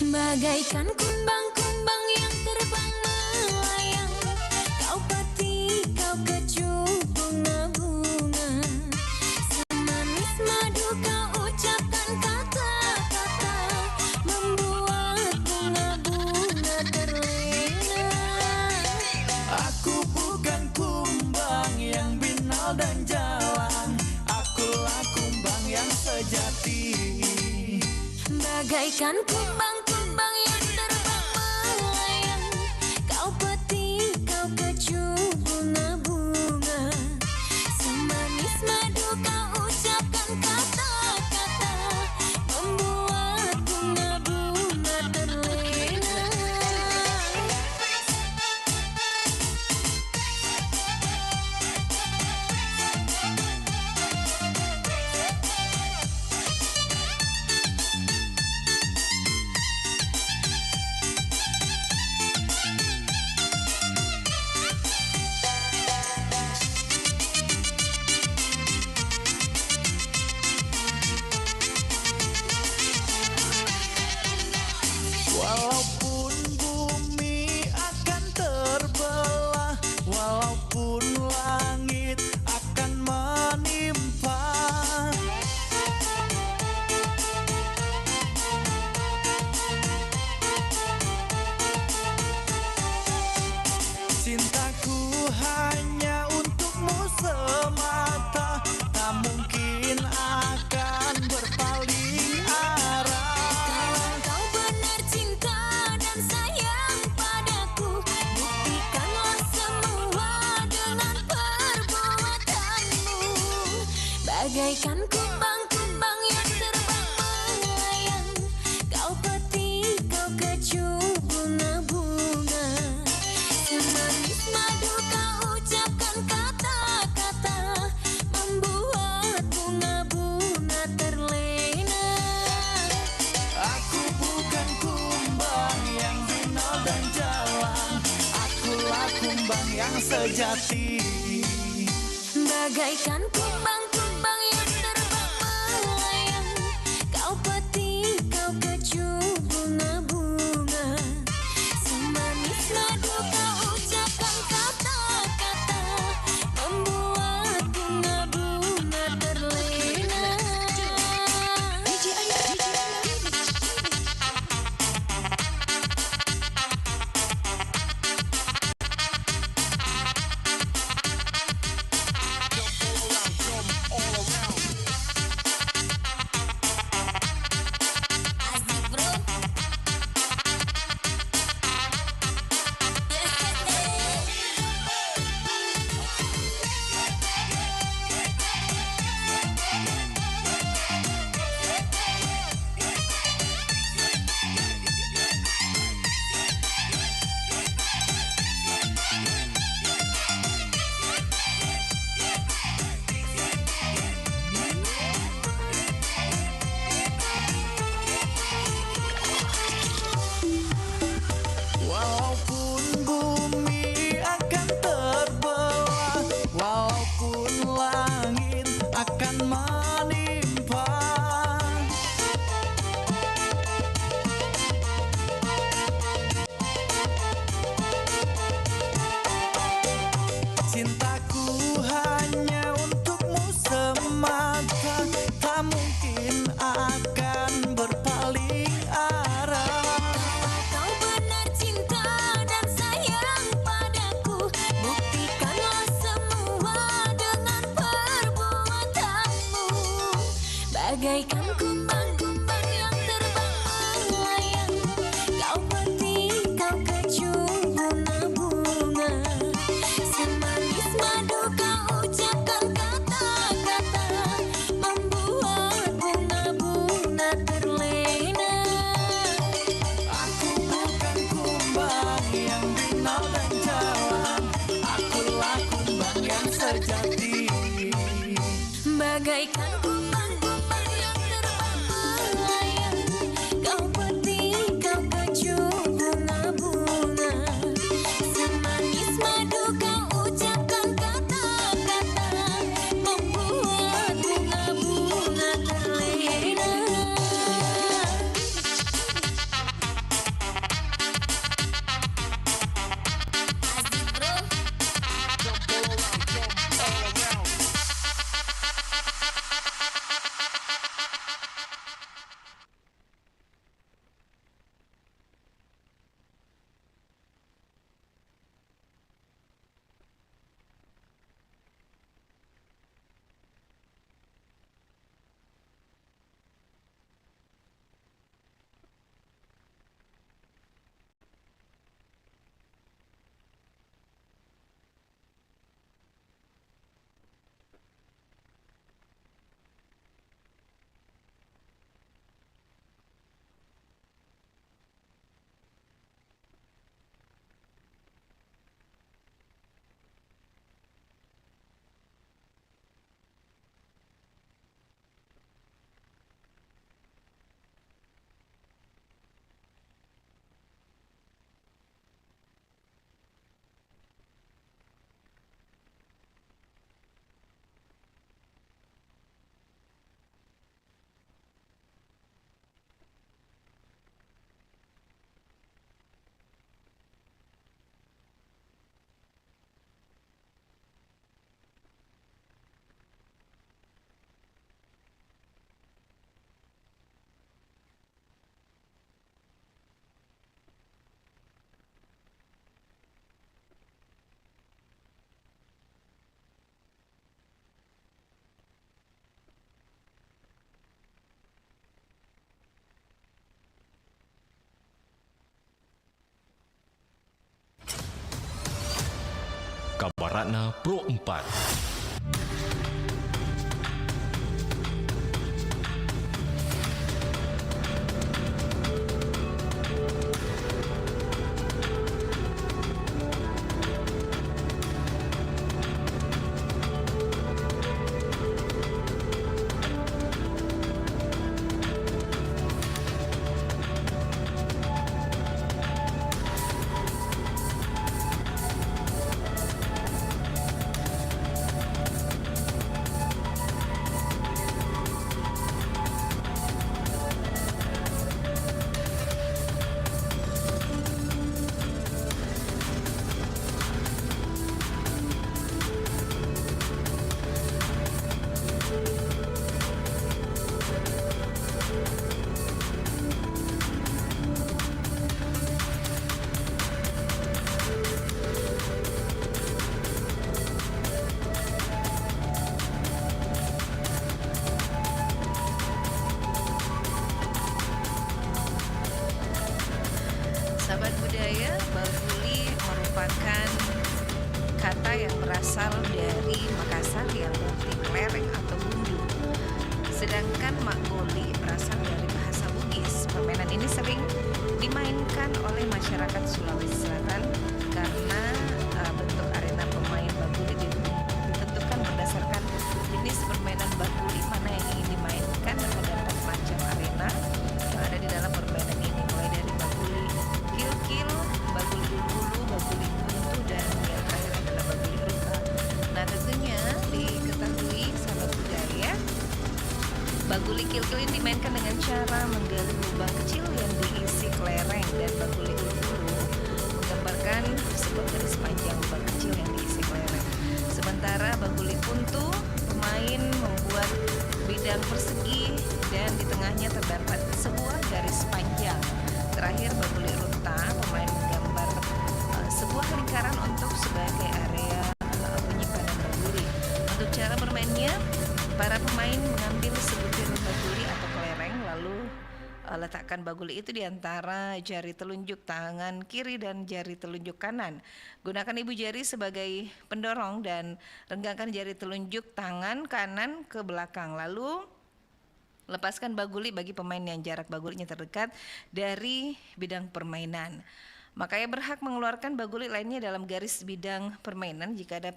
Bagaikan kumbang-kumbang yang terbang melayang, kau petik, kau kecup bunga-bunga. Semanis madu kau ucapkan kata-kata, membuat bunga-bunga terlena. Aku bukan kumbang yang binal dan jalan, akulah kumbang yang sejati. Bagaikan kumbang-kumbang yang terbang melayang, kau petik, kau kecup bunga-bunga. Semanis madu kau ucapkan kata-kata, membuat bunga-bunga terlena. Walaupun bumi akan terbelah, walaupun langit akan menimpa, cintaku hanya untukmu semata, tak mungkin akan berpaling arah. Kalau kau benar cinta dan sayang padaku, buktikanlah semua dengan perbuatanmu. Bagaikan kumbang-kumbang yang terbang melayang, kau petik, kau kecup bunga-bunga. Semanis madu kau ucapkan kata-kata, membuat bunga-bunga terlena. Aku bukan kumbang yang binal dan jalan, akulah kumbang yang sejati. Bagaikan kumbang-kumbang yang terbang melayang, kau petik, kau kecup bunga-bunga. Semanis madu kau ucapkan kata-kata, membuat bunga-bunga terlena. Bagaikan kumbang-kumbang yang terbang melayang, kau petik, kau kecup bunga-bunga, semanis madu kau ucapkan kata-kata, membuat bunga-bunga terlena. Aku bukan kumbang yang binal dan jalan, akulah kumbang yang sejati. Bagaikan kumbang-kumbang yang terbang melayang, kau petik, kau kecup bunga-bunga, semanis madu kau ucapkan kata-kata, membuat bunga-bunga terlena. Asik bro. Kabar Ratna Pro 4. Sahabat budaya, Baguli merupakan kata yang berasal dari Makassar yang berarti kelereng atau gundu. Sedangkan Makgoli berasal dari bahasa Bugis. Permainan ini sering dimainkan oleh masyarakat Sulawesi Selatan karena bentuk arena pemain Baguli ditentukan berdasarkan jenis permainan Baguli mana yang ingin dimainkan. Ada 4 macam arena yang ada di dalam permainan ini, mulai dari Baguli Kil-Kil, Baguli Hulu, Baguli Buntu, dan yang terakhir adalah Baguli Ruka. Nah, tentunya diketahui sahabat budaya, Baguli Kil-Kil ini dimainkan dengan cara menggali lubang kecil yang diisi kelereng, dan Baguli Hulu menggambarkan sebuah garis panjang lubang kecil yang diisi kelereng. Sementara Baguli Buntu, pemain membuat bidang persegi dan di tengahnya terdapat sebuah garis panjang. Terakhir Baguli Ruta, pemain menggambar sebuah lingkaran untuk sebagai area penyimpanan Baguli. Untuk cara bermainnya, para pemain mengambil sebutir Baguli Letakkan baguli itu di antara jari telunjuk tangan kiri dan jari telunjuk kanan. Gunakan ibu jari sebagai pendorong dan renggangkan jari telunjuk tangan kanan ke belakang. Lalu lepaskan baguli bagi pemain yang jarak bagulinya terdekat dari bidang permainan. Maka ia berhak mengeluarkan baguli lainnya dalam garis bidang permainan jika ada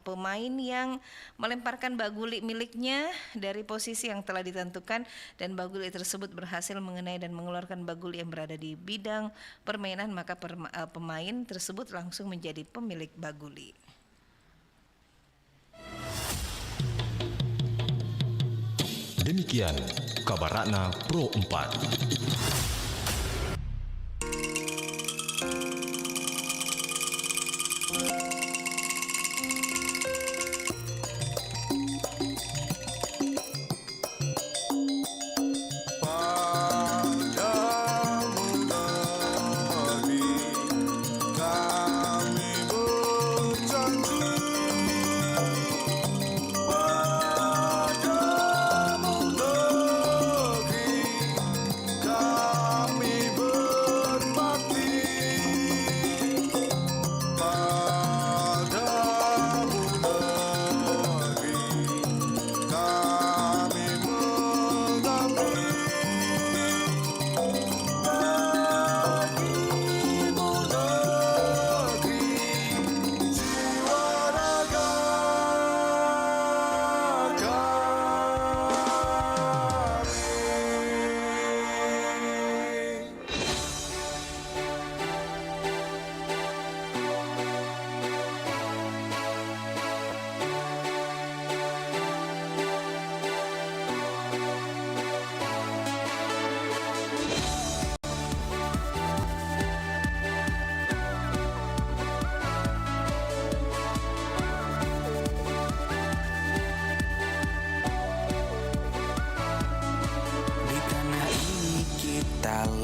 pemain yang melemparkan baguli miliknya dari posisi yang telah ditentukan dan baguli tersebut berhasil mengenai dan mengeluarkan baguli yang berada di bidang permainan, maka pemain tersebut langsung menjadi pemilik baguli. Demikian kabar Ratna Pro 4.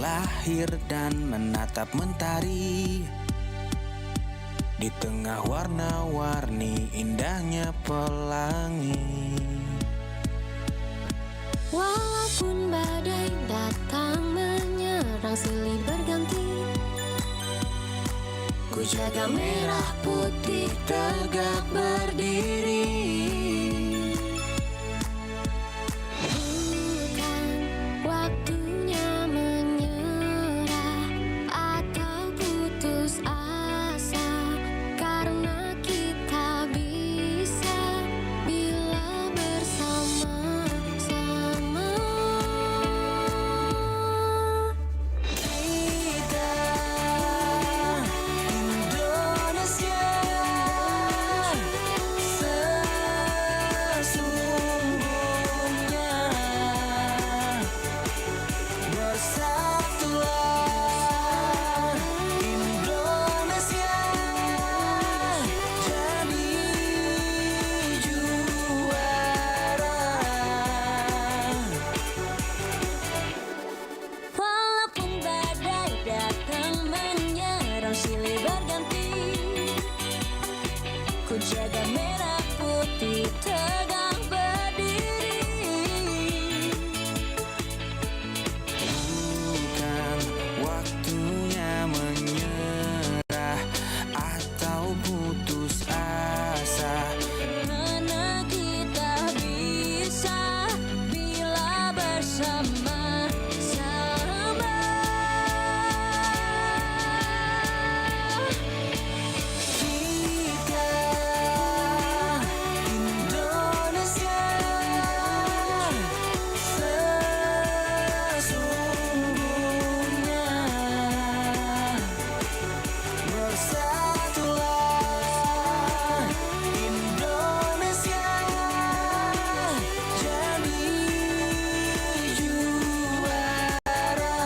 Lahir dan menatap mentari di tengah warna-warni indahnya pelangi. Walaupun badai datang menyerang silih berganti, ku jaga merah putih tegak berdiri. Bukan waktunya menyerah atau putus asa, karena kita bisa bila bersama-sama. Kita Indonesia sesungguhnya, bersatulah Indonesia jadi juara. Walaupun badai datang menyerang silih berganti, ku jaga merah putih tegak berdiri. Bukan waktunya menyerah atau putus asa, Karena kita bisa bila bersama-sama. kita Indonesia sesungguhnya, bersatulah Indonesia jadi juara.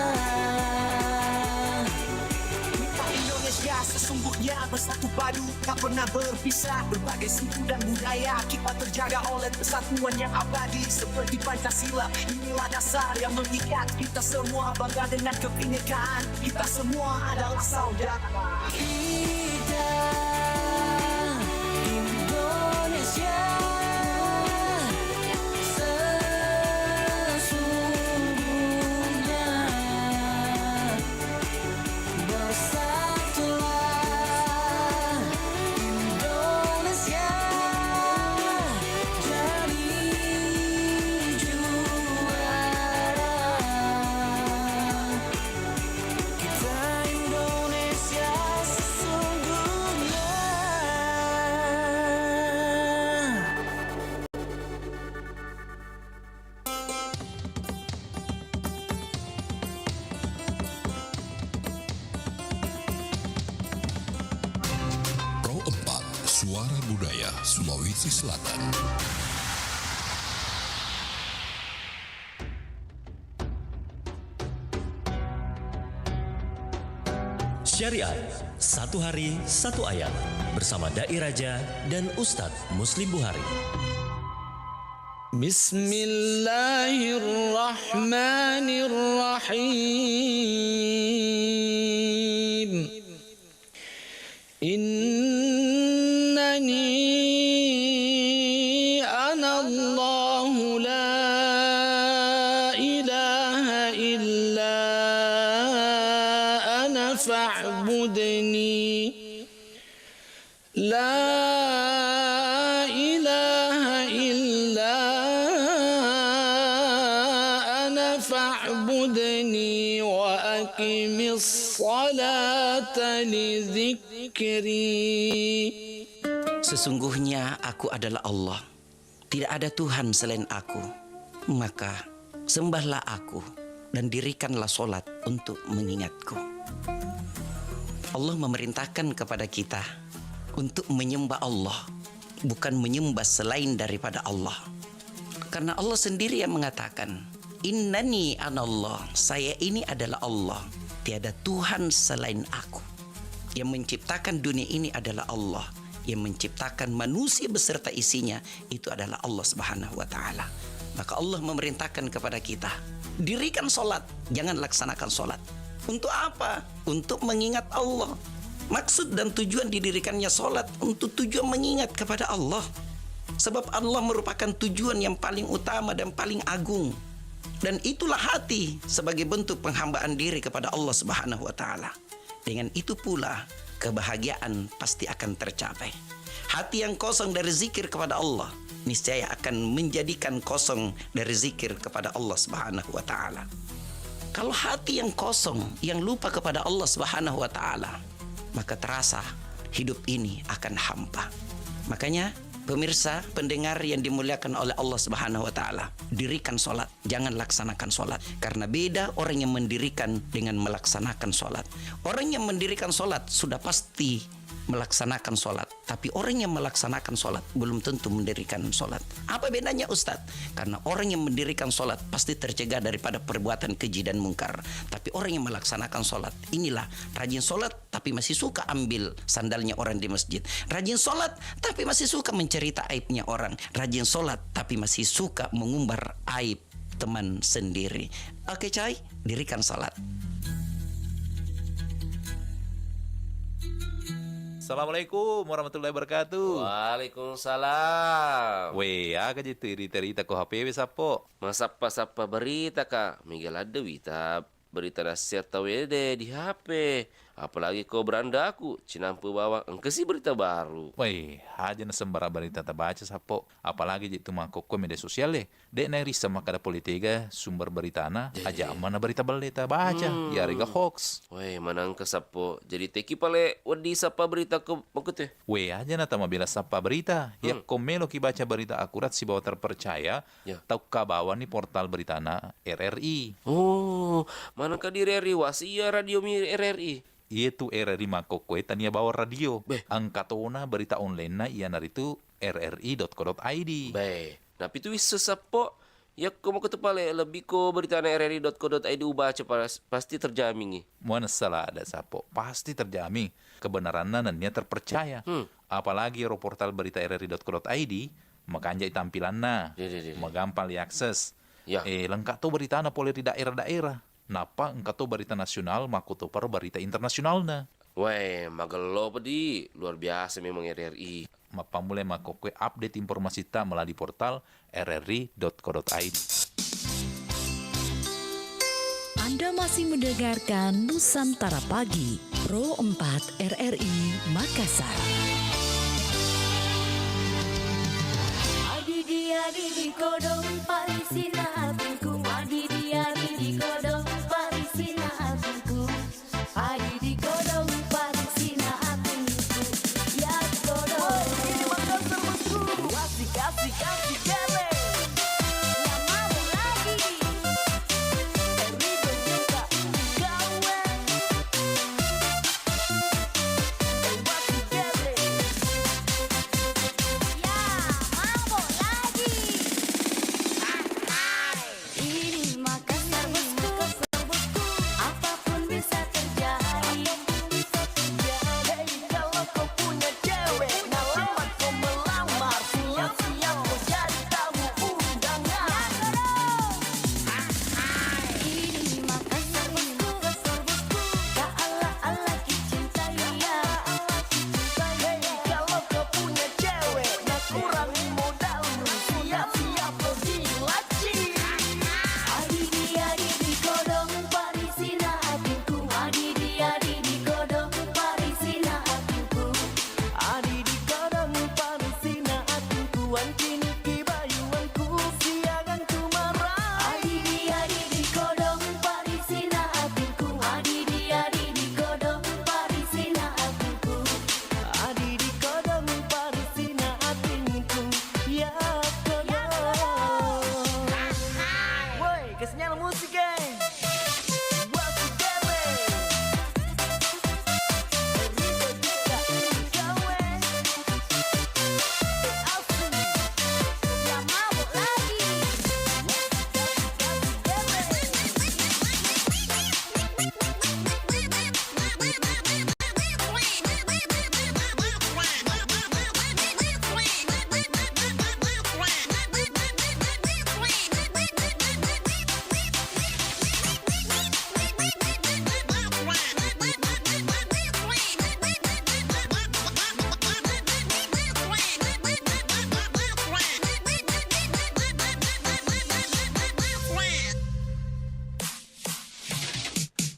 Kita Indonesia sesungguhnya bersatu padu, tak pernah berpisah. Berbagai suku dan budaya kita terjaga oleh persatuan yang abadi seperti Pancasila. Inilah dasar yang mengikat kita semua, bangga dengan kebinekaan. Kita semua adalah saudara. Kita Indonesia sesungguhnya, Budaya Sulawesi Selatan. Syariat, satu hari, satu ayat. Bersama Dai Raja dan Ustadz Muslim Buhari. Bismillahirrahmanirrahim. Innani ana Allahu la ilaha illa ana fa'budni. La ilaha illa ana fa'budni wa aqimis salata li dzikri. Sesungguhnya aku adalah Allah. Tidak ada Tuhan selain aku. Maka sembahlah aku dan dirikanlah solat untuk mengingatku. Allah memerintahkan kepada kita untuk menyembah Allah, bukan menyembah selain daripada Allah. Karena Allah sendiri yang mengatakan, Innani anallah, saya ini adalah Allah. Tiada Tuhan selain aku. Yang menciptakan dunia ini adalah Allah. Yang menciptakan manusia beserta isinya itu adalah Allah Subhanahu wa ta'ala. Maka Allah memerintahkan kepada kita, dirikan solat, jangan laksanakan solat. Untuk apa? Untuk mengingat Allah. Maksud dan tujuan didirikannya solat untuk tujuan mengingat kepada Allah. Sebab Allah merupakan tujuan yang paling utama dan paling agung. Dan itulah hati sebagai bentuk penghambaan diri kepada Allah Subhanahu wa ta'ala. Dengan itu pula kebahagiaan pasti akan tercapai. Hati yang kosong dari zikir kepada Allah niscaya akan menjadikan kosong dari zikir kepada Allah Subhanahu wa ta'ala. Kalau hati yang kosong, yang lupa kepada Allah Subhanahu wa ta'ala, maka terasa hidup ini akan hampa. Makanya pemirsa, pendengar yang dimuliakan oleh Allah Subhanahu wa ta'ala, dirikan solat, jangan laksanakan solat. Karena beda orang yang mendirikan dengan melaksanakan solat. Orang yang mendirikan solat sudah pasti melaksanakan solat, tapi orang yang melaksanakan solat belum tentu mendirikan solat. Apa bedanya Ustadz? Karena orang yang mendirikan solat pasti tercegah daripada perbuatan keji dan mungkar. Tapi orang yang melaksanakan solat, inilah rajin solat tapi masih suka ambil sandalnya orang di masjid. Rajin solat tapi masih suka mencerita aibnya orang. Rajin solat tapi masih suka mengumbar aib teman sendiri. Oke coy, dirikan solat. Assalamualaikum warahmatullahi wabarakatuh. Waalaikumsalam. Weh, aga je cerita ko HP sapo. Masapa berita kak? Miguel ada berita nasihat tahu deh di HP. Apalagi kau beranda aku, cinampu bawa engke sih berita baru. Weh, aja na sembara berita terbaca sapo. Apalagi itu mako media sosial deh. Dek na risa makada politika sumber berita na aja mana berita berita baca. Ya riga hoax. Weh, manang ke sapo. Jadi teki pale wadi sapa berita ke makute. Weh, aja na tama bila sapa berita. Ya komelo ki baca berita akurat si bawa terpercaya. Ya. Tau kabawa ni portal berita na RRI. Oh, manang ka di RRI wasia radio mi RRI. Itu RRI Makokwe tania bawa radio. Beh. Angkatona berita online na iya naritu rri.co.id. Baik. Nah, itu wis sesapo ya kau mau ketepale lebih ko berita na rri.co.id ubaca pasti terjamin nih. Mana salah ada sapo pasti terjamin kebenarannya dan dia terpercaya. Apalagi portal berita rri.co.id makanjai tampilanna, magampang diakses. Ya. Lengkap tuh berita na poli di daerah-daerah. Napa engkau tuh berita nasional maku tuh per berita internasional na. Weh, magelo pedi luar biasa memang RRI. Mapa mulai makokwe update informasi ta melalui portal rri.co.id. Anda masih mendengarkan Nusantara Pagi, Pro 4 RRI Makassar. Adi dia di kodong parisina hatiku. Adi dia di kodong parisina hatiku. Adi di kodong parisina hatiku. Ya kodong. Asik, asik, asik, kele. Yang mau lagi. Rido juga gawe. Asik, kele. Kesnya musik, geng. What's together? Rido juga gawe. Asli. Yang mabuk lagi.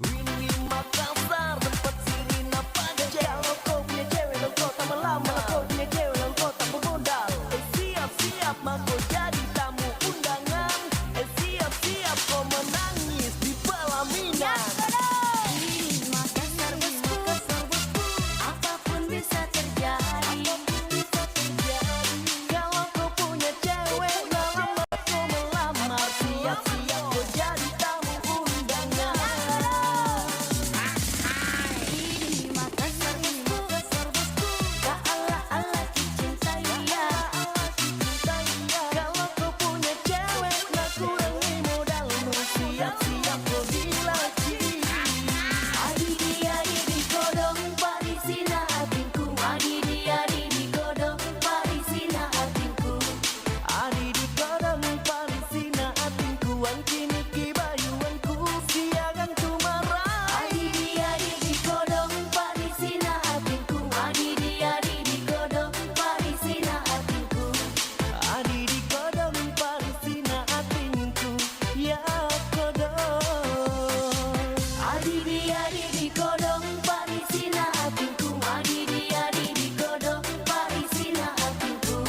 Ini Makassar, tempat sirina panjang. Kalau kau punya cewek, lo kau tak melama. Kalau kau punya cewek, lo kau tak bermodal. Siap-siap, maka jadi tamu undangan. Siap-siap, kau menangis di pelaminan. Ini Makassar bosku, apapun bisa terjadi. Kalau kau punya cewek, lama kau melamar. Siap-siap, kau jadi tamu undangan. Ini Makassar bosku, tak ala-ala dicintai dia. Kalau kau punya cewek, nak kurangi modalmu. Siap-siap, kau dilaki. Adi dia di kodong parisina hatinku. Adi dia di kodong parisina hatinku. Adi di kodong parisina atinku. Kini kibayuanku siagan tumarah. Adi dia di kodong parisina hatinku. Adi dia di kodong parisina hatinku. Adi di kodong parisina atinku. Ya kodong. Adi dia di kodong parisina hatinku. Adi dia di kodong parisina hatinku.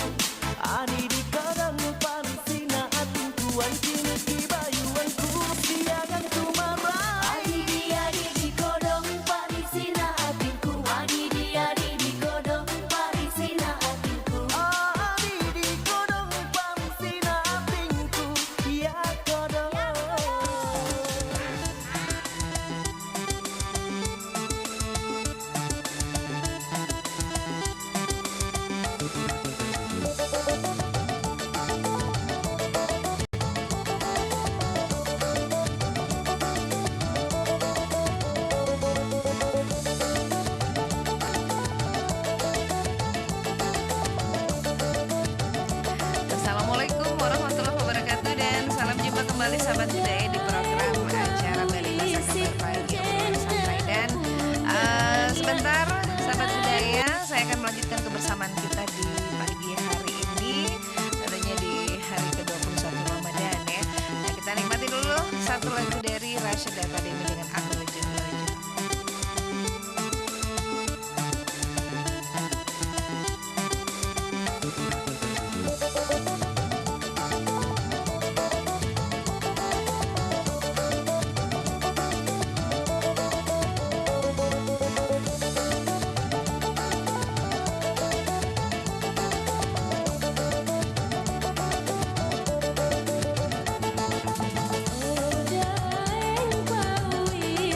Adi di kodong parisina atinku. Kini kibayuanku siagan tumarah. Adi dia di kodong parisina hatinku. Adi dia di kodong parisina hatinku. Adi di kodong parisina atinku. Ya kodong. Assalamualaikum warahmatullahi wabarakatuh dan salam jumpa kembali sahabat budaya di program acara Balita Kabar Pagi Obrolan Santai. Dan sebentar sahabat budaya, saya akan melanjutkan kebersamaan kita di pagi hari ini, tentunya di hari ke-21 Ramadan ya. Nah, kita nikmati dulu satu lagu dari Rasyid Academy dengan Aku Lejun Lejun. Daeng pawi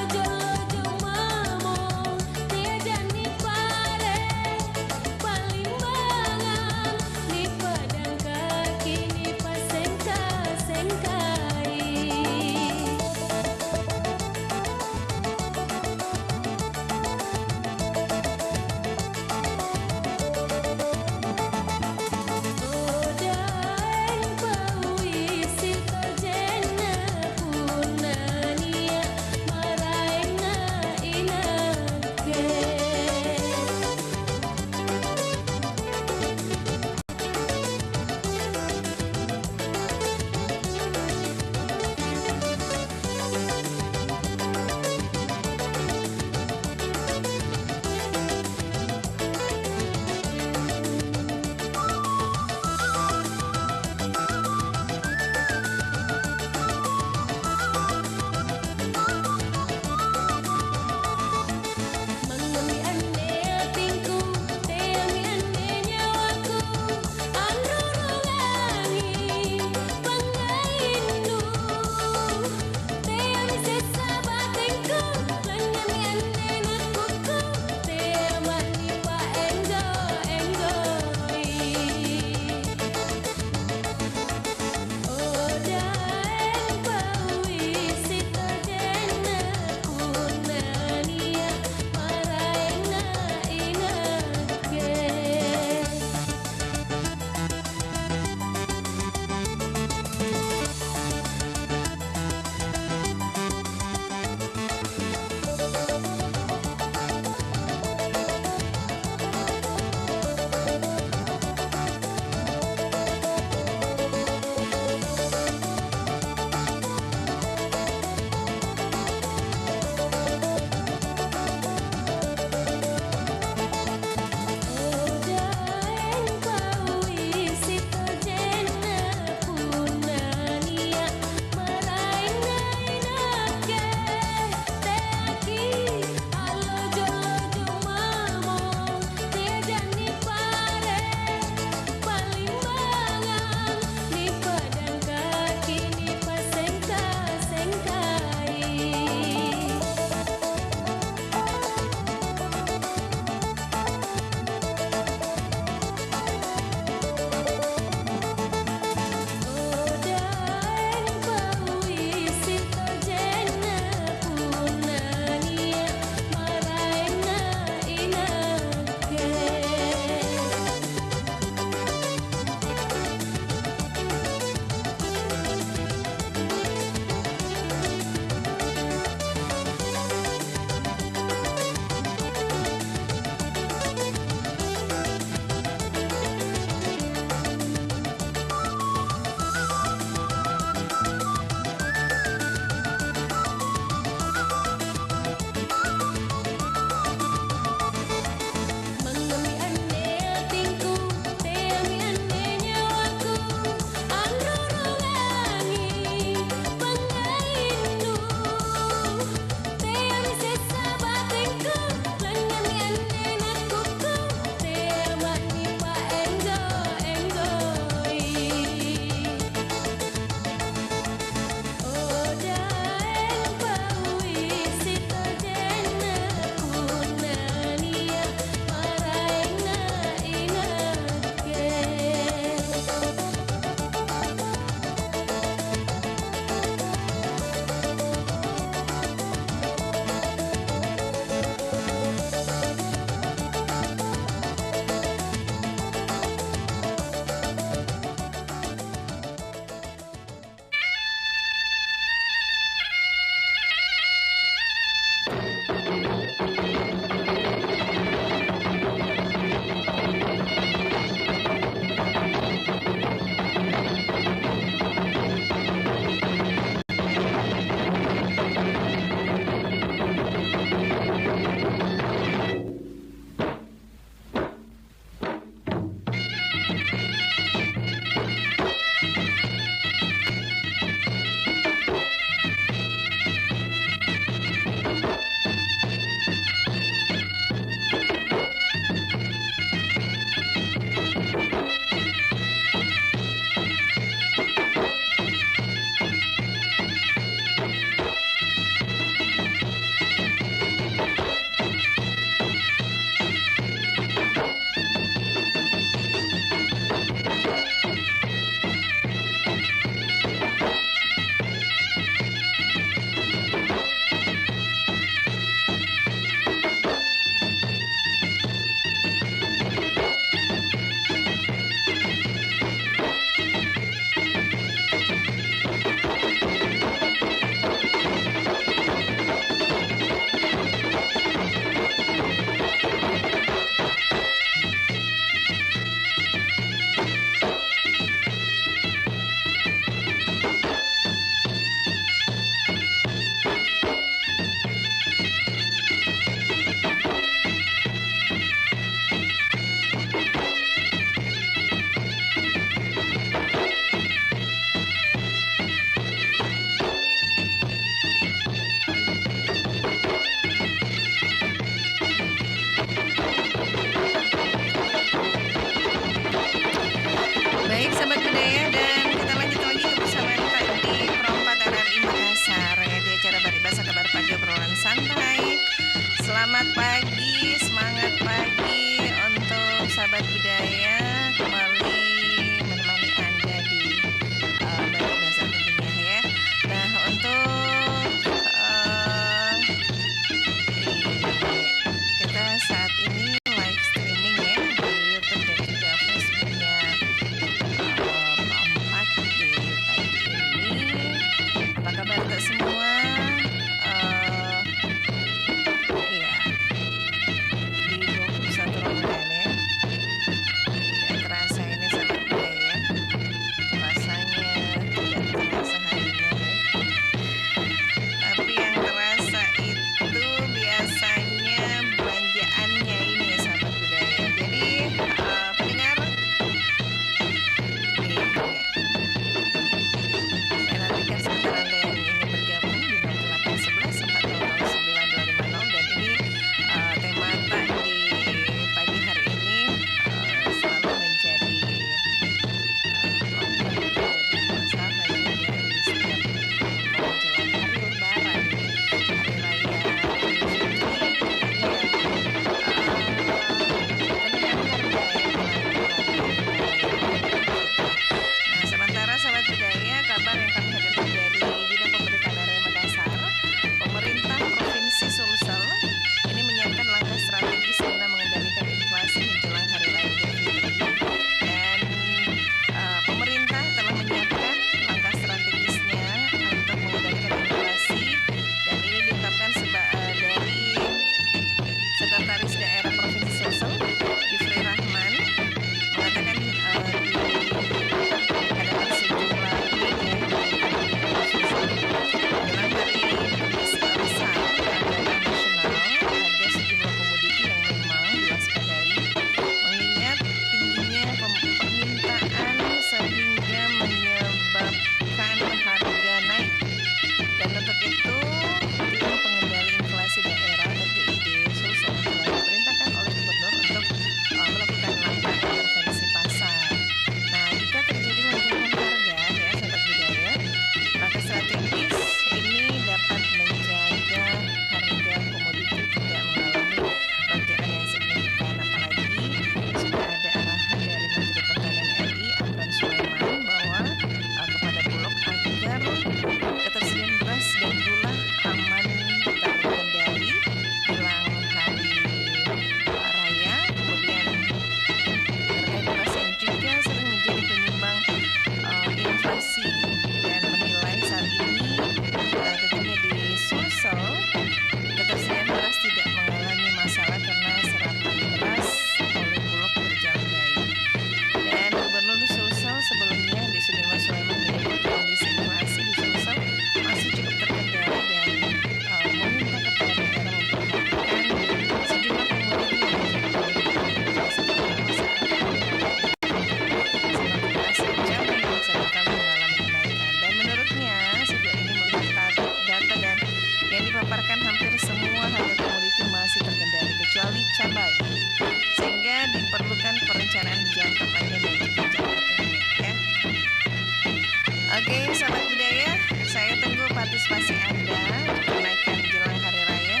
antisipasi Anda kenaikan jelang hari raya.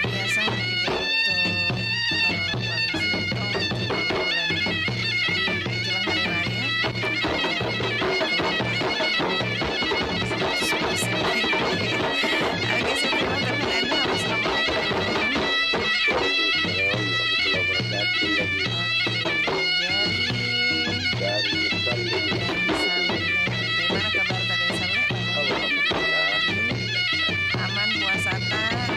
Biasanya juga itu paling singkong itu bulan di jelang hari raya. Oke, saya terima telepon Anda. Halo, assalamualaikum. Gimana kabar tadi Saleh? Aman puasa tak?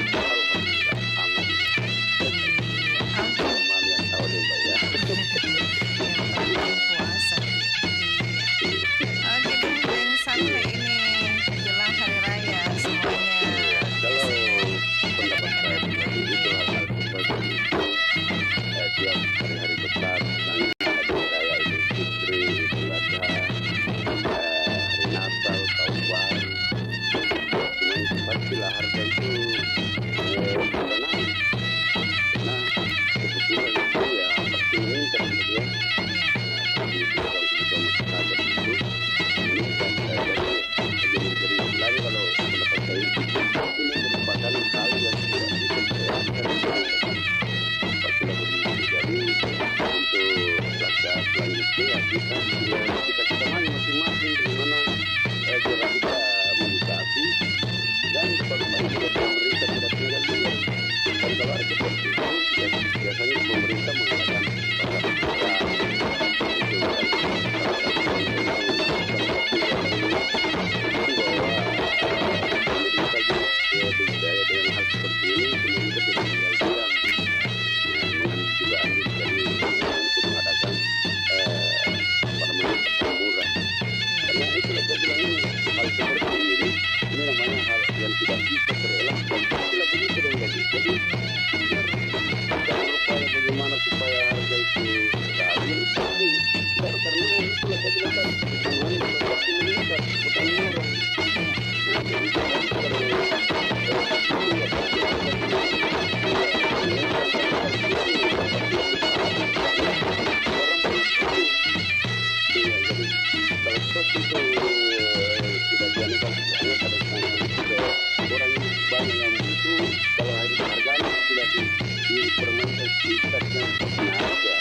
Puasa. Oke deh, Bang Saleh, ini jelang hari raya semuanya. Kalau pendapat saya pribadi itu hal-hal seperti tiap hari-hari besar, misalnya hari raya Idul Fitri, Idul Adha, hari Natal, Tahun Baru, semuanya pastilah harga itu sudah naik. Karena kebetulan itu ya pasti meningkat gitu ya. Pasti kebutuhan masyarakat itu meningkat. Jadi istilahnya kalau pendapat saya ini merupakan hal yang tidak bisa diperhatikan. Pastilah begitu. Jadi untuk langkah selanjutnya ya kita main masing-masing di mana cara kita menyikapi dan bagaimana juga pemerintah tidak tinggal diam. Dan kalau ada seperti itu ya biasanya pemerintah mengatakan bagaimana supaya harga itu stabil, karena itulah saya bilang semuanya pasti meningkat, bukan murah. Nah, jadi kalau stok itu tidak dianggap orang banyak yang butuh, kalau harganya sudah dipermainkan tingkatnya naik ya,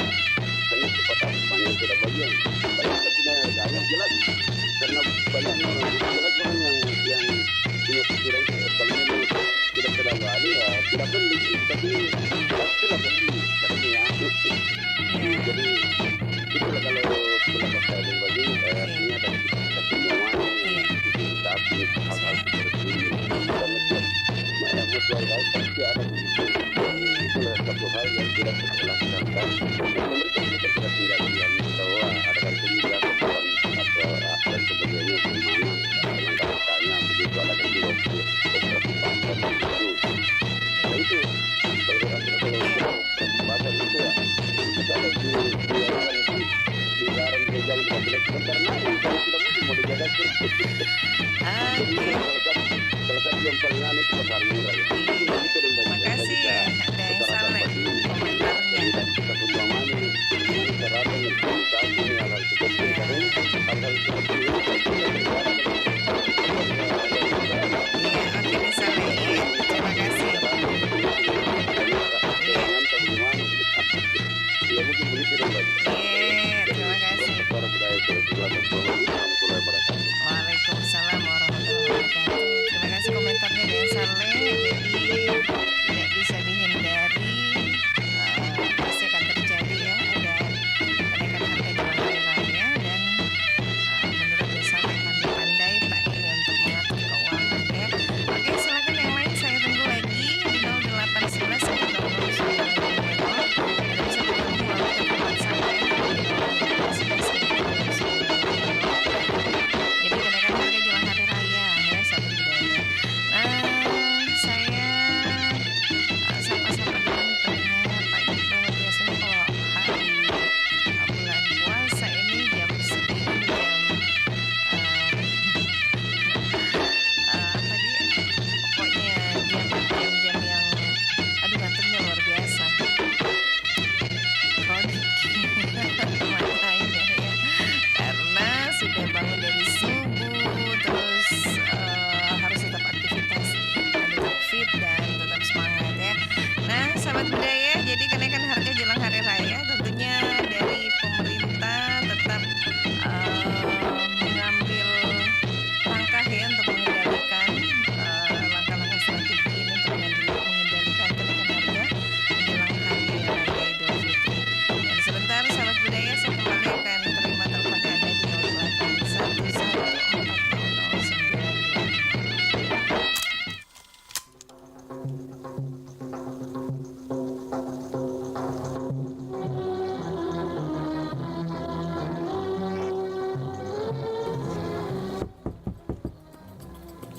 hanya cepat banyak tidak bagian. Banyak tapi harganya jelas, karena banyak orang jelas orang yang punya pikiran kalau memang tidak sedang balik ya tidak beli, tapi pastilah beli katanya. Jadi itulah kalau pendapat saya berbagi, artinya dari kita semuanya tapi hal-hal seperti ini karena mutual baik pasti ada begitu. Itulah satu hal yang tidak kita lakukan. Pemerintah kita tidak tinggal diam bahwa ada kebijakan atau dan sebagainya bagaimana langkah-langkahnya begitu ada juga beberapa pasar itu. Nah itu kalau pasar itu ya kita ada di dalam jalan kita sebentar naik kalau tidak mungkin mau dijaga terus. Salah satu yang paling aneh itu pasar murah ya. Terima kasih Bang Saleh komentarnya. Kita bersama ini caranya mencintai hal-hal seperti ini. Hal-hal seperti ini Oke deh Saleh, terima kasih. Ya mungkin begitu dong Pak. Terima kasih. Waalaikumsalam warahmatullahi wabarakatuh. Terima kasih komentarnya Bang Saleh. Jadi tidak bisa dihindari, pasti akan terjadi ya, ada kenaikan harga jelang hari raya dan menurut Bang Saleh pandai-pandai tak ini untuk mengatur keuangan ya. Oke, silakan yang lain saya tunggu lagi di 0811 120 ada bisa bergabung melalui telepon WhatsApp ya.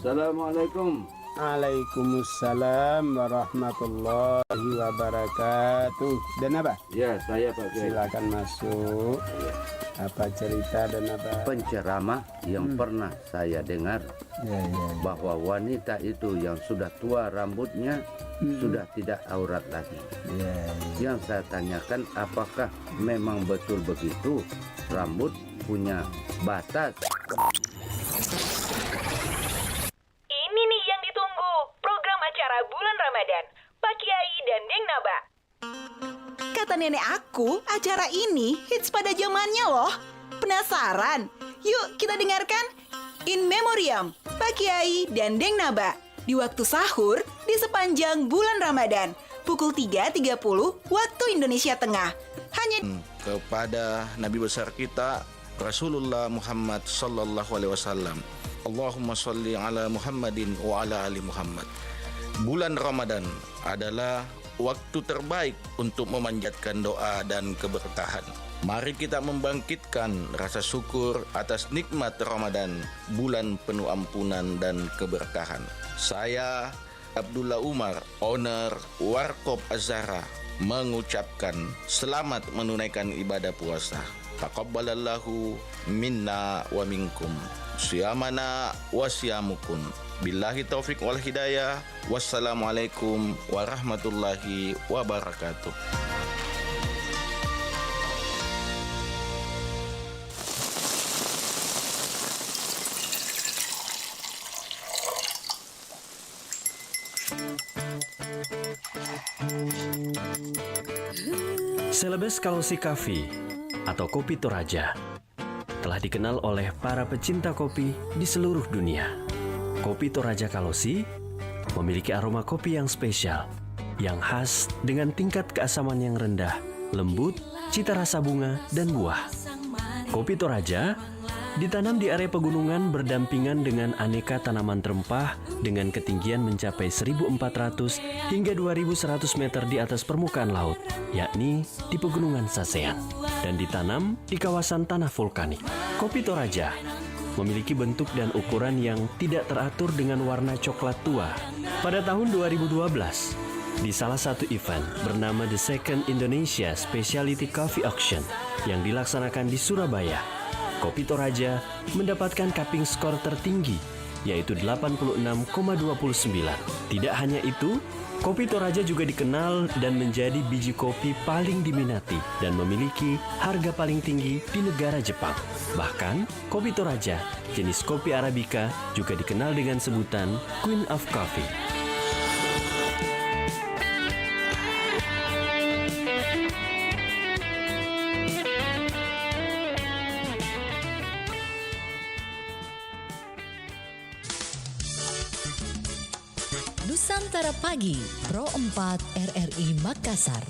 Assalamualaikum. Waalaikumsalam warahmatullahi wabarakatuh. Dan apa? Ya, saya Pak Kiai. Silakan masuk. Apa cerita dan apa? Penceramah yang pernah saya dengar bahwa wanita itu yang sudah tua rambutnya sudah tidak aurat lagi. Yang saya tanyakan, apakah memang betul begitu? Rambut punya batas. Ini nih yang ditunggu, program acara bulan Ramadan, Pak Kiai dan Deng Naba. Kata nenek aku, acara ini hits pada zamannya loh. Penasaran? Yuk kita dengarkan In Memoriam, Pak Kiai dan Deng Naba di waktu sahur di sepanjang bulan Ramadan, pukul 3.30 waktu Indonesia Tengah. Hanya kepada Nabi besar kita Rasulullah Muhammad sallallahu alaihi wasallam. Allahumma sholli ala Muhammadin wa ala ali Muhammad. Bulan Ramadan adalah waktu terbaik untuk memanjatkan doa dan keberkahan. Mari kita membangkitkan rasa syukur atas nikmat Ramadan, bulan penuh ampunan dan keberkahan. Saya Abdullah Umar, owner Warkop Azhara, mengucapkan selamat menunaikan ibadah puasa. Taqabbalallahu minna wa minkum siyamana wa siyamukum. Billahi taufik wal hidayah. Wassalamualaikum warahmatullahi wabarakatuh. Celebes Kalosi Coffee atau Kopi Toraja telah dikenal oleh para pecinta kopi di seluruh dunia. Kopi Toraja Kalosi memiliki aroma kopi yang spesial, yang khas dengan tingkat keasaman yang rendah, lembut, cita rasa bunga, dan buah. Kopi Toraja ditanam di area pegunungan berdampingan dengan aneka tanaman rempah dengan ketinggian mencapai 1.400 hingga 2.100 meter di atas permukaan laut, yakni di pegunungan Sasean, dan ditanam di kawasan tanah vulkanik. Kopi Toraja memiliki bentuk dan ukuran yang tidak teratur dengan warna coklat tua. Pada tahun 2012, di salah satu event bernama The Second Indonesia Specialty Coffee Auction yang dilaksanakan di Surabaya, Kopi Toraja mendapatkan cupping skor tertinggi, yaitu 86,29. Tidak hanya itu, Kopi Toraja juga dikenal dan menjadi biji kopi paling diminati dan memiliki harga paling tinggi di negara Jepang. Bahkan, Kopi Toraja, jenis kopi Arabica, juga dikenal dengan sebutan Queen of Coffee. Nusantara Pagi, Pro 4 RRI Makassar.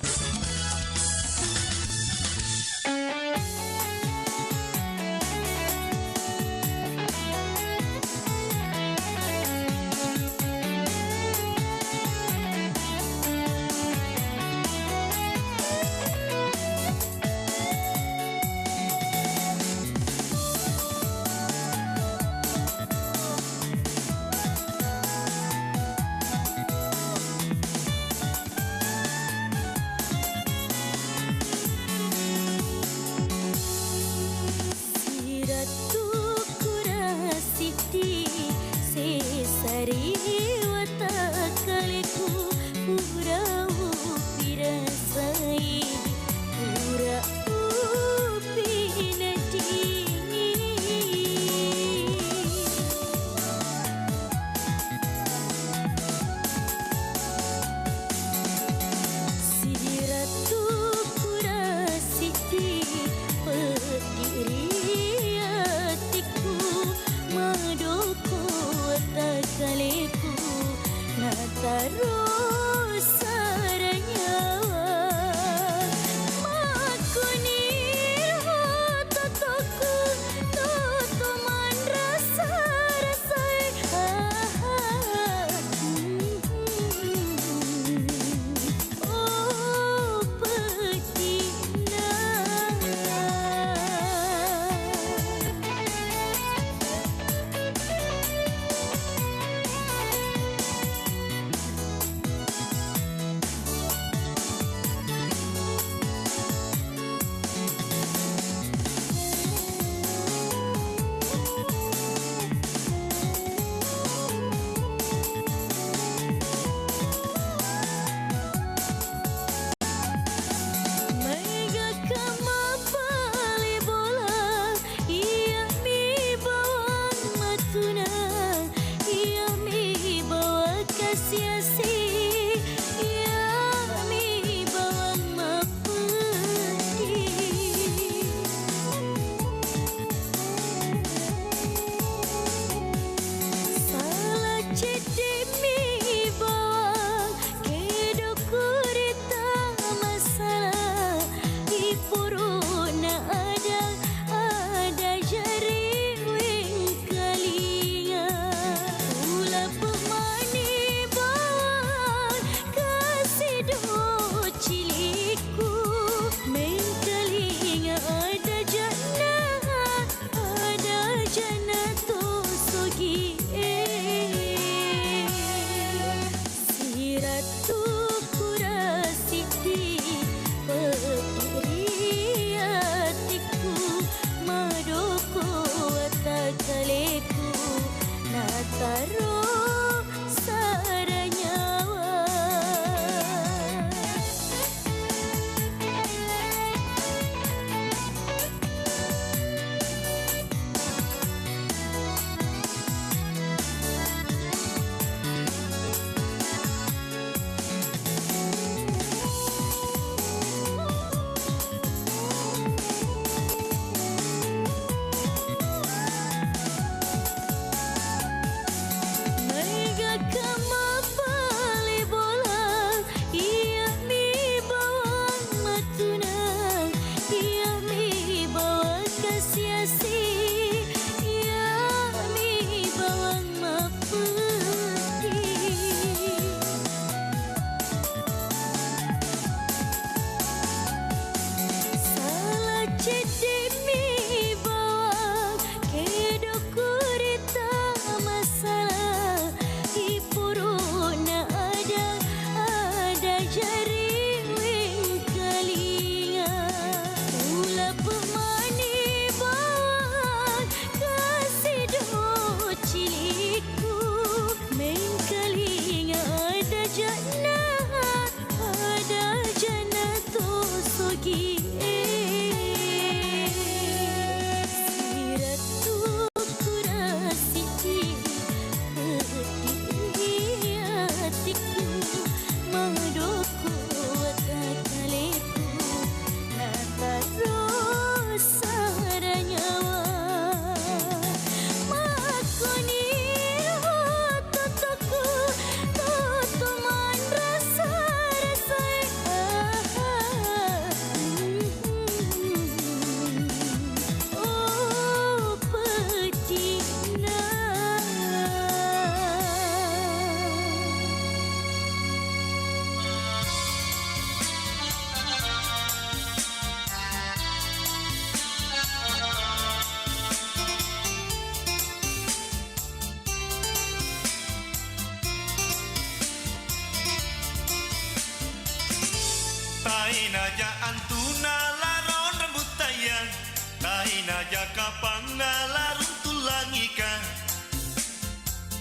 Taina ja antuna laron rambut tayang, taina ja kapang larun tulangikan.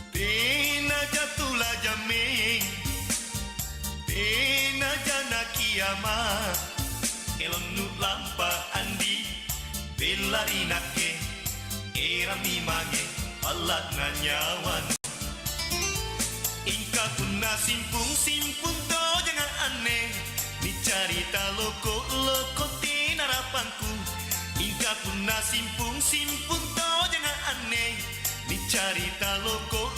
Tina jatula jaming, tina jana kiamat. Elon nu lampa andi, belari nake, erami mage, alat na nyawan. Ingka puna simpung to jangan aneh, dicarita loko tina rapanku. Ingka puna simpung to jangan aneh, dicarita loko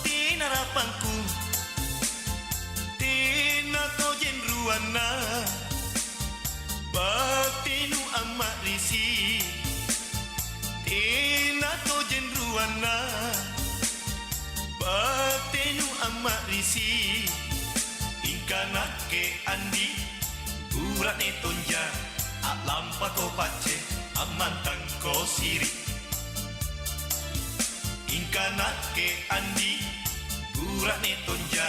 tina rapanku. Tina to jenruana, batinu amat risi. Tina to jenruana, batinu amat risi. Ingka nake andi, burat ne tonja, lampa ko pace, amantang ko siri. Ingka nake andi, burat ne tonja,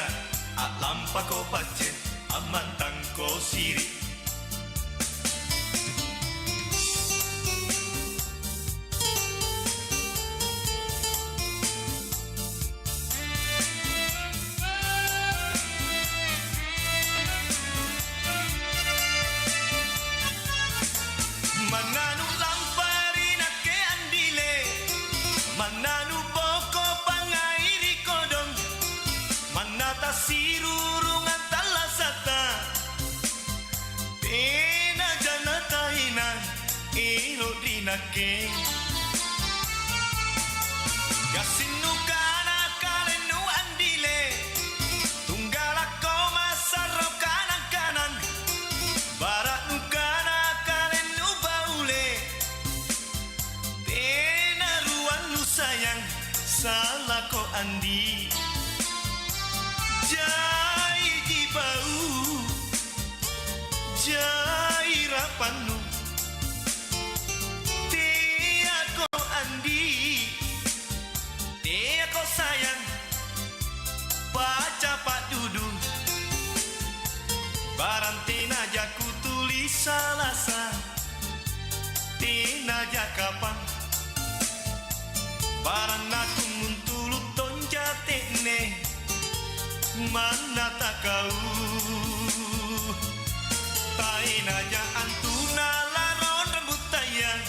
lampa ko pace, amantang ko siri. Mananu lampari nake andile, mananu poko pangairi kodong, manata sirurungan talasata. Pena jana taina, ilo dinake. Gasinu kana kalenu andile, tunggalako masaro kanan-kanan, barat nukana kalenu baule. Tena ruan nu sayang, salah ko andi. Jai jibau, jai rapanu. Tia ko andi, tia ko sayang, baca pak dudu. Barantina jaku tulis salasa, tina jakapang. Baran aku muntulut tonja tekne, mana tak kau. Taina ja antuna laron rambut tayang,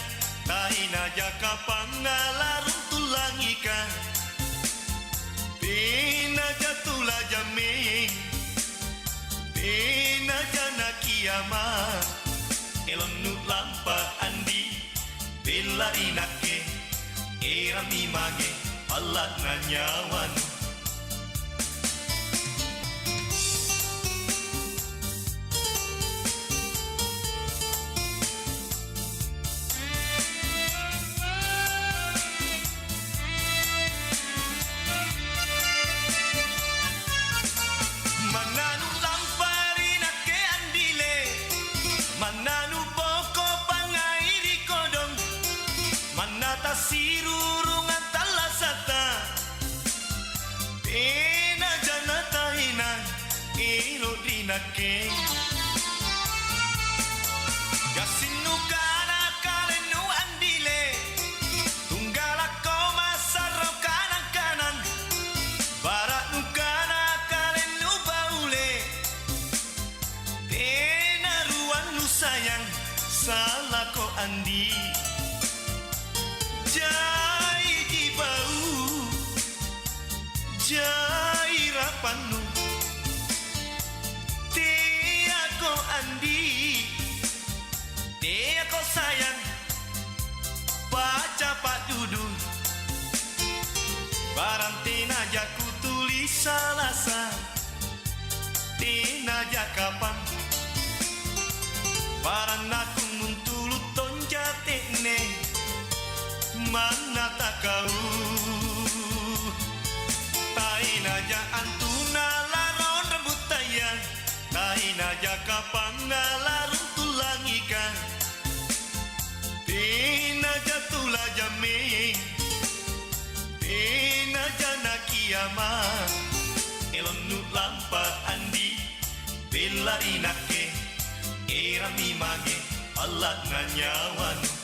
taina ja kapang larun tulangikan. Tina jatula jaming, tina jana kiamat. Elon nu lampa andi, belari nake, erami mage, alat na nyawan. Mananu lampari nake andile, mananu poko pangairi kodong, manata sirurungan talasata. Pena jana taina, ilo dinake. Gasinu kana kalenu andile, tunggalako masaro kanan-kanan, barat nukana kalenu baule. Tena ruan nu sayang, salah ko andi. Jai jibau, jai rapanu. Tia ko andi, tia ko sayang, baca pak dudu. Barantina jaku tulis salasa, tina jakapang. Baran aku muntulut tonja tekne, mana tak kau. Taina ja antuna laron rambut tayang, taina ja kapang larun tulangikan. Tina jatula jaming, tina jana kiamat. Elon nu lampa andi, belari nake, irami mange alat na nyawan.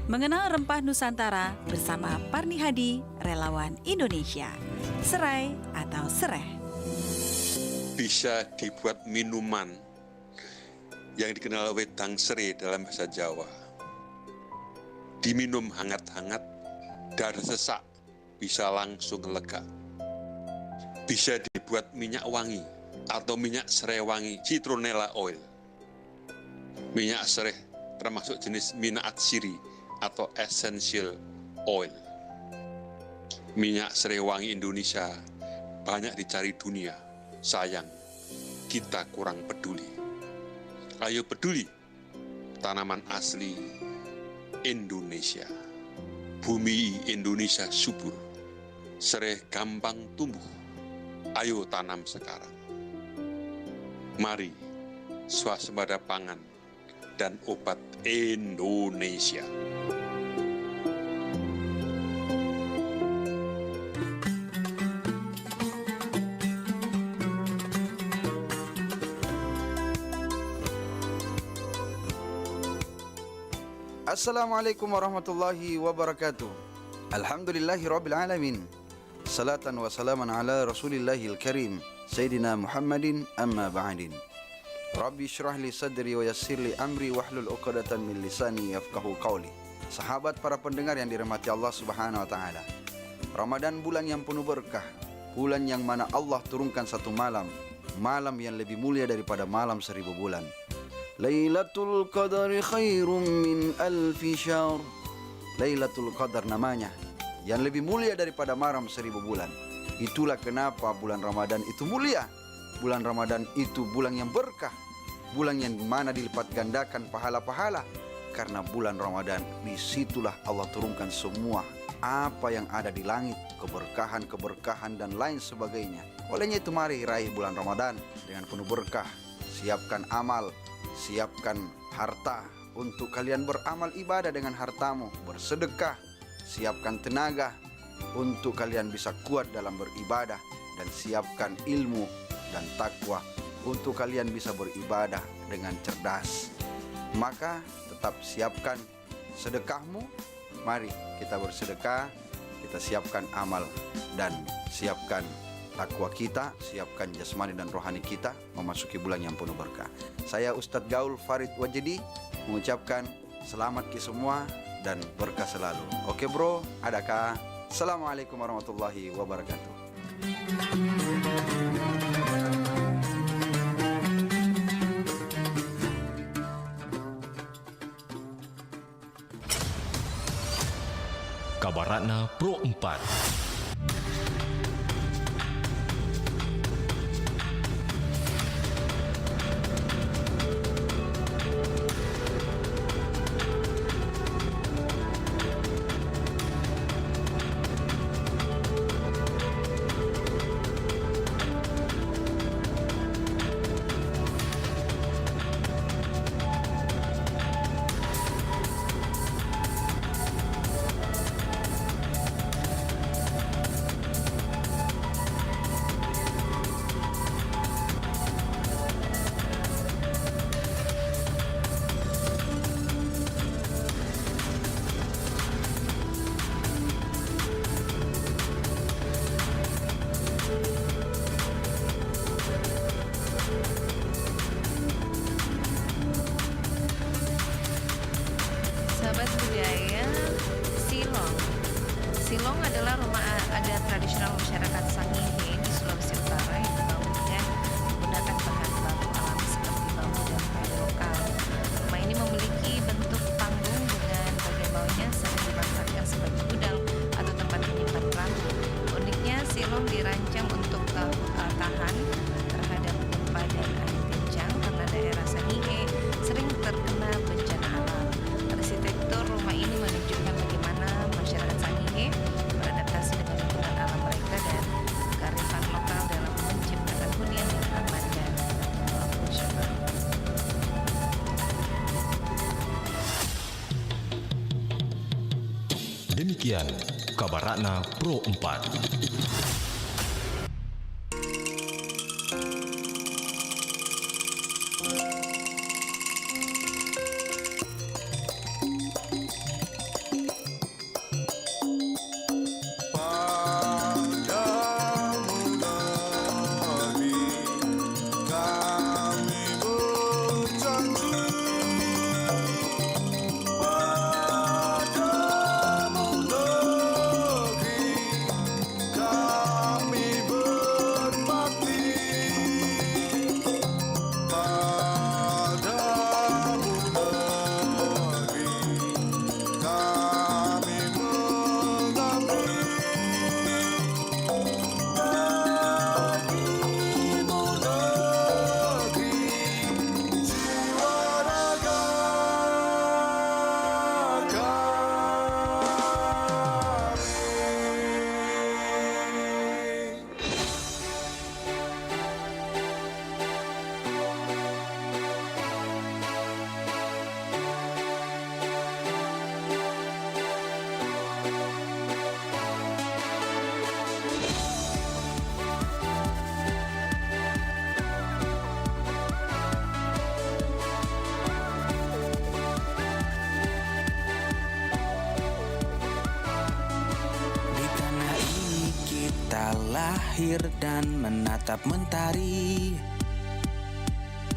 Mengenal rempah Nusantara bersama Parni Hadi, relawan Indonesia. Serai atau sereh. Bisa dibuat minuman yang dikenal wedang serai dalam bahasa Jawa. Diminum hangat-hangat, darah sesak bisa langsung lega. Bisa dibuat minyak wangi atau minyak serai wangi, citronella oil. Minyak serai termasuk jenis minyak atsiri atau essential oil. Minyak serai wangi Indonesia banyak dicari dunia. Sayang, kita kurang peduli. Ayo peduli, tanaman asli Indonesia. Bumi Indonesia subur, serai gampang tumbuh. Ayo tanam sekarang. Mari, swasembada pangan dan obat Indonesia. Assalamualaikum warahmatullahi wabarakatuh. Alhamdulillahi rabbil alamin. Salatan wa salaman ala rasulillahil karim Sayyidina Muhammadin amma ba'din. Rabbi syrah li sadri wa yassir li amri wahlul uqadatan min lisani yafqahu qawli. Sahabat para pendengar yang dirahmati Allah Subhanahu wa taala. Ramadan bulan yang penuh berkah, bulan yang mana Allah turunkan satu malam, malam yang lebih mulia daripada malam 1000 bulan. Lailatul Qadari khairum min alfi syahr. Lailatul Qadar namanya, yang lebih mulia daripada malam 1000 bulan. Itulah kenapa bulan Ramadan itu mulia. Bulan Ramadan itu bulan yang berkah, bulan yang mana dilipat gandakan pahala-pahala. Karena bulan Ramadan, disitulah Allah turunkan semua apa yang ada di langit, keberkahan-keberkahan dan lain sebagainya. Olehnya itu mari raih bulan Ramadan dengan penuh berkah. Siapkan amal, siapkan harta untuk kalian beramal ibadah dengan hartamu, bersedekah. Siapkan tenaga untuk kalian bisa kuat dalam beribadah, dan siapkan ilmu dan takwa untuk kalian bisa beribadah dengan cerdas. Maka tetap siapkan sedekahmu. Mari kita bersedekah, kita siapkan amal dan siapkan takwa kita, siapkan jasmani dan rohani kita memasuki bulan yang penuh berkah. Saya Ustadz Gaul Farid Wajidi mengucapkan selamat ke semua dan berkah selalu. Oke bro, adakah? Assalamualaikum warahmatullahi wabarakatuh. Kabaratna Pro 4. Sahabat budaya, Silong adalah rumah adat tradisional masyarakat Sangihe di Sulawesi Utara yang dibangun dengan menggunakan bahan baku alami seperti bambu dan kayu lokal. Rumah ini memiliki bentuk panggung dengan bagian bawahnya sering dimanfaatkan sebagai gudang atau tempat menyimpan perahu. Uniknya, Silong dirancang untuk tahan terhadap gempa dan angin kencang karena daerah Sangihe sering terkena bencana alam. Arsitektur rumah ini menunjukkan bagaimana masyarakat Sangihe beradaptasi dengan lingkungan alam mereka dan kearifan lokal dalam menciptakan hunian yang aman dan fungsional. Demikian Kabaratna Pro 4. lahir dan menatap mentari.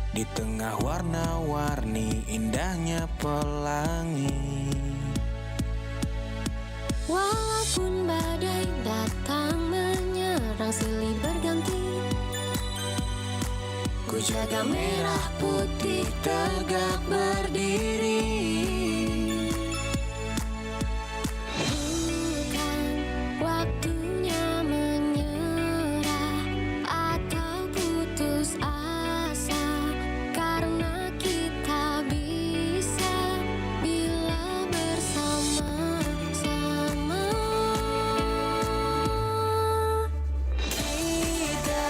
Di tengah warna-warni indahnya pelangi. Walaupun badai datang menyerang silih berganti, ku jaga merah putih tegak berdiri. Bukan waktunya menyerah atau putus asa, karena kita bisa bila bersama-sama. Kita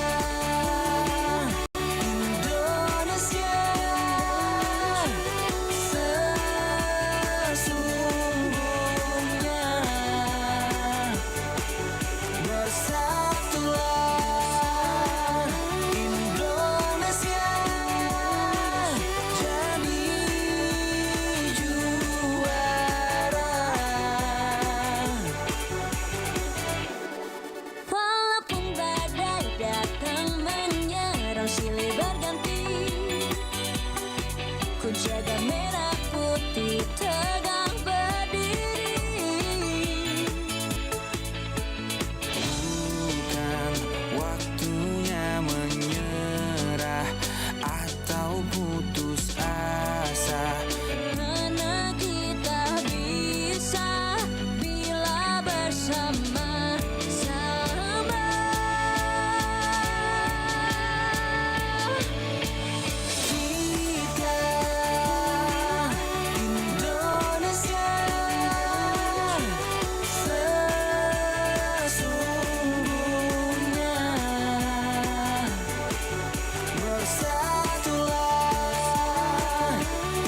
Indonesia sesungguhnya, bersatulah Indonesia jadi juara. Walaupun badai datang menyerang silih berganti, ku jaga merah putih tegak berdiri. Bukan waktunya menyerah atau putus asa, Karena kita bisa bila bersama-sama. kita Indonesia sesungguhnya, bersatulah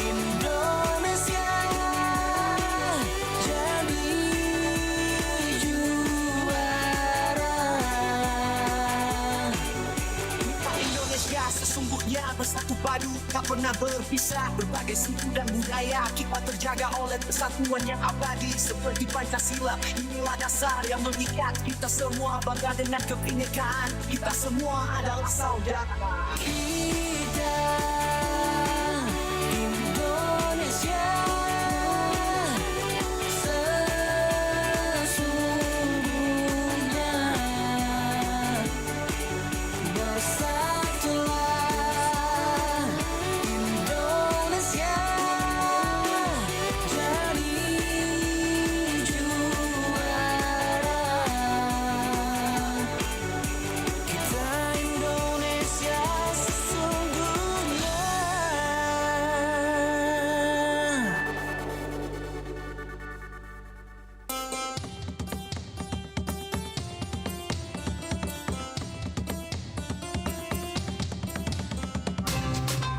Indonesia jadi juara. Kita Indonesia sesungguhnya bersatu padu, tak pernah berpisah. Berbagai suku dan budaya kita terjaga oleh persatuan yang abadi seperti Pancasila. Inilah dasar yang mengikat kita semua, bangga dengan kebinekaan. Kita semua adalah saudara. Kita Indonesia sesungguhnya, bersatulah Indonesia jadi juara. Kita Indonesia sesungguhnya.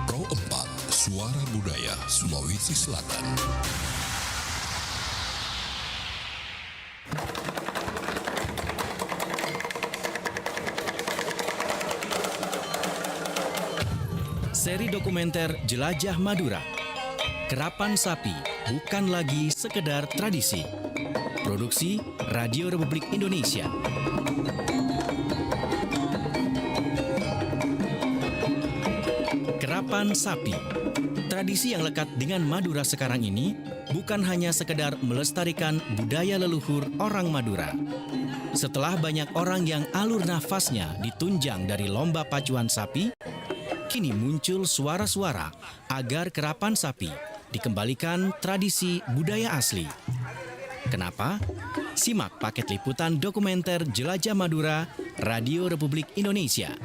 Pro 4 Suara Budaya Sulawesi Selatan. Seri dokumenter Jelajah Madura. Kerapan sapi bukan lagi sekedar tradisi. Produksi Radio Republik Indonesia. Kerapan sapi. Tradisi yang lekat dengan Madura sekarang ini bukan hanya sekedar melestarikan budaya leluhur orang Madura. Setelah banyak orang yang alur nafasnya ditunjang dari lomba pacuan sapi, kini muncul suara-suara agar kerapan sapi dikembalikan tradisi budaya asli. Kenapa? Simak paket liputan dokumenter Jelajah Madura Radio Republik Indonesia.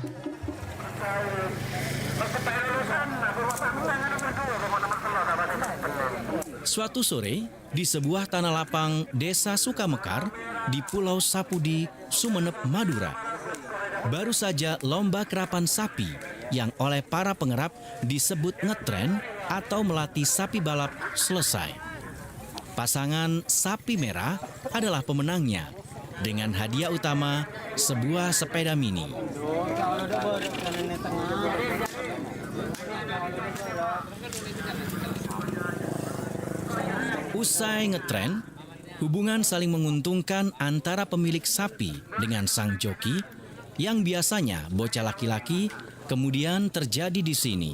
Suatu sore, di sebuah tanah lapang Desa Sukamekar di Pulau Sapudi, Sumeneb, Madura, baru saja lomba kerapan sapi yang oleh para pengerap disebut ngetren atau melatih sapi balap selesai. Pasangan sapi merah adalah pemenangnya dengan hadiah utama sebuah sepeda mini. Usai ngetren, hubungan saling menguntungkan antara pemilik sapi dengan sang joki yang biasanya bocah laki-laki kemudian terjadi di sini.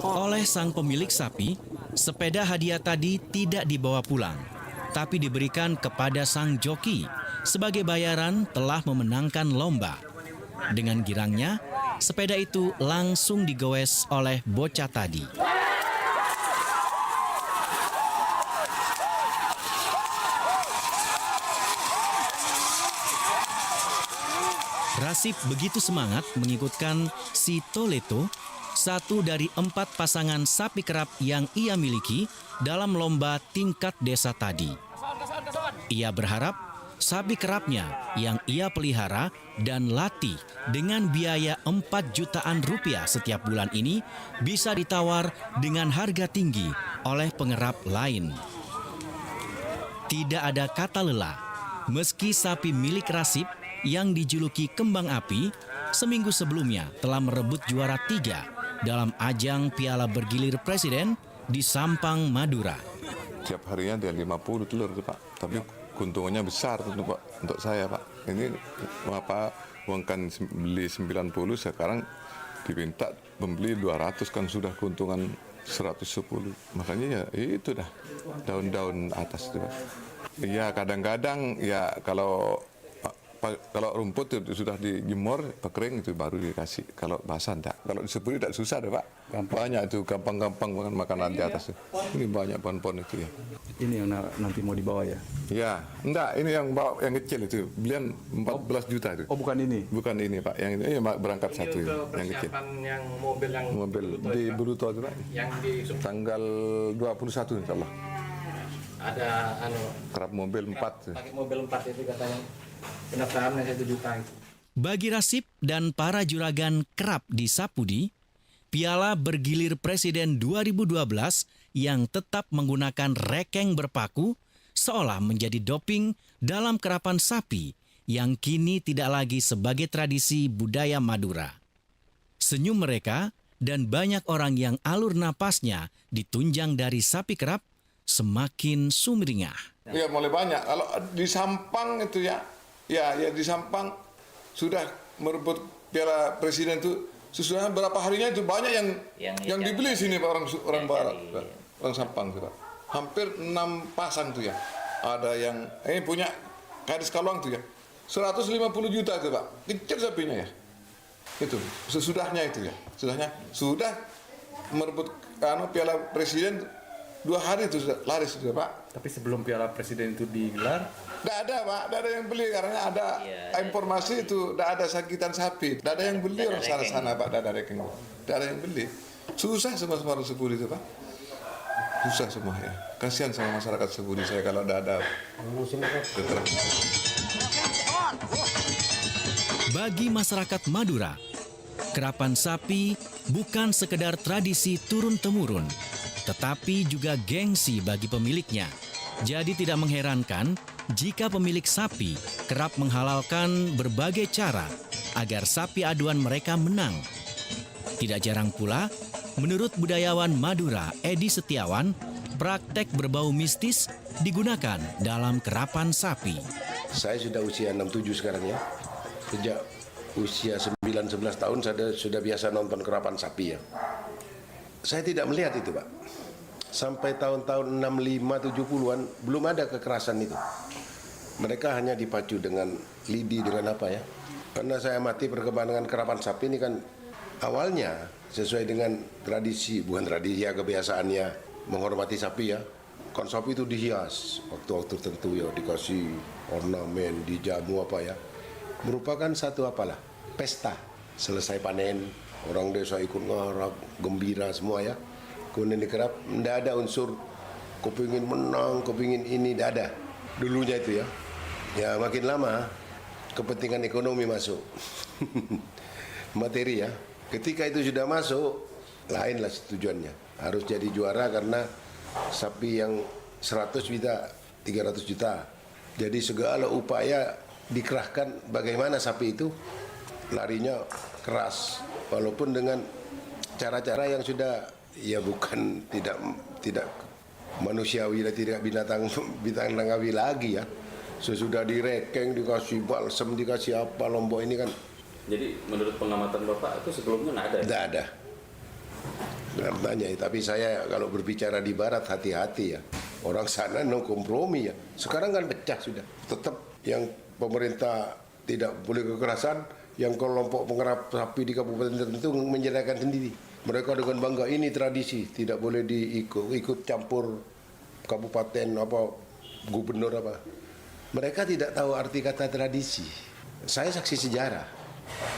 Oleh sang pemilik sapi, sepeda hadiah tadi tidak dibawa pulang, tapi diberikan kepada sang joki sebagai bayaran telah memenangkan lomba. Dengan girangnya, sepeda itu langsung digoes oleh bocah tadi. Rasip begitu semangat mengikutkan si Toleto, satu dari 4 pasangan sapi kerap yang ia miliki dalam lomba tingkat desa tadi. Ia berharap sapi kerapnya yang ia pelihara dan latih dengan biaya 4 jutaan rupiah setiap bulan ini bisa ditawar dengan harga tinggi oleh pengerap lain. Tidak ada kata lelah, meski sapi milik Rasip yang dijuluki Kembang Api seminggu sebelumnya telah merebut juara 3 dalam ajang Piala Bergilir Presiden di Sampang, Madura. Tiap harinya dia 50 telur tuh Pak, tapi keuntungannya besar untuk saya Pak. Ini uangkan beli 90, sekarang diminta membeli 200, kan sudah keuntungan 110. Makanya ya itu dah daun-daun atas itu Pak. Iya kadang-kadang ya kalau rumput itu sudah dijemur, kering itu baru dikasih. Kalau basah enggak. Kalau disepuri tidak susah deh Pak. Banyak itu, gampang-gampang makanan di atas. Ini banyak pohon-pohon itu ya. Ini yang nanti mau dibawa ya? Ya, enggak. Ini yang bawa yang kecil itu. Belian 14 juta itu. Oh bukan ini? Bukan ini Pak. Yang ini berangkat satu ini, yang kecil. Yang mobil di Buruto itu Pak. Yang di tanggal 21 insya Allah. Ada kerap mobil 4. Pakai mobil 4 itu katanya. Pendaftarannya 1 juta itu. Bagi Rasip dan para juragan kerap di Sapudi, Piala Bergilir Presiden 2012 yang tetap menggunakan rekeng berpaku seolah menjadi doping dalam kerapan sapi yang kini tidak lagi sebagai tradisi budaya Madura. Senyum mereka dan banyak orang yang alur napasnya ditunjang dari sapi kerap semakin sumringah. Ya mulai banyak. Kalau di Sampang itu ya di Sampang sudah merebut Piala Presiden itu sesudah berapa harinya itu banyak yang dibeli sini Pak, orang Barat, orang Sampang itu Pak. Hampir 6 pasang tuh ya. Ada yang punya Kades Kalong tuh ya. 150 juta itu Pak. Kecil sapinya ya. Itu sesudahnya itu ya. Sudah merebut Piala Presiden 2 hari itu sudah laris sudah Pak. Tapi sebelum Piala Presiden itu digelar, tidak ada Pak, tidak ada yang beli karena ada informasi itu tidak ada sakitan sapi, tidak ada yang beli orang sana Pak, tidak ada rekening, tidak ada yang beli, susah semua orang Sepudi itu Pak, susah semua ya, kasihan sama masyarakat Sepudi saya kalau tidak ada. Bagi masyarakat Madura, kerapan sapi bukan sekedar tradisi turun-temurun, tetapi juga gengsi bagi pemiliknya. Jadi tidak mengherankan jika pemilik sapi kerap menghalalkan berbagai cara agar sapi aduan mereka menang. Tidak jarang pula, menurut budayawan Madura Edi Setiawan, praktek berbau mistis digunakan dalam kerapan sapi. Saya sudah usia 67 sekarang ya. Sejak usia 9-11 tahun saya sudah biasa nonton kerapan sapi ya. Saya tidak melihat itu Pak. Sampai tahun-tahun 65-70-an belum ada kekerasan itu. Mereka hanya dipacu dengan lidi, dengan apa ya. Karena saya amati perkembangan kerapan sapi ini kan awalnya sesuai dengan tradisi, bukan tradisi ya, kebiasaannya menghormati sapi ya. Kan sapi itu dihias waktu-waktu tertentu ya, dikasih ornamen, dijamu apa ya. Merupakan satu apalah, pesta. Selesai panen, orang desa ikut ngarap, gembira semua ya. Kemudian dikerap, tidak ada unsur kepingin menang, kepingin ini, tidak ada. Dulunya itu ya. Ya makin lama, kepentingan ekonomi masuk. Materi ya. Ketika itu sudah masuk, lainlah tujuannya. Harus jadi juara karena sapi yang 100 juta, 300 juta. Jadi segala upaya dikerahkan bagaimana sapi itu larinya keras. Walaupun dengan cara-cara yang sudah ya bukan tidak manusiawi dan tidak binatang lagi ya. Sesudah direkeng, dikasih balsem, dikasih apa, Lombok ini kan Jadi menurut pengamatan Bapak itu sebelumnya nggak ada? Tidak ada. Tanya, tapi saya kalau berbicara di Barat hati-hati ya. Orang sana no kompromi ya. Sekarang kan pecah sudah. Tetap yang pemerintah tidak boleh kekerasan, yang kelompok pengerap sapi di kabupaten tertentu menjadikan sendiri. Mereka dengan bangga ini tradisi, tidak boleh ikut campur kabupaten apa gubernur apa. Mereka tidak tahu arti kata tradisi. Saya saksi sejarah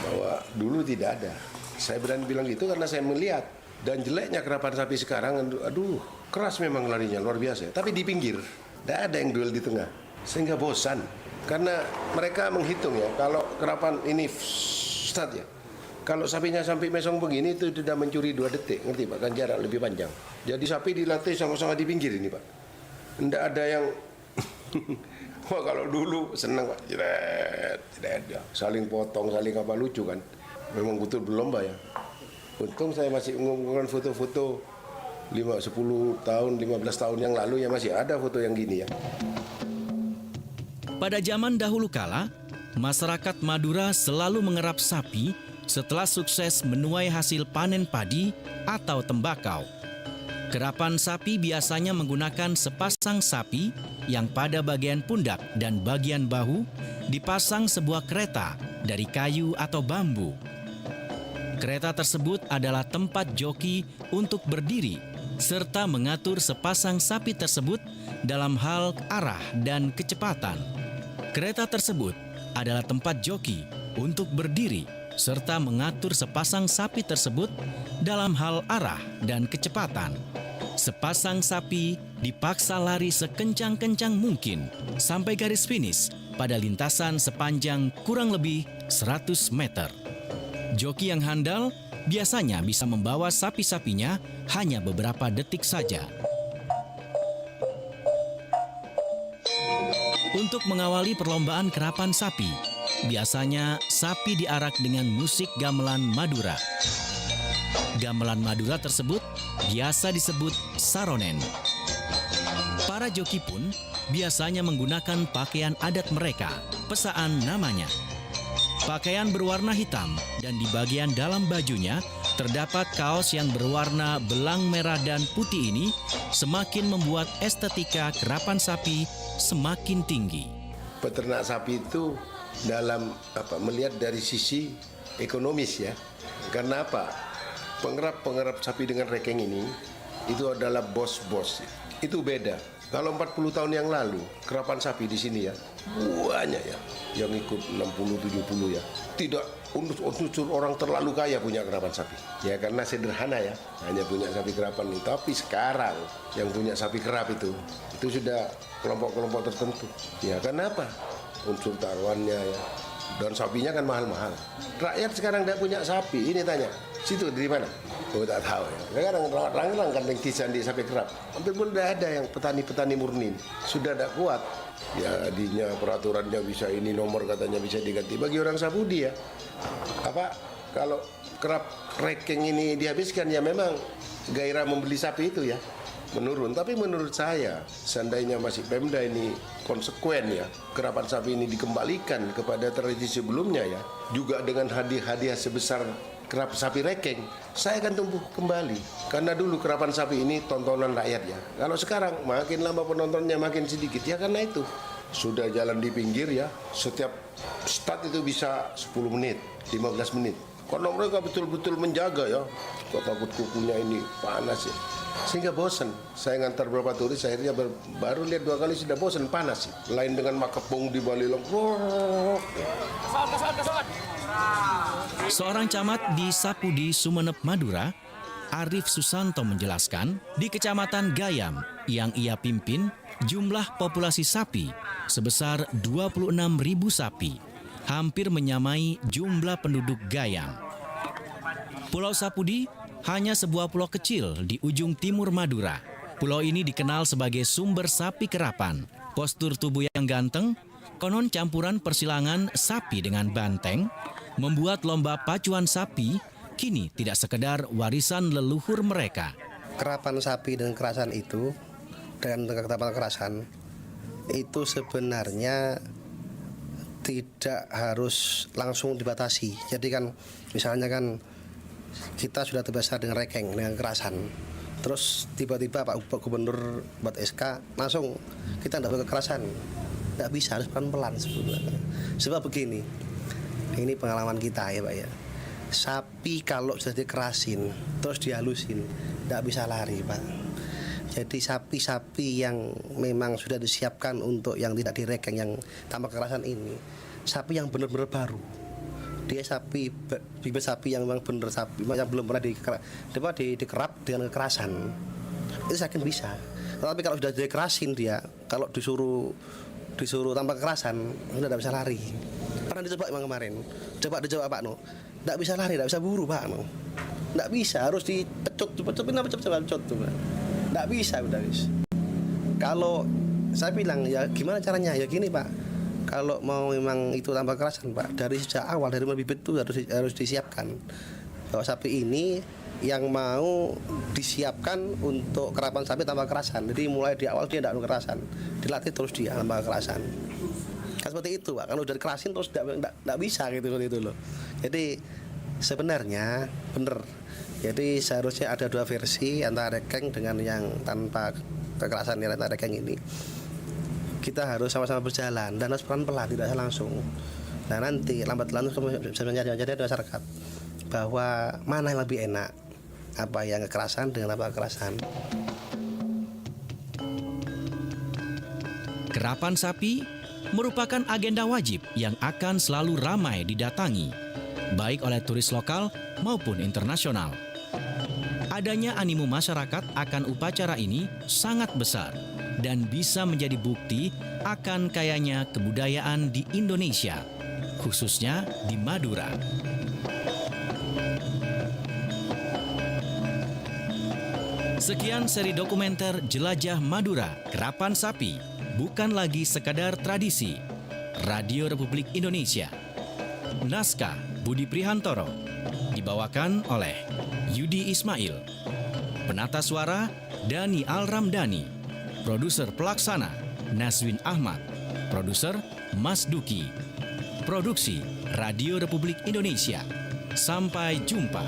bahwa dulu tidak ada. Saya berani bilang gitu karena saya melihat. Dan jeleknya kerapan sapi sekarang, aduh, keras memang larinya, luar biasa. Tapi di pinggir, tidak ada yang duel di tengah. Sehingga bosan. Karena mereka menghitung ya, kalau kerapan ini start ya, kalau sapinya sampai mesong begini itu sudah mencuri 2 detik, ngerti Pak? Kan jarak lebih panjang. Jadi sapi dilatih sama-sama di pinggir ini Pak. Tidak ada yang, wah kalau dulu senang Pak, tidak ada. Saling potong, saling apa, lucu kan. Memang betul berlomba ya. Untung saya masih mengumpulkan foto-foto 10 tahun, 15 tahun yang lalu ya masih ada foto yang gini ya. Pada zaman dahulu kala, masyarakat Madura selalu mengerap sapi setelah sukses menuai hasil panen padi atau tembakau. Kerapan sapi biasanya menggunakan sepasang sapi yang pada bagian pundak dan bagian bahu dipasang sebuah kereta dari kayu atau bambu. Kereta tersebut adalah tempat joki untuk berdiri serta mengatur sepasang sapi tersebut dalam hal arah dan kecepatan. Kereta tersebut adalah tempat joki untuk berdiri serta mengatur sepasang sapi tersebut dalam hal arah dan kecepatan. Sepasang sapi dipaksa lari sekencang-kencang mungkin sampai garis finish pada lintasan sepanjang kurang lebih 100 meter. Joki yang handal biasanya bisa membawa sapi-sapinya hanya beberapa detik saja. Untuk mengawali perlombaan kerapan sapi, biasanya sapi diarak dengan musik gamelan Madura. Gamelan Madura tersebut biasa disebut saronen. Para joki pun biasanya menggunakan pakaian adat mereka, pesaan namanya. Pakaian berwarna hitam dan di bagian dalam bajunya terdapat kaos yang berwarna belang merah dan putih ini semakin membuat estetika kerapan sapi semakin tinggi. Peternak sapi itu dalam melihat dari sisi ekonomis ya. Karena apa? Pengerap sapi dengan rekeng ini itu adalah bos-bos. Itu beda. Kalau 40 tahun yang lalu, kerapan sapi di sini ya, banyak ya, yang ikut 60-70 ya. Tidak unsur orang terlalu kaya punya kerapan sapi. Ya karena sederhana ya, hanya punya sapi kerapan. Tapi sekarang yang punya sapi kerap itu sudah kelompok-kelompok tertentu. Ya kenapa? Unsur taruhannya ya. Dan sapinya kan mahal-mahal. Rakyat sekarang tidak punya sapi. Ini tanya, situ dari mana? Oh tak tahu ya. Sekarang orang-orang kandang kisan di sapi kerap. Hampir pun tidak ada yang petani-petani murni. Sudah tidak kuat. Ya adinya peraturannya bisa ini nomor katanya bisa diganti. Bagi orang Sapudi ya. Kalau kerap rekeng ini dihabiskan ya memang gairah membeli sapi itu ya menurun. Tapi menurut saya seandainya masih Pemda ini konsekuen ya, kerapan sapi ini dikembalikan kepada tradisi sebelumnya ya, juga dengan hadiah-hadiah sebesar kerap sapi rekeng, saya akan tumbuh kembali. Karena dulu kerapan sapi ini tontonan rakyat ya. Kalau sekarang makin lama penontonnya makin sedikit ya karena itu. Sudah jalan di pinggir ya, setiap start itu bisa 10 menit, 15 menit. Karena mereka betul-betul menjaga ya, kok takut kukunya ini panas ya. Sehingga bosan. Saya ngantar beberapa turis, akhirnya baru lihat 2 kali sudah bosan, panas sih. Lain dengan makepung di Bali lengkok. Seorang camat di Sapudi, Sumeneb, Madura, Arif Susanto menjelaskan, di Kecamatan Gayam yang ia pimpin, jumlah populasi sapi sebesar 26.000 sapi, hampir menyamai jumlah penduduk Gayam. Pulau Sapudi hanya sebuah pulau kecil di ujung timur Madura. Pulau ini dikenal sebagai sumber sapi kerapan. Postur tubuh yang ganteng, konon campuran persilangan sapi dengan banteng, membuat lomba pacuan sapi kini tidak sekedar warisan leluhur mereka. Kerapan sapi dan kerasan itu, dengan kerapan kerasan, itu sebenarnya tidak harus langsung dibatasi. Jadi kan misalnya kan kita sudah terbiasa dengan rekeng, dengan kekerasan. Terus tiba-tiba Pak Gubernur buat SK, langsung kita tidak boleh kekerasan. Tidak bisa, harus pelan-pelan sebenarnya. Sebab begini, ini pengalaman kita ya Pak ya. Sapi kalau sudah dikerasin, terus dihalusin, tidak bisa lari Pak. Jadi sapi-sapi yang memang sudah disiapkan untuk yang tidak direkeng, yang tanpa kekerasan ini, sapi yang benar-benar baru. Dia sapi, bibit sapi yang memang benar sapi, yang belum pernah dikerap dengan kekerasan. Itu saya yakin bisa. Tetapi kalau sudah dikerasin dia, kalau disuruh tanpa kekerasan, sudah tidak bisa lari. Pernah dicoba emang kemarin, dicoba Pak No, tidak bisa lari, tidak bisa buru Pak No, tidak bisa, harus dipecut tidak bisa udah wis. Kalau saya bilang ya gimana caranya, ya gini Pak, kalau mau memang itu tanpa kekerasan Pak, dari sejak awal dari bibit itu harus disiapkan bahwa sapi ini yang mau disiapkan untuk kerapan sapi tanpa kekerasan. Jadi mulai di awal dia tidak kekerasan, dilatih terus dia tanpa kekerasan. Kan seperti itu Pak, kalau udah dikerasin terus tidak bisa gitu loh. Jadi sebenarnya benar. Jadi seharusnya ada dua versi antara rekeng dengan yang tanpa kekerasan yang antara rekeng ini. Kita harus sama-sama berjalan dan harus pelan-pelan, tidak langsung. Nah nanti lambat laun bisa menjadi masyarakat bahwa mana yang lebih enak, apa yang kekerasan dengan apa kekerasan. Kerapan sapi merupakan agenda wajib yang akan selalu ramai didatangi, baik oleh turis lokal maupun internasional. Adanya animo masyarakat akan upacara ini sangat besar dan bisa menjadi bukti akan kayanya kebudayaan di Indonesia, khususnya di Madura. Sekian seri dokumenter Jelajah Madura, Kerapan Sapi, bukan lagi sekadar tradisi. Radio Republik Indonesia. Naskah Budi Prihantoro, dibawakan oleh Yudi Ismail. Penata suara Dani Al-Ramdhani. Produser pelaksana Naswin Ahmad. Produser Mas Duki. Produksi Radio Republik Indonesia. Sampai jumpa.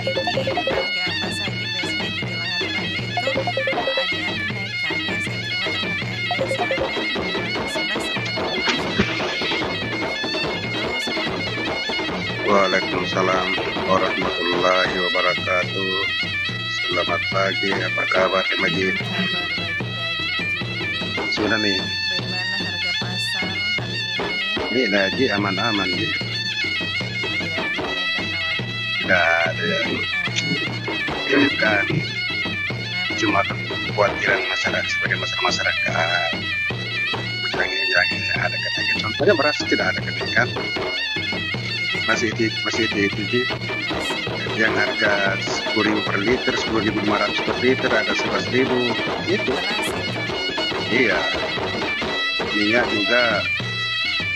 harga apa saja biasanya di jelang hari raya itu ada kenaikannya. Saya terima Waalaikumsalam warahmatullahi wabarakatuh. Selamat pagi, apa kabar Majid? Sudah nih. Bagaimana harga pasar hari ini? Ini lagi aman-aman Ji. Tidak ada ini kan cuma kekhawatiran masyarakat sebagai masyarakat. Jangan ada kenaikan. Contohnya beras tidak ada kenaikan. Masih itu Ji. Yang harga 10.000 per liter, 10.500 per liter, ada 11.000 itu. Iya. Minyak juga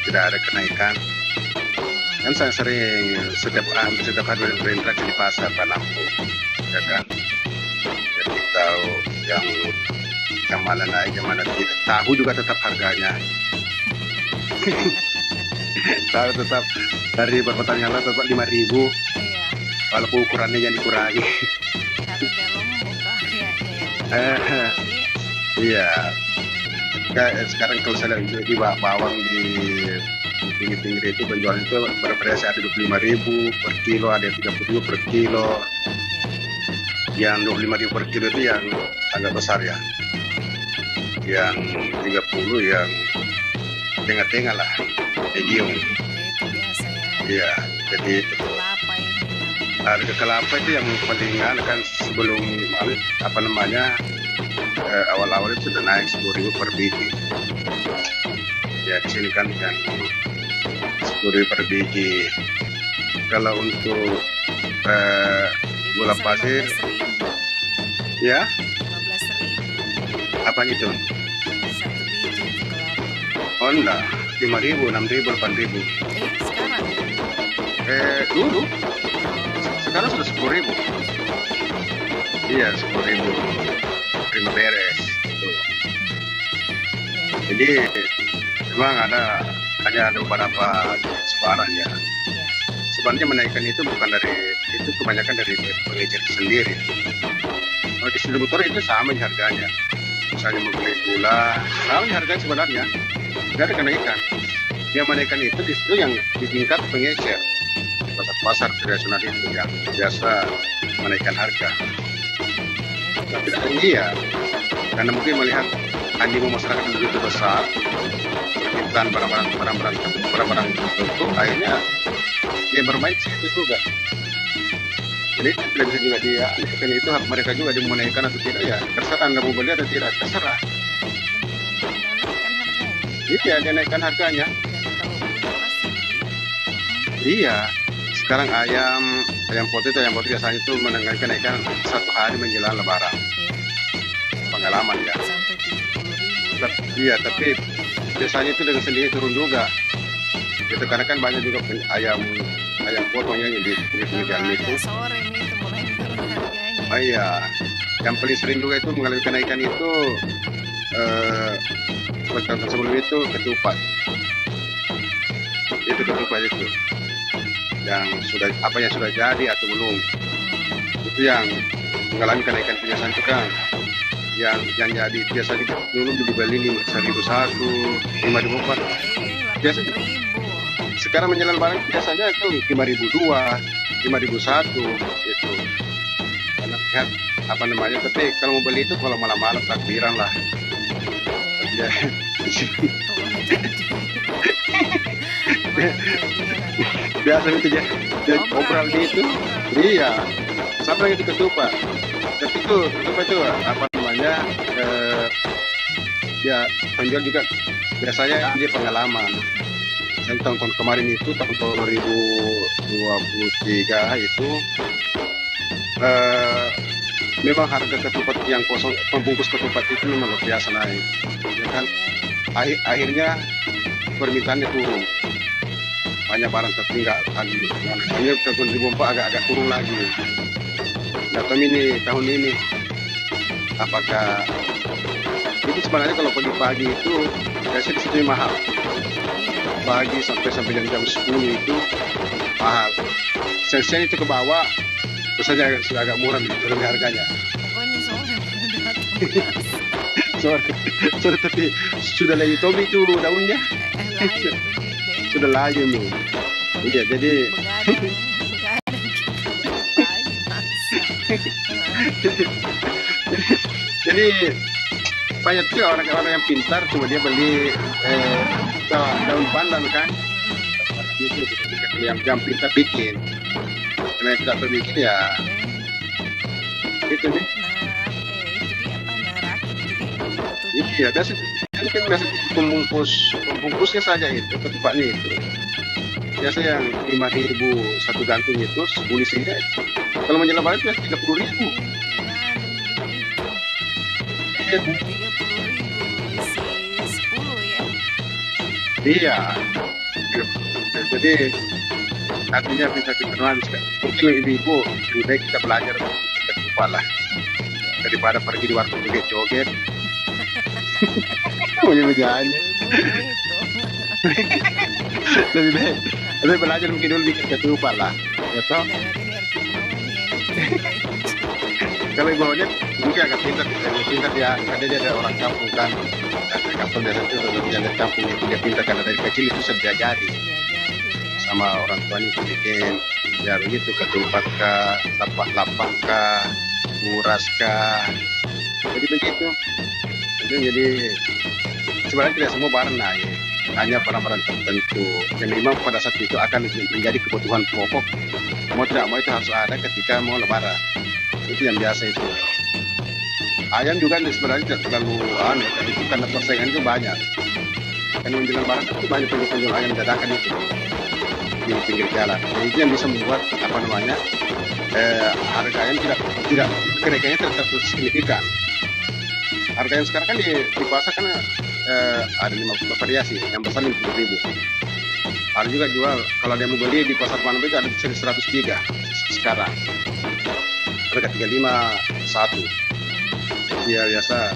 tidak ada kenaikan. Kan saya sering setiap hari berinteraksi di pasar Pak Lampung, ya kan. Jadi tahu yang mana naik, yang mana tidak. Tahu juga tetap harganya. Tahu tetap dari perkotaan lain tetap 5.000. Walaupun ukurannya yang dikurangi. Iya. Sekarang kalau saya lihat di bawang di pinggir-pinggir itu penjualan itu bervariasi, ada 25.000 per kilo, ada 30.000 per kilo. Yang 25.000 per kilo itu yang agak besar ya. Yang 30 yang tengah-tengah lah, medium. Iya, jadi itu. Harga kelapa itu yang paling kan sebelum awal-awal itu sudah naik 10.000 per biji. Ya di sini kan 10.000 per biji. Kalau untuk gula pasir, ya? 15.000. Apa itu? Oh enggak, 5.000, 6.000, 8.000. Sekarang? Dulu. Sekarang sudah 10.000. Iya, 10.000. Terima beres. Tuh. Jadi memang hanya ada beberapa sebaran ya. Sebenarnya menaikkan itu bukan itu kebanyakan dari pengecer sendiri. Kalau distributor itu sama harganya. Misalnya membeli gula, sama harganya sebenarnya. Tidak ada kenaikan. Yang menaikkan itu justru yang di tingkat pengecer. Pasar tradisional itu yang biasa menaikkan harga. Tapi tidak iya, karena mungkin melihat animo masyarakat yang begitu besar, permintaan barang-barang tertentu, akhirnya dia bermain di situ juga. Jadi tidak bisa juga dia, karena itu hak mereka juga menaikkan atau tidak ya, terserah Anda mau beli atau tidak, terserah. Iya, dia naikkan harganya. Iya. Sekarang ayam potong biasanya itu mengenai kenaikan 1 hari menjelang Lebaran. Pengalaman ya. Iya, tapi biasanya itu dengan sendiri turun juga. Itu karena kan banyak juga ayam potongnya yang di jalan itu. Oh iya, yang paling sering juga itu mengalami kenaikan itu tahun sebelum itu ketupat. Itu ketupat itu. Yang sudah jadi atau belum, itu yang mengalami kenaikan biasanya itu kan yang jadi biasanya dulu dibeli 1.001, 5.004 biasa. Sekarang menjelang Lebaran biasanya itu 5.002, 5.001 gitu. Karena lihat tapi kalau mau beli itu kalau malam-malam takbiran lah. Ya. Biasa itu jadi obral gitu. Iya, sampai itu ketupat. Tapi itu ketupat itu ya penjual juga biasanya dia pengalaman. Yang tahun kemarin itu tahun 2023 itu memang harga ketupat yang kosong, pembungkus ketupat itu memang luar biasa naik. Ya kan? Akhirnya permintaannya turun. Banyak barang tertinggal lagi. Hanya tahun 2004 agak turun lagi. Nah, tahun ini apakah itu sebenarnya kalau pagi-pagi itu biasanya di situ mahal. Pagi sampai jam 10 itu mahal. Sen itu ke bawah Biasanya sudah agak murah nih turun harganya. Pokoknya sore datang. Sore tapi sudah layu tobi itu daunnya. Sudah layu nih. Iya jadi jadi banyak juga orang-orang yang pintar cuma dia beli daun pandan kan itu yang pintar bikin karena yang tidak berbikin ya itu nih iya biasa ini kan biasa pembungkusnya saja itu ketupatnya itu biasa yang 5.000 satu gantung itu polisinya kalau menjelang lebaran biasa 30.000. Iya. Jadi artinya bisa dikenal mungkin ibu-ibu lebih baik kita belajar kita kepala daripada pergi di warung joget-joget. Mudah-mudahan. lebih belajar mungkin dulu bikin ketupat lah. Ya toh? Kalau ibu Odet mungkin agak pintar dia, karena dia ada orang kampung kan, dari kampung dia itu dari kampung itu dia pintar karena dari kecil itu sudah diajari sama orang tuanya itu bikin ya begitu ketupat kah, lapak kah, muras kah, jadi begitu. Jadi sebenarnya tidak semua barang naik, hanya barang-barang tertentu yang memang pada saat itu akan menjadi kebutuhan pokok. Mau tidak mau itu harus ada ketika mau lebaran. Itu yang biasa itu. Ayam juga sebenarnya tidak terlalu aneh, itu karena persaingan itu banyak. Karena menjelang lebaran itu banyak penjual ayam dadakan itu di pinggir jalan. Jadi itu yang bisa membuat harga ayam tidak kenaikannya tidak terlalu signifikan. Harga yang sekarang kan di pasar kan ada 50 variasi, yang besar 50.000. Ada juga jual kalau dia mau beli di pasar Panambe itu ada 103 sekarang. Harga 35.1. Ya biasa.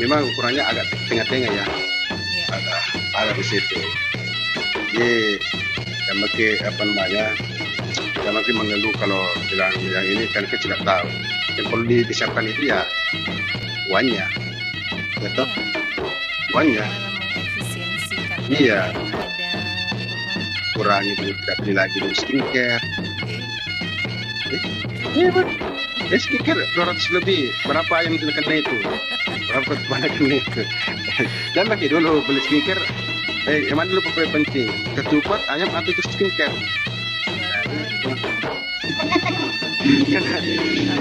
Memang ukurannya agak tengah-tengah ya. Ada di situ. Jadi yang makin mengeluh kalau bilang yang ini kan kita tidak tahu. Yang perlu disiapkan itu ya uangnya. Betul? Uangnya. Iya. Kurangi dulu, tidak beli lagi dulu skincare. Iya Pak. Skincare 200 lebih. Berapa yang itu kena itu? Berapa banyak kena itu? Dan lagi dulu beli skincare. Yang mana dulu paling penting? Ketupat, ayam atau itu skincare?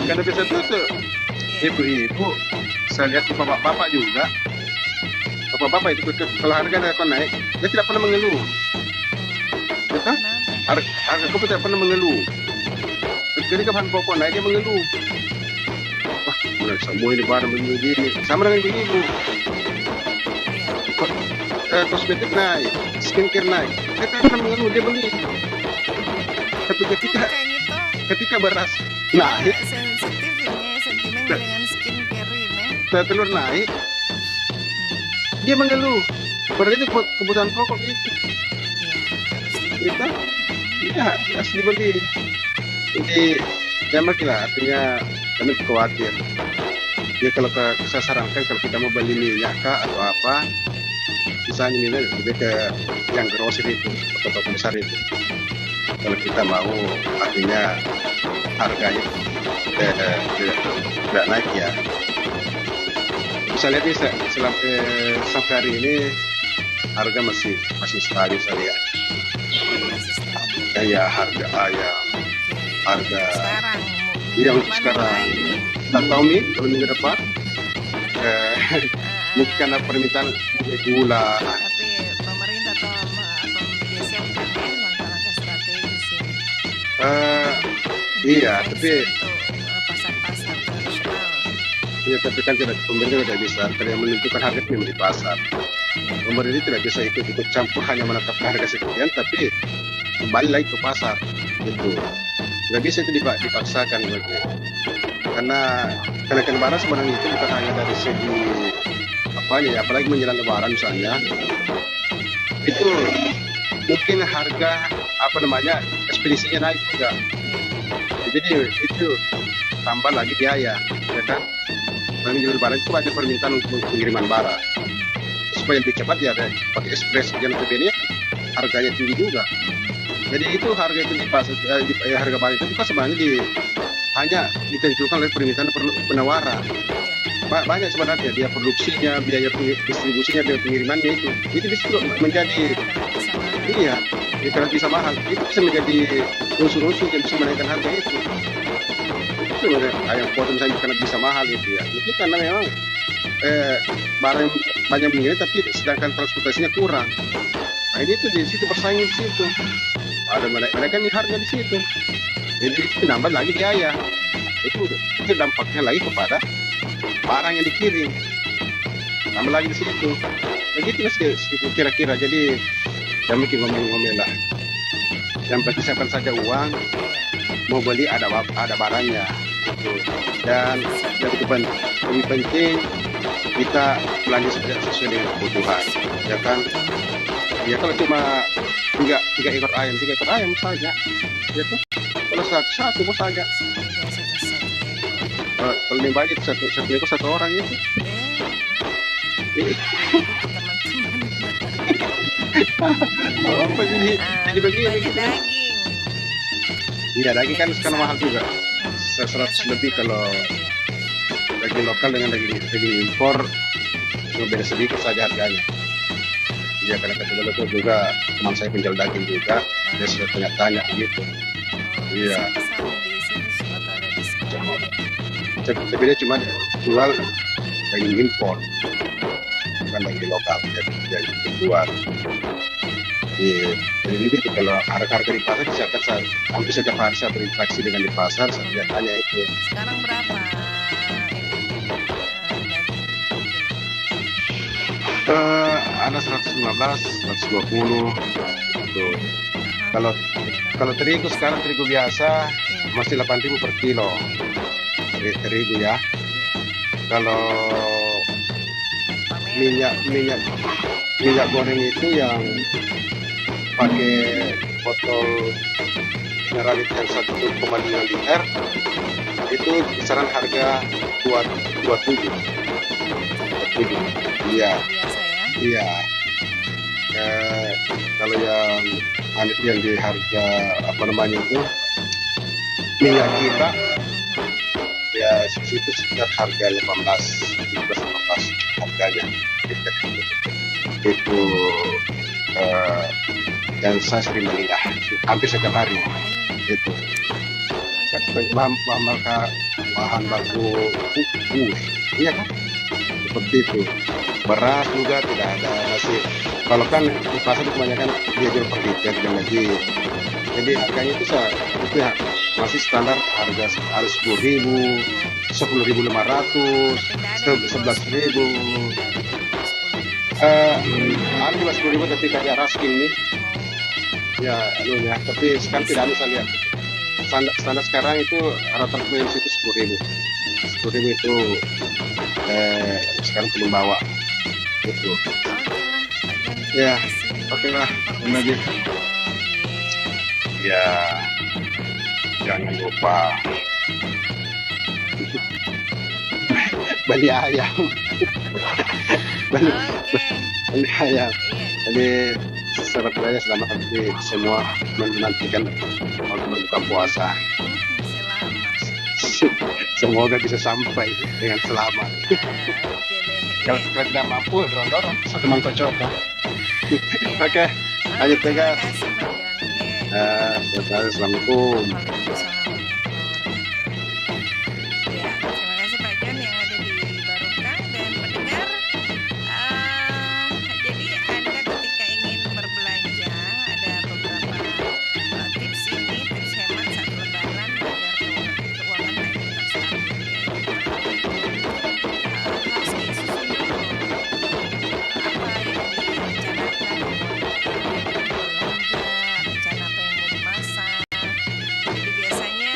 Karena biasa tuh ibu-ibu, saya lihat bapak-bapak juga. Bapak-bapak itu kalau harga naik, dia tidak pernah mengeluh. Betul? Harga kopi tidak pernah mengeluh. Ketika bahan pokok naik dia mengeluh. Wah, mulai semua ini barang begini. Sama dengan ibu. Kosmetik naik, skincare naik. Dia tidak pernah mengeluh, dia beli. Tapi ketika beras naik, sentimen dengan skincare ini. Telur naik, dia mengeluh. Padahal itu kebutuhan pokok itu. Kita, ya harus dibeli. Jadi, jangan lah artinya kami khawatir. Jadi kalau saya sarankan kalau kita mau beli minyak kah atau apa, misalnya minyak lebih ke yang grosir itu, toko besar itu. Kalau kita mau artinya harganya tidak naik ya. Bisa lihat nih sampai hari ini harga masih stabil saya lihat. Ya harga ayam, harga yang sekarang tak tahu nih kalau minggu depan mungkin karena permintaan gula. Tapi pemerintah atau disiapkan langkah-langkah strategis ini. Iya, tapi pasar-pasar tradisional. Iya, tapi kan pemerintah tidak bisa. Kalau yang menentukan harga itu memang di pasar. Pemerintah tidak bisa ikut campur hanya menetapkan harga sekian, tapi kembali lagi ke pasar. Gitu. Nggak bisa itu dipaksakan gitu. Karena kenaikan barang sebenarnya itu bukan hanya dari segi apalagi menjelang lebaran misalnya. Itu mungkin harga ekspedisinya naik juga. Jadi itu tambah lagi biaya, ya kan? Paling di Lebaran itu ada permintaan untuk pengiriman barang. Supaya lebih cepat ya pakai ekspres, yang notabene harganya tinggi juga. Jadi itu harga itu di pasar, harga barang itu kan sebenarnya hanya ditentukan oleh permintaan penawaran. Banyak sebenarnya dia produksinya, biaya distribusinya, biaya pengirimannya itu bisa menjadi karena bisa mahal, itu bisa menjadi unsur-unsur yang bisa menaikkan harga itu ayam potong misalnya karena bisa mahal itu ya. Mungkin karena memang barang banyak begini tapi sedangkan transportasinya kurang. Nah ini tuh di situ bersaing di situ. Ada mereka nih harga di situ. Jadi itu nambah lagi biaya. Itu dampaknya lagi kepada barang yang dikirim. Nambah lagi di situ. Begitu kira-kira. Jadi jangan bikin ngomel-ngomel lah. Yang penting siapkan saja uang. Mau beli ada barangnya. Dan lebih penting kita belanja sesuai dengan kebutuhan, ya kan? Ya kalau cuma tiga ekor ayam saja, ya kan? Kalau satu bos saja. Kalau yang banyak satu ekor satu orang itu. Apa jadi begini? Iya, daging kan sekarang mahal juga. 100 lebih kalau daging lokal dengan daging impor cuma beda sedikit saja harganya. Iya, karena kebetulan itu juga teman saya penjual daging juga, dia sudah tanya-tanya gitu. Iya. Tapi dia cuma jual daging impor, bukan daging lokal. Dia jual. Iya, jadi itu kalau harga di pasar siapkan hampir setiap hari saya berinteraksi dengan di pasar, saya tanya itu. Sekarang berapa? Ada 115, 120. Tuh. Kalau terigu sekarang terigu biasa masih 8.000 per kilo. Terigu ya. Kalau minyak goreng itu yang pakai botol mineral yang 1,5 liter itu kisaran harga 27. Iya. Kalau yang di harga itu minyak kita ya situ sekitar harga 15 harganya itu dan saya sering meninggal hampir setiap hari itu bahan baku pupus, iya kan seperti itu. Beras juga tidak ada masih, kalau kan di pasar kebanyakan dia jual per liter dan lagi, jadi harganya itu ya masih standar harga 10.000, 10.500, 11.000. Ada juga 10.000 tapi kayak raskin nih ya tapi sekarang tidak ada. Saya lihat standar sekarang itu rata-rata itu 10.000 itu sekarang belum bawa itu ya. Oke lah, lagi ya, jangan lupa beli ayam. Beli ayam. Jadi sebetulnya selamat nanti semua menantikan untuk berbuka puasa. Semoga bisa sampai dengan selamat. Kalau tidak mampu, dorong-dorong satu mangkok coba. Oke, lanjut tegas. Assalamualaikum. Biasanya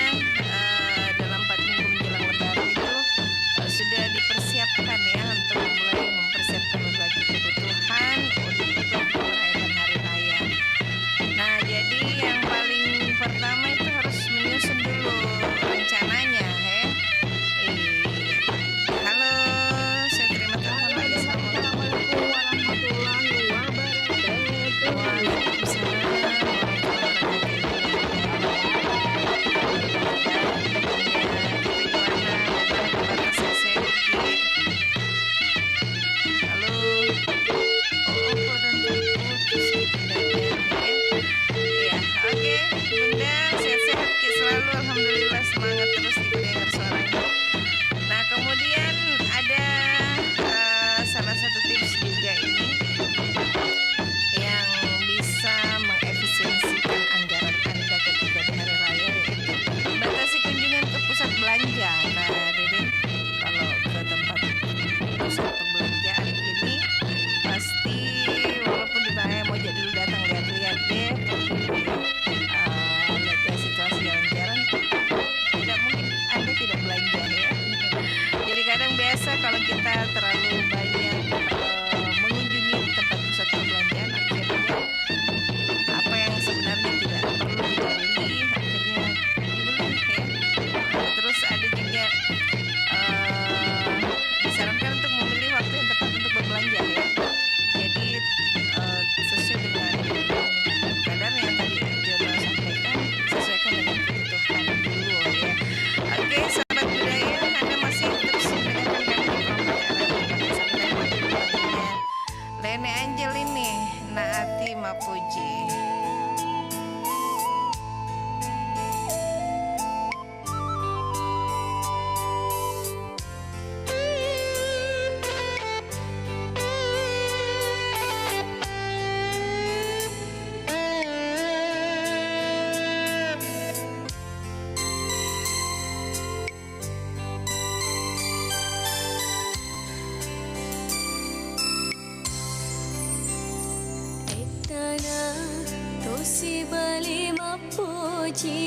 balik mapuji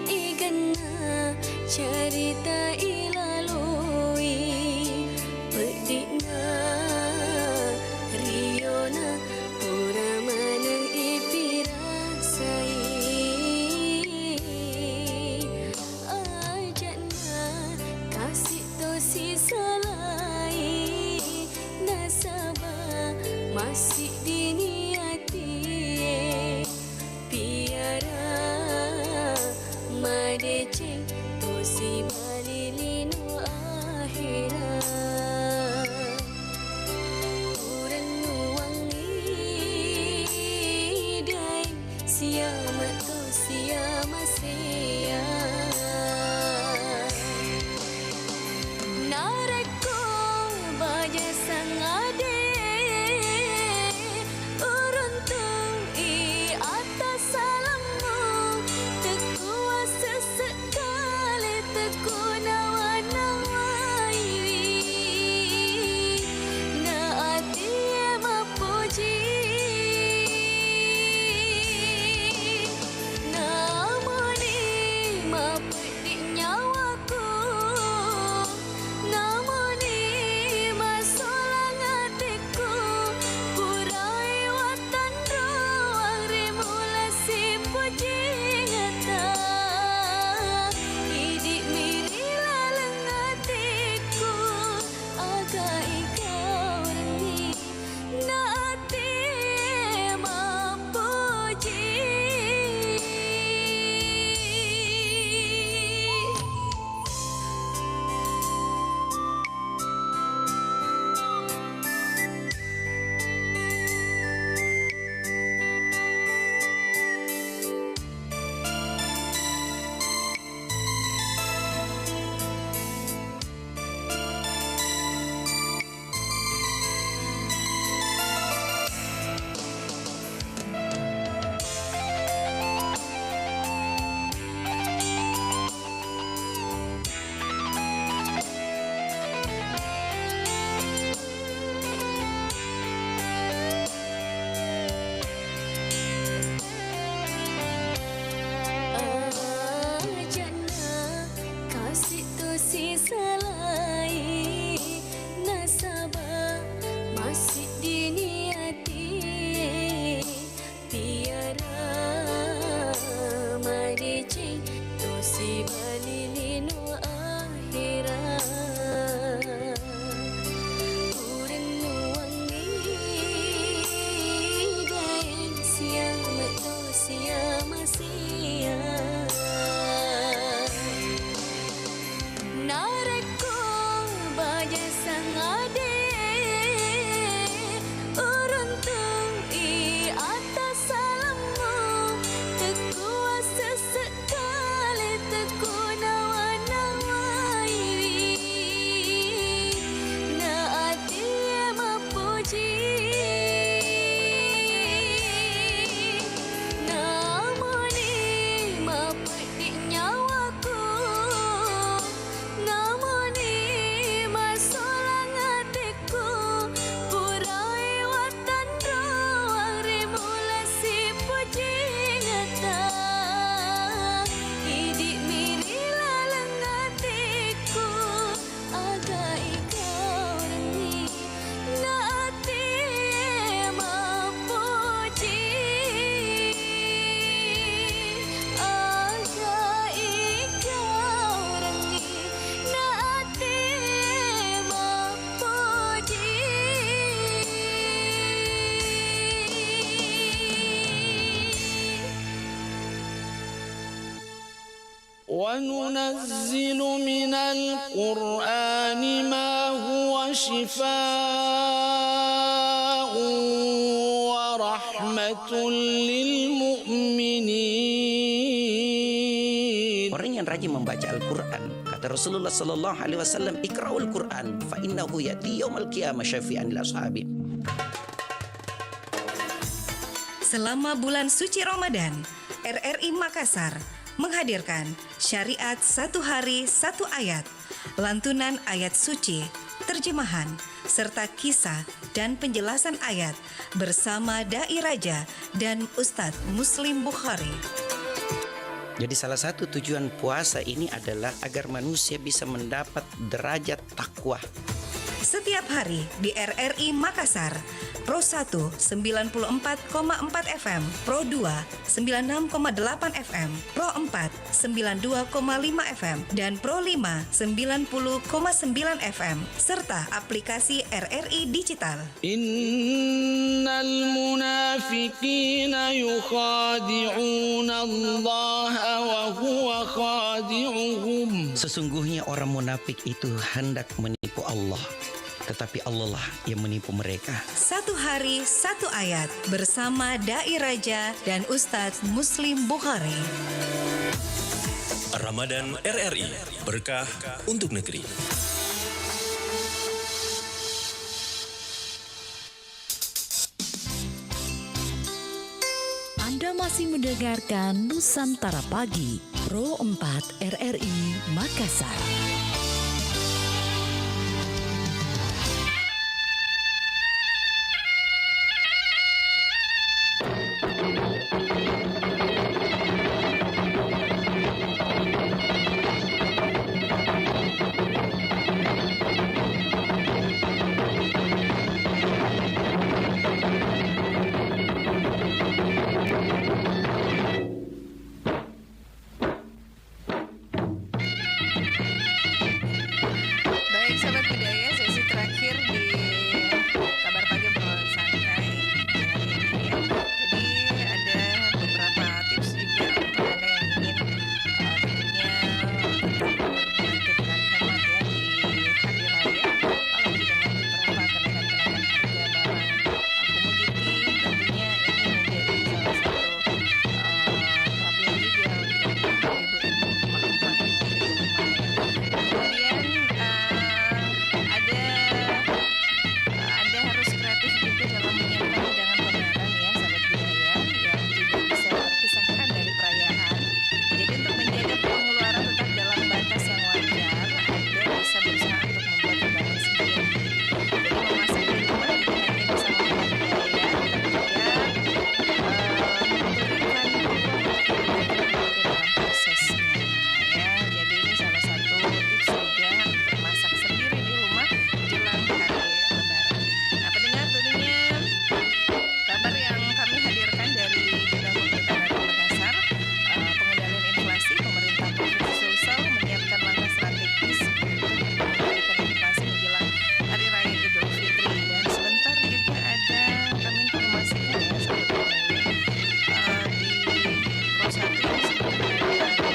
igana cerita ilalui pedikna riona ora menang ipirasai ajana kasih to sisalai nasaba masih diniati piara madeceng tosi balilino akhirat uran nuwangi daing siama to siama sia nareko baja sangade uruntung i atas salammu tekuasa sekali teku nawa-nawai na ati mapuji namoni mapedik nyawaku namoni masolang hatiku purai watan ruang remulasi puji ngata idik miri laleng hatiku agak ikau rengi na ati mapuji ajana kasih tu sisalai nasaba masih diniati tiara madeceng tosi balilino akhirat uran nuwangi daing siama to siama sia nareko baja sangade uruntung i atas salammu tekuasa sekali teku nawa-nawai na ati mapuji namoni mapedik nyawaku namoni masolang hatiku purai watan ruang remulasi puji ngata idik miri laleng hatiku agak ikau rengi na ati mapuji agak ikau rengi na ati mapuji وننزل من القرآن ما هو شفاء ورحمة للمؤمنين. Orang yang rajin membaca Al-Quran, kata Rasulullah sallallahu alaihi wasallam, ikra'ul Quran fa innahu yati yaumal qiyamah syafi'an lil ashabi. Selama bulan suci Ramadan, RRI Makassar menghadirkan Syariat Satu Hari Satu Ayat, lantunan ayat suci, terjemahan, serta kisah dan penjelasan ayat bersama Dai Raja dan Ustadz Muslim Bukhari. Jadi salah satu tujuan puasa ini adalah agar manusia bisa mendapat derajat takwa. Setiap hari di RRI Makassar, Pro 1 94,4 FM, Pro 2 96,8 FM, Pro 4 92,5 FM, dan Pro 5 90,9 FM, serta aplikasi RRI Digital. Innal munafiqina yukhadi'una Allah wa huwa khadi'uhum. Sesungguhnya orang munafik itu hendak menipu Allah, tetapi Allah lah yang menipu mereka. Satu hari, satu ayat bersama Dai Raja dan Ustadz Muslim Bukhari. Ramadan RRI, berkah untuk negeri. Anda masih mendengarkan Nusantara Pagi, Pro 4 RRI Makassar. Baik sahabat budaya, sesi terakhir di kabar pagi obrolan santai ini ya. Jadi ada beberapa tips juga untuk Anda yang ingin tentunya tetap hemat ya di hari raya, apalagi dengan beberapa kenaikan harga barang komoditi. Tentunya ini menjadi salah satu problem juga untuk ibu-ibu emak-emak yang ada di rumah ya. Kemudian Anda harus kreatif juga dalam menyiapkan hidangan lebaran ya sahabat budaya yang tidak bisa terpisahkan dari perayaan. Jadi untuk menjaga pengeluaran tetap dalam batas yang wajar, Anda bisa berusaha untuk membuat hidangan sendiri. Jadi memasak di rumah tidak hanya bisa menghemat biaya, tapi juga memberikan dalam prosesnya ya. Jadi ini salah satu tips juga untuk masak sendiri di rumah jelang hari Lebaran. Nah, pendengar, tentunya kabar yang kami hadirkan dari Bidang Pemerintahan Daerah Makassar, pengendalian inflasi, pemerintah Provinsi Sulsel menyiapkan langkah strategis untuk mengendalikan inflasi menjelang Hari Raya Idul Fitri. Dan sebentar juga ada kami informasikan ya sahabat budaya di Pro 1 ini sebenarnya ada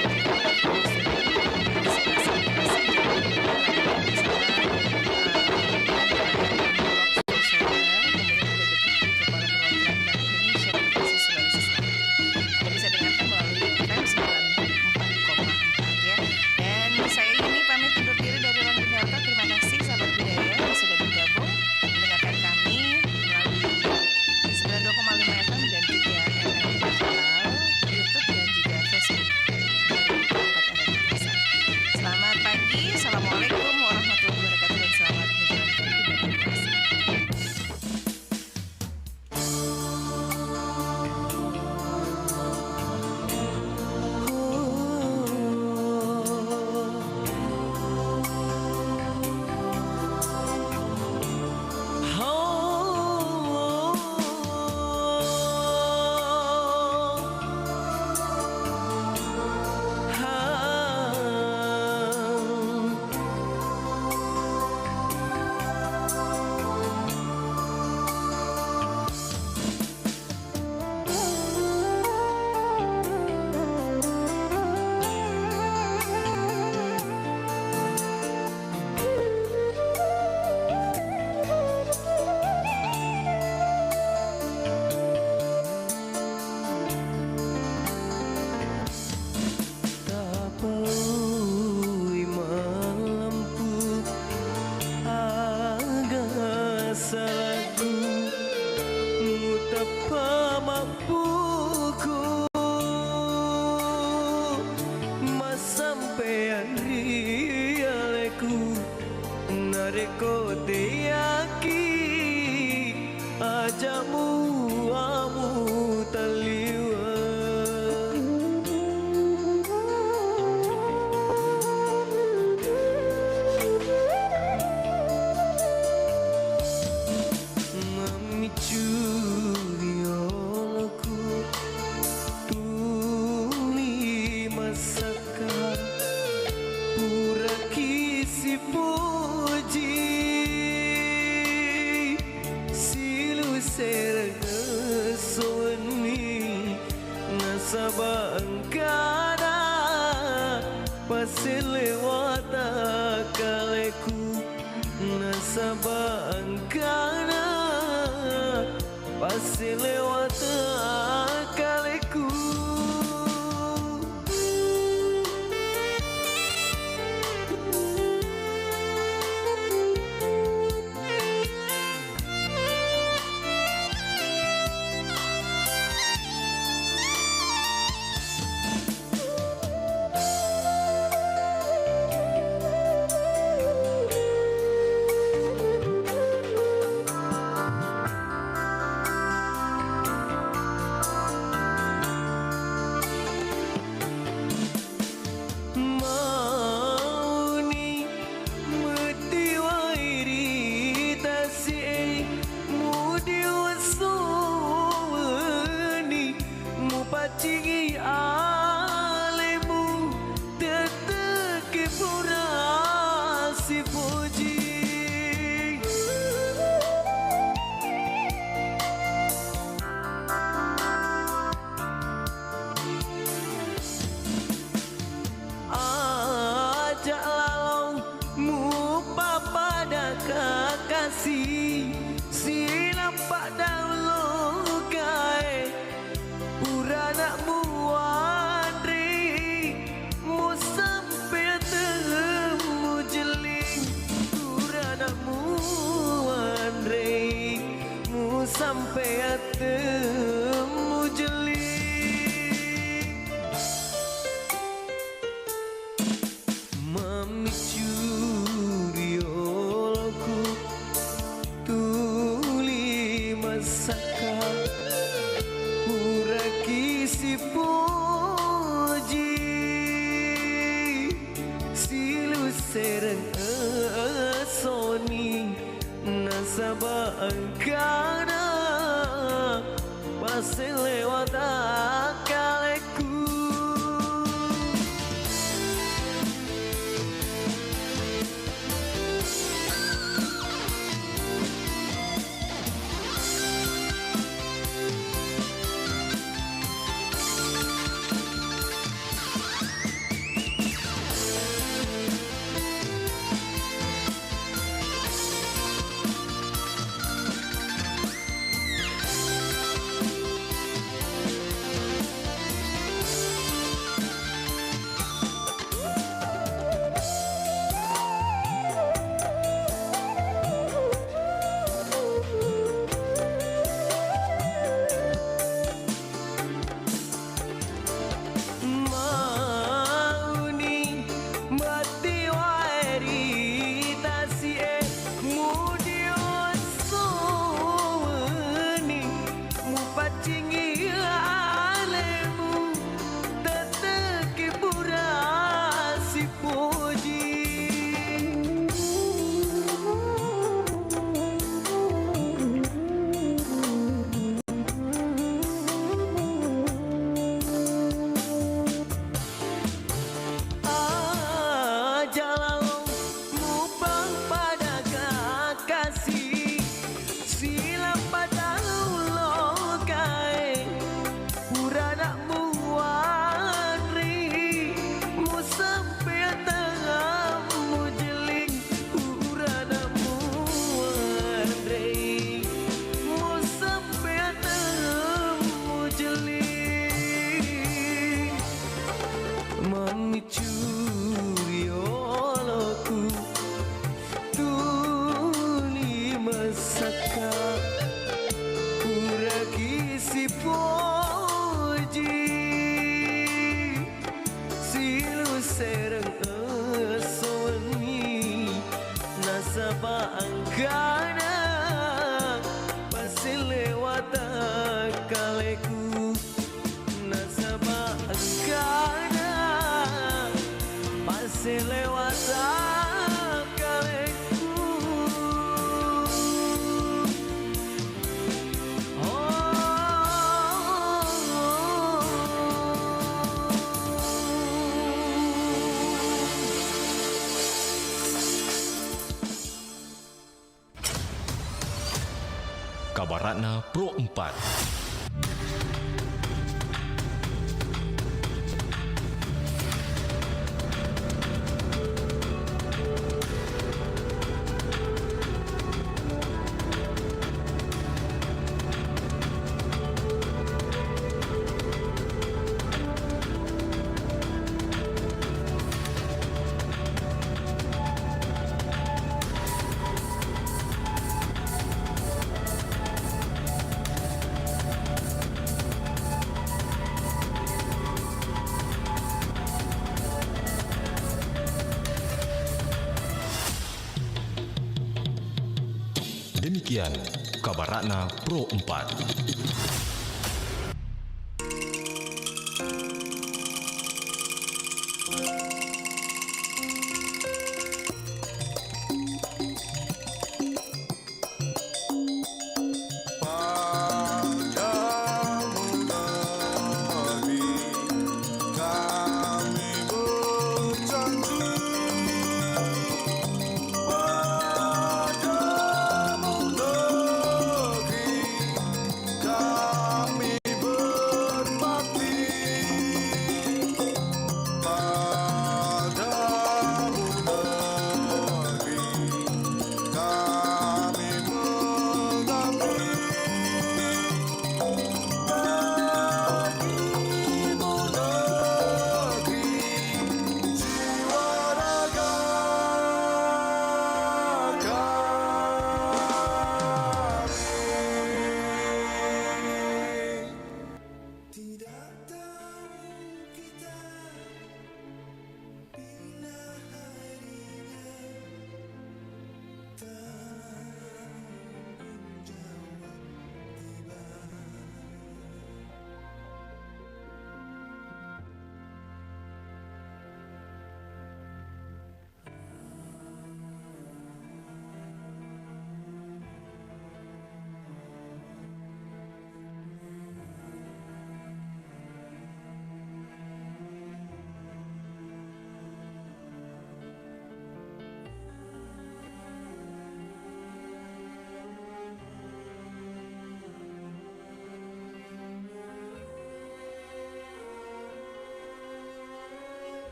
wajamu amu taliwa memicu riolku tuli masaka pura kisi puji silu serga soni nasaba angkana pasilewata kaleku nasaba angkana pasilewata kaleku Mauni mutiwairi tasi mudiwasuni mupacingi alemu teteki purasi puji ajak lalong mu pada kakasi si nampak dahulu kai purana mu andri mu sampai temu jeling purana mu andri mu sampai temu jeling memicu riolku tuli masaka pura kisi puji silu sereng soni nasaba angkana pasilewata kaleku selewat akaleku. Kabaratna Pro 4. Demikian Kabaratna Pro 4.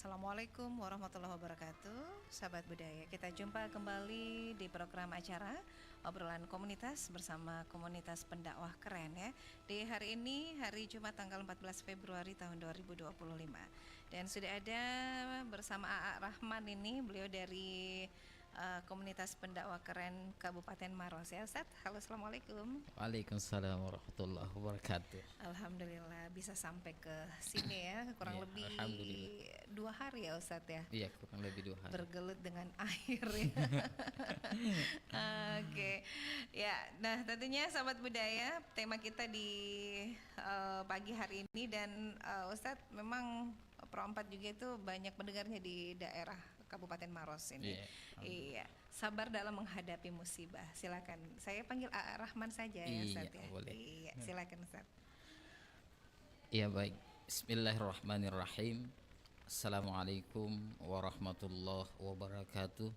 Assalamualaikum warahmatullahi wabarakatuh. Sahabat budaya, kita jumpa kembali di program acara obrolan komunitas bersama komunitas pendakwah keren ya. Di hari ini, hari Jumat tanggal 14 Februari tahun 2025. Dan sudah ada bersama A.A. Rahman ini, beliau dari komunitas pendakwah keren Kabupaten Maros ya Ustaz. Halo, assalamualaikum. Waalaikumsalam warahmatullahi wabarakatuh. Alhamdulillah bisa sampai ke sini ya, kurang Ya, lebih alhamdulillah. 2 hari ya Ustaz ya. Iya, kurang lebih 2 hari. Bergelut dengan air ya. Oke. Ya, nah tentunya sahabat budaya, tema kita di pagi hari ini dan Ustadz memang Pro 4 juga itu banyak pendengarnya di daerah Kabupaten Maros ini. Iya, sabar dalam menghadapi musibah. Silakan. Saya panggil Rahman saja ya Ustadz ya. Boleh. Iya, silakan Ustadz. Iya, baik. Bismillahirrahmanirrahim. Assalamualaikum warahmatullahi wabarakatuh.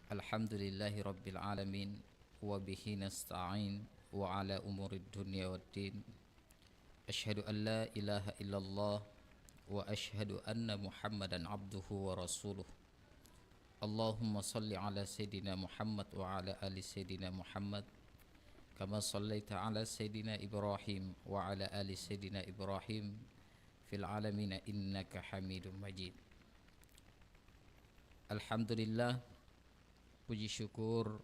Alhamdulillahi rabbil alamin wa bihi nasta'in wa ala umurid dunya waddin. Asyhadu an la ilaha illallah wa asyhadu anna Muhammadan abduhu wa rasuluh. Allahumma salli ala Sayyidina Muhammad wa ala ali Sayyidina Muhammad kama sallaita ala Sayyidina Ibrahim wa ala ali Sayyidina Ibrahim fil alamin innaka Hamidum Majid. Alhamdulillah, puji syukur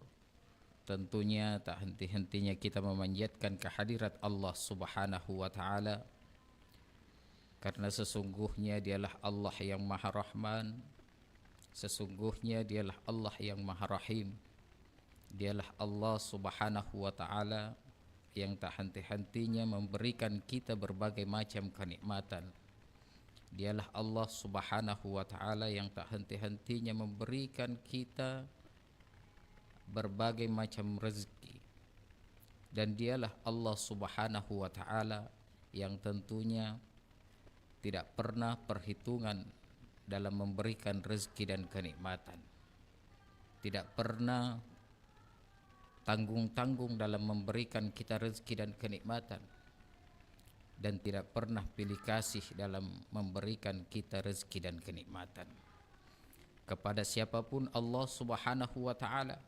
tentunya tak henti-hentinya kita memanjatkan kehadirat Allah Subhanahu wa taala, karena sesungguhnya Dialah Allah yang Maha Rahman, sesungguhnya Dialah Allah yang Maha Rahim. Dialah Allah Subhanahu wa taala yang tak henti-hentinya memberikan kita berbagai macam kenikmatan. Dialah Allah Subhanahu wa taala yang tak henti-hentinya memberikan kita berbagai macam rezeki. Dan Dialah Allah Subhanahu wa taala yang tentunya tidak pernah perhitungan dalam memberikan rezeki dan kenikmatan. Tidak pernah tanggung-tanggung dalam memberikan kita rezeki dan kenikmatan, dan tidak pernah pilih kasih dalam memberikan kita rezeki dan kenikmatan. Kepada siapapun Allah Subhanahu wa taala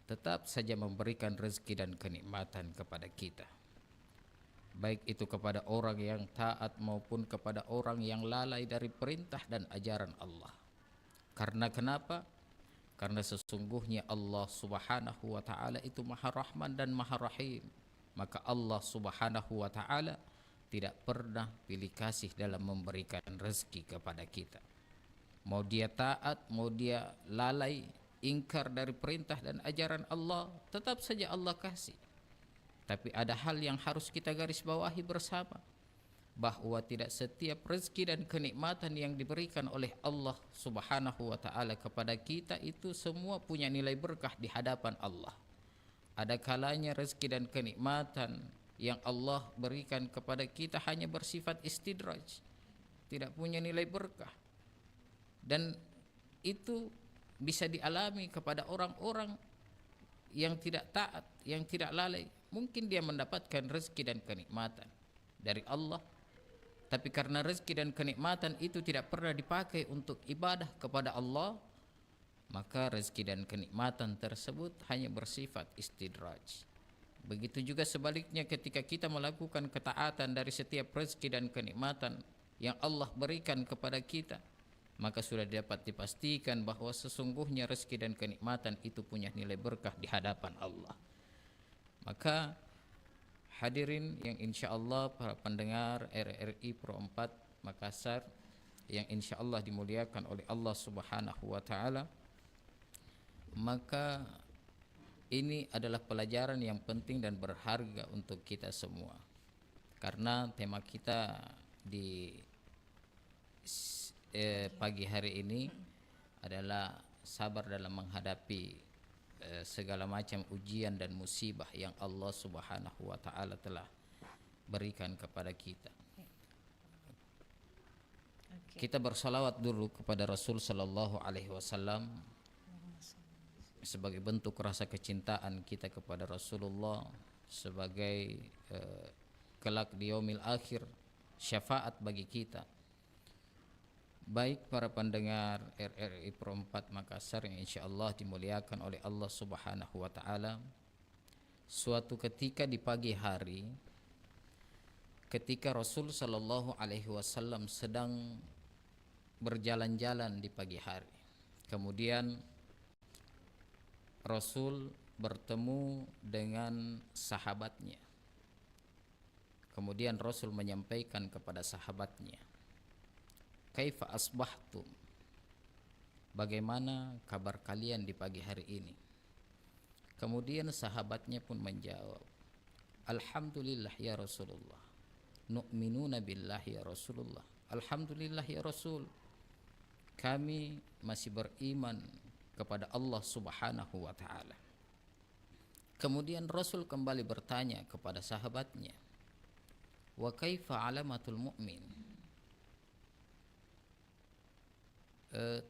tetap saja memberikan rezeki dan kenikmatan kepada kita, baik itu kepada orang yang taat maupun kepada orang yang lalai dari perintah dan ajaran Allah. Karena kenapa? Karena sesungguhnya Allah Subhanahu wa taala itu Maha Rahman dan Maha Rahim. Maka Allah Subhanahu wa taala tidak pernah pilih kasih dalam memberikan rezeki kepada kita. Mau dia taat, mau dia lalai, ingkar dari perintah dan ajaran Allah, tetap saja Allah kasih. Tapi ada hal yang harus kita garis bawahi bersama, bahwa tidak setiap rezeki dan kenikmatan yang diberikan oleh Allah Subhanahu wa taala kepada kita itu semua punya nilai berkah di hadapan Allah. Ada kalanya rezeki dan kenikmatan yang Allah berikan kepada kita hanya bersifat istidraj, tidak punya nilai berkah, dan itu bisa dialami kepada orang-orang yang tidak taat, yang tidak lalai. Mungkin dia mendapatkan rezeki dan kenikmatan dari Allah, tapi karena rezeki dan kenikmatan itu tidak pernah dipakai untuk ibadah kepada Allah, maka rezeki dan kenikmatan tersebut hanya bersifat istidraj. Begitu juga sebaliknya, ketika kita melakukan ketaatan dari setiap rezeki dan kenikmatan yang Allah berikan kepada kita, maka sudah dapat dipastikan bahwa sesungguhnya rezeki dan kenikmatan itu punya nilai berkah di hadapan Allah. Maka hadirin yang insya Allah para pendengar RRI Pro 4 Makassar yang insya Allah dimuliakan oleh Allah Subhanahu wa taala, maka ini adalah pelajaran yang penting dan berharga untuk kita semua. Karena tema kita di pagi hari ini adalah sabar dalam menghadapi segala macam ujian dan musibah yang Allah Subhanahu wa taala telah berikan kepada kita. Kita bersalawat dulu kepada Rasul sallallahu alaihi wasallam sebagai bentuk rasa kecintaan kita kepada Rasulullah, sebagai kelak di yaumil akhir syafaat bagi kita. Baik para pendengar RRI Pro 4 Makassar yang insyaallah dimuliakan oleh Allah Subhanahu wa taala, suatu ketika di pagi hari, ketika Rasul sallallahu alaihi wasallam sedang berjalan-jalan di pagi hari. Kemudian Rasul bertemu dengan sahabatnya. Kemudian Rasul menyampaikan kepada sahabatnya, "Kaifa asbahtum?" Bagaimana kabar kalian di pagi hari ini? Kemudian sahabatnya pun menjawab, "Alhamdulillah ya Rasulullah. Nu'minuna billahi ya Rasulullah. Alhamdulillah ya Rasul. Kami masih beriman kepada Allah Subhanahu wa taala." Kemudian Rasul kembali bertanya kepada sahabatnya, "Wa kaifa alamatul mu'min?"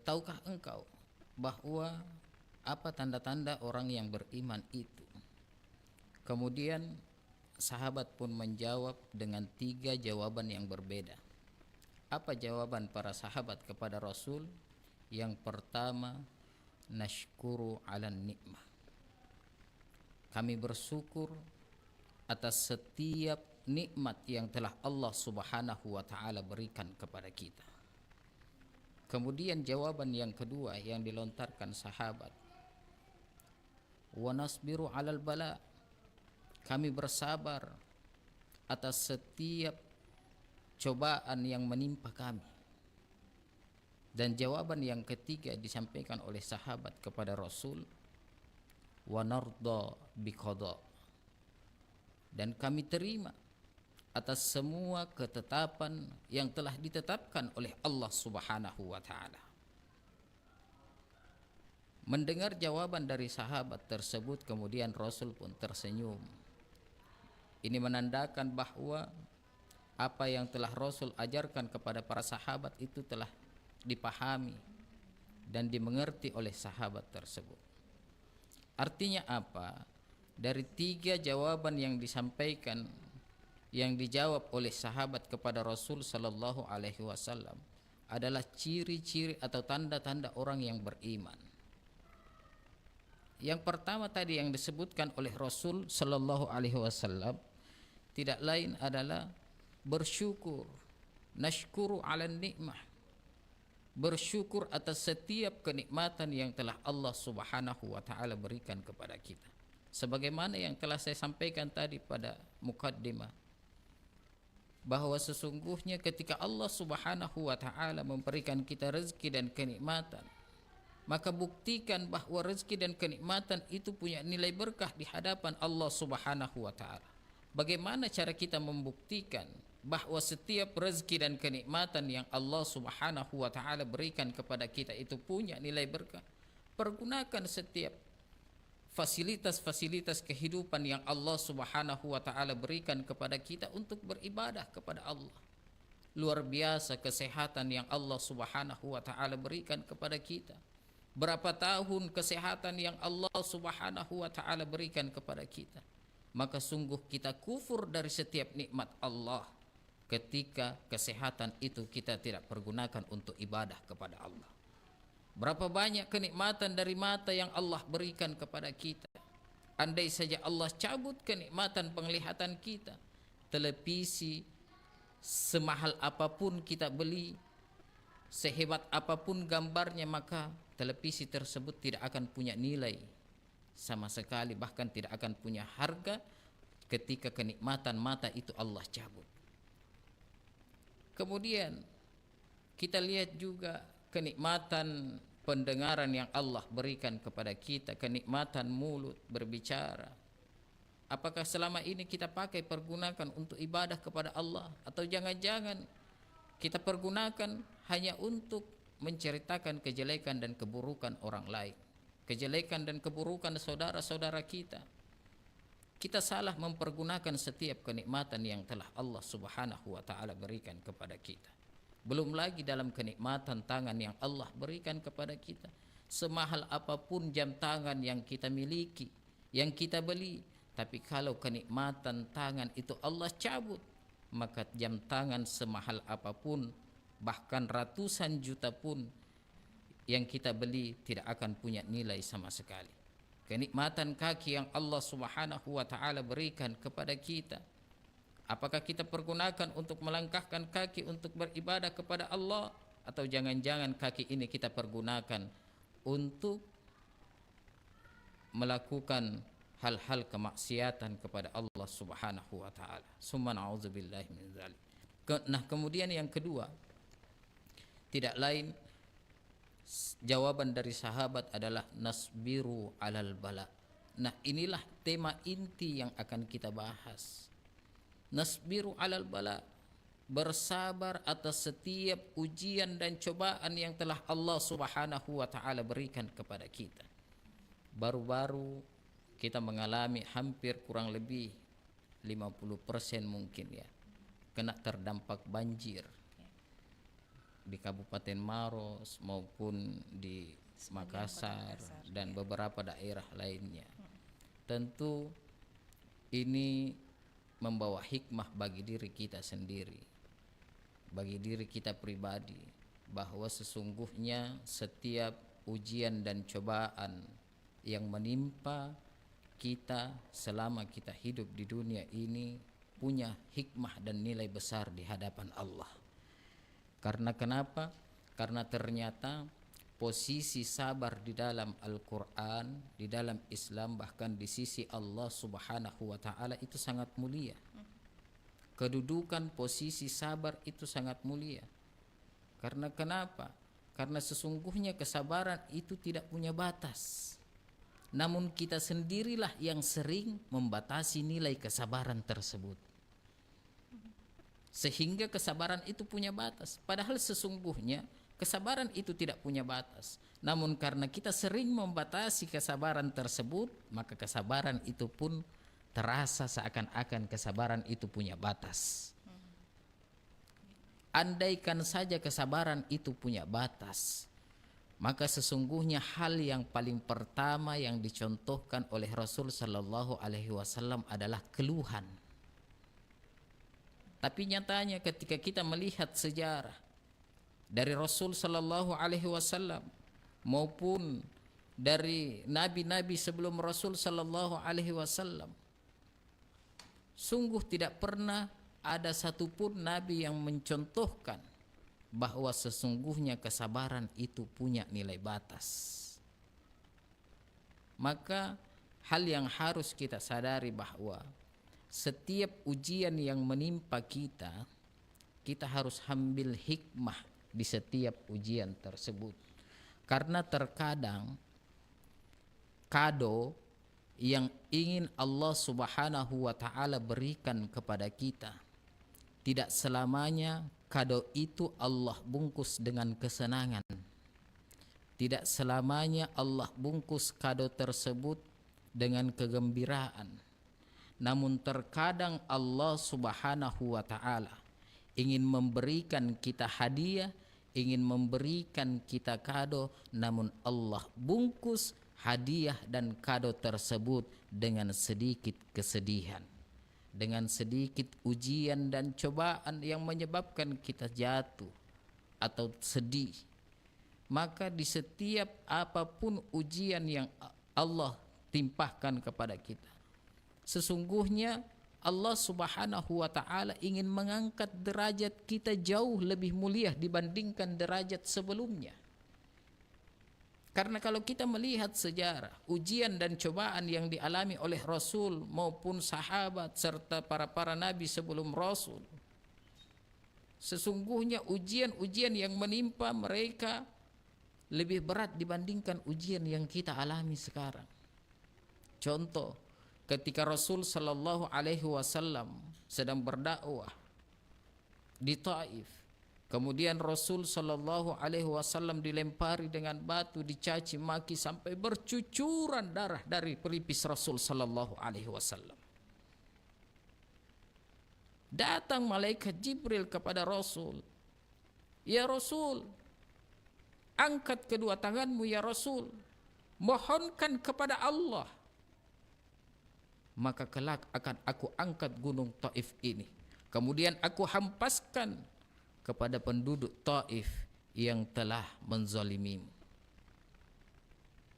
Tahukah engkau bahwa apa tanda-tanda orang yang beriman itu? Kemudian sahabat pun menjawab dengan 3 jawaban yang berbeda. Apa jawaban para sahabat kepada Rasul? Yang pertama, nashkuru 'alan nikmah. Kami bersyukur atas setiap nikmat yang telah Allah Subhanahu wa taala berikan kepada kita. Kemudian jawaban yang kedua yang dilontarkan sahabat, wa nasbiru 'alal bala. Kami bersabar atas setiap cobaan yang menimpa kami. Dan jawaban yang ketiga disampaikan oleh sahabat kepada Rasul, wa narda biqada. Dan kami terima atas semua ketetapan yang telah ditetapkan oleh Allah Subhanahu wa taala. Mendengar jawaban dari sahabat tersebut, kemudian Rasul pun tersenyum. Ini menandakan bahwa apa yang telah Rasul ajarkan kepada para sahabat itu telah dipahami dan dimengerti oleh sahabat tersebut. Artinya apa? Dari 3 jawaban yang disampaikan, yang dijawab oleh sahabat kepada Rasul sallallahu alaihi wasallam adalah ciri-ciri atau tanda-tanda orang yang beriman. Yang pertama tadi yang disebutkan oleh Rasul sallallahu alaihi wasallam tidak lain adalah bersyukur, nashkuru 'alan nikmah. Bersyukur atas setiap kenikmatan yang telah Allah Subhanahu wa taala berikan kepada kita. Sebagaimana yang telah saya sampaikan tadi pada mukaddimah, bahwa sesungguhnya ketika Allah Subhanahu wa taala memberikan kita rezeki dan kenikmatan, maka buktikan bahwa rezeki dan kenikmatan itu punya nilai berkah di hadapan Allah Subhanahu wa taala. Bagaimana cara kita membuktikan bahwa setiap rezeki dan kenikmatan yang Allah Subhanahu wa taala berikan kepada kita itu punya nilai berkah? Pergunakan setiap fasilitas-fasilitas kehidupan yang Allah Subhanahu wa taala berikan kepada kita untuk beribadah kepada Allah. Luar biasa kesehatan yang Allah Subhanahu wa taala berikan kepada kita. Berapa tahun kesehatan yang Allah Subhanahu wa taala berikan kepada kita. Maka sungguh kita kufur dari setiap nikmat Allah ketika kesehatan itu kita tidak pergunakan untuk ibadah kepada Allah. Berapa banyak kenikmatan dari mata yang Allah berikan kepada kita. Andai saja Allah cabut kenikmatan penglihatan kita, televisi semahal apapun kita beli, sehebat apapun gambarnya, maka televisi tersebut tidak akan punya nilai sama sekali, bahkan tidak akan punya harga ketika kenikmatan mata itu Allah cabut. Kemudian kita lihat juga kenikmatan pendengaran yang Allah berikan kepada kita, kenikmatan mulut berbicara. Apakah selama ini kita pakai pergunakan untuk ibadah kepada Allah, atau jangan-jangan kita pergunakan hanya untuk menceritakan kejelekan dan keburukan orang lain, kejelekan dan keburukan saudara-saudara kita? Kita salah mempergunakan setiap kenikmatan yang telah Allah Subhanahu wa taala berikan kepada kita. Belum lagi dalam kenikmatan tangan yang Allah berikan kepada kita. Semahal apapun jam tangan yang kita miliki, yang kita beli, tapi kalau kenikmatan tangan itu Allah cabut, maka jam tangan semahal apapun, bahkan ratusan juta pun yang kita beli tidak akan punya nilai sama sekali. Kenikmatan kaki yang Allah Subhanahu wa taala berikan kepada kita, apakah kita pergunakan untuk melangkahkan kaki untuk beribadah kepada Allah? atau jangan-jangan kaki ini kita pergunakan untuk melakukan hal-hal kemaksiatan kepada Allah Subhanahu wa taala. Summa na'udzubillahi min dzalik. Nah, kemudian yang kedua, tidak lain jawaban dari sahabat adalah nasbiru alal bala. Nah, inilah tema inti yang akan kita bahas. Nasbiru alal bala, bersabar atas setiap ujian dan cobaan yang telah Allah Subhanahu wa taala berikan kepada kita. Baru-baru kita mengalami hampir kurang lebih 50% mungkin ya, kena terdampak banjir di Kabupaten Maros maupun di Makassar dan beberapa daerah lainnya. Tentu ini membawa hikmah bagi diri kita sendiri, bagi diri kita pribadi, bahwa sesungguhnya setiap ujian dan cobaan yang menimpa kita selama kita hidup di dunia ini punya hikmah dan nilai besar di hadapan Allah. Karena kenapa? Karena ternyata posisi sabar di dalam Al-Quran, di dalam Islam, bahkan di sisi Allah Subhanahu wa ta'ala itu sangat mulia. Kedudukan posisi sabar itu sangat mulia. Karena kenapa? Karena sesungguhnya kesabaran itu tidak punya batas. Namun kita sendirilah yang sering membatasi nilai kesabaran tersebut. Sehingga kesabaran itu punya batas. Padahal sesungguhnya kesabaran itu tidak punya batas. Namun karena kita sering membatasi kesabaran tersebut, maka kesabaran itu pun terasa seakan-akan kesabaran itu punya batas. Andaikan saja kesabaran itu punya batas, maka sesungguhnya hal yang paling pertama yang dicontohkan oleh Rasul Sallallahu Alaihi Wasallam adalah keluhan. Tapi nyatanya ketika kita melihat sejarah dari Rasul Sallallahu Alaihi Wasallam maupun dari nabi-nabi sebelum Rasul Sallallahu Alaihi Wasallam, sungguh tidak pernah ada satupun nabi yang mencontohkan bahwa sesungguhnya kesabaran itu punya nilai batas. Maka hal yang harus kita sadari bahwa setiap ujian yang menimpa kita, kita harus ambil hikmah di setiap ujian tersebut. Karena terkadang kado yang ingin Allah Subhanahu wa ta'ala berikan kepada kita, tidak selamanya kado itu Allah bungkus dengan kesenangan. Tidak selamanya Allah bungkus kado tersebut dengan kegembiraan. Namun terkadang Allah Subhanahu wa ta'ala ingin memberikan kita hadiah, ingin memberikan kita kado, namun Allah bungkus hadiah dan kado tersebut dengan sedikit kesedihan, dengan sedikit ujian dan cobaan yang menyebabkan kita jatuh atau sedih. Maka di setiap apapun ujian yang Allah timpahkan kepada kita, sesungguhnya Allah Subhanahu wa ta'ala ingin mengangkat derajat kita jauh lebih mulia dibandingkan derajat sebelumnya. Karena kalau kita melihat sejarah ujian dan cobaan yang dialami oleh Rasul maupun sahabat serta para nabi sebelum Rasul, sesungguhnya ujian-ujian yang menimpa mereka lebih berat dibandingkan ujian yang kita alami sekarang. Contoh, ketika Rasul Sallallahu Alaihi Wasallam sedang berdakwah di Taif, kemudian Rasul Sallallahu Alaihi Wasallam dilempari dengan batu, dicaci maki sampai bercucuran darah dari pelipis Rasul Sallallahu Alaihi Wasallam. Datang malaikat Jibril kepada Rasul, "Ya Rasul, angkat kedua tanganmu ya Rasul, mohonkan kepada Allah, maka kelak akan aku angkat gunung Taif ini, kemudian aku hampaskan kepada penduduk Taif yang telah menzalimimu."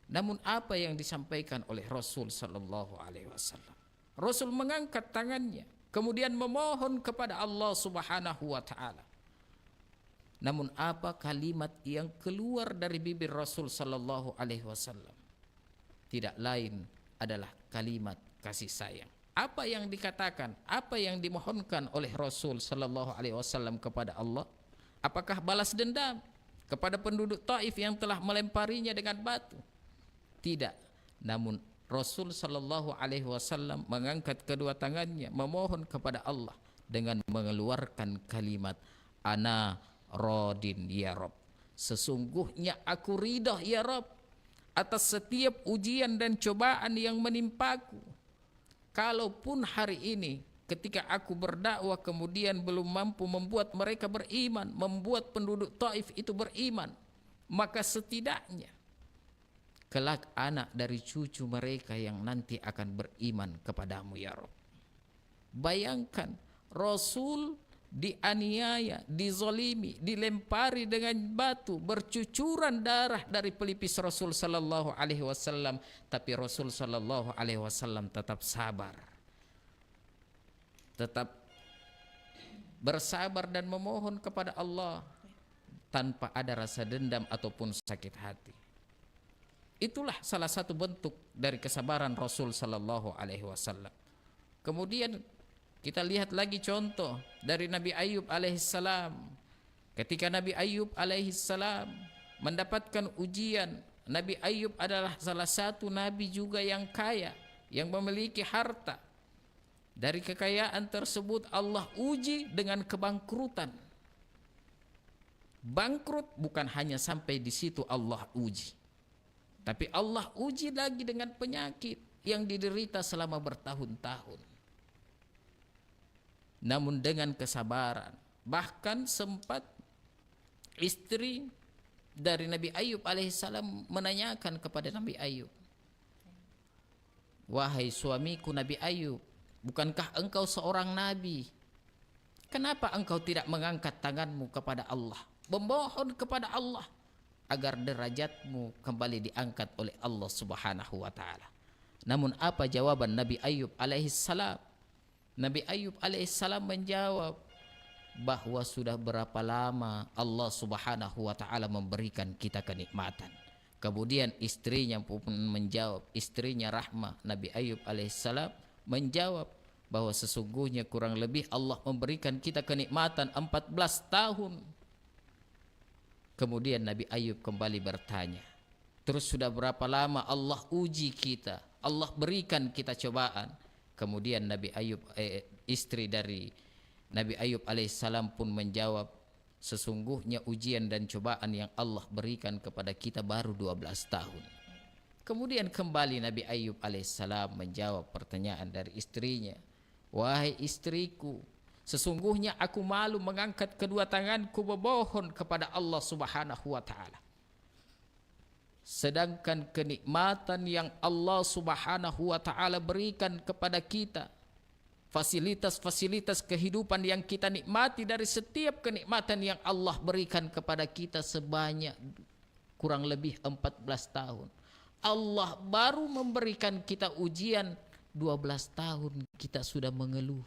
Namun apa yang disampaikan oleh Rasul Sallallahu Alaihi Wasallam? Rasul mengangkat tangannya, kemudian memohon kepada Allah Subhanahu wa ta'ala. Namun apa kalimat yang keluar dari bibir Rasul sallallahu alaihi wasallam? Tidak lain adalah kalimat kasih sayang. Apa yang dikatakan, apa yang dimohonkan oleh Rasul sallallahu alaihi wasallam kepada Allah? Apakah balas dendam kepada penduduk Taif yang telah melemparinya dengan batu? Tidak. Namun Rasul sallallahu alaihi wasallam mengangkat kedua tangannya memohon kepada Allah dengan mengeluarkan kalimat ana radin ya Rabb. Sesungguhnya aku ridha ya Rabb atas setiap ujian dan cobaan yang menimpaku. Kalaupun hari ini ketika aku berdakwah kemudian belum mampu membuat mereka beriman, membuat penduduk Taif itu beriman, maka setidaknya kelak anak dari cucu mereka yang nanti akan beriman kepadamu ya Rabb. Bayangkan Rasul dianiaya, dizolimi, dilempari dengan batu, bercucuran darah dari pelipis Rasul sallallahu alaihi wasallam, tapi Rasul sallallahu alaihi wasallam tetap sabar. Tetap bersabar dan memohon kepada Allah tanpa ada rasa dendam ataupun sakit hati. Itulah salah satu bentuk dari kesabaran Rasul sallallahu alaihi wasallam. Kemudian kita lihat lagi contoh dari Nabi Ayub alaihissalam. Ketika Nabi Ayub alaihissalam mendapatkan ujian, Nabi Ayub adalah salah satu nabi juga yang kaya, yang memiliki harta. Dari kekayaan tersebut Allah uji dengan kebangkrutan. Bangkrut bukan hanya sampai di situ Allah uji, tapi Allah uji lagi dengan penyakit yang diderita selama bertahun-tahun. Namun dengan kesabaran, bahkan sempat istri dari Nabi Ayub alaihissalam menanyakan kepada Nabi Ayub, wahai suamiku Nabi Ayub, bukankah engkau seorang nabi? Kenapa engkau tidak mengangkat tanganmu kepada Allah, memohon kepada Allah agar derajatmu kembali diangkat oleh Allah Subhanahu wa taala? Namun apa jawaban Nabi Ayub alaihissalam? Nabi Ayub alaihissalam menjawab bahwa sudah berapa lama Allah Subhanahu wa taala memberikan kita kenikmatan. Kemudian istrinya pun menjawab, istrinya Rahmah Nabi Ayub alaihissalam menjawab bahwa sesungguhnya kurang lebih Allah memberikan kita kenikmatan 14 tahun. Kemudian Nabi Ayub kembali bertanya, terus sudah berapa lama Allah uji kita, Allah berikan kita cobaan? Kemudian Nabi Ayub, istri dari Nabi Ayub alaihissalam pun menjawab, sesungguhnya ujian dan cobaan yang Allah berikan kepada kita baru 12 tahun. Kemudian kembali Nabi Ayub alaihissalam menjawab pertanyaan dari istrinya, wahai istriku, sesungguhnya aku malu mengangkat kedua tanganku memohon kepada Allah Subhanahu wa taala. Sedangkan kenikmatan yang Allah Subhanahu wa taala berikan kepada kita, fasilitas-fasilitas kehidupan yang kita nikmati, dari setiap kenikmatan yang Allah berikan kepada kita sebanyak kurang lebih 14 tahun, Allah baru memberikan kita ujian 12 tahun kita sudah mengeluh.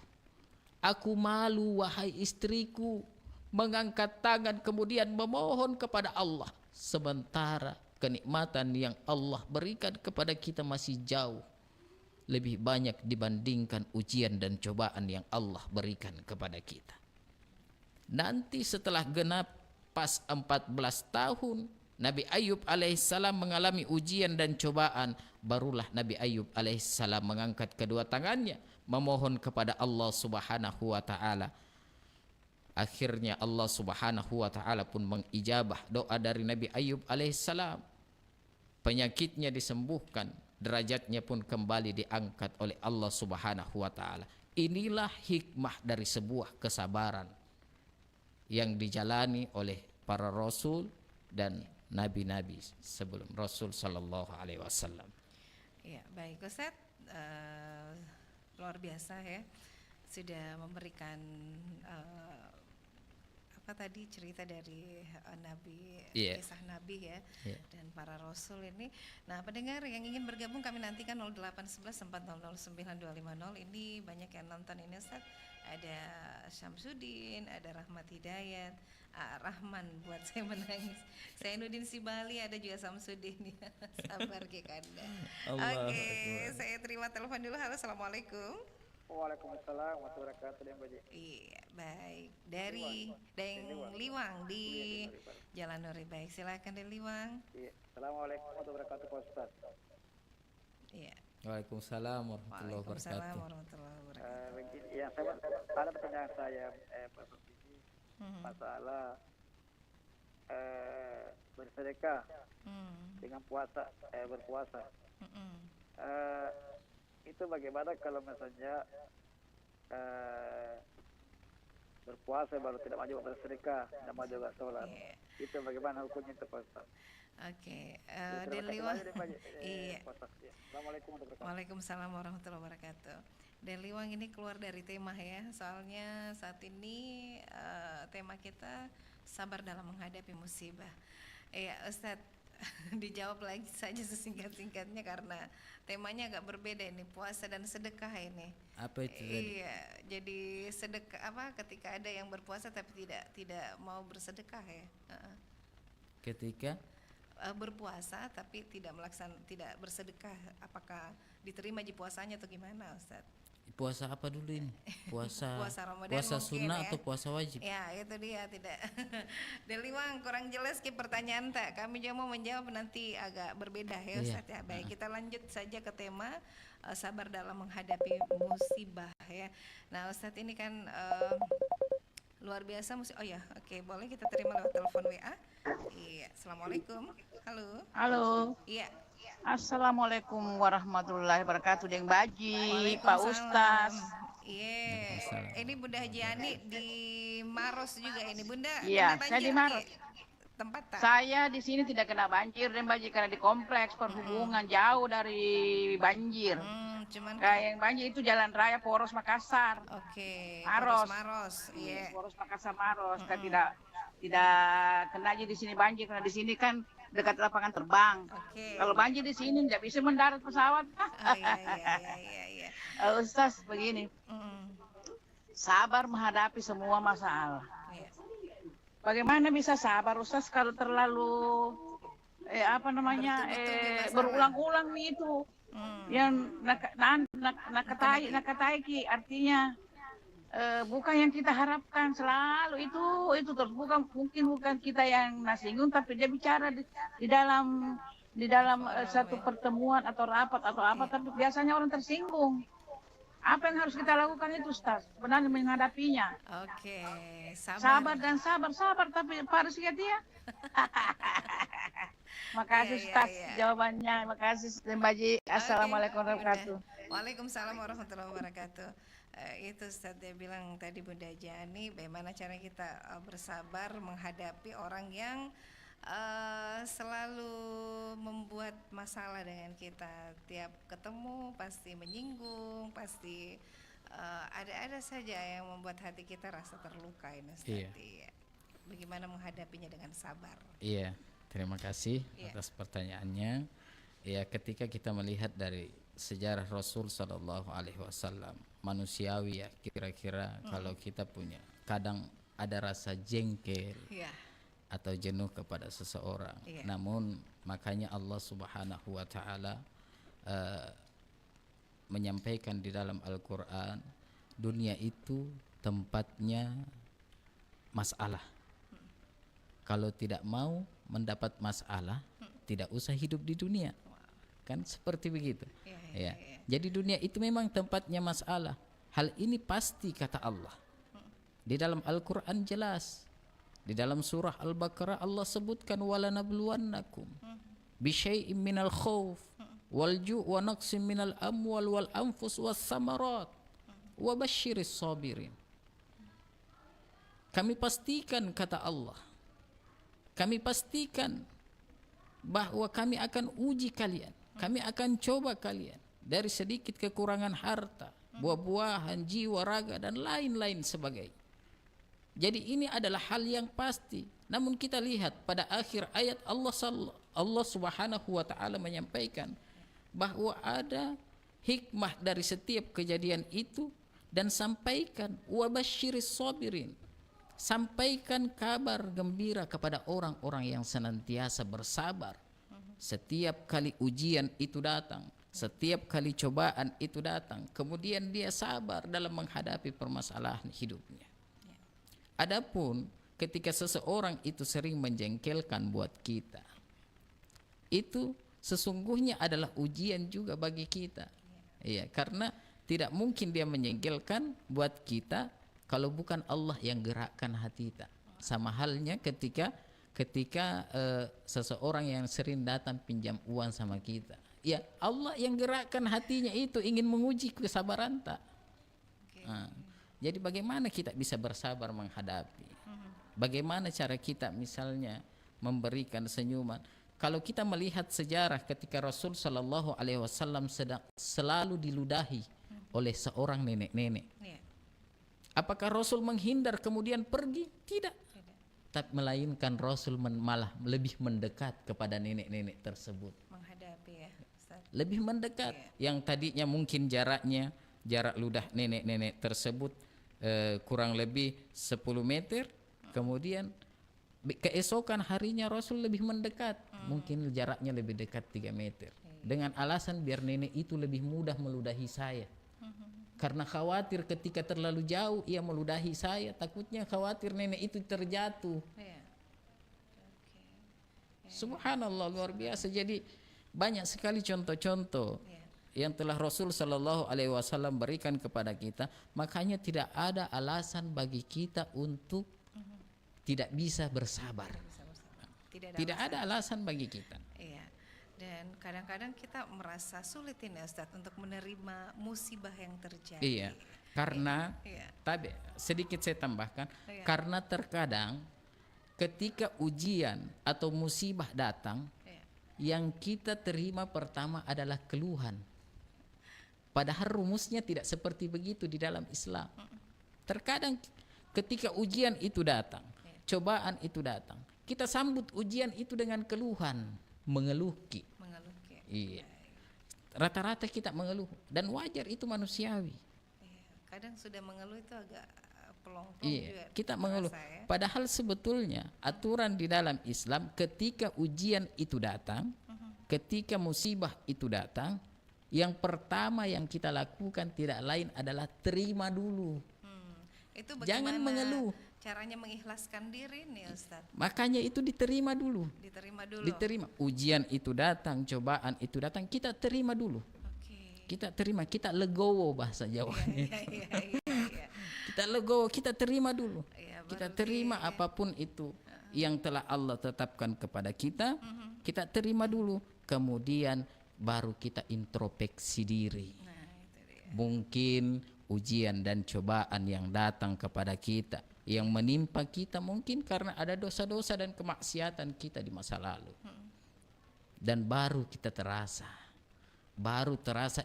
Aku malu wahai istriku mengangkat tangan kemudian memohon kepada Allah, sementara kenikmatan yang Allah berikan kepada kita masih jauh lebih banyak dibandingkan ujian dan cobaan yang Allah berikan kepada kita. Nanti setelah genap pas 14 tahun Nabi Ayub alaihissalam mengalami ujian dan cobaan, barulah Nabi Ayub alaihissalam mengangkat kedua tangannya memohon kepada Allah Subhanahu wa taala. Akhirnya Allah Subhanahu wa taala pun mengijabah doa dari Nabi Ayub alaihissalam. Penyakitnya disembuhkan, derajatnya pun kembali diangkat oleh Allah Subhanahu wa taala. Inilah hikmah dari sebuah kesabaran yang dijalani oleh para rasul dan nabi-nabi sebelum Rasul sallallahu alaihi wasallam. Ya, baik Ustaz, luar biasa ya, sudah memberikan tadi cerita dari Nabi, Iya. kisah Nabi ya, Iya. dan para Rasul ini. Nah, pendengar yang ingin bergabung kami nantikan 0811 400 9250. Ini banyak yang nonton ini Ustaz. Ada Syamsuddin, ada Rahmat Hidayat, Rahman buat saya menangis. Zainuddin Sibali, ada juga Syamsuddin ya. Sabar Kekanda. Allah Oke, Akbar. saya terima telepon dulu. Halo, assalamualaikum. Waalaikumsalam warahmatullahi wabarakatuh. Iya, baik. Dari Deng Liwang di Jalan Nuri. Baik, silakan Deng Liwang. Iya. Assalamualaikum warahmatullahi wabarakatuh, Pak Ustaz. Iya. Waalaikumsalam warahmatullahi Waalaikumsalam wabarakatuh. warahmatullahi wabarakatuh. Begini, yang saya ada pertanyaan saya, Pak Sofisi, masalah bersedekah dengan puasa, berpuasa. Itu bagaimana kalau misalnya berpuasa baru tidak maju bersedekah, tidak maju juga sholat? Itu bagaimana hukumnya itu, Pak Ustaz? Oke, Terima Deng kasih Liwang. banyak, Pak. Iya. Pak Ustaz. Assalamualaikum warahmatullahi wabarakatuh. Waalaikumsalam warahmatullahi wabarakatuh. Deng Liwang, ini keluar dari tema ya, soalnya saat ini tema kita sabar dalam menghadapi musibah. Iya, Ustadz, dijawab lagi saja sesingkat-singkatnya karena temanya agak berbeda ini, puasa dan sedekah ini. Apa itu tadi? Iya, jadi sedekah apa ketika ada yang berpuasa tapi tidak mau bersedekah ya. Ketika Berpuasa tapi tidak bersedekah, apakah diterima ji puasanya atau gimana, Ustaz? puasa apa dulu ini? Puasa Ramadan puasa mungkin sunnah ya. atau puasa wajib? Ya, itu dia tidak. Deliwang kurang jelas ki pertanyaan tak. Kami juga mau menjawab nanti agak berbeda ya, Iya. Ustaz ya. Baik, kita lanjut saja ke tema sabar dalam menghadapi musibah ya. Nah, Ustaz ini kan luar biasa oh ya, oke, boleh kita terima lewat telepon WA. Iya, assalamualaikum. Halo. Halo. Iya. Assalamualaikum warahmatullahi wabarakatuh, Deng Baji, Pak Ustaz. Iya. Ini Bunda Haji Ani di Maros juga ini, Bunda. Iya, kena saya di banjir, Maros. Ki? Tempat tak? Saya di sini tidak kena banjir, Deng Baji, karena di kompleks perhubungan jauh dari banjir. Cuman kayak yang banjir itu Jalan Raya Poros Makassar. Oke. Maros. Maros. Iya. Poros Makassar Maros. Kan tidak kena aja di sini banjir, karena di sini kan dekat lapangan terbang. Kalau banjir di sini tidak bisa mendarat pesawat. Iya. Ustaz, begini. Sabar menghadapi semua masalah. Bagaimana bisa sabar, Ustaz, kalau terlalu berulang-ulang itu yang nakatai ki, artinya bukan yang kita harapkan selalu itu terus, bukan kita yang nasinggung, tapi dia bicara di dalam satu pertemuan atau rapat atau apa, tapi biasanya orang tersinggung. Apa yang harus kita lakukan itu, Ustaz, sebenarnya menghadapinya. Oke, sabar tapi harus dia. Makasih, Ustaz, jawabannya. Makasih, Deng Baji. Assalamualaikum warahmatullahi wabarakatuh. Waalaikumsalam warahmatullahi wabarakatuh. Itu Ustaz dia bilang tadi, Bunda Jani, bagaimana cara kita bersabar menghadapi orang yang selalu membuat masalah dengan kita. Tiap ketemu pasti menyinggung, pasti ada saja yang membuat hati kita rasa terluka ini, Ustaz. Iya. Bagaimana menghadapinya dengan sabar? Iya, terima kasih atas pertanyaannya. Ya, ketika kita melihat dari sejarah Rasul Sallallahu Alaihi Wasallam, manusiawi ya, kira-kira kalau kita punya kadang ada rasa jengkel atau jenuh kepada seseorang. Namun makanya Allah Subhanahu Wa Taala menyampaikan di dalam Al-Quran, dunia itu tempatnya masalah. Kalau tidak mau mendapat masalah, tidak usah hidup di dunia. Kan seperti begitu. Ya. Jadi dunia itu memang tempatnya masalah. Hal ini pasti kata Allah. Di dalam Al-Quran jelas. Di dalam surah Al-Baqarah Allah sebutkan walanabluwannakum bisyai'im minal khauf wal ju' wa naqsim minal amwal wal anfus was samarat wa basyiris sabirin. Kami pastikan, kata Allah, kami pastikan bahwa kami akan uji kalian, kami akan coba kalian dari sedikit kekurangan harta, buah-buahan, jiwa, raga, dan lain-lain sebagainya. Jadi ini adalah hal yang pasti. Namun kita lihat pada akhir ayat Allah Subhanahu wa taala menyampaikan bahwa ada hikmah dari setiap kejadian itu, dan sampaikan wabasyiris sabirin. Sampaikan kabar gembira kepada orang-orang yang senantiasa bersabar. Setiap kali ujian itu datang, setiap kali cobaan itu datang, kemudian dia sabar dalam menghadapi permasalahan hidupnya. Adapun ketika seseorang itu sering menjengkelkan buat kita, itu sesungguhnya adalah ujian juga bagi kita. Iya, karena tidak mungkin dia menjengkelkan buat kita kalau bukan Allah yang gerakkan hati kita. Sama halnya ketika seseorang yang sering datang pinjam uang sama kita. Ya, Allah yang gerakkan hatinya itu ingin menguji kesabaran tak. Jadi bagaimana kita bisa bersabar menghadapi? Bagaimana cara kita misalnya memberikan senyuman? Kalau kita melihat sejarah ketika Rasul Shallallahu Alaihi Wasallam selalu diludahi oleh seorang nenek-nenek, apakah Rasul menghindar kemudian pergi? Tidak. Tapi melainkan Rasul malah lebih mendekat kepada nenek-nenek tersebut. Menghadapi ya, Ustaz. Lebih mendekat. Yang tadinya mungkin jarak ludah nenek-nenek tersebut kurang lebih 10 meter, kemudian keesokan harinya Rasul lebih mendekat, mungkin jaraknya lebih dekat 3 meter, dengan alasan biar nenek itu lebih mudah meludahi saya. Karena khawatir ketika terlalu jauh ia meludahi saya, takutnya khawatir nenek itu terjatuh. Subhanallah, luar biasa. Jadi banyak sekali contoh-contoh yang telah Rasul Shallallahu Alaihi Wasallam berikan kepada kita. Makanya tidak ada alasan bagi kita untuk tidak bisa bersabar. Tidak ada alasan bagi kita. Iya. Dan kadang-kadang kita merasa sulit ini Ustaz untuk menerima musibah yang terjadi. Iya. Karena tapi sedikit saya tambahkan, karena terkadang ketika ujian atau musibah datang, yang kita terima pertama adalah keluhan. Padahal rumusnya tidak seperti begitu di dalam Islam. Terkadang ketika ujian itu datang, cobaan itu datang, kita sambut ujian itu dengan keluhan, mengeluh. Iya. Rata-rata kita mengeluh, dan wajar, itu manusiawi. Kadang sudah mengeluh itu agak pelong-pelong juga. Kita mengeluh. Padahal sebetulnya aturan di dalam Islam ketika ujian itu datang, ketika musibah itu datang, yang pertama yang kita lakukan tidak lain adalah terima dulu. Itu jangan mengeluh. Caranya mengikhlaskan diri nih Ustaz. Makanya itu diterima dulu. Diterima. Ujian itu datang, cobaan itu datang, kita terima dulu. Kita terima, kita legowo bahasa Jawanya. Kita legowo, kita terima dulu. Kita terima apapun itu yang telah Allah tetapkan kepada kita, kita terima dulu. Kemudian baru kita introspeksi diri. Mungkin ujian dan cobaan yang datang kepada kita, yang menimpa kita mungkin karena ada dosa-dosa dan kemaksiatan kita di masa lalu. Dan baru kita terasa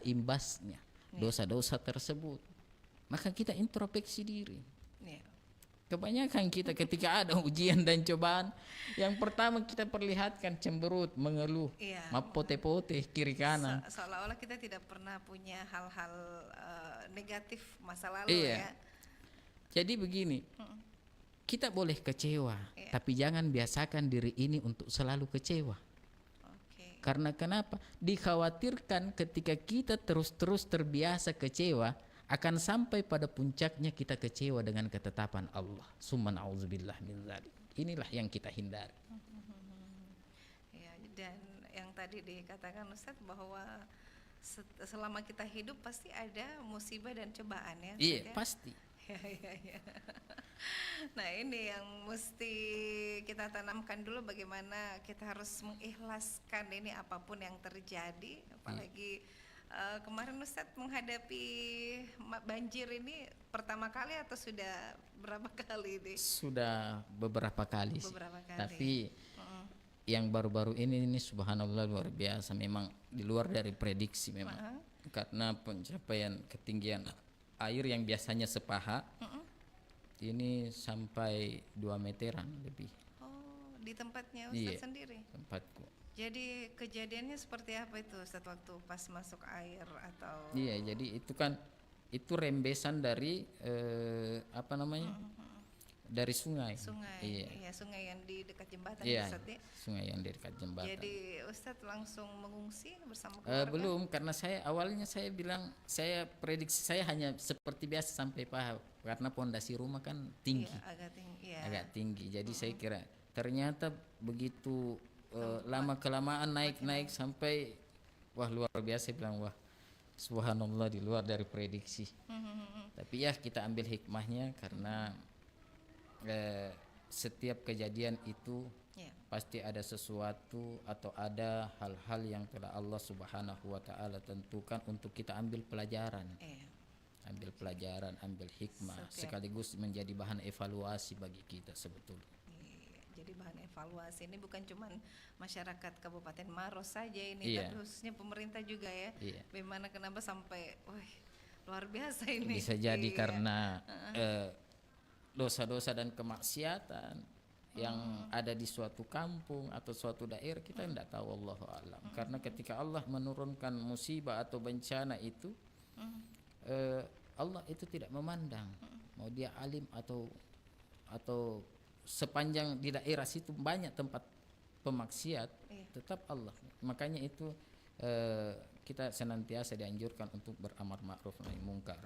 imbasnya dosa-dosa tersebut. Maka kita introspeksi diri. Kebanyakan kita ketika ada ujian dan cobaan, yang pertama kita perlihatkan cemberut, mengeluh, mapote-pote kiri kanan. Seolah-olah kita tidak pernah punya hal-hal negatif masa lalu ya. Jadi begini, kita boleh kecewa, tapi jangan biasakan diri ini untuk selalu kecewa. Karena kenapa? Dikhawatirkan ketika kita terus-terus terbiasa kecewa, akan sampai pada puncaknya kita kecewa dengan ketetapan Allah. Summa na'udzubillah min dzalik. Inilah yang kita hindari. Ya, dan yang tadi dikatakan Ustaz bahwa selama kita hidup pasti ada musibah dan cobaan ya. Iya, pasti. Ya. Nah, ini yang mesti kita tanamkan dulu, bagaimana kita harus mengikhlaskan ini apapun yang terjadi, apalagi kemarin Ustaz menghadapi banjir ini pertama kali atau sudah berapa kali nih? Sudah beberapa kali sih. Tapi yang baru-baru ini subhanallah luar biasa, memang di luar dari prediksi memang. Karena pencapaian ketinggian air yang biasanya sepaha ini sampai 2 meteran lebih. Oh, di tempatnya Ustadz sendiri? Tempatku. Jadi kejadiannya seperti apa itu Ustadz waktu pas masuk air atau? Iya, jadi itu kan itu rembesan dari apa namanya? Dari sungai. Iya, sungai yang di dekat jembatan Ustadz ya. Sungai yang di dekat jembatan. Jadi Ustadz langsung mengungsi bersama keluarga? Belum, karena awalnya saya bilang saya prediksi saya hanya seperti biasa sampai paha karena pondasi rumah kan tinggi. Iya, agak tinggi. Iya. Agak tinggi. Jadi saya kira ternyata begitu lama kelamaan naik sampai wah luar biasa, bilang wah subhanallah, di luar dari prediksi. Tapi ya kita ambil hikmahnya karena setiap kejadian itu pasti ada sesuatu atau ada hal-hal yang telah Allah Subhanahu wa taala tentukan untuk kita ambil pelajaran. Ambil pelajaran, ambil hikmah, sekaligus menjadi bahan evaluasi bagi kita sebetulnya. Jadi bahan evaluasi ini bukan cuma masyarakat Kabupaten Maros saja ini, tapi khususnya pemerintah juga ya. Bagaimana kenapa sampai luar biasa ini. Bisa jadi karena dosa-dosa dan kemaksiatan yang ada di suatu kampung atau suatu daerah, kita tidak tahu, Allahu a'lam. Karena ketika Allah menurunkan musibah atau bencana itu, Allah itu tidak memandang mau dia alim atau sepanjang di daerah situ banyak tempat pemaksiat, tetap Allah. Makanya itu kita senantiasa dianjurkan untuk beramar ma'ruf nahi munkar,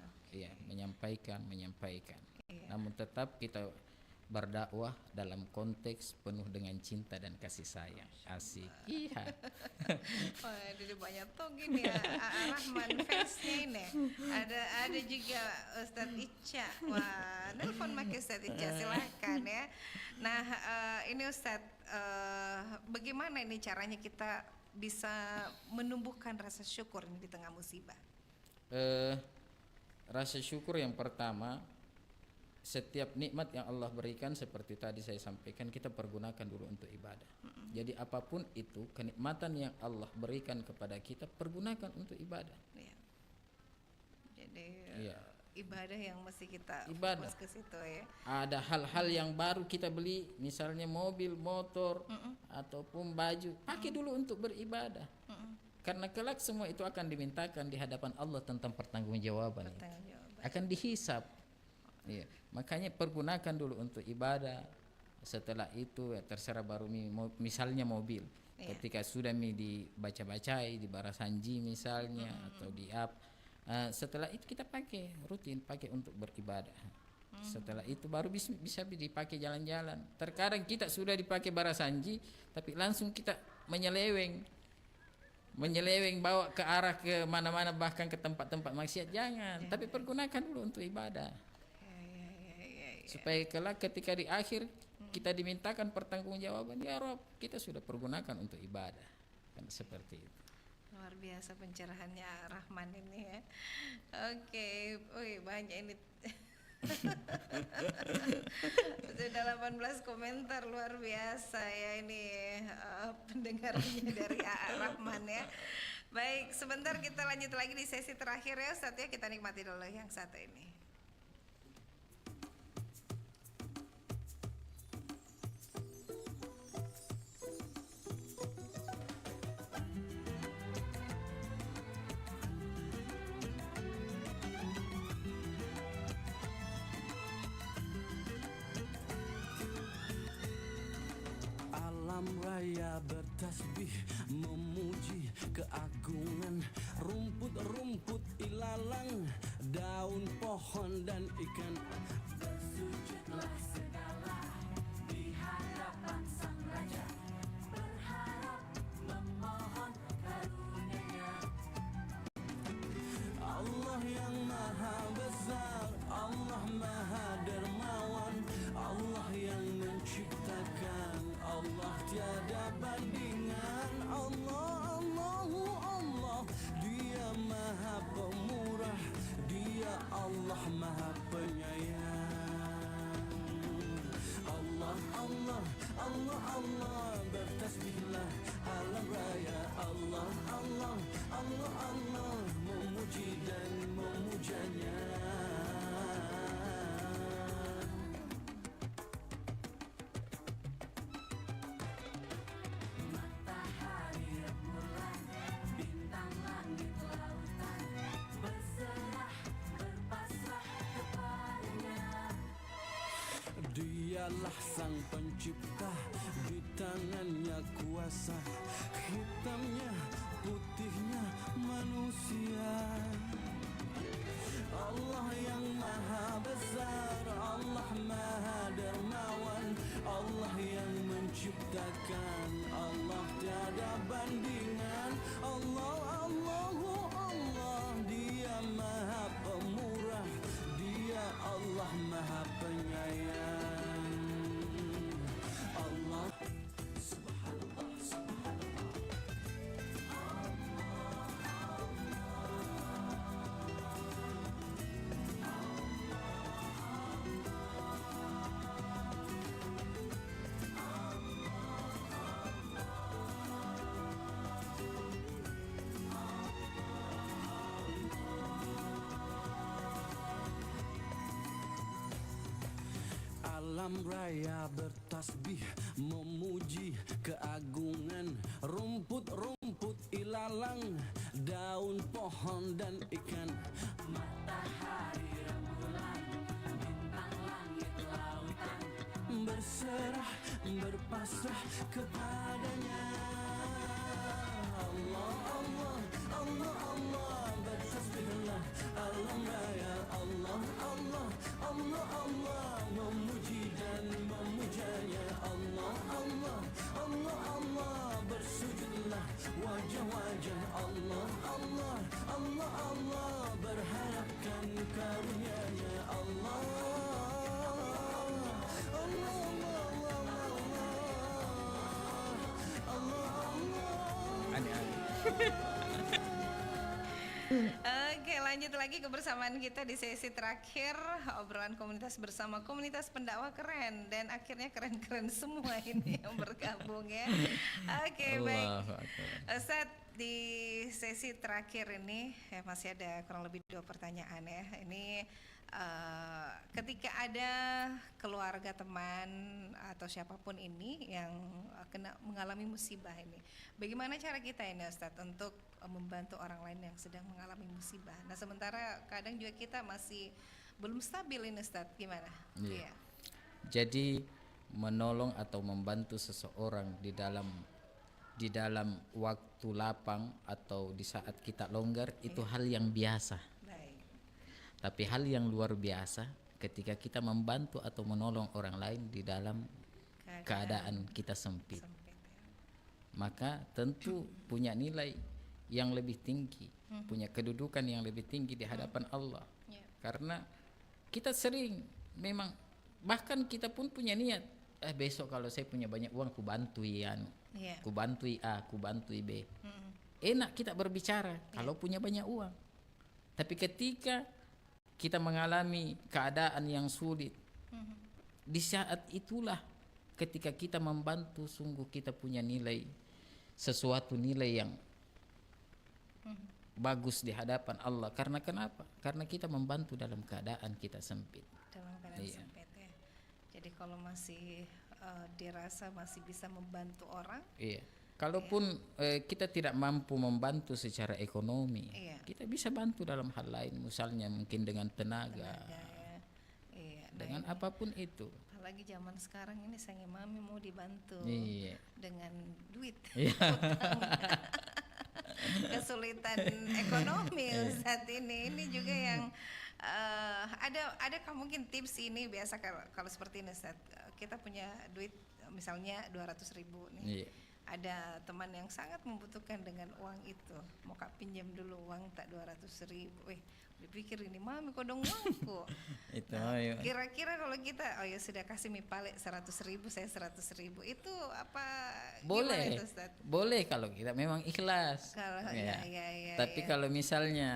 menyampaikan. Namun tetap kita berdakwah dalam konteks penuh dengan cinta dan kasih sayang. Asik. Iya. Wah, jadi banyak tuh gini ya, Rahman fansnya ini. Ada juga Ustadz Ica. Wah, nelfon pakai Ustadz Ica, silahkan ya. Nah, ini Ustadz, bagaimana ini caranya kita bisa menumbuhkan rasa syukur ini di tengah musibah? Rasa syukur yang pertama, setiap nikmat yang Allah berikan seperti tadi saya sampaikan, kita pergunakan dulu untuk ibadah. Jadi apapun itu kenikmatan yang Allah berikan kepada kita, pergunakan untuk ibadah. Jadi ibadah yang mesti kita fokus ke situ ya. Ada hal-hal yang baru kita beli, misalnya mobil, motor, ataupun baju, pakai dulu untuk beribadah. Karena kelak semua itu akan dimintakan di hadapan Allah tentang pertanggungjawaban. Akan dihisab. Makanya pergunakan dulu untuk ibadah. Setelah itu terserah baru misalnya mobil. Ketika sudah dibaca-bacai di barasanji misalnya atau di app, setelah itu kita rutin pakai untuk beribadah. Setelah itu baru bisa dipakai jalan-jalan. Terkadang kita sudah dipakai barasanji tapi langsung kita menyeleweng bawa ke arah ke mana-mana, bahkan ke tempat-tempat maksiat, jangan. Tapi pergunakan dulu untuk ibadah. Supaya kelak ketika di akhir kita dimintakan pertanggungjawaban, ya Rob, kita sudah pergunakan untuk ibadah. Kan seperti itu. Luar biasa pencerahannya Rahman ini ya. Oke, banyak ini. Sudah 18 komentar, luar biasa ya ini pendengarnya dari Rahman ya. Baik, sebentar kita lanjut lagi di sesi terakhir ya Ustadz ya, kita nikmati dulu yang satu ini. Raya bertasbih memuji keagungan rumput-rumput ilalang, daun pohon dan ikan. Bersujudlah segala di hadapan Sang Raja, berharap memohon karunia. Allah yang maha besar, Allah maha dermawan, Allah yang menciptakan, Allah tiada bandingan. Allah, Allah, Dia maha pemurah, Dia Allah maha penyayang. Allah, Allah, Allah, Allah, bertasbihlah alam raya. Allah, Allah, Allah, Allah, memuji dan memujanya. dialah sang pencipta, di tangannya kuasa, hitamnya putihnya manusia. Allah yang maha besar, Allah maha dermawan, Allah yang menciptakan, Allah tiada bandingan. Allah, Allahu Allah, Dia maha pemurah, Dia Allah maha penyayang. Allah subhanallah, subhanallah. Alam raya bertasbih memuji keagungan, rumput-rumput ilalang, daun pohon dan ikan, matahari rembulan, bintang langit lautan, berserah berpasrah kepadanya. Allah, Allah, Allah, Allah, bertasbihlah alam raya. Allah, Allah, Allah, Allah, memuji dan memujanya. Allah, Allah, Allah, Allah, bersujudlah wajah-wajah. Allah, Allah, Allah, Allah, berharapkan karunia-Nya. Allah, Allah, Allah, Allah, Allah, Allah. Oke, lanjut lagi kebersamaan kita di sesi terakhir obrolan komunitas bersama komunitas pendakwah keren, dan akhirnya keren-keren semua ini yang bergabung ya. Oke, baik. Ustadz, di sesi terakhir ini masih ada kurang lebih 2 pertanyaan ya. Ini ketika ada keluarga, teman atau siapapun ini yang mengalami musibah ini, bagaimana cara kita ini Ustadz untuk membantu orang lain yang sedang mengalami musibah? Nah, sementara kadang juga kita masih belum stabil ini Ustadz, gimana? Iya. Jadi menolong atau membantu seseorang di dalam waktu lapang atau di saat kita longgar itu hal yang biasa. Tapi hal yang luar biasa ketika kita membantu atau menolong orang lain di dalam keadaan kita sempit. Maka tentu punya nilai yang lebih tinggi, punya kedudukan yang lebih tinggi di hadapan Allah. Karena kita sering memang, bahkan kita pun punya niat, besok kalau saya punya banyak uang ku bantui ku bantui A, ku bantui B. Enak kita berbicara kalau punya banyak uang. Tapi ketika kita mengalami keadaan yang sulit, di saat itulah ketika kita membantu, sungguh kita punya nilai, sesuatu nilai yang bagus di hadapan Allah. Karena kenapa? Karena kita membantu dalam keadaan kita sempit. Dalam keadaan sempit ya. Jadi kalau masih dirasa masih bisa membantu orang. Iya. Kalaupun kita tidak mampu membantu secara ekonomi, kita bisa bantu dalam hal lain, misalnya mungkin dengan tenaga dengan apapun itu. Apalagi zaman sekarang ini sange mami mau dibantu dengan duit, kesulitan ekonomi saat ini juga yang ada mungkin tips ini. Biasa kalau seperti ini Ustaz, kita punya duit misalnya 200.000 nih. Ada teman yang sangat membutuhkan dengan uang itu, mau kak pinjam dulu uang tak 200.000. Dipikir ini mami kodong uangku. Itu kira-kira kalau kita ya sudah kasih mipale 100.000, saya 100.000, itu apa? Boleh, itu, boleh kalau kita memang ikhlas. Kalau tapi kalau misalnya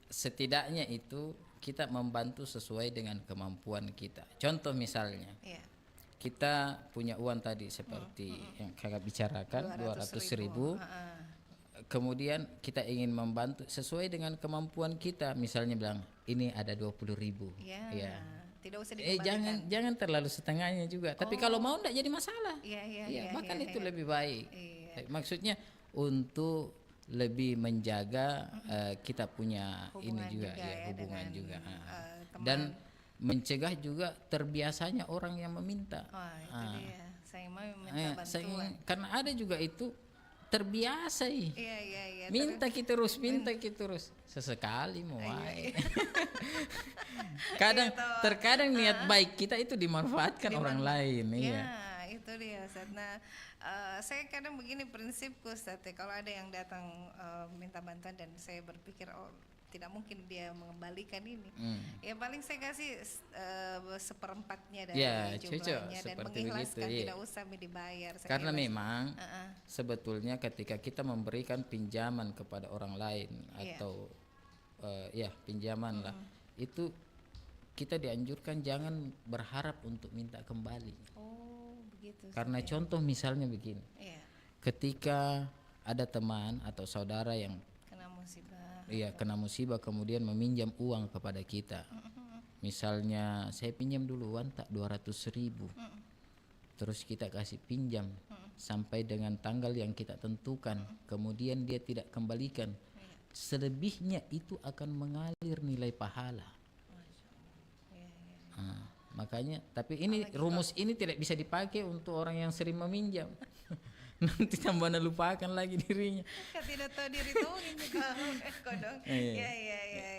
setidaknya itu kita membantu sesuai dengan kemampuan kita. Contoh misalnya, kita punya uang tadi seperti yang kakak bicarakan 200.000. Kemudian kita ingin membantu sesuai dengan kemampuan kita. Misalnya bilang ini ada 20.000. Ya. Tidak usah dikembalikan. Jangan terlalu setengahnya juga. Tapi kalau mau enggak jadi masalah. Bahkan itu lebih baik. Maksudnya untuk lebih menjaga kita punya hubungan ini juga, hubungan juga. Dan mencegah juga terbiasanya orang yang meminta. Wah, itu dia. Saya mau minta bantuan. Karena ada juga itu terbiasa Iya. minta kita terus sesekali mau Iya. terkadang niat baik kita itu dimanfaatkan orang lain. Iya, itu dia Ustaz. Nah, saya kadang begini prinsipku Ustaz, kalau ada yang datang minta bantuan dan saya berpikir tidak mungkin dia mengembalikan ini, ya paling saya kasih seperempatnya dari jumlahnya dan mengikhlaskan, tidak usah dibayar. Karena memang sebetulnya ketika kita memberikan pinjaman kepada orang lain atau pinjaman lah, itu kita dianjurkan jangan berharap untuk minta kembali. Begitu. Karena contoh misalnya begini, ketika ada teman atau saudara yang kena musibah kemudian meminjam uang kepada kita, misalnya saya pinjam dulu uang tak 200.000, terus kita kasih pinjam sampai dengan tanggal yang kita tentukan, kemudian dia tidak kembalikan, selebihnya itu akan mengalir nilai pahala. Makanya, tapi ini rumus ini tidak bisa dipakai untuk orang yang sering meminjam. Nanti tambah lupakan lagi dirinya. Tidak tahu diri tuh kodong.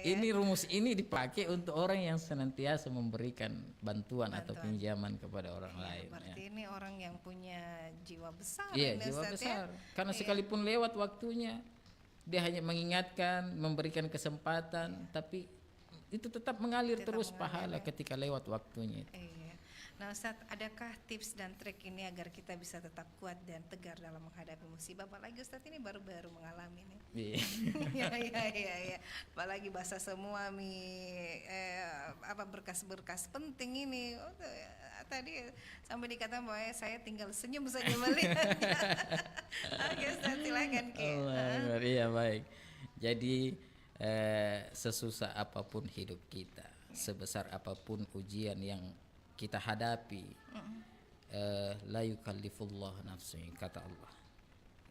Ini rumus ini dipakai untuk orang yang senantiasa memberikan bantuan atau pinjaman kepada orang lain. Berarti ini orang yang punya jiwa besar. Iya, jiwa besar. Karena sekalipun lewat waktunya, dia hanya mengingatkan, memberikan kesempatan, tapi itu tetap mengalir terus pahala ketika lewat waktunya. Nah Ustaz, adakah tips dan trik ini agar kita bisa tetap kuat dan tegar dalam menghadapi musibah? Apalagi Ustaz ini baru-baru mengalami nih. Iya. Apalagi basah semua berkas-berkas penting ini. Tadi sampai dikatakan bahwa saya tinggal senyum saja melihatnya. Oke Ustaz, silakan Ki. Iya baik. Jadi sesusah apapun hidup kita, sebesar apapun ujian yang kita hadapi, la yukallifullah nafsan, kata Allah.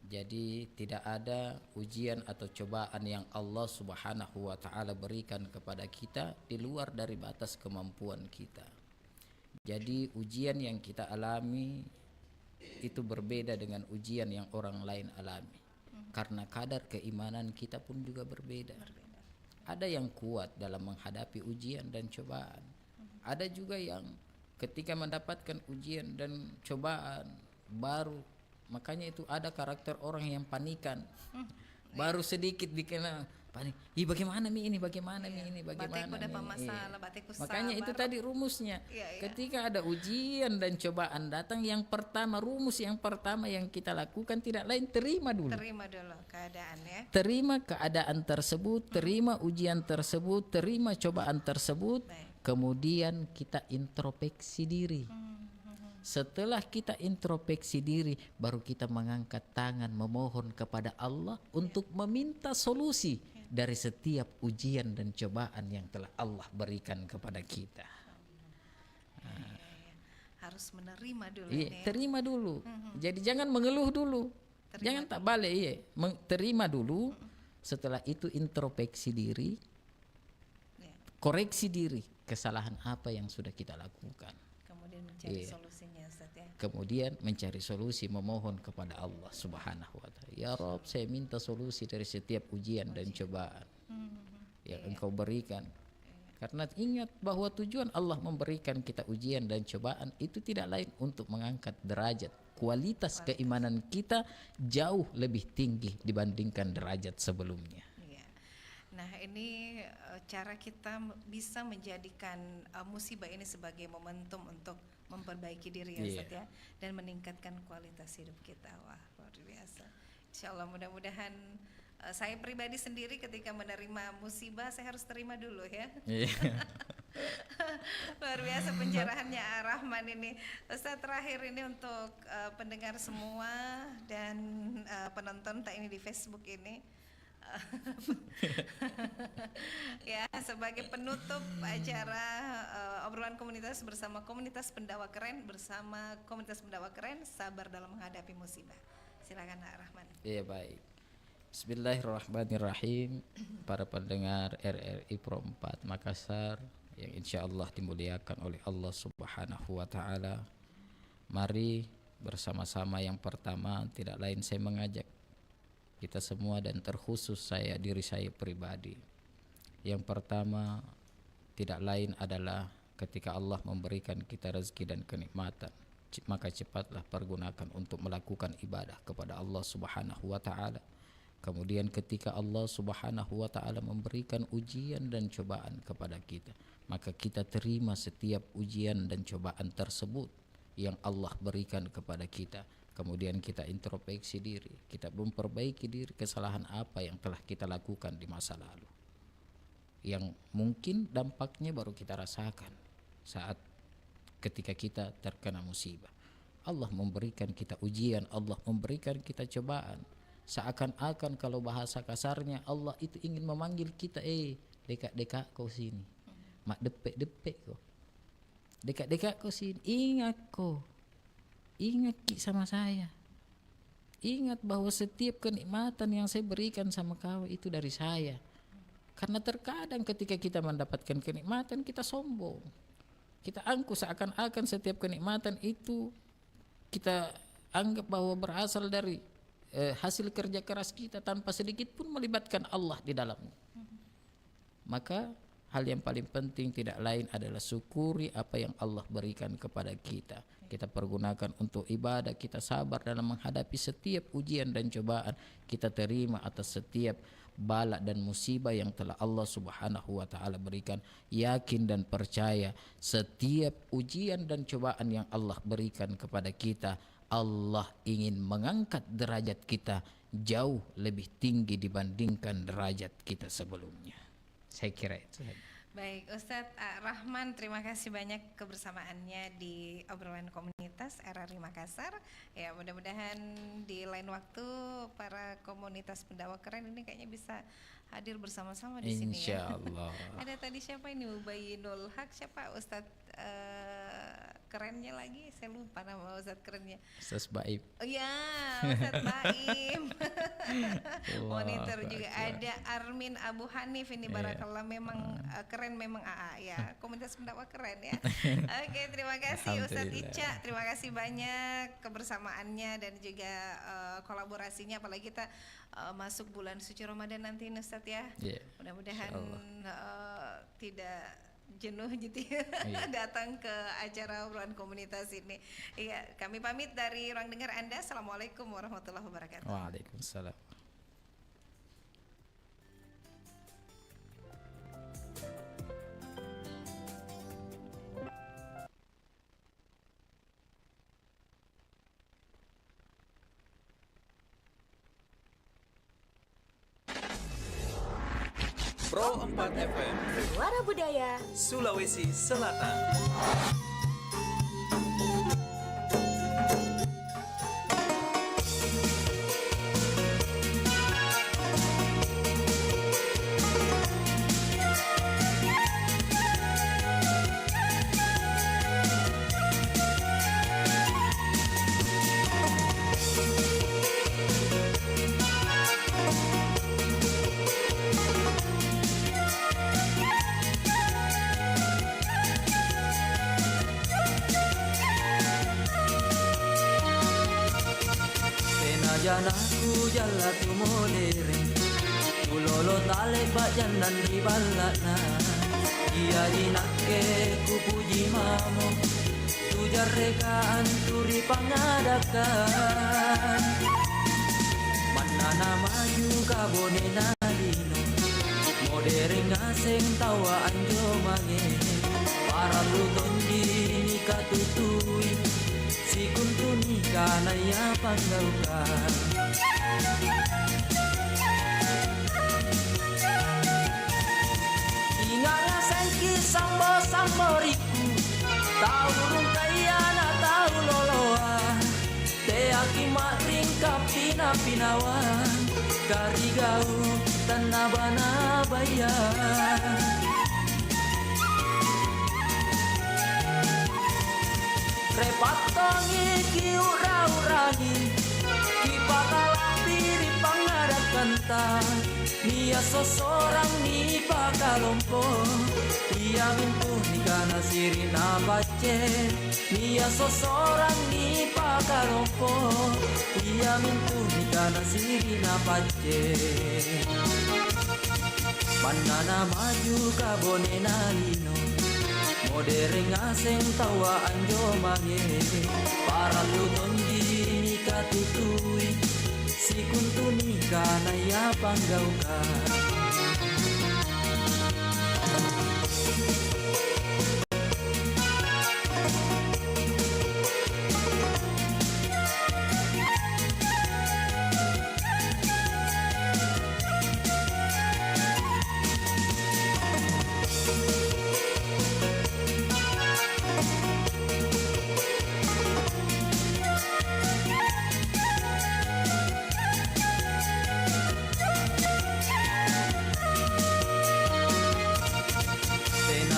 Jadi tidak ada ujian atau cobaan yang Allah Subhanahu wa taala berikan kepada kita di luar dari batas kemampuan kita. Jadi ujian yang kita alami itu berbeda dengan ujian yang orang lain alami. Karena kadar keimanan kita pun juga berbeda. Ada yang kuat dalam menghadapi ujian dan cobaan. Ada juga yang ketika mendapatkan ujian dan cobaan baru, makanya itu ada karakter orang yang panikan. Baru sedikit dikena panik. Bagaimana ini? Makanya itu tadi rumusnya. Ketika ada ujian dan cobaan datang, rumus yang pertama yang kita lakukan tidak lain terima dulu keadaan ya. Terima keadaan tersebut, terima ujian tersebut, terima cobaan tersebut. Kemudian kita introspeksi diri. Setelah kita introspeksi diri, baru kita mengangkat tangan memohon kepada Allah untuk meminta solusi dari setiap ujian dan cobaan yang telah Allah berikan kepada kita. Harus menerima dulu. Terima dulu. Jadi jangan mengeluh dulu. Jangan tak balik. Terima dulu. Setelah itu introspeksi diri, koreksi diri kesalahan apa yang sudah kita lakukan. Kemudian mencari solusinya Ustaz ya. Kemudian mencari solusi, memohon kepada Allah Subhanahu wa taala. Ya Rabb, saya minta solusi dari setiap ujian dan cobaan yang Engkau berikan. Karena ingat bahwa tujuan Allah memberikan kita ujian dan cobaan itu tidak lain untuk mengangkat derajat. Kualitas keimanan kita jauh lebih tinggi dibandingkan derajat sebelumnya. Nah ini cara kita bisa menjadikan musibah ini sebagai momentum untuk memperbaiki diri ya Ustaz ya, dan meningkatkan kualitas hidup kita. Wah luar biasa. Insya Allah mudah-mudahan saya pribadi sendiri ketika menerima musibah saya harus terima dulu ya. Luar biasa pencerahannya Rahman ini. Ustaz terakhir ini untuk pendengar semua dan penonton tak ini di Facebook ini. Ya sebagai penutup acara obrolan komunitas bersama komunitas pendakwah keren, sabar dalam menghadapi musibah. Silakan Rahman. Iya baik. Bismillahirrahmanirrahim. Para pendengar RRI Pro 4 Makassar yang insya Allah dimuliakan oleh Allah Subhanahu wa Ta'ala. Mari bersama-sama, yang pertama tidak lain saya mengajak kita semua dan terkhusus diri saya pribadi. Yang pertama tidak lain adalah ketika Allah memberikan kita rezeki dan kenikmatan, maka cepatlah pergunakan untuk melakukan ibadah kepada Allah Subhanahu wa Ta'ala. Kemudian ketika Allah Subhanahu wa Ta'ala memberikan ujian dan cobaan kepada kita, maka kita terima setiap ujian dan cobaan tersebut yang Allah berikan kepada kita. Kemudian kita introspeksi diri, kita memperbaiki diri, kesalahan apa yang telah kita lakukan di masa lalu, yang mungkin dampaknya baru kita rasakan saat ketika kita terkena musibah. Allah memberikan kita ujian, Allah memberikan kita cobaan. Seakan-akan kalau bahasa kasarnya Allah itu ingin memanggil kita, dekat-dekat kau sini, mak depek-depek kau, dekat-dekat kau sini, ingat kau, ingat sama saya, ingat bahwa setiap kenikmatan yang saya berikan sama kau itu dari saya. Karena terkadang ketika kita mendapatkan kenikmatan kita sombong, kita angkuh seakan-akan setiap kenikmatan itu kita anggap bahwa berasal dari hasil kerja keras kita tanpa sedikit pun melibatkan Allah di dalamnya. Maka hal yang paling penting tidak lain adalah syukuri apa yang Allah berikan kepada kita. Kita pergunakan untuk ibadah, kita sabar dalam menghadapi setiap ujian dan cobaan, kita terima atas setiap bala dan musibah yang telah Allah Subhanahu wa Ta'ala berikan. Yakin dan percaya setiap ujian dan cobaan yang Allah berikan kepada kita, Allah ingin mengangkat derajat kita jauh lebih tinggi dibandingkan derajat kita sebelumnya. Saya kira itu. Baik, Ustadz Rahman, terima kasih banyak kebersamaannya di obrolan komunitas RRI Makassar. Ya, mudah-mudahan di lain waktu para komunitas pendakwah keren ini kayaknya bisa hadir bersama-sama di sini. Insya Allah. Ada tadi siapa ini, Ubayyinul Haq, siapa Ustadz kerennya lagi, saya lupa nama Ustadz kerennya. Ustadz Baim. Oh ya, Ustadz Baim. Monitor juga ada Armin Abu Hanif ini, barakallah, memang keren memang AA ya, komunitas pendakwah keren ya. Oke, terima kasih Ustadz Ica, terima kasih banyak kebersamaannya dan juga kolaborasinya, apalagi kita masuk bulan suci Ramadan nanti Ustadz ya. Mudah-mudahan tidak jenuh gitu ya datang ke acara obrolan komunitas ini. Iya, kami pamit dari ruang dengar Anda. Assalamualaikum warahmatullahi wabarakatuh. Waalaikumsalam. Pro 4 FM, Suara Budaya Sulawesi Selatan. Janaku jalatu modere Ulolo tale bajan dan ribalana Dia dinake ku puji mamo Tujar rekaan turi pangadakan Manana maju kabone nalino Modere ngaseng tawa anjo mange Para luton dini katutui Si kuntuni kana ya panggaukan Inganga sengki sambo-samboriku Tau urung kaya na tau loloa Te aki maring kapina-pinawan Karigau tanabana bayan Repatongi ki ura-urangi Ki pakalang diri pangadat kanta. Nia seseorang ni pakalompo, ia mintuh ni kana siri na bace. Nia seseorang ni pakalompo, ia mintuh ni kana siri na bace. Manana maju kabone nalino, modern aseng tawa anjo mange. Para lutonji ni katutui, si kuntuni kana ya panggauka.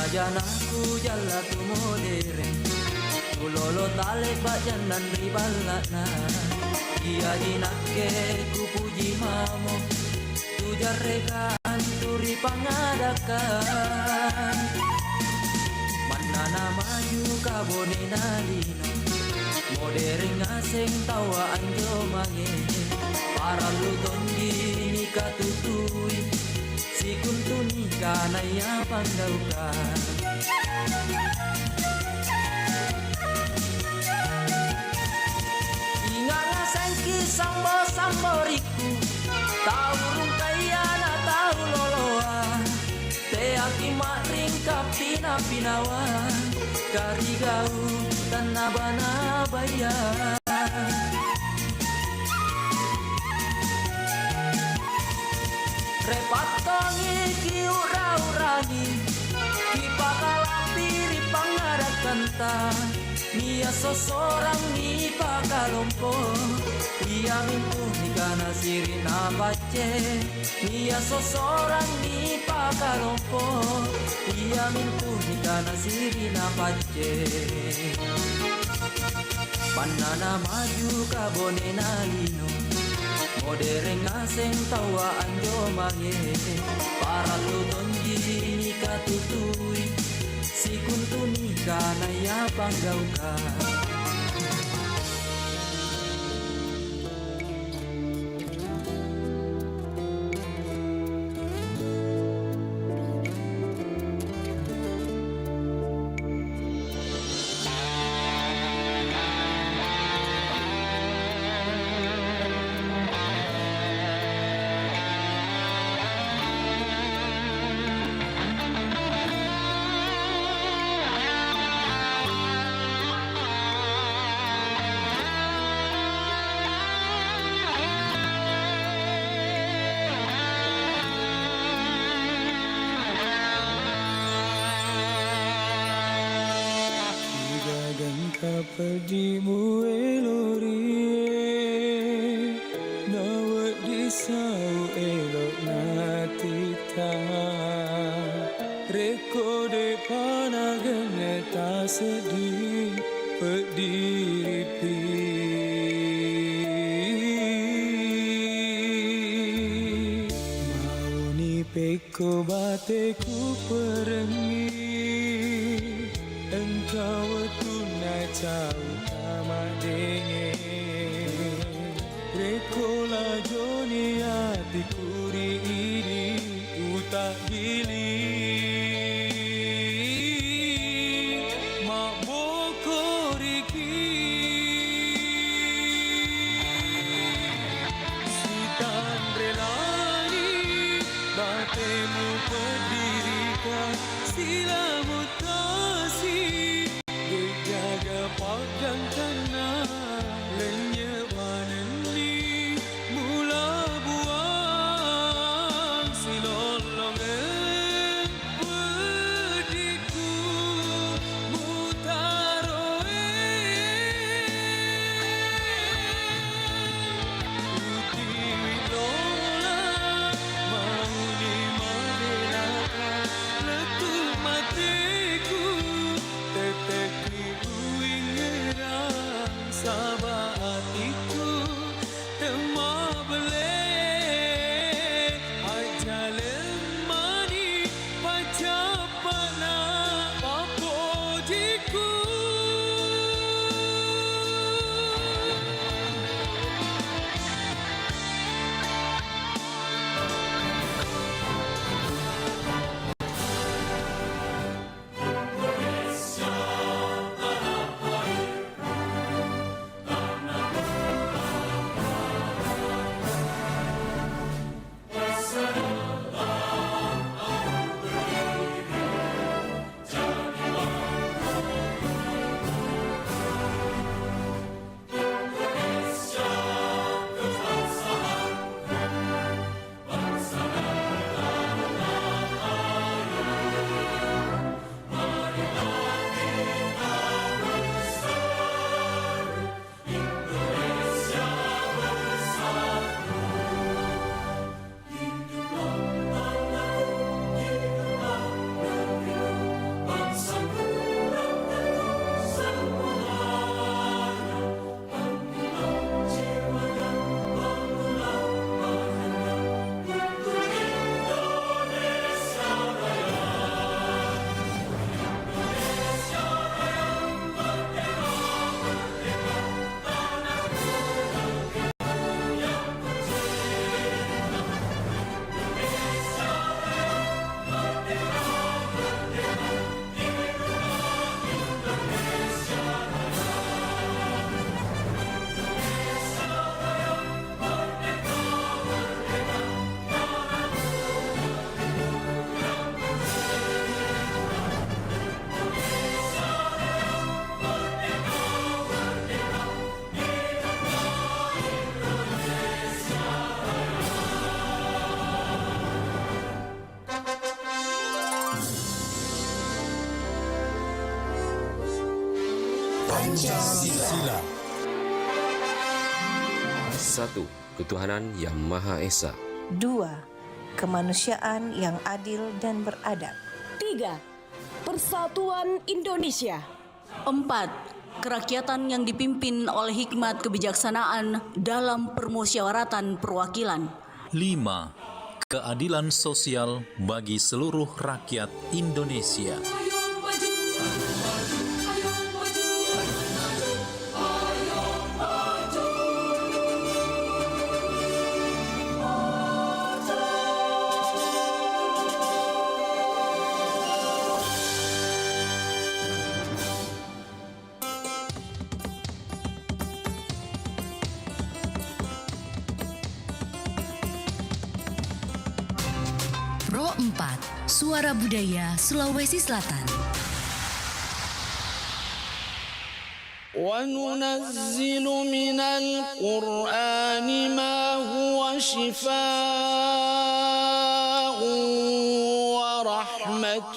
Janaku jala tu modern, kulolo tale bajan dan ribalana. Ia jinake ku puji mamo, tu jarrekan turi pangadakan. Manana maju kabone nalino, modern aseng tawa anjo mange. Para lutonji ni katutui, si kuntuni kana ya panggauka. Inganga sengki sambo-samboriku, taurung kaya na tau loloa. Te aki maring kapina-pinawa, karigau tanabana bayan. Repatongi ki ura-urangi, ki pakalampiri pangarakanta. Nia seseorang ni pakalompo, ia mintuh ni kana siri na bace. Nia seseorang ni pakalompo, ia mintuh ni kana siri na bace. Manana maju kabone nalino, modern aseng tawa anjo mange. Para lutonji ni katutui, si kuntuni kana ya panggauka. Kapadimu elori, nawa disau elok natita. Rekode panagane tak sedih berdiri pi. Mau ni peko bateku perengi, engkau jauh amat dingin. Rekola joni hati kuri ini ku tak gili. Mak boko riki sitan relani, batemu berdirikan sila mutasi. Jaga pagang tanah lenyap maneni, mula buang silolongan pediku mutaroe. Utiwi lola mau di madinaka letup matiku. Pancasila. 1. Ketuhanan yang Maha Esa. 2. Kemanusiaan yang adil dan beradab. 3. Persatuan Indonesia. 4. Kerakyatan yang dipimpin oleh hikmat kebijaksanaan dalam permusyawaratan perwakilan. 5. Keadilan sosial bagi seluruh rakyat Indonesia. Pro 4, Suara Budaya Sulawesi Selatan. وَنُنَزِّلُ مِنَ الْقُرْآنِ مَا هُوَ شِفَاءٌ وَرَحْمَةٌ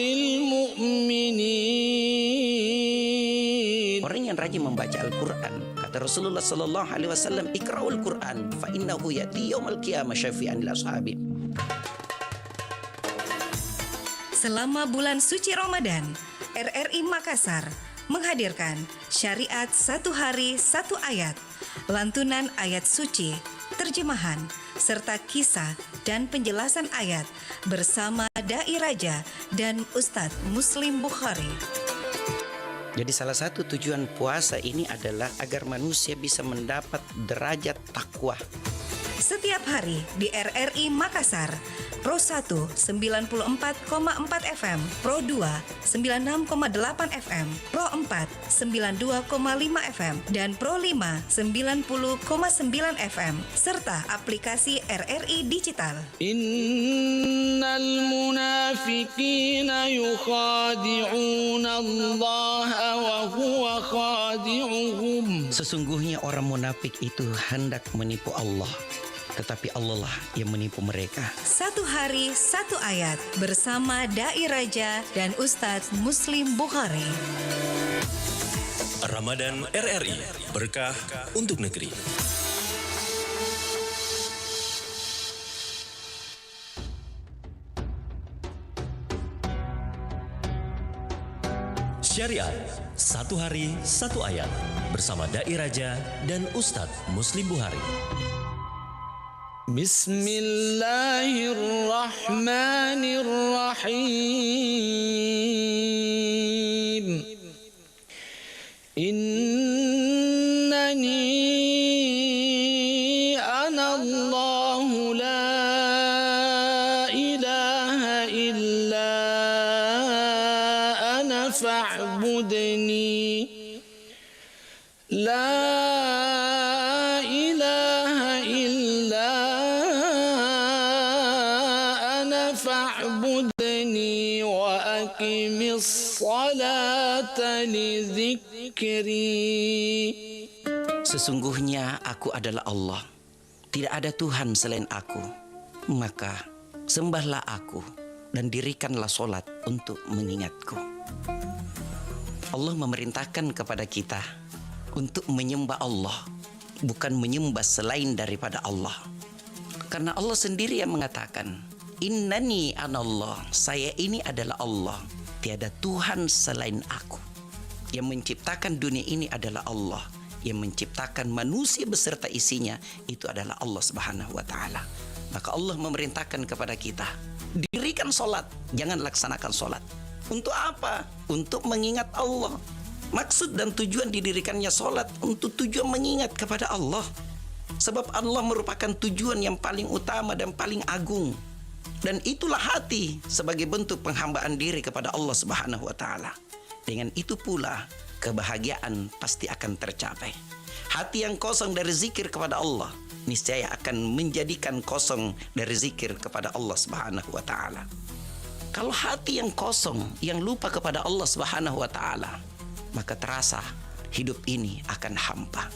لِلْمُؤْمِنِينَ. Orang yang rajin membaca Al-Quran, kata Rasulullah sallallahu alaihi wasallam, "Iqra'ul Quran fa innahu ya'ti yaumal qiyamah syafi'an lil ashabi." Selama bulan suci Ramadan, RRI Makassar menghadirkan Syariat Satu Hari Satu Ayat, lantunan ayat suci, terjemahan, serta kisah dan penjelasan ayat bersama Dai Raja dan Ustadz Muslim Bukhari. Jadi salah satu tujuan puasa ini adalah agar manusia bisa mendapat derajat takwa. Setiap hari di RRI Makassar, Pro 1 94,4 FM, Pro 2 96,8 FM, Pro 4 92,5 FM, dan Pro 5 90,9 FM, serta aplikasi RRI Digital. Innal munafiqina yukhadi'una Allah wa huwa khadi'uhum. Sesungguhnya orang munafik itu hendak menipu Allah, tetapi Allah lah yang menipu mereka. Satu hari satu ayat bersama Dai Raja dan Ustadz Muslim Bukhari. Ramadan RRI, berkah untuk negeri. Syariat, satu hari satu ayat bersama Dai Raja dan Ustadz Muslim Bukhari. Bismillahirrahmanirrahim. Innani ana Allahu la ilaha illa ana fa'budni. La ilaha illa ana fa'budni wa aqimis salata li dzikri. Sesungguhnya aku adalah Allah, tidak ada Tuhan selain aku, maka sembahlah aku dan dirikanlah solat untuk mengingatku. Allah memerintahkan kepada kita untuk menyembah Allah, bukan menyembah selain daripada Allah. Karena Allah sendiri yang mengatakan, Innani anallah, saya ini adalah Allah, tiada Tuhan selain aku. Yang menciptakan dunia ini adalah Allah, yang menciptakan manusia beserta isinya itu adalah Allah Subhanahu wa taala. Maka Allah memerintahkan kepada kita, dirikan solat, jangan laksanakan solat. Untuk apa? Untuk mengingat Allah. Maksud dan tujuan didirikannya solat untuk tujuan mengingat kepada Allah. Sebab Allah merupakan tujuan yang paling utama dan paling agung. Dan itulah hati sebagai bentuk penghambaan diri kepada Allah Subhanahu wa taala. Dengan itu pula kebahagiaan pasti akan tercapai. Hati yang kosong dari zikir kepada Allah niscaya akan menjadikan kosong dari zikir kepada Allah Subhanahu wa taala. Kalau hati yang kosong, yang lupa kepada Allah Subhanahu wa taala, maka terasa hidup ini akan hampa.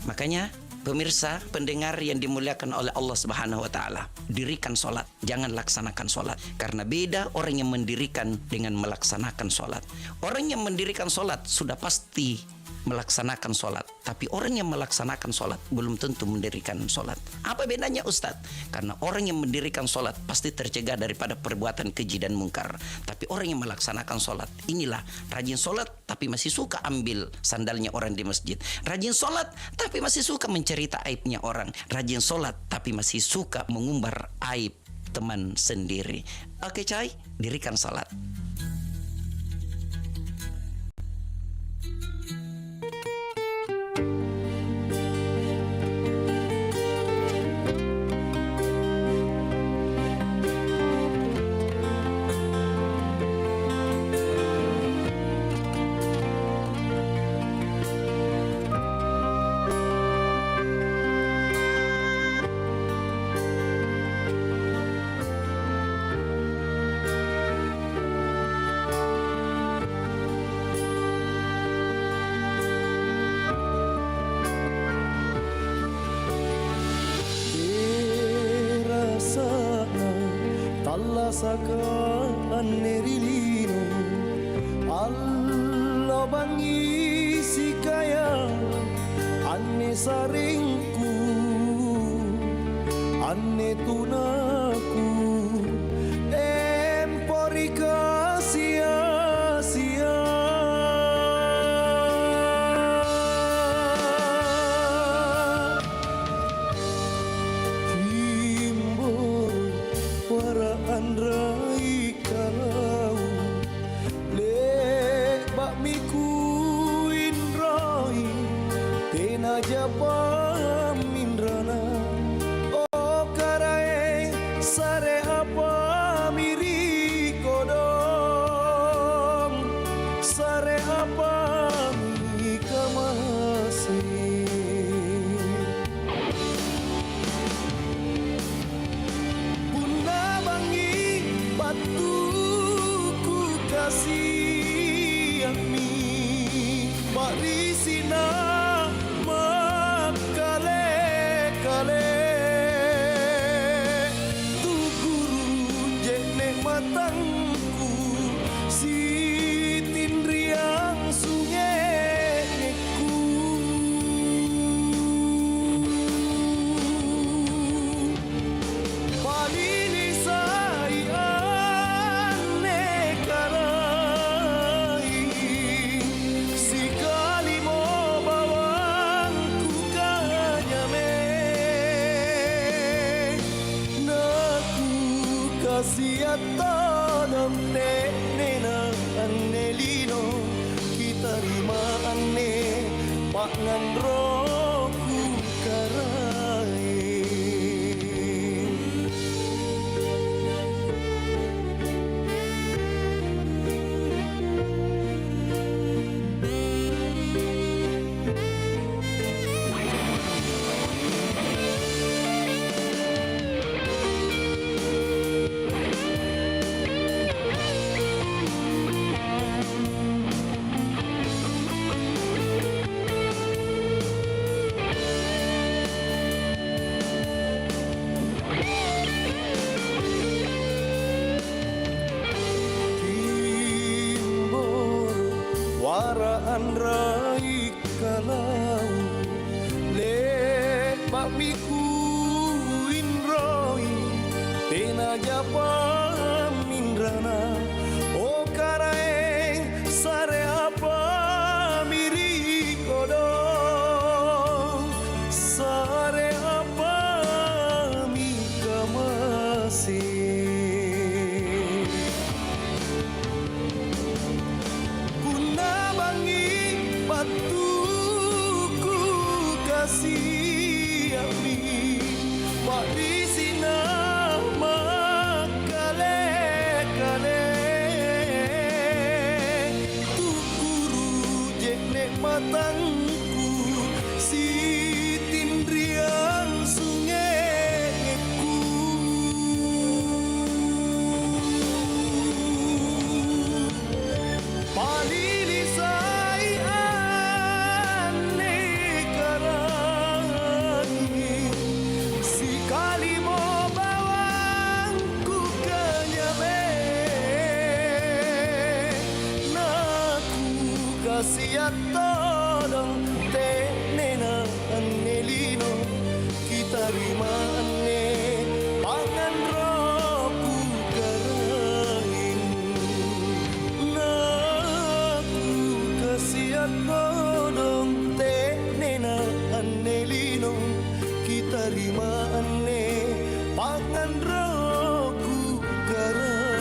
Makanya pemirsa, pendengar yang dimuliakan oleh Allah Subhanahu wa taala, dirikan solat, jangan laksanakan solat. Karena beda orang yang mendirikan dengan melaksanakan solat. Orang yang mendirikan solat sudah pasti melaksanakan sholat, tapi orang yang melaksanakan sholat belum tentu mendirikan sholat. Apa bedanya Ustadz? Karena orang yang mendirikan sholat pasti tercegah daripada perbuatan keji dan mungkar, tapi orang yang melaksanakan sholat, inilah rajin sholat tapi masih suka ambil sandalnya orang di masjid, rajin sholat tapi masih suka mencerita aibnya orang, rajin sholat tapi masih suka mengumbar aib teman sendiri. Oke coy, dirikan sholat. Rasakan nerilino Allah bangi si kaya anne saringku anne tunaku emporika sia-sia himbor para andrai kalau le bakmi kuin roi tena japa mindrana o karae sare apa miri kodong sare apa mi kamase batuku kasih ami parisina makale-kale tu guru jene matangku si tindriang sungeku palili saya sia tanam nena anelino kita rima ane pak ngandroku karai andrai kalau le bakmi kuin roi tena japa mindrana o karae sare apa miri kodong sare apa mi kamase batuku kasih ami parisina makale-kale tu guru jene matangku si tindriang sungeku palili sia todo terima ane pangan roku kering naku kasiat bodong te nena ane lino kita terima ane pangan roku kering.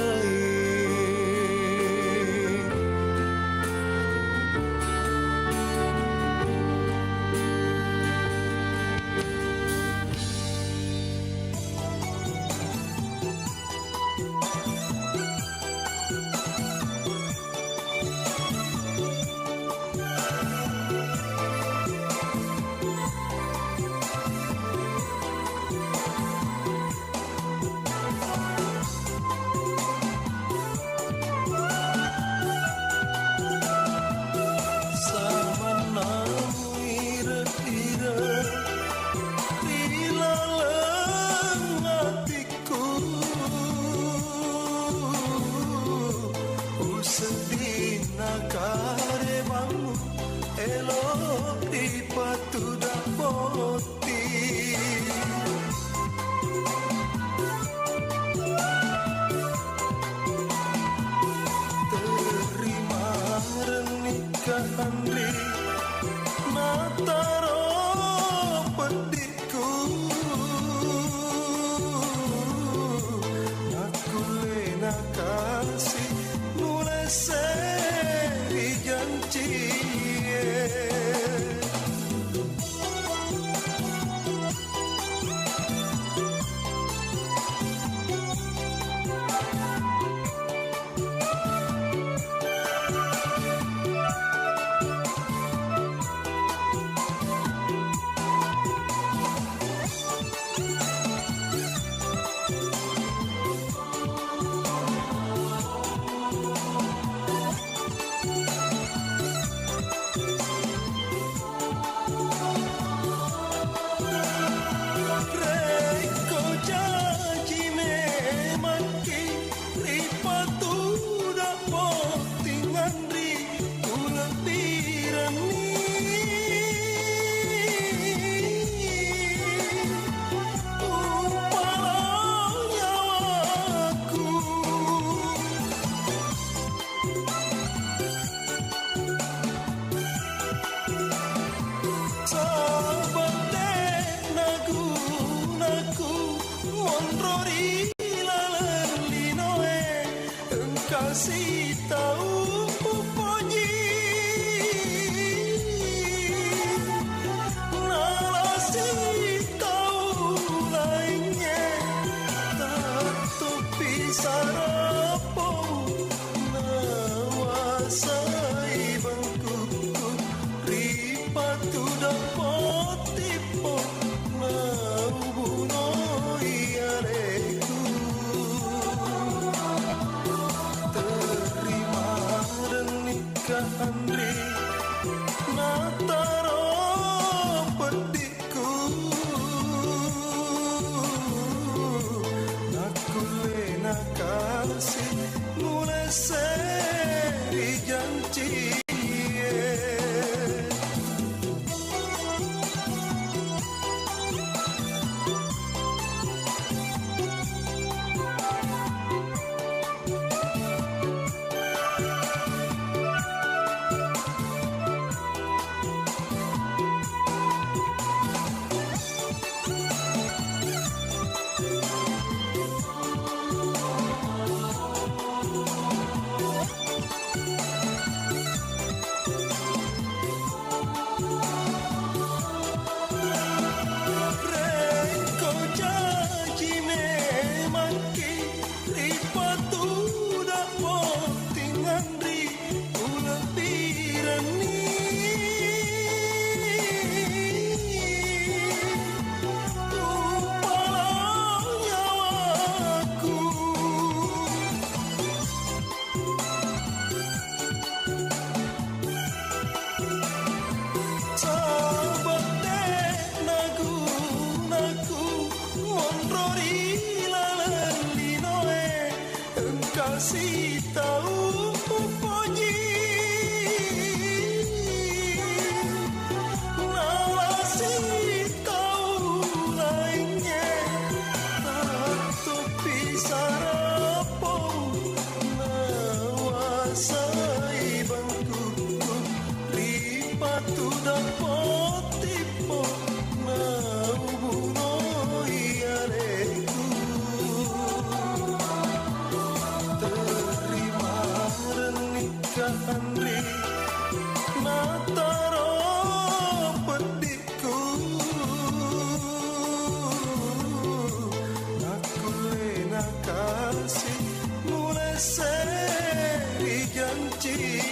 Andri Nataro petiku Aku lena kasih mulai seri janji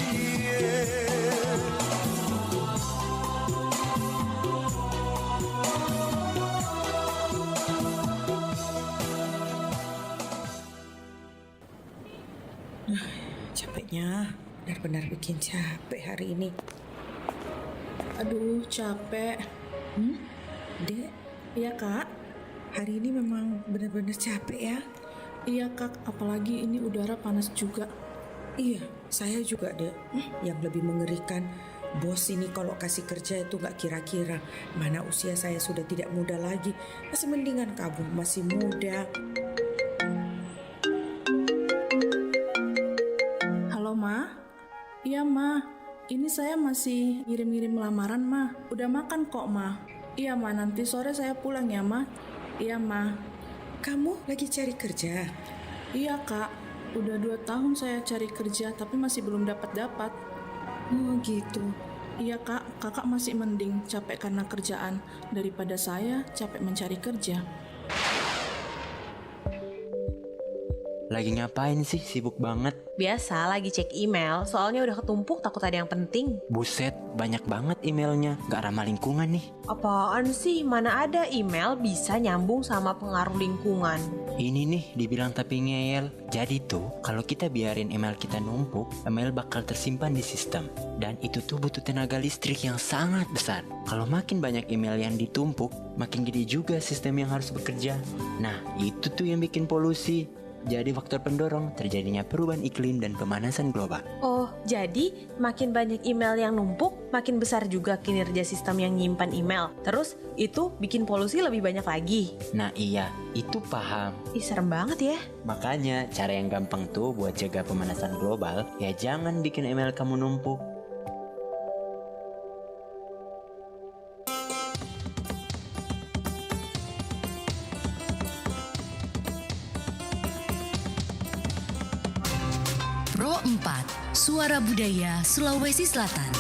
Capeknya, benar-benar bikin capek hari ini. Aduh, capek. Dek, iya kak, hari ini memang benar-benar capek ya? Iya kak, apalagi ini udara panas juga. Iya, saya juga dek. Yang lebih mengerikan, bos ini kalau kasih kerja itu gak kira-kira. Mana usia saya sudah tidak muda lagi. Masih mendingan kamu, masih muda. Iya ma, ini saya masih ngirim-ngirim lamaran ma. Udah makan kok ma. Iya ma, nanti sore saya pulang ya ma. Iya ma. Kamu lagi cari kerja? Iya kak, udah 2 tahun saya cari kerja tapi masih belum dapat. Oh gitu. Iya kak, kakak masih mending capek karena kerjaan daripada saya capek mencari kerja. Lagi ngapain sih? Sibuk banget. Biasa, lagi cek email, soalnya udah ketumpuk takut ada yang penting. Buset, banyak banget emailnya. Gak ramah lingkungan nih. Apaan sih? Mana ada email bisa nyambung sama pengaruh lingkungan. Ini nih, dibilang tapi ngeyel. Jadi tuh, kalau kita biarin email kita numpuk, email bakal tersimpan di sistem. Dan itu tuh butuh tenaga listrik yang sangat besar. Kalau makin banyak email yang ditumpuk, makin gede juga sistem yang harus bekerja. Nah, itu tuh yang bikin polusi. Jadi faktor pendorong terjadinya perubahan iklim dan pemanasan global. Oh, jadi makin banyak email yang numpuk, makin besar juga kinerja sistem yang nyimpan email. Terus itu bikin polusi lebih banyak lagi. Nah iya, itu paham. Ih, serem banget ya. Makanya cara yang gampang tuh buat jaga pemanasan global, ya jangan bikin email kamu numpuk. Pro 4, Suara Budaya Sulawesi Selatan.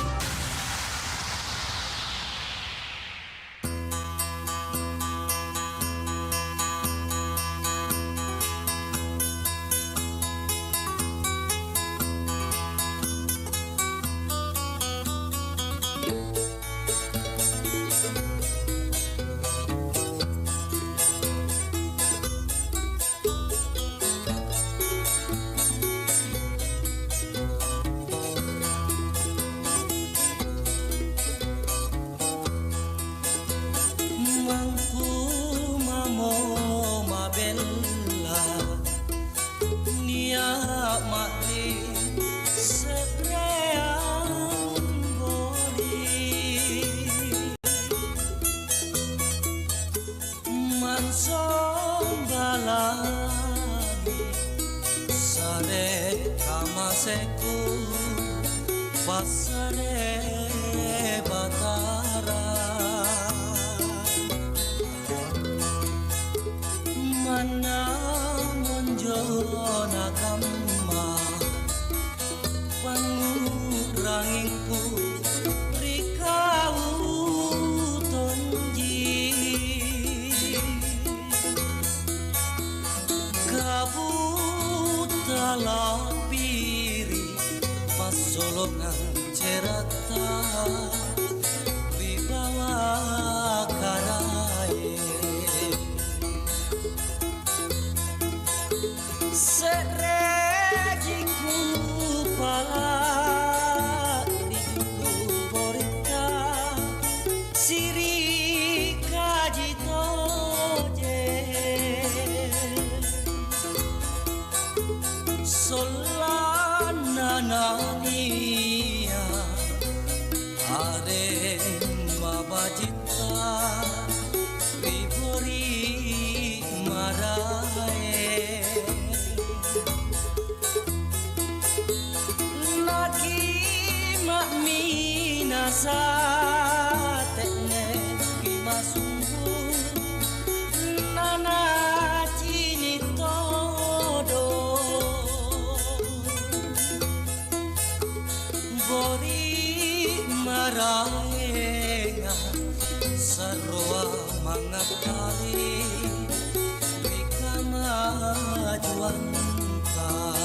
maraenga sarua mangakali rika majuan ta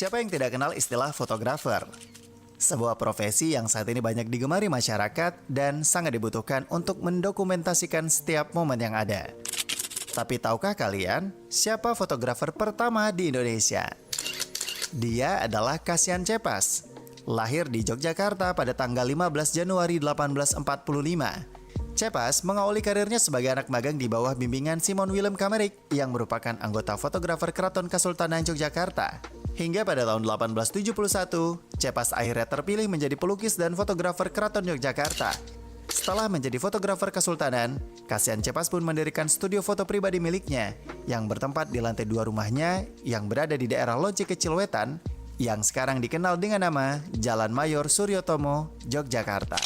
Siapa yang tidak kenal istilah fotografer? Sebuah profesi yang saat ini banyak digemari masyarakat dan sangat dibutuhkan untuk mendokumentasikan setiap momen yang ada. Tapi tahukah kalian siapa fotografer pertama di Indonesia? Dia adalah Kasian Cepas. Lahir di Yogyakarta pada tanggal 15 Januari 1845. Cepas mengawali karirnya sebagai anak magang di bawah bimbingan Simon Willem Kamerik yang merupakan anggota fotografer Keraton Kesultanan Yogyakarta. Hingga pada tahun 1871, Cepas akhirnya terpilih menjadi pelukis dan fotografer Keraton Yogyakarta. Setelah menjadi fotografer Kesultanan, Kasian Cepas pun mendirikan studio foto pribadi miliknya yang bertempat di lantai 2 rumahnya yang berada di daerah Loji Kecil Wetan yang sekarang dikenal dengan nama Jalan Mayor Suryotomo, Yogyakarta.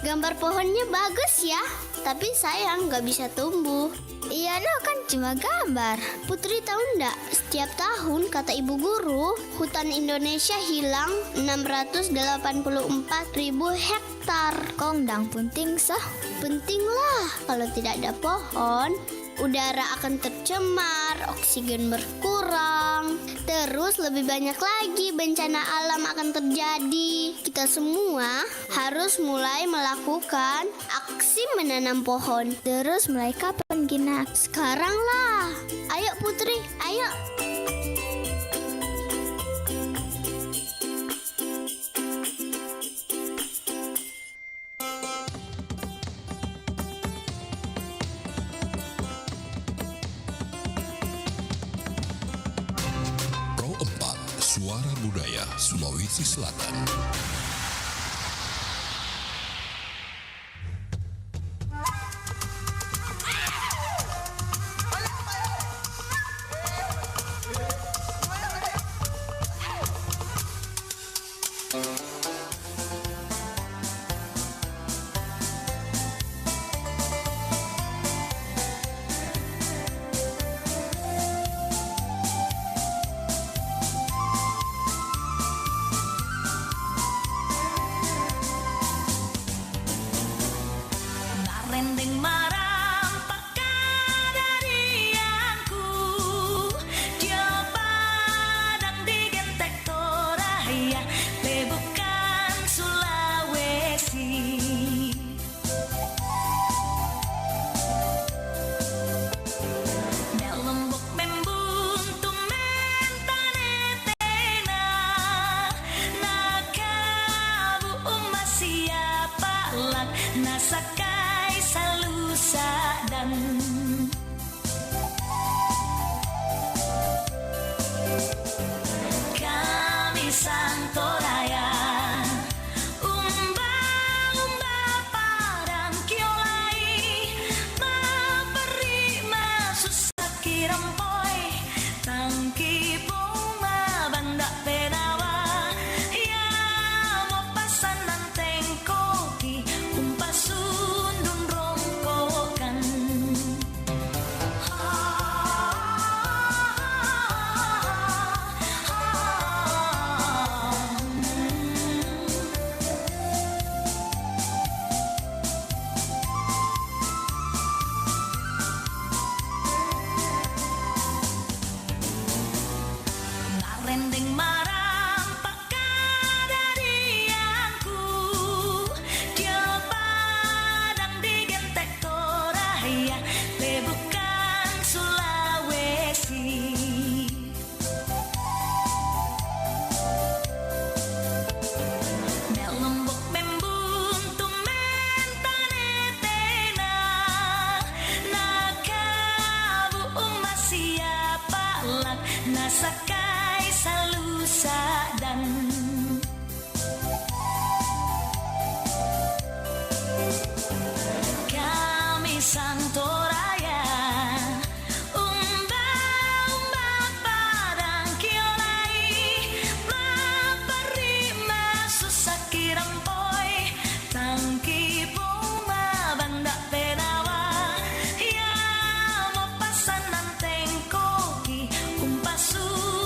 Gambar pohonnya bagus ya, tapi sayang nggak bisa tumbuh. Iya no, kan cuma gambar. Putri tahu nggak, setiap tahun kata ibu guru, hutan Indonesia hilang 684.000 hektar. Kongdang penting sah? Penting lah, kalau tidak ada pohon, udara akan tercemar, oksigen berkurang, terus lebih banyak lagi bencana alam akan terjadi. Kita semua harus mulai melakukan aksi menanam pohon. Terus mulai kapan Gina? Sekarang lah. Ayo Putri, ayo. Suara Budaya Sulawesi Selatan. Rendeng maram pakadarianku, Jawa Padang digentek Toraya, lebukan Sulawesi. Lombok membuntu mentanetena, nakabu siapa lak nasaka Salusa dan kami Santoraya, umba Padang Kiolai, maperi masusaki rempoi, tangki bunga banda penawa, ya mau pasan nanteng koki, kumpasun rendeng maram pakadarianku, Jawa Padang digentek Toraya, lebukan Sulawesi. Lombok membuntu mentanetena, nakabu siapa lak nasakai Salusa dan kami Santoraya, umba Padang Kiolai, maperi masusaki rempoi, tangki bunga banda penawa, ya mau pasan nanteng koki, kumpasun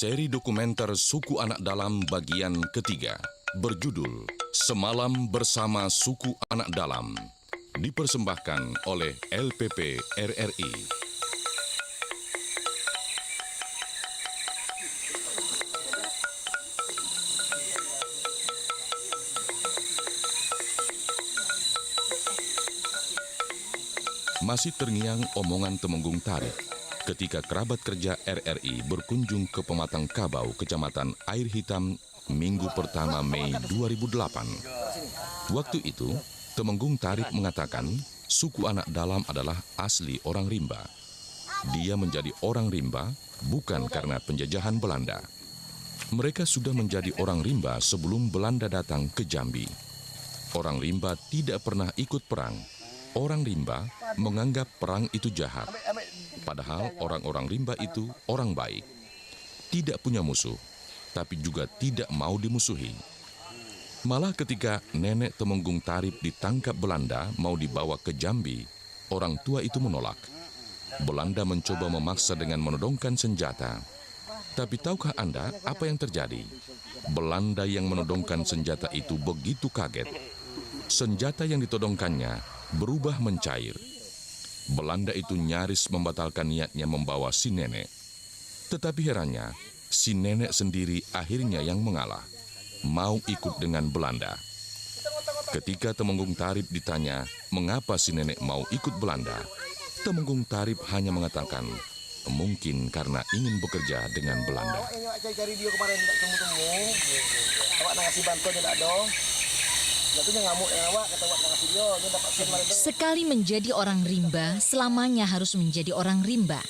seri dokumenter Suku Anak Dalam bagian ketiga berjudul Semalam Bersama Suku Anak Dalam, dipersembahkan oleh LPP RRI. Masih terngiang omongan Temenggung Tarip ketika kerabat kerja RRI berkunjung ke Pematang Kabau, Kecamatan Air Hitam, Minggu pertama Mei 2008. Waktu itu, Temenggung Tarip mengatakan suku Anak Dalam adalah asli orang rimba. Dia menjadi orang rimba bukan karena penjajahan Belanda. Mereka sudah menjadi orang rimba sebelum Belanda datang ke Jambi. Orang rimba tidak pernah ikut perang. Orang rimba menganggap perang itu jahat. Padahal orang-orang rimba itu orang baik. Tidak punya musuh, tapi juga tidak mau dimusuhi. Malah ketika nenek Temenggung Tarip ditangkap Belanda mau dibawa ke Jambi, orang tua itu menolak. Belanda mencoba memaksa dengan menodongkan senjata. Tapi tahukah Anda apa yang terjadi? Belanda yang menodongkan senjata itu begitu kaget. Senjata yang ditodongkannya berubah mencair. Belanda itu nyaris membatalkan niatnya membawa si nenek. Tetapi herannya, si nenek sendiri akhirnya yang mengalah, mau ikut dengan Belanda. Ketika Temenggung Tarip ditanya mengapa si nenek mau ikut Belanda, Temenggung Tarip hanya mengatakan, mungkin karena ingin bekerja dengan Belanda. Cari dia kemarin tidak temu-temu. Awak nak ngasih bantuan tidak dong. Sekali menjadi orang rimba, selamanya harus menjadi orang rimba.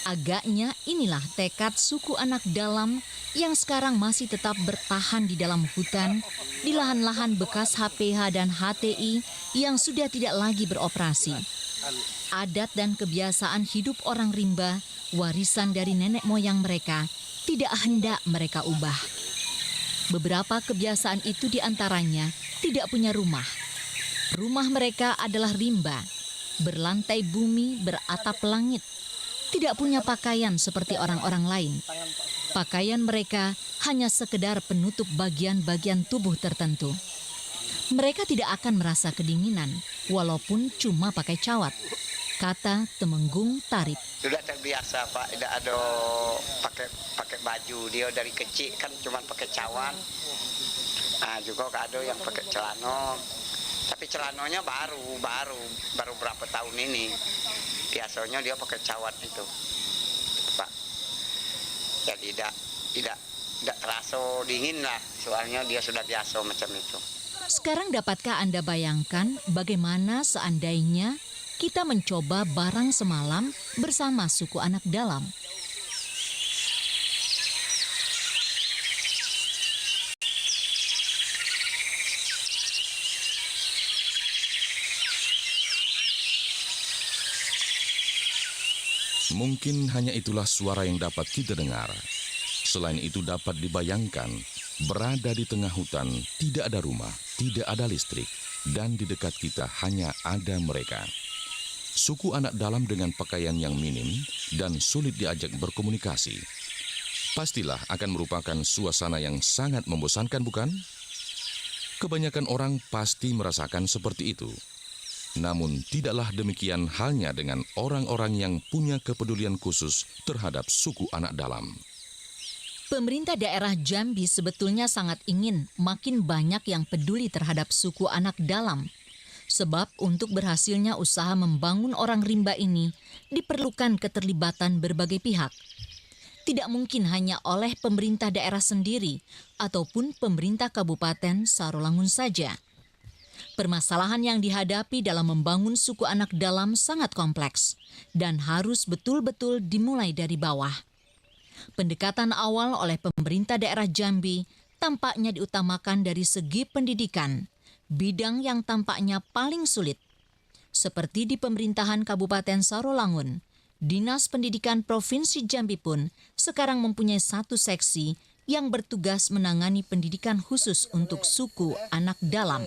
Agaknya inilah tekad suku Anak Dalam yang sekarang masih tetap bertahan di dalam hutan, di lahan-lahan bekas HPH dan HTI yang sudah tidak lagi beroperasi. Adat dan kebiasaan hidup orang rimba, warisan dari nenek moyang mereka, tidak hendak mereka ubah. Beberapa kebiasaan itu diantaranya tidak punya rumah. Rumah mereka adalah rimba, berlantai bumi, beratap langit. Tidak punya pakaian seperti orang-orang lain. Pakaian mereka hanya sekedar penutup bagian-bagian tubuh tertentu. Mereka tidak akan merasa kedinginan, walaupun cuma pakai cawat, kata Temenggung Tarip. Sudah terbiasa Pak, tidak ada pakai baju. Dia dari kecil kan cuma pakai cawan. Nah, juga ada yang pakai celana. Tapi celananya baru berapa tahun ini. Biasanya dia pakai cawat itu, Pak. Jadi tidak terasa dingin lah, soalnya dia sudah biasa macam itu. Sekarang dapatkah Anda bayangkan bagaimana seandainya kita mencoba barang semalam bersama suku Anak Dalam? Mungkin hanya itulah suara yang dapat kita dengar. Selain itu dapat dibayangkan, berada di tengah hutan, tidak ada rumah, tidak ada listrik, dan di dekat kita hanya ada mereka. Suku Anak Dalam dengan pakaian yang minim dan sulit diajak berkomunikasi. Pastilah akan merupakan suasana yang sangat membosankan, bukan? Kebanyakan orang pasti merasakan seperti itu. Namun tidaklah demikian halnya dengan orang-orang yang punya kepedulian khusus terhadap suku Anak Dalam. Pemerintah daerah Jambi sebetulnya sangat ingin makin banyak yang peduli terhadap suku Anak Dalam. Sebab untuk berhasilnya usaha membangun orang rimba ini diperlukan keterlibatan berbagai pihak. Tidak mungkin hanya oleh pemerintah daerah sendiri ataupun pemerintah Kabupaten Sarolangun saja. Permasalahan yang dihadapi dalam membangun suku Anak Dalam sangat kompleks dan harus betul-betul dimulai dari bawah. Pendekatan awal oleh pemerintah daerah Jambi tampaknya diutamakan dari segi pendidikan, bidang yang tampaknya paling sulit. Seperti di pemerintahan Kabupaten Sarolangun, Dinas Pendidikan Provinsi Jambi pun sekarang mempunyai satu seksi yang bertugas menangani pendidikan khusus untuk suku Anak Dalam.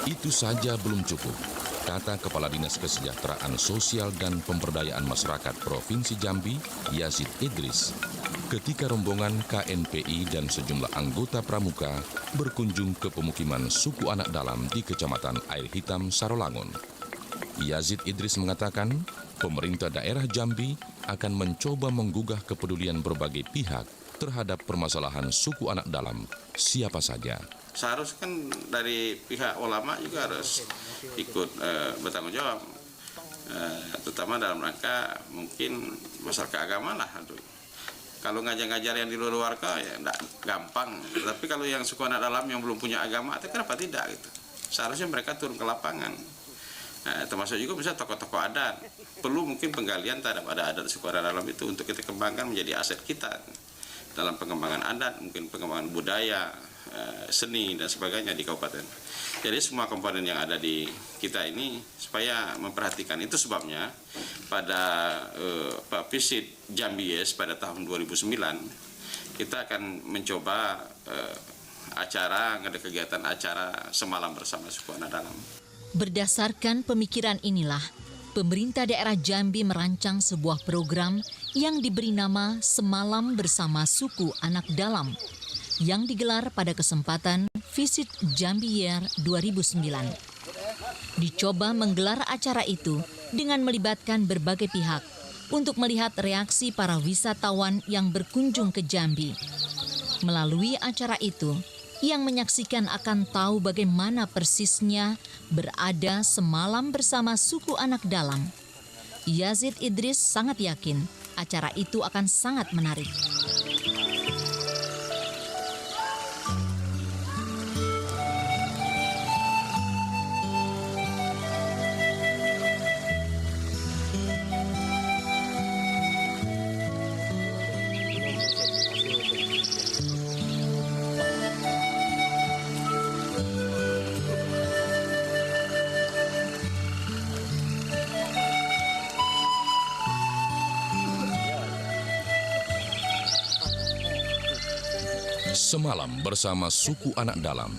Itu saja belum cukup. Kata Kepala Dinas Kesejahteraan Sosial dan Pemberdayaan Masyarakat Provinsi Jambi, Yazid Idris, ketika rombongan KNPI dan sejumlah anggota pramuka berkunjung ke pemukiman suku anak dalam di Kecamatan Air Hitam, Sarolangun. Yazid Idris mengatakan, pemerintah daerah Jambi akan mencoba menggugah kepedulian berbagai pihak terhadap permasalahan suku anak dalam, siapa saja. Seharusnya kan dari pihak ulama juga harus ikut bertanggung jawab, terutama dalam rangka mungkin masalah keagamaan lah. Kalau ngajar-ngajar yang di luar ya enggak gampang, tapi kalau yang suku anak dalam yang belum punya agama, kenapa tidak gitu? Seharusnya mereka turun ke lapangan. Termasuk juga bisa tokoh-tokoh adat. Perlu mungkin penggalian terhadap adat suku anak dalam itu untuk kita kembangkan menjadi aset kita dalam pengembangan adat, mungkin pengembangan budaya, seni dan sebagainya di kabupaten. Jadi semua komponen yang ada di kita ini supaya memperhatikan. Itu sebabnya pada visit Jambi Yes pada tahun 2009 kita akan mencoba ada kegiatan acara semalam bersama suku anak dalam. Berdasarkan pemikiran inilah, pemerintah daerah Jambi merancang sebuah program yang diberi nama Semalam Bersama Suku Anak Dalam yang digelar pada kesempatan Visit Jambi Year 2009. Dicoba menggelar acara itu dengan melibatkan berbagai pihak untuk melihat reaksi para wisatawan yang berkunjung ke Jambi. Melalui acara itu, yang menyaksikan akan tahu bagaimana persisnya berada semalam bersama suku anak dalam. Yazid Idris sangat yakin acara itu akan sangat menarik. Semalam bersama suku anak dalam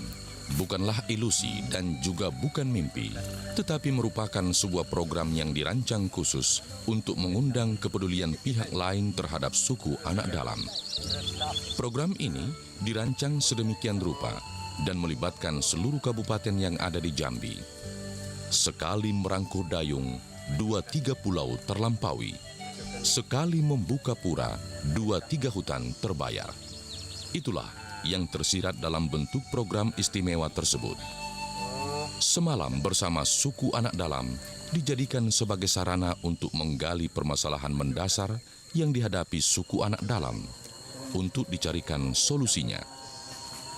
bukanlah ilusi dan juga bukan mimpi, tetapi merupakan sebuah program yang dirancang khusus untuk mengundang kepedulian pihak lain terhadap suku anak dalam. Program ini dirancang sedemikian rupa dan melibatkan seluruh kabupaten yang ada di Jambi. Sekali merangkur dayung, 2-3 pulau terlampaui. Sekali membuka pura, 2-3 hutan terbayar. Itulah yang tersirat dalam bentuk program istimewa tersebut. Semalam bersama suku anak dalam dijadikan sebagai sarana untuk menggali permasalahan mendasar yang dihadapi suku anak dalam untuk dicarikan solusinya.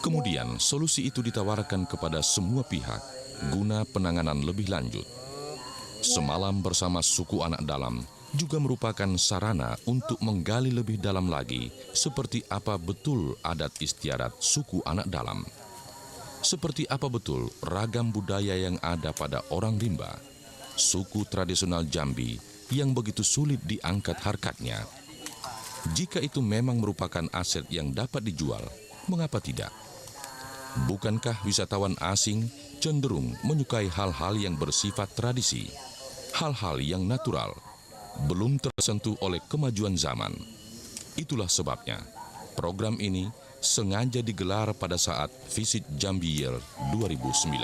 Kemudian solusi itu ditawarkan kepada semua pihak guna penanganan lebih lanjut. Semalam bersama suku anak dalam juga merupakan sarana untuk menggali lebih dalam lagi seperti apa betul adat istiadat suku anak dalam. Seperti apa betul ragam budaya yang ada pada orang rimba, suku tradisional Jambi yang begitu sulit diangkat harkatnya. Jika itu memang merupakan aset yang dapat dijual, mengapa tidak? Bukankah wisatawan asing cenderung menyukai hal-hal yang bersifat tradisi, hal-hal yang natural, belum tersentuh oleh kemajuan zaman? Itulah sebabnya program ini sengaja digelar pada saat Visit Jambi Year 2009.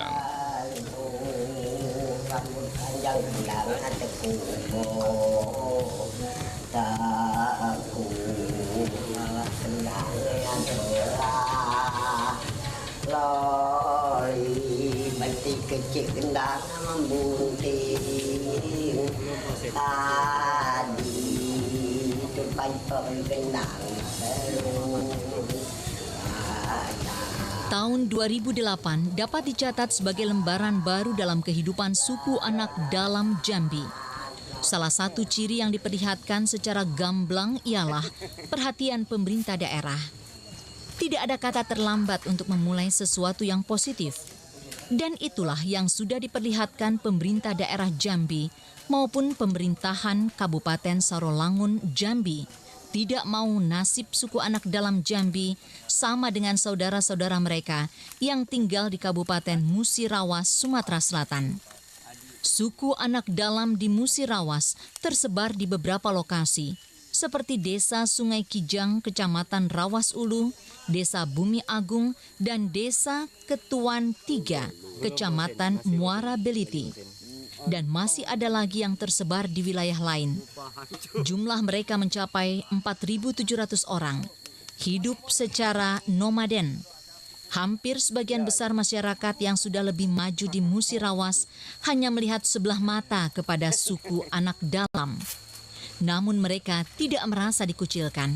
Kecil kendang membunting tadi terpaipang kendang. Tahun 2008 dapat dicatat sebagai lembaran baru dalam kehidupan suku anak dalam Jambi. Salah satu ciri yang diperlihatkan secara gamblang ialah perhatian pemerintah daerah. Tidak ada kata terlambat untuk memulai sesuatu yang positif. Dan itulah yang sudah diperlihatkan pemerintah daerah Jambi maupun pemerintahan Kabupaten Sarolangun Jambi tidak mau nasib suku anak dalam Jambi sama dengan saudara-saudara mereka yang tinggal di Kabupaten Musirawas, Sumatera Selatan. Suku anak dalam di Musirawas tersebar di beberapa lokasi, seperti Desa Sungai Kijang, Kecamatan Rawas Ulu, Desa Bumi Agung, dan Desa Ketuan 3, Kecamatan Muara Beliti. Dan masih ada lagi yang tersebar di wilayah lain. Jumlah mereka mencapai 4.700 orang, hidup secara nomaden. Hampir sebagian besar masyarakat yang sudah lebih maju di Musirawas hanya melihat sebelah mata kepada suku anak dalam. Namun mereka tidak merasa dikucilkan.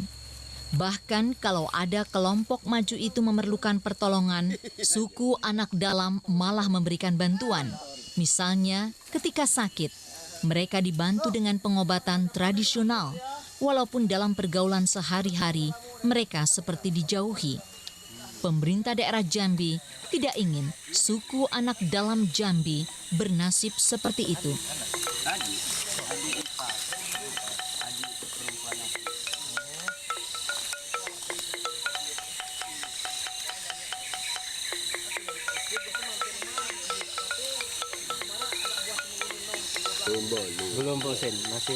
Bahkan kalau ada kelompok maju itu memerlukan pertolongan, suku anak dalam malah memberikan bantuan. Misalnya ketika sakit, mereka dibantu dengan pengobatan tradisional, walaupun dalam pergaulan sehari-hari mereka seperti dijauhi. Pemerintah daerah Jambi tidak ingin suku anak dalam Jambi bernasib seperti itu.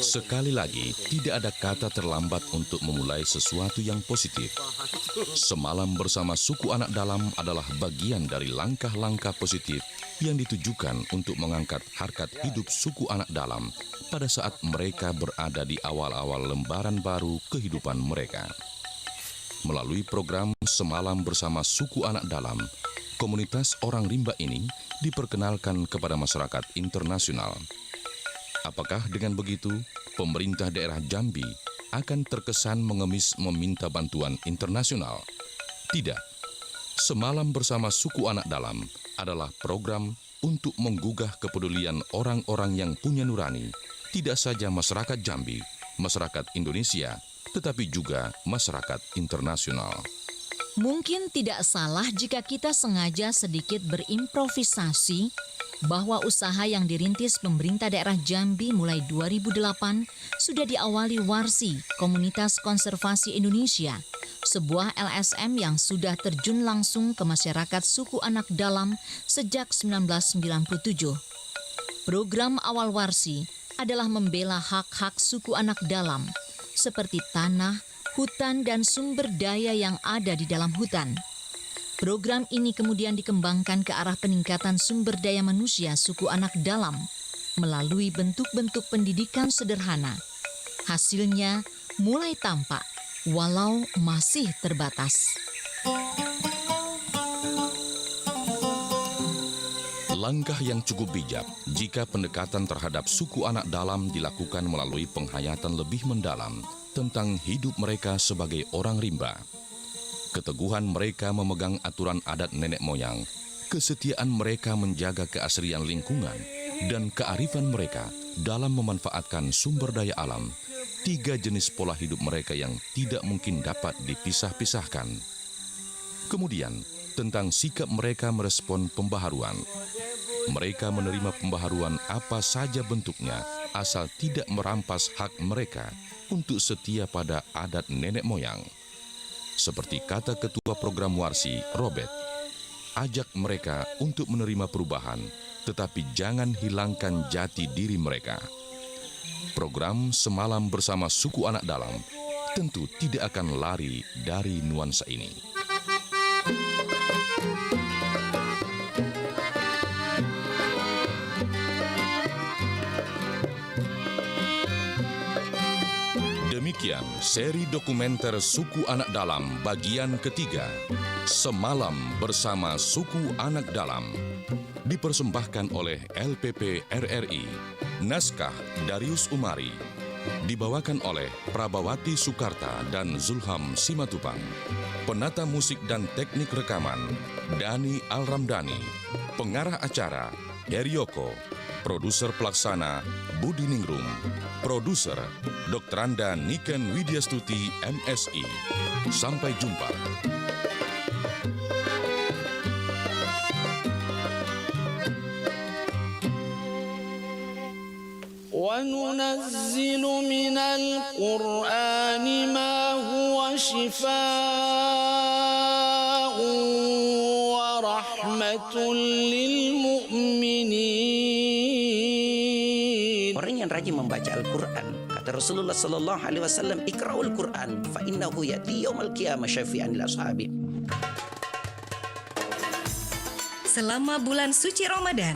Sekali lagi, tidak ada kata terlambat untuk memulai sesuatu yang positif. Semalam bersama suku anak dalam adalah bagian dari langkah-langkah positif yang ditujukan untuk mengangkat harkat hidup suku anak dalam pada saat mereka berada di awal-awal lembaran baru kehidupan mereka. Melalui program Semalam bersama suku anak dalam, komunitas orang rimba ini diperkenalkan kepada masyarakat internasional. Apakah dengan begitu, pemerintah daerah Jambi akan terkesan mengemis meminta bantuan internasional? Tidak. Semalam bersama suku anak dalam adalah program untuk menggugah kepedulian orang-orang yang punya nurani, tidak saja masyarakat Jambi, masyarakat Indonesia, tetapi juga masyarakat internasional. Mungkin tidak salah jika kita sengaja sedikit berimprovisasi bahwa usaha yang dirintis pemerintah daerah Jambi mulai 2008 sudah diawali Warsi, Komunitas Konservasi Indonesia, sebuah LSM yang sudah terjun langsung ke masyarakat suku anak dalam sejak 1997. Program awal Warsi adalah membela hak-hak suku anak dalam, seperti tanah, hutan, dan sumber daya yang ada di dalam hutan. Program ini kemudian dikembangkan ke arah peningkatan sumber daya manusia suku anak dalam melalui bentuk-bentuk pendidikan sederhana. Hasilnya mulai tampak, walau masih terbatas. Langkah yang cukup bijak jika pendekatan terhadap suku anak dalam dilakukan melalui penghayatan lebih mendalam tentang hidup mereka sebagai orang rimba. Keteguhan mereka memegang aturan adat nenek moyang, kesetiaan mereka menjaga keasrian lingkungan, dan kearifan mereka dalam memanfaatkan sumber daya alam, tiga jenis pola hidup mereka yang tidak mungkin dapat dipisah-pisahkan. Kemudian, tentang sikap mereka merespon pembaharuan. Mereka menerima pembaharuan apa saja bentuknya, asal tidak merampas hak mereka untuk setia pada adat nenek moyang. Seperti kata Ketua Program Warsi, Robert, ajak mereka untuk menerima perubahan, tetapi jangan hilangkan jati diri mereka. Program Semalam bersama suku anak dalam tentu tidak akan lari dari nuansa ini. Demikian seri dokumenter Suku Anak Dalam bagian ketiga, Semalam bersama Suku Anak Dalam, dipersembahkan oleh LPP RRI, naskah Darius Umari, dibawakan oleh Prabawati Sukarta dan Zulham Simatupang, penata musik dan teknik rekaman Dani Alramdani, pengarah acara Herioko, produser pelaksana Budi Ningrum, produser Dr. Anda Niken Widyastuti MSI. Sampai jumpa. وَنُنَزِّلُ مِنَ الْقُرْآنِ مَا هُوَ شِفَاءٌ وَرَحْمَةٌ لِلْمُؤْمِنِينَ orang yang rajin membaca Al-Quran. Kata Rasulullah sallallahu alaihi wasallam, "Iqra'ul Quran fa innahu ya'ti yaumal qiyamah syafi'an lil ashabi." Selama bulan suci Ramadan,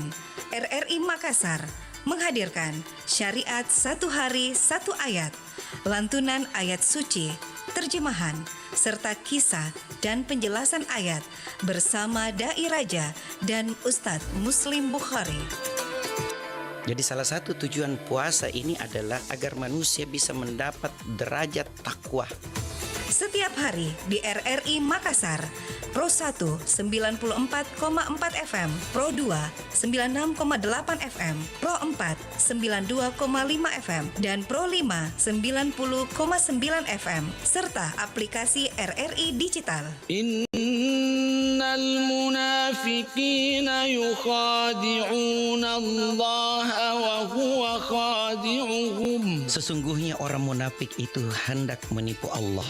RRI Makassar menghadirkan Syariat Satu Hari Satu Ayat, lantunan ayat suci, terjemahan, serta kisah dan penjelasan ayat bersama Dai Raja dan Ustadz Muslim Bukhari. Jadi salah satu tujuan puasa ini adalah agar manusia bisa mendapat derajat takwa. Setiap hari di RRI Makassar, Pro 1 94,4 FM, Pro 2 96,8 FM, Pro 4 92,5 FM, dan Pro 5 90,9 FM, serta aplikasi RRI Digital. Innal munafiqina yukhadi'una Allah wa huwa khadi'uhum. Sesungguhnya orang munafik itu hendak menipu Allah,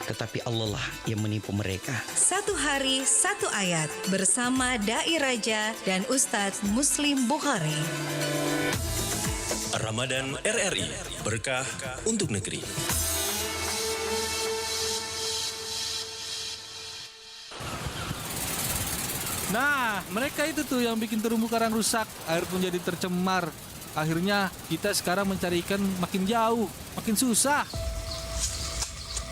tetapi Allah lah yang menipu mereka. Satu hari, satu ayat bersama Dai Raja dan Ustadz Muslim Bukhari. Ramadan RRI, berkah untuk negeri. Nah, mereka itu tuh yang bikin terumbu karang rusak, air pun jadi tercemar. Akhirnya kita sekarang mencari ikan makin jauh, makin susah.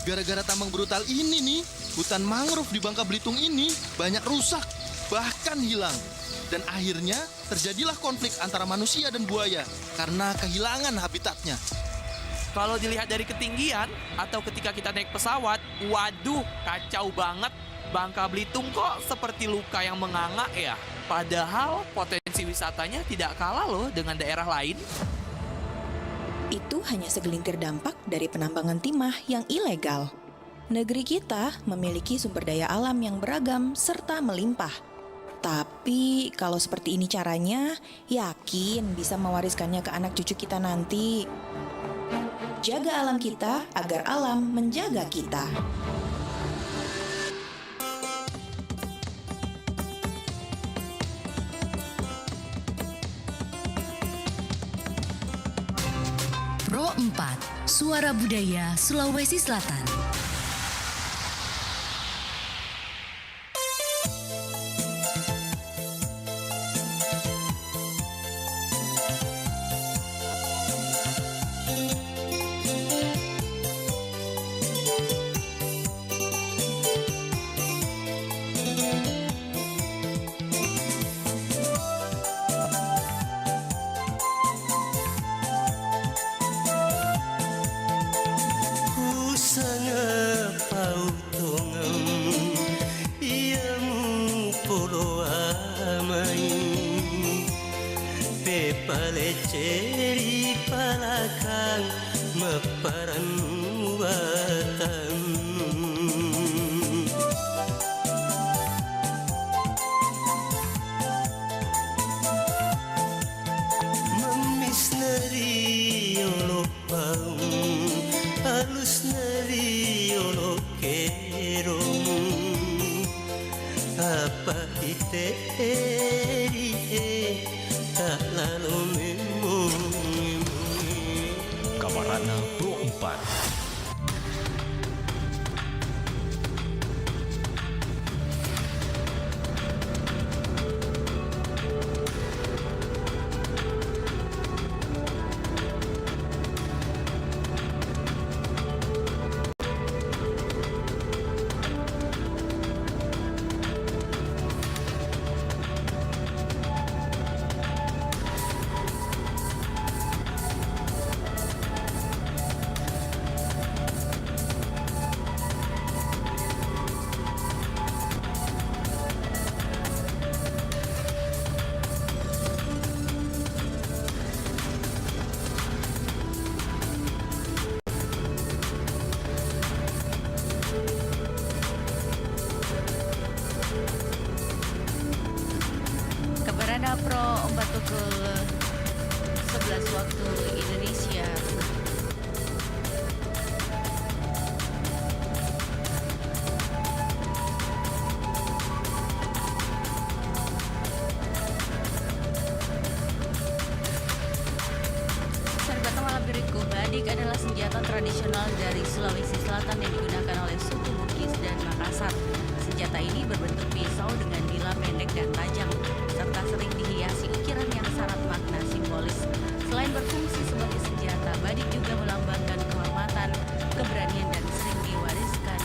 Gara-gara tambang brutal ini nih, hutan mangrove di Bangka Belitung ini banyak rusak, bahkan hilang. Dan akhirnya terjadilah konflik antara manusia dan buaya karena kehilangan habitatnya. Kalau dilihat dari ketinggian atau ketika kita naik pesawat, waduh, kacau banget. Bangka Belitung kok seperti luka yang menganga ya. Padahal potensi wisatanya tidak kalah loh dengan daerah lain. Itu hanya segelintir dampak dari penambangan timah yang ilegal. Negeri kita memiliki sumber daya alam yang beragam serta melimpah. Tapi kalau seperti ini caranya, yakin bisa mewariskannya ke anak cucu kita nanti. Jaga alam kita agar alam menjaga kita. Pro 4, Suara Budaya Sulawesi Selatan. Paleceri palakang meparan watan memis nari yolo paung halus nari yolo kerong apa hiteri tak lalu Kabarana Pro 4. Kabarana Pro 4 pukul 11 waktu Indonesia. badik adalah senjata tradisional dari Sulawesi Selatan yang digunakan oleh suku Bugis dan Makassar. Senjata ini berbentuk pisau dengan bila pendek dan tajam, serta sering dihiasi ukiran yang syarat makna simbolis. Selain berfungsi sebagai senjata, badik juga melambangkan kehormatan, keberanian, dan sering diwariskan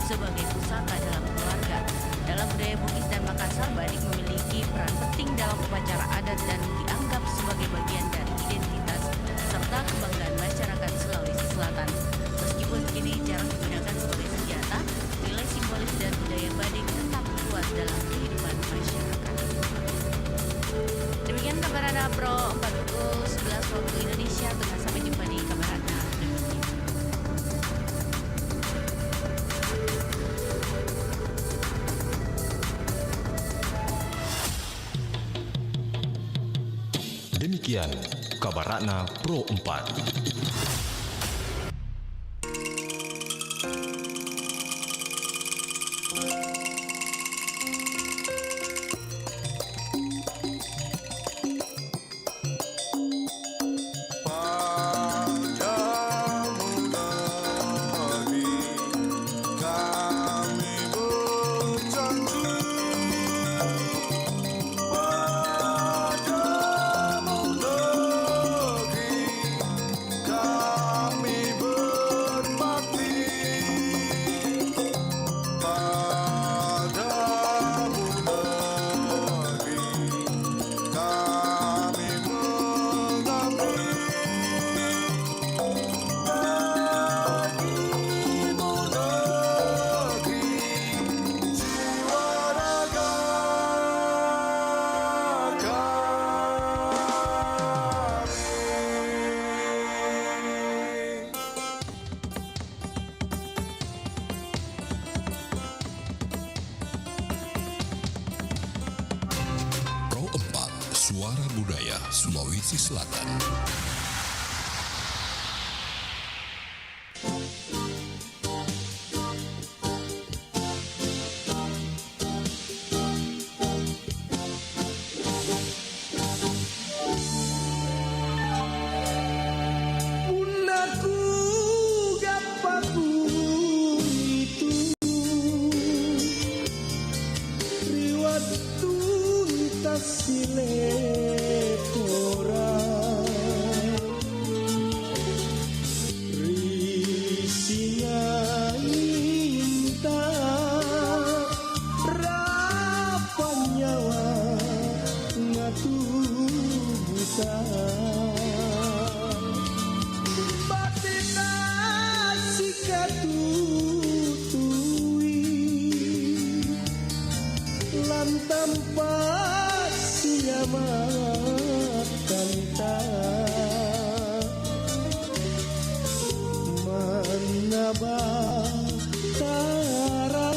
sebagai pusaka dalam keluarga. Dalam budaya Bugis dan Makassar, badik memiliki peran penting dalam upacara adat dan dianggap sebagai bagian dari identitas serta kebanggaan masyarakat Sulawesi Selatan. Meskipun kini jarang digunakan sebagai senjata, nilai simbolis dan budaya badik tetap kuat dalam kehidupan masyarakat. Demikian kabar Ana Pro 4 pukul 11 waktu Indonesia Tengah. Sampai jumpa di kabar Ana. Demikian kabar Ratna Pro 4. Suara Budaya Sulawesi Selatan. Bundaku gapaku itu riwat tuntas silekora risinya inta rapan nyawa ngatu buta batina sikatutui lan tanpa kanta manabakara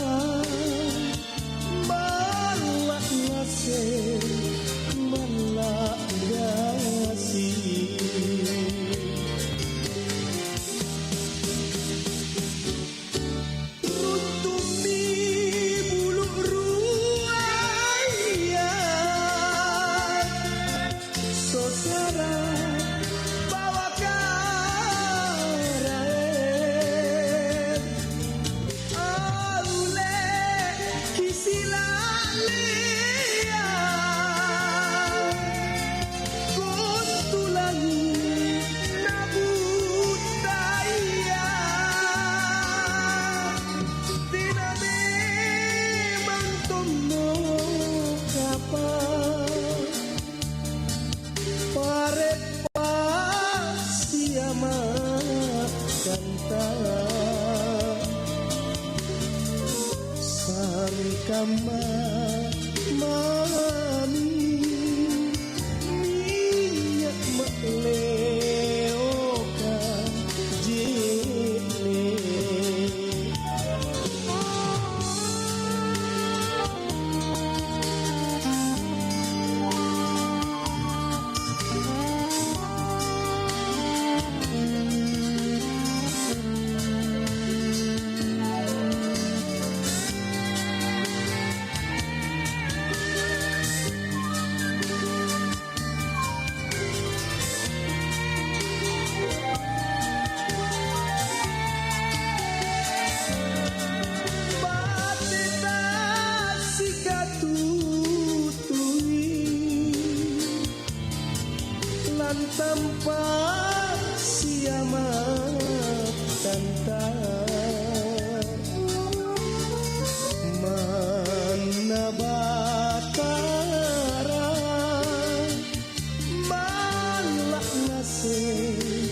malak nase malak gasi rutumi bulu ruaya sosara bawa karaen aule kisilalea kuntulangi nabutaya tina memang tomo kapan pare pasiama kanta sangkama mami minyak meleoka jene sampai siamat tanta mana batara malak ngasih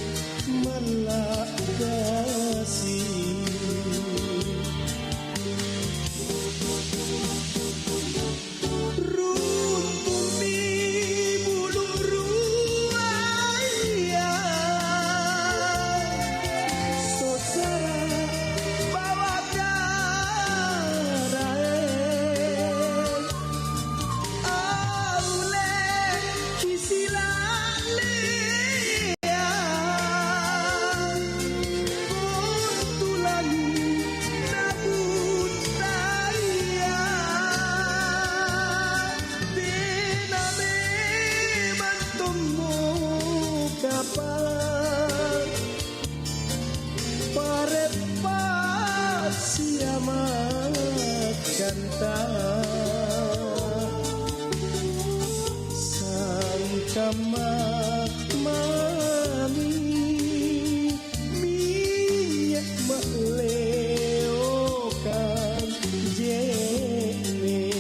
malak kasih Sama mami minyak meleokan jene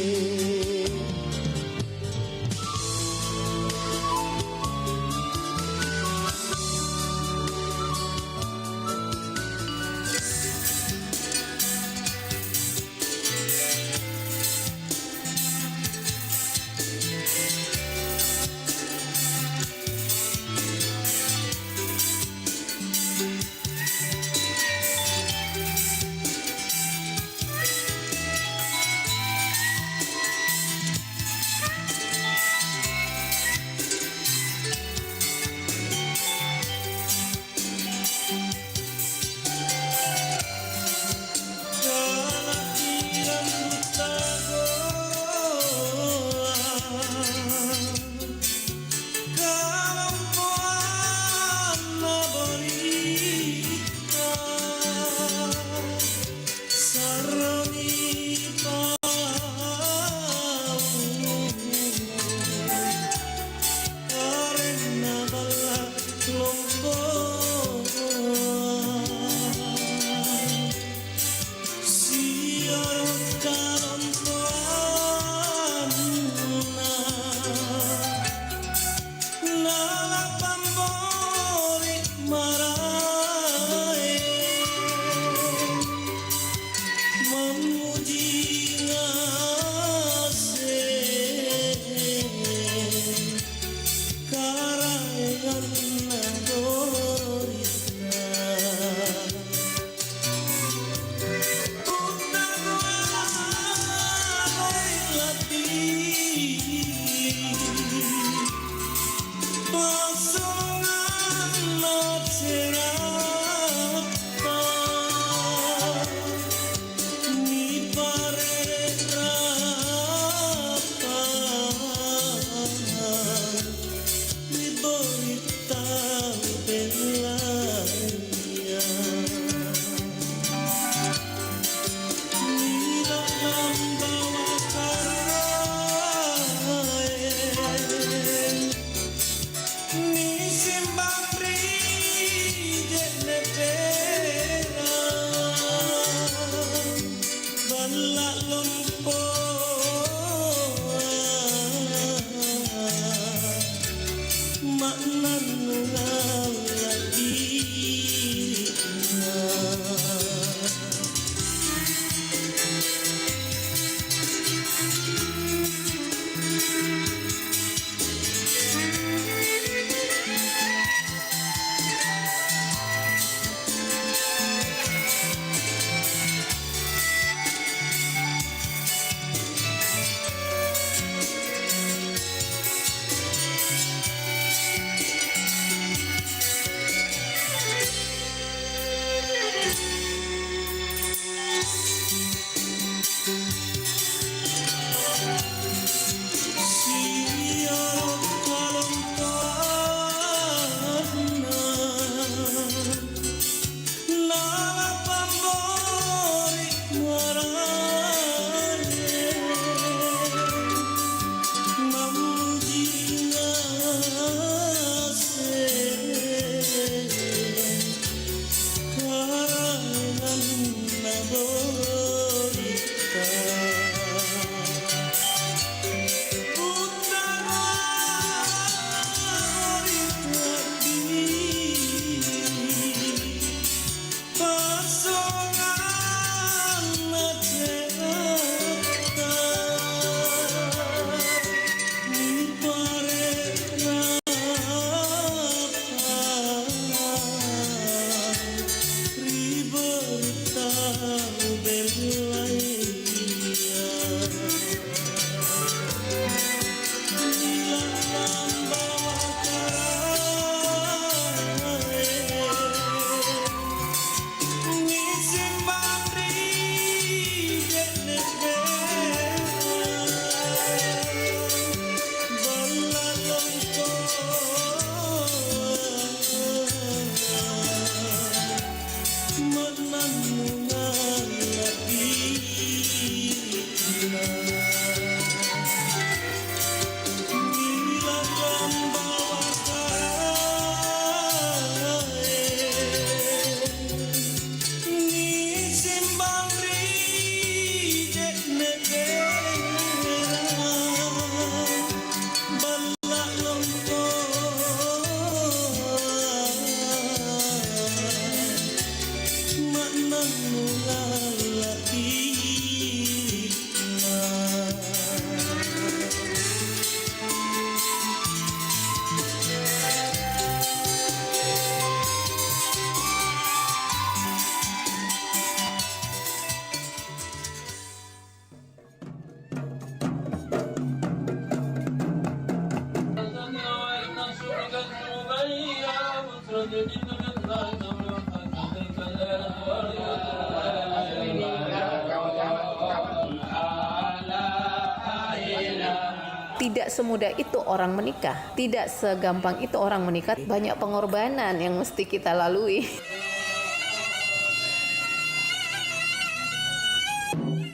Tidak semudah itu orang menikah, tidak segampang itu orang menikah. Banyak pengorbanan yang mesti kita lalui.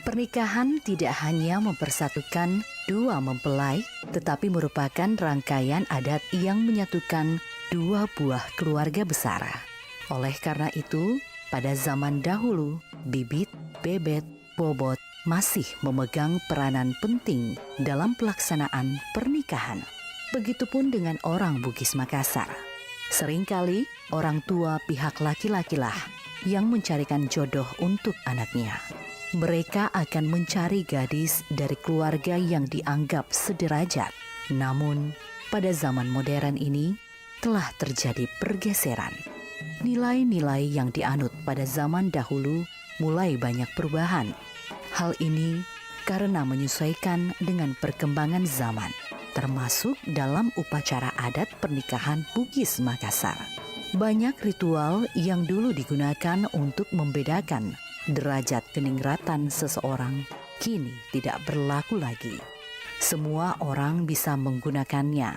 Pernikahan tidak hanya mempersatukan dua mempelai, tetapi merupakan rangkaian adat yang menyatukan dua buah keluarga besar. Oleh karena itu, pada zaman dahulu, bibit, bebet, bobot masih memegang peranan penting dalam pelaksanaan pernikahan. Begitupun dengan orang Bugis Makassar. Seringkali orang tua pihak laki-lakilah yang mencarikan jodoh untuk anaknya. Mereka akan mencari gadis dari keluarga yang dianggap sederajat. Namun, pada zaman modern ini telah terjadi pergeseran. Nilai-nilai yang dianut pada zaman dahulu mulai banyak perubahan. Hal ini karena menyesuaikan dengan perkembangan zaman, termasuk dalam upacara adat pernikahan Bugis Makassar. Banyak ritual yang dulu digunakan untuk membedakan derajat keningratan seseorang kini tidak berlaku lagi. Semua orang bisa menggunakannya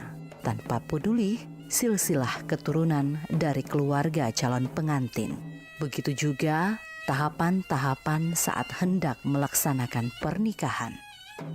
tanpa peduli silsilah keturunan dari keluarga calon pengantin. Begitu juga tahapan-tahapan saat hendak melaksanakan pernikahan.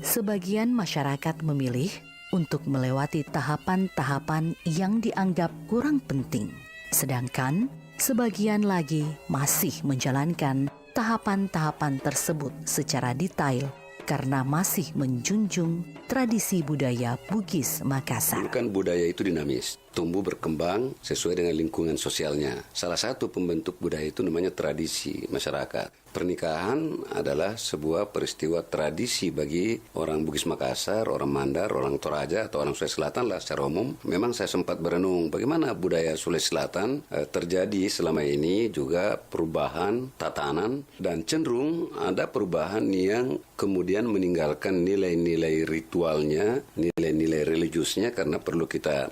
Sebagian masyarakat memilih untuk melewati tahapan-tahapan yang dianggap kurang penting, sedangkan sebagian lagi masih menjalankan tahapan-tahapan tersebut secara detail karena masih menjunjung tradisi budaya Bugis Makassar. Kan budaya itu dinamis, tumbuh berkembang sesuai dengan lingkungan sosialnya. Salah satu pembentuk budaya itu namanya tradisi masyarakat. Pernikahan adalah sebuah peristiwa tradisi bagi orang Bugis Makassar, orang Mandar, orang Toraja, atau orang Sulawesi Selatan lah secara umum. Memang saya sempat berenung bagaimana budaya Sulawesi Selatan terjadi selama ini, juga perubahan tatanan, dan cenderung ada perubahan yang kemudian meninggalkan nilai-nilai ritualnya, nilai-nilai religiusnya, karena perlu kita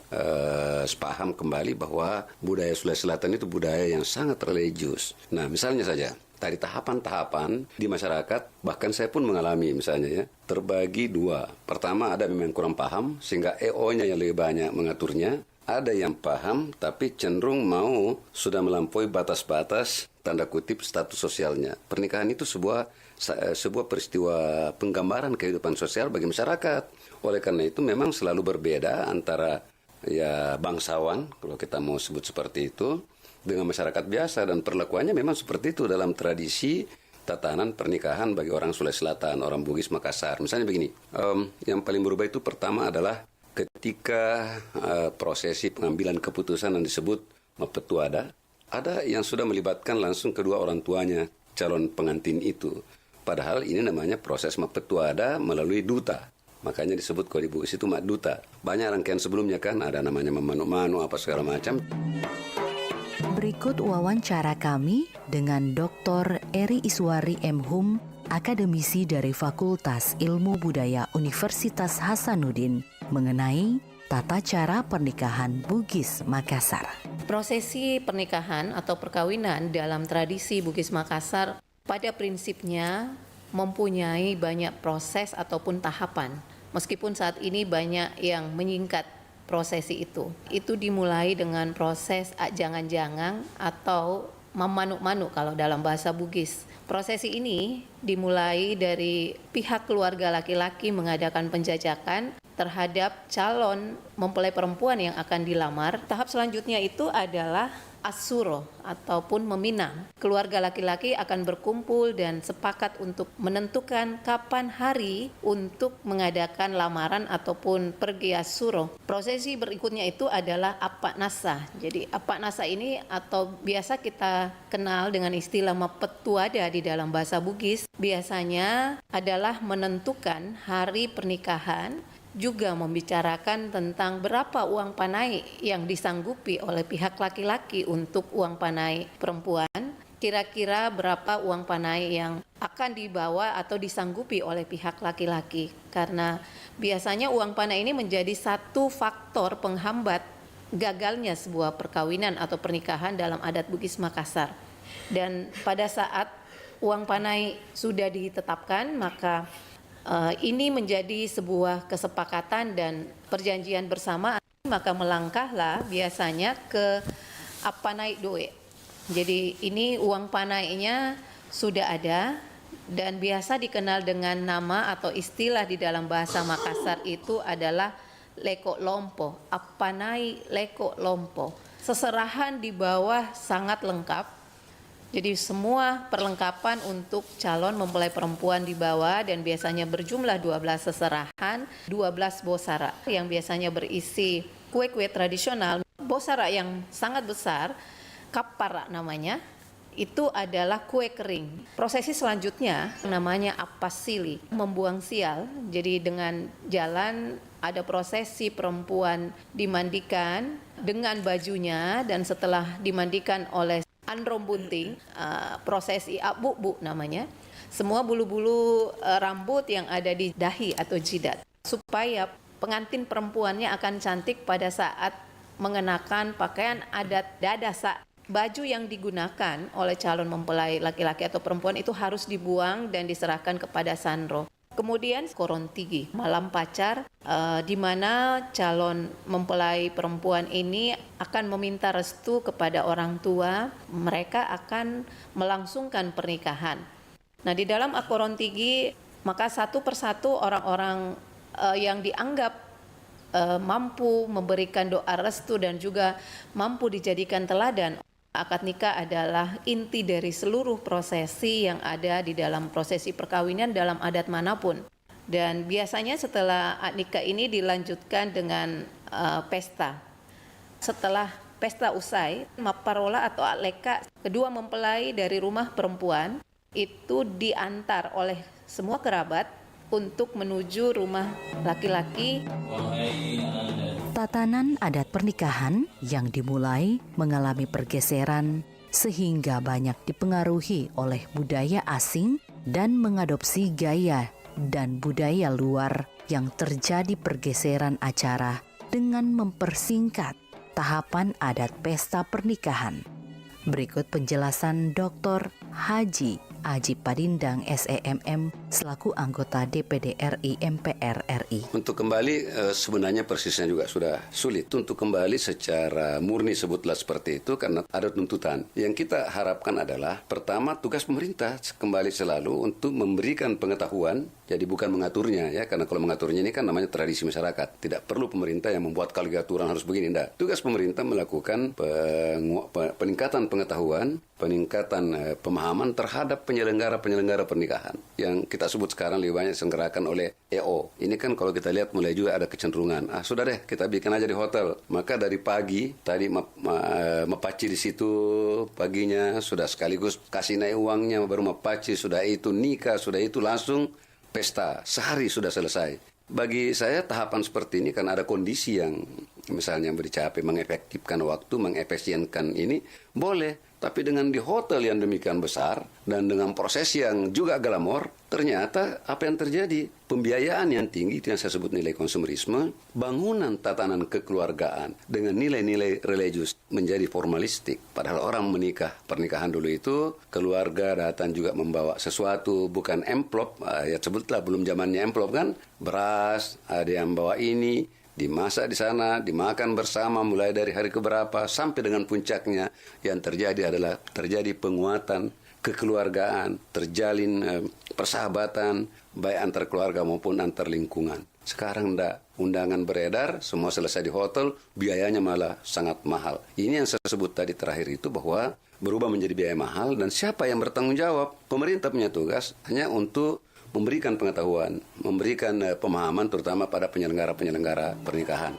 sepaham kembali bahwa budaya Sulawesi Selatan itu budaya yang sangat religius. Nah, misalnya saja dari tahapan-tahapan di masyarakat, bahkan saya pun mengalami misalnya ya, terbagi dua. Pertama, ada memang kurang paham sehingga EO-nya yang lebih banyak mengaturnya. Ada yang paham tapi cenderung mau sudah melampaui batas-batas tanda kutip status sosialnya. Pernikahan itu sebuah peristiwa penggambaran kehidupan sosial bagi masyarakat. Oleh karena itu memang selalu berbeda antara ya bangsawan, kalau kita mau sebut seperti itu, dengan masyarakat biasa, dan perlakuannya memang seperti itu dalam tradisi tatanan pernikahan bagi orang Sulawesi Selatan, orang Bugis Makassar. Misalnya begini, yang paling berubah itu pertama adalah ketika prosesi pengambilan keputusan yang disebut mapetuada, ada yang sudah melibatkan langsung kedua orang tuanya calon pengantin itu. Padahal ini namanya proses mapetuada melalui duta. Makanya disebut kalau di Bugis itu mak duta. Banyak rangkaian sebelumnya kan, ada namanya memanu-manu apa segala macam. Berikut wawancara kami dengan Dr. Eri Iswari M. Hum, akademisi dari Fakultas Ilmu Budaya Universitas Hasanuddin, mengenai tata cara pernikahan Bugis Makassar. Prosesi pernikahan atau perkawinan dalam tradisi Bugis Makassar pada prinsipnya mempunyai banyak proses ataupun tahapan. Meskipun saat ini banyak yang menyingkat prosesi itu dimulai dengan proses jangan-jangan atau memanuk-manuk kalau dalam bahasa Bugis. Prosesi ini dimulai dari pihak keluarga laki-laki mengadakan penjajakan terhadap calon mempelai perempuan yang akan dilamar. Tahap selanjutnya itu adalah Asuro ataupun meminang. Keluarga laki-laki akan berkumpul dan sepakat untuk menentukan kapan hari untuk mengadakan lamaran ataupun pergi Asuro. Prosesi berikutnya itu adalah Apak Nasa. Jadi Apak Nasa ini atau biasa kita kenal dengan istilah mapetuada di dalam bahasa Bugis, biasanya adalah menentukan hari pernikahan, juga membicarakan tentang berapa uang panai yang disanggupi oleh pihak laki-laki untuk uang panai perempuan, kira-kira berapa uang panai yang akan dibawa atau disanggupi oleh pihak laki-laki. Karena biasanya uang panai ini menjadi satu faktor penghambat gagalnya sebuah perkawinan atau pernikahan dalam adat Bugis Makassar. Dan pada saat uang panai sudah ditetapkan, maka ini menjadi sebuah kesepakatan dan perjanjian bersama, maka melangkahlah biasanya ke apanai doe. Jadi ini uang panainya sudah ada dan biasa dikenal dengan nama atau istilah di dalam bahasa Makassar itu adalah leko lompo, apanai leko lompo. Seserahan di bawah sangat lengkap. Jadi semua perlengkapan untuk calon mempelai perempuan di bawah dan biasanya berjumlah 12 seserahan, 12 bosara yang biasanya berisi kue-kue tradisional. Bosara yang sangat besar, kapara namanya, itu adalah kue kering. Prosesi selanjutnya namanya apasili, membuang sial. Jadi dengan jalan ada prosesi perempuan dimandikan dengan bajunya dan setelah dimandikan oleh Androm bunting, prosesi abu-bu namanya, semua bulu-bulu rambut yang ada di dahi atau jidat, supaya pengantin perempuannya akan cantik pada saat mengenakan pakaian adat dadasa. Baju yang digunakan oleh calon mempelai laki-laki atau perempuan itu harus dibuang dan diserahkan kepada Sandro. Kemudian korontigi, malam pacar, di mana calon mempelai perempuan ini akan meminta restu kepada orang tua, mereka akan melangsungkan pernikahan. Nah, di dalam akorontigi, maka satu persatu orang-orang yang dianggap mampu memberikan doa restu dan juga mampu dijadikan teladan. Akad nikah adalah inti dari seluruh prosesi yang ada di dalam prosesi perkawinan dalam adat manapun. Dan biasanya setelah akad nikah ini dilanjutkan dengan pesta. Setelah pesta usai, maparola atau akleka, kedua mempelai dari rumah perempuan itu diantar oleh semua kerabat untuk menuju rumah laki-laki. Tatanan adat pernikahan yang dimulai mengalami pergeseran sehingga banyak dipengaruhi oleh budaya asing dan mengadopsi gaya dan budaya luar yang terjadi pergeseran acara dengan mempersingkat tahapan adat pesta pernikahan. Berikut penjelasan Dr. Haji Aji Padindang SEMM selaku anggota DPD RI MPR RI. Untuk kembali sebenarnya persisnya juga sudah sulit untuk kembali secara murni, sebutlah seperti itu, karena ada tuntutan. Yang kita harapkan adalah pertama tugas pemerintah kembali selalu untuk memberikan pengetahuan, jadi bukan mengaturnya ya, karena kalau mengaturnya ini kan namanya tradisi masyarakat. Tidak perlu pemerintah yang membuat kali aturan harus begini, enggak. Tugas pemerintah melakukan peningkatan pengetahuan, peningkatan pemahaman terhadap penyelenggara pernikahan yang kita sebut sekarang lebih banyak diselenggarakan oleh EO. Ini kan kalau kita lihat mulai juga ada kecenderungan, sudah deh kita bikin aja di hotel. Maka dari pagi tadi mepaci di situ paginya, sudah sekaligus kasih naik uangnya, baru mepaci, sudah itu nikah, sudah itu langsung pesta, sehari sudah selesai. Bagi saya tahapan seperti ini kan ada kondisi yang misalnya bercapai mengefektifkan waktu, mengefisienkan ini boleh. Tapi dengan di hotel yang demikian besar dan dengan proses yang juga glamor, ternyata apa yang terjadi? Pembiayaan yang tinggi, itu yang saya sebut nilai konsumerisme, bangunan tatanan kekeluargaan dengan nilai-nilai religius menjadi formalistik. Padahal orang menikah, pernikahan dulu itu, keluarga datang juga membawa sesuatu, bukan amplop, ya sebutlah belum zamannya amplop kan, beras, ada yang bawa ini, dimasak di sana, dimakan bersama mulai dari hari keberapa sampai dengan puncaknya yang terjadi adalah terjadi penguatan kekeluargaan, terjalin persahabatan baik antar keluarga maupun antar lingkungan. Sekarang enggak, undangan beredar, semua selesai di hotel, biayanya malah sangat mahal. Ini yang saya sebut tadi terakhir itu bahwa berubah menjadi biaya mahal dan siapa yang bertanggung jawab? Pemerintah punya tugas hanya untuk memberikan pengetahuan, memberikan pemahaman terutama pada penyelenggara-penyelenggara pernikahan.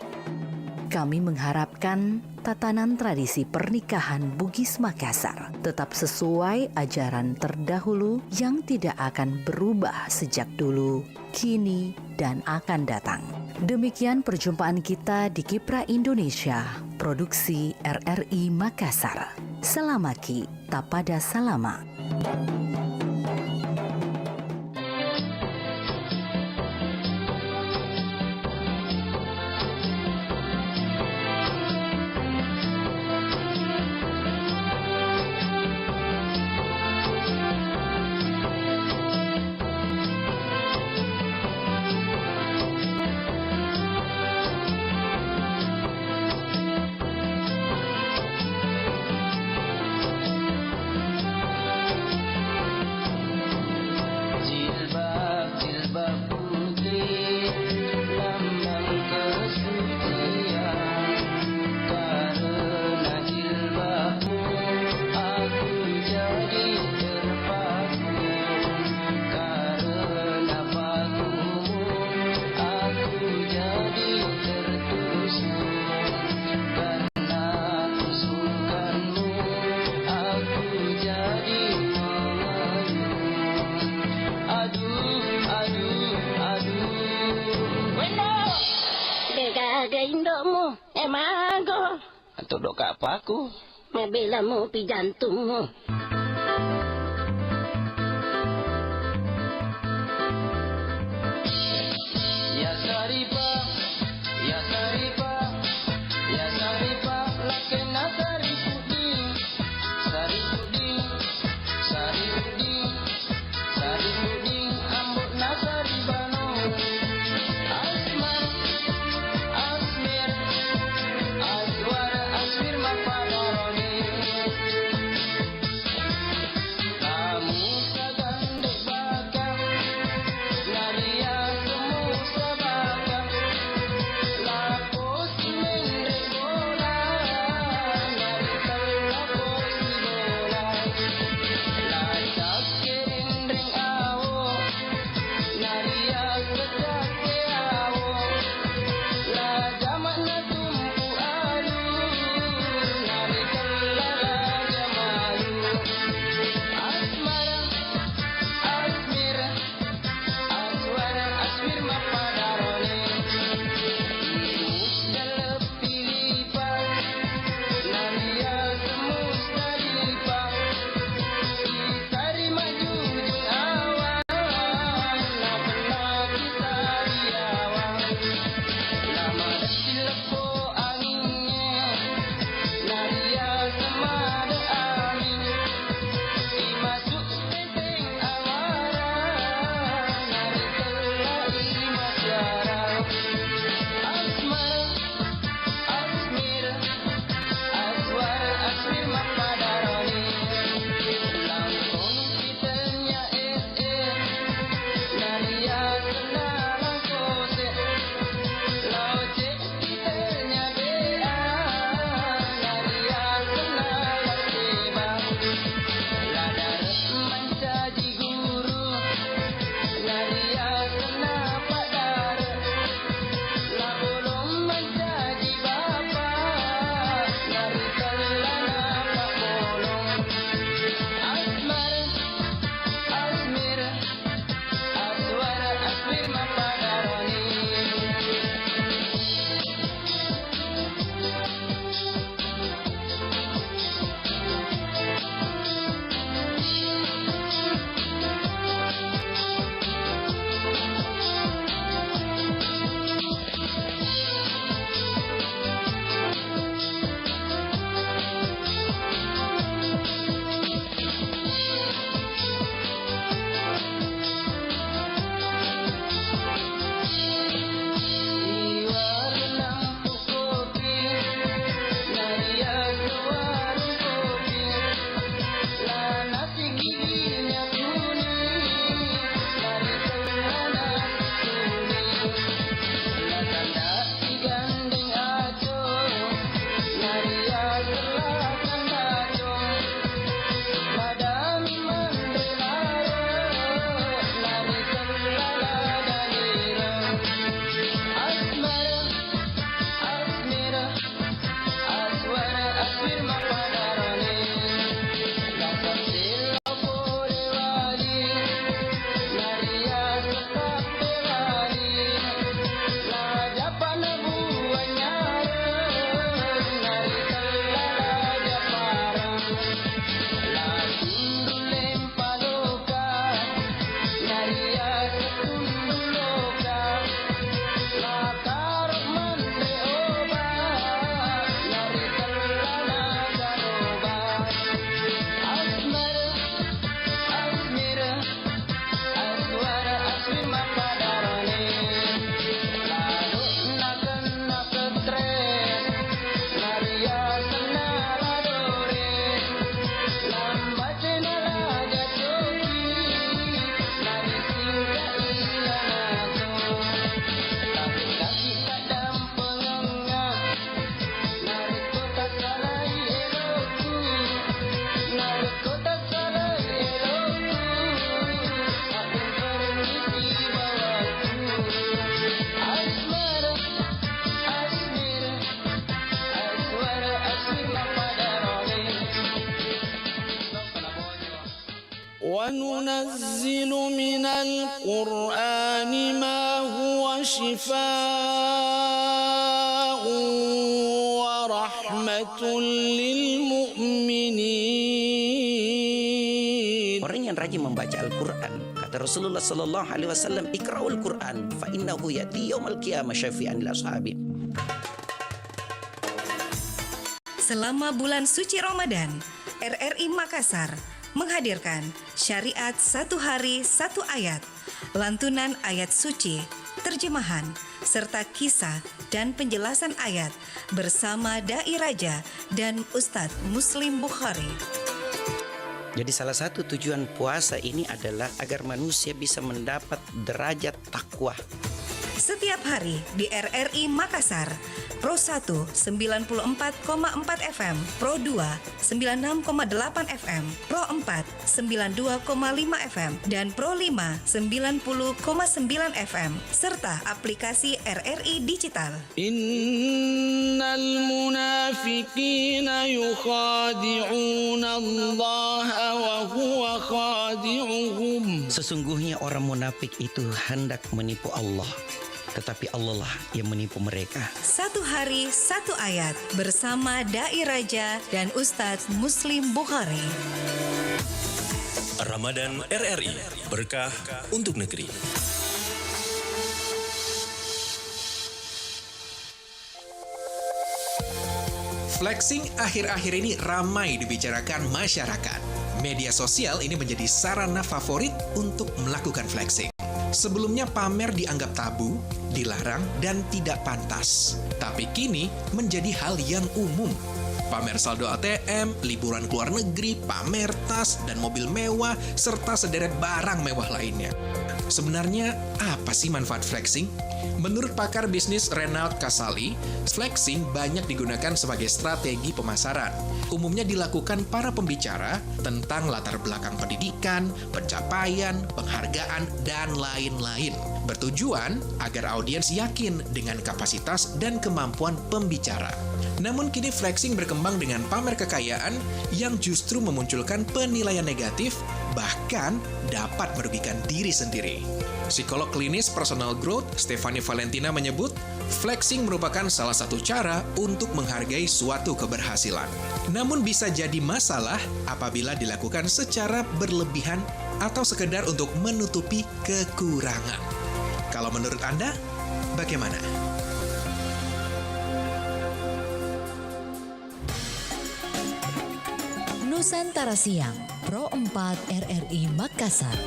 Kami mengharapkan tatanan tradisi pernikahan Bugis Makassar tetap sesuai ajaran terdahulu yang tidak akan berubah sejak dulu, kini, dan akan datang. Demikian perjumpaan kita di Kipra Indonesia, produksi RRI Makassar. Selamaki, tapada salama. Untuk dok kat apa aku? Mebela mau pi jantung mo. Ya Saripa, ya Saripa, ya Saripa, lakena sari puding, sari puding, sari puding, sari puding, ambut nasari bano. Asmar, asmir, aswar, asmir mapadaroni. Kamu sagande bakang, Nadia kamu sabakang, lapos mende bola, narital lapos bola, lasak kerindring awo, Nadia kecake awo, la jamak na tumpu alu, narital lala jamalu. Asmara, asmira, aswara, asmir mapadaroni. Musdal pilipan, Nadia semusdalipan. Itari maju jung awan, na pernah kita diawan. Nama silepo anginnya, Nadia semada angin. Imasuk teteng awaran, nari telah imasyara. Asmara, asmir, aswar, asmir mapadaroni. Langsung titelnya Nadia kenal kose. Lauce titelnya Bea, Nadia kenal Seba. Ladar mencaji guru, Nadia kenapa dar? La bolong mencaji bapa, Nari telana pak bolong. Asmar, asmir, aswar, asmir mapadaroni. Iwar nampuk kopi, Nadia ke warung kopi. La nasi giginya kuning, Nari telana kuning. La tanda digandeng ajo, Nadia telah tanda jong. Madami mandre laro, Nari telala danira. Asmara, asmira, aswara, asmir mapadaroni. Dasar sila boleh wali, Nadia tetap pewali. La japana buahnya, Nari telala japarang. La tundulem paloka, Nadia ketunduloka. La taruh mandre obat, Nari telana garoba. Asmar, asmira, aswara, asmir mapadaroni. Lalu nakan naketres, Nadia kenal adore. Lambat nalaga coki, Nari singkat ilang aku. Tapi kaki kadang pengengah, Nari kota salai elokku, Nari kota salai elokku. Aku permisi bawaku. Asmara, asmir, aswara, asmir mapadaroni. وننزل من القرآن ما هو شفاء ورحمة للمؤمنين. Orang yang rajin membaca Al-Quran, kata Rasulullah Sallallahu Alaihi Wasallam, ikra'ul Quran, fa innahu yati yaumal qiyamah syafi'an lil ashabi. Selama bulan suci Ramadan, RRI Makassar menghadirkan Syariat Satu Hari Satu Ayat, lantunan ayat suci, terjemahan, serta kisah dan penjelasan ayat bersama Dai Raja dan Ustadz Muslim Bukhari. Jadi salah satu tujuan puasa ini adalah agar manusia bisa mendapat derajat takwa. Setiap hari di RRI Makassar, Pro 1 94,4 FM, Pro 2 96,8 FM, Pro 4 92,5 FM, dan Pro 5 90,9 FM, serta aplikasi RRI Digital. Innal munafiqina yukhadi'una Allah wa huwa khadi'uhum. Sesungguhnya orang munafik itu hendak menipu Allah, tetapi Allah lah yang menipu mereka. Satu hari, satu ayat bersama Dai Raja dan Ustadz Muslim Bukhari. Ramadan RRI, berkah untuk negeri. Flexing akhir-akhir ini ramai dibicarakan masyarakat. Media sosial ini menjadi sarana favorit untuk melakukan flexing. Sebelumnya pamer dianggap tabu, dilarang, dan tidak pantas. Tapi kini menjadi hal yang umum. Pamer saldo ATM, liburan ke luar negeri, pamer tas dan mobil mewah, serta sederet barang mewah lainnya. Sebenarnya apa sih manfaat flexing? Menurut pakar bisnis Renald Kasali, flexing banyak digunakan sebagai strategi pemasaran. Umumnya dilakukan para pembicara tentang latar belakang pendidikan, pencapaian, penghargaan, dan lain-lain. Bertujuan agar audiens yakin dengan kapasitas dan kemampuan pembicara. Namun kini flexing berkembang dengan pamer kekayaan yang justru memunculkan penilaian negatif, bahkan dapat merugikan diri sendiri. Psikolog klinis personal growth Stephanie Valentina menyebut, flexing merupakan salah satu cara untuk menghargai suatu keberhasilan. Namun bisa jadi masalah apabila dilakukan secara berlebihan atau sekedar untuk menutupi kekurangan. Kalau menurut Anda, bagaimana? Nusantara Siang, Pro 4 RRI Makassar.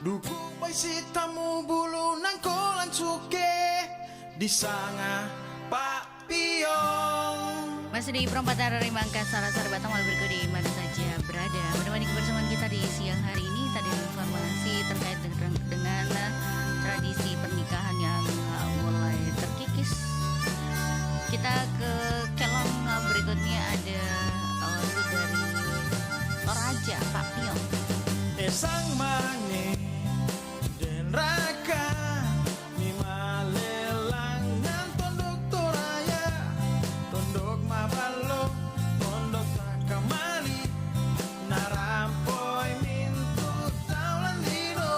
Dukung baisi tamu bulu nang kolan suke di sanga Pak Piong. Masih di Pro 4 RRI Makassar, sahabat Batang Walau berikut di mana saja berada. Menemani kebersamaan kita di siang hari ini, tadi informasi terkait dengan tradisi pernikahan yang mulai terkikis. Kita ke kelong berikutnya ada lagu dari Toraja, Pak Piong. Sang mane den raka mima lelangan tondok Toraya, tondok mabalo, tondok takamali, narampoi mintu taulan dino,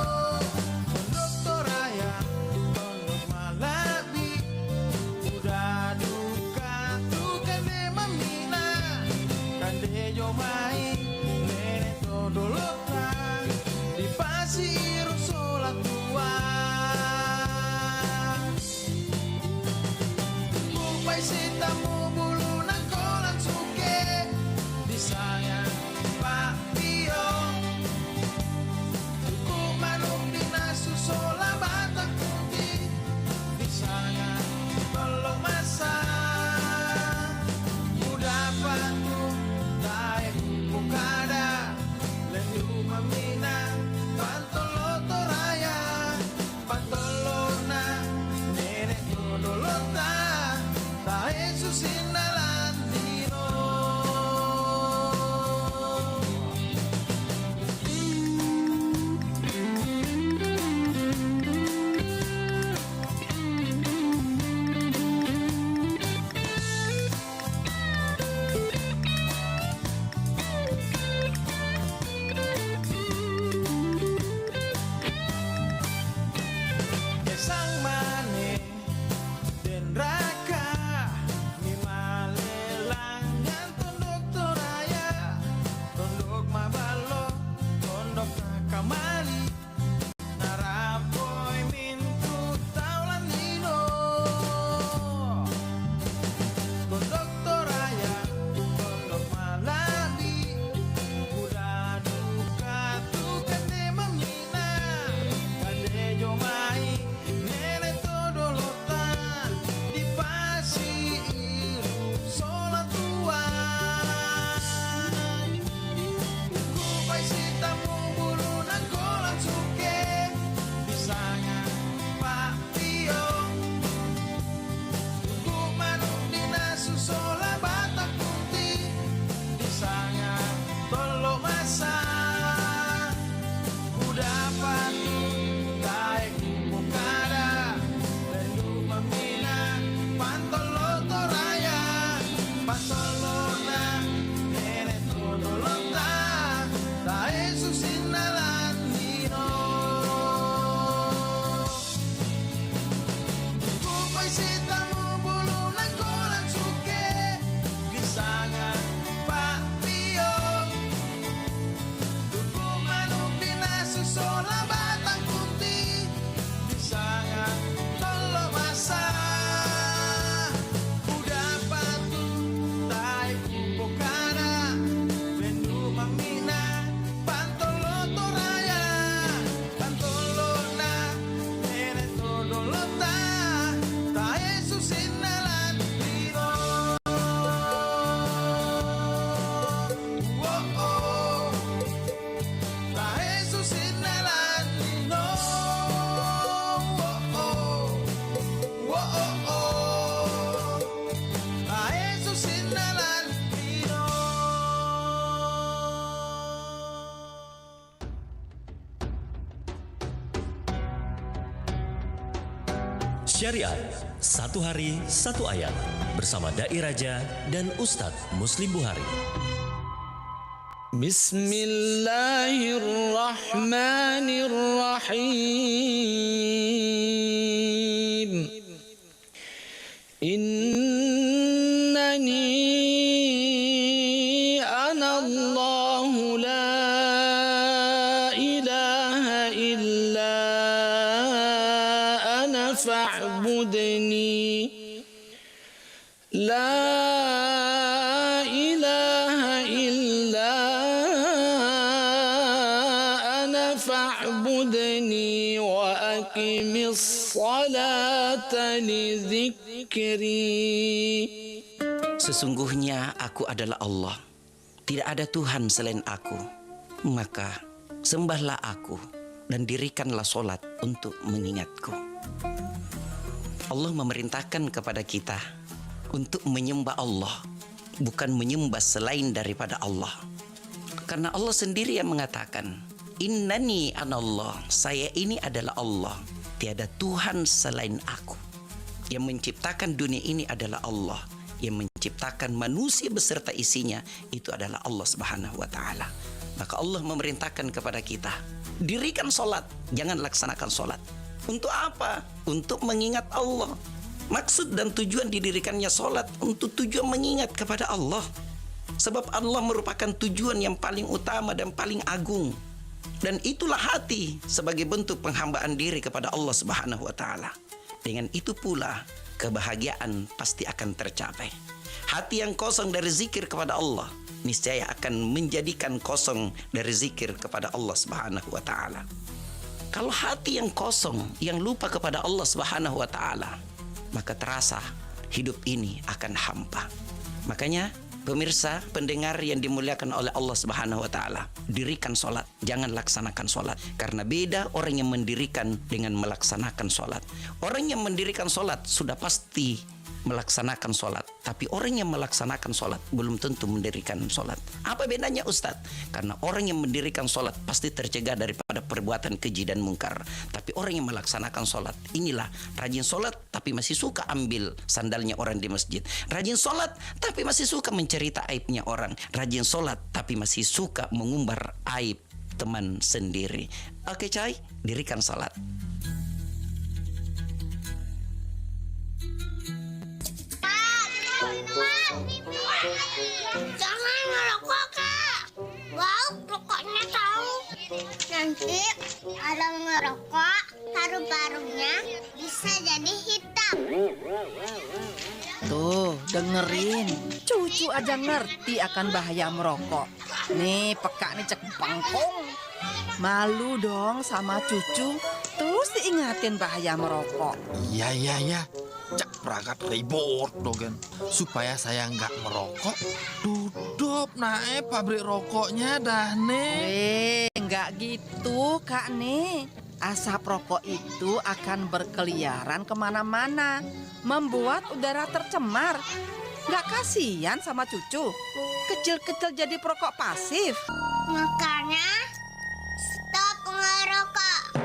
tondok Toraya, tondok malabi, udah duka tukan de mamina, kande jomai, nene todolok di pasir solat tua. Bupai sitamu bulu nang kolan suke disayang Pak Piong. Tuku manuk dinasu sola batang putih disayang belum masak. Udah patu tae bukada lendu mamina pantolo Toraya pantolona nenek todolota tae susinalan dino. Sang mane den raka Syariat, satu hari, satu ayat. Bersama Dai Raja dan Ustadz Muslim Buhari. Bismillahirrahmanirrahim. Innani anallahu la ilaha illa ana fa'budni. La ilaha illa ana fa'budni wa aqimis salata li dzikri. Sesungguhnya aku adalah Allah. Tidak ada Tuhan selain aku. Maka sembahlah aku dan dirikanlah solat untuk mengingatku. Allah memerintahkan kepada kita untuk menyembah Allah, bukan menyembah selain daripada Allah. Karena Allah sendiri yang mengatakan, Innani anallah, saya ini adalah Allah. Tiada Tuhan selain aku. Yang menciptakan dunia ini adalah Allah. Yang menciptakan manusia beserta isinya itu adalah Allah Subhanahu wa ta'ala. Maka Allah memerintahkan kepada kita, dirikan solat, jangan laksanakan solat. Untuk apa? Untuk mengingat Allah. Maksud dan tujuan didirikannya solat untuk tujuan mengingat kepada Allah. Sebab Allah merupakan tujuan yang paling utama dan paling agung. Dan itulah hati sebagai bentuk penghambaan diri kepada Allah Subhanahu wa ta'ala. Dengan itu pula kebahagiaan pasti akan tercapai. Hati yang kosong dari zikir kepada Allah niscaya akan menjadikan kosong dari zikir kepada Allah Subhanahu wa ta'ala. Kalau hati yang kosong, yang lupa kepada Allah Subhanahu wa ta'ala, maka terasa hidup ini akan hampa. Makanya pemirsa, pendengar yang dimuliakan oleh Allah Subhanahu wa ta'ala, dirikan solat, jangan laksanakan solat. Karena beda orang yang mendirikan dengan melaksanakan solat. Orang yang mendirikan solat sudah pasti melaksanakan solat, tapi orang yang melaksanakan solat belum tentu mendirikan solat. Apa bedanya Ustadz? Karena orang yang mendirikan solat pasti tercegah daripada perbuatan keji dan mungkar. Tapi orang yang melaksanakan solat, inilah rajin solat tapi masih suka ambil sandalnya orang di masjid. Rajin solat tapi masih suka mencerita aibnya orang. Rajin solat tapi masih suka mengumbar aib teman sendiri. Oke coy, dirikan solat. Jangan ngerokok, Kak. Bau rokoknya tahu. Nanti kalau ngerokok, paru-parunya bisa jadi hitam. Tuh, dengerin. Cucu aja ngerti akan bahaya merokok. Nih, peka nih cek pangkong. Malu dong sama cucu. Terus diingatin bahaya merokok. Iya. Cak perangkat ribut dogen. Supaya saya nggak merokok, tutup naik pabrik rokoknya dah nih. Nggak gitu Kak nih. Asap rokok itu akan berkeliaran kemana-mana, membuat udara tercemar. Nggak kasihan sama cucu? Kecil-kecil jadi perokok pasif. Makanya stop ngerokok.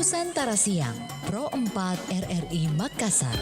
Nusantara Siang, Pro 4 RRI Makassar.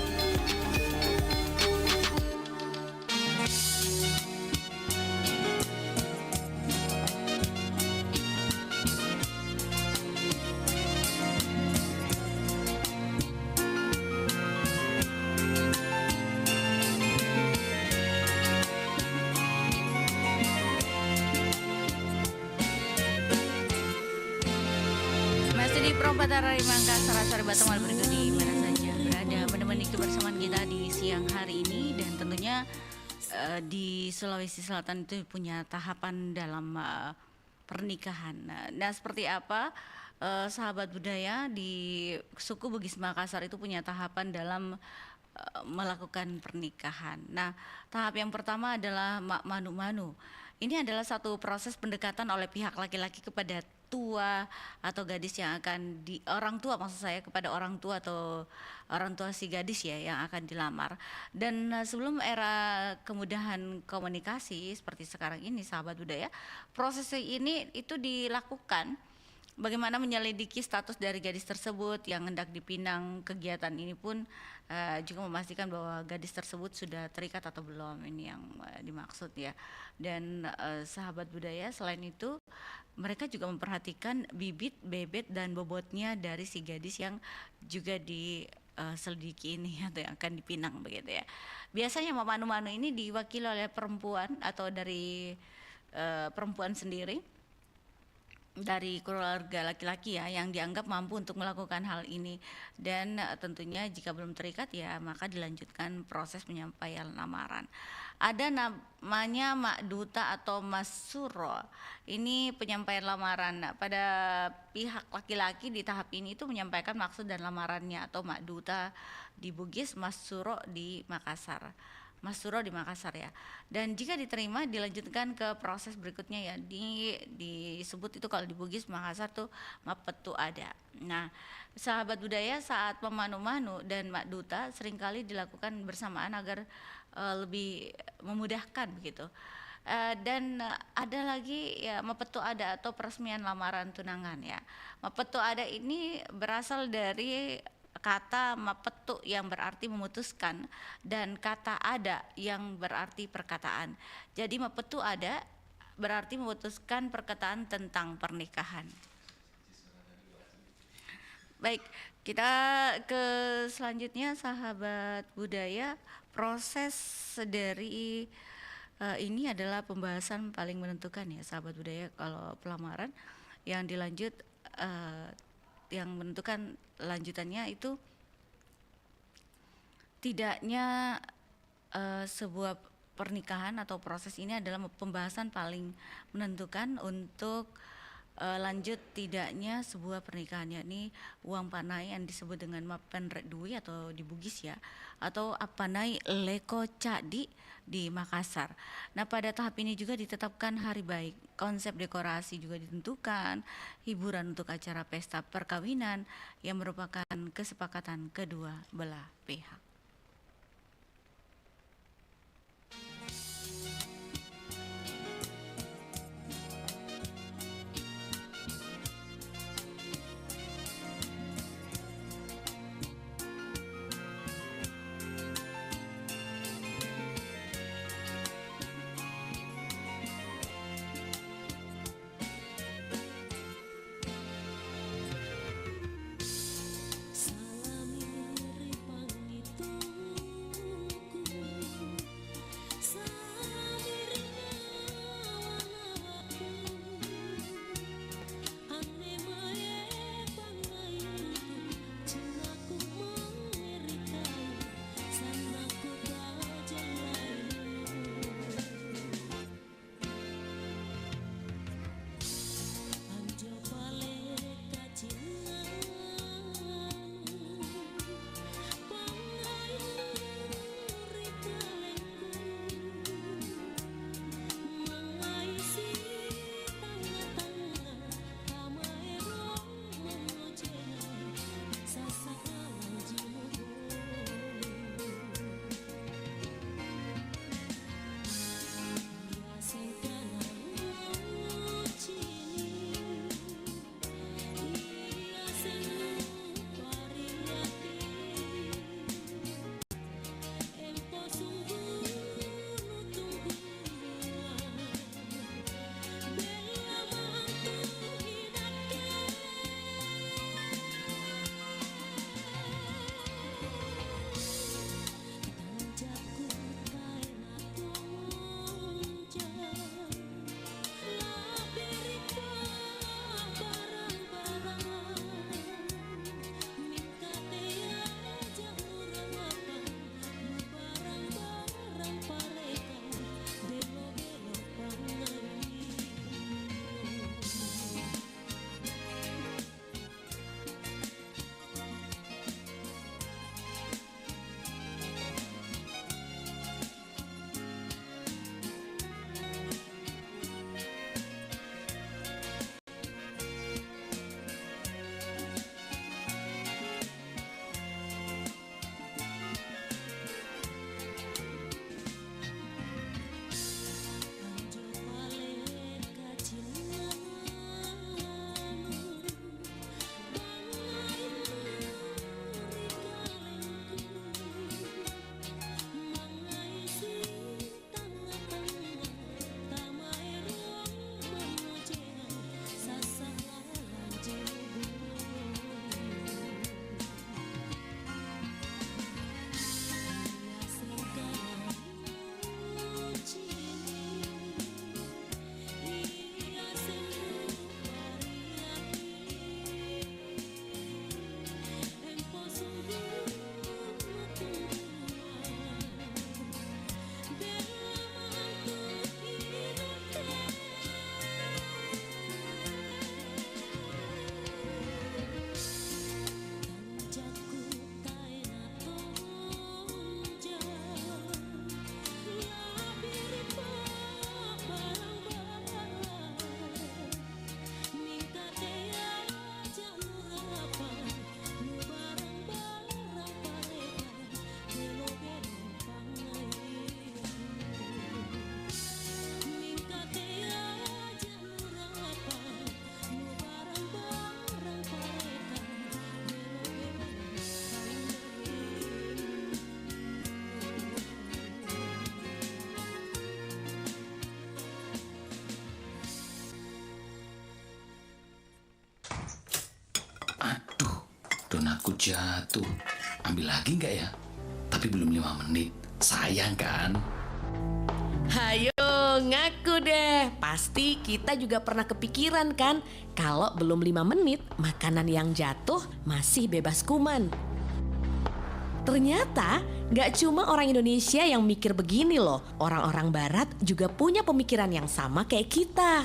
Dari Makassar, sore Batam berikut di mana saja berada menemani kebersamaan kita di siang hari ini, dan tentunya di Sulawesi Selatan itu punya tahapan dalam pernikahan. Nah, seperti apa sahabat budaya di suku Bugis Makassar itu punya tahapan dalam melakukan pernikahan. Nah, tahap yang pertama adalah mak manu-manu. Ini adalah satu proses pendekatan oleh pihak laki-laki kepada tua atau gadis yang akan orang tua, maksud saya kepada orang tua atau orang tua si gadis ya yang akan dilamar. Dan sebelum era kemudahan komunikasi seperti sekarang ini sahabat budaya, proses ini itu dilakukan bagaimana menyelidiki status dari gadis tersebut yang hendak dipinang. Kegiatan ini pun juga memastikan bahwa gadis tersebut sudah terikat atau belum, ini yang dimaksud ya. Dan sahabat budaya selain itu mereka juga memperhatikan bibit, bebet, dan bobotnya dari si gadis yang juga diselidiki ini atau yang akan dipinang begitu ya. Biasanya manu-manu ini diwakili oleh perempuan atau dari perempuan sendiri dari keluarga laki-laki ya yang dianggap mampu untuk melakukan hal ini. Dan tentunya jika belum terikat ya maka dilanjutkan proses penyampaian lamaran. Ada namanya Mak Duta atau Mas Suro. Ini penyampaian lamaran. Nah, pada pihak laki-laki di tahap ini itu menyampaikan maksud dan lamarannya, atau Mak Duta di Bugis, Mas Suro di Makassar. Mas Suro di Makassar ya. Dan jika diterima dilanjutkan ke proses berikutnya ya. Disebut itu kalau di Bugis Makassar tuh Mapetu ada. Nah, sahabat budaya saat memanu-manu dan Mak Duta seringkali dilakukan bersamaan agar lebih memudahkan begitu. Dan ada lagi ya Mapetu ada atau peresmian lamaran tunangan ya. Mapetu ada ini berasal dari kata mapetu yang berarti memutuskan dan kata ada yang berarti perkataan. Jadi mapetu ada berarti memutuskan perkataan tentang pernikahan. Baik, kita ke selanjutnya sahabat budaya. Proses dari ini adalah pembahasan paling menentukan ya sahabat budaya kalau pelamaran yang dilanjut yang menentukan lanjutannya itu tidaknya sebuah pernikahan atau proses ini adalah pembahasan paling menentukan untuk lanjut tidaknya sebuah pernikahan, yakni uang panai yang disebut dengan mapenrek dui atau di Bugis ya, atau apanai leko cadi di Makassar. Nah, pada tahap ini juga ditetapkan hari baik, konsep dekorasi juga ditentukan, hiburan untuk acara pesta perkawinan yang merupakan kesepakatan kedua belah pihak. Salami ripang itu donatku jatuh. Ambil lagi nggak ya? Tapi belum 5 menit. Sayang kan? Hayo, ngaku deh. Pasti kita juga pernah kepikiran kan, kalau belum 5 menit, makanan yang jatuh masih bebas kuman. Ternyata gak cuma orang Indonesia yang mikir begini loh. Orang-orang barat juga punya pemikiran yang sama kayak kita.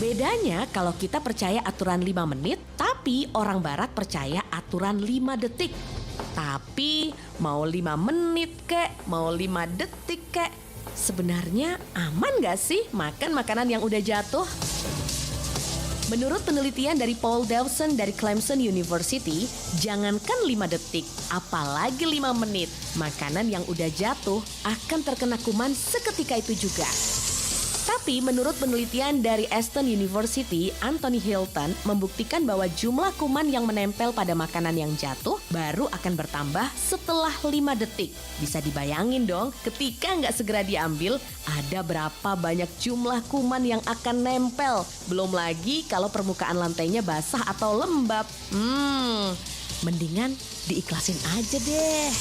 Bedanya kalau kita percaya aturan 5 menit, tapi orang barat percaya aturan 5 detik. Tapi mau 5 menit kek, mau 5 detik kek, sebenarnya aman gak sih makan makanan yang udah jatuh? Menurut penelitian dari Paul Dawson dari Clemson University, jangankan 5 detik, apalagi 5 menit, makanan yang udah jatuh akan terkena kuman seketika itu juga. Tapi menurut penelitian dari Aston University, Anthony Hilton membuktikan bahwa jumlah kuman yang menempel pada makanan yang jatuh baru akan bertambah setelah 5 detik. Bisa dibayangin dong, ketika nggak segera diambil, ada berapa banyak jumlah kuman yang akan nempel. Belum lagi kalau permukaan lantainya basah atau lembab. Mendingan diikhlasin aja deh.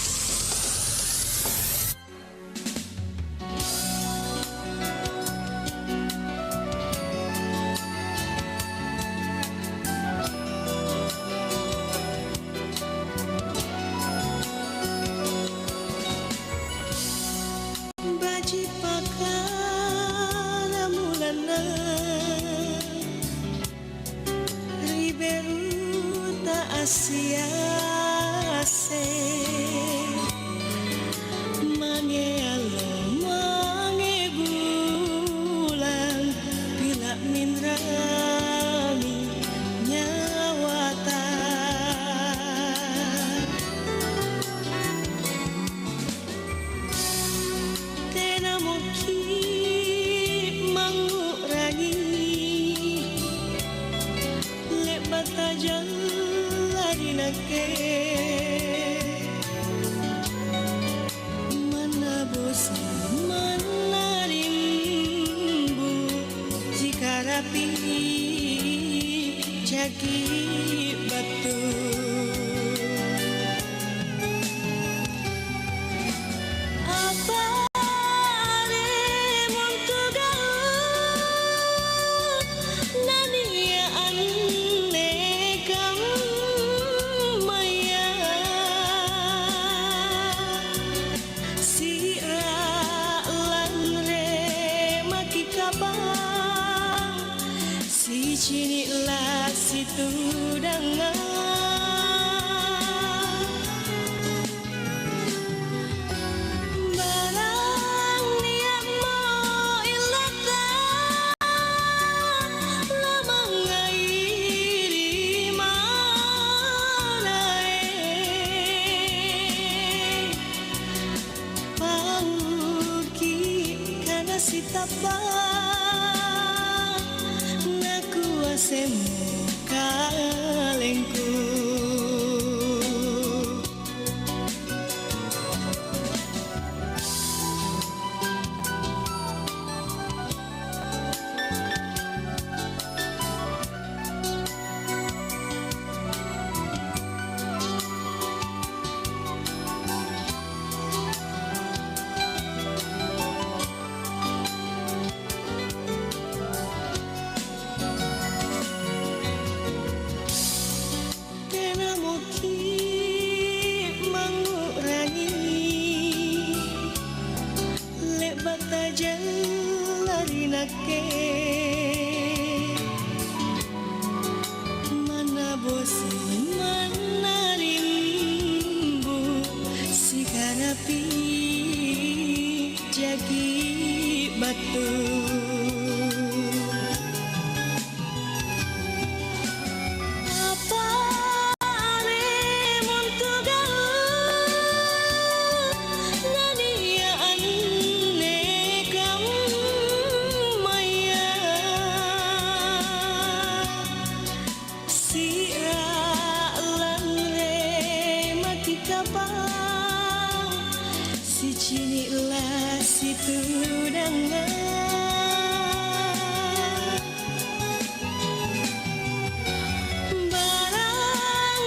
Barang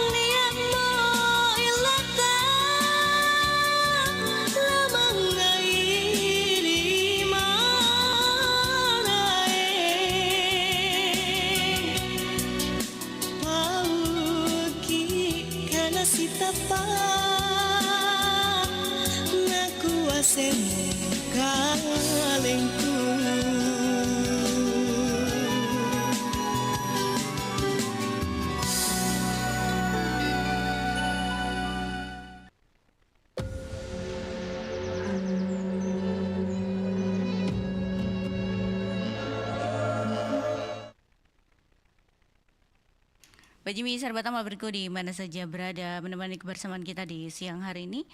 kalengku. Pak Jimmy, sahabat amal berku di mana saja berada menemani kebersamaan kita di siang hari ini.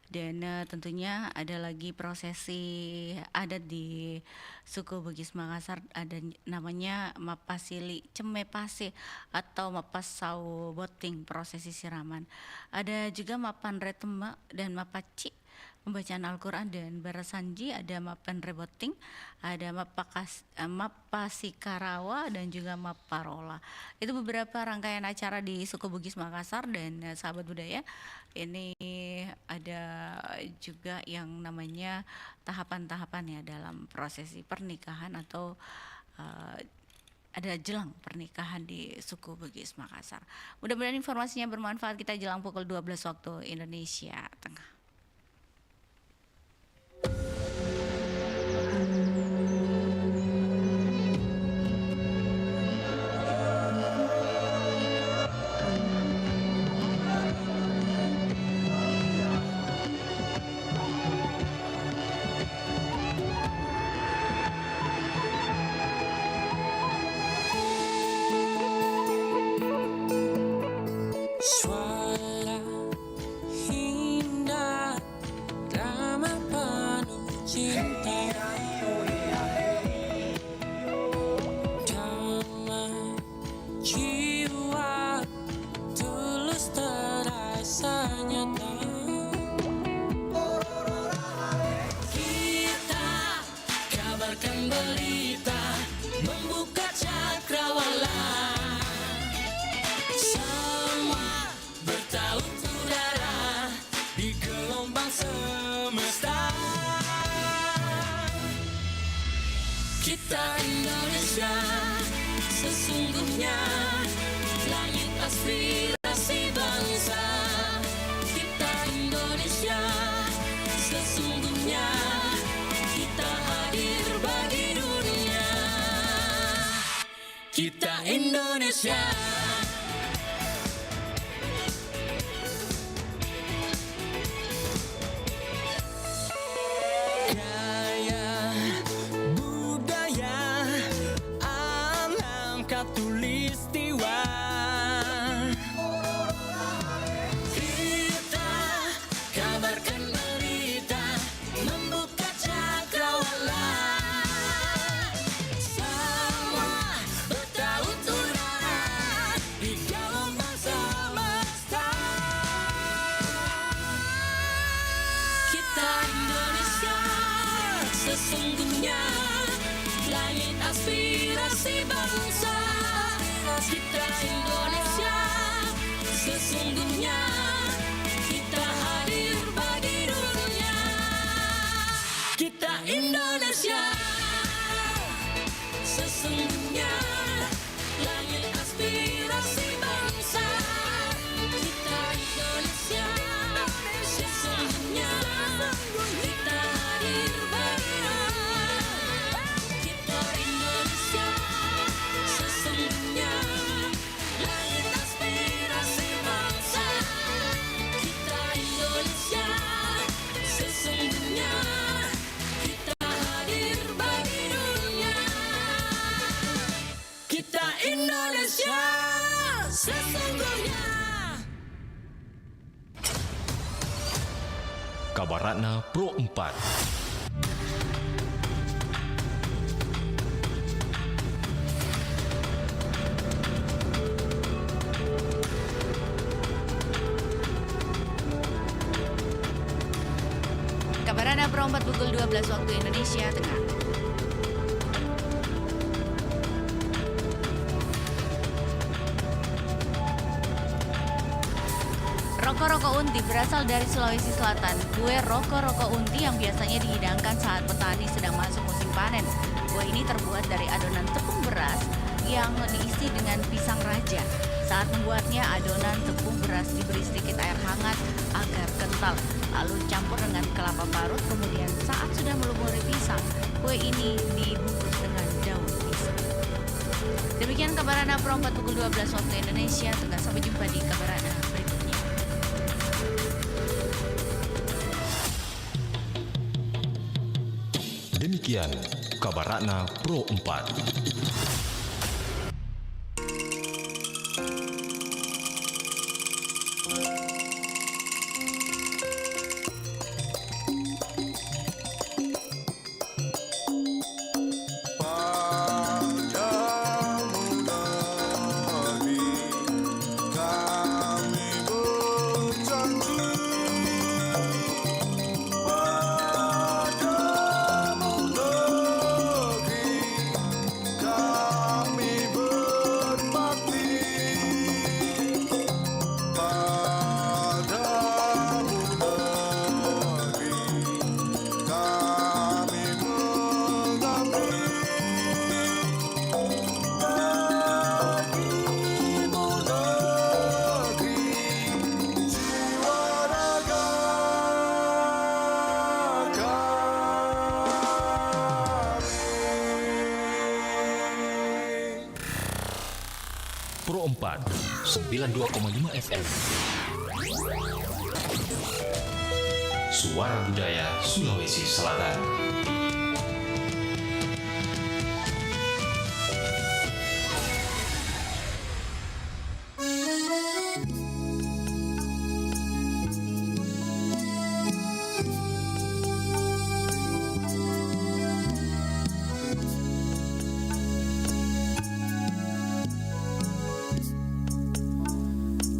Dan tentunya ada lagi prosesi adat di suku Bugis Makassar, ada namanya Mapasili Cemepase atau Mapasau Boting, prosesi siraman. Ada juga Mapan Retema dan Mapaci, pembacaan Al-Quran dan Barasanji, ada Mapan Reboting, ada Mapasikarawa dan juga Maparola. Itu beberapa rangkaian acara di suku Bugis Makassar. Dan sahabat budaya, ini ada juga yang namanya tahapan-tahapan ya dalam prosesi pernikahan atau ada jelang pernikahan di suku Bugis Makassar. Mudah-mudahan informasinya bermanfaat. Kita jelang pukul 12 waktu Indonesia Tengah. Suara indah, drama penuh cinta, damai jiwa, tulus terasa nyata. Kita kabarkan berita, membuka cakrawala. Kita Indonesia, sesungguhnya langit aspirasi bangsa. Kita Indonesia, sesungguhnya kita hadir bagi dunia. Kita Indonesia. Tulistiwa, kita kabarkan berita, membuka cakrawala. Semua bertaut udara di gelombang semesta. Kita Indonesia, sesungguhnya langit aspirasi bangsa. Kita Indonesia, sesungguhnya kita hadir bagi dunia. Kita Indonesia, sesungguhnya langit aspirasi bangsa. Kita Indonesia, sesungguhnya kita hadir bagi dunia. Kita Indonesia, sesungguhnya langit aspirasi bangsa. Kita Indonesia, sesungguhnya kita hadir bagi dunia. Kita Indonesia, sesungguhnya. Kabar Ratna Pro 4. Kabarana Pro 4 pukul 12 waktu Indonesia Tengah. Roko-roko unti berasal dari Sulawesi Selatan. Kue roko-roko unti yang biasanya dihidangkan saat petani sedang masuk musim panen. Kue ini terbuat dari adonan tepung beras yang diisi dengan pisang raja. Saat membuatnya, adonan tepung beras diberi sedikit air hangat agar kental. lalu campur dengan kelapa parut. Kemudian saat sudah melumuri pisang, kue ini dibungkus dengan daun pisang. Demikian kabar Ana Pro 4 pukul 12 waktu Indonesia Tengah. Sampai jumpa di kabar Ana berikutnya. Demikian kabar Ratna Pro 4. Pro 4 92,5 FM. Suara Budaya Sulawesi Selatan.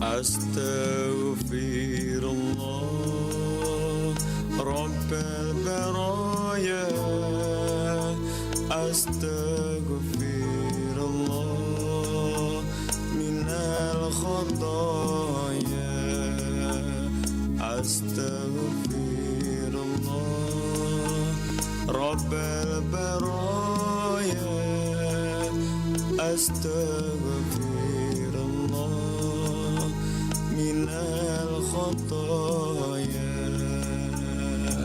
Astaghfirullah Rabbal baraya. Astaghfirullah minal khataya. Astaghfirullah Rabbal baraya. Astaghfirullah minal khataya.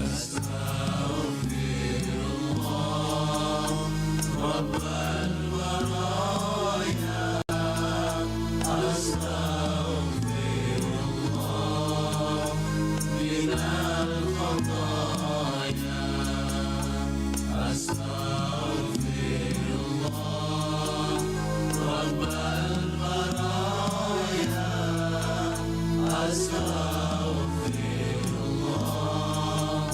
Astaghfirullah Rabbal baraya. Astaghfirullah minal khataya. Astaghfirullah Rabbal baraya. Astaghfirullah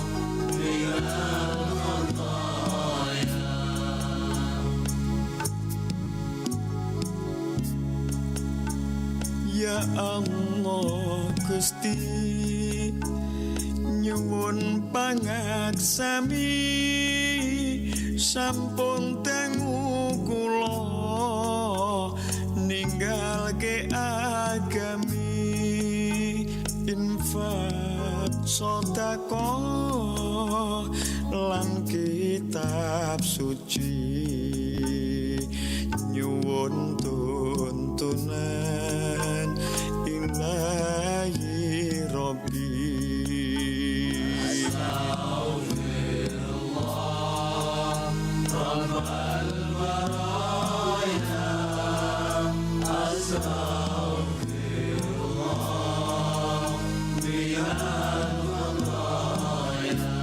minal khataya. Ya Allah Gusti nyuwun pangaksami sampun tengu kula ninggalke agami infak sedekah lan kitab suci nyuwun tuntunan ilahi Rabbi. Astaghfirullah Rabbal baraya. Astaghfirullah minal khataya.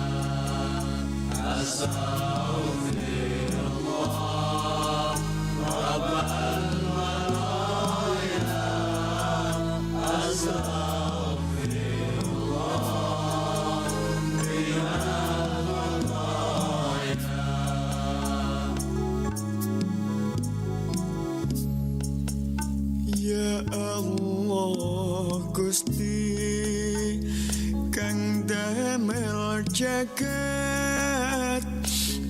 Astaghfirullah Rabbal baraya. Astaghfirullah minal khataya. Ya Allah Gusti kang damel jagat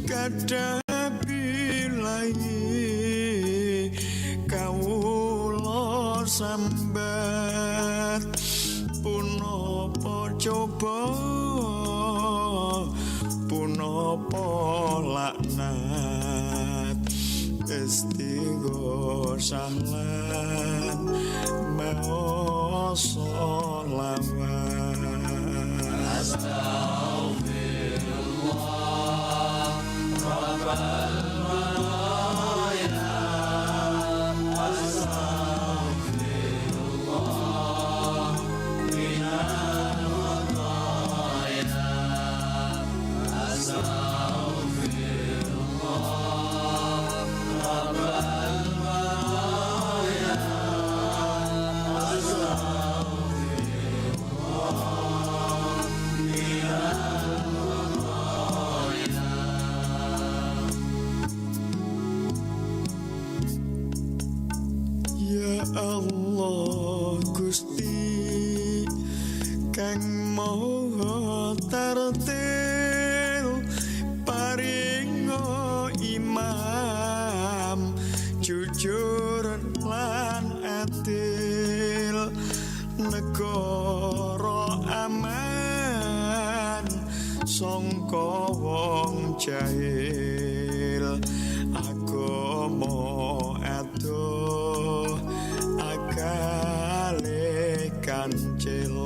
kadah bilahi kawula sambat punapa coba punapa laknat istighosah lan maha sholawat. jahil agomo edo akale kancil.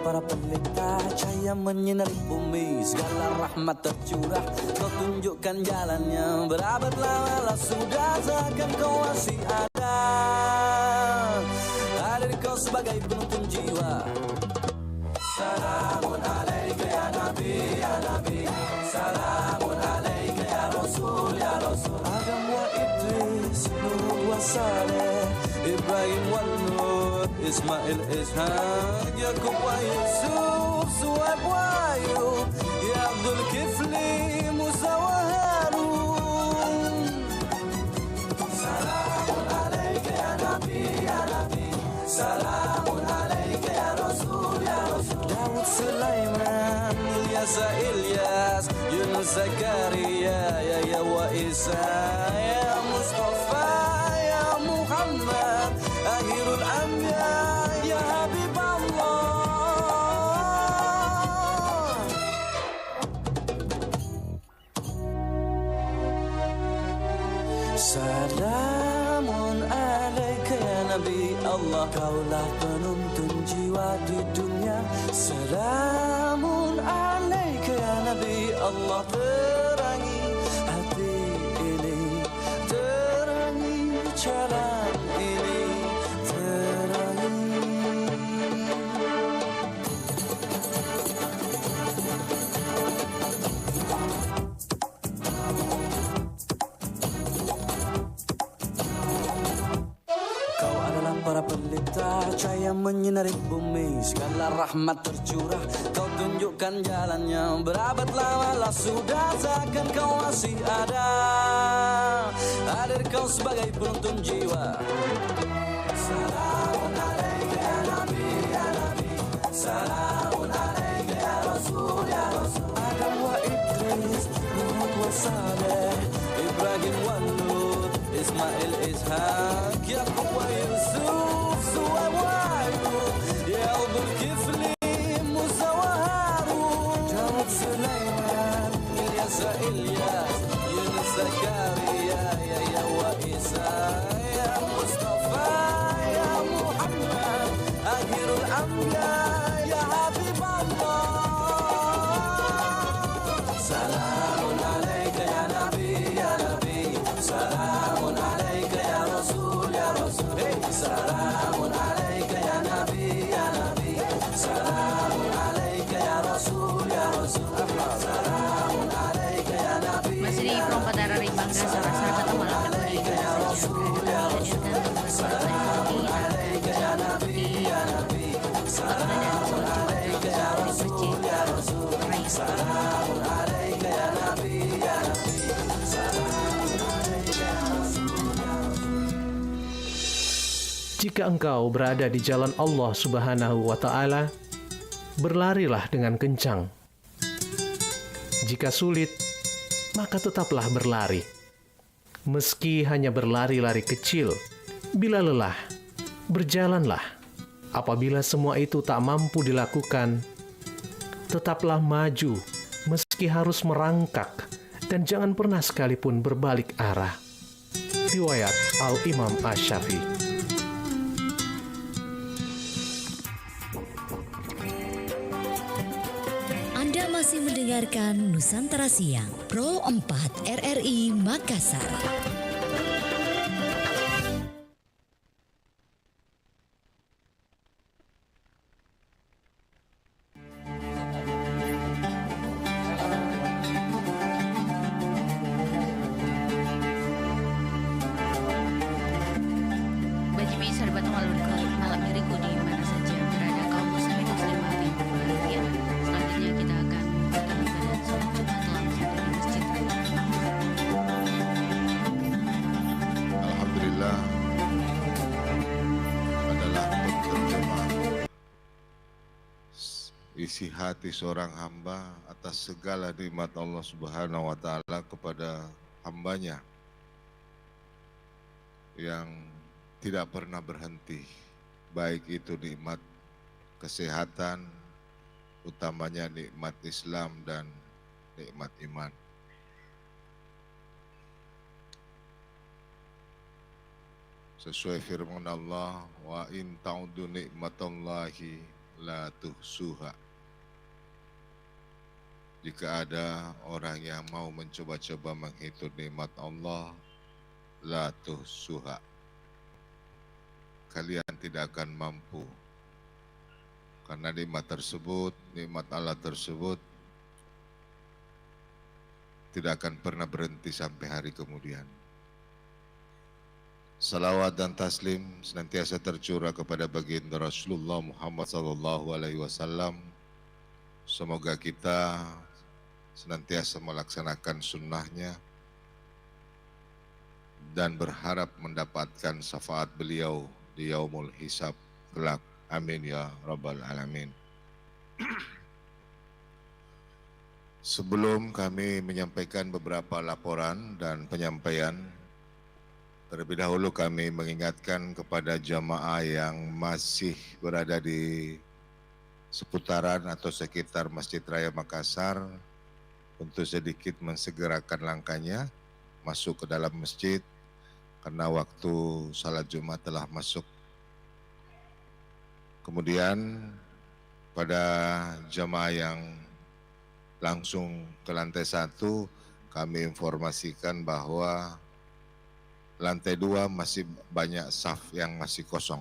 Para pendeta cahaya menyinari bumi, segala rahmat tercurah, kau tunjukkan jalannya, berabad lama sudah seakan kau masih ada. Hadir kau sebagai penuntun jiwa. Salamun alaika ya Nabi, ya Nabi. Salamun alaika ya Rasul, ya Rasul. Adam wa Idris, Nuh wa Saleh, Ibrahim wa Lut, Ismail, Ishaq, Yakub wa Yusuf, Suhaib wa Ayub, ya Abdul Kifli, Musa wa Harun. Salamun alaika ya Nabi, ya Nabi. Salamun alaika ya Rasul, ya Rasul. Daud, Sulaiman, Ilyas, Yunus, Zakaria, Yahya wa Isa, ya Mustafa, ya Muhammad, akhirul anbiya, ya Habib Allah. Salamun alaika ya Nabi Allah, kaulah penuntun jiwa di dunia. Salamun alaika ya Nabi Allah, terangi hati ini, terangi jalan ini, terangi. Kau adalah para pelita cahaya menyinari bumi, segala rahmat tercurah, kau tunjukkan jalannya, berabad lama sudah seakan kau masih ada. Hadir kau sebagai penuntun jiwa. Salamun alaika ya Nabi, ya Nabi. Salamun alaika ya Rasul, ya Rasul. Adam wa Idris, Nuh wa Saleh, Ibrahim wa Lut, Ismail, Ishaq, Yakub wa Yusuf, Suhaib wa Ayub, ya Abdul Kifli, Musa wa Harun. Daud, Sulaiman, Ilyas, Yunus, Zakaria, Yahya wa Isa, ya Mustafa, ya Muhammad, akhirul anbiya, ya Habib Allah. Salamun alaika ya Nabi, ya Nabi. Salamun alaika ya Rasul, ya Rasul. Salamun alaika ya Nabi, ya Nabi. Salamun alaika ya Rasul, ya Rasul. Salamun alaika ya Nabi. Masih di Perompak Darah Rimbang Dasar Masyarakat Malam Kedua ya Rasul, ya Rasul. Salamun alaika ya Nabi, ya Nabi. Salamun alaika ya Rasul, ya Rasul. Salamun alaika ya Nabi, ya Nabi. Jika engkau berada di jalan Allah Subhanahu wa Ta'ala, berlarilah dengan kencang. Jika sulit, maka tetaplah berlari. Meski hanya berlari-lari kecil, bila lelah, berjalanlah. Apabila semua itu tak mampu dilakukan, tetaplah maju meski harus merangkak dan jangan pernah sekalipun berbalik arah. Riwayat Al-Imam Asy-Syafi'i. Anda masih mendengarkan Nusantara Siang, Pro 4 RRI Makassar. isi hati seorang hamba atas segala nikmat Allah Subhanahu wa Ta'ala kepada hambanya yang tidak pernah berhenti, baik itu nikmat kesehatan, utamanya nikmat Islam dan nikmat iman. Sesuai firman Allah, wa in ta'udu nikmatallahi la tuhsuha. Jika ada orang yang mau mencoba-coba menghitung nikmat Allah, la tuhsuha, kalian tidak akan mampu. Karena nikmat tersebut, nikmat Allah tersebut tidak akan pernah berhenti sampai hari kemudian. Salawat dan taslim senantiasa tercurah kepada baginda Rasulullah Muhammad SAW. Semoga kita senantiasa melaksanakan sunnahnya dan berharap mendapatkan syafaat beliau di yaumul hisab kelak. Amin ya rabbal alamin. Sebelum kami menyampaikan beberapa laporan dan penyampaian, terlebih dahulu kami mengingatkan kepada jamaah yang masih berada di seputaran atau sekitar Masjid Raya Makassar untuk sedikit mensegerakan langkahnya masuk ke dalam masjid karena waktu salat Jumat telah masuk. Kemudian pada jamaah yang langsung ke lantai 1, kami informasikan bahwa lantai 2 masih banyak saf yang masih kosong.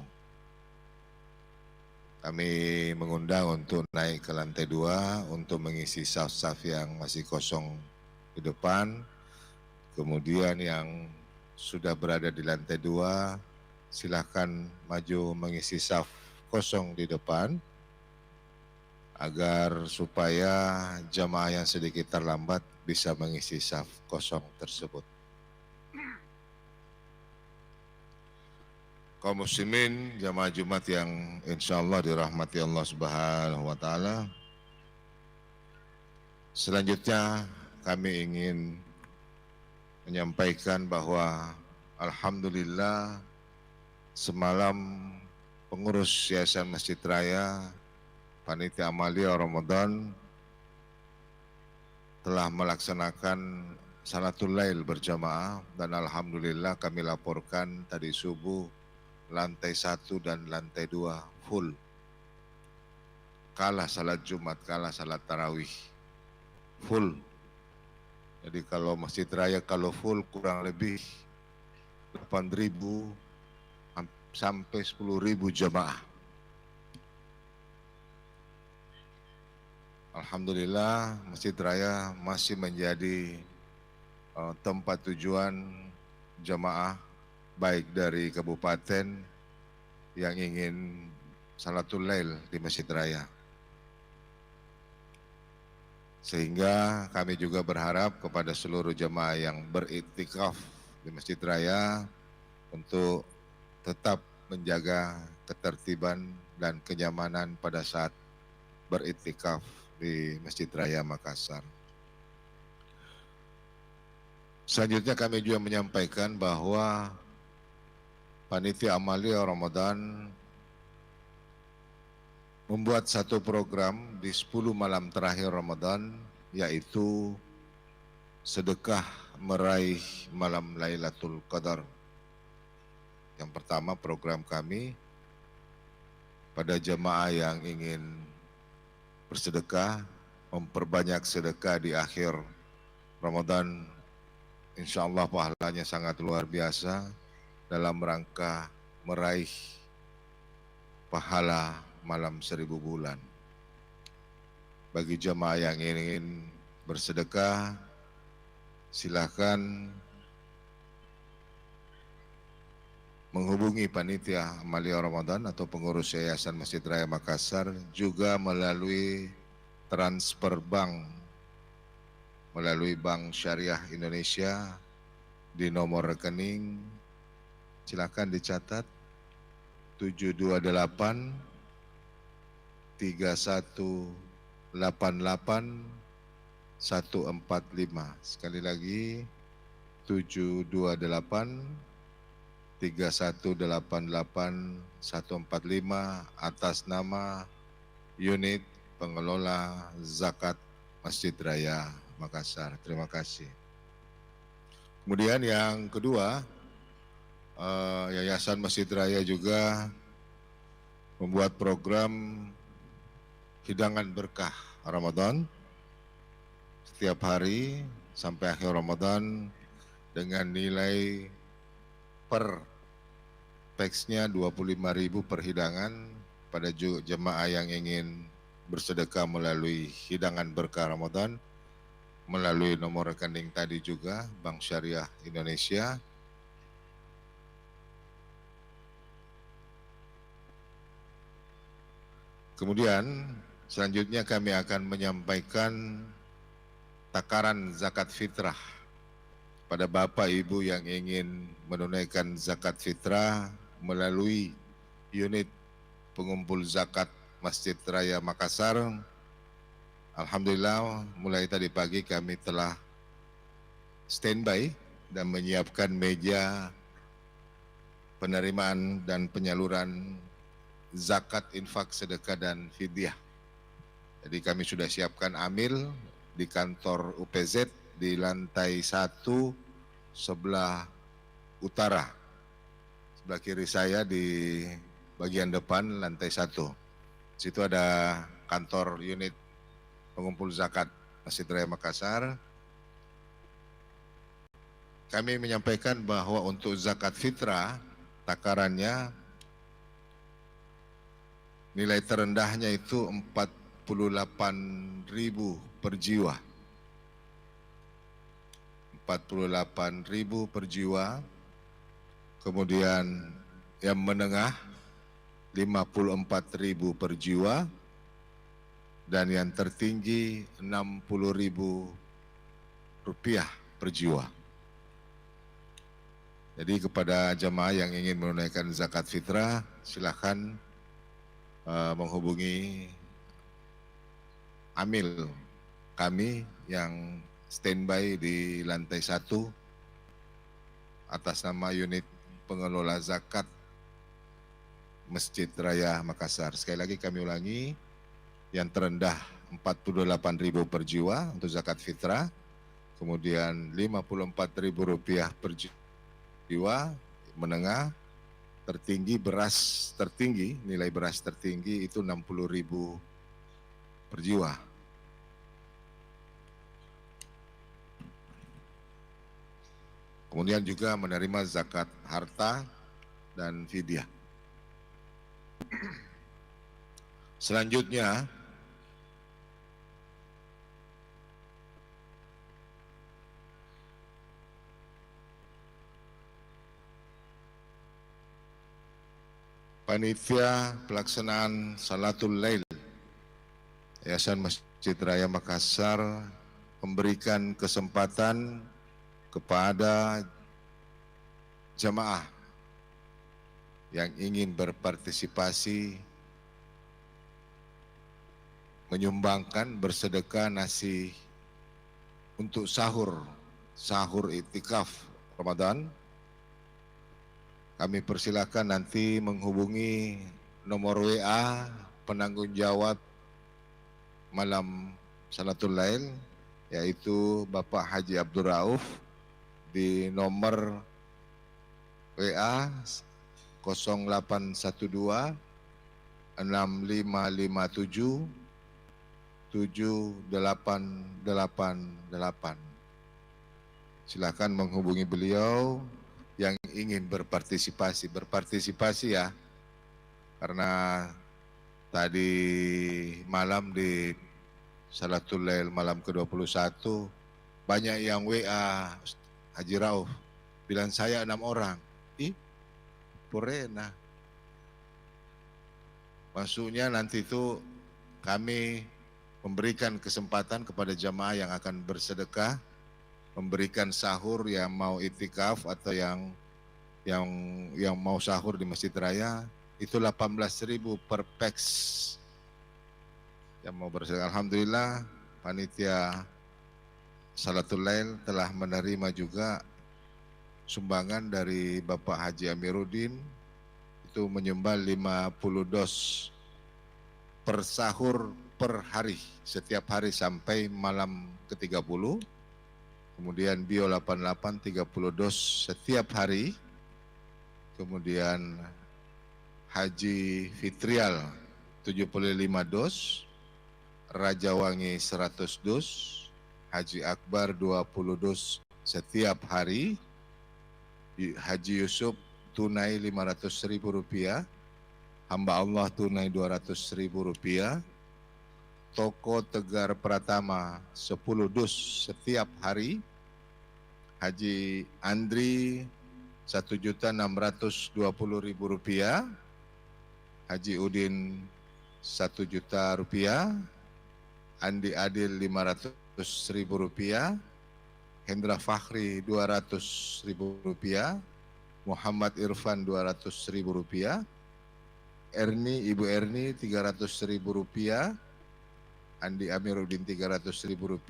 Kami mengundang untuk naik ke lantai 2 untuk mengisi saf-saf yang masih kosong di depan. Kemudian yang sudah berada di lantai 2, silakan maju mengisi saf kosong di depan agar supaya jamaah yang sedikit terlambat bisa mengisi saf kosong tersebut. Kaum muslimin, jamaah Jumat yang insya Allah dirahmati Allah Subhanahu wa Ta'ala. Selanjutnya kami ingin menyampaikan bahwa alhamdulillah semalam pengurus Yayasan Masjid Raya Panitia Amalia Ramadan telah melaksanakan salatul lail berjamaah dan alhamdulillah kami laporkan tadi subuh lantai 1 dan lantai 2 full. Kalah salat Jumat, kalah salat tarawih full. Jadi kalau Masjid Raya kalau full kurang lebih 8.000 sampai 10.000 jamaah. Alhamdulillah Masjid Raya masih menjadi tempat tujuan jamaah baik dari kabupaten yang ingin salatul lail di Masjid Raya. Sehingga kami juga berharap kepada seluruh jamaah yang beriktikaf di Masjid Raya untuk tetap menjaga ketertiban dan kenyamanan pada saat beriktikaf di Masjid Raya Makassar. Selanjutnya kami juga menyampaikan bahwa Panitia Amalia Ramadan membuat satu program di 10 malam terakhir Ramadan, yaitu sedekah meraih malam Lailatul Qadar. Yang pertama program kami pada jemaah yang ingin bersedekah, memperbanyak sedekah di akhir Ramadan, insya Allah pahalanya sangat luar biasa dalam rangka meraih pahala malam 1000 bulan. Bagi jemaah yang ingin bersedekah, silakan menghubungi Panitia Amalia Ramadan atau pengurus Yayasan Masjid Raya Makassar, juga melalui transfer bank, melalui Bank Syariah Indonesia di nomor rekening, silakan dicatat 728 31 145. Sekali lagi 728 3188 145 atas nama Unit Pengelola Zakat Masjid Raya Makassar. Terima kasih. Kemudian yang kedua, Yayasan Masjid Raya juga membuat program hidangan berkah Ramadan setiap hari sampai akhir Ramadan dengan nilai per pax-nya 25.000 per hidangan pada jemaah yang ingin bersedekah melalui hidangan berkah Ramadan melalui nomor rekening tadi juga Bank Syariah Indonesia. Kemudian selanjutnya kami akan menyampaikan takaran zakat fitrah pada Bapak Ibu yang ingin menunaikan zakat fitrah melalui unit pengumpul zakat Masjid Raya Makassar. Alhamdulillah mulai tadi pagi kami telah standby dan menyiapkan meja penerimaan dan penyaluran zakat, infak, sedekah, dan fidyah. Jadi kami sudah siapkan amil di kantor UPZ di lantai 1 sebelah utara. Sebelah kiri saya di bagian depan lantai 1. Situ ada kantor unit pengumpul zakat Masjid Raya Makassar. Kami menyampaikan bahwa untuk zakat fitrah takarannya nilai terendahnya itu 48.000 per jiwa. 48.000 per jiwa. Kemudian yang menengah 54.000 per jiwa. Dan yang tertinggi 60.000 rupiah per jiwa. Jadi kepada jamaah yang ingin menunaikan zakat fitrah, silakan menghubungi amil kami yang standby di lantai 1 atas nama unit pengelola zakat Masjid Raya Makassar. Sekali lagi kami ulangi, yang terendah 48.000 per jiwa untuk zakat fitrah, kemudian 54.000 rupiah per jiwa, menengah, tertinggi beras tertinggi, nilai beras tertinggi itu 60.000 per jiwa. Kemudian juga menerima zakat harta dan fidyah. Selanjutnya, panitia pelaksanaan Salatul Lail Yayasan Masjid Raya Makassar memberikan kesempatan kepada jamaah yang ingin berpartisipasi menyumbangkan bersedekah nasi untuk sahur iktikaf Ramadan. Kami persilakan nanti menghubungi nomor WA penanggung jawab malam Salatul Lail, yaitu Bapak Haji Abdul Rauf di nomor WA 0812 6557 7888. Silakan menghubungi beliau yang ingin berpartisipasi ya, karena tadi malam di Salatul Lail malam ke-21 banyak yang WA Haji Rauf bilang saya 6 orang. Purena. Maksudnya nanti itu kami memberikan kesempatan kepada jamaah yang akan bersedekah, memberikan sahur yang mau itikaf atau yang mau sahur di Masjid Raya, itu 18.000 per pax. yang mau bersedekah. Alhamdulillah panitia Salatul Lail telah menerima juga sumbangan dari Bapak Haji Amiruddin, itu menyumbang 50 dos per sahur per hari, setiap hari sampai malam ke-30. Kemudian Bio 88 30 dos setiap hari. Kemudian Haji Fitrial 75 dos, Raja Wangi 100 dos, Haji Akbar 20 dos setiap hari, Haji Yusuf tunai Rp500.000, hamba Allah tunai Rp200.000, Toko Tegar Pratama 10 dus setiap hari, Haji Andri Rp1.620.000, Haji Udin Rp1.000.000, Andi Adil Rp500.000, Hendra Fakhri Rp200.000, Muhammad Irfan Rp200.000, Ibu Erni Rp300.000, Andi Amiruddin Rp300.000,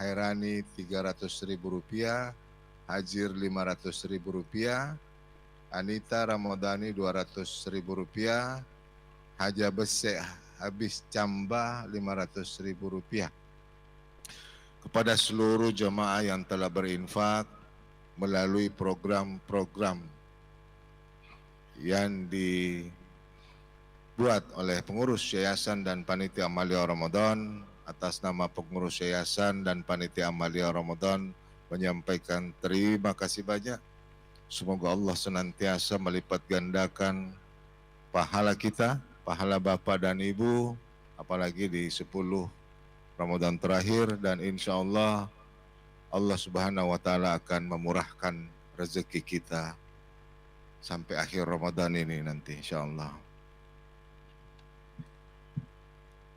Hairani Rp300.000, Hajir Rp500.000, Anita Ramadhani Rp200.000, Haja Besek habis Camba Rp500.000. Kepada seluruh jemaah yang telah berinfak melalui program-program yang dibuat oleh pengurus yayasan dan panitia Amalia Ramadan, atas nama pengurus yayasan dan panitia Amalia Ramadan menyampaikan terima kasih banyak. Semoga Allah senantiasa melipat gandakan pahala kita, pahala Bapak dan Ibu, apalagi di 10 Ramadan terakhir, dan insya Allah Allah Subhanahu wa Ta'ala akan memurahkan rezeki kita sampai akhir Ramadan ini nanti insya Allah.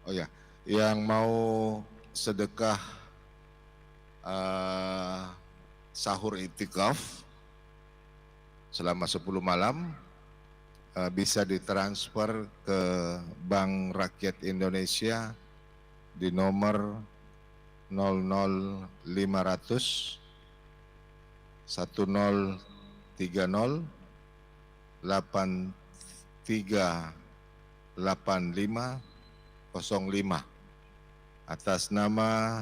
Oh ya, yang mau sedekah sahur itikaf selama 10 malam bisa ditransfer ke Bank Rakyat Indonesia di nomor 00500 1030 838505 atas nama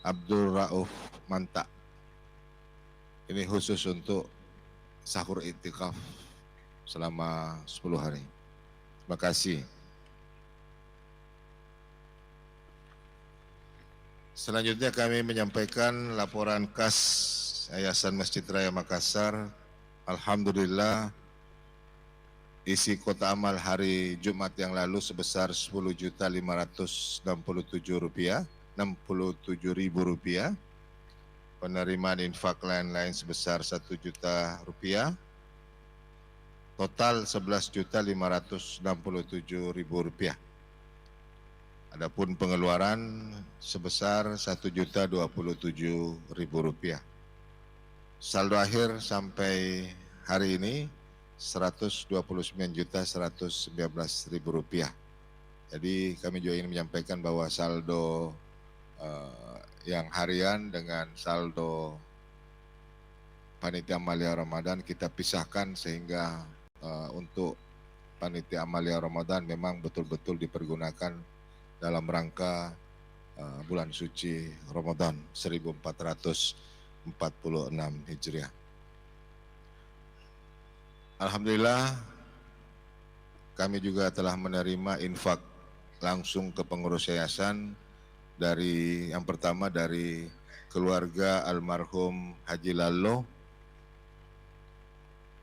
Abdul Rauf Manta. Ini khusus untuk sahur itikaf selama 10 hari. Terima kasih. Selanjutnya kami menyampaikan laporan kas Yayasan Masjid Raya Makassar. Alhamdulillah isi kota amal hari Jumat yang lalu sebesar Rp10.567.000. Penerimaan infak lain-lain sebesar Rp1 juta. Total Rp11.567.000. Adapun pengeluaran sebesar Rp1.027.000. Saldo akhir sampai hari ini Rp129.119.000. Jadi kami juga ingin menyampaikan bahwa saldo yang harian dengan saldo panitia Amalia Ramadan kita pisahkan, sehingga untuk panitia Amalia Ramadan memang betul-betul dipergunakan dalam rangka bulan suci Ramadan 1446 Hijriah. Alhamdulillah kami juga telah menerima infak langsung ke pengurus yayasan dari yang pertama dari keluarga almarhum Haji Lallo.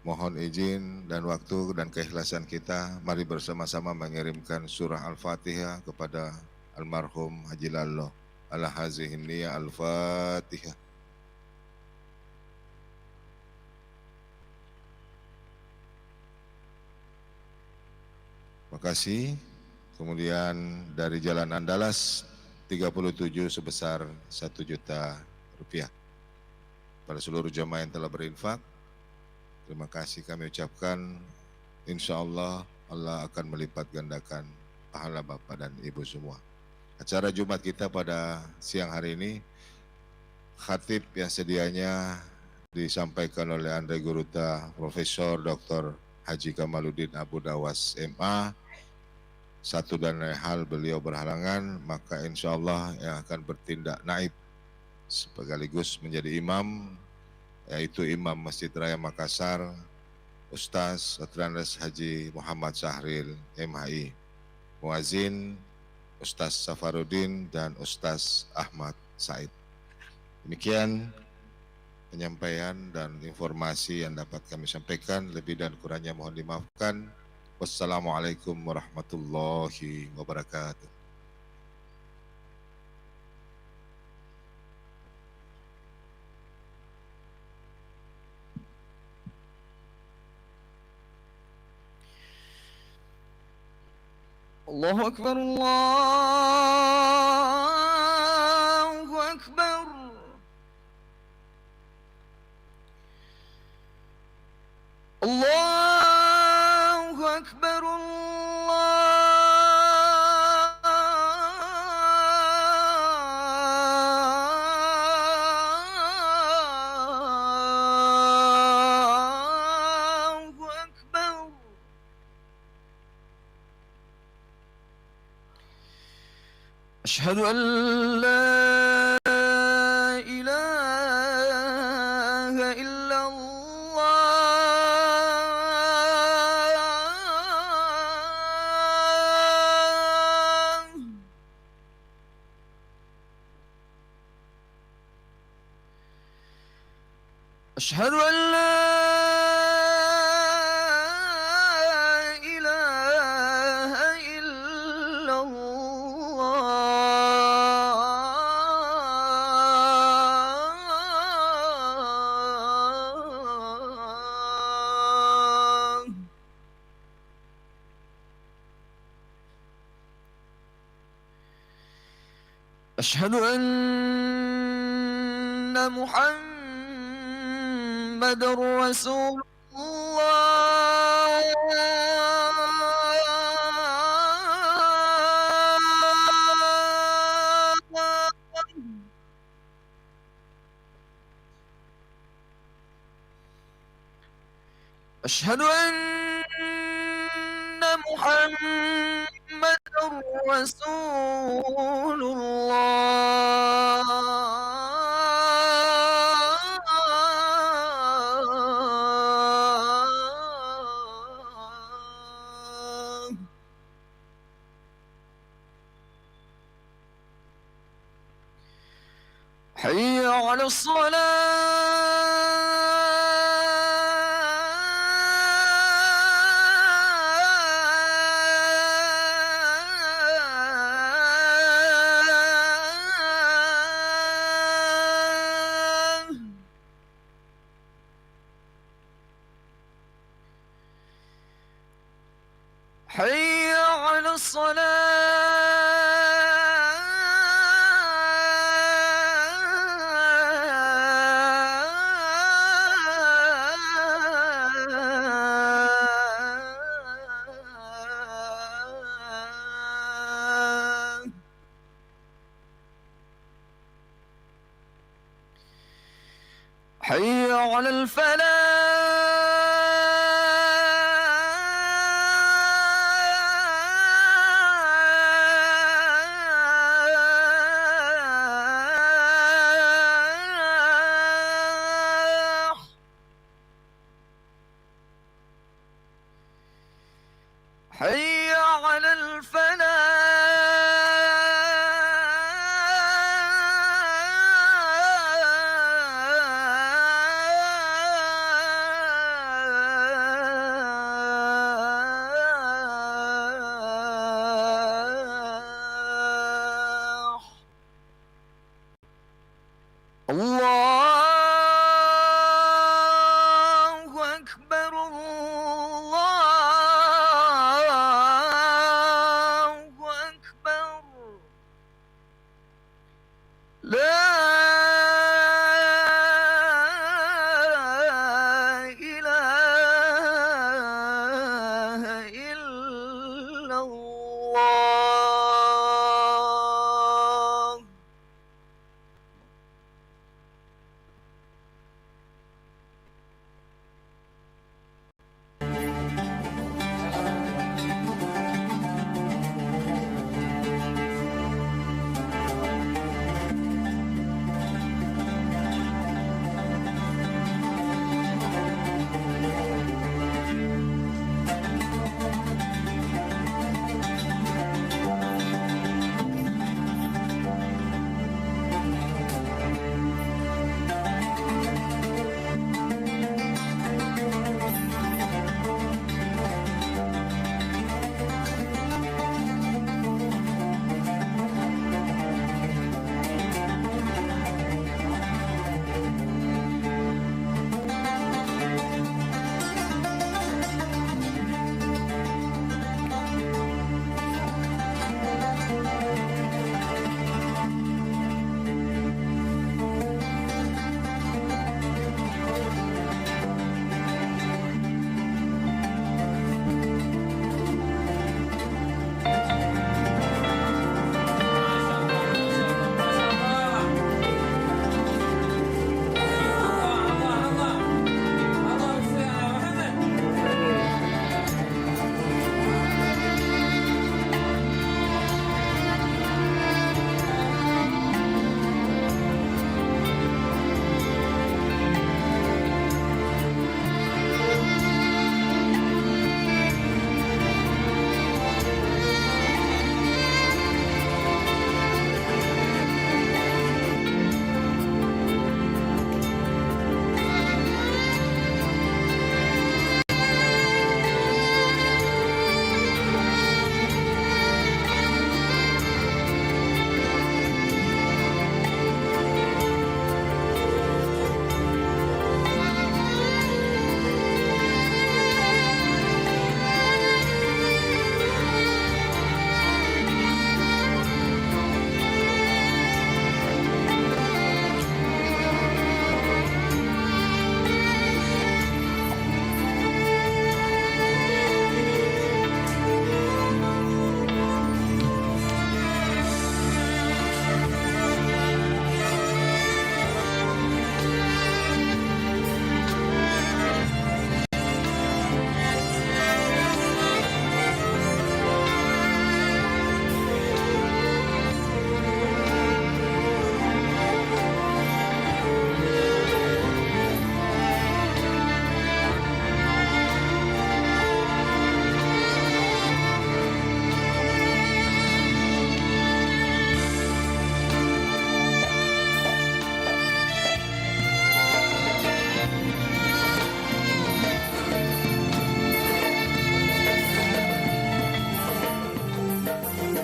Mohon izin dan waktu dan keikhlasan kita, mari bersama-sama mengirimkan surah Al-Fatihah kepada almarhum Haji Lallo. Ala hazihin niyah Al-Fatihah. Terima kasih. Kemudian dari Jalan Andalas 37 sebesar Rp1 juta. Pada seluruh jemaah yang telah berinfak, terima kasih kami ucapkan. Insya Allah Allah akan melipat gandakan pahala Bapak dan Ibu semua. Acara Jumat kita pada siang hari ini, khatib yang sedianya disampaikan oleh Andre Guruta, Profesor Dr. Haji Kamaluddin Abu Dawas MA. Satu dan lain hal beliau berhalangan, maka insya Allah yang akan bertindak naib sekaligus menjadi imam, yaitu Imam Masjid Raya Makassar, Ustaz Satrandes Haji Muhammad Sahril MHI, Muazin Ustaz Safarudin dan Ustaz Ahmad Said. Demikian penyampaian dan informasi yang dapat kami sampaikan. Lebih dan kurangnya mohon dimaafkan. Wassalamualaikum warahmatullahi wabarakatuh. Allahu Akbar, Allahu Akbar. Allahu Akbar, Allahu Akbar. Asyhadu an la ilaha illallah. Asyhadu an la ilaha illallah. Asyhadu anna Muhammadar Rasulullah. Asyhadu anna Muhammadar Rasulullah. Hayya 'ala shalah. Hayya 'ala salah. Hayya 'alal falah. Hayya 'alal falah. Allahu Akbar, Allahu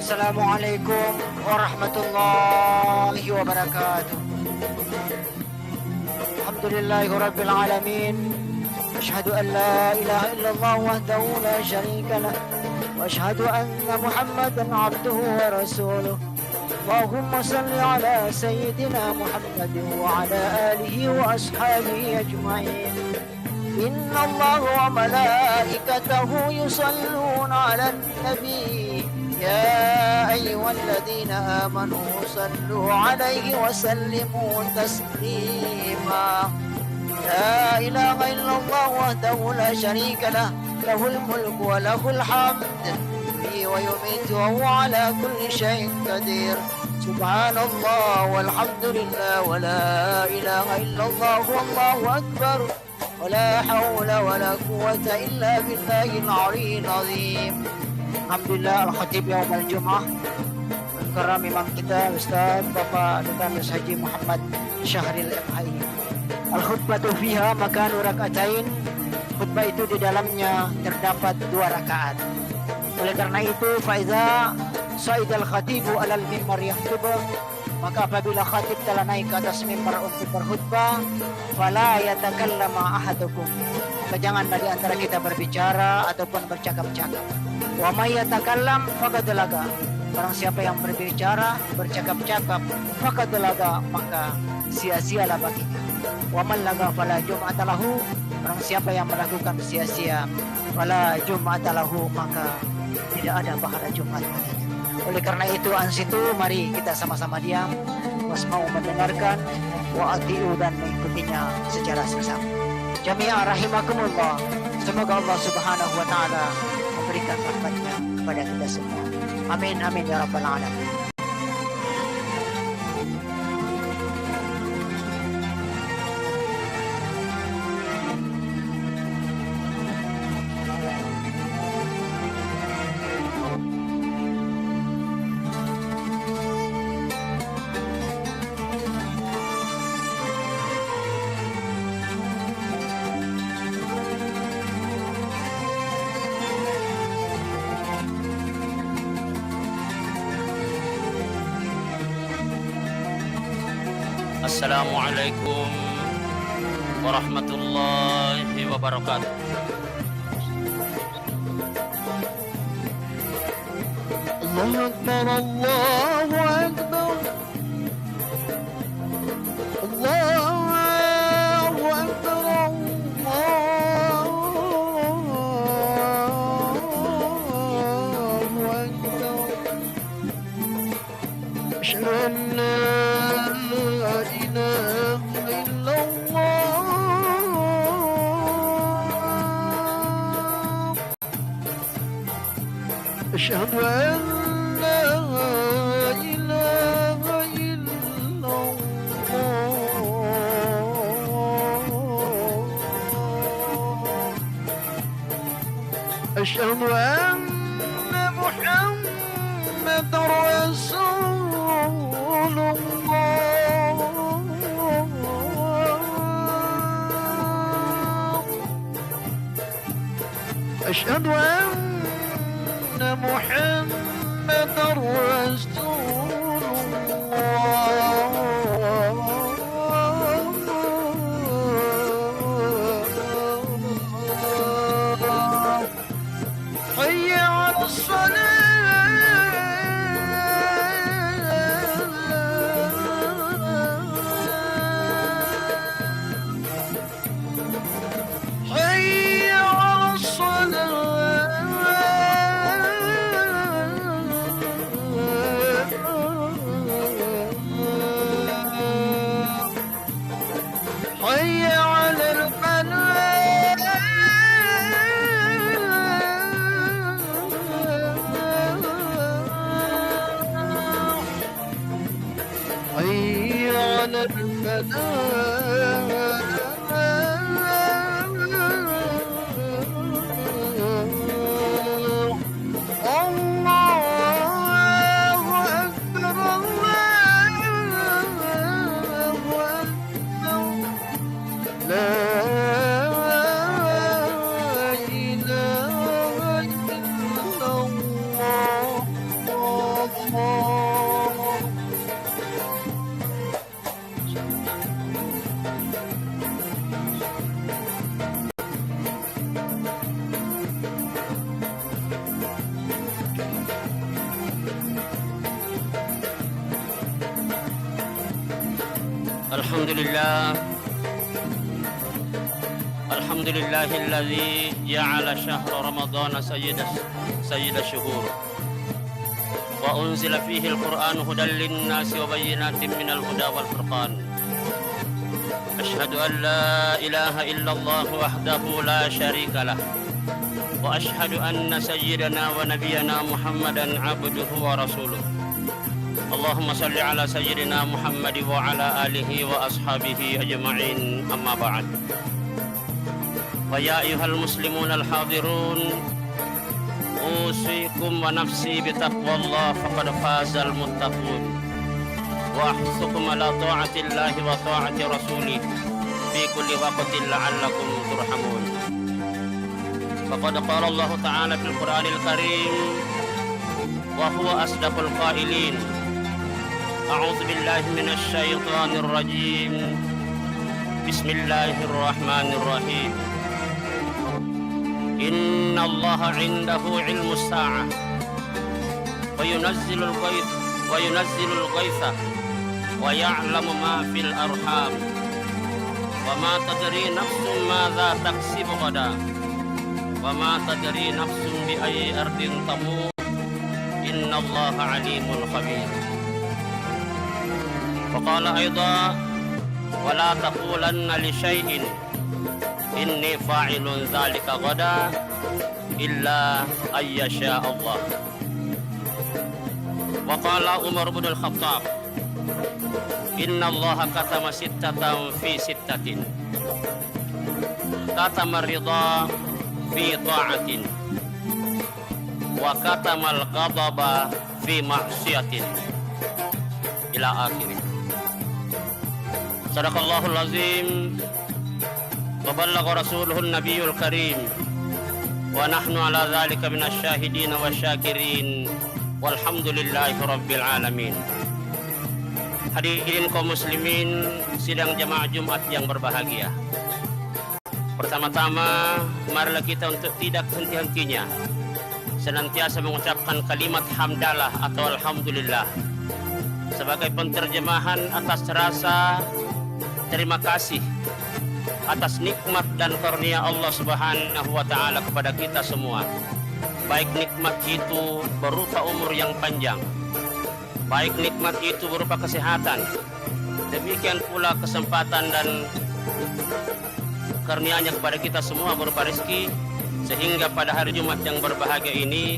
Assalamualaikum warahmatullahi wabarakatuh. Alhamdulillahi rabbil alamin. Asyhadu an la ilaha illallah wahdahu la syarika lah. Wa asyhadu anna Muhammadan abduhu wa rasuluh. Allahumma salli ala sayyidina Muhammadin wa ala alihi wa ashabihi ajma'in. Inna Allah wa malaikatahu yusalluna ala nabi. يا أيها الذين آمنوا صلوا عليه وسلموا تسليما لا إله إلا الله وحده لا شريك له له الملك وله الحمد يحيي ويميت وهو على كل شيء قدير سبحان الله والحمد لله ولا إله إلا الله والله أكبر ولا حول ولا قوة إلا بالله العلي العظيم. Alhamdulillah, Al-Khatib Yaum Al-Jum'ah Al-Karam Imam kita Ustaz Bapak Dr. Haji Muhammad Syahril MHI. Al-Khutbatu fiha makanu raka'atain. Khutbah itu di dalamnya terdapat 2 rakaat. Oleh karena itu faiza sa'idal khatibu alal mimbar yakhutub, maka apabila khatib telah naik ke atas mimbar untuk berkhutbah, fala yatakallama ahadukum, maka janganlah di antara kita berbicara ataupun bercakap-cakap. Wa may yatakallam faqad laga, barang siapa yang berbicara, bercakap-cakap, faqad laga, maka sia-sialah baginya. Wa man laga fala jum'ata lahu, barang siapa yang melakukan sia-sia, fala jum'ata lahu, maka tidak ada pahala Jumat baginya. Oleh karena itu ansitu, mari kita sama-sama diam, wasma'u mendengarkan, wa ati'u dan mengikutinya secara seksama. Jami'ah rahimakumullah. Semoga Allah Subhanahu wa taala memberikan rahmatnya kepada kita semua. Amin amin ya rabbal alamin. Assalamualaikum warahmatullahi wabarakatuh. Allahu Akbar, Allahu Akbar, Allahu Akbar, Allahu Akbar. Asyhadu an la ilaha illallah. Asyhadu an la ilaha illallah. Asyhadu anna Muhammadar Rasulullah. أشهد أن محمدا رسول الله. حي على الصلاة. حي على حي على الفلاح. حي على الفلاح. Alhamdulillahilladzi ja'ala syahra Ramadhana sayyid syuhur wa unzila fihi al-Qur'an hudan lin-nasi wa bayyinatin minal huda wal furqan. Asyhadu an la ilaha illallah wahdahu la syarika lah wa asyhadu anna sayyidana wa nabiyyana Muhammadan abduhu wa rasuluh. Allahumma salli ala sayyidina Muhammad wa ala alihi wa ashabihi ajma'in, amma ba'd. Wa ya ayyuhal muslimun al-hadirun, usikum wa nafsi bitaqwallah faqad fazal muttaqun wa ahsukum ala ta'atillahi wa ta'ati rasulih fi kulli waqtin la'allakum turhamun. Faqad qala Allah ta'ala fil Qur'anil Karim wa huwa asdaqul qailin. A'udzu billahi minasy syaithanir rajim. Bismillahirrahmanirrahim. Inna Allaha 'indahu 'ilmus sa'ah wa yunazzilul ghaitha wa ya'lamu ma fil arham wa ma tadri nafsun madza taksibu ghadan wa ma tadri nafsun bi ayyi ardin tamut. Inna Allaha 'alimun khabir. وقال أيضا ولا تقولن لشيء إني فاعل ذلك غدا إلا أن يشاء الله. وقال عمر بن الخطاب إن الله كتم ستة في ستة، كتم الرضا في طاعة وكتم الغضب في معصية إلى آخره. Sadaqallahul azim wa ballagha rasuluhun nabiyul karim wa nahnu ala dhalika minasy syahidin wa syakirin walhamdulillahi rabbil alamin. Hadirin kaum muslimin sidang jamaah Jumat yang berbahagia. Pertama-tama marilah kita untuk tidak henti-hentinya senantiasa mengucapkan kalimat hamdalah atau alhamdulillah sebagai penterjemahan atas rasa terima kasih atas nikmat dan karunia Allah Subhanahu wa taala kepada kita semua. Baik nikmat itu berupa umur yang panjang, baik nikmat itu berupa kesehatan, demikian pula kesempatan dan karunia-Nya kepada kita semua berupa rezeki, sehingga pada hari Jumat yang berbahagia ini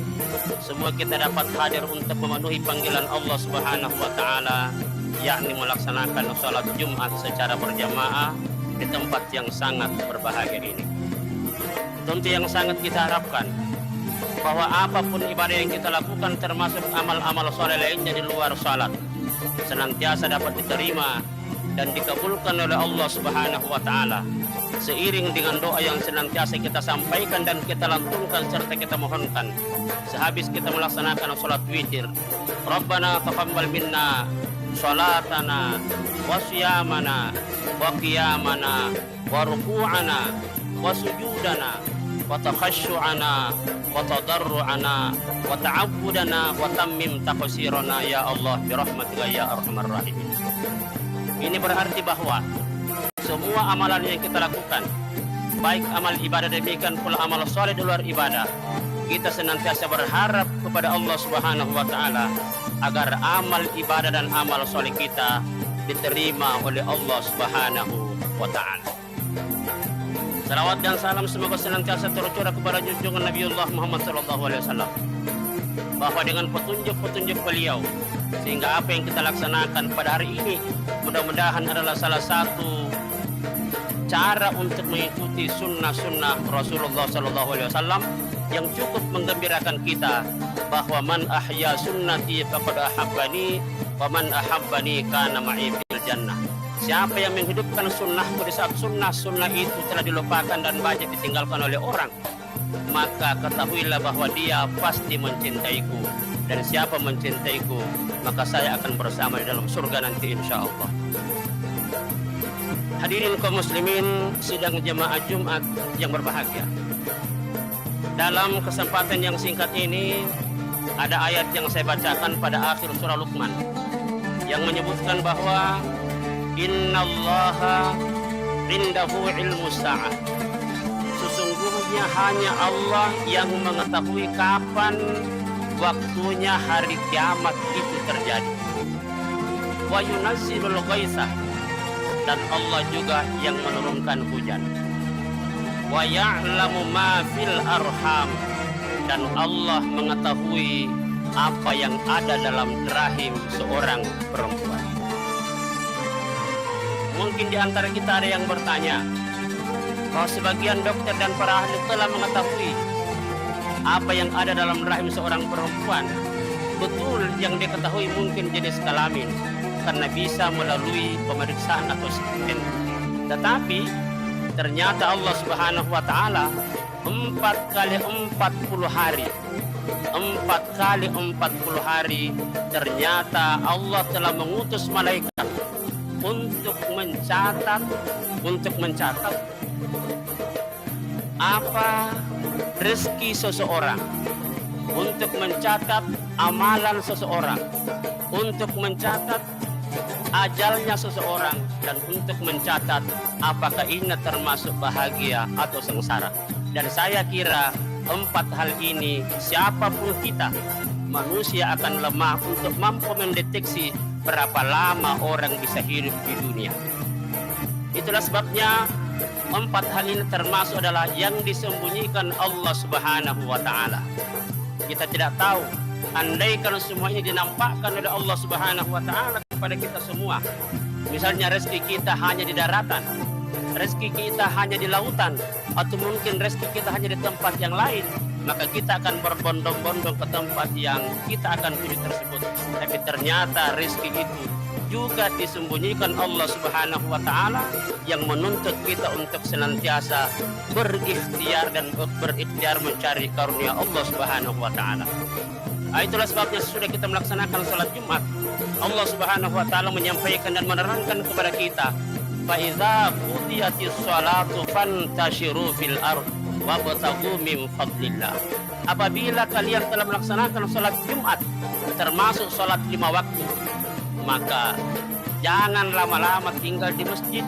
semua kita dapat hadir untuk memenuhi panggilan Allah Subhanahu wa taala, yakni melaksanakan sholat Jumat secara berjamaah di tempat yang sangat berbahagia ini. Tentu yang sangat kita harapkan bahwa apapun ibadah yang kita lakukan termasuk amal-amal soleh lainnya di luar sholat senantiasa dapat diterima dan dikabulkan oleh Allah Subhanahu wa taala seiring dengan doa yang senantiasa kita sampaikan dan kita lantunkan serta kita mohonkan sehabis kita melaksanakan sholat witir. Rabbana taqabbal minna salatana wa siyamana wa qiyamana wa ruku'ana wa sujudana wa takhasyu'ana wa tadarru'ana wa ta'abbudana wa tammim taqsirana ya Allah bi rahmatika ya arhamar rahimin. Ini berarti bahwa semua amalan yang kita lakukan, baik amal ibadah demikian pula amal soleh di luar ibadah, kita senantiasa berharap kepada Allah Subhanahu wa taala agar amal ibadah dan amal soleh kita diterima oleh Allah Subhanahu wa taala. Salawat dan salam semoga senantiasa tercurah kepada junjungan Nabiullah Muhammad sallallahu alaihi wasallam, bahwa dengan petunjuk-petunjuk beliau sehingga apa yang kita laksanakan pada hari ini mudah-mudahan adalah salah satu cara untuk mengikuti sunnah-sunnah Rasulullah sallallahu alaihi wasallam yang cukup menggembirakan kita bahwa man ahya sunnati faqad ahabbani wa man ahabbani kana ma'i fil jannah. Siapa yang menghidupkan sunnahku di saat sunnah-sunnah itu telah dilupakan dan banyak ditinggalkan oleh orang, maka ketahuilah bahwa dia pasti mencintaiku, dan siapa mencintaiku maka saya akan bersama di dalam surga nanti insyaallah. Hadirin kaum muslimin sidang jemaah Jumat yang berbahagia. Dalam kesempatan yang singkat ini ada ayat yang saya bacakan pada akhir surah Luqman yang menyebutkan bahwa Innallaha indahu ilmu sa'ah. Sesungguhnya hanya Allah yang mengetahui kapan waktunya hari kiamat itu terjadi. Wa yunazzilul ghaitsah, dan Allah juga yang menurunkan hujan. Wa ya'lamu ma fil arham, dan Allah mengetahui apa yang ada dalam rahim seorang perempuan. Mungkin di antara kita ada yang bertanya bahwa sebagian dokter dan para ahli telah mengetahui apa yang ada dalam rahim seorang perempuan. Betul, yang diketahui mungkin jenis kelamin karena bisa melalui pemeriksaan atau scan. Tetapi ternyata Allah Subhanahu wa taala 4 kali 40 hari 4 kali 40 hari ternyata Allah telah mengutus malaikat untuk mencatat apa rezeki seseorang, untuk mencatat amalan seseorang, untuk mencatat ajalnya seseorang, dan untuk mencatat apakah ini termasuk bahagia atau sengsara. Dan saya kira 4 hal ini siapapun kita, manusia akan lemah untuk mampu mendeteksi berapa lama orang bisa hidup di dunia. Itulah sebabnya 4 hal ini termasuk adalah yang disembunyikan Allah Subhanahu wa taala. Kita tidak tahu, andaikan semua ini dinampakkan oleh Allah Subhanahu wa taala kepada kita semua. Misalnya rezeki kita hanya di daratan, rezeki kita hanya di lautan, atau mungkin rezeki kita hanya di tempat yang lain, maka kita akan berbondong-bondong ke tempat yang kita akan tuju tersebut. Tapi ternyata rezeki itu juga disembunyikan Allah Subhanahu wa taala yang menuntut kita untuk senantiasa berikhtiar dan berikhtiar mencari karunia Allah Subhanahu wa taala. Itulah sebabnya sesudah kita melaksanakan salat Jumat, Allah Subhanahu wa taala menyampaikan dan menerangkan kepada kita, fa iza qudiyatis shalatu fantashiru fil ardh wabtaghu min fadlillah. Apabila kalian telah melaksanakan salat Jumat, termasuk salat 5 waktu, maka jangan lama-lama tinggal di masjid.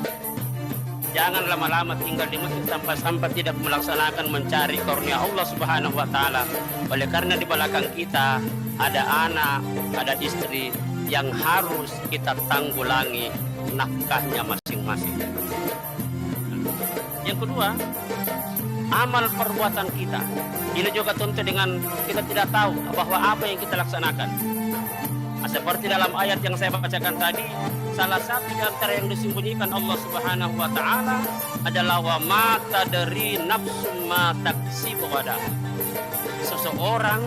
Jangan lama-lama tinggal di masjid sampai tidak melaksanakan mencari karunia Allah Subhanahu wa taala. Oleh karena di belakang kita ada anak, ada istri yang harus kita tanggulangi nafkahnya masing-masing. Yang kedua, amal perbuatan kita. Ini juga tentu dengan kita tidak tahu bahwa apa yang kita laksanakan. Seperti dalam ayat yang saya bacakan tadi, salah satu di antara yang disembunyikan Allah Subhanahu wa taala adalah wa ma tadri nafsum ma taksibu ghadan. Seseorang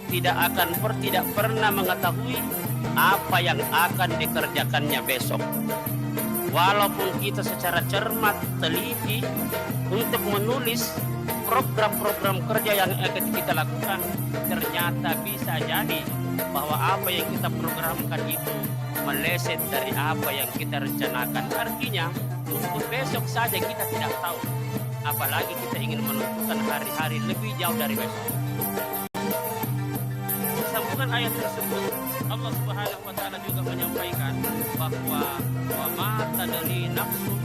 tidak pernah mengetahui apa yang akan dikerjakannya besok. Walaupun kita secara cermat, teliti untuk menulis program-program kerja yang akan kita lakukan, ternyata bisa jadi bahwa apa yang kita programkan itu meleset dari apa yang kita rencanakan. Artinya untuk besok saja kita tidak tahu, apalagi kita ingin menentukan hari-hari lebih jauh dari besok. Sambungan ayat tersebut, Allah Subhanahu wa taala juga menyampaikan bahwa wa ma tadri nafsun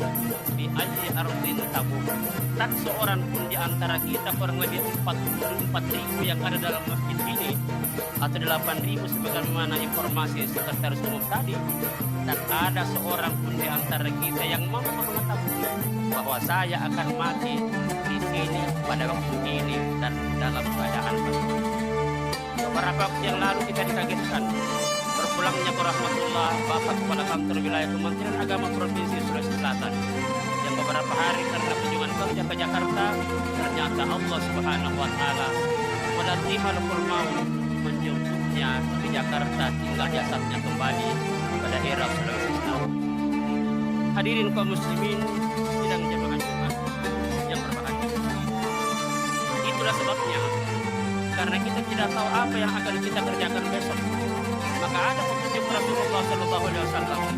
bi ayyi ardin tamut. Tak seorang pun di antara kita, kurang lebih 44.000 yang ada dalam masjid ini, atau 8.000 sebagaimana informasi sekretaris umum tadi, tak ada seorang pun di antara kita yang mampu mengetahui bahwa saya akan mati di sini pada waktu ini dan dalam keadaan begini. Beberapa waktu yang lalu kita dikagetkan berpulangnya ke rahmatullah Bapak Kepala Kantor Wilayah Kementerian Agama Provinsi Sulawesi Selatan yang beberapa hari karena kunjungan kerja ke Jakarta, ternyata Allah Subhanahu wa taala menerima malakul maut menjemputnya di Jakarta, tinggal jasadnya kembali ke daerah Sulawesi Selatan. Hadirin kaum muslimin sidang jamaah Jumat yang berbahagia. Itulah sebabnya, karena kita tidak tahu apa yang akan kita kerjakan besok, maka ada petunjuk Rasulullah SAW.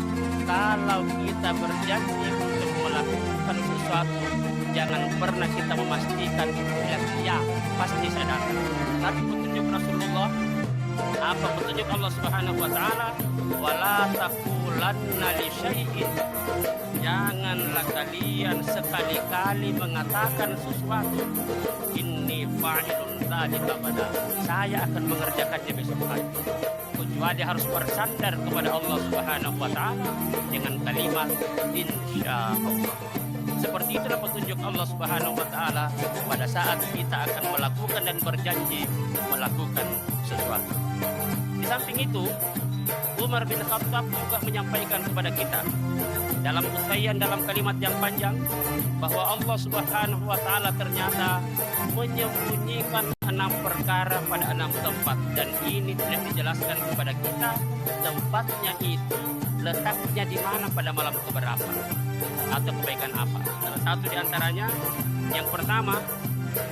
Kalau kita berjanji untuk melakukan sesuatu, jangan pernah kita memastikan ya pasti saya datang. Tapi petunjuk Rasulullah, apa petunjuk Allah Subhanahu wa taala? Wala taqul taqulanna li syai'in, janganlah kalian sekali-kali mengatakan sesuatu, inni fa'ilun dzalika pada, saya akan mengerjakannya besok hari, kecuali harus bersandar kepada Allah Subhanahu wa taala dengan kalimat insyaallah. Seperti itulah petunjuk Allah Subhanahu wa taala pada saat kita akan melakukan dan berjanji melakukan sesuatu. Di samping itu, Umar bin Khattab juga menyampaikan kepada kita dalam uraian dalam kalimat yang panjang bahwa Allah Subhanahu wa taala ternyata menyembunyikan 6 perkara pada 6 tempat, dan ini tidak dijelaskan kepada kita tempatnya itu letaknya di mana pada malam keberapa atau kebaikan apa. Salah satu di antaranya, yang pertama,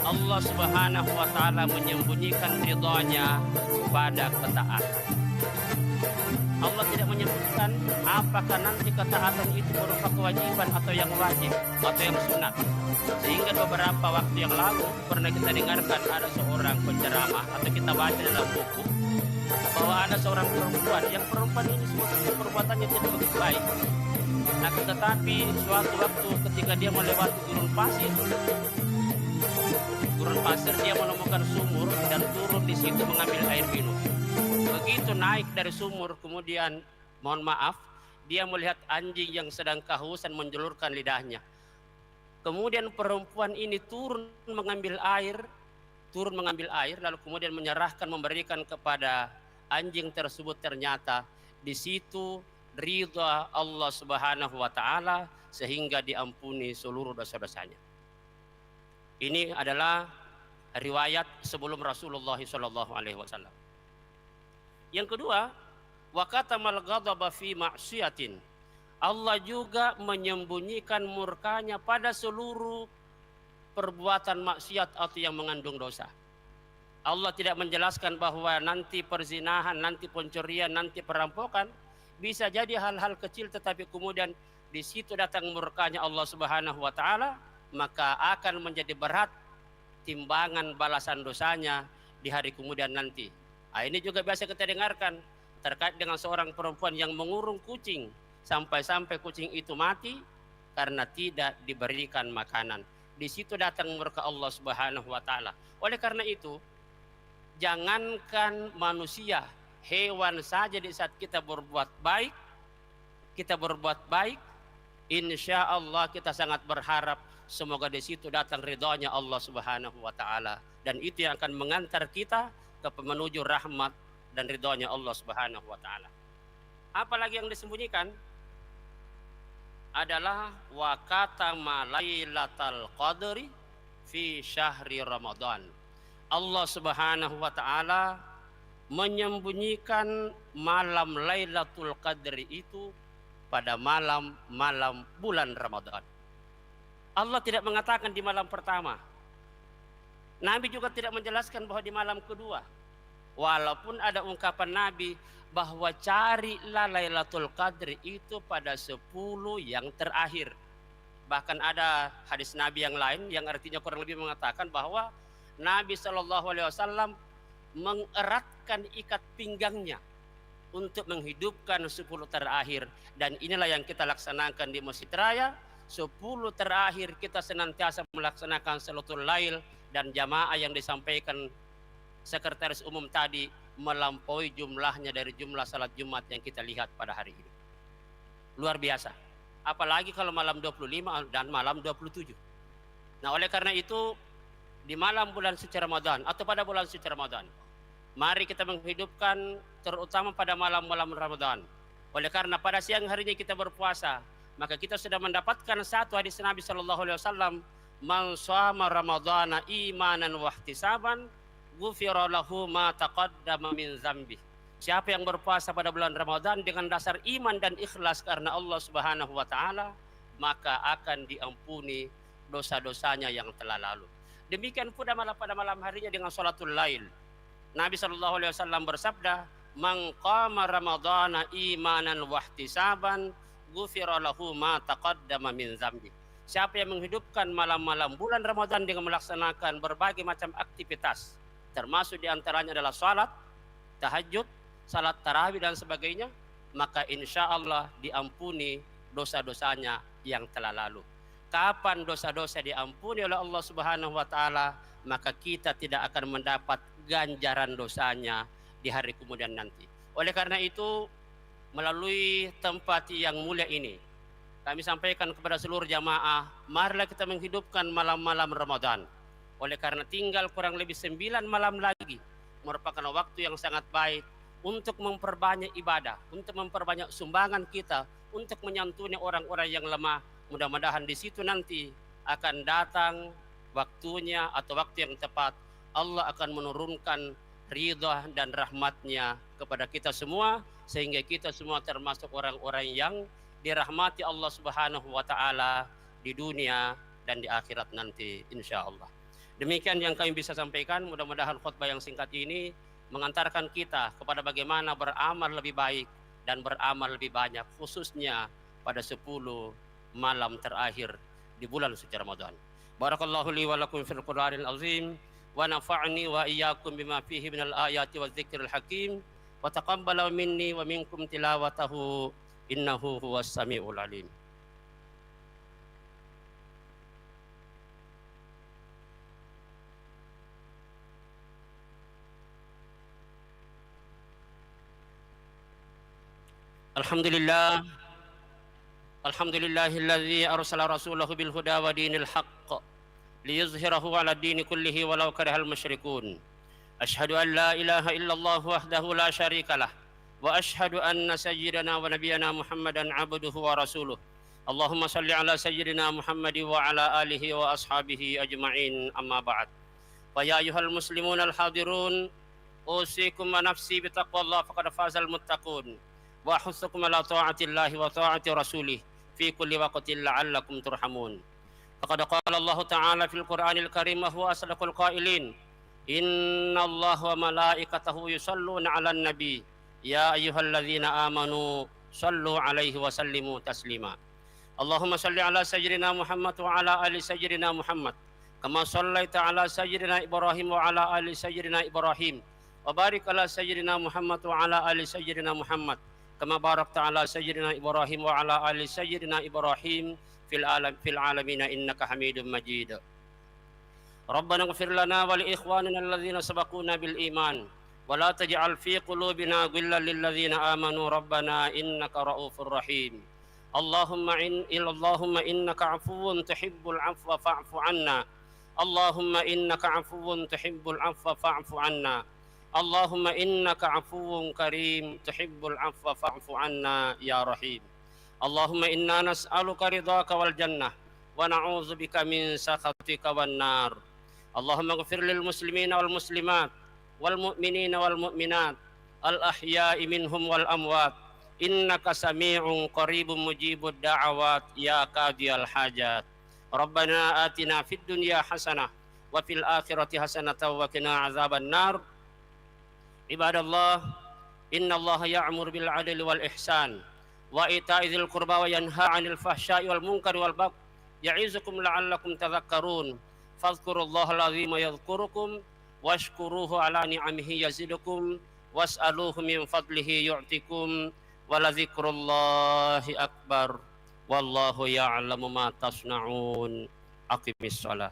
Allah Subhanahu wa taala menyembunyikan ridhanya pada ketaatan. Allah tidak menyebutkan apakah nanti ketaatan itu berupa kewajiban atau yang wajib atau yang sunat. Sehingga beberapa waktu yang lalu pernah kita dengarkan ada seorang penceramah atau kita baca dalam buku bahwa ada seorang perempuan yang perempuan ini sebetulnya perbuatannya tidak begitu baik. Nah, tetapi suatu waktu ketika dia melewati gurun pasir dia menemukan sumur dan turun di situ mengambil air minum. Begitu naik dari sumur, kemudian mohon maaf, dia melihat anjing yang sedang kehausan menjulurkan lidahnya. Kemudian perempuan ini turun mengambil air, lalu kemudian menyerahkan, memberikan kepada anjing tersebut. Ternyata di situ ridha Allah Subhanahu wa taala sehingga diampuni seluruh dosa-dosanya. Ini adalah riwayat sebelum Rasulullah SAW. Yang kedua, wa katamal ghadaba fi ma'siyatin. Allah juga menyembunyikan murkanya pada seluruh perbuatan maksiat atau yang mengandung dosa. Allah tidak menjelaskan bahwa nanti perzinahan, nanti pencurian, nanti perampokan, bisa jadi hal-hal kecil tetapi kemudian di situ datang murkanya Allah Subhanahu wa taala, maka akan menjadi berat timbangan balasan dosanya di hari kemudian nanti. Ini juga biasa kita dengarkan terkait dengan seorang perempuan yang mengurung kucing sampai-sampai kucing itu mati karena tidak diberikan makanan. Di situ datang murka Allah Subhanahu wa taala. Oleh karena itu, jangankan manusia, hewan saja di saat kita berbuat baik, insya Allah kita sangat berharap semoga di situ datang ridhonya Allah Subhanahu wa taala, dan itu yang akan mengantar kita ke menuju rahmat dan ridhonya Allah Subhanahu wa taala. Apalagi yang disembunyikan adalah wa katama lailatal qadri fi syahri Ramadan. Allah Subhanahu wa taala menyembunyikan malam Lailatul Qadri itu pada malam bulan Ramadan. Allah tidak mengatakan di malam pertama. Nabi juga tidak menjelaskan bahwa di malam kedua. Walaupun ada ungkapan Nabi bahwa carilah Lailatul Qadri itu pada 10 yang terakhir. Bahkan ada hadis Nabi yang lain yang artinya kurang lebih mengatakan bahwa Nabi SAW mengeratkan ikat pinggangnya untuk menghidupkan 10 terakhir. Dan inilah yang kita laksanakan di Masjid Raya. 10 terakhir kita senantiasa melaksanakan salatul lail, dan jamaah yang disampaikan sekretaris umum tadi melampaui jumlahnya dari jumlah salat Jumat yang kita lihat pada hari ini. Luar biasa. Apalagi kalau malam 25 dan malam 27. Nah, oleh karena itu di malam bulan suci Ramadan atau pada bulan suci Ramadan, mari kita menghidupkan terutama pada malam-malam Ramadan. Oleh karena pada siang harinya kita berpuasa, maka kita sudah mendapatkan satu hadis Nabi SAW, man shoma ramadhana imanan wa ihtisaban ghufira lahu ma taqaddama min dzambi. Siapa yang berpuasa pada bulan Ramadan dengan dasar iman dan ikhlas karena Allah Subhanahu wa taala, maka akan diampuni dosa-dosanya yang telah lalu. Demikian pula pada malam harinya dengan salatul lail. Nabi SAW bersabda, man qama ramadhana imanan wa ihtisaban ghufira lahu ma taqaddama min dzambi. Siapa yang menghidupkan malam-malam bulan Ramadan dengan melaksanakan berbagai macam aktivitas, termasuk diantaranya adalah salat tahajud, salat tarawih dan sebagainya, maka insya Allah diampuni dosa-dosanya yang telah lalu. Kapan dosa-dosa diampuni oleh Allah Subhanahu wa taala, maka kita tidak akan mendapat ganjaran dosanya di hari kemudian nanti. Oleh karena itu, melalui tempat yang mulia ini, kami sampaikan kepada seluruh jamaah, marilah kita menghidupkan malam-malam Ramadan. Oleh karena tinggal kurang lebih 9 malam lagi, merupakan waktu yang sangat baik untuk memperbanyak ibadah, untuk memperbanyak sumbangan kita, untuk menyantuni orang-orang yang lemah. Mudah-mudahan di situ nanti akan datang waktunya atau waktu yang tepat, Allah akan menurunkan ridha dan rahmatnya kepada kita semua, sehingga kita semua termasuk orang-orang yang dirahmati Allah Subhanahu wa taala di dunia dan di akhirat nanti insya Allah. Demikian yang kami bisa sampaikan. Mudah-mudahan khutbah yang singkat ini mengantarkan kita kepada bagaimana beramal lebih baik dan beramal lebih banyak, khususnya pada 10 malam terakhir di bulan suci Ramadan. Barakallahu li wa lakum fil Qur'anil azim wa nafa'ni wa iyyakum bima fihi minal ayati wa dzikril hakim wa taqabbala minni wa minkum tilawatahu innahu huwas samiul alim. Alhamdulillah, alhamdulillahilladzi arsala rasulahu bil huda wa dinil haqq liyuzhirahu ala dini kullihi walau karihal musyrikun. Ashhadu an la ilaha illallah wahdahu la syarikalah wa ashhadu anna sayyidana wa nabiyyana Muhammadan abduhu wa rasuluh. Allahumma salli ala sayyidina Muhammad wa ala alihi wa ashabihi ajma'in, amma ba'd. Fa ya ayyuhal muslimun al hadirun, usikum wa nafsi bi taqwallah faqad fazal muttaqun. Wa ahussukum ala ta'atillahi wa ta'ati rasulih fi kulli waqtin la'allakum turhamun. Faqad qala Allah ta'ala fil Qur'anil Karim wa huwa asdaqul qailin. Innallaha wa malaikatahu yusalluna 'alan nabi ya ayyuhalladzina amanu sallu 'alaihi wa sallimu taslima. Allahumma salli ala sayyidina Muhammad wa ala ali sayyidina Muhammad kama sallaita ala sayyidina Ibrahim wa ala ali sayyidina Ibrahim wa barik ala sayyidina Muhammad wa ala ali sayyidina Muhammad kama barakta ala sayyidina Ibrahim wa ala ali sayyidina Ibrahim fil alamin innaka Hamidum Majid. Rabbana ighfir lana wa li ikhwanina alladhina sabaquna bil iman wa la taj'al fi qulubina ghillan lil ladzina amanu rabbana innaka raufur rahim. Allahumma innaka afuwun tuhibbul afwa fa'fu anna. Allahumma innaka afuwun tuhibbul afwa fa'fu anna. Allahumma innaka afuwun karim tuhibbul afwa fa'fu anna ya rahim. Allahumma inna nas'aluka ridhaka wal jannah wa na'udzubika min sakhatika wan nar. Allahumma ighfir lil muslimina wal muslimat wal mu'minina wal mu'minat al ahya'i minhum wal amwat innaka sami'un qaribun mujibud da'awat ya qadiyal hajat. Rabbana atina fid dunya hasanah wa fil akhirati hasanatan wa qina azaban nar. Ibadallah, innallaha ya'muru bil 'adli wal ihsan wa ita'i dzil qurba wa yanha 'anil fahsya'i wal munkari wal baghi ya'izukum la'allakum tadhakkarun. Fadhkurullahal 'azima yadhkurukum washkuruhu 'ala ni'amihi yazidukum was'aluhu min fadlihi yu'tikum wa la dzikrullahi akbar wallahu ya'lamu ma tasna'un. Aqimis shalah.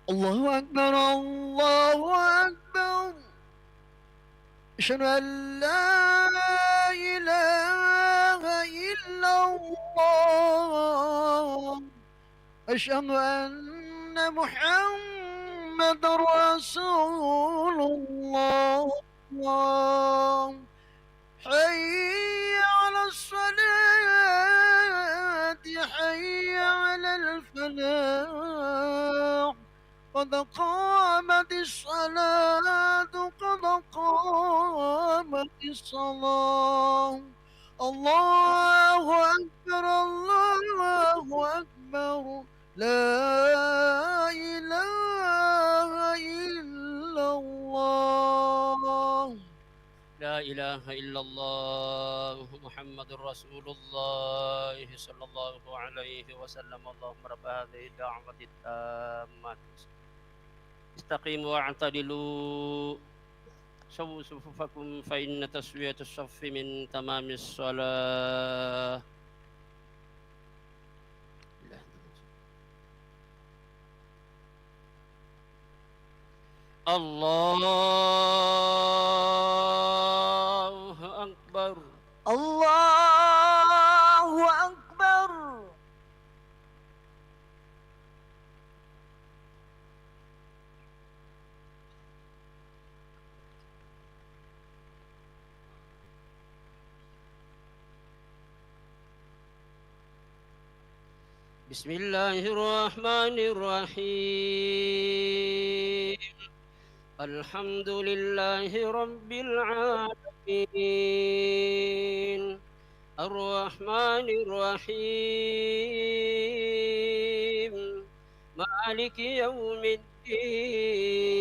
الله أكبر الله أكبر أشهد أن لا إله إلا الله أشهد أن محمد رسول الله حي على الصلاة حي على الفلاح قد قامت الصلاة قد قامت الصلاة الله أكبر الله أكبر لا إله إلا الله لا إله إلا الله محمد رسول الله صلى الله عليه وسلم. اللهم رب هذه الدعوة التامة استقيموا واعتدلوا سووا صفوفكم فإن تسوية الصف من تمام الصلاة. الله أكبر. الله أكبر. بسم الله الرحمن الرحيم. الحمد لله رب العالمين الرحمن الرحيم مالك يوم الدين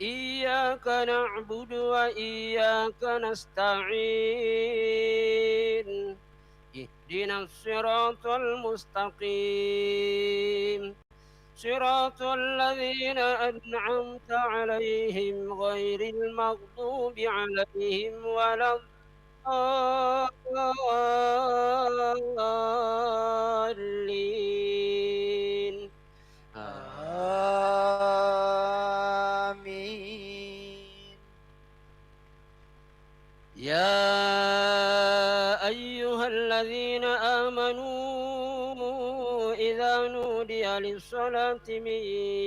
إياك نعبد وإياك نستعين اهدنا الصراط المستقيم صراط الذين أنعمت عليهم غير المغضوب عليهم ولا الضالين. آمين. يا أيها الذين آمنوا إذا نودي للصلاة من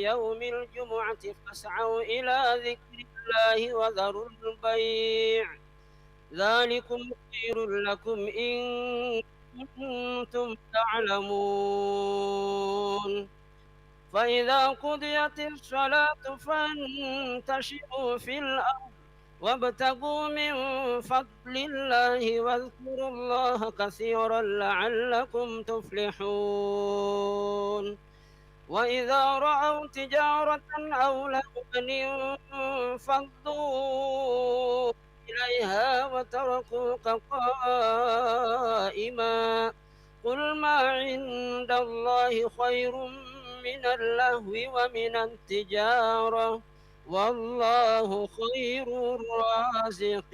يوم الجمعة فاسعوا إلى ذكر الله وذروا البيع ذلكم خير لكم إن كنتم تعلمون. فإذا قضيت الصلاة فانتشروا في الأرض وابتغوا من فضل الله واذكروا الله كثيرا لعلكم تفلحون. وإذا رأوا تجارة أو لهوا انفضوا إليها وتركوك قائما قل ما عند الله خير من اللهو ومن التجارة والله خير الرازقين.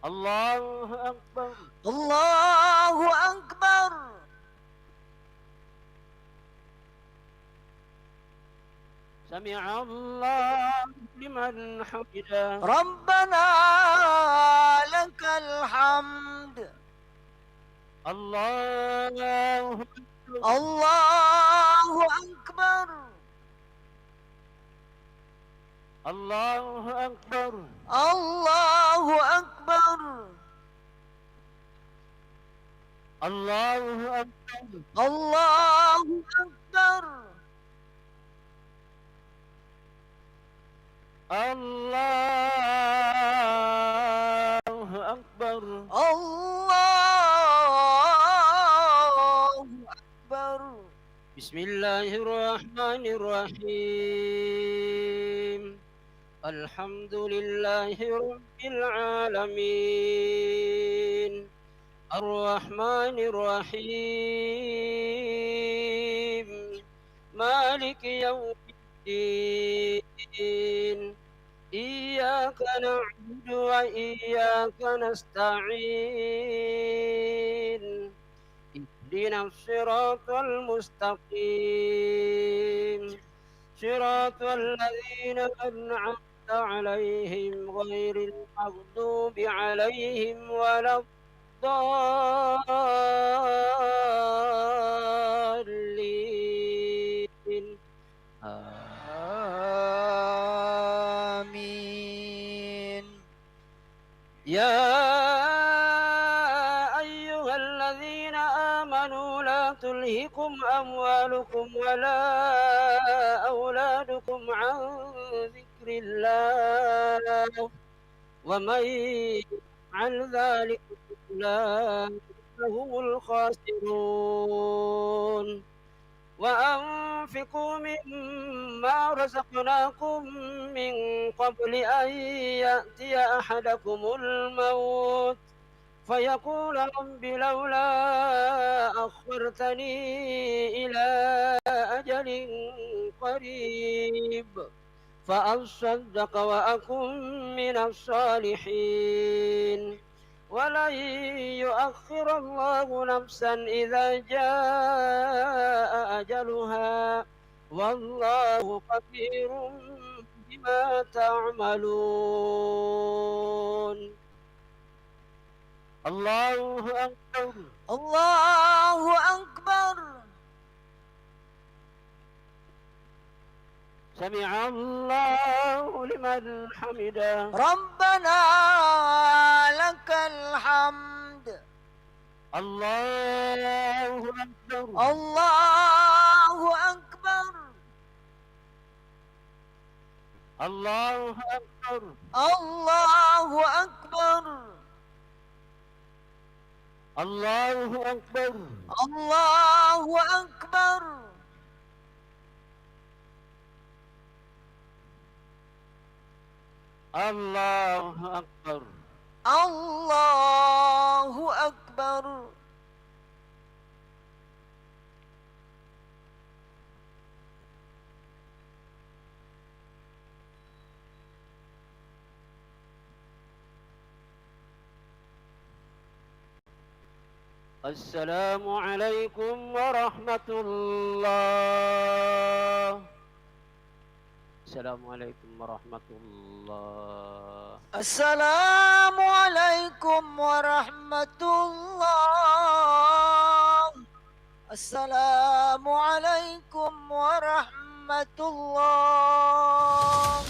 الله أكبر. الله أكبر. سمع الله لمن حمده. ربنا لك الحمد. الله الله أكبر. الله أكبر. الله أكبر. الله أكبر. الله أكبر. الله أكبر. الله أكبر. بسم الله الرحمن الرحيم. الحمد لله رب العالمين الرحمن الرحيم مالك يوم الدين إياك نعبد وإياك نستعين اهدنا الصراط المستقيم صراط الذين أنعمت عليهم غير المغضوب عليهم ولا الضالين. آمين. يا أيها الذين آمنوا لا تلهكم أموالكم ولا أولادكم عن ذكر الله ومن يفعل ذلك أولئك هم الخاسرون. وأنفقوا مما رزقناكم من قبل أن يأتي أحدكم الموت فيقول رب لولا أخرتني إلى أجل قريب فأصدق وأكن من الصالحين ولن يؤخر الله نفسا إذا جاء أجلها والله خبير بما تعملون الله أكبر الله أكبر سمع الله لمن حمده ربنا لك الحمد الله أكبر الله أكبر الله أكبر الله أكبر الله أكبر الله أكبر الله أكبر الله أكبر السلام عليكم ورحمة الله السلام عليكم ورحمة الله السلام عليكم ورحمة الله السلام عليكم ورحمة الله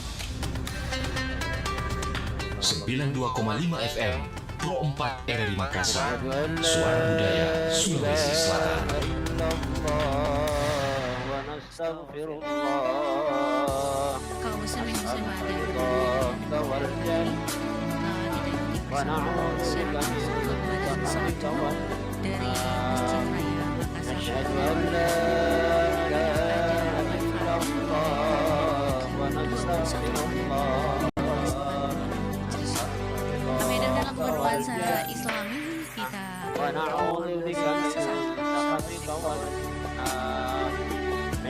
92,5 FM Pro 4 RRI Makassar, Suara Budaya Sulawesi Selatan. Kaum muslimin muslimat yang berbahagia, kita ikuti bersama secara langsung pembahasan salat Jumat dari Masjid Raya Makassar. Kami ada dalam bernuansa Islami, kita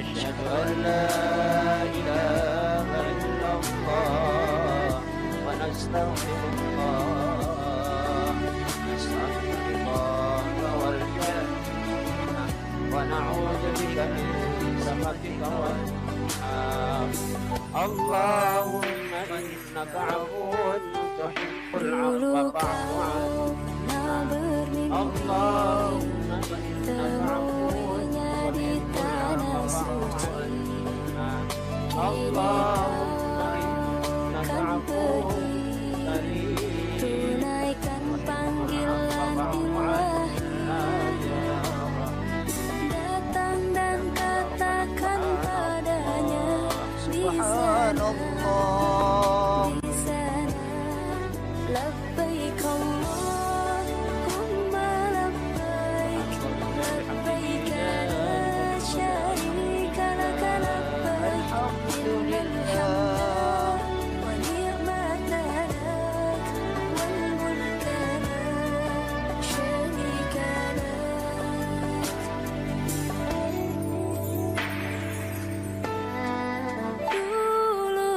أشهد أن لا إله إلا الله ونستغفر الله نسأل الله والجنة ونعوذ بك من سخطك والنار اللهم إنك عفو تحب العفو فاعف عنا اللهم إنك عفو tunaikan panggilan ilahi datang dan katakan padanya di sana labbaik Allahumma labbaik labbaik la syarika lak labbaik innal hamda wa ni'mata lak wal mulka la syarika lak dulu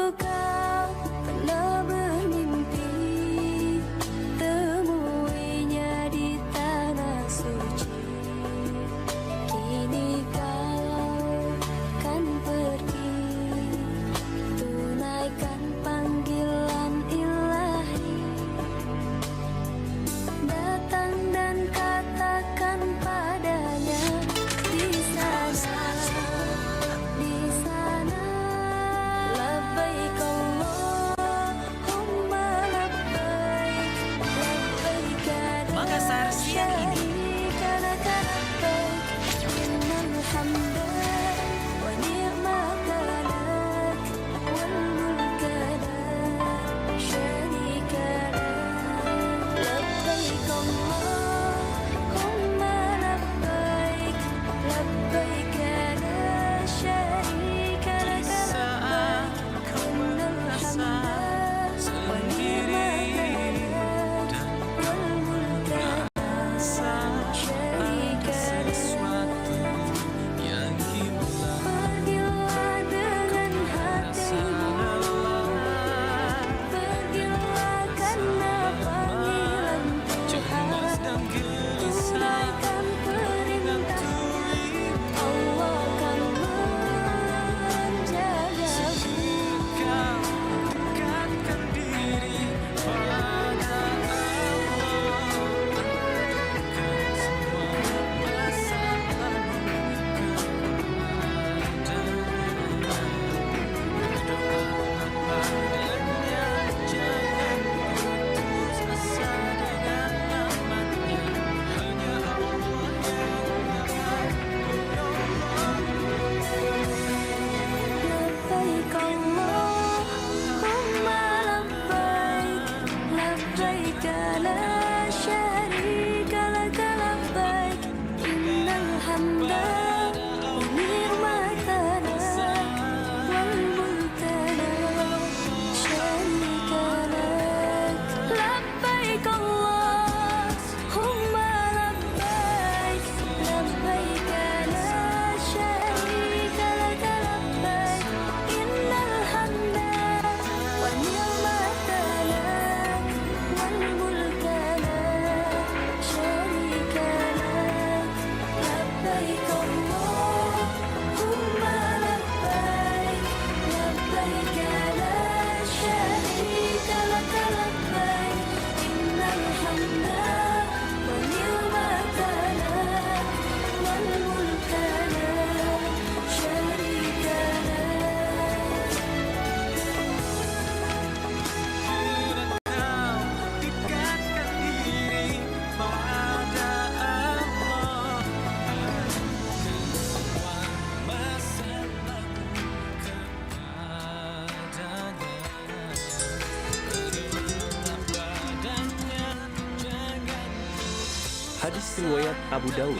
riwayat Abu Daud,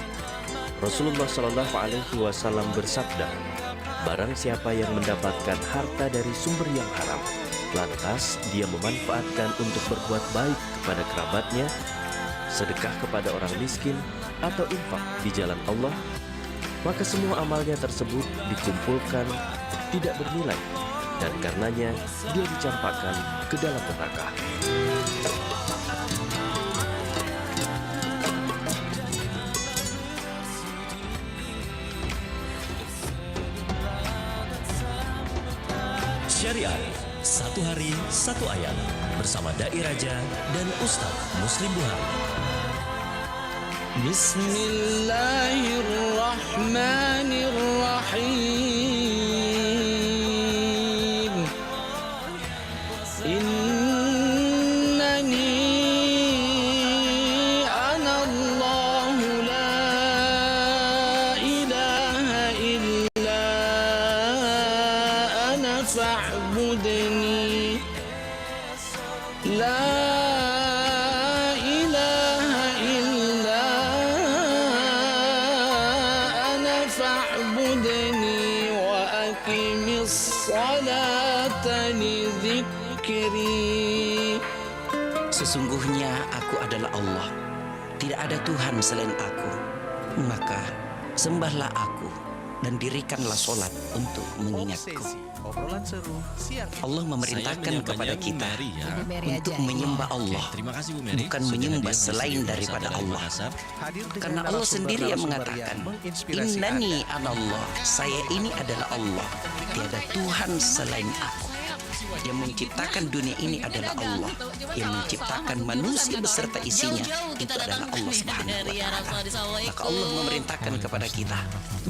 Rasulullah Shallallahu Alaihi Wasallam bersabda, barang siapa yang mendapatkan harta dari sumber yang haram, lantas dia memanfaatkan untuk berbuat baik kepada kerabatnya, sedekah kepada orang miskin, atau infak di jalan Allah, maka semua amalnya tersebut dikumpulkan tidak bernilai, dan karenanya dia dicampakkan ke dalam neraka. Syariat, satu hari, satu ayat, bersama Dai Raja dan Ustadz Muslim Buhari. Bismillahirrahmanirrahim. Innani anallahu la ilaha illa ana fa'budni. La ilaha illa ana fa'budni wa aqimis salata li dzikri. Sesungguhnya aku adalah Allah, tidak ada Tuhan selain aku. Maka sembahlah aku dan dirikanlah solat untuk mengingatku. Obrolan seru siang. Allah memerintahkan kepada kita untuk menyembah Allah, bukan menyembah selain daripada Allah. Karena Allah sendiri yang mengatakan, Innani anallah, saya ini adalah Allah, tiada Tuhan selain aku. Yang menciptakan dunia ini adalah Allah, yang menciptakan manusia beserta isinya itu adalah Allah Subhanahu wa Ta'ala. Maka Allah memerintahkan kepada kita,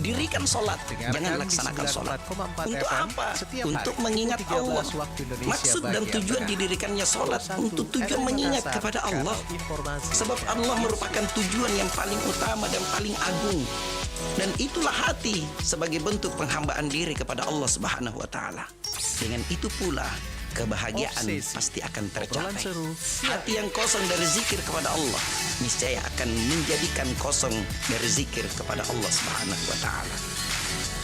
dirikan solat, jangan laksanakan solat. Untuk apa? Untuk mengingat Allah. Maksud dan tujuan didirikannya solat untuk tujuan mengingat kepada Allah. Sebab Allah merupakan tujuan yang paling utama dan paling agung. Dan itulah hati sebagai bentuk penghambaan diri kepada Allah Subhanahu wa Ta'ala. Dengan itu pula kebahagiaan pasti akan tercapai. Hati yang kosong dari zikir kepada Allah niscaya akan menjadikan kosong dari zikir kepada Allah Subhanahu wa Ta'ala.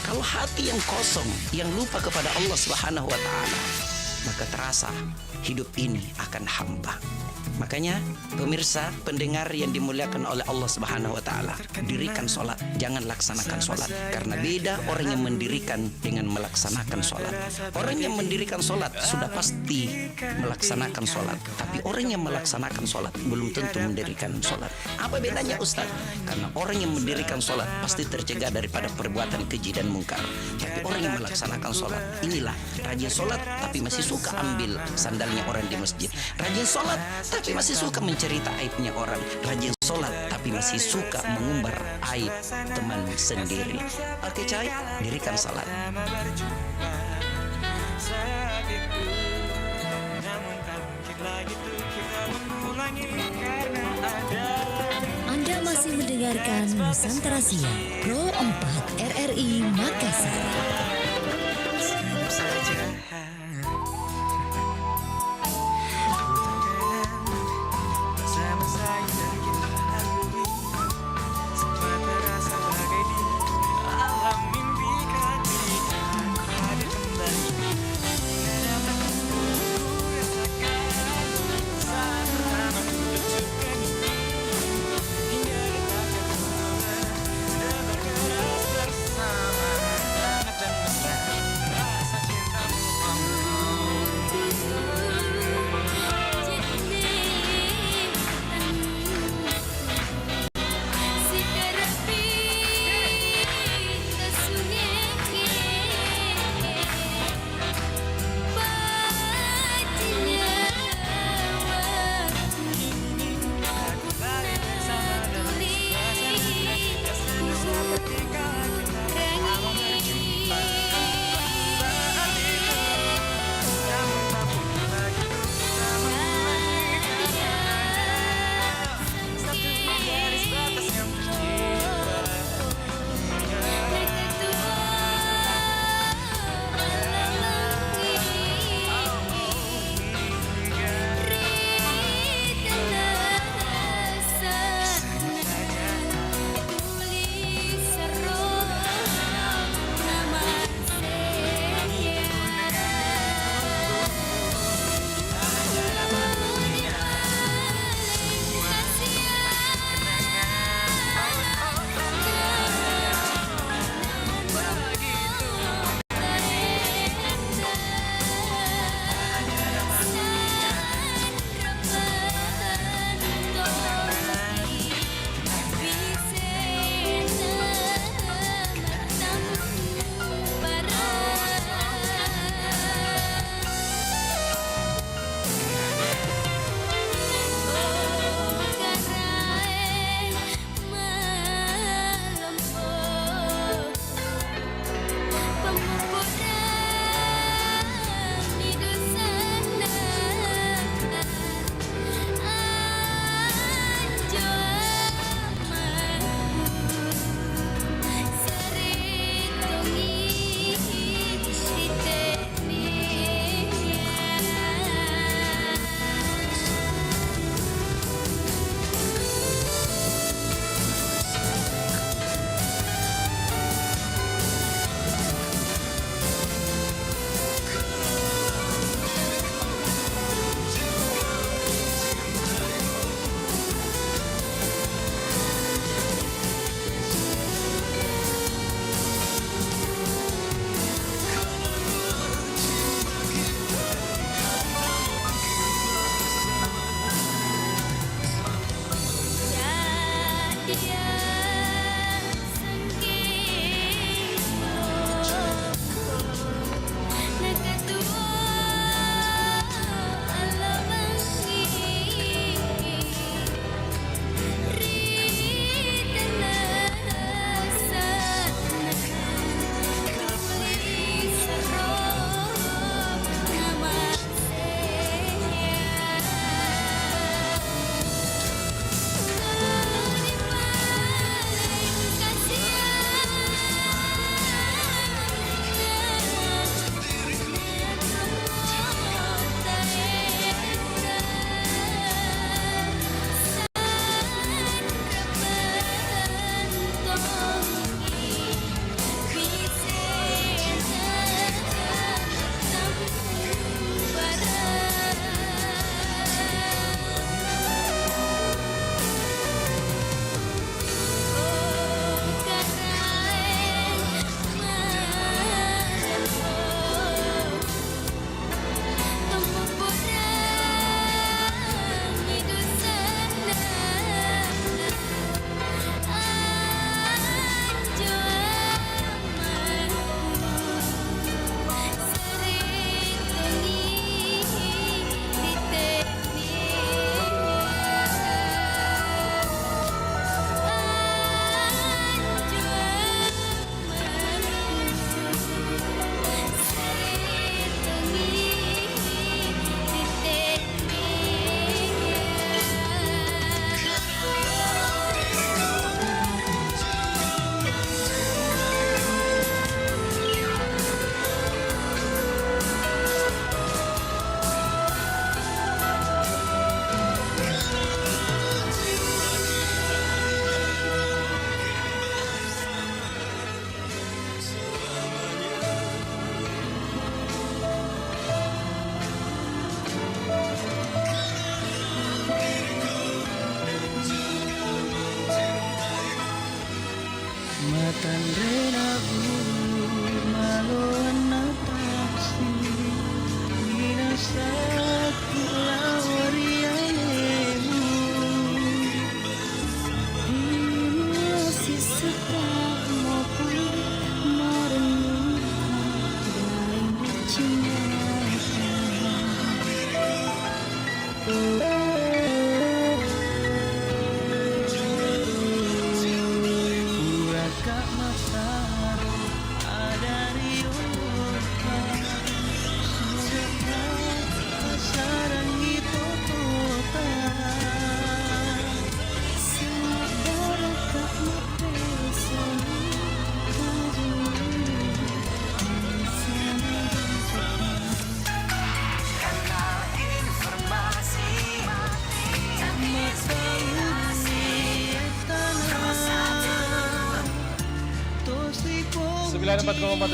Kalau hati yang kosong, yang lupa kepada Allah Subhanahu wa Ta'ala, maka terasa hidup ini akan hampa. Makanya pemirsa, pendengar yang dimuliakan oleh Allah Subhanahu wa Ta'ala, dirikan sholat, jangan laksanakan sholat. Karena beda orang yang mendirikan dengan melaksanakan sholat. Orang yang mendirikan sholat sudah pasti melaksanakan sholat, tapi orang yang melaksanakan sholat belum tentu mendirikan sholat. Apa bedanya Ustaz? Karena orang yang mendirikan sholat pasti tercegah daripada perbuatan keji dan mungkar. Tapi orang yang melaksanakan sholat, inilah rajin sholat tapi masih suka ambil sandalnya orang di masjid. Rajin sholat tapi masih suka mencerita aibnya orang. Rajin sholat tapi masih suka mengumbar aib teman sendiri. Oke coy, dirikan sholat. Anda masih mendengarkan Nusantara Siang Pro 4 RRI Makassar.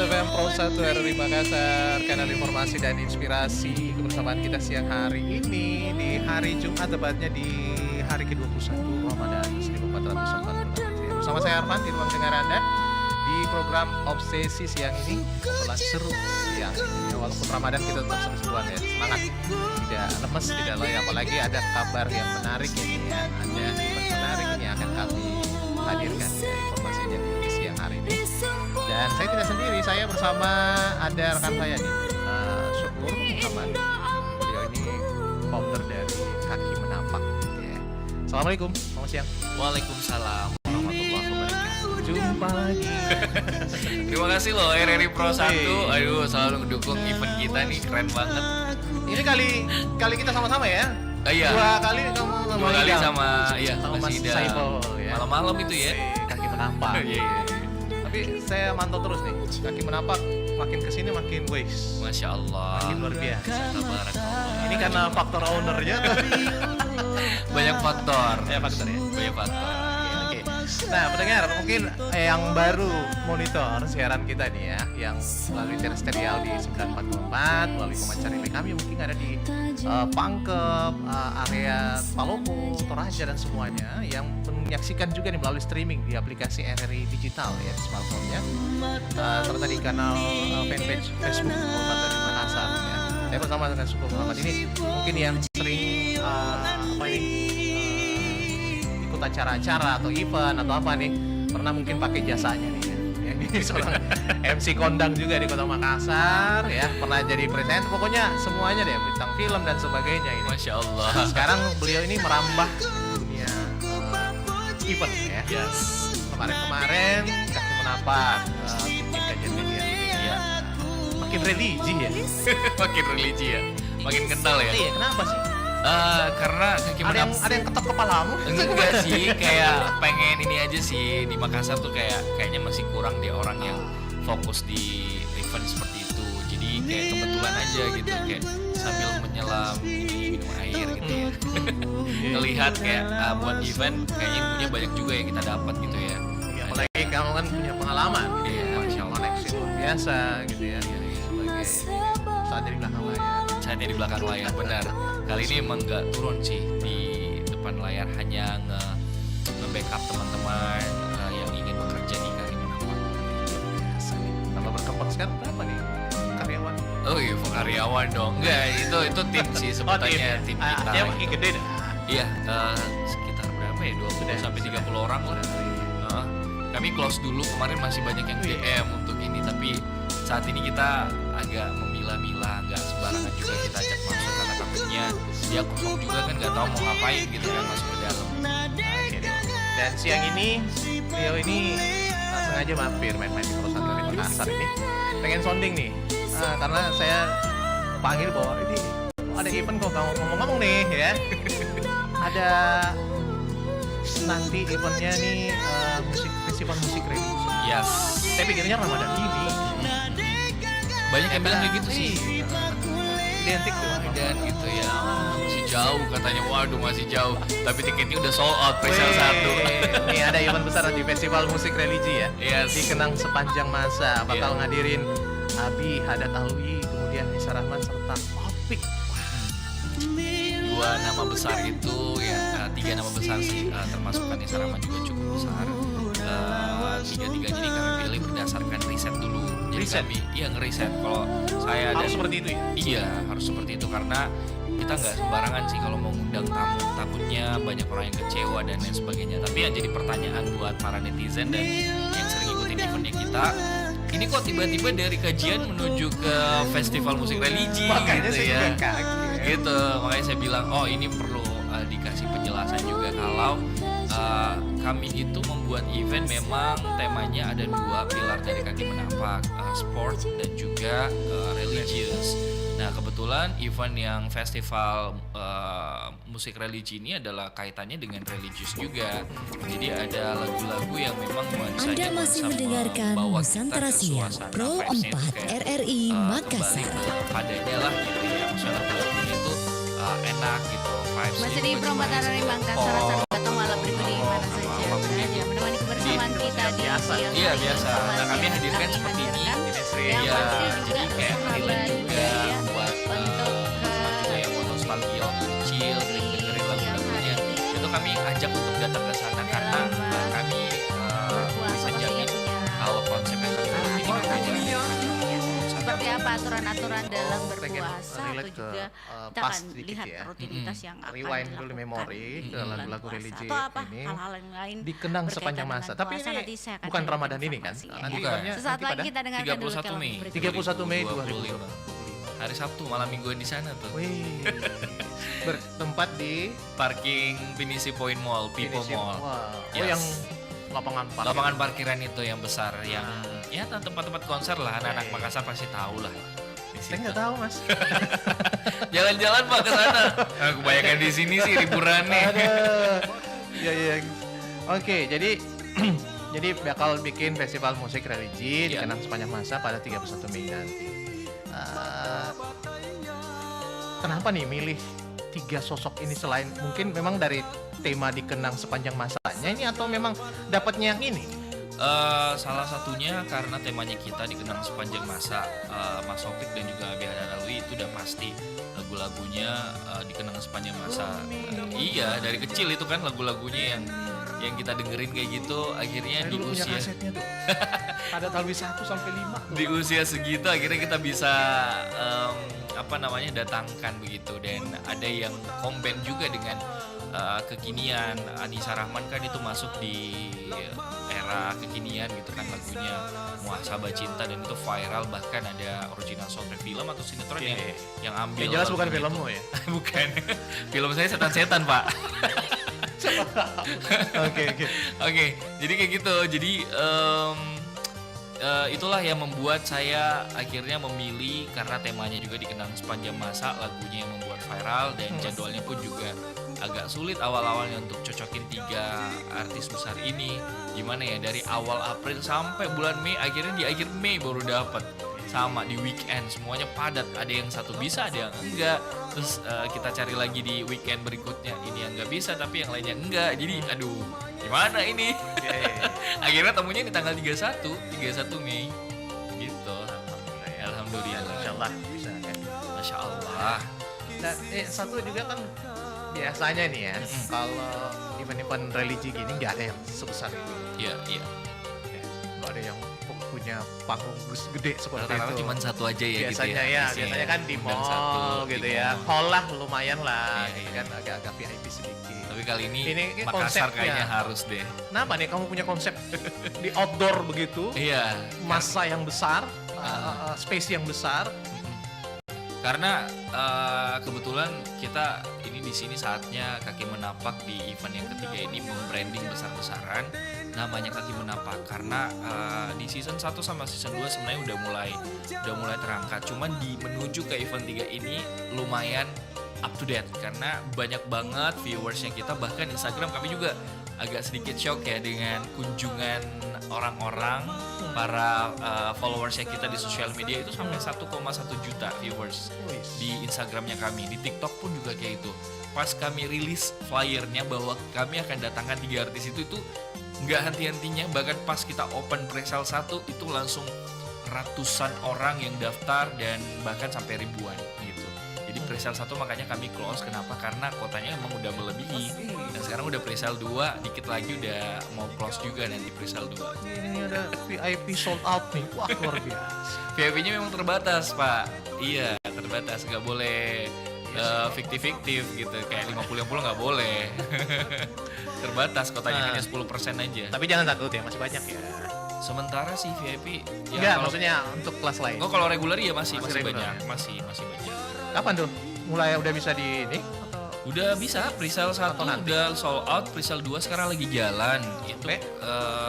FM Pro 1 RRI Makassar, kanal informasi dan inspirasi. Kebersamaan kita siang hari ini di hari Jumat, tepatnya di hari ke-21 Ramadan 1446. Bersama saya Arfan di ruang dengar Anda di program Obsesi siang ini, obrolan seru siang ini. Walaupun Ramadan kita tetap seru-seruan ya, semangat, tidak lemes, tidak loyo. Apalagi ada kabar yang menarik ini ya, ada event menarik ini akan kami hadirkan ya, informasinya di siang hari ini. Dan saya tidak sendiri, saya bersama ada rekan saya nih, Syukur Muhammad. Beliau ini founder dari Kaki Menapak. Ya. Assalamualaikum, selamat siang. Waalaikumsalam warahmatullahi wabarakatuh. Jumpa lagi. Terima kasih loh RRI Pro 1. Aduh, selalu ngedukung event kita nih, keren banget. Ini kali kita sama-sama ya? Iya. Dua kali kamu sama Mas Saiful ya. Malam-malam itu ya. Kaki Menapak. Iya. Tapi saya mantau terus nih, Kaki Menapak makin kesini makin ways. Masya Allah. Makin luar biasa. Tabarakallah. Ini karena faktor ownernya. Banyak faktor. Ya faktor ya. Banyak faktor. Oke. Nah pendengar mungkin yang baru monitor siaran kita nih ya, yang melalui terestrial di 944, melalui pemancar relay kami mungkin ada di Pangkep, area Palopo, Toraja dan semuanya, yang menyaksikan juga nih melalui streaming di aplikasi RRI Digital ya di smartphone-nya, serta di kanal fanpage Facebook Muhammad dari Makassar ya. Saya bersama dengan Syukur Muhammad ini mungkin yang sering ikut acara-acara atau event atau apa nih, pernah mungkin pakai jasanya nih ya. Ini seorang MC kondang juga di Kota Makassar ya, pernah jadi presenter, pokoknya semuanya deh, bintang film dan sebagainya ini. Masya Allah. Sekarang beliau ini merambah dunia event ya. Yes. Kemarin Kaki Menapak bikin kajian media ya. Makin religi ya. Makin religi ya. Makin kental ya. Iya, kenapa sih? Karena Kaki Menapak ada yang ketok kepalamu? Enggak sih, kayak pengen ini aja sih, di Makassar tuh kayaknya masih kurang deh orang yang fokus di event seperti itu. Jadi kayak kebetulan aja gitu, kayak sambil menyelam ini minum air gitu ya. Ngelihat kayak buat event kayaknya ilmunya banyak juga yang kita dapat gitu ya. Iya, apalagi kamu kan punya pengalaman gitu ya, Masya Allah. koneksi luar biasa gitu ya, sebagai saatnya di belakang layar. Saatnya di belakang layar, benar. Kali ini emang nggak turun sih di depan layar, hanya nge-backup teman-teman yang ingin bekerja di Kaki Menapak. Biasa nih. Tambah berkembang sekarang berapa nih karyawan? Oh iya, karyawan dong. Enggak, itu tim sih sebutannya, tim kita. Ya makin gede dah. Iya, sekitar berapa ya? 20 sampai 30 orang lah. Kami close dulu, kemarin masih banyak yang DM untuk ini, tapi saat ini kita agak memilah-milah, nggak sembarangan juga kita ajak masuk karena takutnya dia kosong juga kan, nggak tahu mau ngapain gitu kan masuk ke dalam. Dan siang ini beliau ini tak sengaja mampir main-main di perusahaan dari Makassar ini, pengen sounding nih, karena saya panggil bahwa ini ada event kok kamu ngomong-ngomong nih ya. Ada nanti eventnya nih festival musik religi. Yes. Saya pikirnya Ramadan ini. Banyak yang bilang kayak gitu sih. Identik tuh. Dan gitu ya, masih jauh katanya. Waduh masih jauh. Tapi tiketnya udah sold out presale 1. Nih ada event besar di festival musik religi ya. Yes. Dikenang sepanjang masa. Bakal ngadirin Abi Hadat Alwi, kemudian Nisa Rahman serta Opik. Dua nama besar itu ya, 3 nama besar sih, termasuk Nisa Rahman juga cukup besar. Tiga-tiganya ini kami pilih berdasarkan riset dulu. Jadi kami ngeriset kalau saya harus seperti itu ya? Iya, harus seperti itu karena kita nggak sembarangan sih kalau mau ngundang tamu, takutnya banyak orang yang kecewa dan lain sebagainya. Tapi yang jadi pertanyaan buat para netizen dan yang sering ikutin eventnya kita, ini kok tiba-tiba dari kajian menuju ke festival musik religi Makanya gitu saya ya. juga kaget. Gitu, makanya saya bilang, oh ini perlu dikasih penjelasan juga kalau kami itu membuat event memang temanya ada 2 pilar dari kaki menapak, sport dan juga religious. Nah kebetulan event yang festival musik religi ini adalah kaitannya dengan religius juga. Jadi ada lagu-lagu yang memang nuansanya Anda masih mendengarkan Nusantara Siang Pro 4 RRI Makassar. Padanya lah gitu ya, maksudnya lagu-lagunya itu enak gitu, vibes-nya Masih di juga Pro 4 cuma RRI Makassar, atau malam pribadi mana saja berada menemani kebersamaan kita di siang Iya hari. biasa. Nah kami hadirkan seperti ini. Yang Iya, pasti juga jadi kayak highlight juga buat yang mau nostalgia waktu kecil, dengerin lagu-lagunya. Itu kami ajak untuk datang ke sana karena kami menjamin kalau konsep yang kami buat ini berbeda. Seperti apa aturan-aturan dalam berpuasa atau relate juga kita pas akan sedikit lihat ya. rutinitas yang akan Rewind dulu dilakukan memori di ke bulan lagu-lagu puasa. religi Atau apa ini hal-hal yang lain dikenang berkaitan sepanjang dengan masa. Tapi puasa. ini Nanti saya akan bukan cari Ramadan ini kan? informasinya. Nanti Bukan. eventnya Sesaat nanti lagi pada kita dengarkan dulu 31 kalau Mei. berikut. 31 Mei 2025. Hari Sabtu malam mingguan di sana tuh. Wih. Bertempat di parking Pinisi Point Mall, Pipo Pinisi Mall. Mall. Oh, yang lapangan parkir. Lapangan parkiran itu yang besar, yang ya tempat-tempat konser lah, anak-anak Makassar pasti tahu lah. Saya nggak tahu mas. Jalan-jalan Pak ke sana. Nah, kebanyakan di sini sih liburannya. Ya ya. Oke, jadi jadi bakal bikin festival musik religi dikenang sepanjang masa pada 31 Mei nanti. Kenapa nih milih 3 sosok ini selain mungkin memang dari tema dikenang sepanjang masanya ini atau memang dapatnya yang ini? Salah satunya karena temanya kita dikenang sepanjang masa. Mas Sopik dan juga Bihan Alwi itu udah pasti lagu-lagunya dikenang sepanjang masa. Iya, dari kecil itu kan lagu-lagunya yang kita dengerin kayak gitu. Akhirnya Saya di dulu punya usia kasetnya tuh. Ada Talwi 1 sampai 5 tuh. di usia segitu akhirnya kita bisa datangkan begitu, dan ada yang combine juga dengan kekinian. Anissa Rahman kan itu masuk di era kekinian gitu kan, lagunya Muhasabah Cinta, dan itu viral, bahkan ada original soundtrack film atau sinetron yang ambil. Yang jelas bukan lagu filmmu itu. ya? Bukan. Film saya setan-setan Pak. Oke, jadi kayak gitu. Jadi itulah yang membuat saya akhirnya memilih, karena temanya juga dikenang sepanjang masa, lagunya yang membuat viral, dan jadwalnya pun juga agak sulit awal-awalnya untuk cocokin 3 artis besar ini. Gimana ya, dari awal April sampai bulan Mei, akhirnya di akhir Mei baru dapat. Sama di weekend semuanya padat, ada yang satu bisa, ada yang enggak. Terus kita cari lagi di weekend berikutnya, ini yang enggak bisa tapi yang lainnya enggak. Jadi aduh, gimana ini? Akhirnya temunya di tanggal 31 Mei gitu. Alhamdulillah. Masya Allah bisa kan? Masya Allah. Nah, satu juga kan biasanya nih ya, kalau event-event religi gini nggak ada yang sebesar itu. Iya. Nggak ada yang punya panggung gede seperti Rata-rata itu. cuma satu aja ya biasanya gitu ya. Biasanya kan di Undang mall satu, gitu di ya. mall. Hall lah lumayan lah, Iya, gitu kan agak-agak VIP sedikit. Tapi kali ini konsepnya. Makassar kayaknya harus deh. Kenapa nih kamu punya konsep di outdoor begitu? Iya. Masa yang besar, space yang besar. Karena kebetulan kita ini di sini saatnya Kaki Menapak di event yang ketiga ini membranding besar-besaran namanya Kaki Menapak, karena di season 1 sama season 2 sebenarnya udah mulai terangkat. Cuman di menuju ke event 3 ini lumayan up to date karena banyak banget viewersnya kita, bahkan Instagram kami juga agak sedikit shock ya dengan kunjungan orang-orang, para followersnya kita di sosial media itu sampai 1,1 juta viewers di Instagramnya kami. Di TikTok pun juga kayak itu. Pas kami rilis flyernya bahwa kami akan datangkan 3 artis itu nggak henti-hentinya, bahkan pas kita open presale 1 itu langsung ratusan orang yang daftar dan bahkan sampai ribuan gitu. Jadi presale 1 makanya kami close. Kenapa? Karena kotanya emang udah melebihi. Dan sekarang udah presale 2, dikit lagi udah mau close juga nanti presale 2. Ini ada VIP sold out nih. Wah, luar biasa. VIP-nya memang terbatas, Pak. Iya, terbatas, nggak boleh fiktif-fiktif gitu. Kayak 50-50 nggak boleh. Terbatas kotanya, hanya 10% aja. Tapi jangan takut ya, masih banyak ya. Sementara sih VIP ya Enggak, kalau maksudnya untuk kelas lain. Oh, kalau reguler ya masih reguler, banyak, ya? masih banyak. Kapan tuh? Mulai udah bisa di ini? Udah bisa, presale 1 udah sold out, presale 2 sekarang lagi jalan. Itu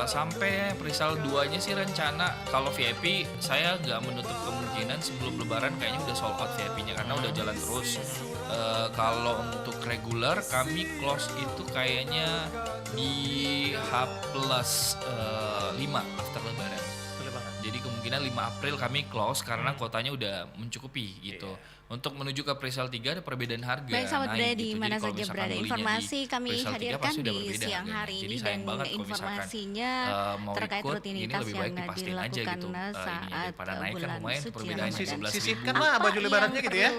sampai presale 2-nya sih rencana kalau VIP saya nggak menutup kemungkinan sebelum lebaran kayaknya udah sold out VIP-nya karena udah jalan terus. Kalau untuk regular kami close itu kayaknya di H+5 after lebaran. Jadi kemungkinan 5 April kami close karena kotanya udah mencukupi gitu. Untuk menuju ke presale 3 ada perbedaan harga. Baik sahabat budaya di gitu. mana Jadi kalau saja misalkan berada, belinya informasi di kami presale 3 hadirkan pasti udah di berbeda siang harganya. hari Jadi ini sayang dan banget kalau misalkan, informasinya mau terkait ikut, rutinitas ini lebih yang baik dipastiin aja dilakukan gitu, ininya saat daripada naik kan bulan lumayan suci perbedaannya Ramadan. 11.000. Sisihkan lah baju lebarannya gitu ya.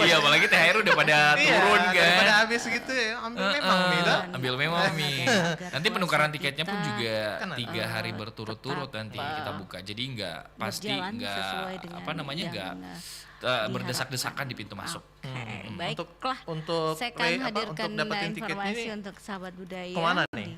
Iya, apalagi THR udah pada turun kan. Daripada habis gitu ya, ambil memang nih dah. Ambil memang nih. Nanti penukaran tiketnya pun juga 3 hari berturut-turut nanti kita buka. Jadi nggak pasti nggak berdesak-desakan di pintu masuk. Baiklah, untuk saya akan hadirkan untuk dapetin tiketnya informasi ini untuk sahabat budaya kemana nih?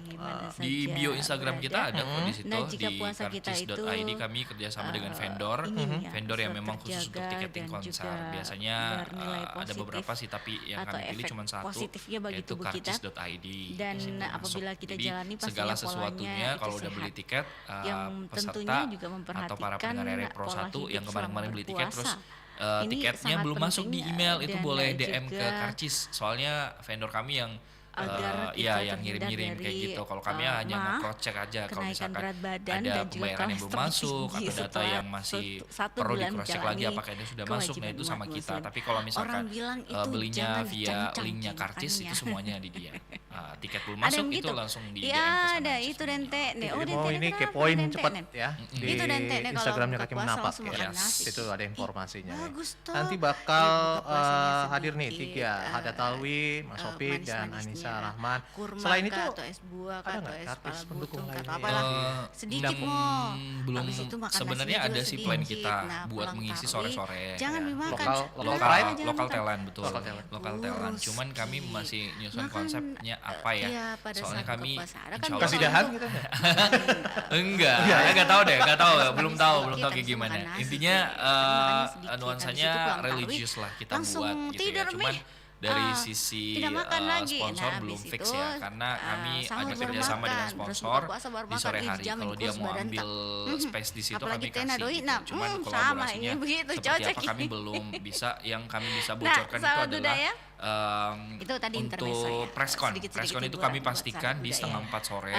Di bio Instagram kita ada kok di situ, Nah, jika di puasa kita itu karcis.id kami kerjasama dengan vendor yang memang khusus untuk tiketing konser. Biasanya ada beberapa sih, tapi yang kami pilih cuma satu, yaitu karcis.id. Dan apabila kita jalani pastinya segala sesuatunya kalau udah beli tiket, peserta atau para pendengar Pro 1 yang kemarin-kemarin beli tiket terus tiketnya belum masuk di email, itu boleh DM ke Karcis. Soalnya vendor kami yang yang ngirim-ngirim kayak gitu. Kalau kami hanya nge-cross check aja kalau misalkan ada pembayaran yang belum masuk atau data yang masih perlu di-cross check lagi apakah ini sudah masuk, nah itu sama kita. Tapi kalau misalkan belinya via linknya Karcis itu semuanya di dia. Tiket belum masuk itu langsung di DM ke sana. Ada itu dente nih. Oh, ini kepoin cepat ya di Itu dente nih kalau Instagramnya buka Kaki puasa Menapak langsung ya. makan nasi. Itu ada informasinya. Bagus tuh. Nanti bakal puasanya hadir nih sedikit, 3 Hada Talwi, Mas Opik dan manis-manisnya. Anissa Rahman. Kurma Selain kah, itu atau es buah kah, ada atau nggak es artis kepala pendukung butung kah, atau lainnya? apalah. Sedikit Belum. Habis itu makan Sebenarnya nasinya ada juga sih plan sedikit. kita Nah, buat pulang mengisi tarawih, sore-sore. jangan dimakan. Lokal talent betul. Lokal talent. Cuman kami masih nyusun konsepnya apa ya? pada Soalnya saat kami buka puasa. Ada kan insya Allah- kasih dahan gitu Enggak, Iya. enggak tahu deh, enggak tahu, belum tahu Kita kayak bisa gimana. makan nasi, Intinya sedikit, nuansanya habis itu pulang religius lah kita langsung buat gitu ya. tidur, Cuman Meh. dari sisi tidak makan lagi. sponsor Nah, belum habis fix itu, ya karena kami sahur ada baru kerjasama makan, dengan terus sponsor buka puasa baru di sore makan, hari. dijamin Kalau dia kurus mau badan ambil space di situ apalagi kami tena kasih. doi, Gitu. nah, Cuman sama kolaborasinya ini begitu, seperti cocok apa kami ini. belum bisa. Yang kami bisa Nah, bocorkan itu sahabat adalah budaya, itu tadi intermezzo ya. untuk preskon. Sedikit-sedikit Preskon itu hiburan kami buat pastikan sahabat di budaya. setengah 4 sore.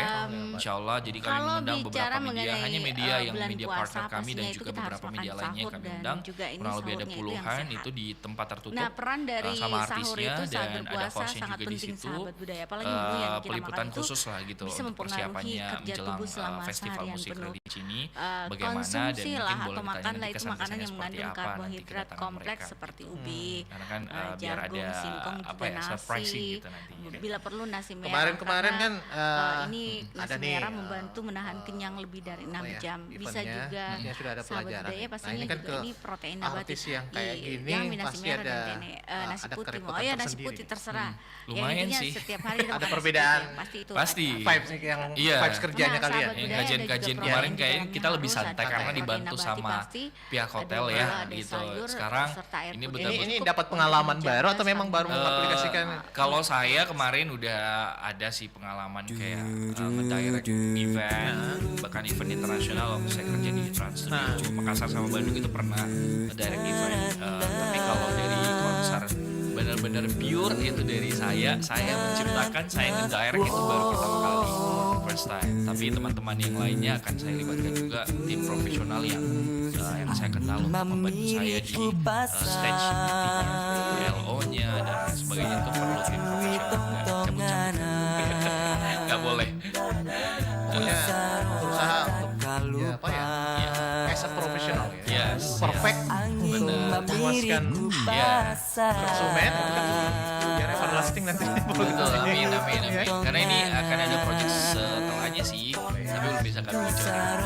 Insya Allah. Jadi kami kalau mengundang bicara beberapa media, mengenai, hanya media yang bulan media puasa, partner kami dan pastinya itu juga kita harus beberapa makan media lainnya sahur kami dan undang. juga ini Kurang lebih ada sahurnya itu yang puluhan sehat. itu di tempat tertutup. Nah, peran dari sama sahur artisnya itu saat dan ada berpuasa hostnya sangat juga di penting, situ. sahabat budaya. Apalagi menu yang kita Peliputan makan itu khusus lah gitu bisa untuk mempengaruhi persiapannya kerja menjelang tubuh selama festival seharian musik penuh. religi ini. Bagaimana dan Konsumsi mungkin lah boleh atau ditanya makan lah nanti itu kesan-kesannya makanan yang seperti mengandung apa nanti karbohidrat kedatangan kompleks mereka. seperti ubi, Karena kan biar jagung, ada singkong, apa juga ya, surprising nasi. gitu nanti. Bila perlu nasi merah. Kemarin-kemarin karena, kan, ini ada nasi nih, merah membantu menahan kenyang lebih dari 6 jam. Bisa eventnya, juga ya sudah ada sahabat pelajaran. budaya Nah, pastinya ini kan juga ke ini protein nabati. artis yang kayak gini Jangan nasi pasti merah ada, dan nasi ada putih. kerepotan Oh ya nasi tersendiri. putih terserah. Ya, Lumayan intinya sih. setiap hari Ada makan perbedaan. nasi putih, pasti itu. Pasti. Vibes yang vibes kerjanya Nah, kalian. sahabat budaya Kajian-kajian ada juga kemarin protein di kayaknya dalamnya kita lebih harus santai ada karena protein dibantu nabati sama pasti, pihak hotel ada ya buah, ada gitu. sayur, Sekarang serta air ini putih. betul-betul Ini dapat pengalaman baru atau memang baru mengaplikasikan? Kalau saya kemarin udah ada sih pengalaman kayak nge-direct event, bahkan event internasional waktu saya kerja di Trans Studio Makassar sama Bandung itu pernah nge-direct event. Tapi kalau dari konser benar-benar pure itu dari saya menciptakan, saya nge-direct itu baru pertama kali, first time. Tapi teman-teman yang lainnya akan saya libatkan juga tim profesional yang saya kenal untuk membantu saya di stage meeting-nya, LO-nya dan sebagainya. Itu perlu tim profesional, nggak cabut-cabut. Nggak boleh. Berusaha untuk ya apa ya? As a professional ya. Yes. Perfect untuk memuaskan konsumen. Biar everlasting nanti. Betul, amin. Ya. Karena ini akan ada project setelahnya sih, tapi belum bisa kami bocorin.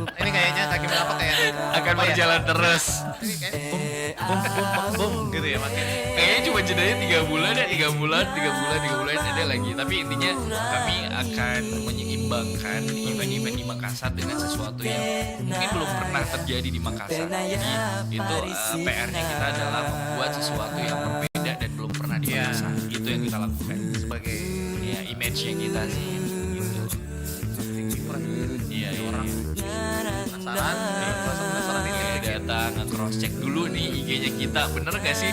Ini kayaknya kaki melapak kayak Akan berjalan terus. Ini kayak bum gitu ya makanya. Kayaknya cuma jedanya 3 bulan ya, 3 bulan ada lagi. Tapi intinya kami akan menyeimbangkan event-event di Makassar dengan sesuatu yang mungkin belum pernah terjadi di Makassar. Jadi itu PR-nya kita adalah membuat sesuatu yang berbeda dan belum pernah di Makassar. Itu yang kita lakukan sebagai ya image-nya kita sih gitu. Iya, orang penasaran ini datang nge-cross check dulu nih IG-nya kita, bener gak sih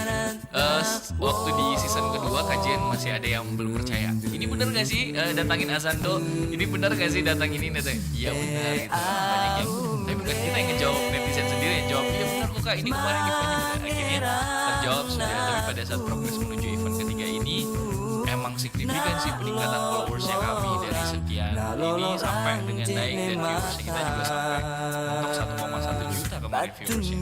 waktu di season kedua kajian masih ada yang belum percaya, ini bener gak sih datangin Azando, ini bener gak sih datang ini iya bener gitu. Banyak yang tapi bukan kita yang ngejawab, netizen sendiri yang jawab iya bener kok kak, ini kemarin eventnya bener. Akhirnya terjawab sudah, tapi pada saat progres menuju event ketiga ini emang signifikan sih peningkatan followersnya kami dari sekian ini sampai dengan naik, dan viewersnya kita juga sampai untuk 1,1 juta kemarin viewersnya.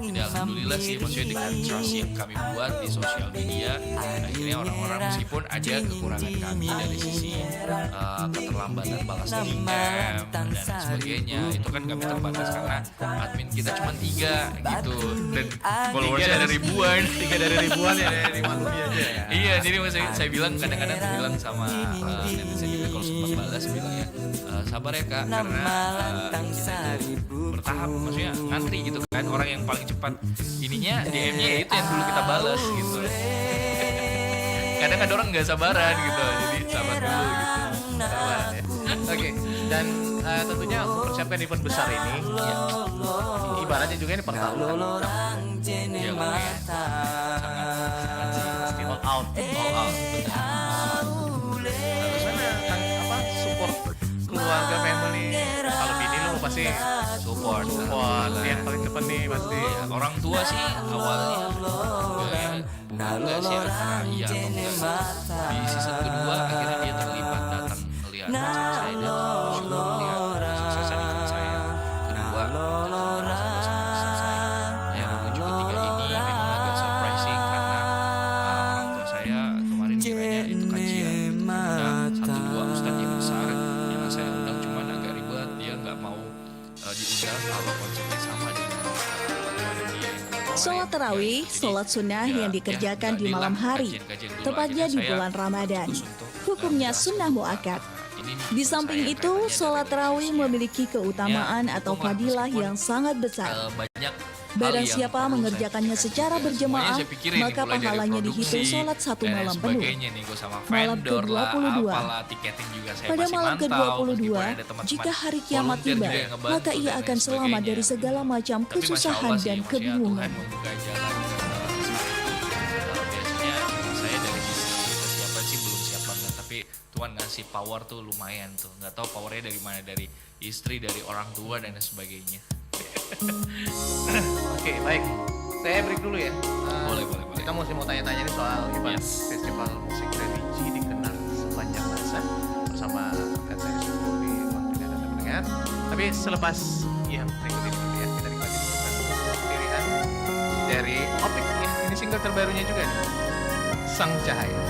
Jadi alhamdulillah sih, maksudnya dengan trust yang kami buat di sosial media, akhirnya orang-orang meskipun ada kekurangan kami dari sisi keterlambatan balas DM dan sebagainya, itu kan kami terbatas karena admin kita cuma 3 gitu, dan followersnya ada ribuan. 3 dari ribuan ya, dari manusia aja ya. Iya, jadi maksudnya saya bilang kadang-kadang bilang sama netizen juga kalau sempat balas bilang ya sabar ya kak, karena kita itu bertahap, maksudnya ngantri gitu kan, orang yang paling cepat ininya DM-nya ya itu yang dulu kita balas gitu. Kadang ada orang nggak sabaran gitu, jadi sabar dulu gitu. Oke, dan tentunya untuk persiapkan event besar ini, ya, ibaratnya juga ini pertarungan. Ya lumayan, sangat all out. Harusnya support keluarga, family. Kalau bini lu pasti support. Yang paling depan nih pasti. Ya, orang tua sih awalnya enggak sih antara iya atau enggak. Di season kedua akhirnya dia terlibat datang melihat acara saya dan bersyukur melihat kesuksesan event saya. Kedua yang menuju ketiga ini memang agak surprising karena orang tua saya kemarin kiranya itu kajian undang 1-2 ustadz yang besar yang saya undang, cuman agak ribet, dia nggak mau diundang kalau konsepnya sama dengan Sholat tarawih, sholat sunnah yang dikerjakan di malam hari, tepatnya di bulan Ramadan. Hukumnya sunnah muakkad. Di samping itu, sholat tarawih memiliki keutamaan atau fadilah yang sangat besar. Barang siapa mengerjakannya secara berjemaah, maka pahalanya dihitung sholat 1 malam penuh. Malam ke-22, pada malam ke-22, jika hari kiamat tiba, maka ia akan selamat dari segala macam kesusahan dan kebingungan. Biasanya saya dari sisi persiapan sih belum siap banget, tapi Tuhan ngasih power tuh lumayan tuh. Nggak tahu powernya dari mana, dari istri, dari orang tua dan sebagainya. Oke, baik. Saya break dulu ya. Boleh. Kita masih mau tanya-tanya nih soal event festival musik religi dikenal sepanjang masa bersama saya Suku di ruang dan pendengar. Tapi selepas yang berikut ini ya, kita nikmati dulu satu pilihan dari Opik ya. Ini single terbarunya juga nih, Sang Cahaya.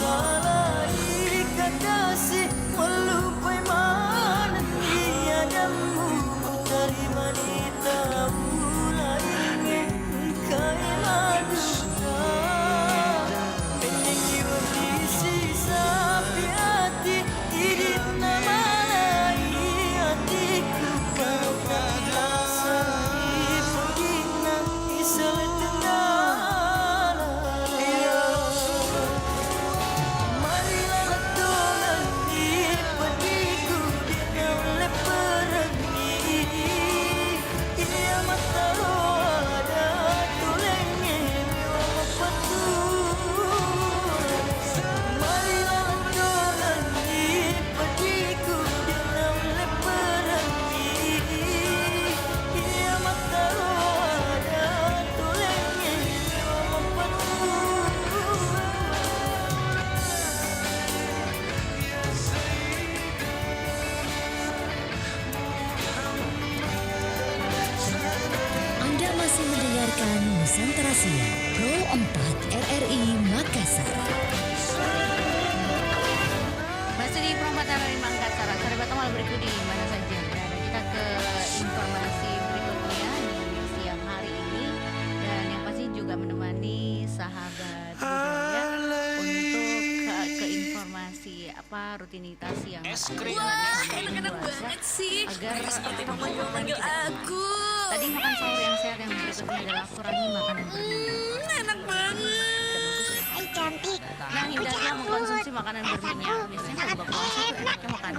salah kasih melupai mana tiadamu terima di tabulah ingin kailah dunia penyanyi berisi sapi hati hidup nama lain hatiku kau rasa begina iseletengah Nusantara Siang, Pro 4 RRI Makassar. Masih di Pro 4 RRI Makassar, sahabat malam berikut di mana saja berada. Kita ke informasi berikutnya di siang hari ini dan yang pasti juga menemani sahabat budaya untuk ke informasi rutinitas yang enak-enak banget sih. Agar seperti mama manggil aku. Tadi makan sahur yang sehat yang berikutnya adalah kurangi makanan berminyak. Enak banget. Hai cantik. Nah, hindarilah mengkonsumsi makanan berminyak. Biasanya kalau buka puasa tuh enaknya makan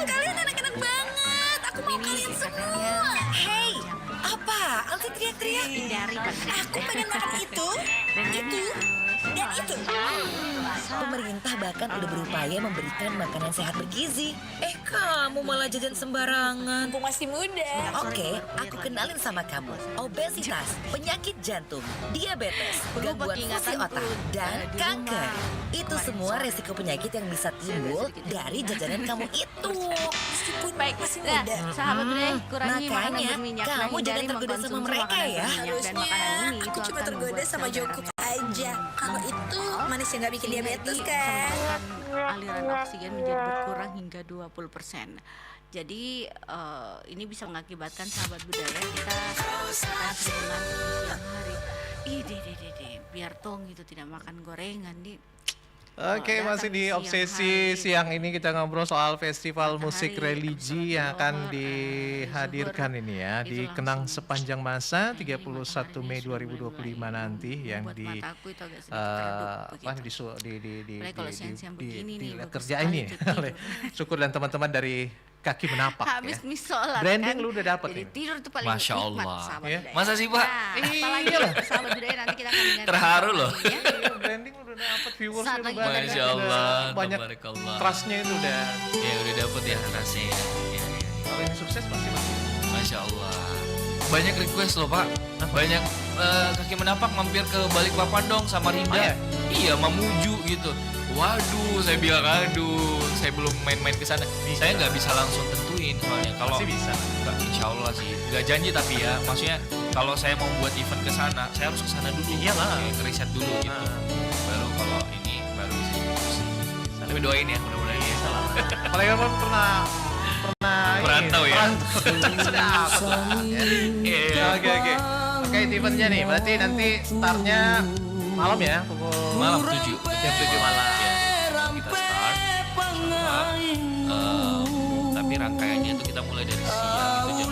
Kalian enak-enak banget. Aku mau kalian semua. Hey, apa? Alti teriak-teriak. Hindari. Aku pengen makan itu, dan itu. Pemerintah bahkan udah berupaya memberikan makanan sehat bergizi. Kamu malah jajan sembarangan. Aku masih muda. Oke, aku kenalin sama kamu. Obesitas, penyakit jantung, diabetes, gangguan fungsi otak, dan kanker. Itu semua resiko penyakit yang bisa timbul dari jajanan kamu itu. Meskipun masih muda. Sahabat budaya, kurangi makanan Makanya, berminyak. kamu jangan tergoda sama mereka ya. Harusnya aku cuma tergoda sama Jungkook aja. Kalau itu manis yang gak bikin diabetes kan. Aliran oksigen menjadi berkurang hingga 20%. Jadi ini bisa mengakibatkan sahabat budaya kita akan sering ngantuk di siang hari. Biar tong gitu tidak makan gorengan nih. Oke, masih di obsesi siang ini kita ngobrol soal festival musik religi yang akan dihadirkan ini ya di Kenang sepanjang masa 31 Mei 2025 nanti yang di kerja ini oleh Syukur dan teman-teman dari Kaki Menapak. Habis misolat branding kan? lu udah dapat Jadi nih. tidur tuh paling Masya nikmat, Allah. sahabat Ya. budaya. Masa sih, Pak? Apalagi sahabat budaya nanti kita akan dengar. Terharu loh. Branding udah dapat viewers Saat udah lagi banyak. Masya Allah, Banyak tabarakallah. trustnya itu udah. Ya udah dapet ya rasanya. Ya. Kalau ini sukses pasti masih. Masya Allah. Banyak request loh Pak. Banyak Kaki Menapak mampir ke Balikpapan dong sama Rinda. Iya, Mamuju gitu. Waduh, saya bilang aduh, saya belum main-main ke sana. Saya nggak bisa langsung tentuin soalnya. Kalau Masih bisa. Nggak, insya Allah sih. Nggak janji tapi ya, maksudnya kalau saya mau buat event ke sana, saya harus ke sana dulu. Iyalah. Ngeriset dulu gitu. Baru kalau ini baru bisa diskusi. Tapi doain ya, mudah-mudahan ya. Apalagi kan pernah Merantau ya. Sedap. Oke. Oke, eventnya nih. Berarti nanti startnya malam ya, pukul Malam 7. jam 7 malam. Ya, kita start. Tapi rangkaiannya itu kita mulai dari siang itu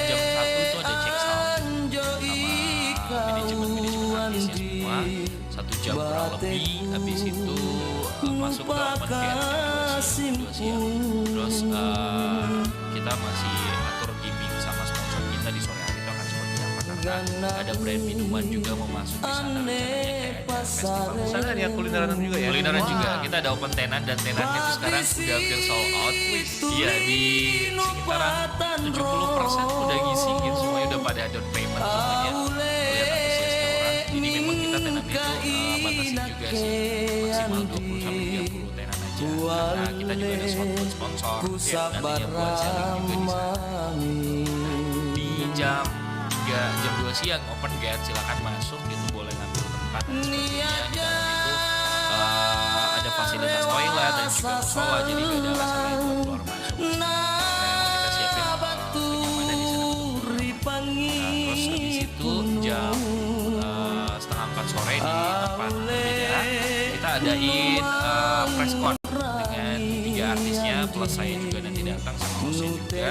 jam 1 itu ada check sound sama manajemen artisnya semua. 1 jam kurang lebih. Habis itu masuk ke open fair jam 2 siang. Terus kita masih atur gimmick sama sponsor kita di sore hari itu akan seperti apa karena ada brand minuman juga mau masuk di sana rencananya kayak festival. Sana ada yang kulineran juga ya? Kulineran juga. Kita ada open tenan dan tenannya itu sekarang udah hampir sold out. Iya, di sekitaran 70% udah ngisi gitu, semuanya udah pada down payment semuanya. Lihat antusiasnya orang. Jadi memang kita tenan itu batasin juga sih maksimal 20 sampai 30 tenan aja. Karena kita juga ada sponsor nantinya buat selling juga di sana. Di jam 2 siang open gate, silakan masuk gitu, boleh ngambil tempat dan sebagainya. Di dalam itu fasilitas toilet dan juga musola, jadi gak ada alasan lain buat keluar masuk. Memang kita siapin kenyamanan di sana betul-betul. Terus habis itu jam 3:30 sore di tempat berbeda kita adain press con dengan 3 artisnya plus saya juga nanti datang sama hostnya juga,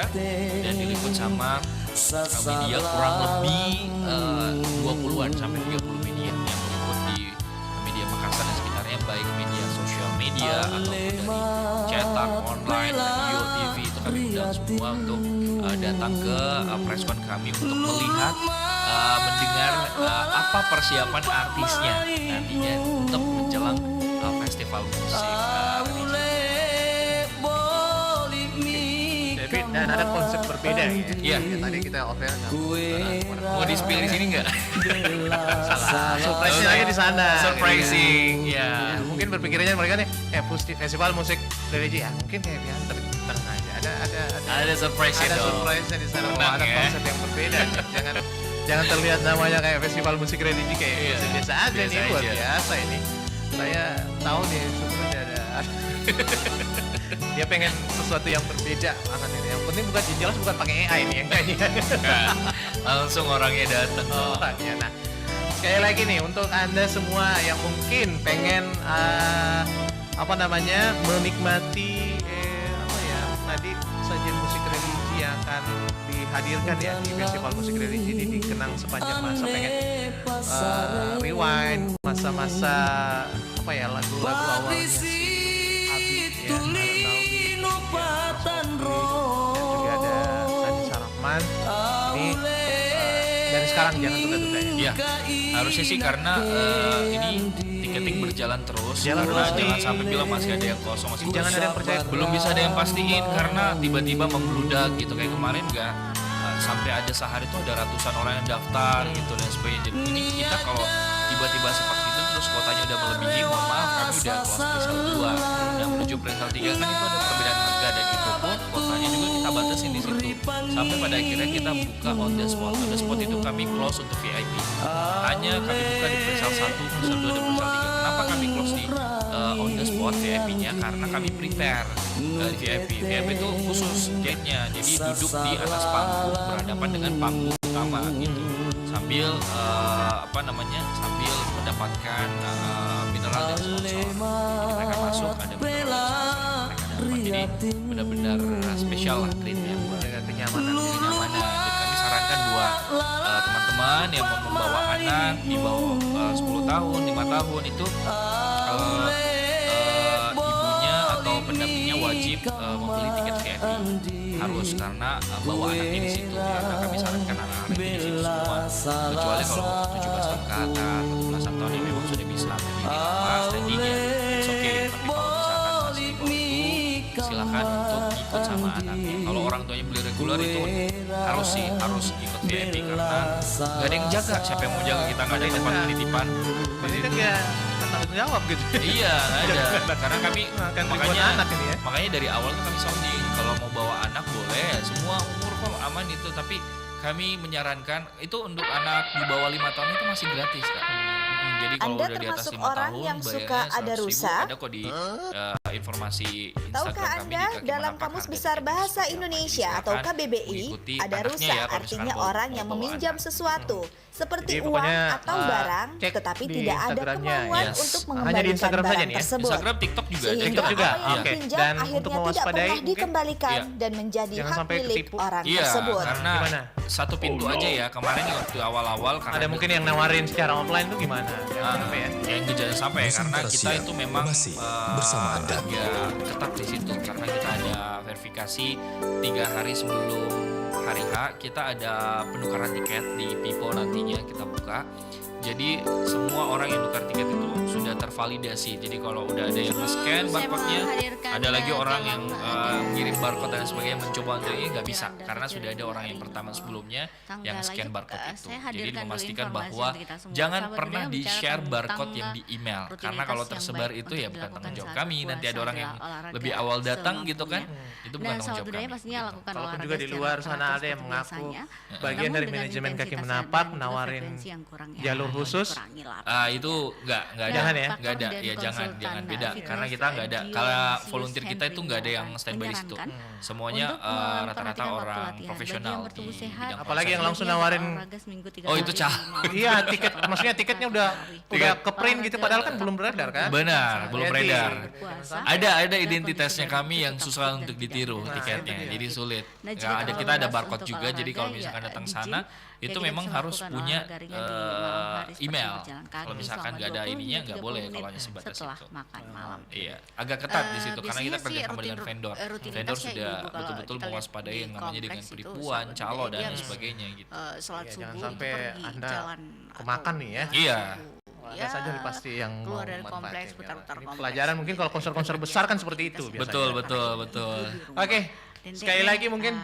dan diliput sama media kurang lebih 20-an sampai 30 media yang meliput di media Makassar dan sekitarnya, baik media sosial media ataupun dari cetak, online, radio, TV, itu kami undang semua untuk datang ke preskon kami untuk melihat, mendengar apa persiapan artisnya nantinya untuk menjelang festival musik. Dan ada konsep berbeda ya. Iya. Tadi kita offer mau di-spill di sini nggak? Salah. Surprise-nya lagi di sana. Surprising, ya. Mungkin berpikirnya mereka nih, festival musik religi ya. Mungkin kayak biasa tenang aja. Ada surprise-nya ada dong. surprise-nya di sana. Tenang, Ada ya. konsep yang berbeda. Jangan terlihat namanya kayak festival musik religi kayak biasa aja biasa nih, luar aja. biasa ini. Saya tahu nih sebenarnya ada dia pengen sesuatu yang berbeda banget ini. Yang penting bukan jelas bukan pakai AI nih yang kayaknya. Langsung orangnya datang. Orangnya. Nah, sekali lagi nih untuk Anda semua yang mungkin pengen menikmati tadi sajian musik religi yang akan dihadirkan ya di festival musik religi ini dikenang sepanjang masa, pengen rewind masa-masa lagu-lagu awalnya si Habib ya, dan juga ada Sandi Sarahman ini dari sekarang jangan tunda-tunda ya. Iya, harusnya sih karena ini tiketing berjalan terus, karena jangan sampai bilang masih ada yang kosong, Jangan ada yang percaya. belum bisa ada yang pastiin karena tiba-tiba membludak gitu, kayak kemarin nggak sampai ada sehari itu ada ratusan orang yang daftar gitu dan sebagainya. Jadi ini kita kalau tiba-tiba seperti itu terus kuotanya udah melebihi, mohon maaf kami udah close perihal 2 dan menuju perihal 3 kan itu ada perbedaan harga, dan itu pun kuotanya juga kita batasin di situ sampai pada akhirnya kita buka on the spot. On the spot itu kami close untuk VIP, hanya kami buka di perihal 1, perihal 2 dan perihal 3. Kenapa kami close di on the spot VIP-nya? Karena kami prepare VIP itu khusus gate-nya, jadi duduk di atas panggung berhadapan dengan panggung utama gitu, sambil sambil mendapatkan mineral dari sponsor. Jadi mereka masuk ada mineral yang mereka dapat, jadi benar-benar spesial lah treatnya buat kenyamanan. Dan kami sarankan buat teman-teman yang mau membawa anak di bawah 10 tahun, 5 tahun itu ibunya atau pendampingnya wajib membeli tiket VIP, harus, karena bawa anaknya di situ. Karena kami sarankan anak-anak di situ semua, kecuali kalau 17 tahun ke atas atau belasan tahun yang memang sudah bisa berdiri lepas standingnya, it's okay. Tapi kalau misalkan masih di bawah itu, silakan untuk ikut sama anaknya. Kalau orang tuanya beli reguler itu harus ikut VIP, karena gak ada yang jaga. Siapa yang mau jaga? Kita nggak ada tempat penitipan. Ini kan kayak tanggung jawab gitu. Iya, ada. Karena kami anak ini ya. makanya dari awal tuh kami sounding, kalau mau bawa anak boleh, semua umur kok aman itu, tapi kami menyarankan itu untuk anak di bawah 5 tahun itu masih gratis, Kak. Jadi kalau Anda udah di atas termasuk 5 orang tahun yang suka bayarnya ada 100.000, rusa? ada kok di informasi Instagram Tahukah kami Anda di Kaki dalam Menapak Kamus harga Besar tiket Bahasa bisa. Indonesia Jadi atau silakan KBBI mengikuti ada anaknya rusa ya, kalau artinya misalkan orang mau yang bawa meminjam anak. sesuatu seperti Jadi uang pokoknya, atau barang cek tetapi di tidak ada Instagramnya, kemauan yes. untuk Hanya di mengembalikan Instagram saja barang nih ya? tersebut. Instagram, TikTok juga ada. Sehingga TikTok juga? apa yang Oke. dipinjam Dan untuk akhirnya tidak mewaspadai pernah mungkin? dikembalikan Iya. dan menjadi Jangan hak sampai milik ketipu. orang Iya, tersebut. karena Gimana? satu pintu aja ya. Kemarin waktu awal-awal karena Ada mungkin yang nawarin secara offline tuh gimana? Jangan sampai ya. yang jangan sampai, karena kita itu memang bersama Anda. ya ketat di situ, karena kita ada verifikasi 3 hari sebelum hari H, kita ada penukaran tiket di Pipo nantinya kita buka. Jadi semua orang yang tukar tiket itu sudah tervalidasi. Jadi kalau udah ada yang nge-scan barcode-nya, ada lagi orang yang ngirim barcode dan sebagainya, mencoba untuk ini nggak bisa karena sudah ada orang yang pertama sebelumnya yang scan barcode itu. Jadi memastikan bahwa jangan pernah di-share barcode yang di email, karena kalau tersebar itu ya bukan tanggung jawab kami. Nanti ada orang yang lebih awal datang gitu kan, itu bukan tanggung jawab kami. Walaupun juga di luar sana mana ada yang mengaku bagian dari manajemen kaki menapak menawarin jalur khusus. Itu nggak ada. Jangan ya? Nggak ada. Ya jangan beda. Karena kita nggak ada. Kalau volunteer kita itu nggak ada yang standby di situ. Semuanya rata-rata orang profesional di bidang. Apalagi yang langsung nawarin. Oh itu Iya, maksudnya tiketnya udah ke print gitu, padahal kan belum beredar kan? Benar, belum beredar. Ada identitasnya kami yang susah untuk ditiru tiketnya, jadi sulit. Kita ada barcode juga, jadi kalau misalkan datang sana itu memang harus punya email. Kalau misalkan nggak ada ininya nggak boleh kalau hanya sebatas itu. Iya, agak ketat di situ karena kita kerjasama dengan vendor. Vendor sudah betul-betul mewaspadai yang namanya dengan penipuan, calo dan sebagainya gitu. Jangan sampai Anda kemakan nih ya. Iya. Ada saja nih pasti yang mau manfaatin. Ini pelajaran mungkin kalau konser-konser besar kan seperti itu biasanya. Betul. Oke. Sekali lagi mungkin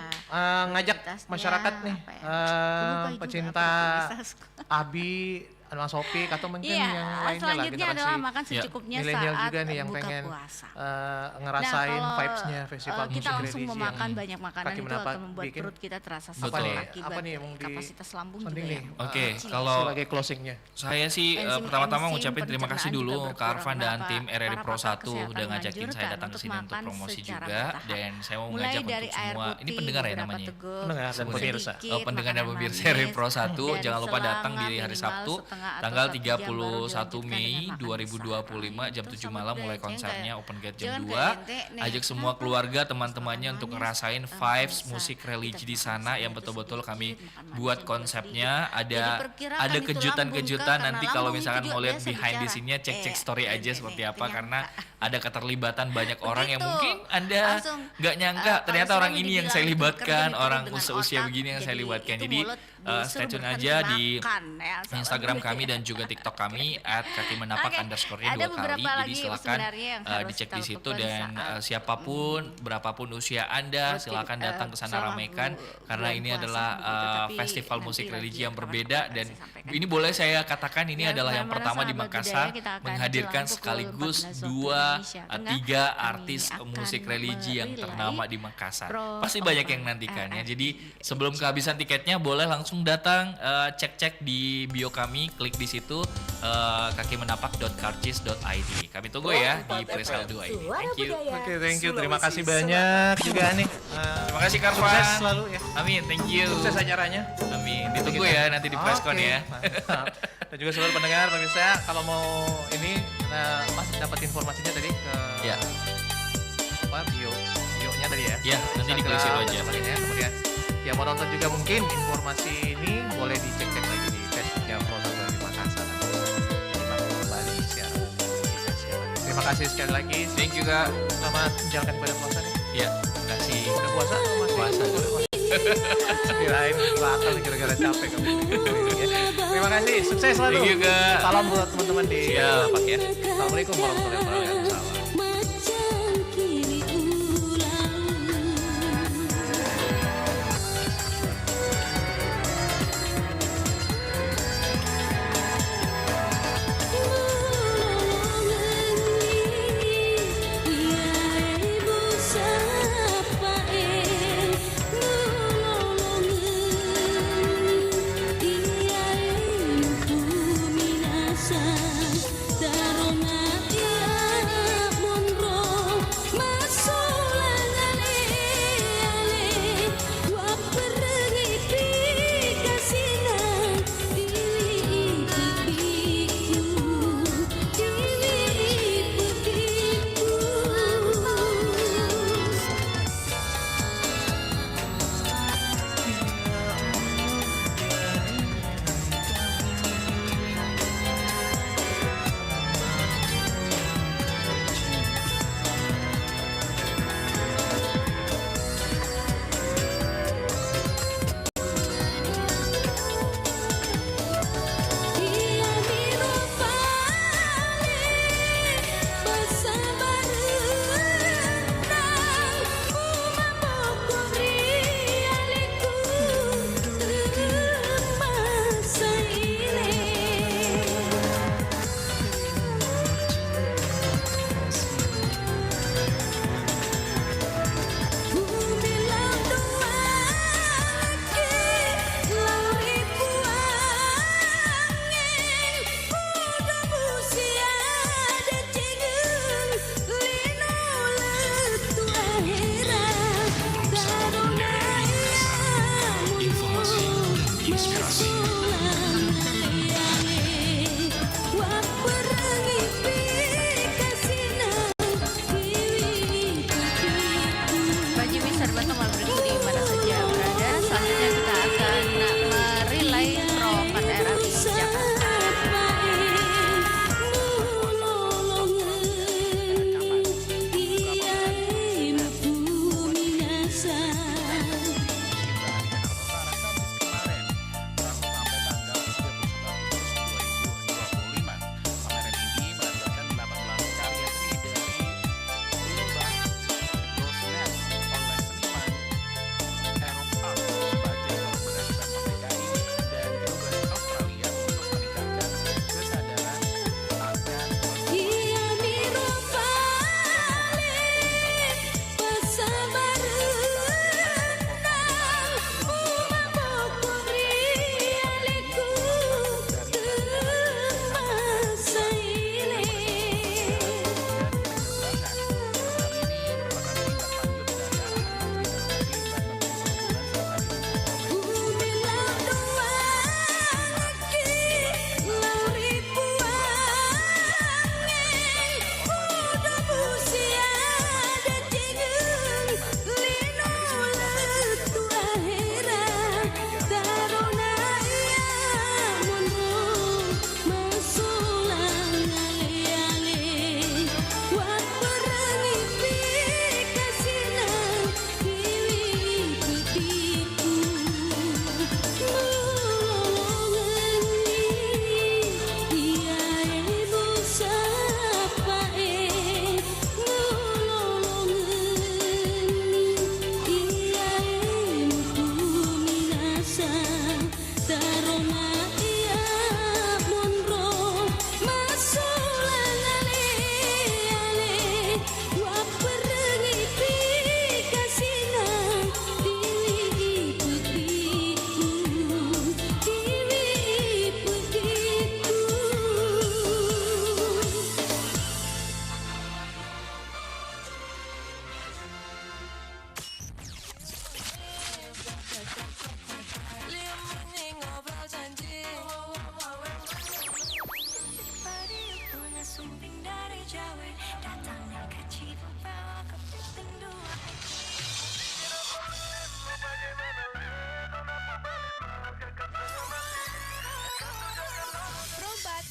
ngajak masyarakat nih pecinta Abi, Mas Sopik atau mungkin yang lainnya lah, selanjutnya adalah makan secukupnya milenial saat juga nih yang buka pengen puasa. ngerasain vibes-nya festival musik kita langsung religi memakan banyak makanan Kaki itu Menapak akan membuat bikin. perut kita terasa Betul. sakit akibat Apa nih yang mau kapasitas lambung juga penting nih. yang Oke, kecil. kalau sebagai closingnya. Saya sih pertama-tama ngucapin terima kasih dulu ke Arfan dan tim RRI Pro 1 udah ngajakin saya datang ke sini untuk promosi juga, dan saya mau ngajak untuk semua ini pendengar ya namanya. Pendengar dan pemirsa. Pendengar dan pemirsa RRI Pro 1 jangan lupa datang di hari Sabtu tanggal 31 Mei 2025 jam 7 malam mulai konsernya, open gate jam 2. Ajak semua keluarga teman-temannya untuk ngerasain vibes musik religi di sana yang betul-betul kami buat konsepnya. Ada kejutan-kejutan nanti kalau misalkan mau lihat behind the scene-nya, cek story aja seperti apa, karena ada keterlibatan banyak orang yang mungkin Anda nggak nyangka ternyata orang ini yang saya libatkan, orang usia begini yang saya libatkan. Jadi stay tune aja di Instagram kami dan juga TikTok kami @kakimenapak_nya 2 kali. Jadi silakan dicek di situ, dan siapapun berapapun usia Anda silakan datang ke sana, ramaikan, karena ini adalah festival musik religi yang berbeda, dan ini boleh saya katakan ini adalah yang pertama di Makassar menghadirkan sekaligus 2-3 artis musik religi yang ternama di Makassar. Pasti banyak yang nantikannya. Jadi sebelum kehabisan tiketnya boleh langsung datang, cek di bio kami, klik di situ kakimenapak.karcis.id. Kami tunggu ya di Presale 2 ini. Thank you. Oke, thank you. Terima kasih banyak juga nih. Terima kasih Karvan. Sukses selalu ya. Amin, thank you. Sukses acaranya. Amin. Ditunggu ya nanti di Preskon ya. Dan juga seluruh pendengar, pemirsa, kalau mau ini Mas dapat informasinya tadi ke bio-nya tadi ya. Iya, nanti di klik situ aja. Kemudian yang mau nonton juga mungkin informasi ini boleh dicek-cek lagi di Facebooknya Pro 1 dari Makassar. Kembali siaran. Terima kasih sekali lagi. Thank you Kak. Selamat menjalankan ibadah puasa nih. Iya, terima kasih. Udah puasa atau masih? Puasa dulu. Kirain batal gara-gara capek kamu. Terima kasih, sukses selalu. Thank you Kak. Salam buat teman-teman di Siap. ya. Assalamualaikum warahmatullahi wabarakatuh.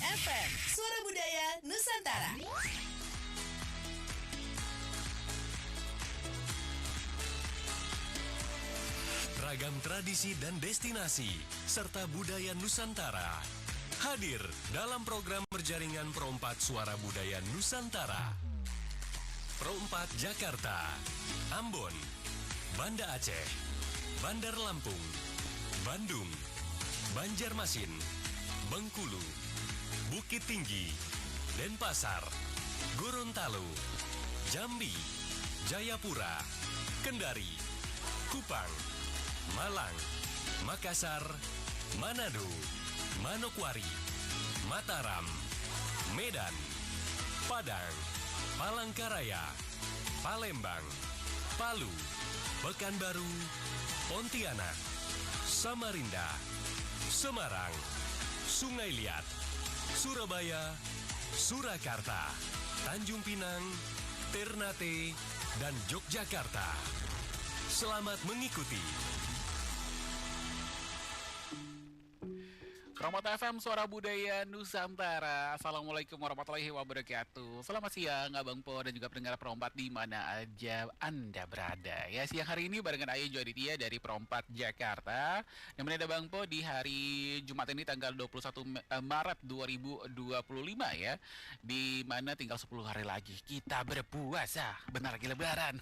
FM, Suara Budaya Nusantara. Ragam tradisi dan destinasi, serta budaya Nusantara hadir dalam program berjaringan Pro 4 Suara Budaya Nusantara. Pro 4 Jakarta, Ambon, Banda Aceh, Bandar Lampung, Bandung, Banjarmasin, Bengkulu, Bukit Tinggi, Denpasar, Gorontalo, Jambi, Jayapura, Kendari, Kupang, Malang, Makassar, Manado, Manokwari, Mataram, Medan, Padang, Palangkaraya, Palembang, Palu, Pekanbaru, Pontianak, Samarinda, Semarang, Sungai Liat, Surabaya, Surakarta, Tanjung Pinang, Ternate, dan Yogyakarta. Selamat mengikuti. Pro 4 FM Suara Budaya Nusantara. Assalamualaikum warahmatullahi wabarakatuh. Selamat siang Abang Po dan juga pendengar Pro 4 di mana aja Anda berada. Ya, siang hari ini barengan Ayu Joaditya dari Pro 4 Jakarta. Dan ada Bang Po di hari Jumat ini tanggal 21 Maret 2025 ya. Di mana tinggal 10 hari lagi kita berpuasa. Bentar lagi lebaran.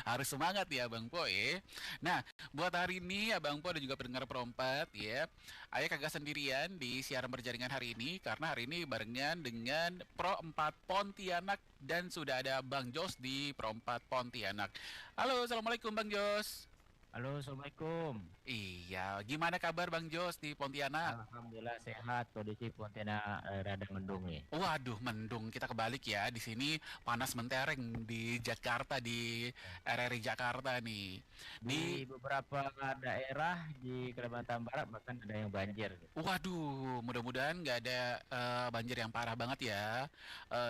Harus semangat ya Bang Po ya. Nah, buat hari ini Abang Po dan juga pendengar Pro 4 ya. Ayah kagak sendirian di siaran berjaringan hari ini karena hari ini barengan dengan Pro 4 Pontianak dan sudah ada Bang Jos di Pro 4 Pontianak. Halo, assalamualaikum Bang Jos. Halo, assalamualaikum. Iya, gimana kabar Bang Jos di Pontianak? Alhamdulillah sehat, kondisi Pontianak rada mendung nih. Waduh, mendung. Kita kebalik ya. Di sini panas mentereng di Jakarta, di RRI Jakarta nih. Di beberapa daerah di Kalimantan Barat bahkan ada yang banjir. Waduh, mudah-mudahan nggak ada banjir yang parah banget ya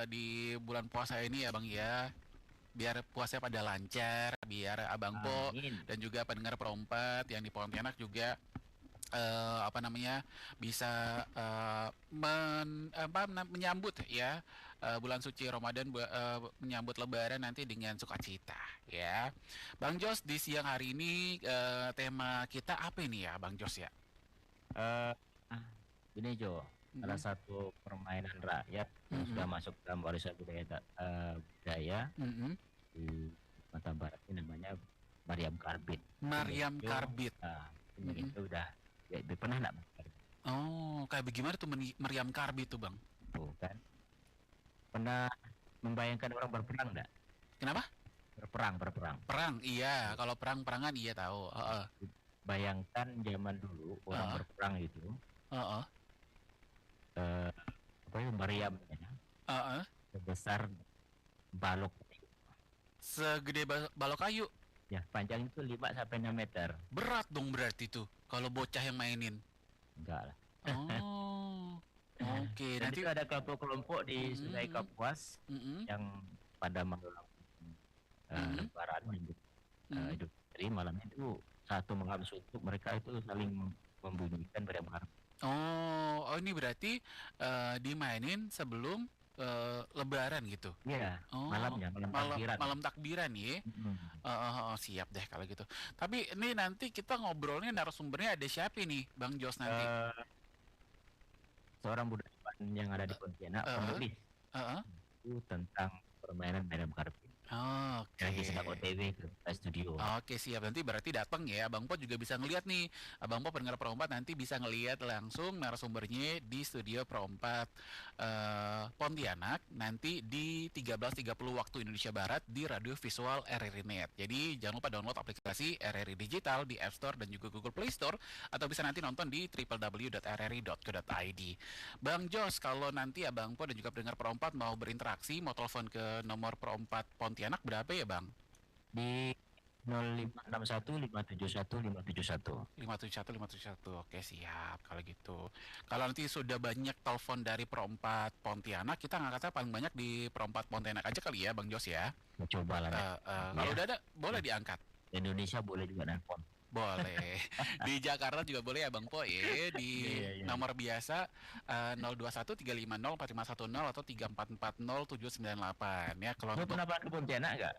di bulan puasa ini ya Bang ya. Biar puasanya pada lancar, biar Abang Po dan juga pendengar Pro 4 yang di Pontianak juga bisa menyambut ya bulan suci Ramadan, menyambut Lebaran nanti dengan sukacita ya. Bang Jos, di siang hari ini tema kita apa ini ya Bang Jos ya? Ini Jo, salah satu permainan rakyat yang sudah masuk dalam warisan budaya di Kalimantan Barat ini namanya Meriam Karbit. Meriam Karbit. Itu udah pernah nggak? Oh, kayak bagaimana tuh Meriam Karbit tuh Bang? Bukan. Pernah membayangkan orang berperang nggak? Kenapa? Berperang. Perang, iya. Kalau perangan iya tahu. Bayangkan zaman dulu orang berperang itu. Meriam ya. Sebesar balok. Segede balok kayu. Ya, panjang itu 5-6 meter. Berat dong berarti tuh kalau bocah yang mainin. Enggak lah. Oh. Oke, nanti ada kelompok-kelompok di Sungai Kapuas yang pada malam Lebaran Idul Fitri malamnya itu satu malam suntuk mereka itu saling membunyikan meriam karbit. Oh, ini berarti dimainin sebelum Lebaran gitu. Iya, malamnya, malam takbiran ya. Siap deh kalau gitu. Tapi ini nanti kita ngobrolnya narasumbernya ada siapa nih, Bang Jos nanti? Seorang budayawan yang ada di Pontianak, penulis itu tentang permainan meriam karbit. Oke. Yang sedang OTW ke studio. Oke, siap. Nanti berarti datang ya. Abang Po juga bisa ngelihat nih. Abang Po pendengar Pro 4 nanti bisa ngelihat langsung narasumbernya di studio Pro 4 Pontianak nanti di 13.30 waktu Indonesia Barat di radio visual RRI Net. Jadi jangan lupa download aplikasi RRI Digital di App Store dan juga Google Play Store atau bisa nanti nonton di www.rri.co.id. Bang Jos, kalau nanti Abang Po dan juga pendengar Pro 4 mau berinteraksi, mau telepon ke nomor Pro 4 Pontianak berapa ya Bang? Di 0561 571 571. 571. Oke, siap kalau gitu. Kalau nanti sudah banyak telepon dari Pro 4 Pontianak, kita ngangkatnya paling banyak di Pro 4 Pontianak aja kali ya Bang Jos ya. Coba lah. Kalau udah ada boleh diangkat. Indonesia boleh juga nelpon. Boleh. Di Jakarta juga boleh ya Bang Po ya. Di nomor biasa 021-350-4510 atau 3440-798 ya. Kalau Lu pernah ke Pontianak nggak?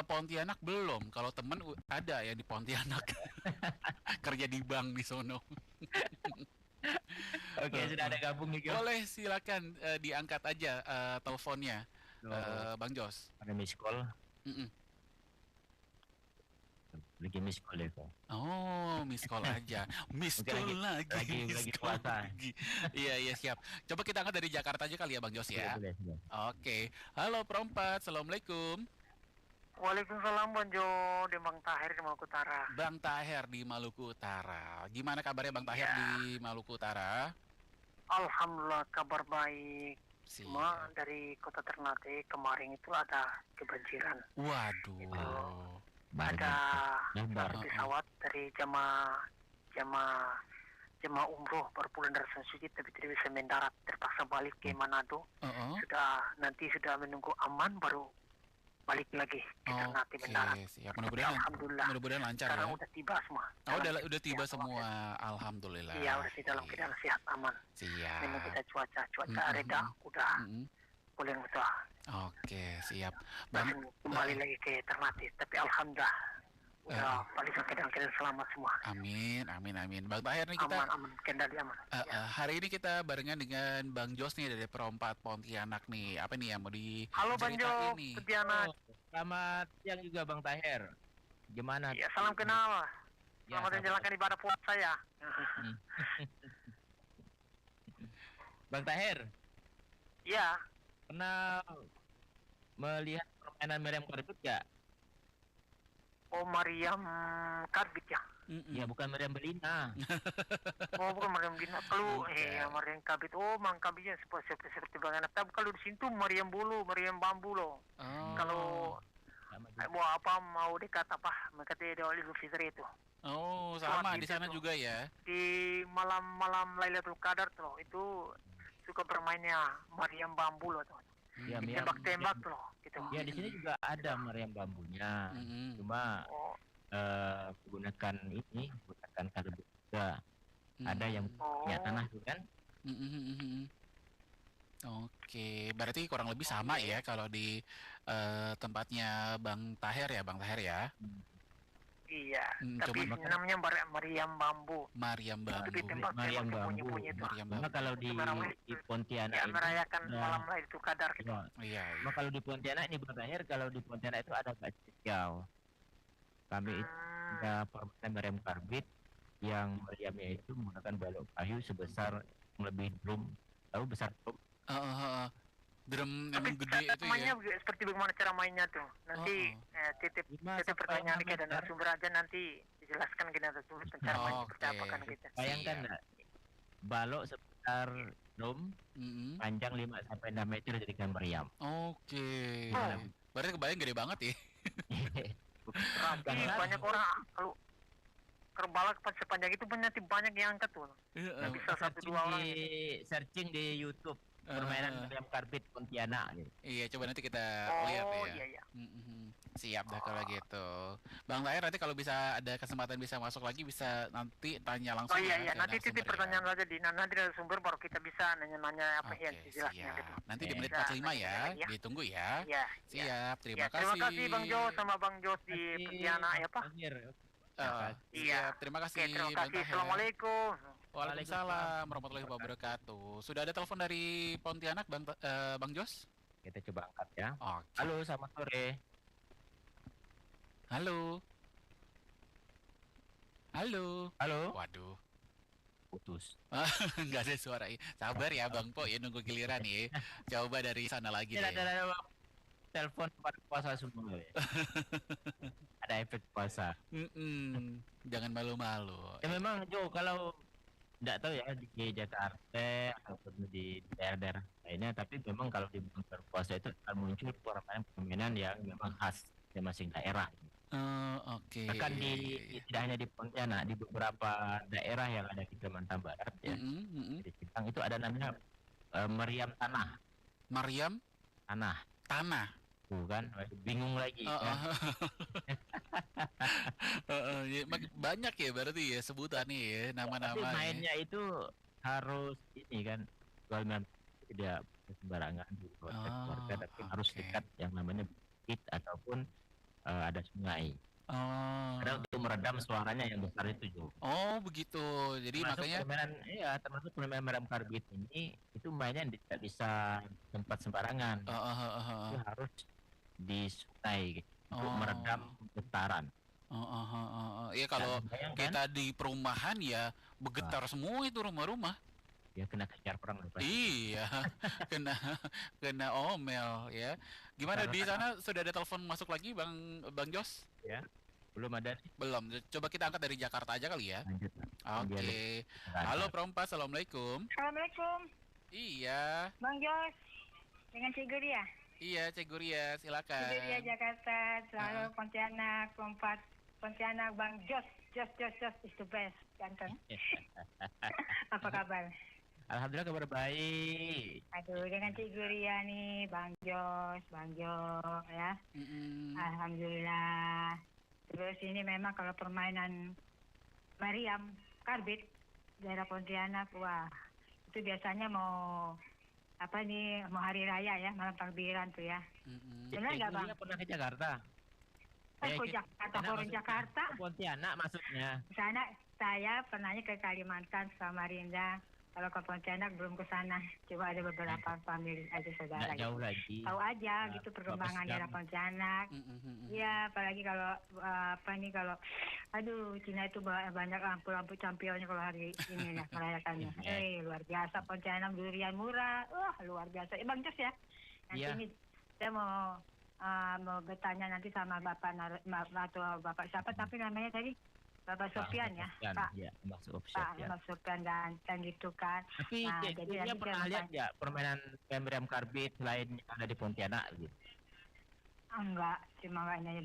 Pontianak belum. Kalau temen ada yang di Pontianak. Kerja di bank di sono. Oke, sudah ada gabung nih. Boleh silakan diangkat aja teleponnya Bang Jos. Ada miss call. Lagi miss call ya kok. Oh, miss call aja. Miss call lagi puasa. Iya siap. Coba kita angkat dari Jakarta aja kali ya Bang Jos ya. Oke. Halo Perompat, assalamualaikum. Waalaikumsalam Bang Jo, di Bang Tahir di Maluku Utara. Bang Tahir di Maluku Utara. Gimana kabarnya Bang Tahir di Maluku Utara? Alhamdulillah kabar baik. Cuma dari kota Ternate kemarin itu ada kebanjiran. Waduh. Itu ada pesawat dari jemaah umroh berpulang dari Tanah Suci tapi tidak bisa mendarat, terpaksa balik ke Manado. Sudah menunggu aman baru balik lagi ke Ternate mendarat. Siap. Mudah-mudahan lancar sekarang ya. udah tiba semua. Udah tiba semua. Alhamdulillah. Iya, udah di dalam keadaan sehat aman. Siap. Memang kita cuaca reda, udah boleh udah. Oke, siap. Kembali lagi ke Ternate, tapi alhamdulillah udah balik ke keadaan selamat semua. Amin. Bang Tahir nih kita aman, kendali aman. Hari ini kita barengan dengan Bang Jos nih dari Perompat Pontianak nih. Apa nih yang mau Halo Bang Jos, Pontianak. Selamat siang juga Bang Tahir. Gimana? Ya, salam kenal. Selamat menjalankan ibadah puasa ya. Bang Tahir. Iya. Pernah melihat permainan Meriam Karbit nggak? Oh, Meriam Karbit ya? Ya, bukan Meriam Belina. Oh, bukan Meriam Belina. Kalau Meriam Karbit, Mang Karbitnya seperti bagaimana? Tapi kalau di sini tuh Meriam Bulu, Meriam Bambu loh. Kalau mau dekat mereka di Idul Fitri itu. Oh, sama di sana juga ya. Di malam Lailatul Qadar tuh itu suka bermainnya Meriam Bambu loh tuh. Ya, tembak loh gitu. Ya, di sini juga ada meriam bambunya. Cuma gunakan karbit juga. Ada yang punya tanah tuh kan. Oke, berarti kurang lebih sama ya kalau di tempatnya Bang Tahir ya, Iya, tapi namanya Meriam Bambu. Meriam Bambu. Meriam Bambu. Cuma kalau di Pontianak ya, merayakan malam Lailatul Qadar gitu. Iya. Cuma kalau di Pontianak ini Bang Tahir, kalau di Pontianak itu ada agak spesial. Kami itu ada permainan Meriam Karbit yang meriamnya itu menggunakan balok kayu sebesar lebih drum, besar drum. Drum yang gede itu ya. Seperti bagaimana cara mainnya tuh. Nanti titip pertanyaan ke narasumber aja, nanti dijelaskan ke narasumber cara main seperti apa kan gitu. Bayangkan enggak? Balok sebesar drum, panjang 5-6 meter jadikan meriam. Oke. Berarti kebayang gede banget ya. Banyak orang kalau balok sepanjang itu banyak yang angkat tuh. Bisa 1-2 orang. Searching di YouTube. Permainan Meriam Karbit Pontianak gitu. Iya, coba nanti kita lihat ya. Iya. Siap dah kalau gitu. Bang Tahir, nanti kalau bisa ada kesempatan bisa masuk lagi, bisa nanti tanya langsung. Iya, nanti titip pertanyaan aja nanti dari sumber baru kita bisa nanya-nanya apa yang jelasnya gitu. Nanti di menit 45 ya, ditunggu ya. Iya. Siap, terima kasih. Terima kasih Bang Jo sama Bang Jos di Pontianak ya Pak. Iya, terima kasih. Terima kasih. Assalamualaikum. Waalaikumsalam warahmatullahi wabarakatuh. Sudah ada telepon dari Pontianak, Bang Jos? Kita coba angkat ya. Okay. Halo, selamat sore. Halo. Waduh. Putus. Nggak ada suara. Sabar ya Bang Po, ya nunggu giliran ya. Coba dari sana lagi deh. Ada telepon pada puasa semua ya. Ada efek puasa. Jangan malu-malu. Ya memang Jo, kalau tidak tahu ya di Jakarta ataupun di daerah-daerah lainnya, tapi memang kalau di bulan berpuasa itu akan muncul permainan yang memang khas di masing daerah. Oke. Bahkan tidak hanya di Pontianak, di beberapa daerah yang ada di Kalimantan Barat ya, di Cipang itu ada namanya meriam tanah. Meriam tanah. Tanah. Bukan, bingung lagi. Kan? Ya, banyak ya berarti ya sebutannya ya Tapi nama-nama. mainnya itu harus ini kan, kalau memang tidak sembarangan di keluarga, tapi harus dekat yang namanya bukit ataupun ada sungai. Karena untuk meredam suaranya yang besar itu Jo. Oh begitu. Jadi Termasuk makanya permainan, iya, termasuk permainan meredam karbit ini itu mainnya tidak bisa tempat sembarangan. Itu harus di sungai gitu, untuk meredam getaran. ya kalau Bayangkan. kita di perumahan ya bergetar semua itu rumah-rumah. Ya kena kejar perang loh, pasti. Iya, kena omel ya. Gimana di sana sudah ada telepon masuk lagi Bang Jos? Ya. Belum ada. Belum. Coba kita angkat dari Jakarta aja kali ya. Lanjut. Oke. Halo Perompa, assalamualaikum. Assalamualaikum, Iya. Bang Jos, dengan Cik Guria. Iya, Cik Guria, silakan. Cik Guria Jakarta, selalu Pontianak, Pontianak, Bang Jos is the best, ganteng. Apa kabar? Alhamdulillah kabar baik. Aduh, dengan Cik Guria nih, Bang Jo, ya. Alhamdulillah. Terus ini memang kalau permainan Mariam Karbit daerah Pontianak, wah itu biasanya mau mau hari raya ya, malam takbiran tuh ya. Benar nggak Bang? Pernah ke Jakarta? Kok Jakarta? Pontianak maksudnya. Di sana saya pernahnya ke Kalimantan, Samarinda. Kalau ke Pontianak belum ke sana. Coba ada beberapa famili aja saudara. Nggak jauh lagi. Tahu aja gitu perkembangan daerah Pontianak. Iya, apalagi kalau aduh Cina itu banyak lampu-lampu campionnya kalau hari ini merayakannya. Luar biasa Pontianak, durian murah. Wah, luar biasa. Bang Jos ya. Nanti ini saya mau bertanya nanti sama Bapak atau Bapak siapa tapi namanya tadi Bapak Sofian ya, Pak. Iya, Pak Sofian ganteng gitu kan. Tapi jadi dia pernah lihat nggak permainan Mariam Karbit selain yang ada di Pontianak gitu? Enggak, cuma kayaknya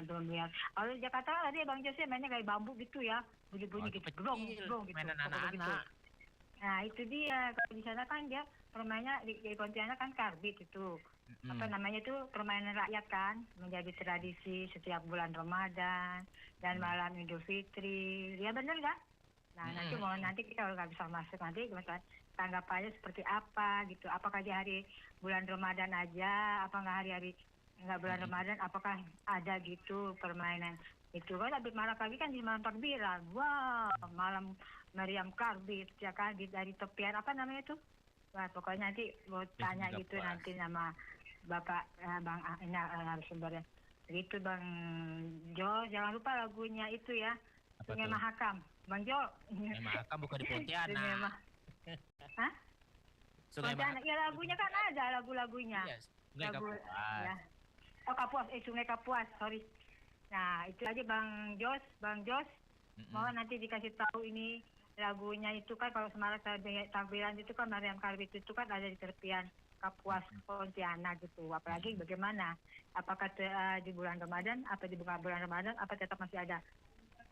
belum lihat. Kalau di Jakarta kan ada ya Bang Jose mainnya kayak bambu gitu ya, bunyi-bunyi gitu, grong gitu. Mainan anak-anak. Nah itu dia, kalau di sana kan dia permainnya di Pontianak kan karbit itu. Apa namanya itu permainan rakyat kan, menjadi tradisi setiap bulan Ramadan dan malam Idul Fitri. Ya bener kan? Nah nanti kita kalau nggak bisa masuk nanti tanggapannya seperti apa gitu. Apakah di hari bulan Ramadan aja, apa nggak hari-hari nggak bulan Ramadan, apakah ada gitu permainan itu kan habis malam pagi kan di malam takbiran. Wah, malam Mariam Karbit ya kan dari tepian apa namanya itu? Wah, pokoknya nanti mau tanya gitu nanti nama Bapak Bang narasumbernya. Gitu Bang Jo, jangan lupa lagunya itu ya. Sungai Mahakam. Bang Jo. Sungai Mahakam bukan di Pontianak. Hah? Pontianak. Ya lagunya kan ada lagu-lagunya. Iya, Sungai Kapuas. Ya. Oh Kapuas, Sungai Kapuas, sorry. Nah, itu aja Bang Jos. Mohon nanti dikasih tahu ini lagunya itu kan kalau Semarang takbiran itu kan Mariam Karbit itu kan ada di tepian Kapuas Pontianak gitu. Apalagi bagaimana? Apakah di bulan Ramadan, apa di bulan Ramadan, apa tetap masih ada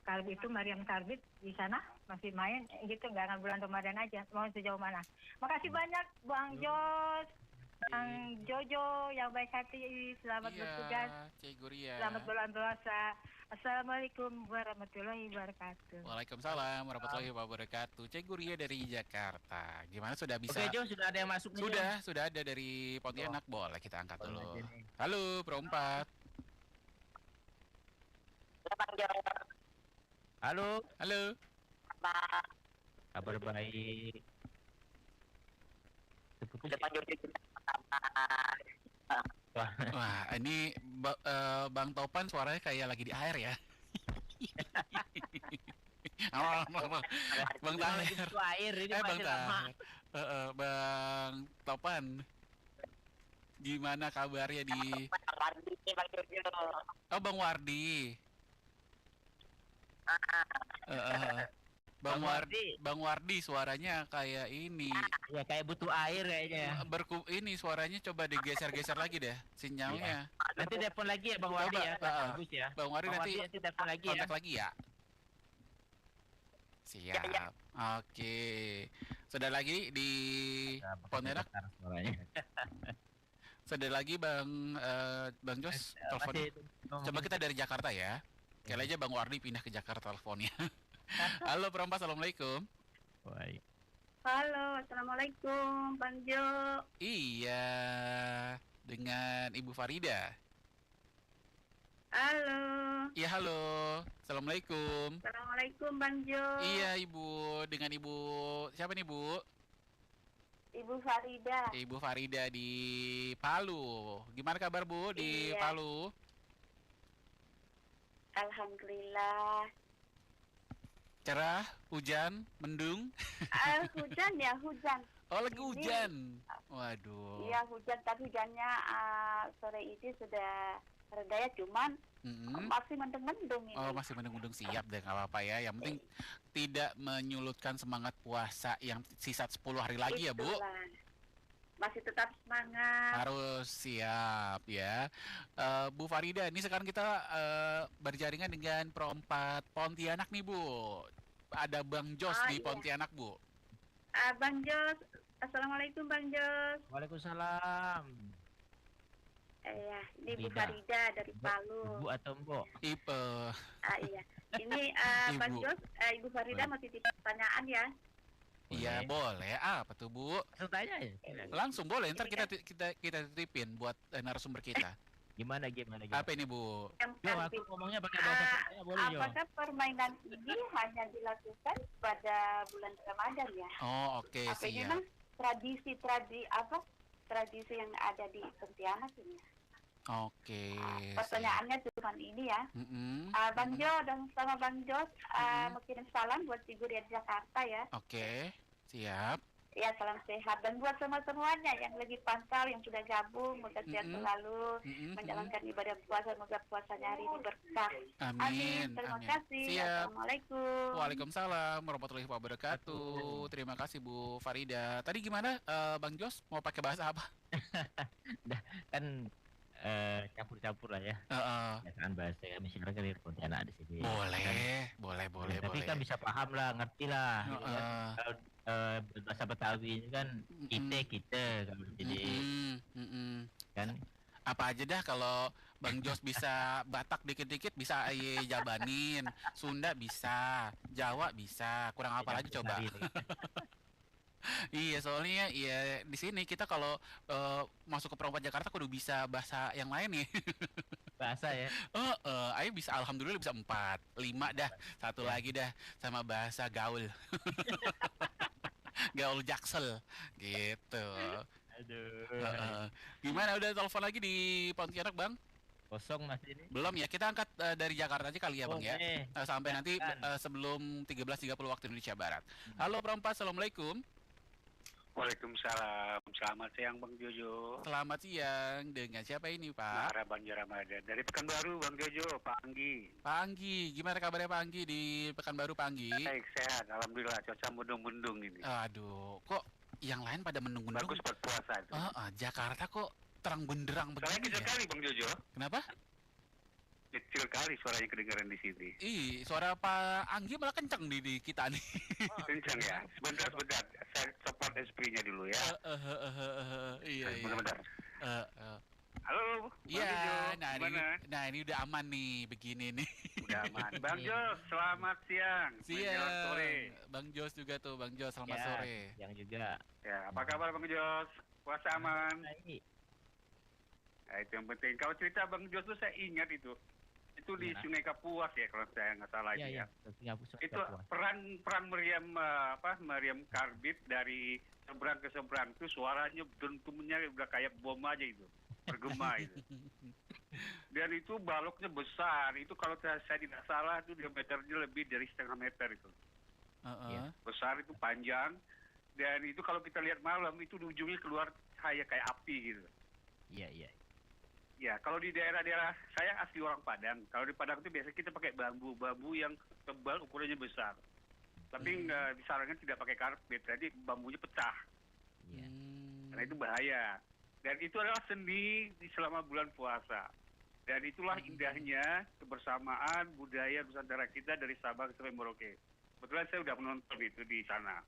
Karbit itu Mariam Karbit di sana masih main gitu nggak bulan Ramadan aja? Mohon sejauh mana? Makasih banyak Bang Jos, Bang Jojo yang baik hati, selamat bertugas. Cik Guria. Selamat bulan puasa. Assalamualaikum warahmatullahi wabarakatuh. Waalaikumsalam warahmatullahi wabarakatuh. Cik Guria dari Jakarta. Gimana sudah bisa? Oke Jo, sudah ada yang masuk nih. Sudah ada dari Pontianak. Boleh kita angkat dulu. Halo, Perompat. Halo. Kabar baik. Wah, ini Bang Topan suaranya kayak lagi di air ya. Bang Tahir. Air ini Bang Tahir. Bang Topan. Gimana kabarnya di Oh, Bang Wardi. Bang Wardi suaranya kayak ini. Ya kayak butuh air kayaknya. Ini suaranya coba digeser-geser lagi deh sinyalnya. Nanti telepon lagi ya Bang Wardi ya. Bagus ya. Bang Wardi nanti telepon lagi ya. Kontak lagi ya. Siap. Oke. Sudah lagi di Pontianak. Sudah lagi Bang Jos telepon. Coba kita dari Jakarta ya. Kali aja Bang Wardi pindah ke Jakarta teleponnya. Halo Perompas, assalamualaikum. Baik. Halo, assalamualaikum, Bang Jo. Iya, dengan Ibu Farida. Halo. Iya halo, assalamualaikum. Assalamualaikum, Bang Jo. Iya Ibu, dengan Ibu siapa nih Bu? Ibu Farida. Ibu Farida di Palu. Gimana kabar Bu di Iya. Palu? Alhamdulillah. Cerah, hujan, mendung. Hujan ya, hujan. Oh lagi Ini- hujan. Waduh. Iya hujan, tapi hujannya sore ini sudah reda ya, cuman masih mendung-mendung ini. Oh masih mendung-mendung, siap deh, nggak apa-apa ya. Yang penting tidak menyulutkan semangat puasa yang sisa 10 hari lagi ya Bu. Itulah. Masih tetap semangat. Harus siap ya. Bu Farida, ini sekarang kita berjaringan dengan Perompat Pontianak nih Bu. Ada Bang Jos di Iya. Pontianak Bu. Bang Jos, assalamualaikum Bang Jos. Waalaikumsalam. Iya, ini Bu Farida. Farida dari Palu. Ibu atau Mbok? Ipe. Iya, ini Bang Ibu. Jos, Ibu Farida masih titip pertanyaan ya. Iya boleh. Apa tuh Bu? Langsung tanya ya. Langsung boleh. Ntar kita titipin buat narasumber kita. Gimana? Apa ini Bu? Yo, aku ngomongnya pakai bahasa saya boleh yo. Apakah permainan ini hanya dilakukan pada bulan Ramadan ya? Oh oke, Apa ini siap. memang tradisi yang ada di Pontianak ini? Oke. Pertanyaannya cuma ini ya. Mm-mm. Bang Jo dan sama Bang Jos mau kirim salam buat Ibu di Jakarta ya. Oke, siap. Ya salam sehat dan buat semuanya yang lagi pantau yang sudah gabung, semoga sehat selalu menjalankan ibadah puasa, semoga puasanya hari ini berkah. Amin. Terima Amin. kasih. Siap. Assalamualaikum. Waalaikumsalam warahmatullahi wabarakatuh. Terima kasih Bu Farida. Tadi gimana Bang Jos mau pakai bahasa apa? Kan campur-campur lah ya. Biasaan bahasa kami sekarang kan dari Pontianak di sini. Boleh. Tapi kan bisa paham lah, ngerti lah. Gitu kan. Kalau bahasa Betawi ini kan kita kalau jadi kan apa aja dah, kalau Bang Jos bisa Batak dikit-dikit bisa jabanin, Sunda bisa, Jawa bisa, kurang apa lagi coba? Iya, soalnya ya di sini kita kalau masuk ke Perompat Jakarta kudu bisa bahasa yang lain nih. Bahasa ya. Ayo bisa, alhamdulillah bisa 4, 5 dah, satu lagi dah sama bahasa gaul. Gaul Jaksel gitu. Aduh. Gimana, udah telepon lagi di Pontianak Bang? Kosong masih ini. Belum ya, kita angkat dari Jakarta aja kali ya Bang ya. Oke. Sampai nanti sebelum 13.30 waktu Indonesia Barat. Halo Perompat, assalamualaikum. Waalaikumsalam. Selamat siang Bang Jojo. Selamat siang, dengan siapa ini Pak? Nara Banjar Ramadan dari Pekanbaru Bang Jojo, Pak Anggi. Pak Anggi, gimana kabarnya Pak Anggi di Pekanbaru Pak Anggi? Baik, sehat. Alhamdulillah, cuaca mendung-mendung ini. Aduh, kok yang lain pada mendung-mendung? Bagus buat puasa itu. Jakarta kok terang benderang Suaranya begini kecil ya? kali Bang Jojo. Kenapa? Kecil kali suaranya kedengaran di sini. Suara Pak Anggi malah kenceng di kita nih. Kencang ya? Sebentar. Saya copot SP-nya dulu ya. Iya. Sebentar. Halo, Bang Iya, Jojo. nah ini udah aman nih begini nih. Udah aman. Bang Jos, selamat siang. Menjelang sore. Bang Jos juga tuh, Bang Jos selamat Ya, sore. Yang juga. Ya, apa kabar Bang Jos? Puasa aman? Nah, itu yang penting. Kalau cerita Bang Jos tuh saya ingat itu di Sungai Kapuas ya kalau saya nggak salah ya. Itu peran Meriam Karbit dari seberang ke seberang itu suaranya dentumannya udah kayak bom aja itu, bergema itu. Dan itu baloknya besar. Itu kalau saya tidak salah itu diameternya lebih dari 0,5 meter itu. Besar itu, panjang. Dan itu kalau kita lihat malam itu di ujungnya keluar kayak api gitu. Iya. Ya, kalau di daerah-daerah, saya asli orang Padang. Kalau di Padang itu biasa kita pakai bambu yang tebal, ukurannya besar. Tapi disarankan tidak pakai karpet, jadi bambunya pecah. Karena itu bahaya. Dan itu adalah seni selama bulan puasa. Dan itulah indahnya kebersamaan budaya Nusantara kita dari Sabang sampai Merauke. Kebetulan saya sudah menonton itu di sana.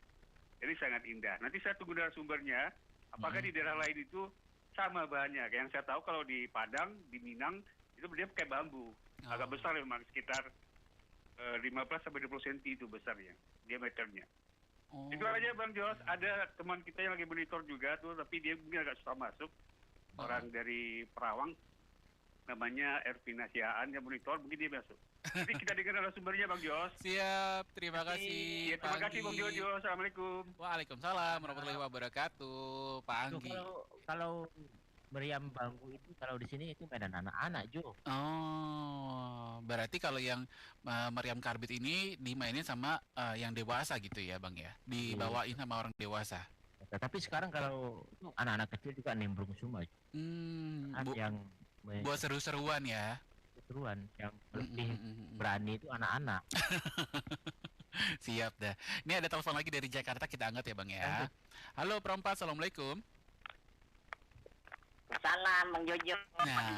Jadi sangat indah. Nanti saya tunggu narasumbernya. Apakah di daerah lain itu sama bahannya. Yang saya tahu kalau di Padang, di Minang itu dia pakai bambu. Agak besar memang, sekitar 15 sampai 20 cm itu besarnya, diameternya. Itu aja Bang Jos. Ada teman kita yang lagi monitor juga tuh, tapi dia mungkin agak susah masuk. Orang dari Perawang, namanya Ervina Siaan yang monitor, mungkin dia masuk. Jadi kita dengar narasumbernya Bang Jos. Siap, terima kasih. Ya, terima kasih Bang Jojo. Assalamualaikum. Waalaikumsalam warahmatullahi wabarakatuh. Pak Anggi. Kalau meriam bambu itu kalau di sini itu mainan anak-anak Jo. Oh, berarti kalau yang meriam karbit ini dimainin sama yang dewasa gitu ya Bang ya? Dibawain sama orang dewasa. Tapi sekarang kalau anak-anak kecil juga nimbrung semua. Yang buat seru-seruan ya. Seruan yang lebih berani itu anak-anak. Siap dah. Ini ada telepon lagi dari Jakarta, kita angkat ya Bang ya. Halo Perempat, assalamualaikum. Salam Bang Jojo. Nah,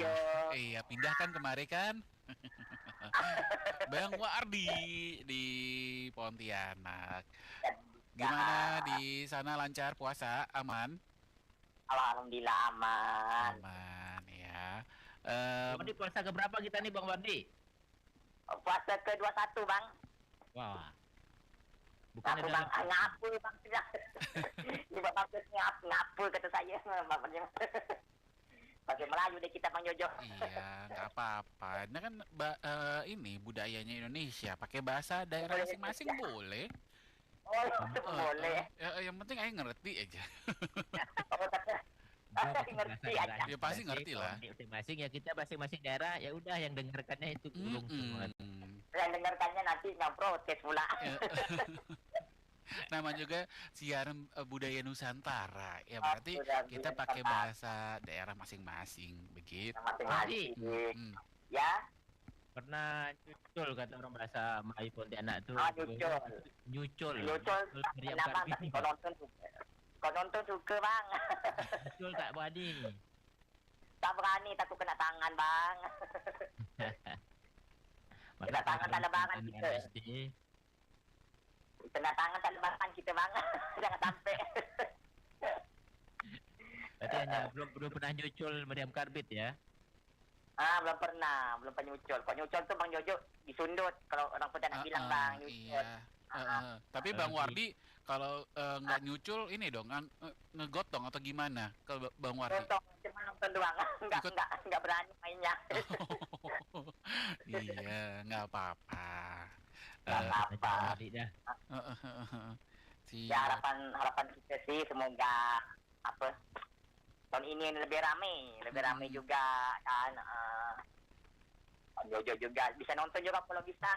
iya pindahkan kemari kan. Bang Wardi di Pontianak. Gimana di sana, lancar puasa, aman? Alhamdulillah aman. Aman ya. Wardi puasa keberapa kita nih Bang Wardi? Puasa ke-21 Bang. Wah. Bukan Bang, ngapul Bang. Ini Bapak ngapul kata saya. Bapaknya. Pakai Melayu deh kita Bang Jojo. Iya, nggak apa-apa. Ini kan ini budayanya Indonesia. Pakai bahasa daerah masing-masing boleh. Oh, boleh. Yang penting aja ngerti aja. Ngerti aja. Ya pasti ngerti lah. Masing-masing ya, kita masing-masing daerah ya udah yang dengarkannya itu kurung semua. Yang dengarkannya nanti nggak protes pula. Nama juga siaran budaya Nusantara. Ya berarti kita pakai bahasa daerah masing-masing begitu. Masing-masing. Ya. Pernah nyucul kata orang bahasa Melayu Pontianak tuh. Nyucul. Nyucul. Kenapa? Tapi kau nonton suka Bang. Nyucul tak berani. Tak berani, takut kena tangan Bang. Kena tangan tak lebaran kita. Kena tangan tak lebaran kita Bang. Jangan sampai. Berarti hanya belum pernah nyucul meriam karbit ya? Belum pernah nyucul. Kok nyucul tuh Bang Jojo disundut. Kalau orang Pontianak bilang Bang nyucul. Iya. Tapi Bang Wardi kalau nggak nyucul ini dong ngegot dong atau gimana kalau Bang Wardi? Cuma nonton doang. Nggak berani mainnya. Iya, nggak apa-apa. Ya harapan kita sih semoga tahun ini lebih ramai juga kan. Jojo juga bisa nonton juga kalau bisa.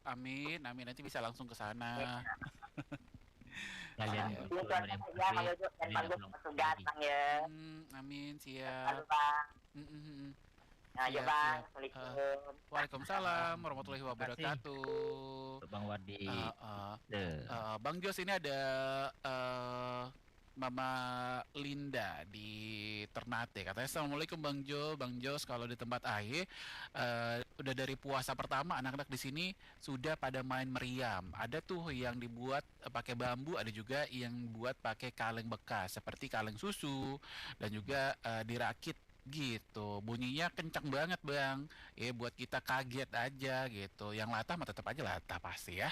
Amin, nanti bisa langsung ke sana. Kalian amin, siap. Ayo Bang, Waalaikumsalam warahmatullahi wabarakatuh. Bang Wardi. Bang Jos, ini ada Mama Linda di Ternate. Katanya, assalamualaikum Bang Jos, kalau di tempat Aye udah dari puasa pertama anak-anak di sini sudah pada main meriam. Ada tuh yang dibuat pakai bambu, ada juga yang buat pakai kaleng bekas seperti kaleng susu dan juga dirakit gitu. Bunyinya kencang banget Bang. Buat kita kaget aja gitu. Yang latah mah tetap aja latah pasti ya.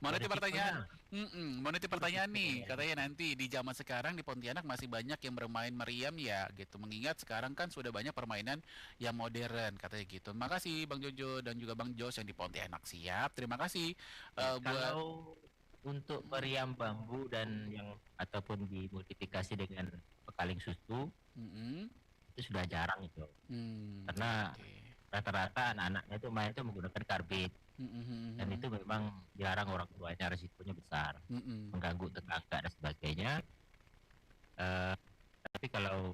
Mau nanti pertanyaan nih. Katanya nanti di zaman sekarang di Pontianak masih banyak yang bermain meriam ya gitu. Mengingat sekarang kan sudah banyak permainan yang modern katanya gitu. Terima kasih Bang Jojo dan juga Bang Jos yang di Pontianak. Siap. Terima kasih. Kalau untuk meriam bambu dan yang ataupun dimodifikasi dengan pekaling susu itu sudah jarang itu. Karena rata-rata anak-anaknya itu main itu menggunakan karbit. Dan itu memang jarang orang tuanya, risikonya besar, mengganggu tetangga dan sebagainya. Tapi kalau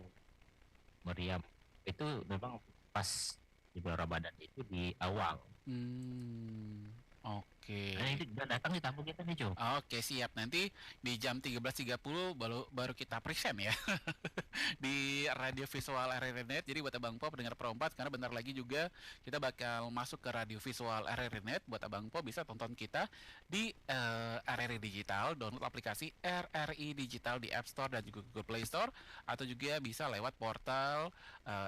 meriam itu memang pas di bulan Ramadan itu di awal. Oke. Nah, itu juga datang di kampung kita nih, Cuk. Oke, siap. Nanti di jam 13.30 baru kita present ya di radio visual RRI.net. Jadi buat Abang Po pendengar Pro 4, karena bentar lagi juga kita bakal masuk ke radio visual RRI.net. Buat Abang Po bisa tonton kita di RRI Digital, download aplikasi RRI Digital di App Store dan juga Google Play Store, atau juga bisa lewat portal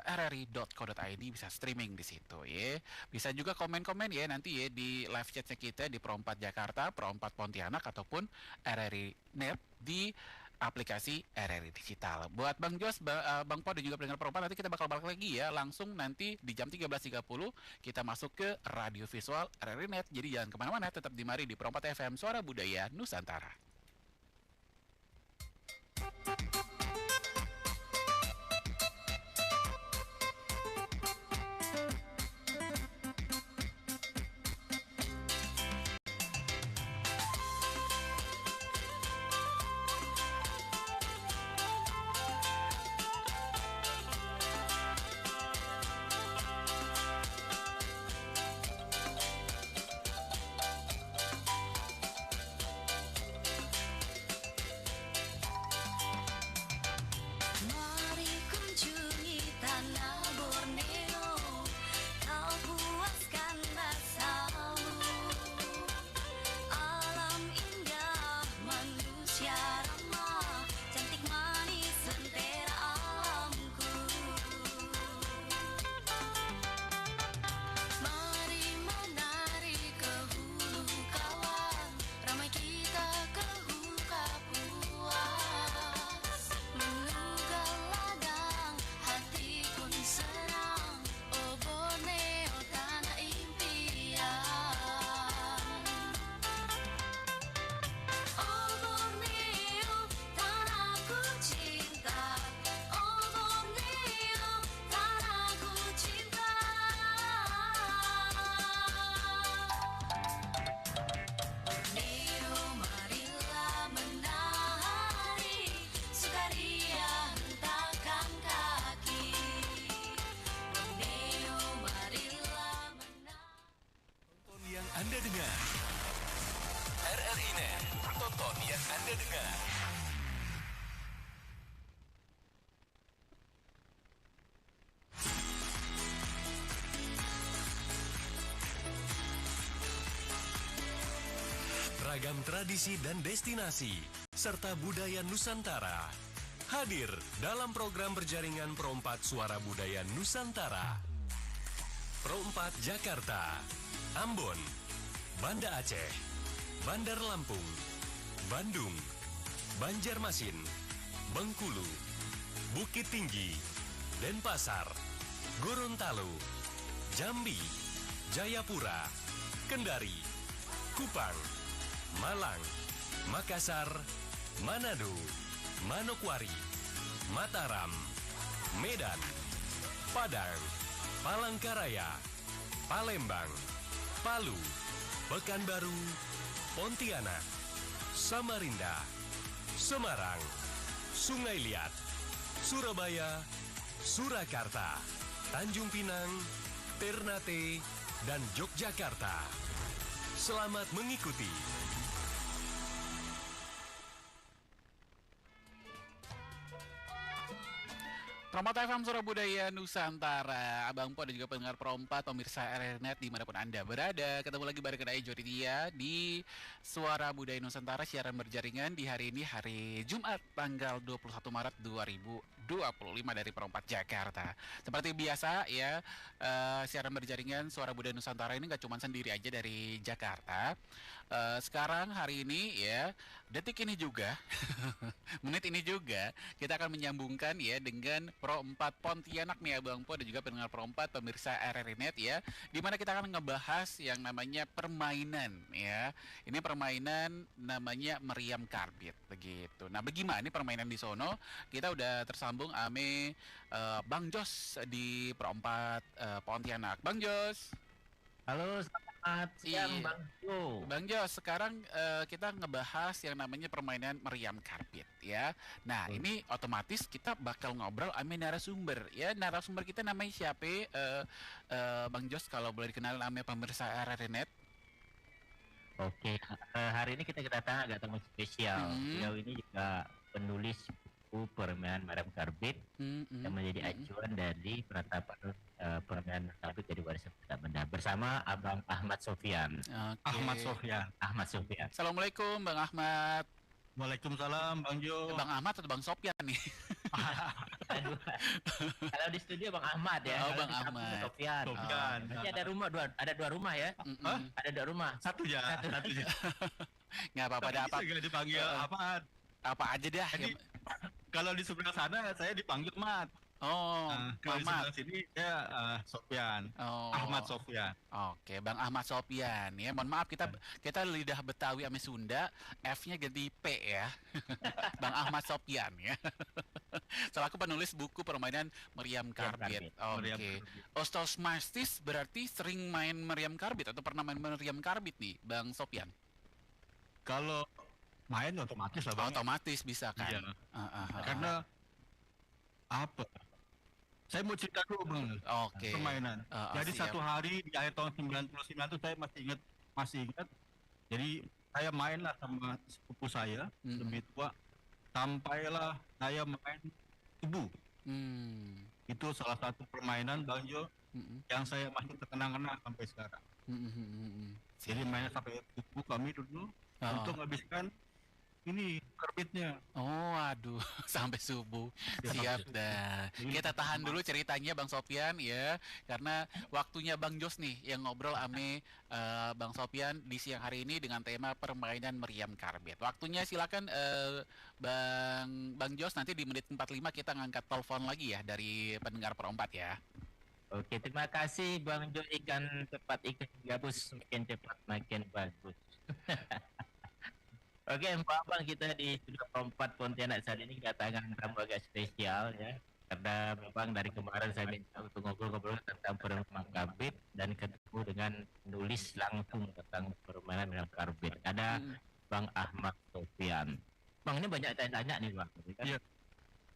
rri.co.id, bisa streaming di situ ya. Bisa juga komen-komen ya nanti ya di live chatnya kita di Pro 4 Jakarta, Pro 4 Pontianak, ataupun RRI Net di aplikasi RRI Digital. Buat Bang Jos, Bang Po dan juga pendengar Pro 4, nanti kita bakal balik lagi ya, langsung nanti di jam 13.30 kita masuk ke radio visual RRI Net. Jadi jangan kemana-mana, tetap di mari di Pro 4 FM, Suara Budaya Nusantara. Mari kunjungi tanah Borneo, kau puaskan rasamu. Alam indah, manusia ramah, cantik manis lentera alamku. Mari menari ke hulu kawan, ramai kita ke Huka Puas. Menunggal ladang, hati pun senang. Oh Borneo tanah impian. Oh Borneo tanahku cinta. Oh Borneo tanahku cinta. Borneo marilah menari, sukaria hentakan kaki. Borneo marilah Tonton yang Anda dengar. RRI Net, tonton yang Anda dengar. Ragam tradisi dan destinasi, serta budaya Nusantara. Hadir dalam program berjaringan Pro 4 Suara Budaya Nusantara. Pro 4 Jakarta, Ambon, Banda Aceh, Bandar Lampung, Bandung, Banjarmasin, Bengkulu, Bukit Tinggi, Denpasar, Gorontalo, Jambi, Jayapura, Kendari, Kupang, Malang, Makassar, Manado, Manokwari, Mataram, Medan, Padang, Palangkaraya, Palembang, Palu, Pekanbaru, Pontianak, Samarinda, Semarang, Sungai Liat, Surabaya, Surakarta, Tanjung Pinang, Ternate, dan Yogyakarta. Selamat mengikuti. Promote FM Suara Budaya Nusantara, Abang Po dan juga pendengar Pro 4, pemirsa RRI.net dimanapun Anda berada. Ketemu lagi bareng dengan Jody Tia di Suara Budaya Nusantara, siaran berjaringan di hari ini, hari Jumat tanggal 21 Maret 2025 dari Pro 4 Jakarta. Seperti biasa ya, siaran berjaringan Suara Budaya Nusantara ini gak cuma sendiri aja dari Jakarta. Sekarang hari ini ya, detik ini juga menit ini juga kita akan menyambungkan ya dengan Pro 4 Pontianak nih Abang Po dan juga pendengar Pro 4 pemirsa RRI.net ya, dimana kita akan ngebahas yang namanya permainan ya. Ini permainan namanya meriam karbit begitu. Nah bagaimana nih permainan di sono? Kita udah tersambung ame Bang Jos di Pro 4 Pontianak. Bang Jos. Halo, selamat siang Bang Jo. Bang Jos, sekarang kita ngebahas yang namanya permainan meriam karbit ya. Nah, ini otomatis kita bakal ngobrol sama narasumber ya. Narasumber kita namanya siapa? Bang Jos, kalau boleh dikenalin sama pemirsa RRI.net. Oke, hari ini kita kedatangan agak tamu spesial. Beliau ini juga penulis buku permainan Mariam Karbit yang menjadi acuan dari penetapan permainan Karbit jadi warisan tidak benda bersama Abang Ahmad Sofyan. Ahmad Sofyan. Ahmad Sofyan. Assalamualaikum Bang Ahmad. Waalaikumsalam Bang Jo. Bang Ahmad atau Bang Sofyan nih? Kalau di studio Bang Ahmad ya. Oh, Kalau Bang di kampung Ahmad. Sofyan. Sofyan. Berarti ada dua rumah ya? Ada dua rumah. Satu ya. Nggak apa-apa, ada apa? Saya dipanggil apaan? Apa aja dah. Jadi, kalau di sebelah sana saya dipanggil Mat. Oh, kalau di Ahmad. sebelah sini saya Sofyan. Ahmad Sofyan. Oke, Bang Ahmad Sofyan ya. Mohon maaf kita lidah Betawi sama Sunda, F-nya ganti P ya. Bang Ahmad Sofyan ya. Selaku penulis buku permainan Meriam Karbit. Oke. Osteomastis berarti sering main Meriam Karbit atau pernah main Meriam Karbit nih, Bang Sofyan? Kalau main otomatis lah Bang. Otomatis bisa kan? Iya. Karena apa? Saya mau cerita dulu Bang. Oke. Permainan. Jadi siap. satu hari di akhir tahun 99 itu saya masih ingat. Jadi saya main lah sama sepupu saya lebih tua. Sampailah saya main subuh. Itu salah satu permainan Bang Jo yang saya masih terkenang-kenang sampai sekarang. Jadi mainnya sampai subuh kami dulu untuk menghabiskan ini karbitnya. Oh, aduh, sampai subuh. Siap dah. Kita tahan dulu ceritanya Bang Sofyan ya, karena waktunya Bang Jos nih yang ngobrol ame Bang Sofyan di siang hari ini dengan tema permainan Meriam Karbit. Waktunya silakan Bang Jos, nanti di menit 45 kita ngangkat telepon lagi ya dari pendengar perempat ya. Oke, terima kasih Bang Jo, ikan gabus makin cepat makin bagus. Oke, Mbak Abang, kita di Studio 4 Pontianak saat ini kedatangan tamu agak spesial ya. Karena memang dari kemarin saya minta untuk ngobrol-ngobrol tentang permainan karbit dan ketemu dengan nulis langsung tentang permainan Meriam Karbit. Ada Bang Ahmad Sofyan. Bang, ini banyak tanya-tanya nih Bang. Iya.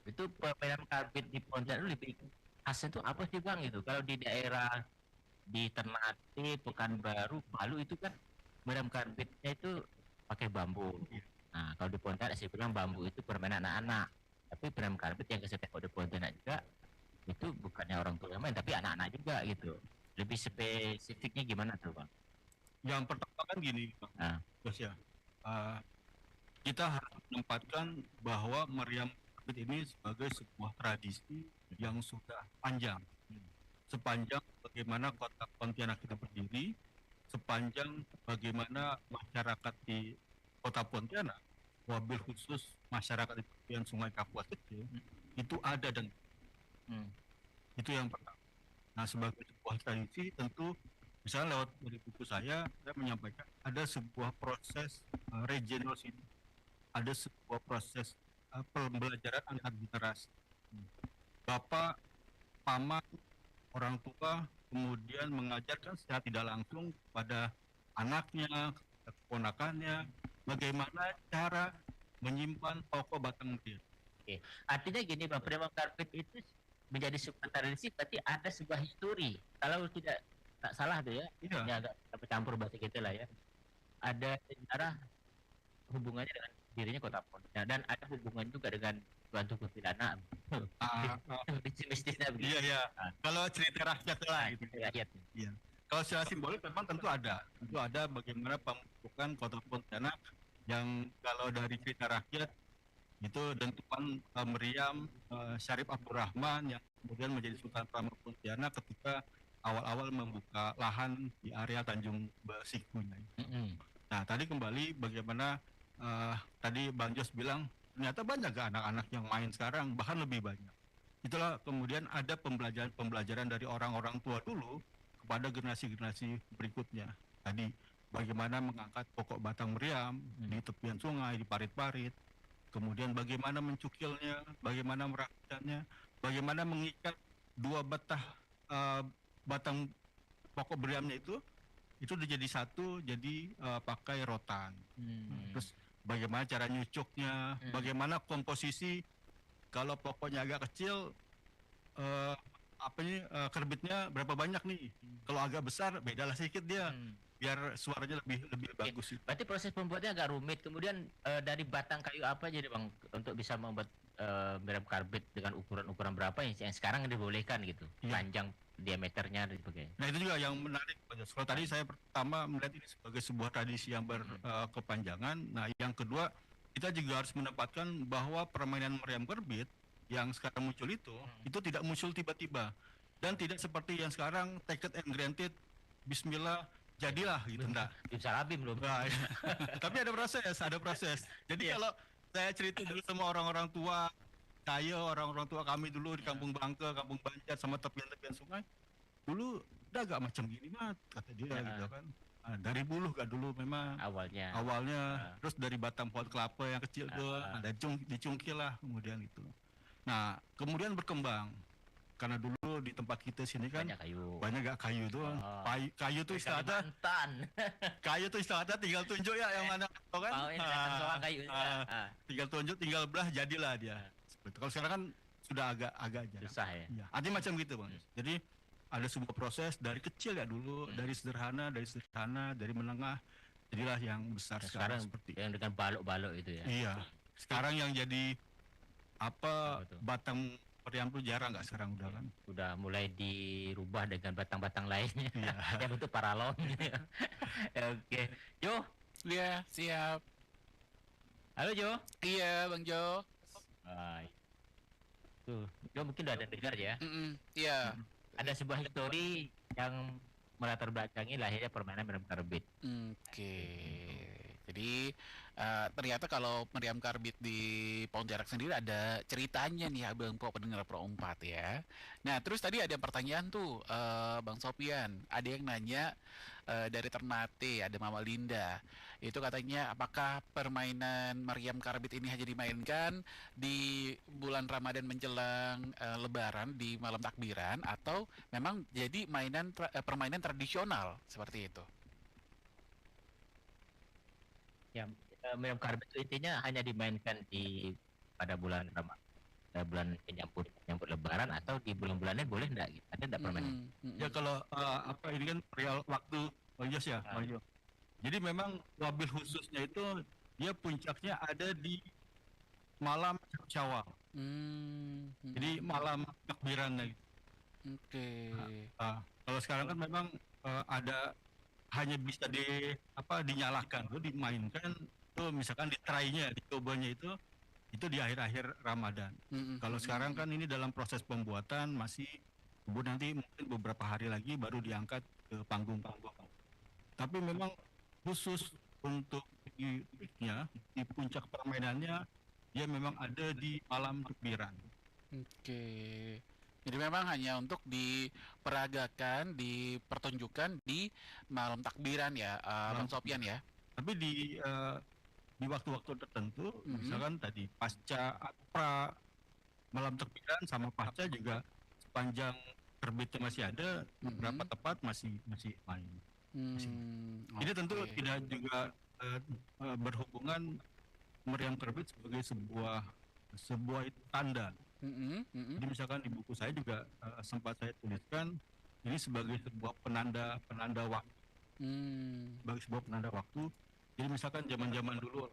Itu permainan karbit di Pontianak lebih khasnya itu apa sih Bang itu? Kalau di daerah di Ternate, Pekanbaru, Palu itu kan Meriam Karbitnya itu pakai bambu. Nah, kalau di Pontianak saya bilang bambu itu permainan anak-anak. Tapi Meriam Karbit yang saya tahu di Pontianak juga itu bukannya orang tua yang main, tapi anak-anak juga gitu. Lebih spesifiknya gimana tuh Bang? Yang pertama kan gini Bang. Terus ya, kita harus menempatkan bahwa Meriam Karbit ini sebagai sebuah tradisi yang sudah panjang. Sepanjang bagaimana kota Pontianak kita berdiri, sepanjang bagaimana masyarakat di kota Pontianak, wabil khusus masyarakat di tepian Sungai Kapuas kecil, itu ada dan itu yang pertama. Nah, sebagai sebuah tradisi tentu misalnya lewat dari buku saya menyampaikan ada sebuah proses regenerasi, ada sebuah proses pembelajaran antar generasi. Bapak, paman, orang tua kemudian mengajarkan secara tidak langsung kepada anaknya, keponakannya, bagaimana cara menyimpan pokok batang meriam. Oke. Artinya gini Bang, Meriam Karbit itu menjadi sebuah tradisi berarti ada sebuah histori. Kalau tidak salah tuh ya, ini agak campur bahasa kita lah ya. Ada sejarah hubungannya dengan dirinya kota Pontianak dan ada hubungan juga dengan bantu kuntilanak. Mistisnya begitu. Iya, iya. Kalau cerita rakyat lah gitu. Rakyat. Iya. Kalau secara simbolik memang tentu ada. Tentu ada bagaimana pembentukan kota Pontianak yang kalau dari cerita rakyat itu dentuman Meriam Syarif Abdurrahman yang kemudian menjadi Sultan Pramur Pontianak ketika awal-awal membuka lahan di area Tanjung Besiku. Nah, tadi kembali bagaimana tadi Bang Jos bilang ternyata banyak gak anak-anak yang main sekarang, bahkan lebih banyak. Itulah kemudian ada pembelajaran dari orang-orang tua dulu kepada generasi-generasi berikutnya. Tadi bagaimana mengangkat pokok batang meriam di tepian sungai, di parit-parit, kemudian bagaimana mencukilnya, bagaimana merapikannya, bagaimana mengikat dua batah batang pokok meriamnya itu jadi satu, jadi pakai rotan. Terus bagaimana cara nyucuknya, bagaimana komposisi, kalau pokoknya agak kecil kerbitnya berapa banyak nih. Kalau agak besar bedalah sedikit dia. Biar suaranya lebih bagus. Berarti proses pembuatnya agak rumit. Kemudian dari batang kayu apa jadi Bang untuk bisa membuat meriam karbit dengan ukuran berapa yang sekarang dibolehkan gitu, panjang diameternya dan sebagainya. Nah itu juga yang menarik. Kalau tadi saya pertama melihat ini sebagai sebuah tradisi yang berkepanjangan. Nah yang kedua kita juga harus mendapatkan bahwa permainan meriam karbit yang sekarang muncul itu tidak muncul tiba-tiba dan tidak seperti yang sekarang take it and granted, Bismillah jadilah gitu enggak. Bisa rabi belum. Nah, tapi ada proses. Jadi kalau saya cerita dulu sama orang-orang tua orang-orang tua kami dulu di Kampung Bangke, Kampung Banjar sama tepian-tepian sungai. Dulu udah agak macam gini Mat, kata dia gitu kan. Nah, dari buluh gak dulu memang awalnya. Terus dari batang pohon kelapa yang kecil tuh, ada dicungkil lah kemudian itu. Nah, kemudian berkembang. Karena dulu di tempat kita sini kan banyak gak kayu tuh. Kayu tuh istilahnya kayu tuh istilahnya tinggal tunjuk ya yang mana tau kan. Tinggal tunjuk, tinggal belah jadilah dia. Seperti kalau sekarang kan sudah agak jarang. Susah ya. Artinya macam gitu Bang. Jadi ada sebuah proses dari kecil ya dulu, dari sederhana, dari menengah, jadilah yang besar sekarang seperti yang dengan balok-balok itu ya. Iya. Sekarang yang jadi batang meriam tuh jarang nggak sekarang udah kan? Udah mulai dirubah dengan batang-batang lainnya. Yang bentuk paralon. Oke, Jo. Iya, siap. Halo Jo. Iya, Bang Jo. Tuh, Jo mungkin udah ada dengar ya. Iya. Ada sebuah histori yang melatar belakangi lahirnya permainan meriam karbit. Oke. Jadi ternyata kalau meriam karbit di Pontianak sendiri ada ceritanya nih Abang Po pendengar Pro 4 ya. Nah terus tadi ada pertanyaan tuh Bang Sopian, ada yang nanya dari Ternate, ada Mama Linda. Itu katanya apakah permainan meriam karbit ini hanya dimainkan di bulan Ramadan menjelang Lebaran di malam takbiran atau memang jadi permainan tradisional seperti itu? Ya, meriam karbit itu intinya hanya dimainkan pada bulan Ramadan, bulan menyambut Lebaran atau di bulan-bulannya boleh enggak? Ada enggak permainan? Ya kalau ini kan real waktu ya, jadi memang wabil khususnya itu dia puncaknya ada di malam Syawal. Jadi malam takbiran gitu. Oke. Kalau sekarang kan memang ada hanya bisa dinyalakan, dimainkan tuh misalkan di trainya, di cobanya itu di akhir-akhir Ramadan. Kalau sekarang kan ini dalam proses pembuatan masih nanti mungkin beberapa hari lagi baru diangkat ke panggung-panggung. Tapi memang khusus untuk di puncak permainannya dia memang ada di malam takbiran. Oke. Jadi memang hanya untuk diperagakan, dipertunjukkan di malam takbiran ya, Bang Sopian ya. Tapi di waktu-waktu tertentu, misalkan tadi pasca malam takbiran sama pasca juga sepanjang terbitnya masih ada, beberapa tempat masih main. Ini tentu tidak juga berhubungan meriam terbit sebagai sebuah tanda. Jadi misalkan di buku saya juga sempat saya tuliskan ini sebagai sebuah penanda waktu. Sebagai sebuah penanda waktu. Jadi misalkan zaman-zaman dulu.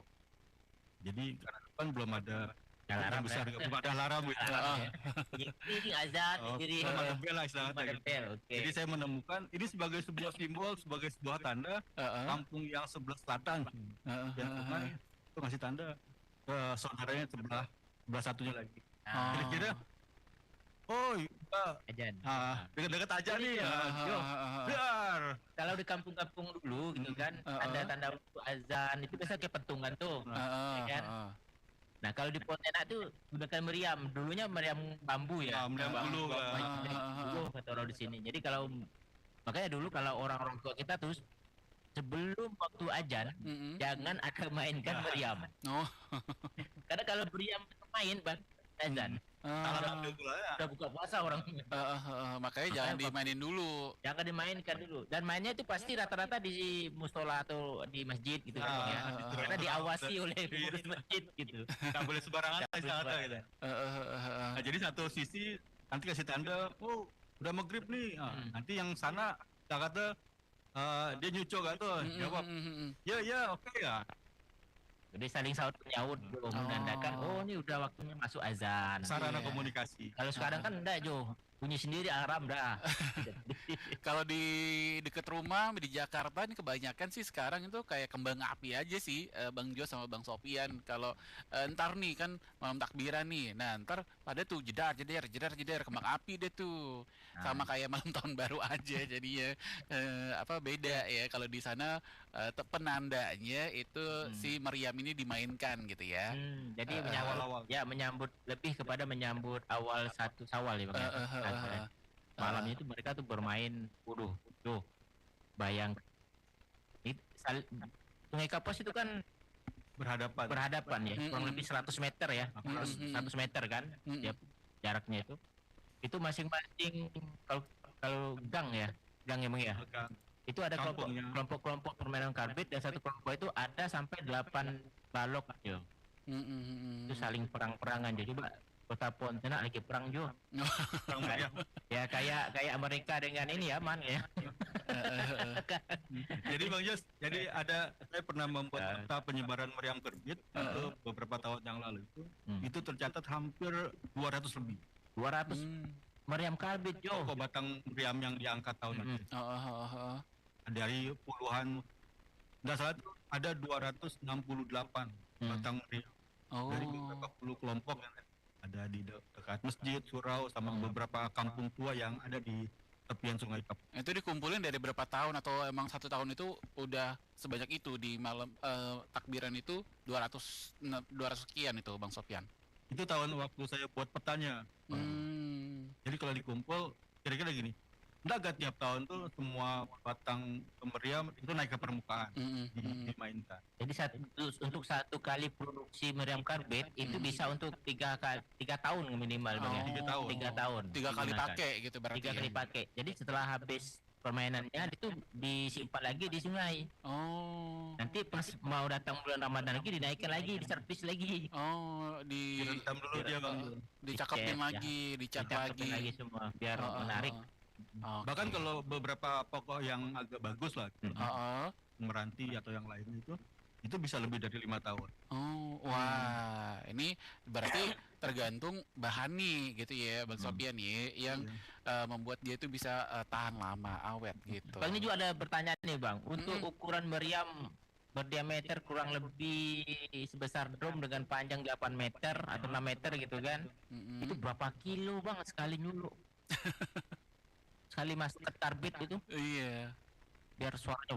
Jadi karena kan belum ada alarm besar, belum ada alarm gitu. Ini azan, jadi Jadi saya menemukan ini sebagai sebuah simbol, sebagai sebuah tanda kampung yang sebelah selatan yang sungai itu ngasih tanda ke saudaranya sebelah satunya lagi. Kira-kira dekat-dekat aja nih. Kalau di kampung-kampung dulu gitu kan ada tanda waktu azan itu biasa kayak pentungan tuh, ya kan? Nah kalau di Pontianak tuh gunakan meriam, dulunya meriam bambu ya. Meriam bulu. Kata orang di sini. Jadi makanya dulu kalau orang-orang tua kita tuh sebelum waktu azan jangan ada mainkan meriam. Karena kalau meriam main bang azan. Udah buka puasa orang. Makanya jangan dimainin dulu. Jangan dimainkan dulu. Dan mainnya itu pasti rata-rata di mustola atau di masjid gitu kan ya. Karena diawasi oleh pengurus masjid gitu. Nggak boleh sembarangan gitu. Nah, jadi satu sisi nanti kasih tanda, udah maghrib nih. Nanti yang sana kita kata dia nyucok gak tuh, jawab. Ya, oke ya. Jadi saling saut menyaut Jo, menandakan ini udah waktunya masuk azan. Sarana komunikasi. Kalau sekarang kan enggak Jo, bunyi sendiri alarm dah. Kalau di deket rumah di Jakarta ini kebanyakan sih sekarang itu kayak kembang api aja sih, Bang Jo sama Bang Sofian. Kalau ntar nih kan malam takbiran nih, nah ntar pada tuh jedar kembang api deh tuh, sama kayak malam tahun baru aja jadinya beda ya. Kalau di sana penandanya itu si meriam ini dimainkan gitu ya. Jadi menyambut lebih kepada menyambut awal 1 Syawal ya Bang. Malamnya itu mereka tuh bermain tuh bayang Sungai Kapuas itu kan berhadapan ya, kurang lebih 100 meter ya, 100 meter kan jaraknya itu masing-masing. Kalau gang ya Bang ya, itu ada kelompok permainan karbit, dan satu kelompok itu ada sampai 8 balok Jo. Itu saling perang-perangan Jo. Coba Kota Pontianak lagi perang Jo. Ya kayak Amerika dengan ini aman ya. Jadi Bang Jos, saya pernah membuat peta penyebaran meriam karbit itu beberapa tahun yang lalu itu tercatat hampir 200 lebih. 200 meriam karbit Jo. Batang meriam yang diangkat tahun itu. Dari puluhan, nggak salah ada 268 batang meriam dari beberapa puluh kelompok yang ada di dekat masjid, surau, sama beberapa kampung tua yang ada di tepian Sungai Kapuas. Itu dikumpulin dari berapa tahun, atau emang 1 tahun itu udah sebanyak itu di malam takbiran itu 200 sekian itu Bang Sofian? Itu tahun waktu saya buat petanya. Jadi kalau dikumpul kira-kira gini, enggak tiap tahun tuh semua batang meriam itu naik ke permukaan dimainkan. Jadi untuk 1 kali produksi meriam karbit itu bisa untuk 3 tahun minimal Bang ya. 3 tahun. 3 kali pakai gitu berarti. 3 kali pakai. Jadi setelah habis permainannya itu disimpan lagi di sungai. Nanti pas mau datang bulan Ramadan lagi dinaikkan lagi, diservis lagi. Direntam dulu dia Bang. Dicakapin lagi, dicat lagi semua biar menarik. Bahkan kalau beberapa pokok yang agak bagus lah, meranti atau yang lain itu bisa lebih dari 5 tahun. Wah, ini berarti tergantung bahan nih gitu ya Bang Sofian ya, yang membuat dia itu bisa tahan lama, awet gitu. Bang, ini juga ada pertanyaan nih Bang, untuk ukuran meriam berdiameter kurang lebih sebesar drum dengan panjang 8 meter atau 6 meter gitu kan, itu berapa kilo Bang sekali nyuluk? Sekali masuk ke karbit itu? Iya. Biar suaranya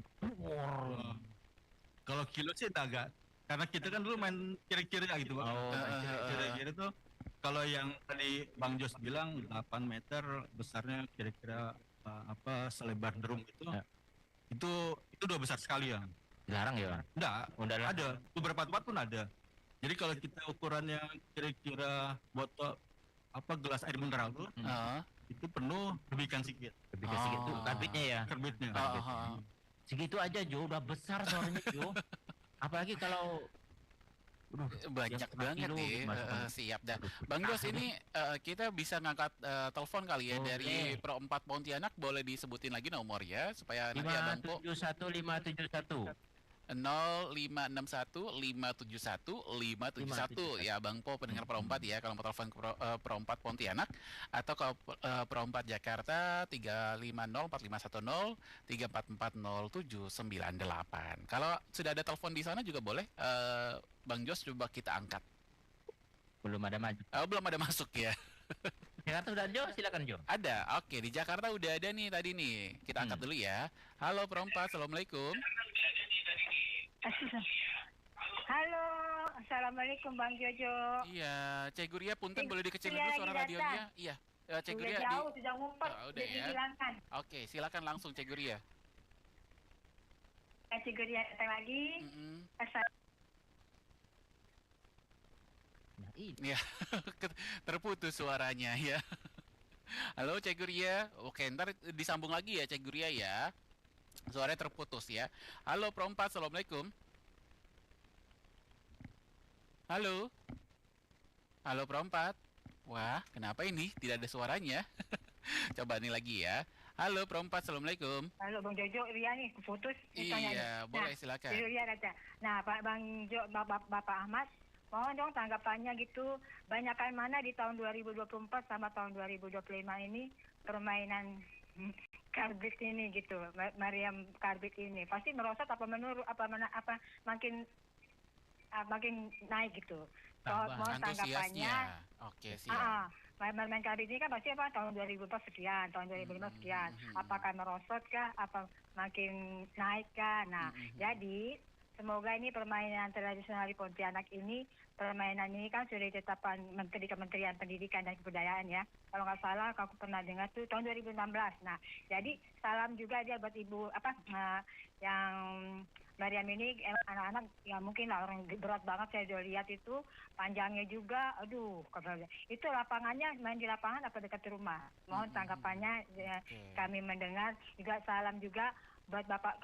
Kalau kilo sih agak, karena kita kan dulu main kira-kira gitu Bang. Kira-kira tuh kalau yang tadi Bang Jos bilang 8 meter besarnya kira-kira selebar drum itu udah besar sekali ya. Dilarang ya? Enggak, ada beberapa tempat pun ada. Jadi kalau kita ukurannya kira-kira botol gelas air mineral tuh itu penuh lebihkan sedikit. Lebihkan sedikit tuh karbitnya ya? Karbitnya. Segitu aja Jo, udah besar suaranya Jo. Apalagi kalau banyak banget ya. Siap dah Bang Jos, ini kita bisa ngangkat telepon kali ya dari Pro 4 Pontianak. Boleh disebutin lagi nomornya supaya nanti Abang Po 571 0561 571 571 ya Bang Po, pendengar Pro 4 ya. Kalau mau telepon ke Pro 4 Pontianak atau ke Pro 4 Jakarta 350 4510 3440798. Kalau sudah ada telepon di sana juga boleh Bang Jos coba kita angkat. Belum ada maju. Belum ada masuk ya. Jakarta udah Jo, silakan Jo. Ada. Oke, di Jakarta udah ada nih tadi nih. Kita angkat dulu ya. Halo Pro 4, Assalamualaikum. Halo, Assalamualaikum Bang Jojo. Iya, Cek Guria punten boleh dikecilin dulu suara radionya. Iya, Cek Guria jauh, sudah ngumpet, udah ya. Dihilangkan. Oke, silakan langsung Cek Guria. Cek Guria datang lagi. Ya, terputus suaranya ya. Halo Cek Guria. Oke, ntar disambung lagi ya Cek Guria ya. Suaranya terputus ya. Halo Pro 4, Assalamualaikum. Halo Pro 4. Wah, kenapa ini tidak ada suaranya? Coba nih lagi ya. Halo Perempat, Assalamualaikum. Halo Bang Jojo, Ria nih putus. Iya, boleh silakan. Ria Raja. Nah, Pak Bang Jo, Bapak Ahmad, mohon dong tanggapannya gitu. Banyakan mana di tahun 2024 sama tahun 2025 ini permainan karbit ini gitu, Mariam karbit ini pasti merosot apa menurun apa makin naik gitu. Mohon tanggapannya. Oke, siap. Main karbit ini kan pasti tahun 2004 sekian, tahun 2005 sekian. Apakah merosot kah? Apa makin naik kah? Nah, jadi semoga ini permainan tradisional di Pontianak ini, permainan ini kan sudah ditetapkan Menteri Kementerian Pendidikan dan Kebudayaan ya. Kalau nggak salah, aku pernah dengar tuh tahun 2016. Nah, jadi salam juga dia buat ibu yang Mariam ini anak-anak ya mungkin lah orang berat banget saya sudah lihat itu panjangnya juga, aduh itu lapangannya main di lapangan apa dekat rumah. Mohon tanggapannya kami mendengar juga salam juga buat Bapak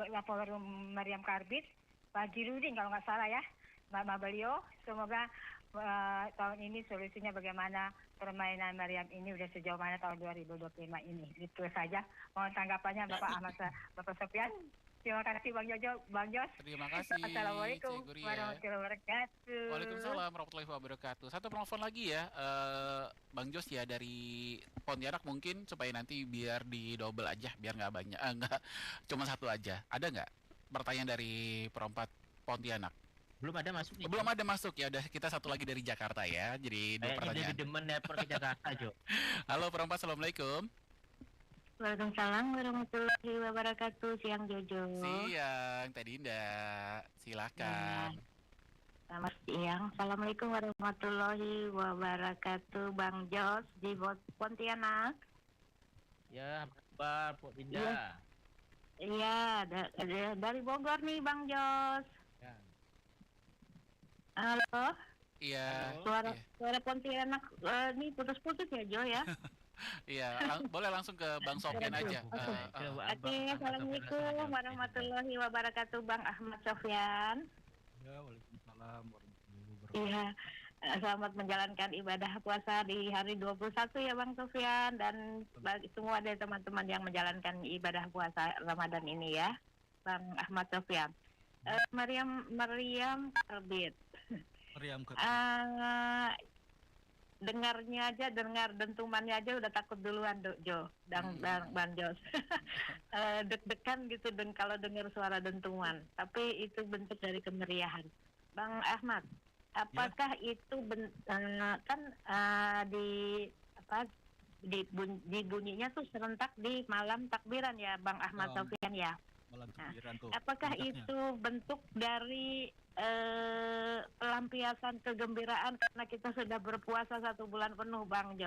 Mariam Karbit, Pak Jirudin kalau nggak salah ya, Mbak beliau. Semoga tahun ini solusinya bagaimana permainan Mariam ini udah sejauh mana tahun 2025 ini. Itu saja. Mohon tanggapannya Bapak Ahmad, Bapak Sofian. Terima kasih Bang Jojo, Bang Jos. Terima kasih. Assalamualaikum warahmatullahi wabarakatuh. Waalaikumsalam warahmatullahi wabarakatuh. Satu penelpon lagi ya, Bang Jos ya dari Pontianak mungkin supaya nanti biar di double aja, biar nggak banyak, nggak cuma satu aja. Ada nggak pertanyaan dari Perempat Pontianak? Belum ada masuk nih. Belum ada masuk ya, udah kita satu lagi dari Jakarta ya. Jadi dua pertanyaan. Jadi demen depor ke Jakarta, Jo. Halo Perempat, Assalamualaikum. Waalaikumsalam warahmatullahi wabarakatuh. Siang Jojo. Siang Teh Dinda. Silakan. Selamat siang. Assalamualaikum warahmatullahi wabarakatuh. Bang Jos di Pontianak. Ya, Pak Dinda. Iya, dari Bogor nih Bang Jos. Ya. Halo. Iya. Suara Pontianak ini putus-putus ya Jo ya. Iya, boleh langsung ke Bang Sofyan aja. Oke, Assalamualaikum warahmatullahi wabarakatuh, Bang Ahmad Sofyan. Ya, waalaikumsalam warahmatullahi wabarakatuh. Iya, selamat menjalankan ibadah puasa di hari 21 ya Bang Sofyan, dan bagi semua dari teman-teman yang menjalankan ibadah puasa Ramadan ini ya, Bang Ahmad Sofyan. Mariam Karbit. Mariam Karbit. Dengar dentumannya aja udah takut duluan Jo, Bang Jos. Deg-degan gitu kalau dengar suara dentuman. Tapi itu bentuk dari kemeriahan. Bang Ahmad, apakah itu di bunyinya tuh serentak di malam takbiran ya Bang Ahmad Sofyan ya? Apakah itu bentuk dari pelampiasan kegembiraan karena kita sudah berpuasa 1 bulan penuh Bang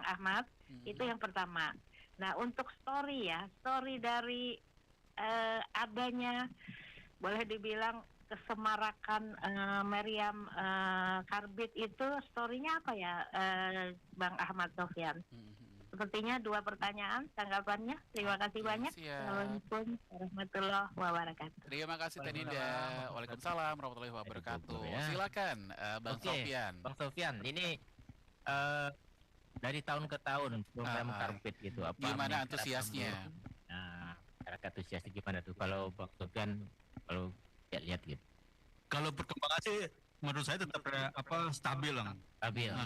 Ahmad? Itu yang pertama. Nah untuk story dari adanya boleh dibilang kesemarakan Mariam Karbit itu storynya apa ya Bang Ahmad Sofyan? Sepertinya 2 pertanyaan, tanggapannya. Terima kasih banyak. Assalamualaikum warahmatullahi wabarakatuh. Terima kasih Teh Dinda. Waalaikumsalam warahmatullahi wabarakatuh. Silakan Bang Sofyan. Bang Sofyan, ini dari tahun ke tahun program Karbit gitu. Gimana antusiasnya? Nah, antusiasnya gimana tuh kalau Bang Sofyan kalau lihat gitu? Kalau perkembangan sih menurut saya tetap stabil lah.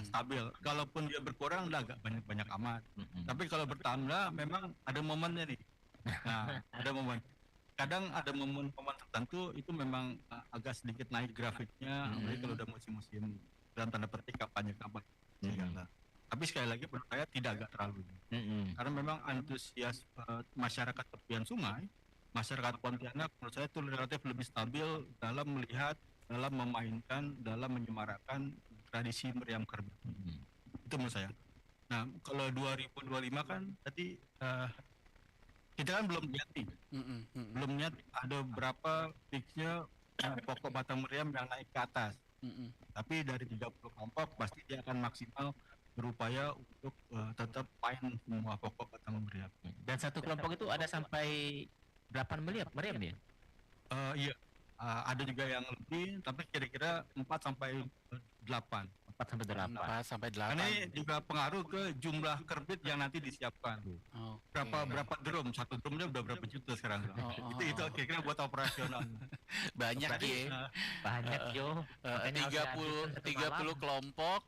Stabil. Kalaupun dia berkurang udah agak banyak amat. Tapi kalau bertambah memang ada momennya nih. Nah, ada momen. Kadang ada momen tertentu itu memang agak sedikit naik grafiknya, apalagi kalau udah musim-musim dalam tanda petik kampanye. Tapi sekali lagi menurut saya tidak agak terlalu. Karena memang antusias masyarakat tepian sungai, masyarakat Pontianak menurut saya itu relatif lebih stabil dalam melihat, dalam memainkan, dalam menyemarakkan tradisi Mariam Karbit. Itu menurut saya. Nah, kalau 2025 kan tadi kita kan belum lihat nih. Belum lihat ada berapa fixnya pokok batang meriam yang naik ke atas. Tapi dari 30 kelompok pasti dia akan maksimal berupaya untuk tetap main semua pokok batang meriam. Dan satu kelompok itu ada sampai 8 meriam ya? Iya. Ada juga yang lebih, tapi kira-kira 4 sampai 8. 4 sampai 8. Ini juga pengaruh ke jumlah kerbit yang nanti disiapkan. Berapa drum? Satu drumnya udah berapa juta sekarang? Itu kira-kira buat operasional. Banyak ya. Banyak Jo. 30 kelompok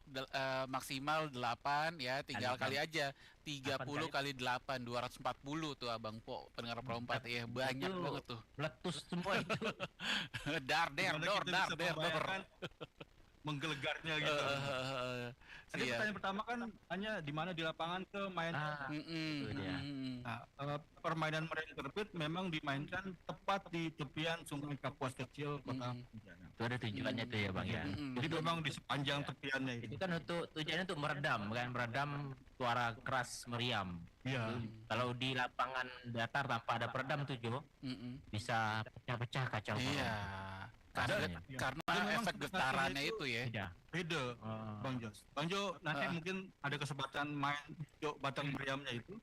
maksimal 8 ya, tinggal kali aja 30 kali 8 240 tuh Abang Po pendengar perempat ya, banyak banget tuh. Meletus semua itu. dar menggelegarnya gitu. Tadi pertanyaan pertama kan hanya di mana di lapangan ke main. Permainan meriam kerbit memang dimainkan tepat di tepian Sungai Kapuas Kecil Kota Pontianak. Itu ada tujuannya tuh ya Bang ya. Jadi memang di sepanjang tepiannya itu kan tujuannya untuk meredam suara keras meriam. Iya. Kalau di lapangan datar tanpa ada peredam tuh Jo, bisa pecah-pecah kacau. Iya. Karena efek getarannya itu ya. Beda, Bang Jos. Bang Jo nanti mungkin ada kesempatan main batang meriamnya itu.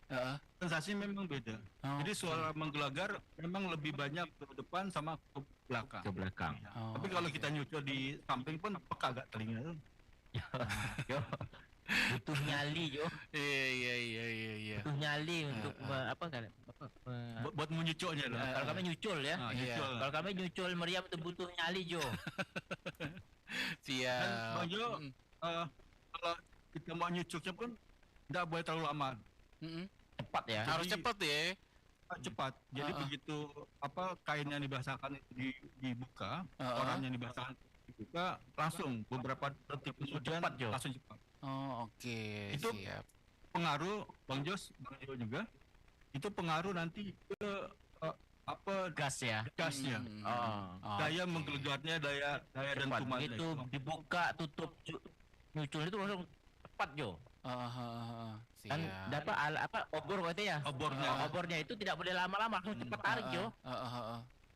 Sensasinya memang beda. Jadi suara menggelegar memang lebih banyak ke depan sama ke belakang. Tapi kalau kita nyucul di samping pun peka agak telinga. Yo. Butuh nyali Jo. Iya. Butuh nyali untuk buat menyuculnya loh. Kalau kami nyucul ya. Kalau kami nyucul meriam itu butuh nyali Jo. Dan Bang Jo, kalau kita mau nyuculnya pun tidak boleh terlalu lama. Cepat ya. Harus cepat ya. Cepat. Jadi begitu kain yang dibasakan itu dibuka, koran yang dibasakan dibuka, langsung beberapa detik kemudian langsung cepat. Oke. Itu siap. Pengaruh Bang Jos, Bang Jo juga. Itu pengaruh nanti ke gasnya. Daya menggelegarnya, daya dan kumannya. Itu dibuka, tutup, nyucul itu langsung cepat Jo. Kan dapat obor katanya ya. Obornya itu tidak boleh lama-lama, langsung cepat tarik Jo.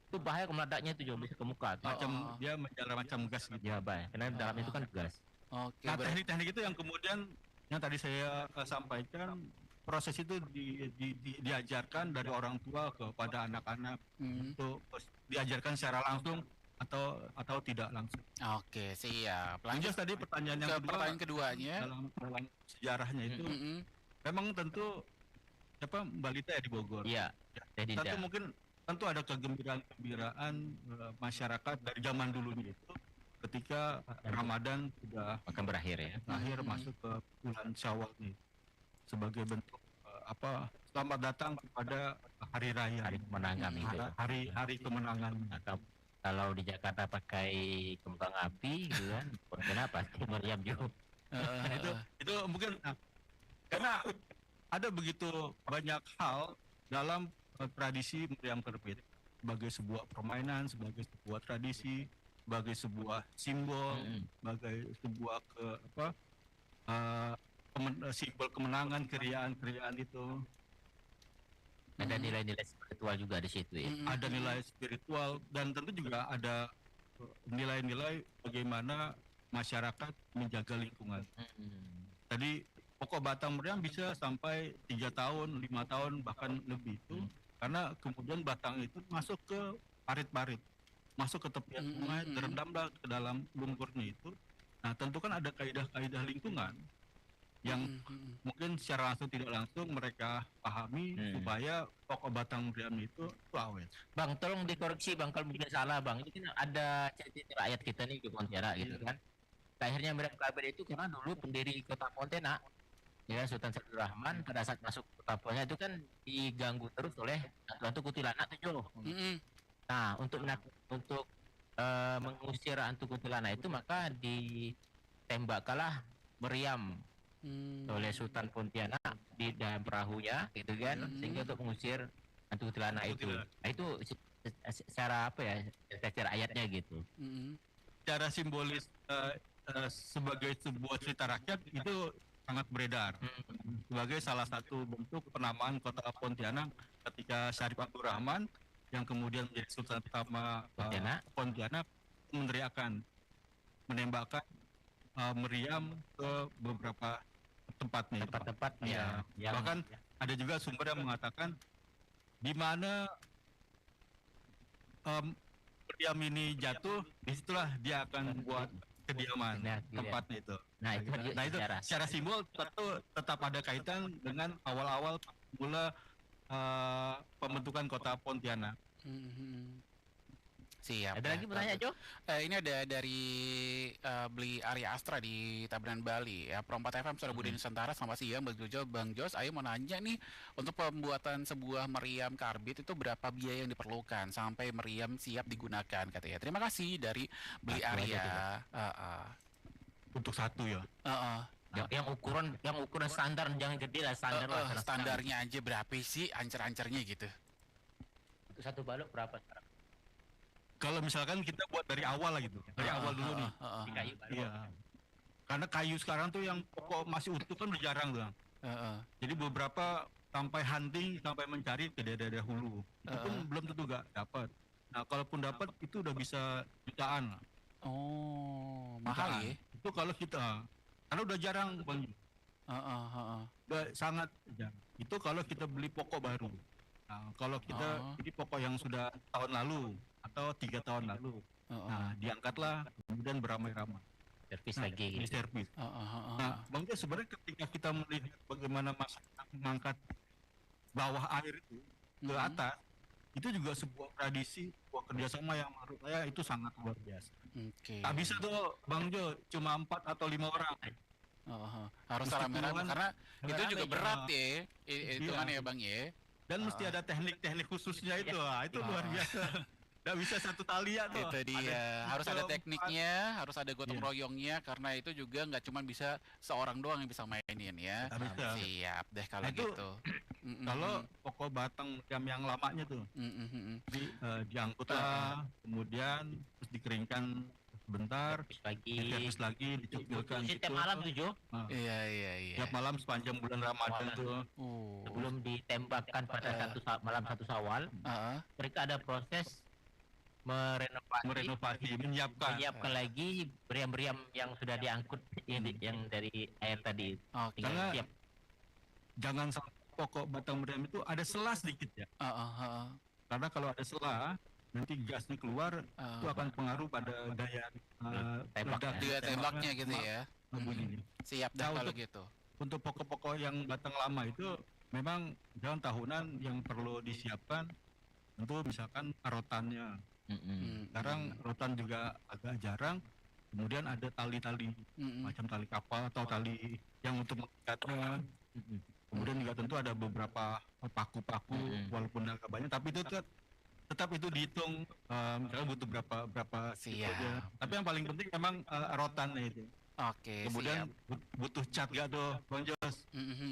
Itu bahaya meledaknya itu Jo, bisa ke muka. Dia menjalar macam gas gitu. Ya bahaya, karena dalam itu kan gas. Nah teknik-teknik itu yang kemudian yang tadi saya sampaikan, proses itu diajarkan dari orang tua kepada anak-anak untuk diajarkan secara langsung atau tidak langsung. Oke, siap. Lanjut tadi pertanyaan yang pertanyaan keduanya dalam sejarahnya itu memang tentu Mbak Lita ya di Bogor. Iya. Satu mungkin tentu ada kegembiraan masyarakat dari zaman dulunya itu ketika Ramadan sudah akan berakhir ya. Berakhir masuk ke bulan Syawal nih. Sebagai bentuk selamat datang kepada hari raya, hari kemenangan itu. Hari kemenangan. Kalau di Jakarta pakai kembang api gitu kan, kenapa sih meriam juga? Itu mungkin karena ada begitu banyak hal dalam tradisi meriam kerbit sebagai sebuah permainan, sebagai sebuah tradisi, sebagai sebuah simbol, sebagai sebuah simbol kemenangan, keriaan itu. Ada nilai-nilai spiritual juga di situ ya. Ada nilai spiritual dan tentu juga ada nilai-nilai bagaimana masyarakat menjaga lingkungan. Tadi pokok batang meriam bisa sampai 3 tahun, 5 tahun bahkan lebih itu karena kemudian batang itu masuk ke parit-parit, masuk ke tepian sungai, terendamlah ke dalam lumpurnya itu. Nah tentu kan ada kaidah-kaidah lingkungan yang mungkin secara langsung tidak langsung mereka pahami supaya pokok batang meriam itu awet. Bang, tolong dikoreksi Bang kalau mungkin salah Bang. Ini kan ada cerita rakyat kita nih di Pontianak gitu kan. Akhirnya meriam kerbit itu karena dulu pendiri kota Pontianak ya Sultan Syarifudin Rahman pada saat masuk kota Pontianak itu kan diganggu terus oleh hantu kuntilanak tuh. Nah, untuk mengusir hantu kuntilanak itu maka ditembakkanlah meriam oleh Sultan Pontianak di dalam perahunya gitu kan, sehingga untuk mengusir hantu kuntilanak itu. Nah, itu secara secara ayatnya gitu. Secara simbolis sebagai sebuah cerita rakyat itu sangat beredar sebagai salah satu bentuk penamaan kota Pontianak ketika Syarif Abdul Rahman yang kemudian menjadi sultan pertama Pontianak menembakkan meriam ke beberapa tempat ya. Bahkan ada juga sumber yang mengatakan di mana meriam ini jatuh, disitulah dia akan membuat kediaman tempatnya itu. Nah, itu secara simbol tentu tetap ada kaitan dengan awal-awal mula pembentukan kota Pontianak. Siap. Ada lagi bertanya, Jo? Ini ada dari Beli Arya Astra di Tabanan Bali. Ya, Pro 4 FM Suara Budi Nusantara. Selamat siang, Bang Jojo, Bang Jos. Ayo mau nanya nih, untuk pembuatan sebuah meriam karbit itu berapa biaya yang diperlukan sampai meriam siap digunakan katanya. Terima kasih dari Beli Arya. Untuk satu ya. Yang ukuran standar, jangan gede lah, standar lah. Standarnya aja berapa sih ancer-ancernya gitu? Untuk satu balok berapa sekarang? Kalau misalkan kita buat dari awal lah gitu, dari awal dulu nih. Di kayu baru. Iya. Karena kayu sekarang tuh yang pokok masih utuh kan udah jarang tuh. Jadi beberapa sampai hunting, sampai mencari ke daerah hulu, itu pun belum tentu gak dapat. Nah, kalaupun dapat itu udah bisa jutaan. Oh, mahal ya? Itu kalau kita, karena udah jarang Bang. Udah sangat jarang. Itu kalau kita beli pokok baru. Nah, kalau kita ini pokok yang sudah tahun lalu atau 3 tahun lalu, nah diangkatlah kemudian beramai-ramai. Servis lagi. Di servis. Nah, Bang Jo, sebenarnya ketika kita melihat bagaimana masyarakat mengangkat bawah air itu ke atas, itu juga sebuah tradisi, sebuah kerjasama yang menurut saya itu sangat luar biasa. Tak bisa tuh Bang Jo cuma 4 atau 5 orang. Harus rame-rame karena itu juga berat ya, hitungan ya Bang ya. Dan mesti ada teknik-teknik khususnya itu, itu luar biasa. Nggak bisa satu talian tuh. Itu dia, harus ada tekniknya, harus ada gotong royongnya, karena itu juga nggak cuma bisa seorang doang yang bisa mainin ya. Siap deh kalau gitu. Kalau pokok batang yang lamanya tuh, diangkutlah, kemudian terus dikeringkan sebentar, servis lagi, dicukilkan gitu. Setiap malam tuh, Jo? Iya. Setiap malam sepanjang bulan Ramadan tuh. Sebelum ditembakkan pada malam 1 Syawal, mereka ada proses merenovasi, menyiapkan lagi meriam-meriam yang sudah diangkut yang dari air tadi. Karena jangan sampai pokok batang meriam itu ada selah sedikit ya. Karena kalau ada selah, nanti gasnya keluar, itu akan pengaruh pada daya tembaknya gitu ya. Siap dah kalau gitu. Untuk pokok-pokok yang batang lama itu memang dalam tahunan yang perlu disiapkan, tentu misalkan rotannya. Sekarang rotan juga agak jarang. Kemudian ada tali-tali, macam tali kapal atau tali yang untuk mengikatnya. Kemudian juga tentu ada beberapa paku-paku, walaupun agak banyak, tapi itu tetap itu dihitung, misalnya butuh berapa siap. Tapi yang paling penting memang rotannya itu. Kemudian butuh cat gak tuh Bang Jos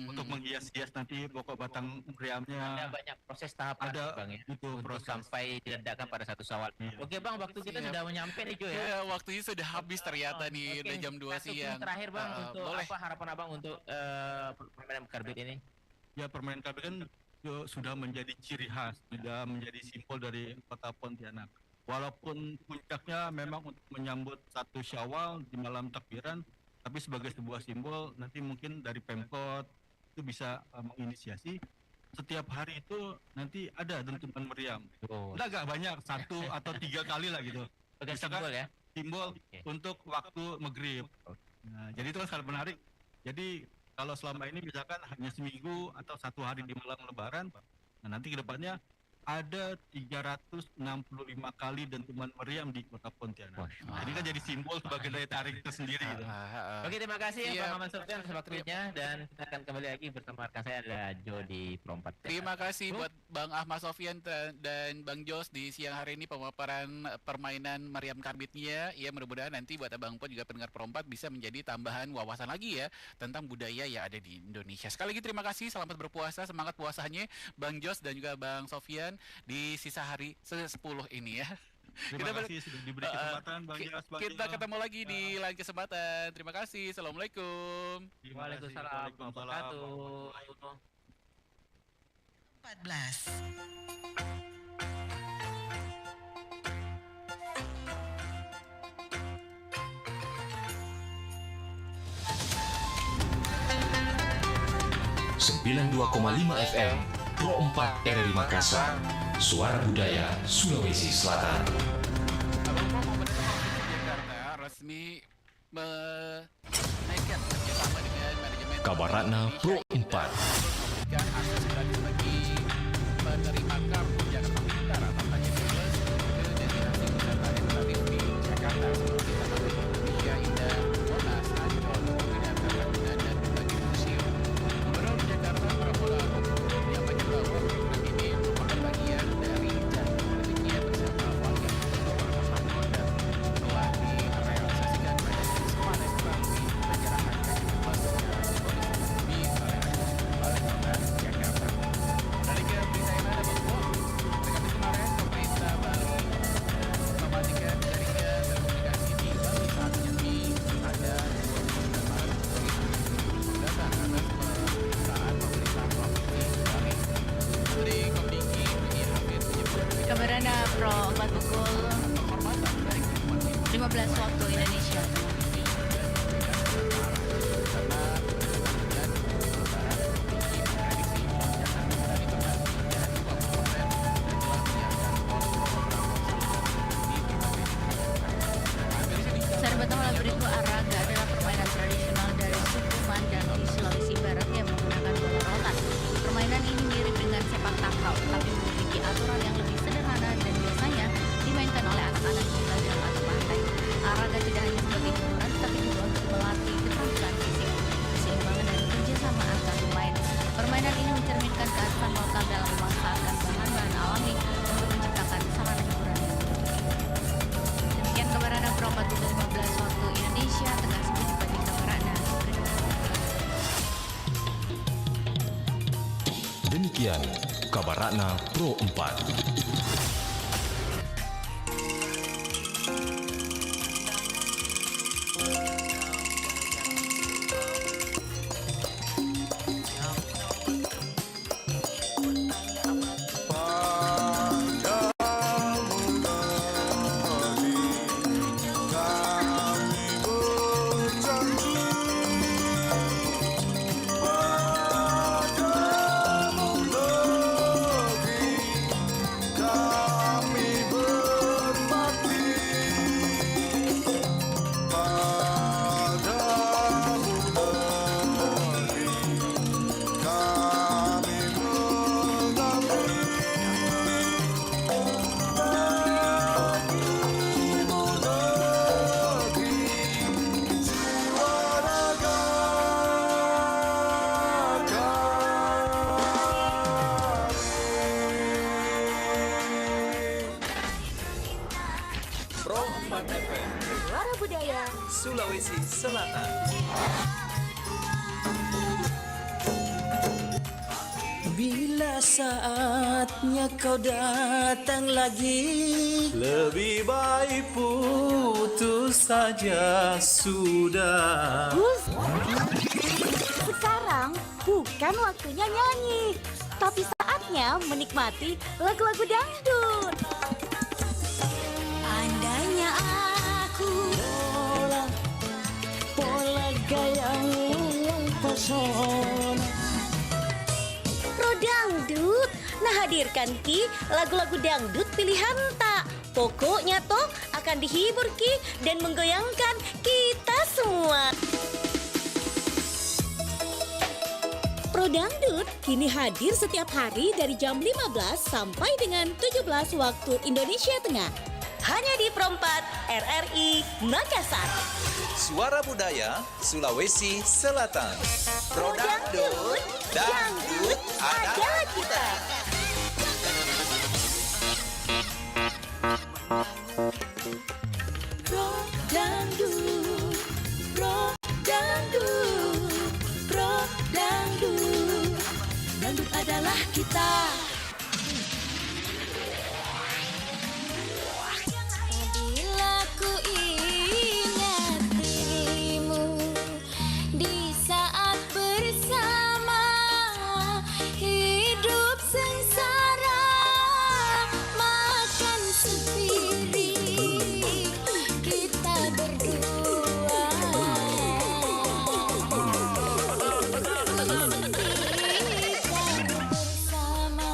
untuk menghias-hias nanti pokok batang meriamnya. Ada banyak proses tahapan Bang ya, itu untuk sampai diledakkan pada 1 Syawal. Oke Bang, waktu kita sudah menyampe nih Jo ya. Iya, waktunya sudah habis ternyata nih, udah jam 2 siang. Terakhir Bang, untuk apa harapan Abang untuk permainan karbit ini? Ya, permainan karbit kan sudah menjadi ciri khas, sudah menjadi simbol dari kota Pontianak. Walaupun puncaknya memang untuk menyambut 1 Syawal di malam takbiran, tapi sebagai sebuah simbol nanti mungkin dari Pemkot itu bisa menginisiasi setiap hari itu nanti ada dentuman meriam. Agak banyak, 1 atau 3 kali lah gitu. Simbol ya? Simbol untuk waktu maghrib. Nah, jadi itu kan sangat menarik. Jadi kalau selama ini misalkan hanya seminggu atau 1 hari di malam Lebaran, nah nanti ke depannya ada 365 kali dentuman meriam di kota Pontianak. Nah, ini kan jadi simbol sebagai daya tarik tersendiri. Gitu. Oke, terima kasih Bang Ahmad Sofyan atas waktunya, dan kita akan kembali lagi bersama rekan saya ada Jo di Pro 4. Terima kasih buat Bang Ahmad Sofyan dan Bang Jos di siang hari ini pemaparan permainan meriam karbitnya. Ya, mudah-mudahan nanti buat Abang Po juga pendengar Pro 4 bisa menjadi tambahan wawasan lagi ya tentang budaya yang ada di Indonesia. Sekali lagi terima kasih, selamat berpuasa, semangat puasanya Bang Jos dan juga Bang Sofyan di sisa hari 10 ini ya. Terima kasih sudah diberi kesempatan Bang Jas. Kita ketemu lagi di lain kesempatan. Terima kasih. Assalamualaikum. Waalaikumsalam warahmatullahi wabarakatuh. 14. FM Pro 4 RRI Makassar, Suara Budaya Sulawesi Selatan. Jakarta resmi Kabaratna Pro 4. Akses gratis bagi penerima kartu Jakarta Pintar atau KJP Plus ke destinasi wisata eksklusif di Jakarta seperti Taman Indonesia Indah, Monas, Ancol, Minata, Ragunan, dan berbagai museum. Gubernur Jakarta Prabowo menyampaikan bahwa program ini merupakan bagian dari janji politiknya bersama warga Kota dan telah direalisasikan pada Semarang melalui penyerahan KJP Plus di Balai Kota Jakarta. Dari ke berita yang ada Bang Bo, dekati kemarin pemerintah Bali mematikan jaringan telekomunikasi di Bali saat menyepi ada 29 Maret 2020 mendatang atas permintaan pemerintah Provinsi Bali. Menteri Komunikasi Budi Hamid menyebut Kabarana Pro 4 pukul 15 waktu Indonesia. Sahabat Olah Beriku Araga adalah permainan tradisional dari suku Mandang di Sulawesi Barat yang menggunakan bola rotan. Permainan ini mirip dengan sepak takraw, tapi memiliki aturan yang lebih sederhana dan biasanya dimainkan oleh anak-anak di ladang atau pantai. Araga tidak hanya sebagai hiburan, tapi juga untuk melatih keterampilan fisik, keseimbangan dan kerjasama antar pemain. Permainan ini mencerminkan kearifan lokal dalam memanfaatkan bahan-bahan alami untuk menciptakan sarana hiburan yang unik. Demikian Kabarana Pro 15 waktu Indonesia Tengah sebelum pagi Kabarana. Demikian Kabaratna Pro 4. Pro 4 FM, Suara Budaya Sulawesi Selatan. Bila saatnya kau datang lagi, Lebih baik putus saja sudah. Sekarang bukan waktunya nyanyi, tapi saatnya menikmati lagu-lagu dangdut. Andainya aku pola gayamu yang pesona. Pro Dangdut, nah hadirkan Ki lagu-lagu dangdut pilihan tak. Pokoknya toh akan dihibur Ki dan menggoyangkan kita semua. Pro Dangdut kini hadir setiap hari dari jam 15 sampai dengan 17 waktu Indonesia Tengah. Hanya di Pro 4 RRI Makassar. Suara Budaya Sulawesi Selatan. Pro Dangdut, dangdut adalah kita. Pro Dangdut, Pro Dangdut, Pro Dangdut. Dangdut adalah kita. Bila ku ingat dirimu di saat bersama, hidup sengsara makan sepiring kita berdua. Kita bersama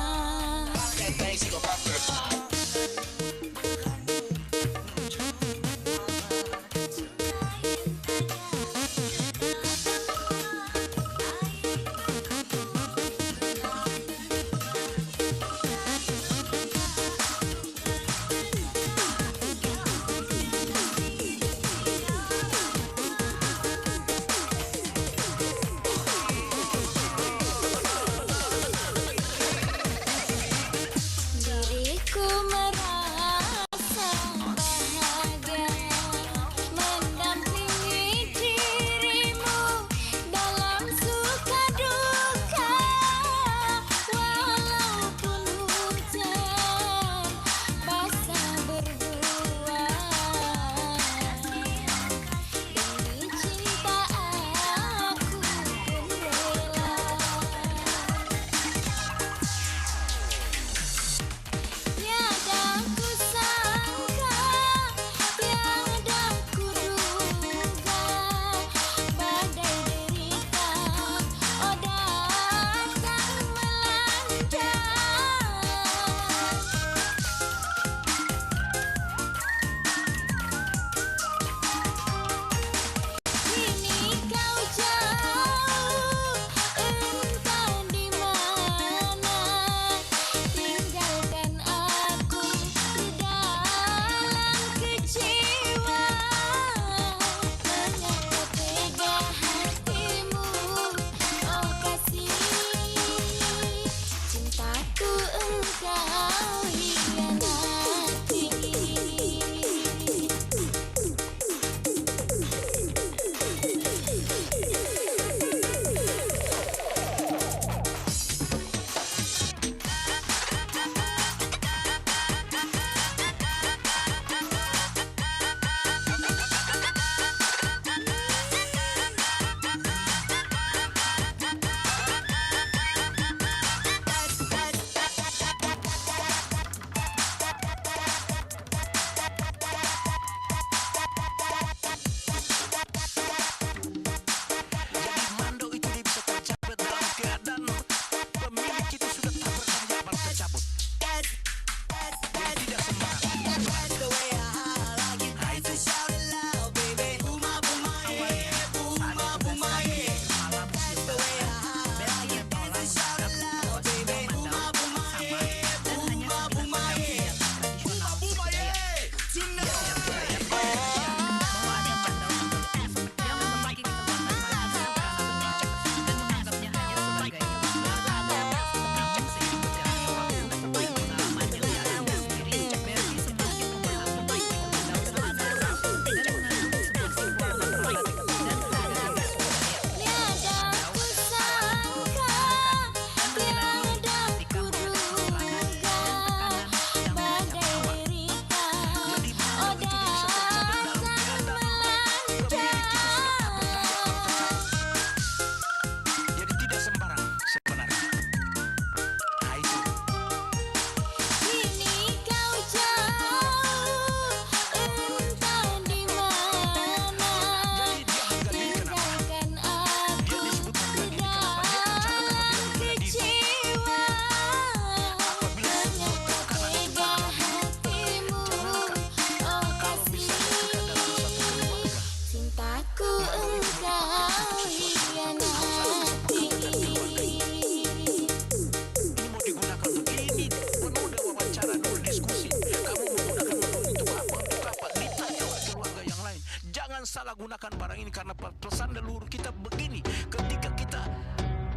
menggunakan barang ini karena pesan leluhur kita begini. Ketika kita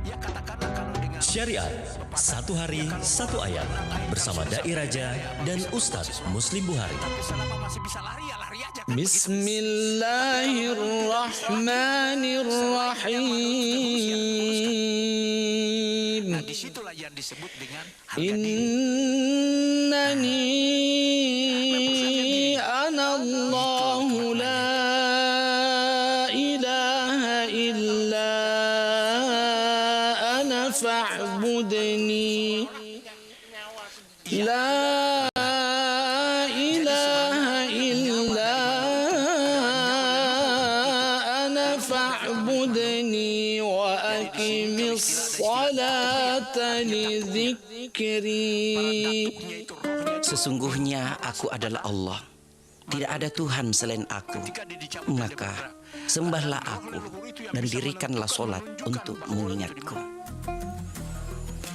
ya katakanlah kalau dengan Syariat, satu hari satu ayat bersama Dai Raja dan Ustadz Muslim Buhari. Bismillahirrahmanirrahim. Nah, disitulah yang disebut dengan Innani anallahu la ilaha illa ana fa'budni la ilaha illa ana fa'budni wa aqimis salata li dzikri. Sesungguhnya aku adalah Allah. Tidak ada Tuhan selain aku. Maka sembahlah aku dan dirikanlah solat untuk mengingatku.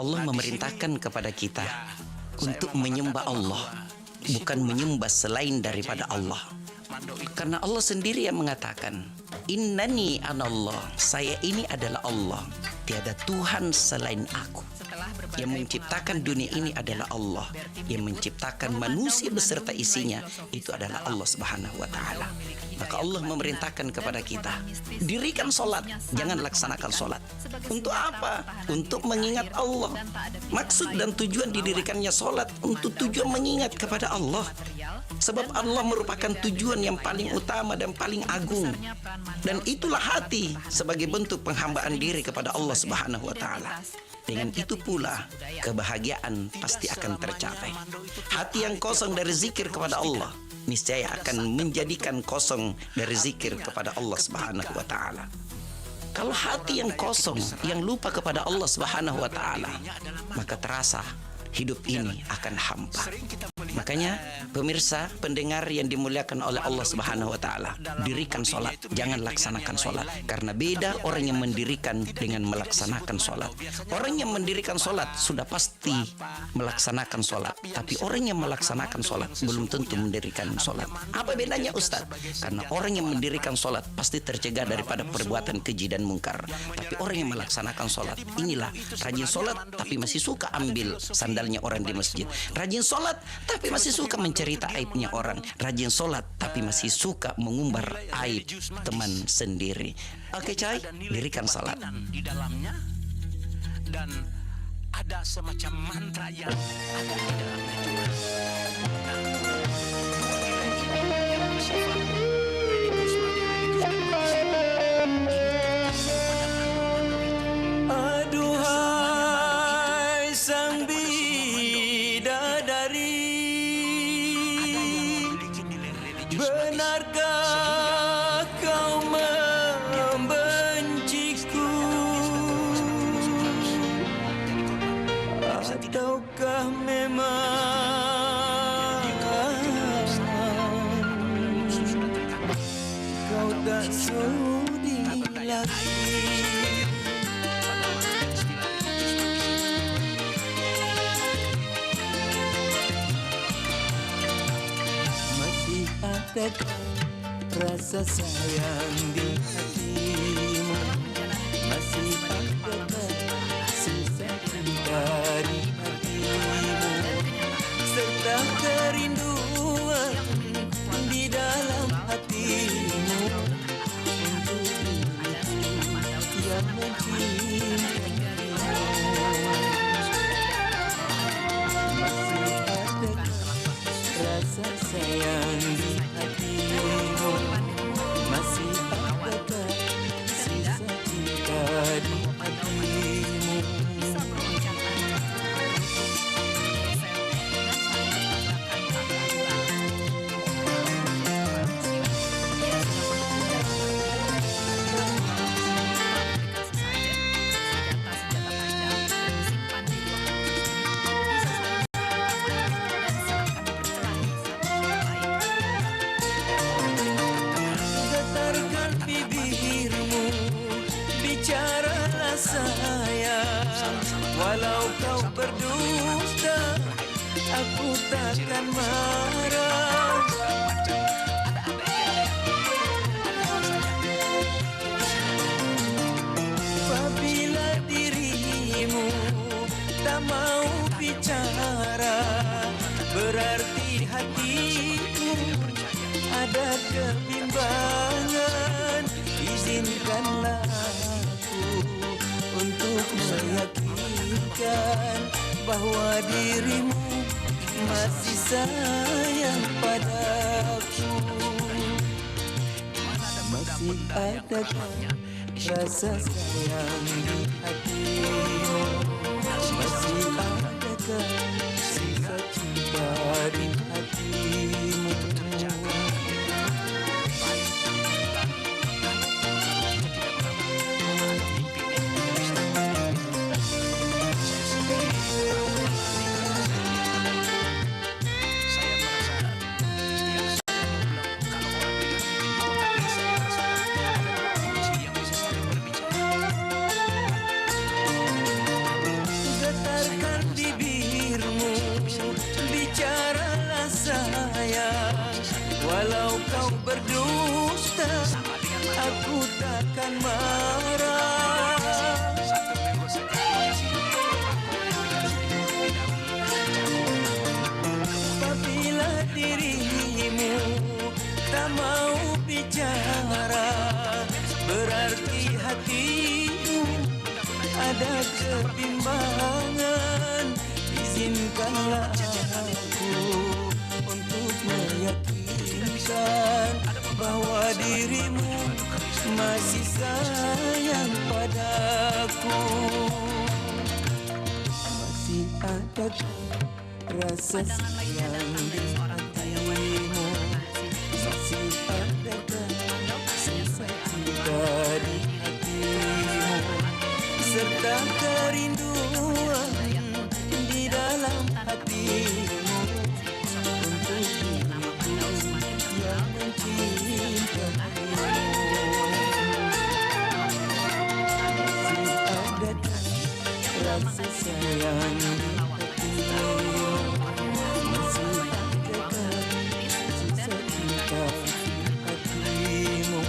Allah memerintahkan kepada kita untuk menyembah Allah, bukan menyembah selain daripada Allah. Karena Allah sendiri yang mengatakan, Innani anallah, saya ini adalah Allah. Tiada Tuhan selain aku. Yang menciptakan dunia ini adalah Allah. Yang menciptakan manusia beserta isinya itu adalah Allah Subhanahu wa Ta'ala. Maka Allah memerintahkan kepada kita, dirikan solat, jangan laksanakan solat. Untuk apa? Untuk mengingat Allah. Maksud dan tujuan didirikannya solat untuk tujuan mengingat kepada Allah. Sebab Allah merupakan tujuan yang paling utama dan paling agung. Dan itulah hati sebagai bentuk penghambaan diri kepada Allah Subhanahu wa Ta'ala. Dengan itu pula kebahagiaan pasti akan tercapai. Hati yang kosong dari zikir kepada Allah niscaya akan menjadikan kosong dari zikir kepada Allah Subhanahu wa Ta'ala. Kalau hati yang kosong, yang lupa kepada Allah Subhanahu wa Ta'ala, maka terasa hidup ini akan hampa. Makanya pemirsa, pendengar yang dimuliakan oleh Allah Subhanahu wa Ta'ala, dirikan solat, jangan laksanakan solat. Karena beda orang yang mendirikan dengan melaksanakan solat. Orang yang mendirikan solat sudah pasti melaksanakan solat, tapi orang yang melaksanakan solat belum tentu mendirikan solat. Apa bedanya Ustaz? Karena orang yang mendirikan solat pasti tercegah daripada perbuatan keji dan mungkar. Tapi orang yang melaksanakan solat, inilah rajin solat tapi masih suka ambil sandalnya orang di masjid. Rajin solat tapi masih suka mencerita aibnya orang. Rajin solat tapi masih suka mengumbar aib teman sendiri. Oke coy, dirikan salat. Di dalamnya dan ada semacam mantra yang ada di dalamnya juga. Aduhai sang bidadari, benarkah kau membenciku, ataukah memang kau tak sudi lagi? Adakah rasa sayang di hatimu? Masih adakah sisa cinta di hatimu? Serta kerinduan di dalam hatimu untuk diriku yang mencintaimu. Masih adakah rasa sayang di hatimu? Masih adakah sisa cinta di hatimu? Bicaralah sayang, walau kau berdusta, aku takkan marah. mau bicara, berarti hatiku ada kebimbangan. Izinkanlah aku untuk meyakinkan bahwa dirimu masih sayang padaku. Masih adakah rasa sayang di hatimu? Masih adakah sisa cinta di hatimu? Getarkan bibirmu, bicaralah sayang. Walau kau berdusta, aku takkan marah. Apabila dirimu tak mau bicara, berarti hatimu ada kebimbangan. Izinkanlah aku untuk meyakinkan bahwa dirimu masih sayang padaku. Masih ada rasa sayang di hatimu? Masih adakah sisa cinta di hatimu? Serta kerinduan di dalam hatimu untuk diriku yang mencintaimu. Masih adakah rasa sayang di hatimu? Masih adakah sisa cinta di hatimu?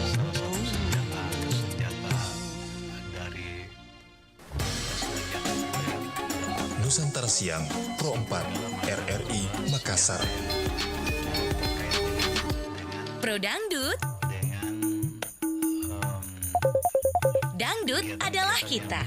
Nusantara Siang Pro 4 RRI Makassar. Pro Dangdut. Dangdut adalah kita.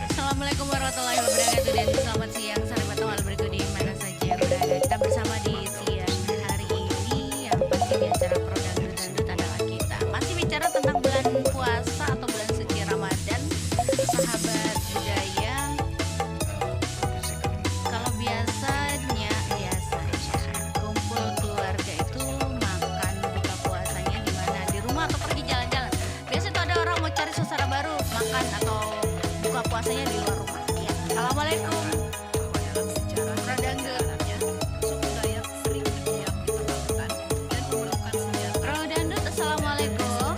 Assalamualaikum warahmatullahi wabarakatuh dan selamat siang sahabat awal berikut di mana saja berada. Kita bersama di siang hari ini yang pasti di acara Pro Dangdut. Dangdut adalah kita. Masih bicara tentang bulan puasa atau bulan suci Ramadan. Sahabat budaya, kalau biasanya kumpul keluarga itu makan buka puasanya di mana? Di rumah atau pergi jalan-jalan. Biasanya tuh ada orang mau cari suasana baru, makan atau buka puasanya di luar rumah. Ya. Assalamualaikum. Pro Dangdut. Pro Dangdut, assalamualaikum.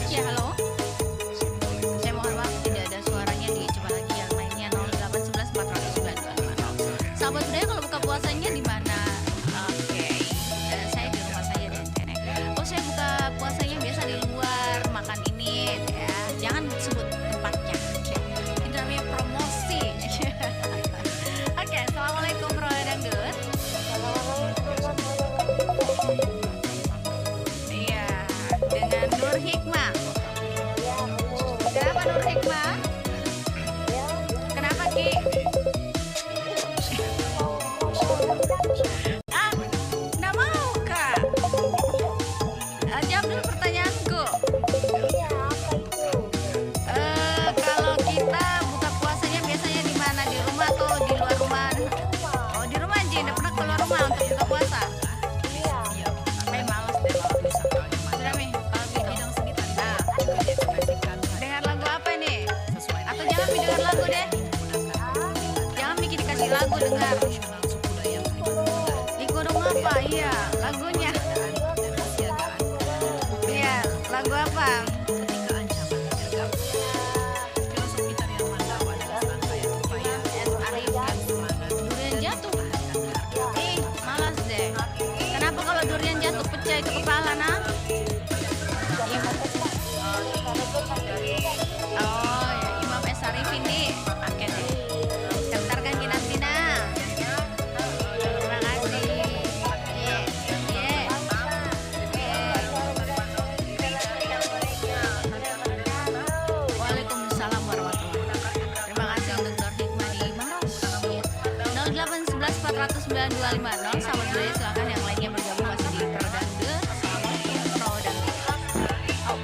Ya, halo. Saya mohon maaf tidak ada suaranya, coba lagi yang lainnya 0811 492. Sahabat budaya, kalau buka puasanya di mana? Oke. Saya di rumah saya dan Tenek. Oh, saya buka puasanya biasa di luar, makan ini ya. Jangan sebut tempatnya. dengar. Gunung apa? Iya, lagunya. Iya, lagu apa? Durian jatuh. Ih, malas deh. Kenapa kalau durian jatuh pecah itu kepala, nah? Oh, ya, Imam S. Arifin nih. Pakai deh. Daftarkan Kinantina. Terima kasih. Waalaikumsalam warahmatullahi wabarakatuh. Terima kasih untuk Nur Hikmah di Maros. 0811 409 250. Sahabat budaya silakan yang lainnya bergabung masih di Pro Dangdut. Assalamualaikum Pro Dangdut. Oh,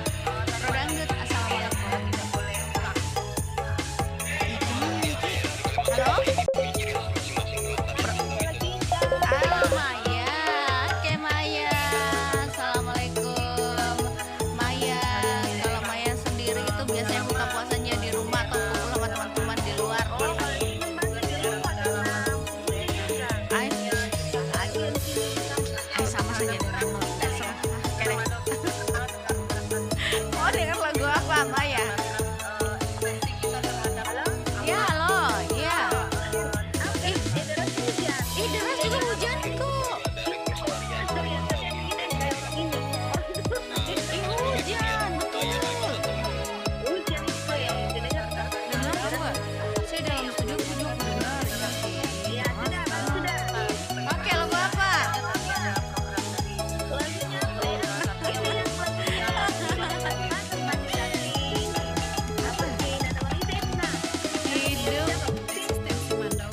Pro Dangdut. Assalamualaikum. Halo? Halo Maya, oke Maya. Assalamualaikum Maya. Kalau Maya sendiri itu biasanya buka puasanya di rumah atau kumpul sama teman-teman di luar. Ay, sama saja dengan oke deh. Mau denger lagu apa Maya? Ya halo, ya. Ih, deras juga hujan kok. Hujan, betul. Dengar coba. Saya dalam studio dengar. Oke, lagu apa?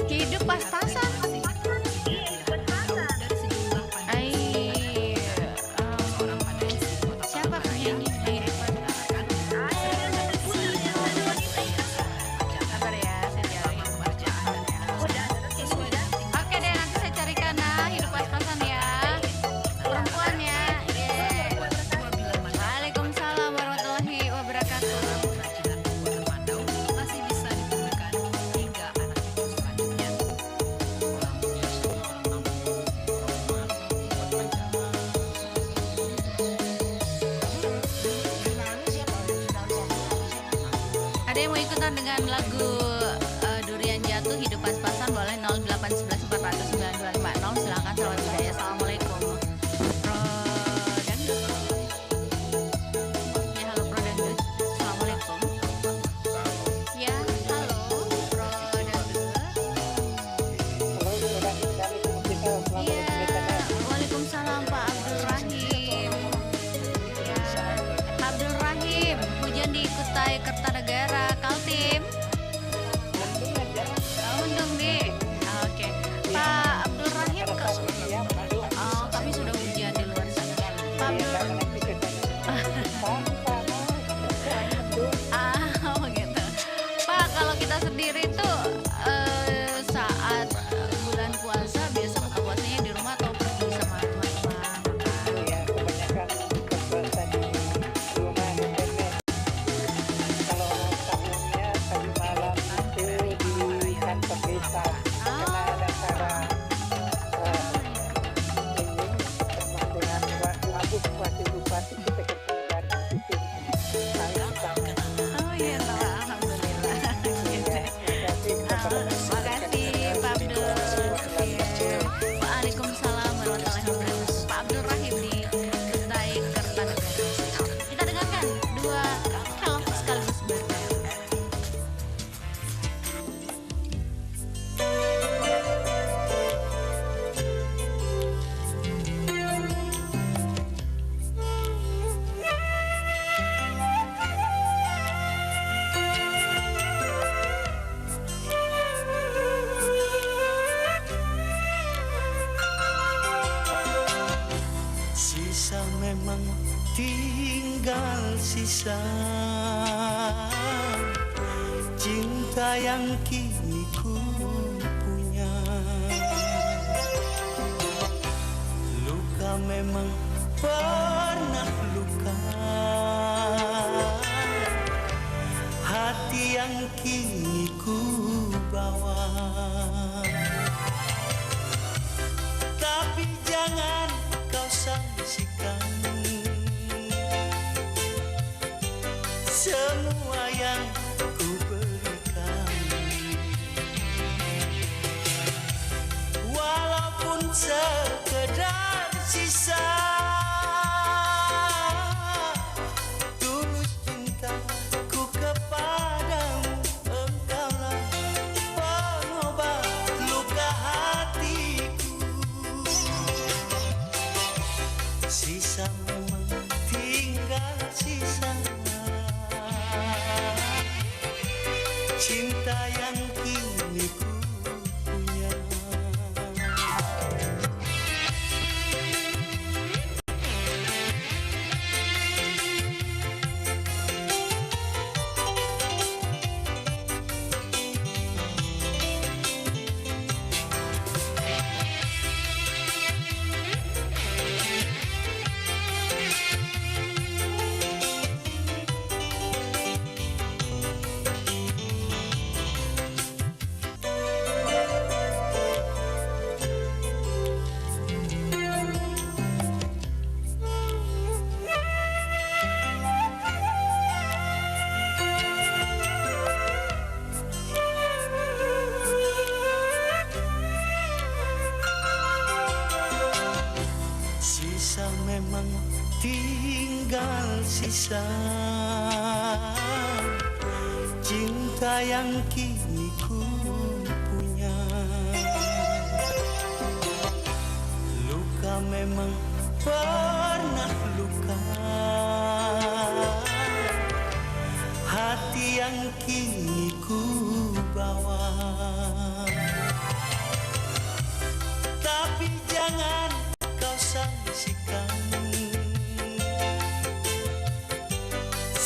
Hidup pas-pasan. Siapa penyanyi? Sabar ya, saya cari. Oke deh, nanti saya carikan hidup pas-pasan ya. Perempuan ya. Waalaikumsalam warahmatullahi wabarakatuh. Masih bisa ditemukan hingga anak itu selanjutnya. Ada yang mau ikutan dengan lagu Durian Jatuh Hidup Pas-Pasan boleh 0811 409 250. Silakan sahabat budaya. Assalamualaikum. Pro Dangdut. Ya halo Pro Dangdut. Assalamualaikum. Ya halo Pro Dangdut. Iya, waalaikumsalam Pak Abdul Rahim. Ya, Abdul Rahim. Hujan di Kutai Kertanegara, Kaltim. Mendung nih. Oke. Pak Abdul Rahim oh, kami sudah hujan di luar sana. Pak Abdul oh gitu. Pak, kalau kita sendiri tuh saat bulan puasa biasa buka puasanya di rumah atau pergi sama teman-teman? Iya, kebanyakan buka puasa di rumah internet. Kalau tahunnya tadi malam itu di kantor desa karena ada acara ini sama dengan lagu bupati kita ketinggalan di situ. Saling sama. Oh iya, alhamdulillah. Makasih Pak Abdul. Waalaikumsalam warahmatullahi wabarakatuh. Pak Abdul Rahim di Kutai Kertanegara. Kita dengarkan dua film sekaligus berbayar. Sisa memang tinggal sisa cinta yang kini ku punya. Luka memang pernah luka, hati yang kini ku bawa. tapi jangan kau sangsikan semua yang ku berikan, walaupun sekedar sisa tulus cintaku kepadamu. Engkaulah pengobat luka hatiku. Sisa memang tinggal sisa cinta yang kini ku punya. Sisa memang tinggal sisa cinta yang kini ku punya. Luka memang pernah luka, hati yang kini ku bawa. Tapi jangan kau sangsikan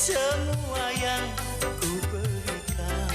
semua yang ku berikan.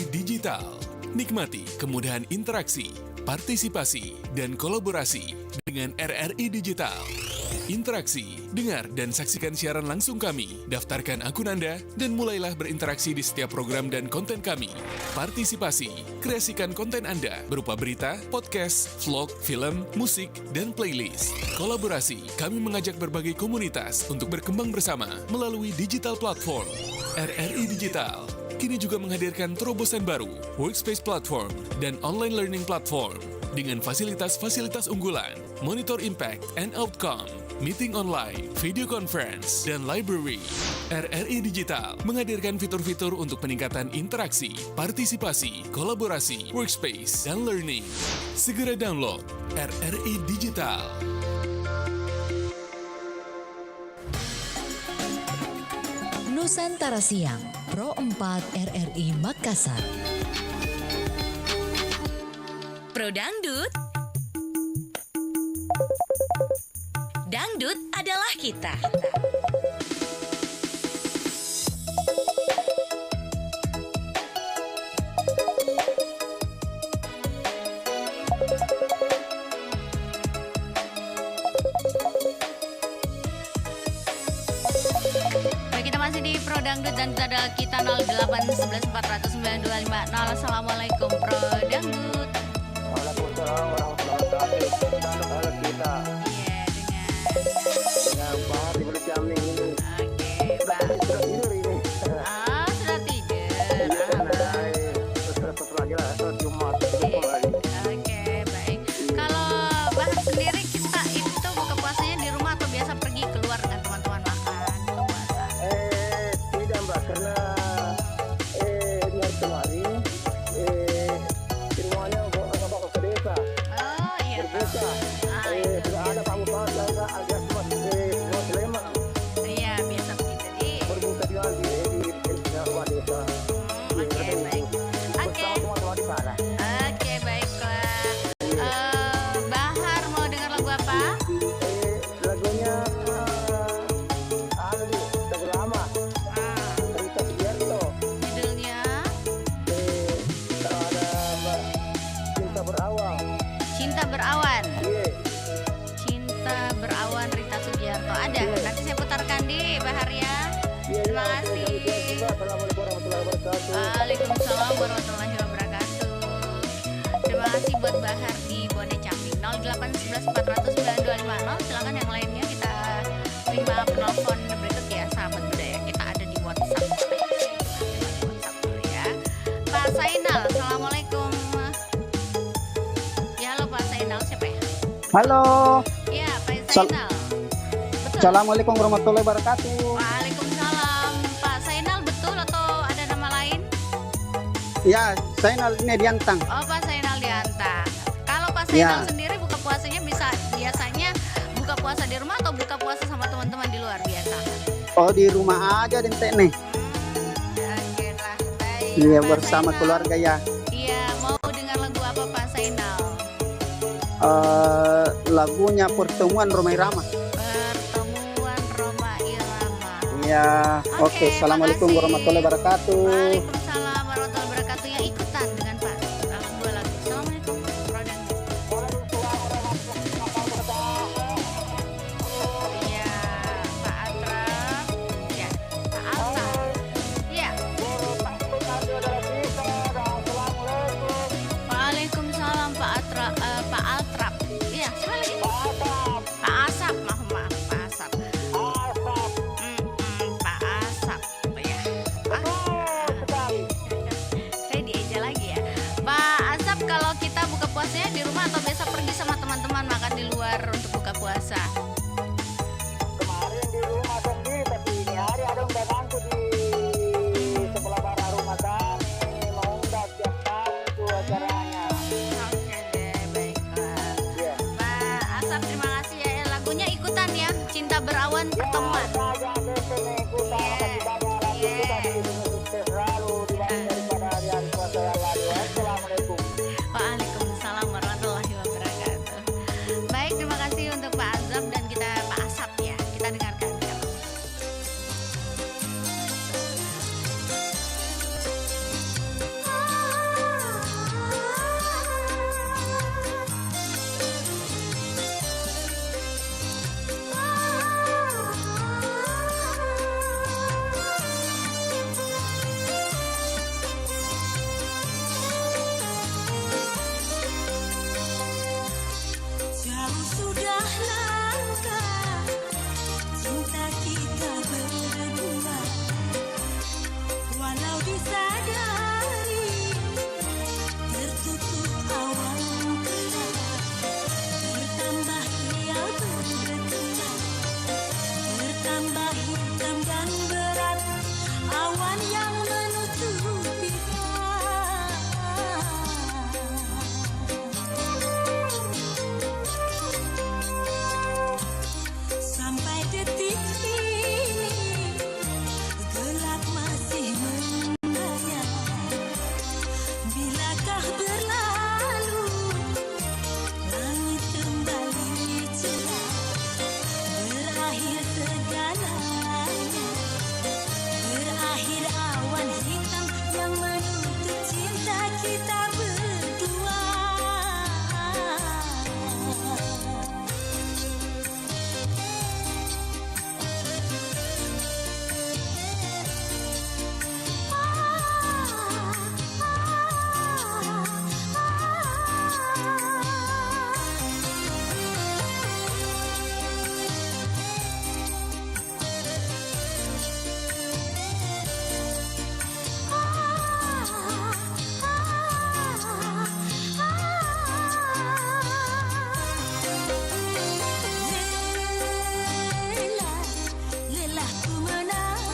RRI Digital. Nikmati kemudahan interaksi, partisipasi, dan kolaborasi dengan RRI Digital. Interaksi, dengar dan saksikan siaran langsung kami, daftarkan akun Anda, dan mulailah berinteraksi di setiap program dan konten kami. Partisipasi, kreasikan konten Anda berupa berita, podcast, vlog, film, musik, dan playlist. Kolaborasi, kami mengajak berbagai komunitas untuk berkembang bersama melalui digital platform. RRI Digital kini juga menghadirkan terobosan baru, workspace platform, dan online learning platform dengan fasilitas-fasilitas unggulan, monitor impact and outcome, meeting online, video conference, dan library. RRI Digital menghadirkan fitur-fitur untuk peningkatan interaksi, partisipasi, kolaborasi, workspace, dan learning. Segera download RRI Digital. Nusantara Siang, Pro 4 RRI Makassar. Pro Dangdut. Dangdut adalah kita. Pro Dangdut dan ada kita 08114925. Assalamualaikum Pro Dangdut. Waalaikumsalam warahmatullahi wabarakatuh. Halo kita. Iya, dengan Pak di Ciaming ini. Oke, Pak. Sudah tidur ini. Sudah tidur. Terus lagi lah, Jumat. Oke, baik. Kalau Bahar sendiri kita itu buka puasanya di rumah atau biasa pergi keluar dengan teman-teman makan buka puasa? Tidak Mbak, karena di hari kemarin di rumahnya bawa ke desa. Oh iya. Berbuka. Sudah ada Pak Bupati, ada Mas Sleman. Iya, biasa begitu di. Berbuka di desa. Oke, baik. Oke. Teman-teman di sana. Oke, baiklah. Bahar mau dengar lagu apa? Lagunya lagu lama. Rita Sugiarto. Judulnya? Ada Cinta Berawal. Cinta Berawan. Iya. Cinta Berawan Rita Sugiarto. Ada. Nanti saya putarkan di Bahar ya. Terima kasih. Assalamualaikum warahmatullahi wabarakatuh. Waalaikumsalam warahmatullahi wabarakatuh. Terima kasih buat Bahar di Bone Camping 08114925. Silakan yang lainnya kita terima penelpon berikut ya, sahabat budaya. Kita ada di WhatsApp. Dulu ya. Pak Sainal, assalamualaikum. Ya, halo Pak Sainal, siapa ya? Halo. Ya, Pak Sainal. Assalamualaikum warahmatullahi wabarakatuh. Waalaikumsalam. Pak Sainal betul atau ada nama lain? Ya, Sainal ini Diantang. Oh, Pak Sainal Diantang. Kalau Pak Sainal Ya. sendiri buka puasanya biasanya buka puasa di rumah atau buka puasa sama teman-teman di luar biasa? Oh, di rumah aja Dente nih. Oke lah, baik. Iya, Pak bersama Sainal. keluarga ya. Iya, mau dengar lagu apa Pak Sainal? Lagunya Pertemuan Roma Irama. Pertemuan Roma Irama. Iya, oke. Assalamualaikum warahmatullahi wabarakatuh. Waalaikumsalam warahmatullahi wabarakatuh. Ya, ikutan dengan Pak. Lagu dua lagu. Assalamualaikum. Pro Dangdut. Iya, Pak Atrap. Ya, Pak Alta. Iya. Waalaikumsalam Pak Atrap. Pak Altrap. Iya, siapa lagi? Pak Asap. Maaf, Pak Asap. Pak Asap. Ya. Saya dieja lagi ya. Pak Asap, kalau kita buka puasanya di rumah atau biasa pergi sama teman-teman makan di luar untuk buka puasa? Kemarin di rumah sendiri, tapi ini hari ada undanganku di sebelah barat rumah kami. Mau undang tiap tahun itu acaranya. Oke deh, baiklah. Pak Asap, terima kasih ya. Lagunya ikutan ya. Cinta Berawan Pertemuan. Waalaikumsalam warahmatullahi wabarakatuh. Baik, terima kasih untuk Pak Azam dan kita Pak Asap ya. Kita dengarkan ya. lelah ku menang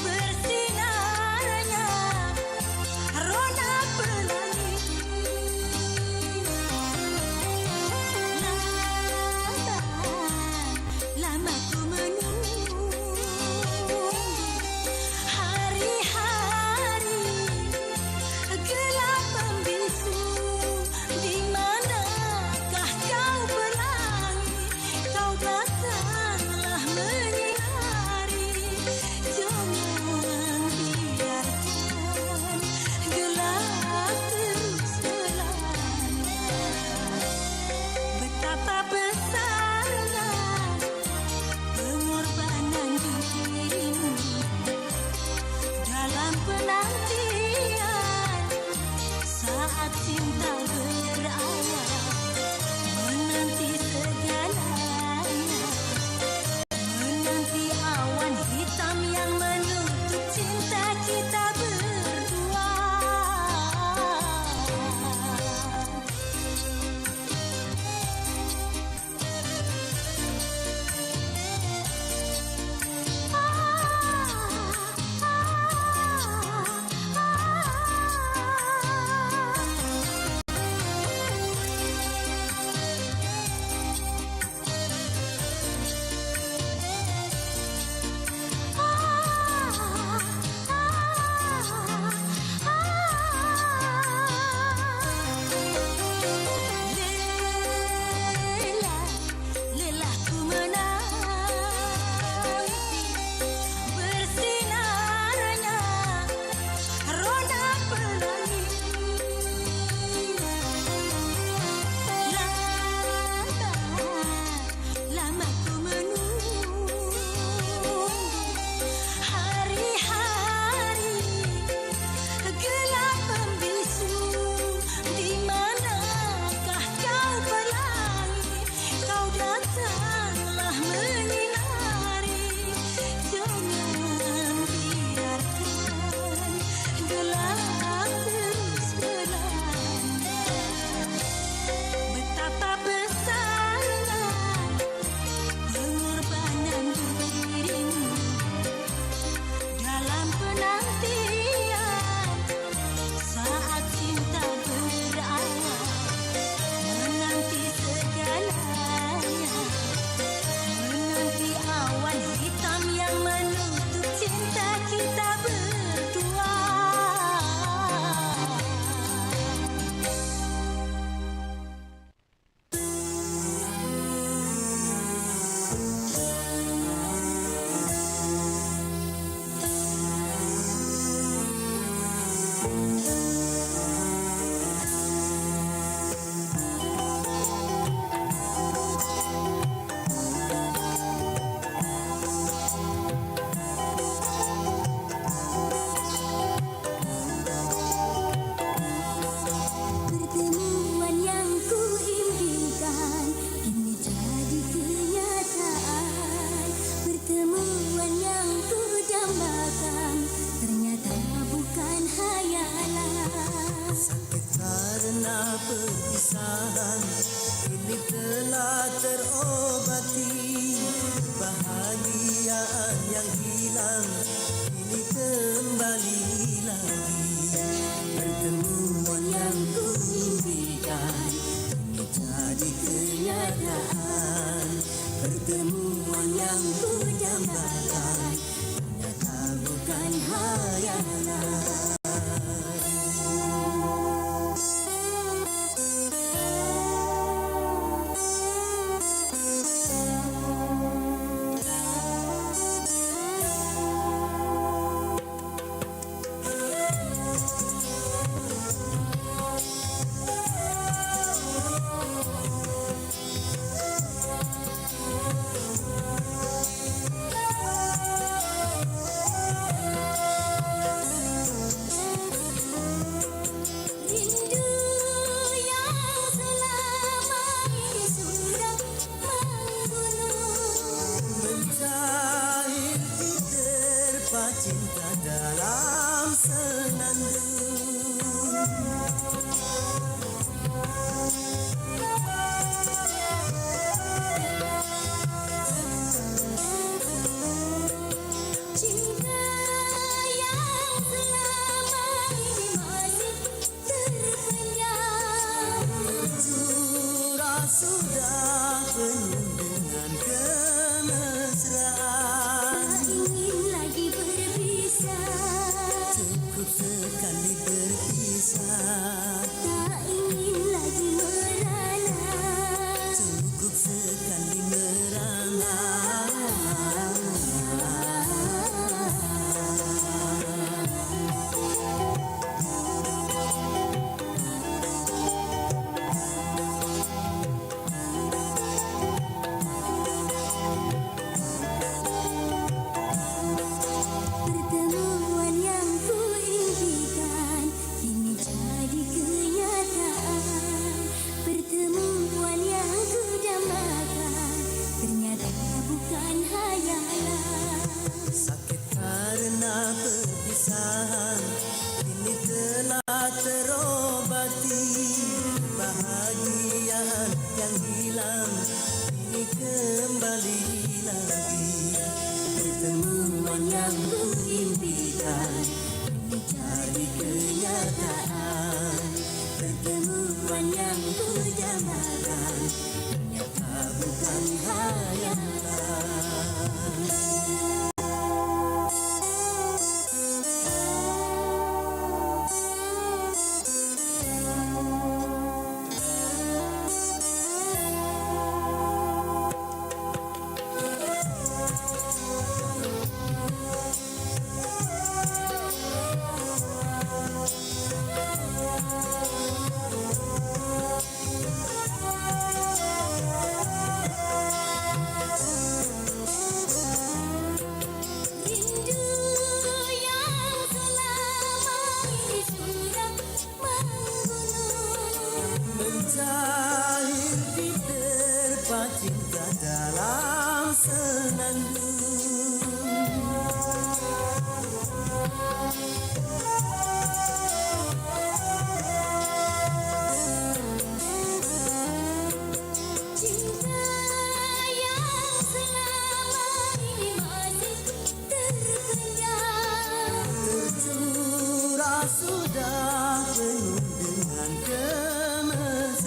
bersinarnya roda pelangi. Lama ku menunggu hari-hari gelap membisu. Di manakah kau pelangi? Kau datanglah menyinari. Jangan biarkan gelap terus melanda. Betapa besarnya pengorbanan dirimu dalam penantian saat cinta berawal, menanti segalanya, menanti awan hitam yang menutup cinta kita berdua. Lelah ku menang bersinarnya roda pelangi. Lama ku menunggu hari-hari gelap membisu. Di manakah kau pelangi? Kau datanglah menyinari. Jangan biarkan gelap terus melanda. Betapa besarnya pengorbanan dirimu dalam penantian saat cinta berawal, menanti segalanya, menanti awan hitam yang menutup cinta kita berdua. Pertemuan yang ku impikan kini jadi kenyataan. Pertemuan yang ku dambakan ternyata bukan hayalan. Sakit karena perpisahan ini telah terobati. Bahagiaan yang hilang ini kembali lagi. Pertemuan yang ku impikan ini jadi kenyataan. Pertemuan yang ku dambakan ternyata bukan hayalan. yang ku impikan menjadi kenyataan. Pertemuan yang ku dambakan ternyata bukan hayalan. Mencair di terpa cinta dalam senandung. Cinta yang selama ini masih terpendam, Tercurah sudah penuh dengan kemesraan.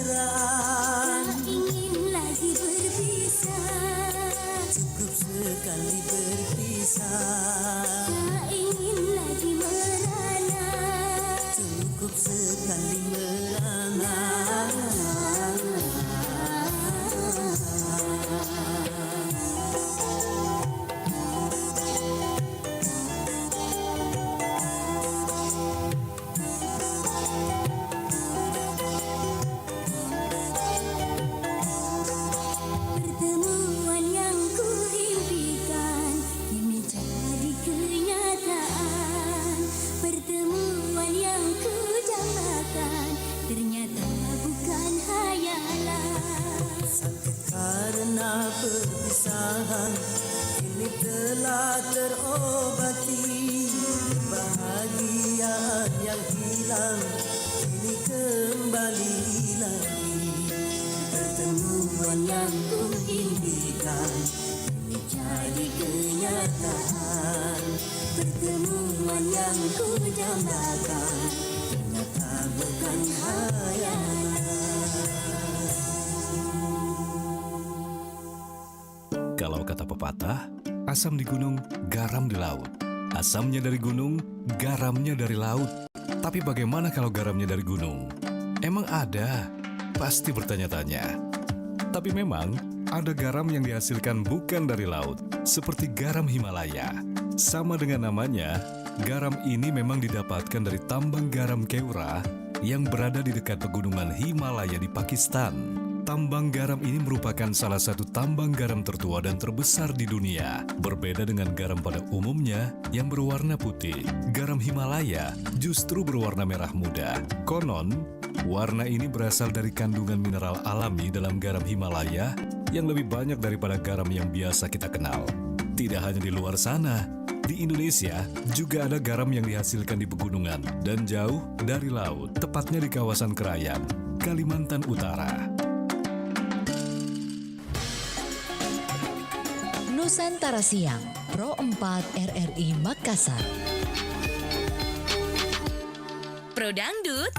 tak ingin lagi berpisah, Cukup sekali berpisah. tak ingin lagi merana. Cukup sekali merana. Pertemuan yang ku impikan kini jadi kenyataan. Pertemuan yang ku dambakan ternyata bukan hayalan. Sakit karena perpisahan kini telah terobati. Kebahagiaan yang hilang kini kembali lagi. Pertemuan yang ku impikan kini jadi kenyataan. Pertemuan yang ku dambakan ternyata bukan hayalan. Kalau kata pepatah, asam di gunung, garam di laut. Asamnya dari gunung, garamnya dari laut. Tapi bagaimana kalau garamnya dari gunung? Emang ada? Pasti bertanya-tanya. Tapi memang ada garam yang dihasilkan bukan dari laut, seperti garam Himalaya. Sama dengan namanya, garam ini memang didapatkan dari tambang garam Keura yang berada di dekat pegunungan Himalaya di Pakistan. Tambang garam ini merupakan salah satu tambang garam tertua dan terbesar di dunia. Berbeda dengan garam pada umumnya yang berwarna putih, garam Himalaya justru berwarna merah muda. Konon, warna ini berasal dari kandungan mineral alami dalam garam Himalaya yang lebih banyak daripada garam yang biasa kita kenal. Tidak hanya di luar sana, di Indonesia juga ada garam yang dihasilkan di pegunungan dan jauh dari laut, tepatnya di kawasan Krayan, Kalimantan Utara. Nusantara Siang, Pro 4 RRI Makassar. Pro Dangdut.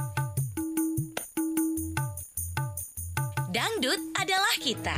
Dangdut adalah kita.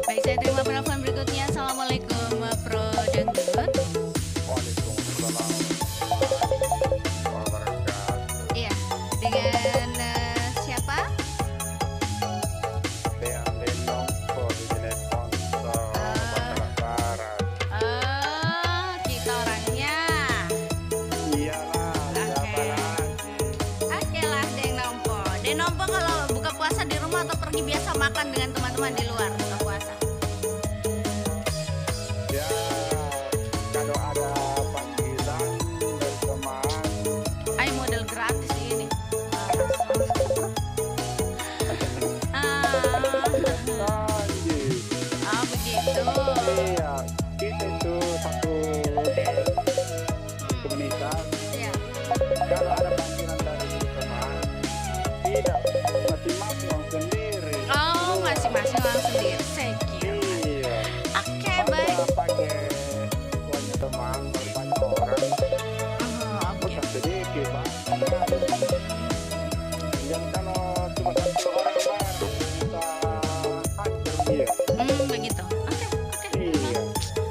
Baik, saya terima penelpon berikutnya. Assalamualaikum, Pro Dangdut. Iya, dengan siapa? Kita orangnya. Oke lah, Deng Nompo. Deng Nompo kalau buka puasa di rumah rumah atau pergi biasa makan dengan teman-teman di luar buka puasa? Ya, kalau ada panggilan dari teman. Ay, model gratis ini. Begitu. Iya, kita itu satu komunitas. Iya. Kalau ada panggilan dari teman, tidak masing-masing orang sendiri. Oh, masing-masing orang sendiri. Saya kira. Iya. Oke, baik. Pakai banyak teman, banyak orang. Bukan sedikit, Bang. Jangan kalau cuma satu orang, Bang, kita hancur dia. Begitu. Oke. Iya.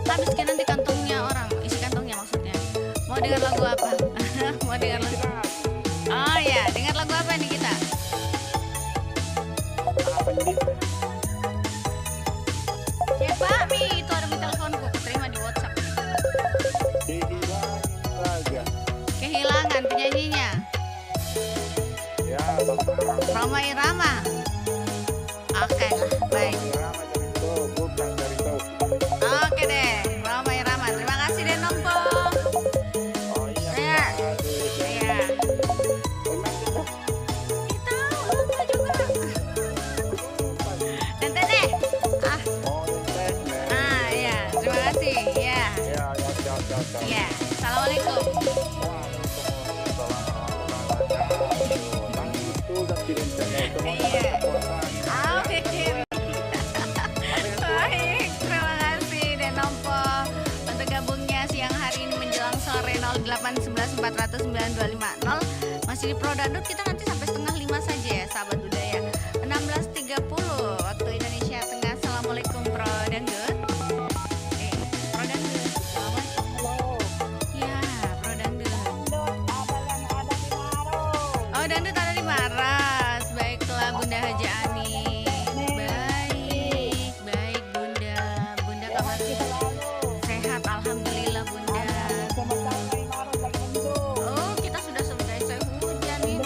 Habiskan nanti kantongnya orang, isi kantongnya maksudnya. Mau dengar lagu apa? Mau dengar lagu? Oh ya, dengar lagu apa nih kita? Ya Pak, Mi, itu ada di teleponku, terima di WhatsApp. Kehilangan penyanyinya. Ya, Roma Irama. Oke lah, baik. Oke deh, Roma Irama. Terima kasih deh Nompo. Iya. Iya. Tente deh. Iya. Terima kasih. Iya. Iya. Assalamualaikum. Iya. Baik, terima kasih Denompo untuk gabungnya siang hari ini menjelang sore 0811 400 9250. Masih di Pro Dangdut, kita nanti sampai setengah 5 saja ya sahabat budaya. 16.30 waktu Indonesia Tengah. Assalamualaikum Pro Dangdut. Pro Dangdut. Assalamualaikum. Iya, Pro Dangdut. Oh, Dangdut ada di Maras. Baiklah Bunda Haja Ani. Baik Bunda. Bunda kabar sehat, alhamdulillah Bunda. Oh, kita sudah selesai hujan ini.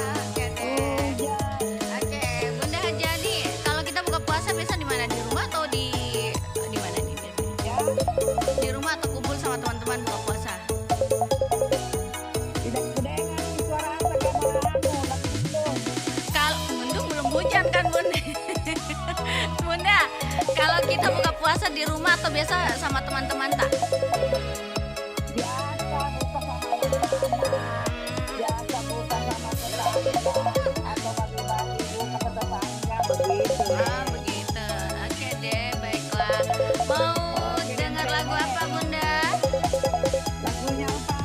Oke deh. Oke, Bunda Haja Ani, kalau kita buka puasa biasa di mana? Di rumah atau di mana nih biasanya? Di rumah atau kumpul sama teman-teman buka puasa? Kalau mendung belum hujan kan Bunda? Bunda, kalau kita buka puasa di rumah atau biasa sama teman-teman tak? Begitu. Oke deh, baiklah. Mau dengar lagu apa Bunda? Lagunya apa?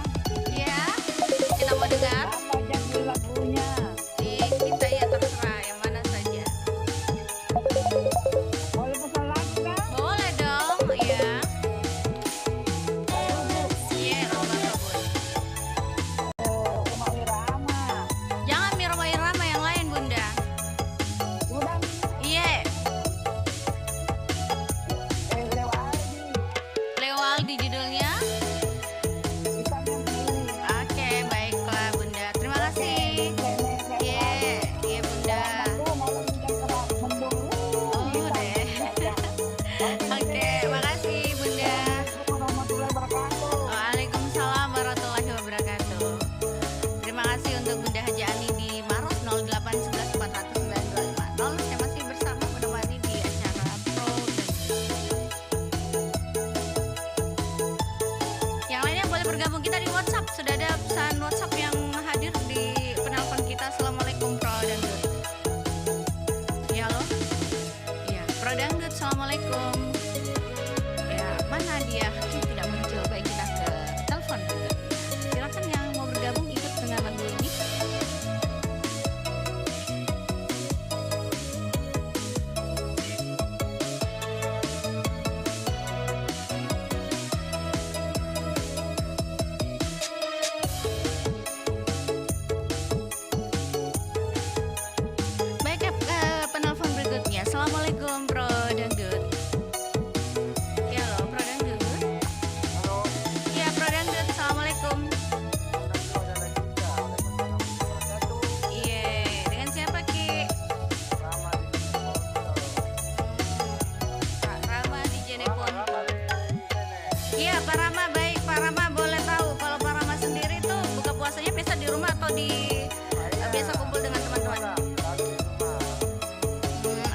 Ya, kita mau dengar. Kita ya terserah yang mana saja. Boleh pesan lagu kan? Boleh dong, ya. jadi biasa kumpul dengan teman-teman.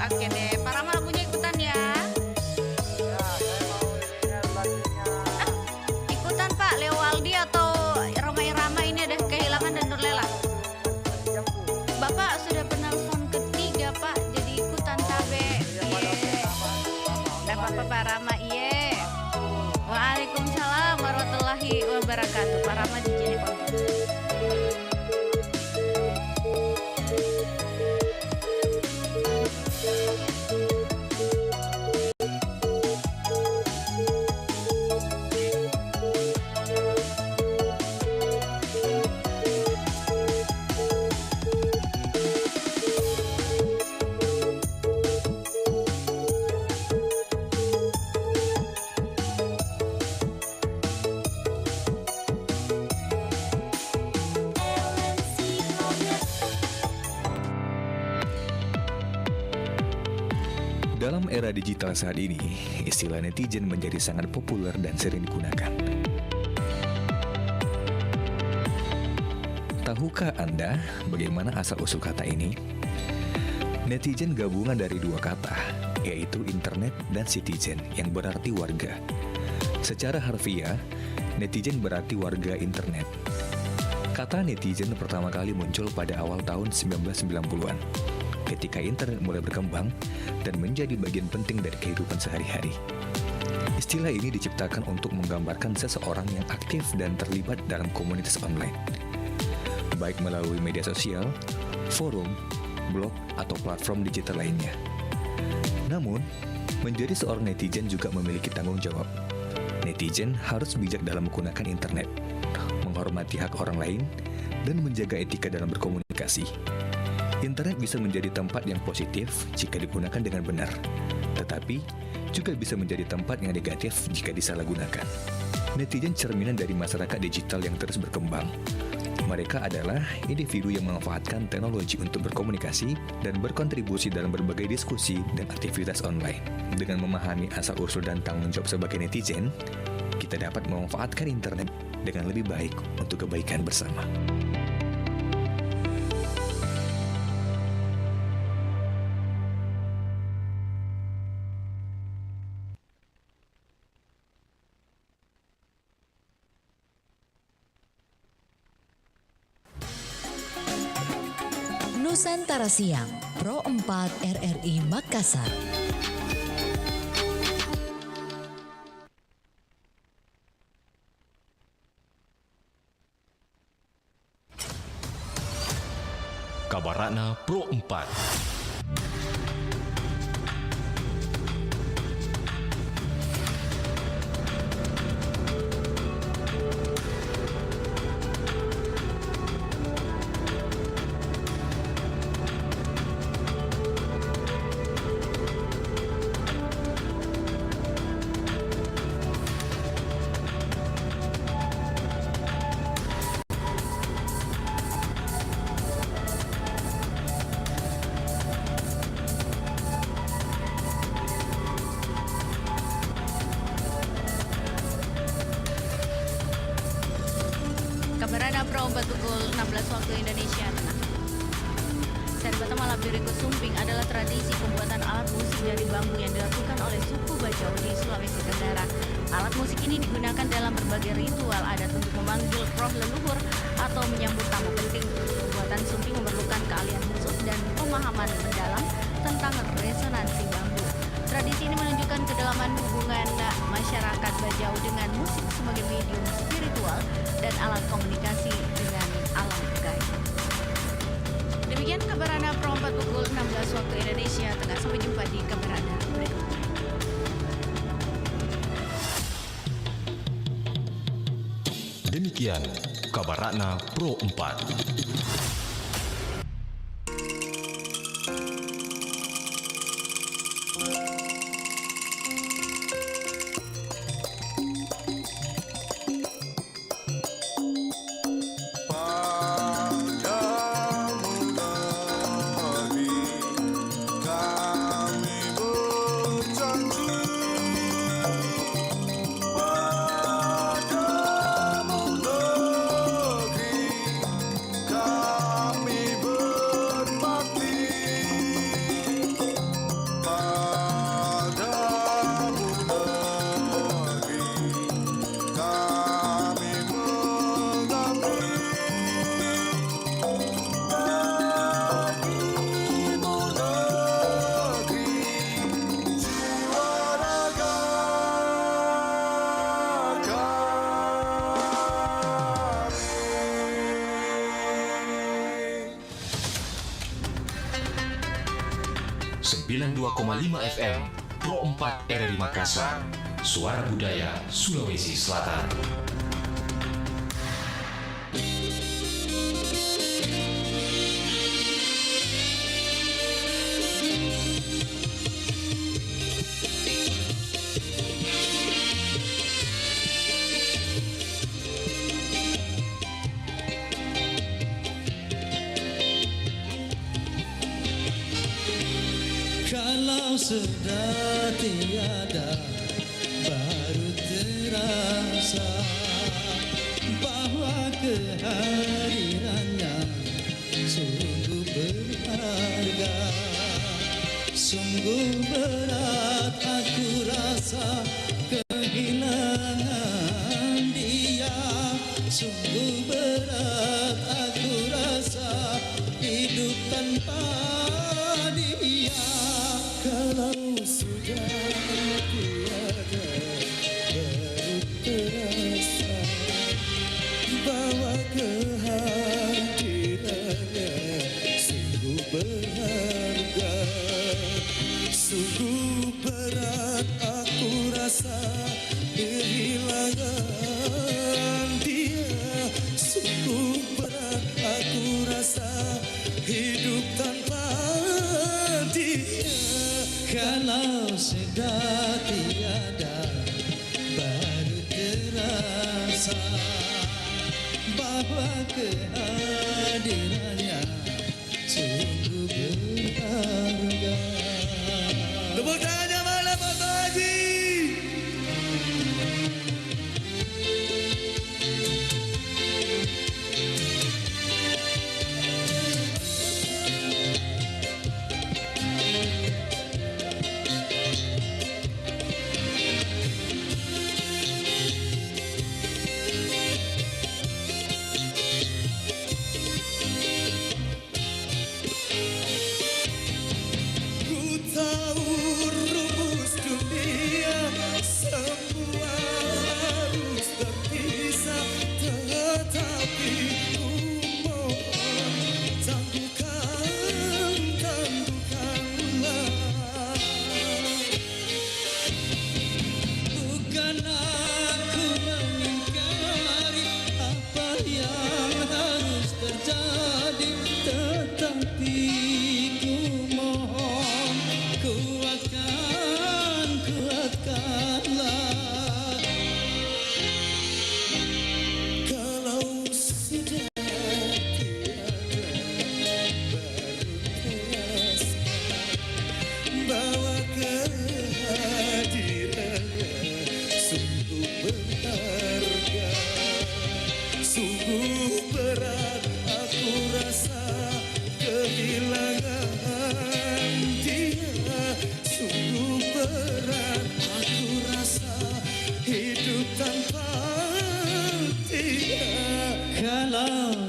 Oke deh, Pak Rama lagunya ikutan ya. Ikutan Pak, Leo Aldi atau Roma Irama ini ada kehilangan dan Nurlela. Bapak sudah penelpon ketiga Pak, jadi ikutan tabe. Iye. Dapat Pak Rama, iye. Waalaikumsalam warahmatullahi wabarakatuh. Pak Rama di sini Pak. Dalam era digital saat ini, istilah netizen menjadi sangat populer dan sering digunakan. Tahukah Anda bagaimana asal-usul kata ini? Netizen gabungan dari dua kata, yaitu internet dan citizen, yang berarti warga. Secara harfiah, netizen berarti warga internet. Kata netizen pertama kali muncul pada awal tahun 1990-an. Ketika internet mulai berkembang dan menjadi bagian penting dari kehidupan sehari-hari. Istilah ini diciptakan untuk menggambarkan seseorang yang aktif dan terlibat dalam komunitas online, baik melalui media sosial, forum, blog, atau platform digital lainnya. Namun, menjadi seorang netizen juga memiliki tanggung jawab. Netizen harus bijak dalam menggunakan internet, menghormati hak orang lain, dan menjaga etika dalam berkomunikasi. Internet bisa menjadi tempat yang positif jika digunakan dengan benar, tetapi juga bisa menjadi tempat yang negatif jika disalahgunakan. Netizen cerminan dari masyarakat digital yang terus berkembang. Mereka adalah individu yang memanfaatkan teknologi untuk berkomunikasi dan berkontribusi dalam berbagai diskusi dan aktivitas online. Dengan memahami asal-usul dan tanggung jawab sebagai netizen, kita dapat memanfaatkan internet dengan lebih baik untuk kebaikan bersama. Nusantara Siang, Pro 4 RRI Makassar. Kabarana Pro 4. Kabarana Pro 4 pukul 16 waktu Indonesia Tengah. Seri Batam Malam Diriku Sumping adalah tradisi pembuatan alat musik dari bambu yang dilakukan oleh suku Bajau di Sulawesi Tenggara. Alat musik ini digunakan dalam berbagai ritual adat untuk memanggil roh leluhur atau menyambut tamu penting. Pembuatan sumping memerlukan keahlian khusus dan pemahaman mendalam tentang resonansi bambu. Tradisi ini menunjukkan kedalaman hubungan masyarakat Bajau dengan musik sebagai medium spiritual dan alat komunikasi dengan alam gaib. Demikian Kabarana Pro 4 pukul 16 waktu Indonesia Tengah. Sampai jumpa di Kabarana berikutnya. Demikian Kabarana Pro 4. 92,5 FM Pro 4 RRI Makassar. Suara Budaya Sulawesi Selatan. Kalau sudah tiada, baru terasa bahwa kehadirannya sungguh berharga. Sungguh berat aku rasa kehilangan dia. Sungguh berat aku rasa hidup tanpa dia. Kalau sudah tiada, baru terasa bahwa kehadirannya sungguh berharga. Sungguh berat aku rasa kehilangan dia. Sungguh berat aku rasa hidup tanpa dia. Kalau sudah tiada, baru terasa bahwa kehadirannya sungguh berharga. Tepuk tangannya mana Pak Haji?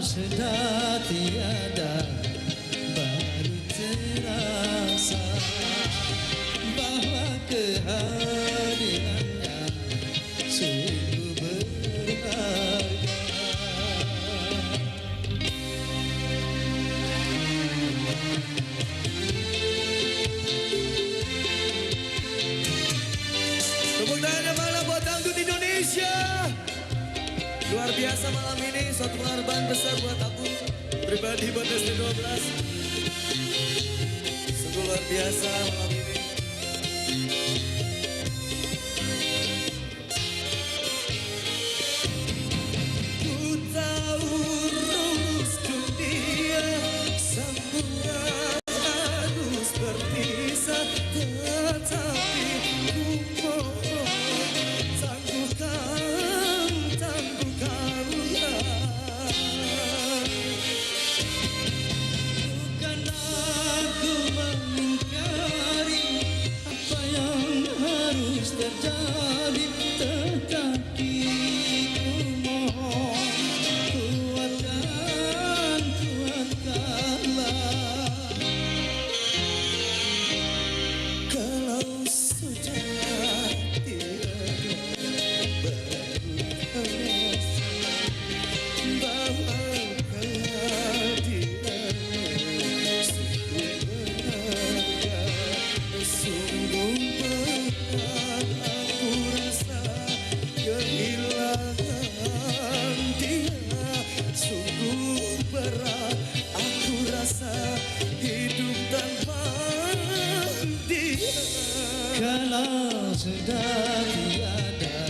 sudah tiada, baru terasa bahwa kehadirannya sungguh berharga. Tepuk tangannya malam buat dangdut Indonesia. Luar biasa malam ini, suatu penghargaan besar buat aku pribadi buat SD12. Sungguh luar biasa malam ini. Ku tahu rumus dunia semua harus berpisah, tetapi ku mohon tangguhkan, tangguhkanlah. Bukan aku mengingkari apa yang harus terjadi, tetapi ku mohon kuatkan, kuatkanlah. Kalau sudah tiada, baru terasa bahwa kehadirannya sudah tiada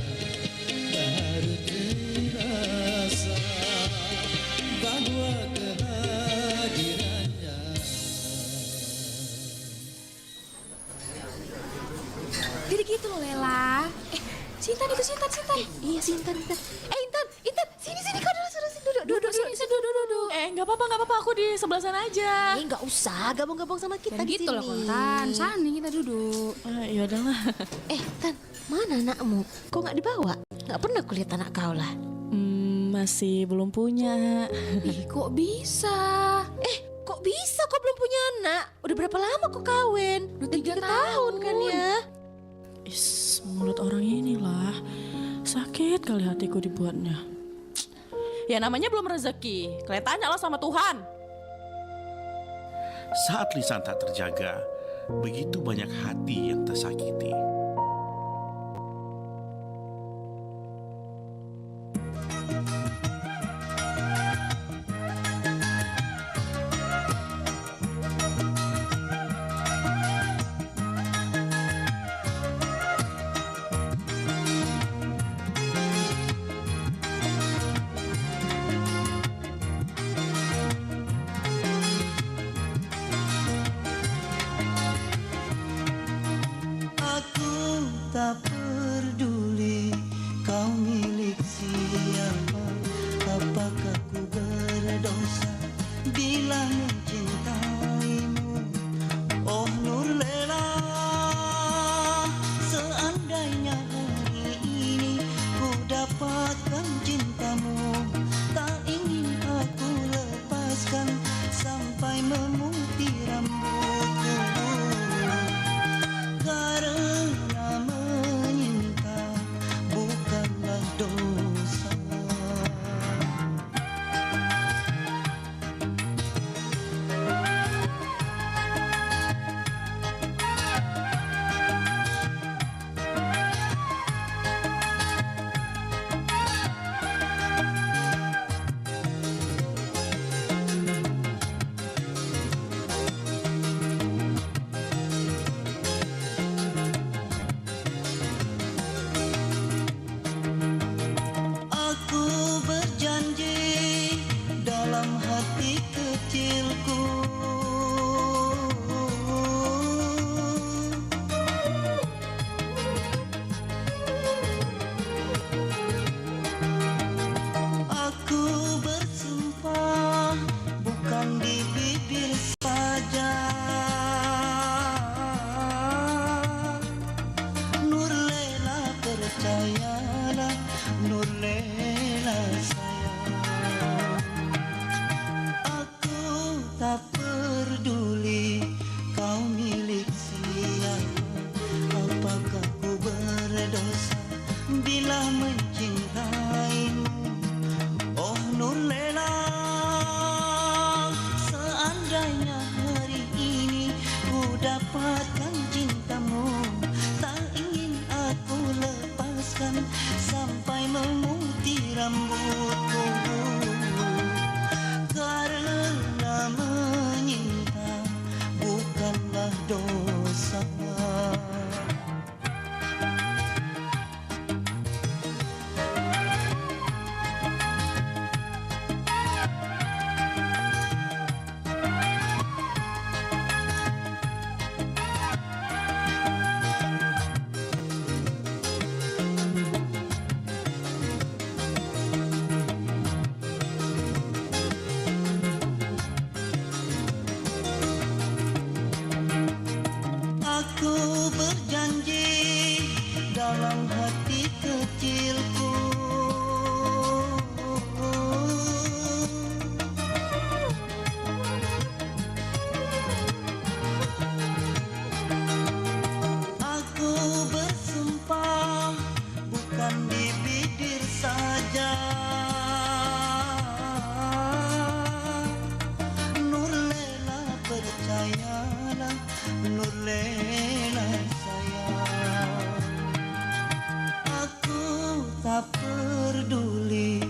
baru terasa bahwa kehadirannya. Jadi gitu loh Lela. Sintan itu Sintan. Iya Sintan. Intan, sini kau duduk sini. Duduk. Nggak apa-apa, aku di sebelah sana aja. Nggak usah gabung-gabung sama kita Dan di gitu sini. loh Kontan, sana kita duduk. Ya udahlah. Tan, mana anakmu? Kok nggak dibawa? Nggak pernah kulihat anak kau lah. Masih belum punya. Kok bisa? Kok bisa kau belum punya anak? Udah berapa lama kau kawin? Udah 3 tahun kan ya? Mulut orang inilah. Sakit kali hatiku dibuatnya. Ya namanya belum rezeki. Kalian tanyalah sama Tuhan. Saat lisan tak terjaga, begitu banyak hati yang tersakiti. Tak peduli kau milik siapa, apakah ku berdosa bila mencintaimu. Oh Nur Lela, seandainya hari ini ku dapatkan cintamu, tak ingin aku lepaskan sampai memutih rambutku. Karena menyinta bukanlah dosa. Aku berjanji dalam hati kecilku, aku bersumpah bukan di bibir saja. Nur Lela percayalah, Nur Lela sayang. Aku tak peduli kau milik siapa, apakah ku berdosa bila mencintaimu. Oh Nur Lela, seandainya hari ini ku dapatkan cintamu, tak ingin aku lepaskan sampai memutih rambutku. Karena menyinta bukanlah dosa. Aku berjanji dalam hati kecilku, aku bersumpah bukan di bibir saja. Nur Lela percayalah, Nur Lela sayang. Aku tak peduli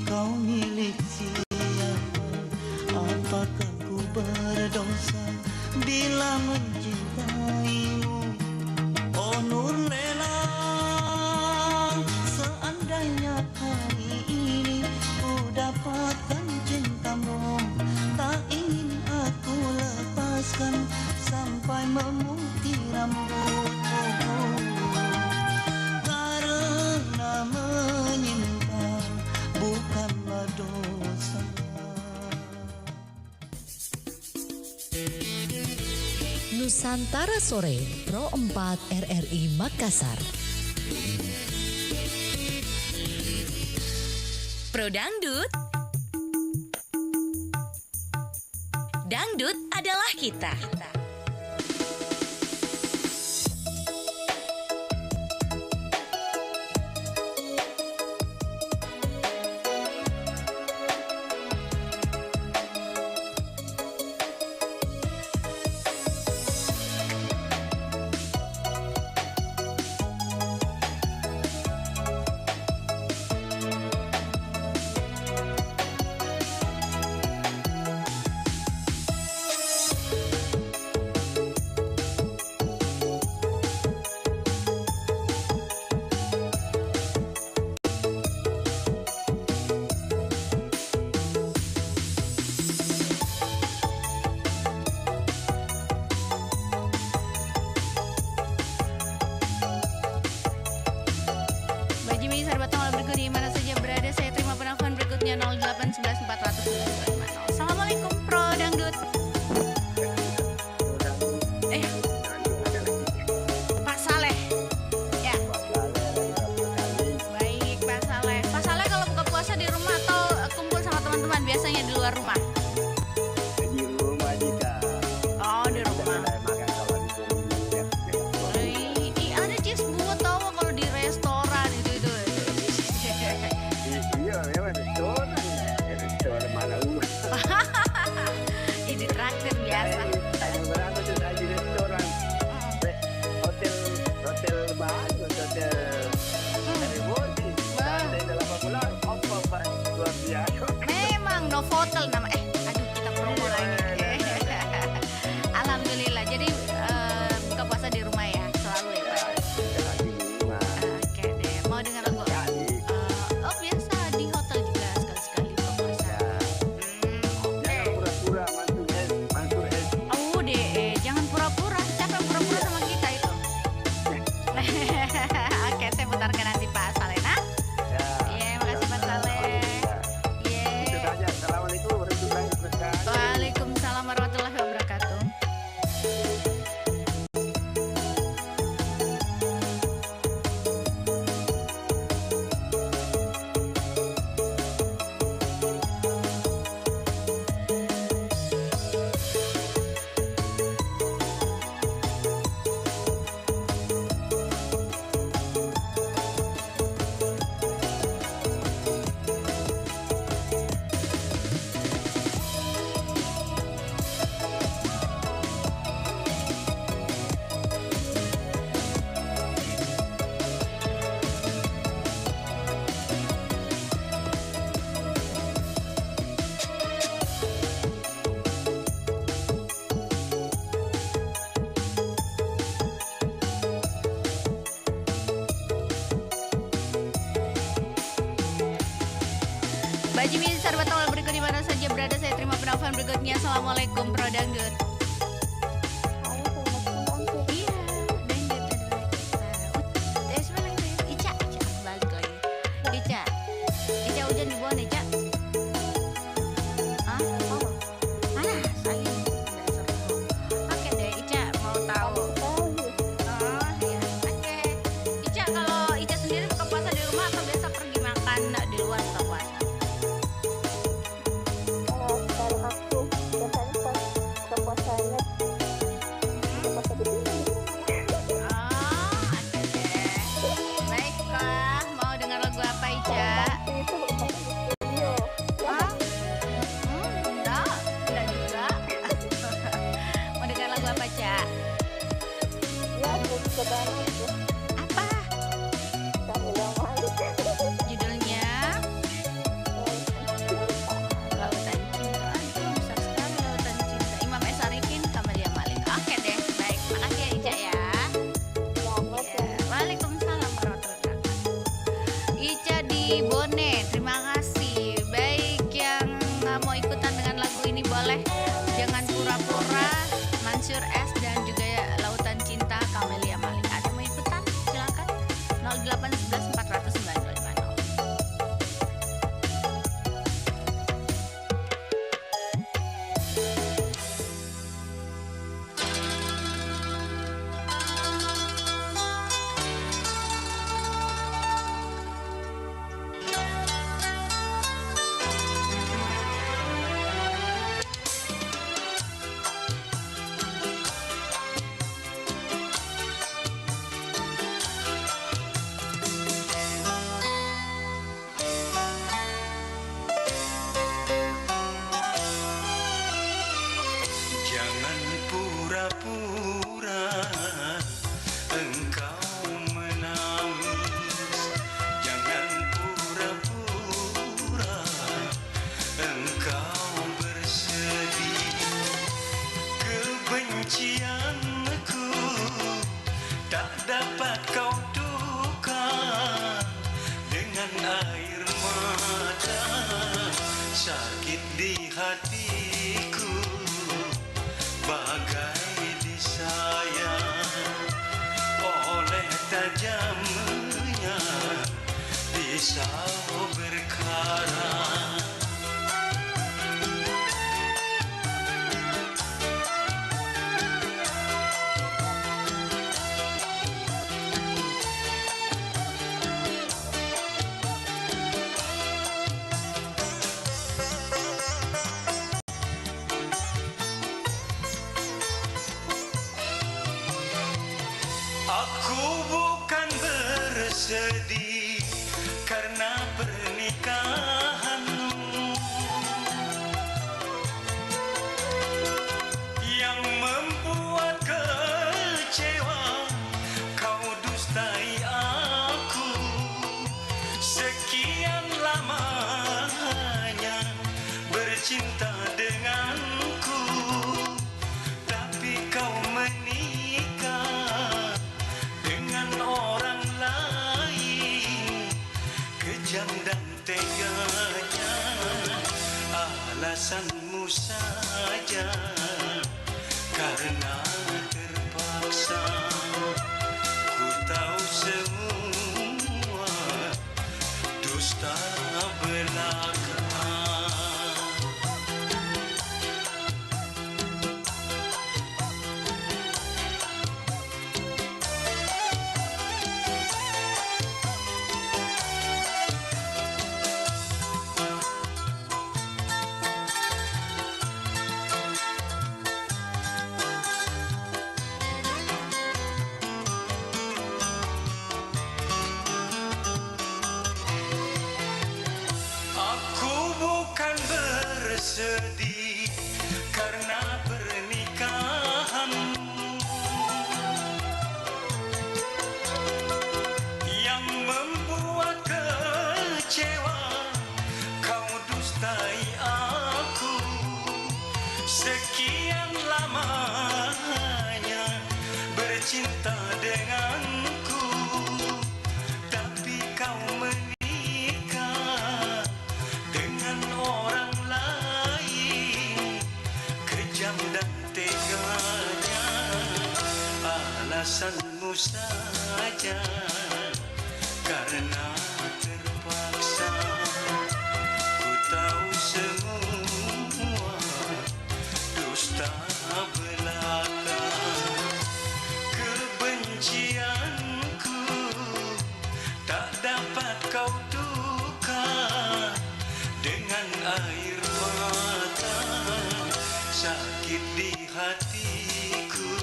kau milik siapa, apakah ku berdosa bila mencintaimu. Oh Nur Lela, Nusantara Sore Pro 4 RRI Makassar. Pro Dangdut. Dangdut adalah kita. Assalamualaikum Pro Dangdut. Pak Saleh. Ya. Baik Pak Saleh. Pak Saleh kalau buka puasa di rumah atau kumpul sama teman-teman biasanya di luar rumah? Di rumah juga. Oh di rumah. Ada cheese buat tahu kalau di restoran itu. Iya, memang restoran. Restoran mana Ini traktir biasa. Ada berapa tuh di restoran? Hotel baru, hotel Revolusi. Ada 8 bulan, apa luar biasa. Memang Novotel nama. Aduh kita promo lagi. Alhamdulillah. Jadi buka puasa di rumah ya selalu ya Pak. Oke deh. Mau dengar lagu? Oh biasa di hotel juga sekali-sekali buka puasa. Jangan pura-pura mantur es. Oh deh, jangan pura-pura. Siapa yang pura-pura sama kita itu? Oke, saya putarkan nanti Pak Saleh. Nah? Iya, makasih Pak Saleh. Itu saja. Assalamualaikum warahmatullahi wabarakatuh. Waalaikumsalam warahmatullahi wabarakatuh. Baju Miss Sarbat awal berikut di mana saja berada, saya terima penelpon berikutnya. Assalamualaikum Pro Dangdut. Iya, Dangdut adalah kita. Sebenarnya Ica balik lagi. Ica hujan di bawah nih, Ica. Hah? Oh, panas lagi. Oke deh, Ica mau tahu. Oh iya, oke. Ica kalau Ica sendiri buka puasa di rumah atau biasa pergi makan di luar buka puasa? Kalau aku biasanya buka puasa pura-pura engkau menangis. Jangan pura-pura engkau bersedih. Kebencianku tak dapat kau tukar dengan air mata. Sakit di hatiku bagai disayang oleh tajamnya pisau berkarat. Aku bukan bersedih karena pernikahanmu yang membuat kecewa. Kau dustai aku sekian lamanya bercinta denganku, tapi kau menikah dengan orang lain. Kejam dan teganya alasanmu saja, karena terpaksa. Ku tahu semua dusta belaka. Sedih karena pernikahanmu yang membuat kecewa. Kau dustai aku sekian lamanya bercinta denganku, tapi kau menikah dengan orang lain. Kejam dan teganya alasanmu saja, karena terpaksa. Ku tahu semua dusta belaka. Kebencianku tak dapat kau tukar dengan air mata. Sakit di hatiku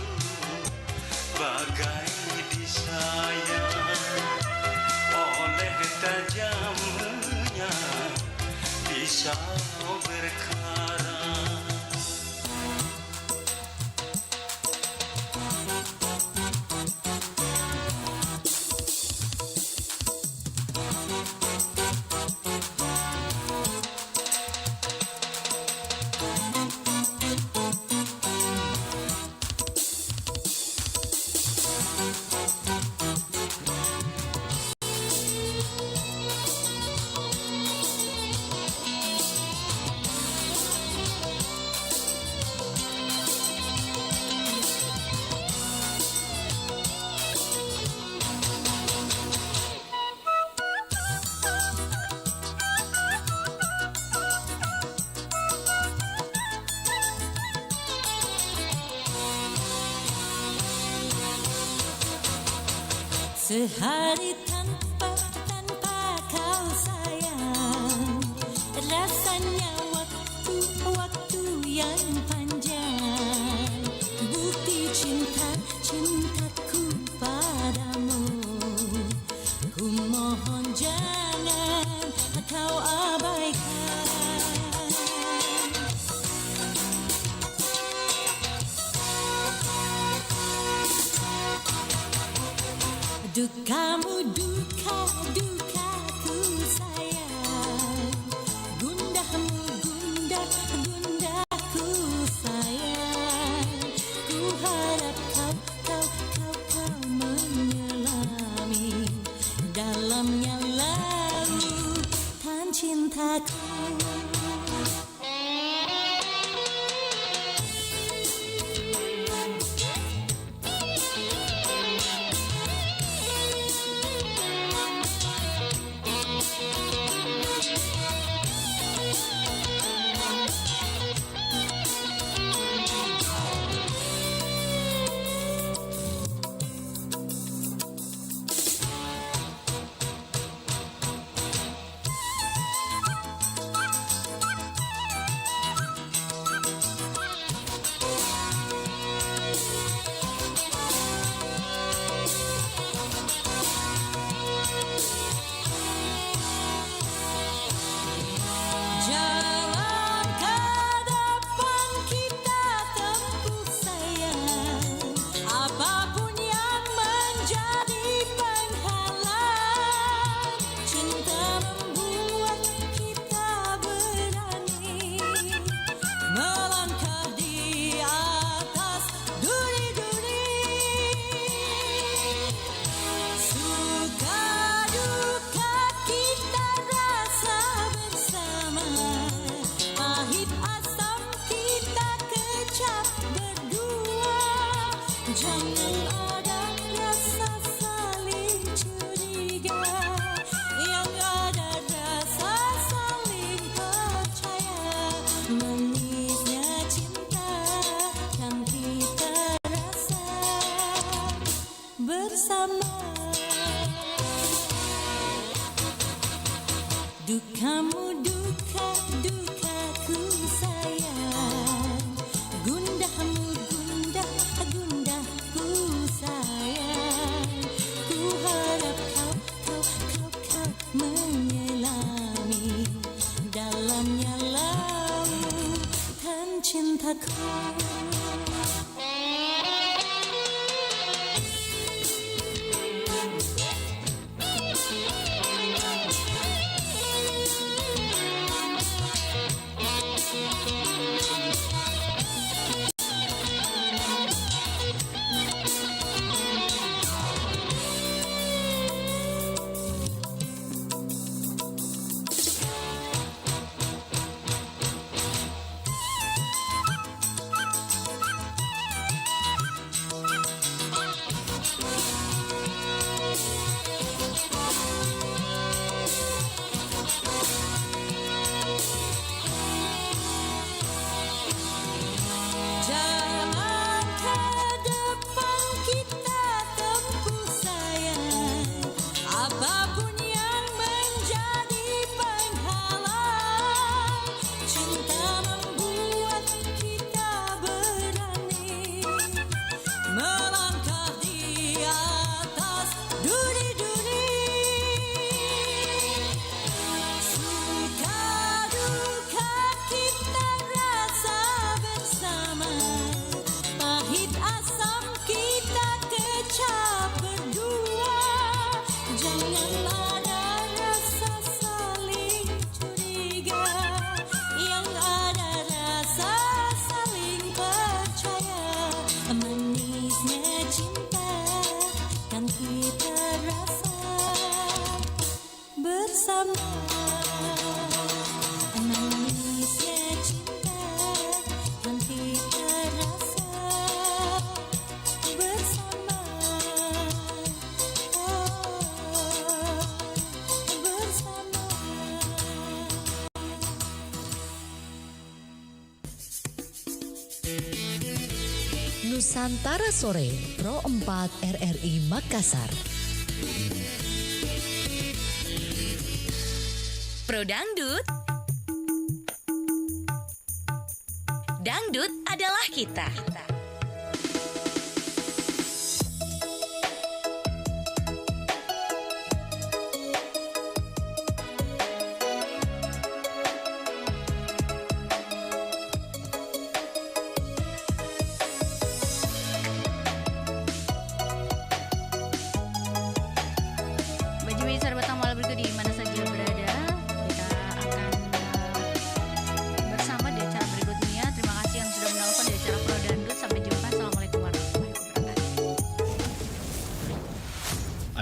bagai disayang oleh tajamnya pisau berkarat. Sehari tanpa kau sayang, rasanya waktu yang panjang. Bukti cintaku padamu, ku mohon jangan kau abaikan. Dukamu duka, dukaku sayang. Gundahmu gundah, gundahku sayang. Ku harap kau menyelami dalamnya lautan cintaku. Jalan ke depan kita tempuh sayang. Apapun yang menjadi penghalang, cinta membuat kita berani melangkah di atas duri-duri. Suka duka kita rasa bersama, pahit asam kita kecap berdua. Jangan ada rasa saling curiga, yang ada rasa saling percaya. Manisnya cinta kan kita rasa bersama. Dukamu duka, dukaku sayang. Gundahmu gundah, gundahku sayang. Ku harap kau menyelami dalamnya lautan cintaku. Jalan ke depan kita tempuh sayang. Apapun yang menjadi penghalang, cinta membuat kita berani melangkah di atas duri-duri. Suka duka kita rasa bersama, pahit asam kita kecap berdua. Jangan ada rasa saling curiga, yang ada rasa saling percaya. Manisnya cinta kan kita rasa bersama. Manisnya cinta kan kita rasa bersama. Bersama. Nusantara Sore Pro 4 RRI Makassar. Pro Dangdut. Dangdut adalah kita.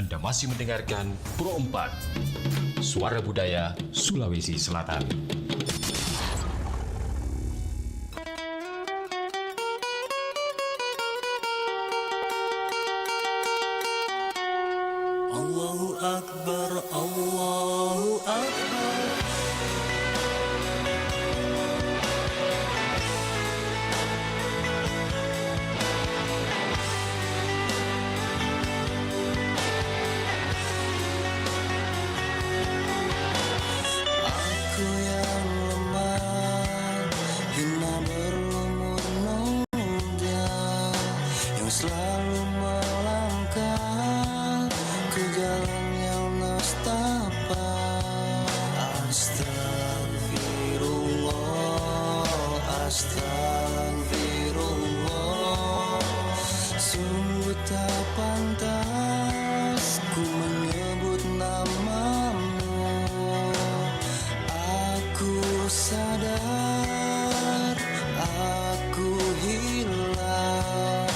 Anda masih mendengarkan Pro 4, Suara Budaya Sulawesi Selatan. Allahu Akbar, Allahu Akbar. Aku yang lemah, hina berlumur muda, yang selalu melangkah ke jalan yang nestapa. Astagfirullah, astagfirullah. Sungguh tak pantas ku menyebut namamu. Aku sadar, aku hilang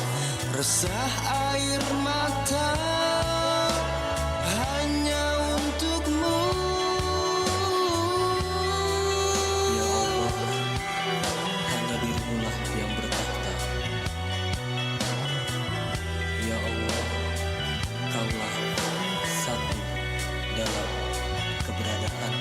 resah air mata hanya untukmu. Ya Allah, hanya dirimu-lah yang bertakhta. Ya Allah, Kaulah satu dalam keberadaan.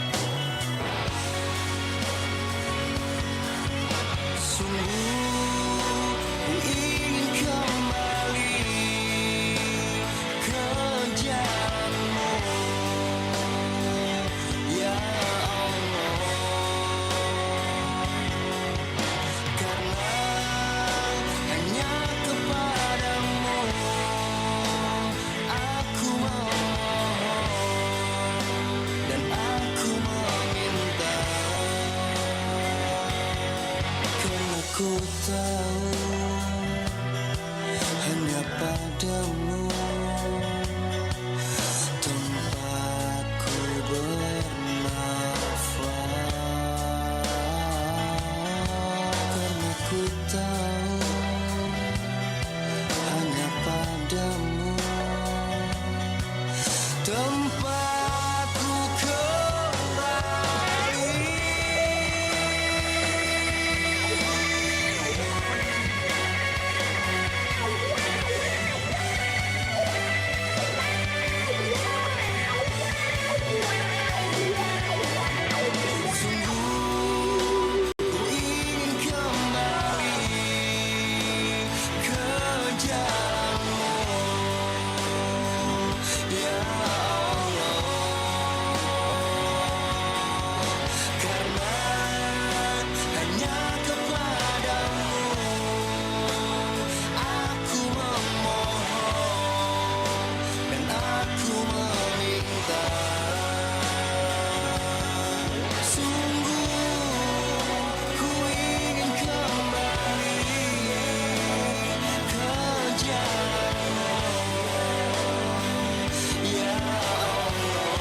Sungguh ku ingin kembali ke jalanmu, ya Allah, karena hanya kepadamu aku memohon dan aku meminta. Karena ku tahu hanya padamu tempatku bernafas. Karena ku tahu hanya padamu tempatku kembali. Sungguh ku ingin kembali ke jalanmu, ya Allah, karena hanya kepadamu aku memohon dan aku meminta. Sungguh ku ingin kembali ke jalanmu, ya Allah,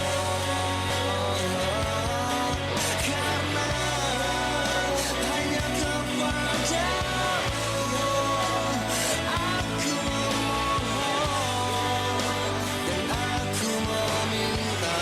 karena hanya kepadamu aku memohon dan aku meminta.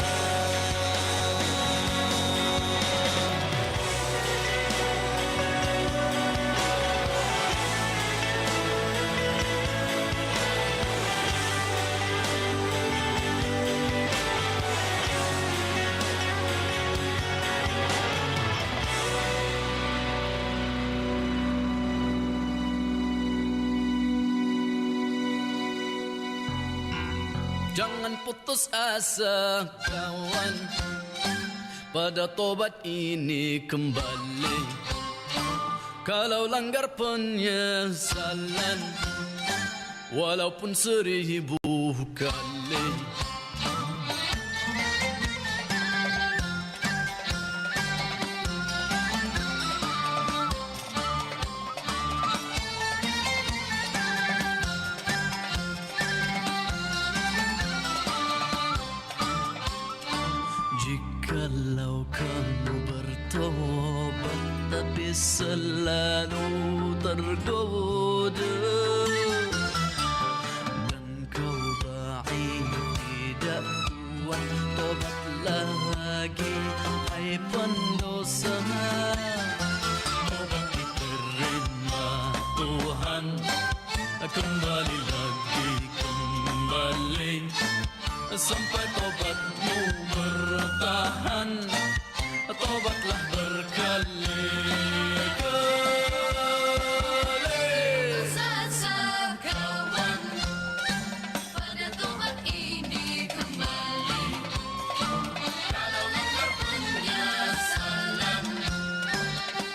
Jangan putus asa kawan, pada tobat ini kembali. Kalau langgar penyesalan, walaupun 1000 kali. Jikalau kamu bertobat tapi selalu tergoda dan kau baik lagi hai pendosa. Tobat diterima Tuhan, kembali lagi kembali, sampai tobatmu bertahan. Tobatlah berkali-kali. Sasa kawan, pada tobat ini kembali. Kalau langgar penyesalan,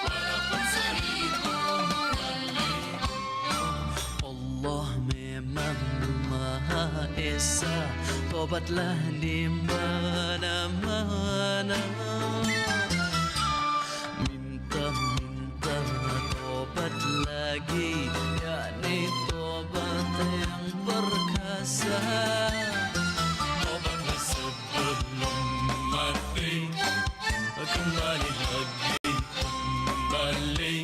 walaupun 1000 kali. Allah memang Maha Esa, tobatlah di mana-mana. Minta tobat lagi, yakni tobat yang perkasa. Tobatlah sebelum mati, kembali lagi kembali.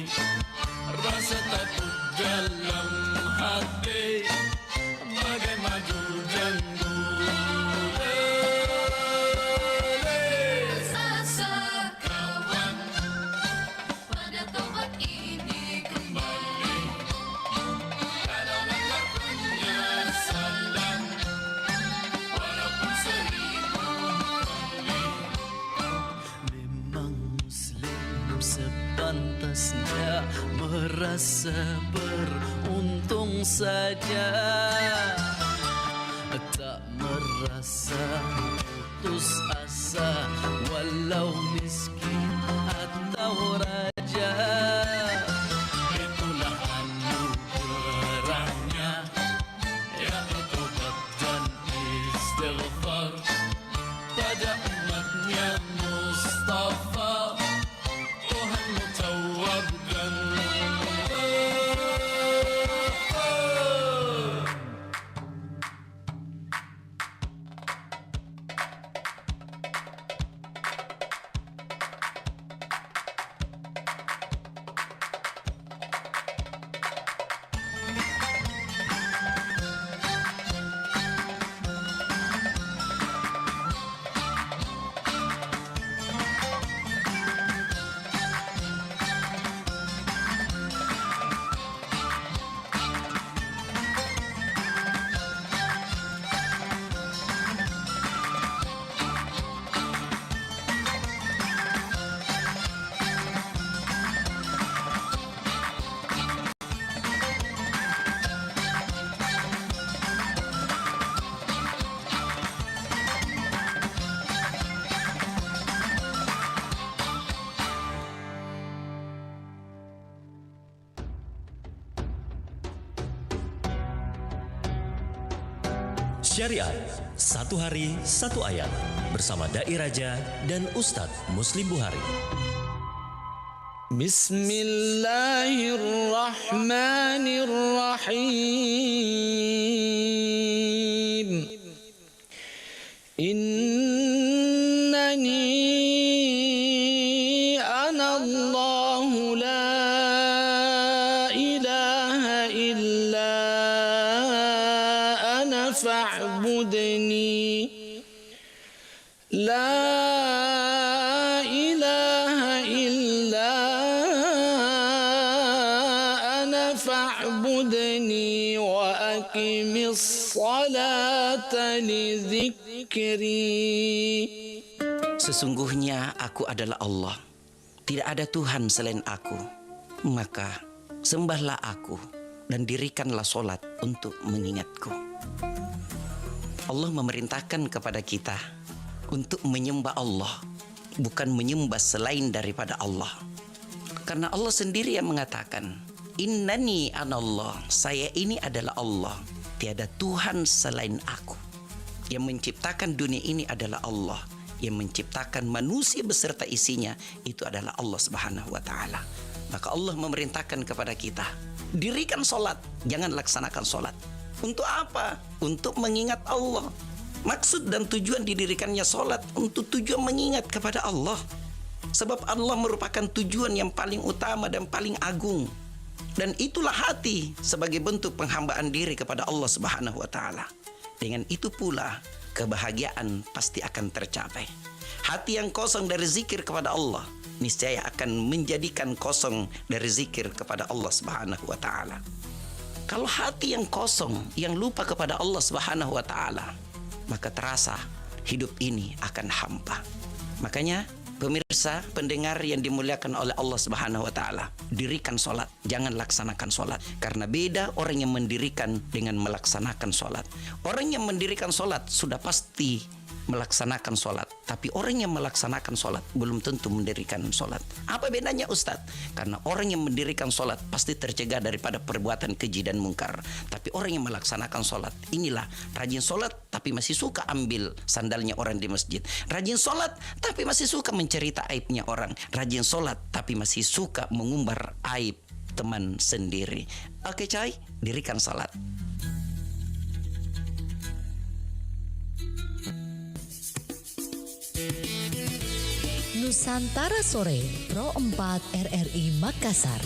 Rasa takut dalam hati, bagai maju dan Sasa kawan, pada tobat ini kembali. Kalau langgar penyesalan, walaupun 1000 kali. Memang Muslim sepantasnya merasa beruntung saja, tak merasa putus asa, walau miskin atau raja. Itulah anugerahnya, yakni tobat dan istighfar pada umatnya Mustafa. Tuhan Tawwab dan Syariat, satu hari, satu ayat. Bersama Dai Raja dan Ustadz Muslim Buhari. Bismillahirrahmanirrahim. Innani ana Allahu la ilaha illa ana fa'budni. La ilaha illa ana fa'budni wa aqimis salata li dzikri. Sesungguhnya aku adalah Allah. Tidak ada Tuhan selain aku. Maka sembahlah aku dan dirikanlah solat untuk mengingatku. Allah memerintahkan kepada kita untuk menyembah Allah, bukan menyembah selain daripada Allah. Karena Allah sendiri yang mengatakan, Innani anallah, saya ini adalah Allah. Tiada Tuhan selain aku. Yang menciptakan dunia ini adalah Allah. Yang menciptakan manusia beserta isinya itu adalah Allah Subhanahu wa ta'ala. Maka Allah memerintahkan kepada kita, dirikan solat, jangan laksanakan solat. Untuk apa? Untuk mengingat Allah. Maksud dan tujuan didirikannya solat untuk tujuan mengingat kepada Allah. Sebab Allah merupakan tujuan yang paling utama dan paling agung. Dan itulah hati sebagai bentuk penghambaan diri kepada Allah Subhanahu wa ta'ala. Dengan itu pula kebahagiaan pasti akan tercapai. Hati yang kosong dari zikir kepada Allah niscaya akan menjadikan kosong dari zikir kepada Allah Subhanahu wa taala. Kalau hati yang kosong, yang lupa kepada Allah Subhanahu wa taala, maka terasa hidup ini akan hampa. Makanya pemirsa, pendengar yang dimuliakan oleh Allah Subhanahu wa taala, dirikan sholat, jangan laksanakan sholat. Karena beda orang yang mendirikan dengan melaksanakan sholat. Orang yang mendirikan sholat sudah pasti melaksanakan sholat, tapi orang yang melaksanakan sholat belum tentu mendirikan sholat. Apa bedanya Ustadz? Karena orang yang mendirikan sholat pasti tercegah daripada perbuatan keji dan mungkar, tapi orang yang melaksanakan sholat, inilah rajin sholat tapi masih suka ambil sandalnya orang di masjid, rajin sholat tapi masih suka mencerita aibnya orang, rajin sholat tapi masih suka mengumbar aib teman sendiri. Oke coy, dirikan sholat. Nusantara Sore Pro 4 RRI Makassar.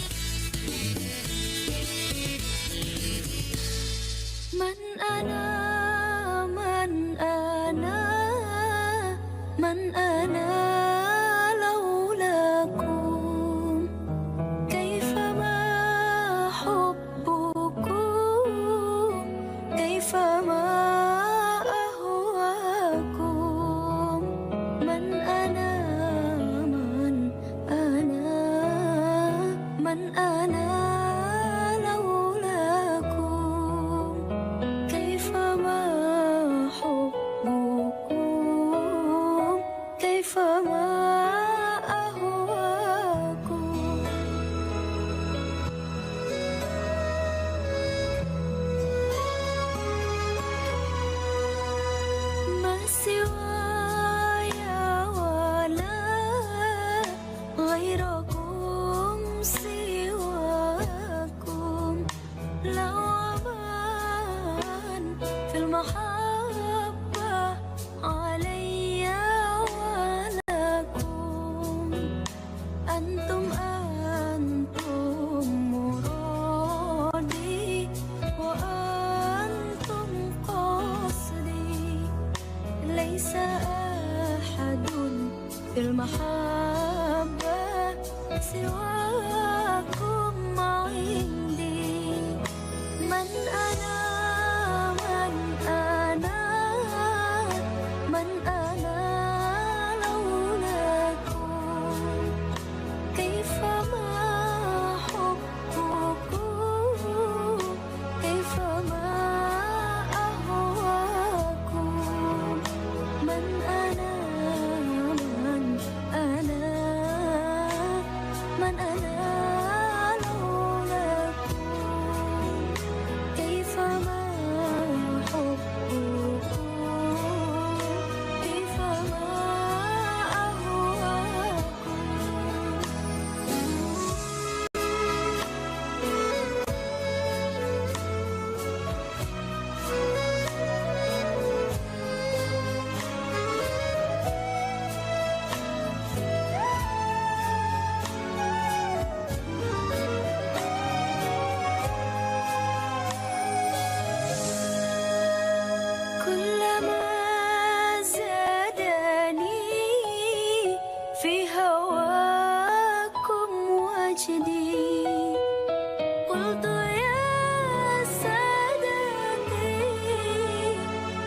Man ana, man ana, man ana laulakum, kaifama hubbukum, kaifama ahwakum, man ana, man ana laulakum, kaifama hubbukum, kaifama ahwakum. Ma siwaya wala ghairakum siwakum, lawaman fil mahabbah alayya walakum, antum muradi wa antum qasdi, laysa ahadun fil mahabbah siwakum indi. Man ana, man ana, man ana laulakum, kaifama hubbukum, kaifama ahwakum, man ana, man ana, man ana laulakum, kaifama hubbukum, kaifama ahwakum. كلما زادني في هواكم وجدي، قلت يا سادتي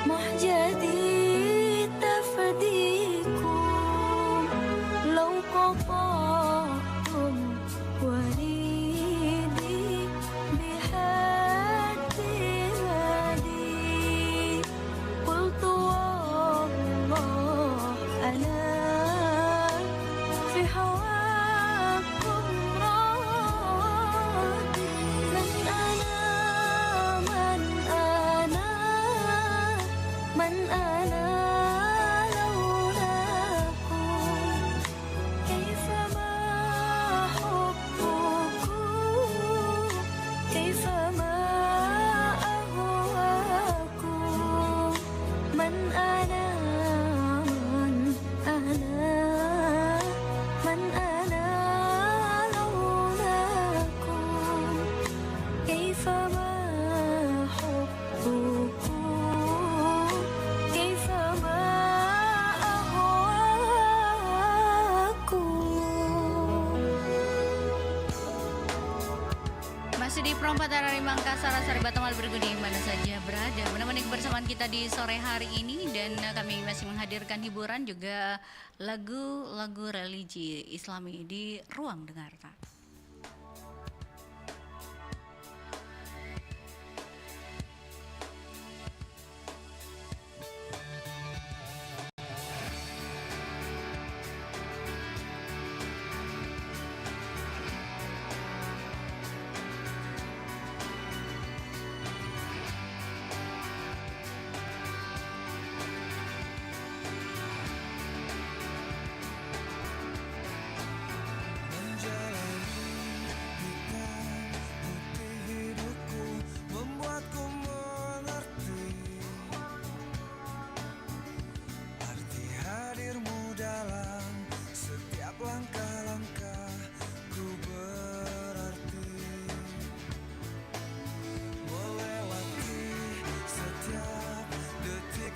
محجتي تفديكم، لو قطعتم وريدي بحد هدي، قلت والله أنا في هواكم راضي. من أنا، من أنا، من أنا لولاكم، كيفما حبكم، كيفما أهواكم، من أنا، من أنا، من أنا لولاكم، كيفما حبكم، كيفما أهواكم. Pro 4 RRI Makassar, Sari Batamal Bergudi, mana saja berada menemani kebersamaan kita di sore hari ini, dan kami masih menghadirkan hiburan juga lagu-lagu religi Islami di Ruang Dengarta.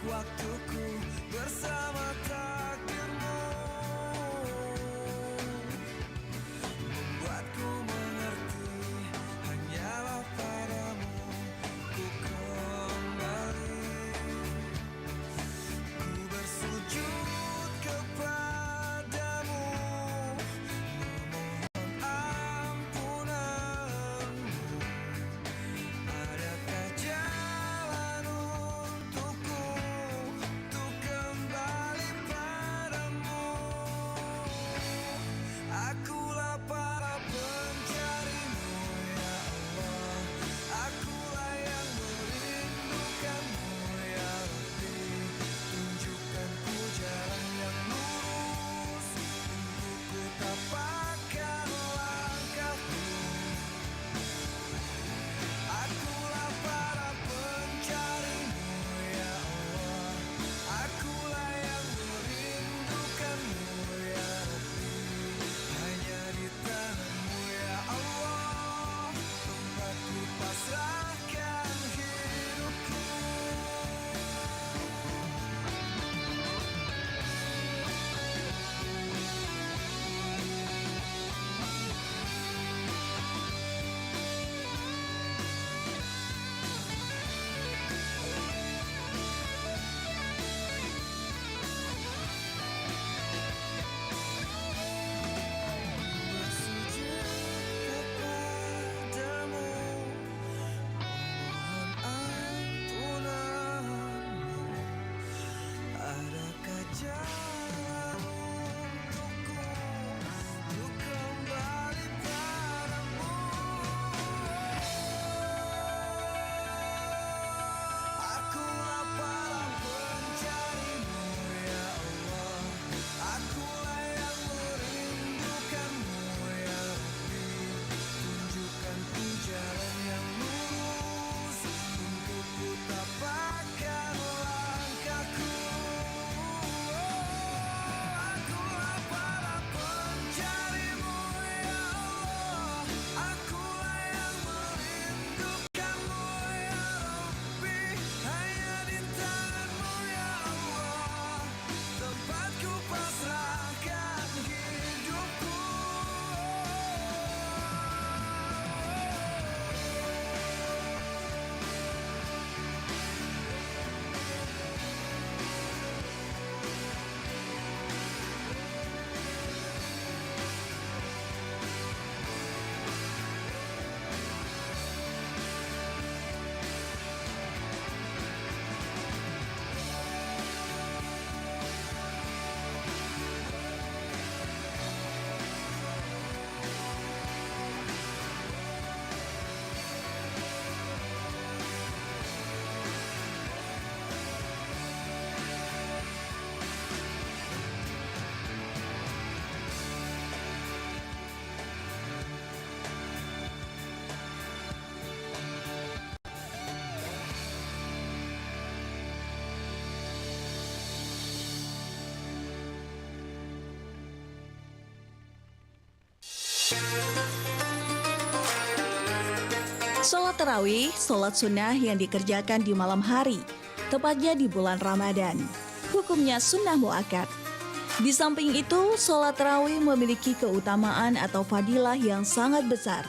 Waktuku bersama takdirmu membuatku mengerti, hanyalah padamu ku kembali. Ku bersujud kepadamu, memohon ampunanmu. Adakah jalan untukku untuk kembali padamu? Akulah para pencarimu, ya Allah. Akulah yang merindukanmu, ya Rabbi. Tunjukkanku jalan yang lurus untuk ku tapakkan langkahku. Akulah para pencarimu, ya Allah. Akulah yang merindukanmu, ya Rabbi. Hanya di tanganmu, ya Allah, tempatku pasrahkan hidupku. Bersujud kepadamu, mohon ampunanmu. Adakah jalan untukku untuk kembali padamu? Akulah para pencarimu, ya Allah. Akulah yang merindukanmu, ya Rabbi. Tunjukkanku jalan yang lurus untuk ku tapakkan langkahku. Akulah para pencarimu, ya Allah. Akulah yang merindukanmu, ya Rabbi. Hanya di tanganmu, ya Allah, tempatku pasrahkan hidupku. Sholat tarawih, sholat sunnah yang dikerjakan di malam hari, tepatnya di bulan Ramadan. Hukumnya sunnah muakkad. Di samping itu, sholat tarawih memiliki keutamaan atau fadilah yang sangat besar.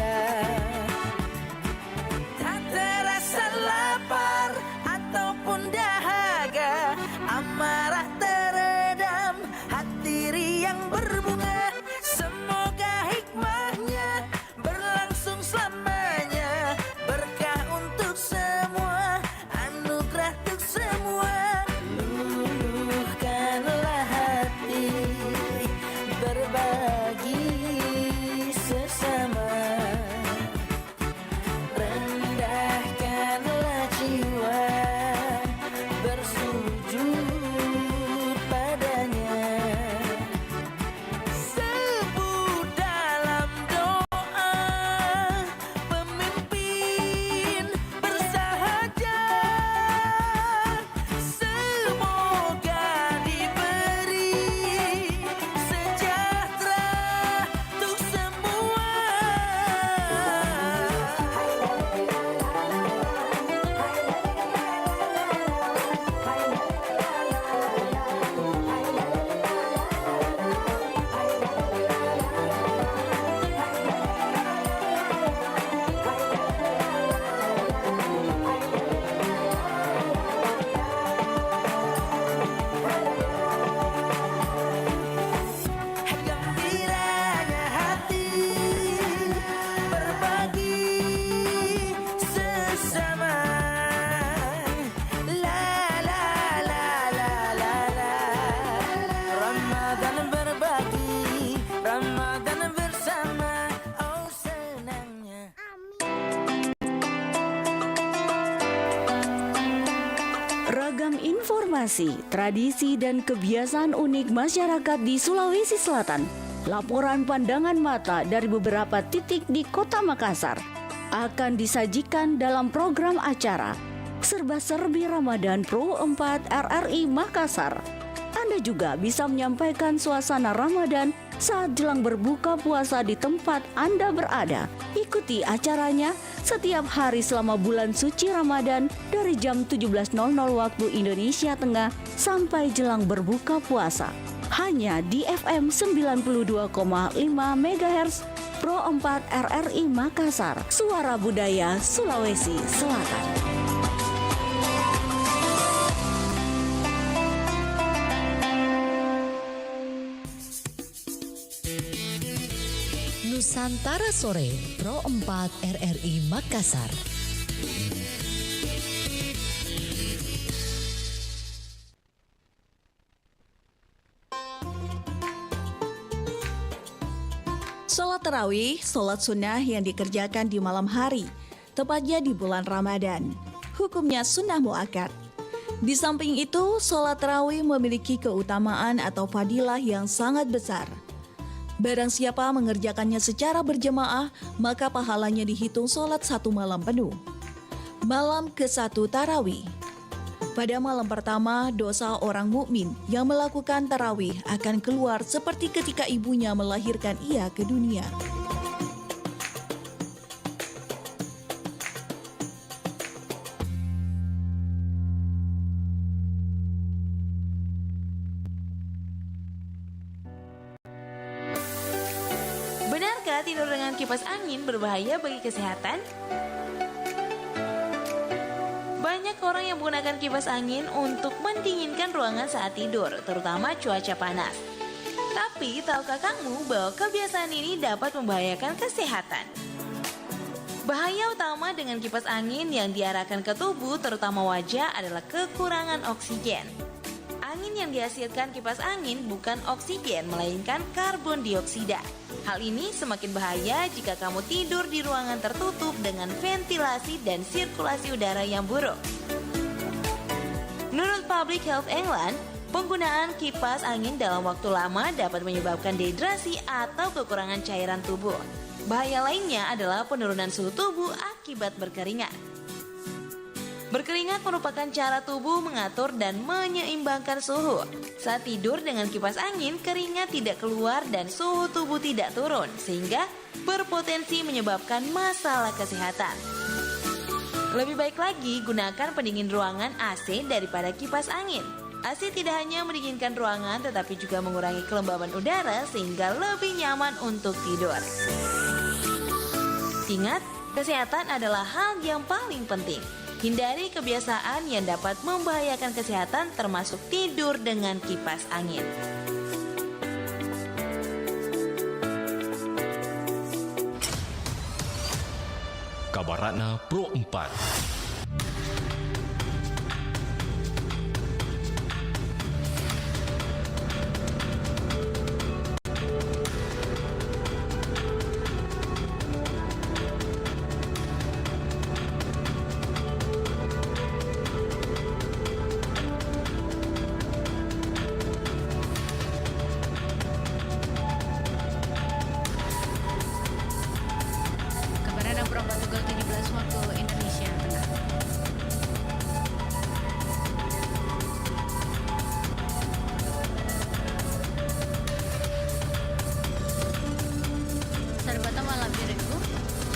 informasi, tradisi, dan kebiasaan unik masyarakat di Sulawesi Selatan. Laporan pandangan mata dari beberapa titik di Kota Makassar akan disajikan dalam program acara Serba-Serbi Ramadan Pro 4 RRI Makassar. Anda juga bisa menyampaikan suasana Ramadan saat jelang berbuka puasa di tempat Anda berada. Ikuti acaranya setiap hari selama bulan suci Ramadan dari jam 17.00 waktu Indonesia Tengah sampai jelang berbuka puasa. Hanya di FM 92,5 MHz Pro 4 RRI Makassar, Suara Budaya Sulawesi Selatan. Nusantara Sore Pro 4 RRI Makassar. Sholat tarawih, sholat sunnah yang dikerjakan di malam hari, tepatnya di bulan Ramadan. Hukumnya sunnah muakkad. Di samping itu, sholat tarawih memiliki keutamaan atau fadilah yang sangat besar. Barang siapa mengerjakannya secara berjemaah, maka pahalanya dihitung sholat 1 malam penuh. Malam ke-1 tarawih. Pada malam pertama, dosa orang mukmin yang melakukan tarawih akan keluar seperti ketika ibunya melahirkan ia ke dunia. Benarkah tidur dengan kipas angin berbahaya bagi kesehatan? Banyak orang yang menggunakan kipas angin untuk mendinginkan ruangan saat tidur, terutama cuaca panas. Tapi, tahukah kamu bahwa kebiasaan ini dapat membahayakan kesehatan? Bahaya utama dengan kipas angin yang diarahkan ke tubuh, terutama wajah, adalah kekurangan oksigen. Angin yang dihasilkan kipas angin bukan oksigen, melainkan karbon dioksida. Hal ini semakin bahaya jika kamu tidur di ruangan tertutup dengan ventilasi dan sirkulasi udara yang buruk. Menurut Public Health England, penggunaan kipas angin dalam waktu lama dapat menyebabkan dehidrasi atau kekurangan cairan tubuh. Bahaya lainnya adalah penurunan suhu tubuh akibat berkeringat. Berkeringat merupakan cara tubuh mengatur dan menyeimbangkan suhu. Saat tidur dengan kipas angin, keringat tidak keluar dan suhu tubuh tidak turun, sehingga berpotensi menyebabkan masalah kesehatan. Lebih baik lagi gunakan pendingin ruangan AC daripada kipas angin. AC tidak hanya mendinginkan ruangan, tetapi juga mengurangi kelembaban udara sehingga lebih nyaman untuk tidur. Ingat, kesehatan adalah hal yang paling penting. Hindari kebiasaan yang dapat membahayakan kesehatan, termasuk tidur dengan kipas angin. Kabaratna Pro 4.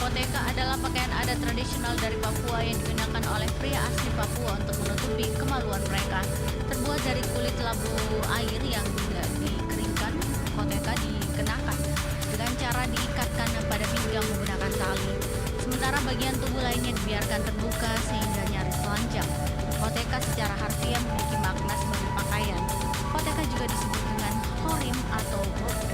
Koteka adalah pakaian adat tradisional dari Papua yang dikenakan oleh pria asli Papua untuk menutupi kemaluan mereka. Terbuat dari kulit labu air yang tidak dikeringkan, koteka dikenakan dengan cara diikatkan pada pinggang menggunakan tali. Sementara bagian tubuh lainnya dibiarkan terbuka sehingga nyaris telanjang. Koteka secara harfiah memiliki makna sebagai pakaian. Koteka juga disebut dengan horim atau bokeh.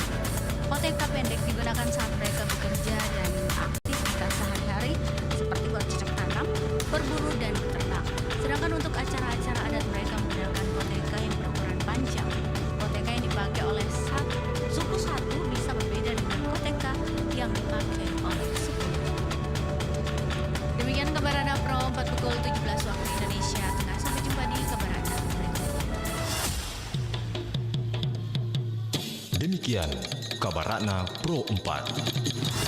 Koteka pendek digunakan saat mereka bekerja dan aktivitas sehari-hari seperti bercocok tanam, berburu, dan beternak. Sedangkan untuk acara-acara adat mereka menggunakan koteka yang berukuran panjang. Koteka yang dipakai oleh suku satu bisa berbeda dengan koteka yang dipakai oleh suku. Demikian kabar Anda Pro 4 pukul 17 waktu Indonesia Tengah. Sampai jumpa di kabar Anda. Sekian kabar Ratna Pro 4.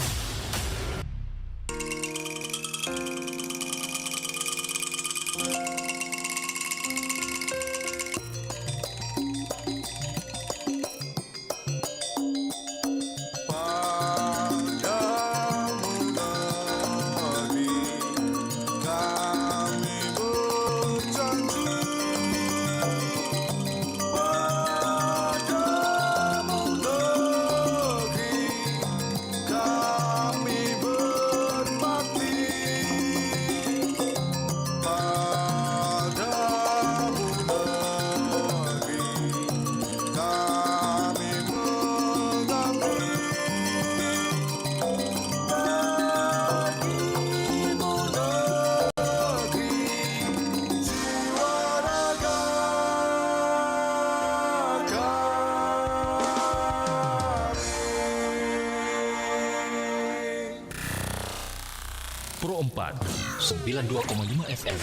Pro 4 92,5 FM.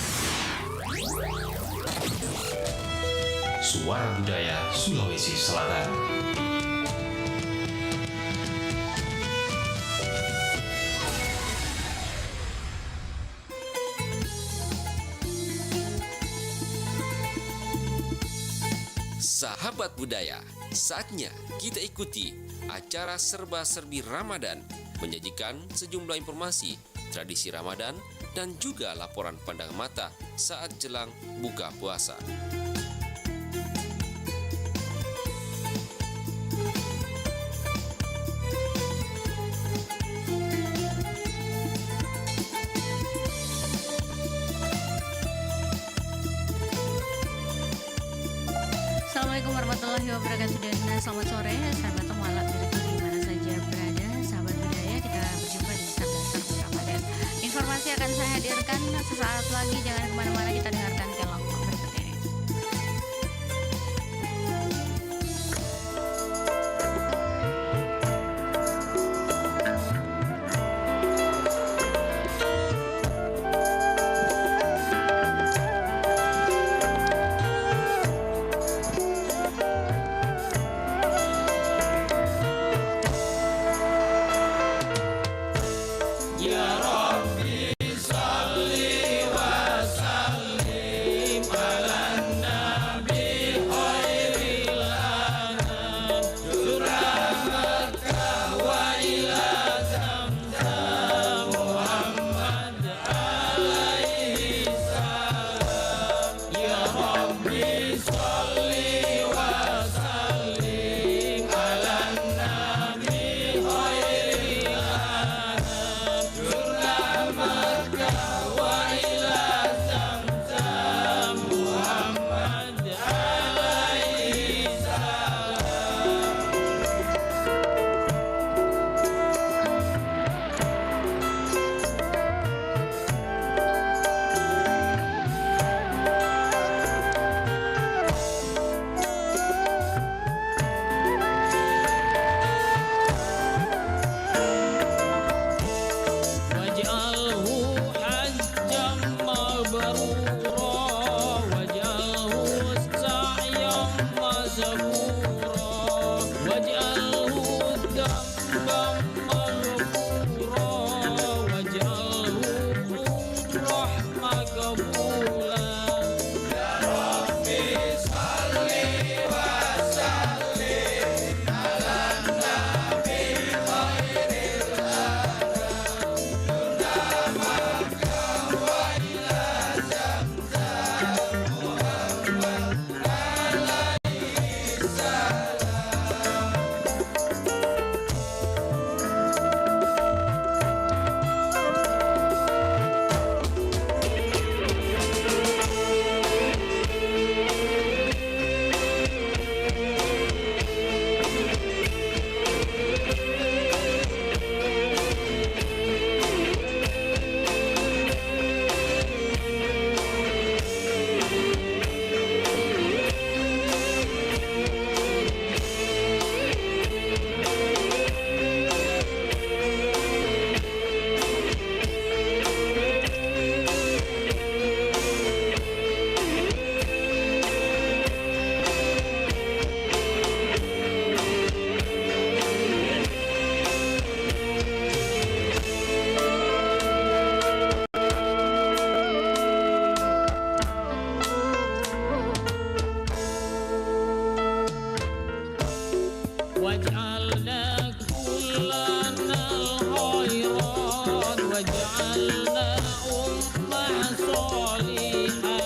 Suara Budaya Sulawesi Selatan. Sahabat budaya, saatnya kita ikuti acara Serba-Serbi Ramadan, menyajikan sejumlah informasi tradisi Ramadan, dan juga laporan pandang mata saat jelang buka puasa. Assalamualaikum warahmatullahi wabarakatuh dan selamat sore sahabat malam di mana saja berada. Sahabat budaya, kita berjumpa di Serba-Serbi Ramadan. Informasi akan saya hadirkan sesaat lagi, jangan kemana-mana, kita dengarkan kelompok berikut ini. Ya Rabbi salli wa sallim صالحا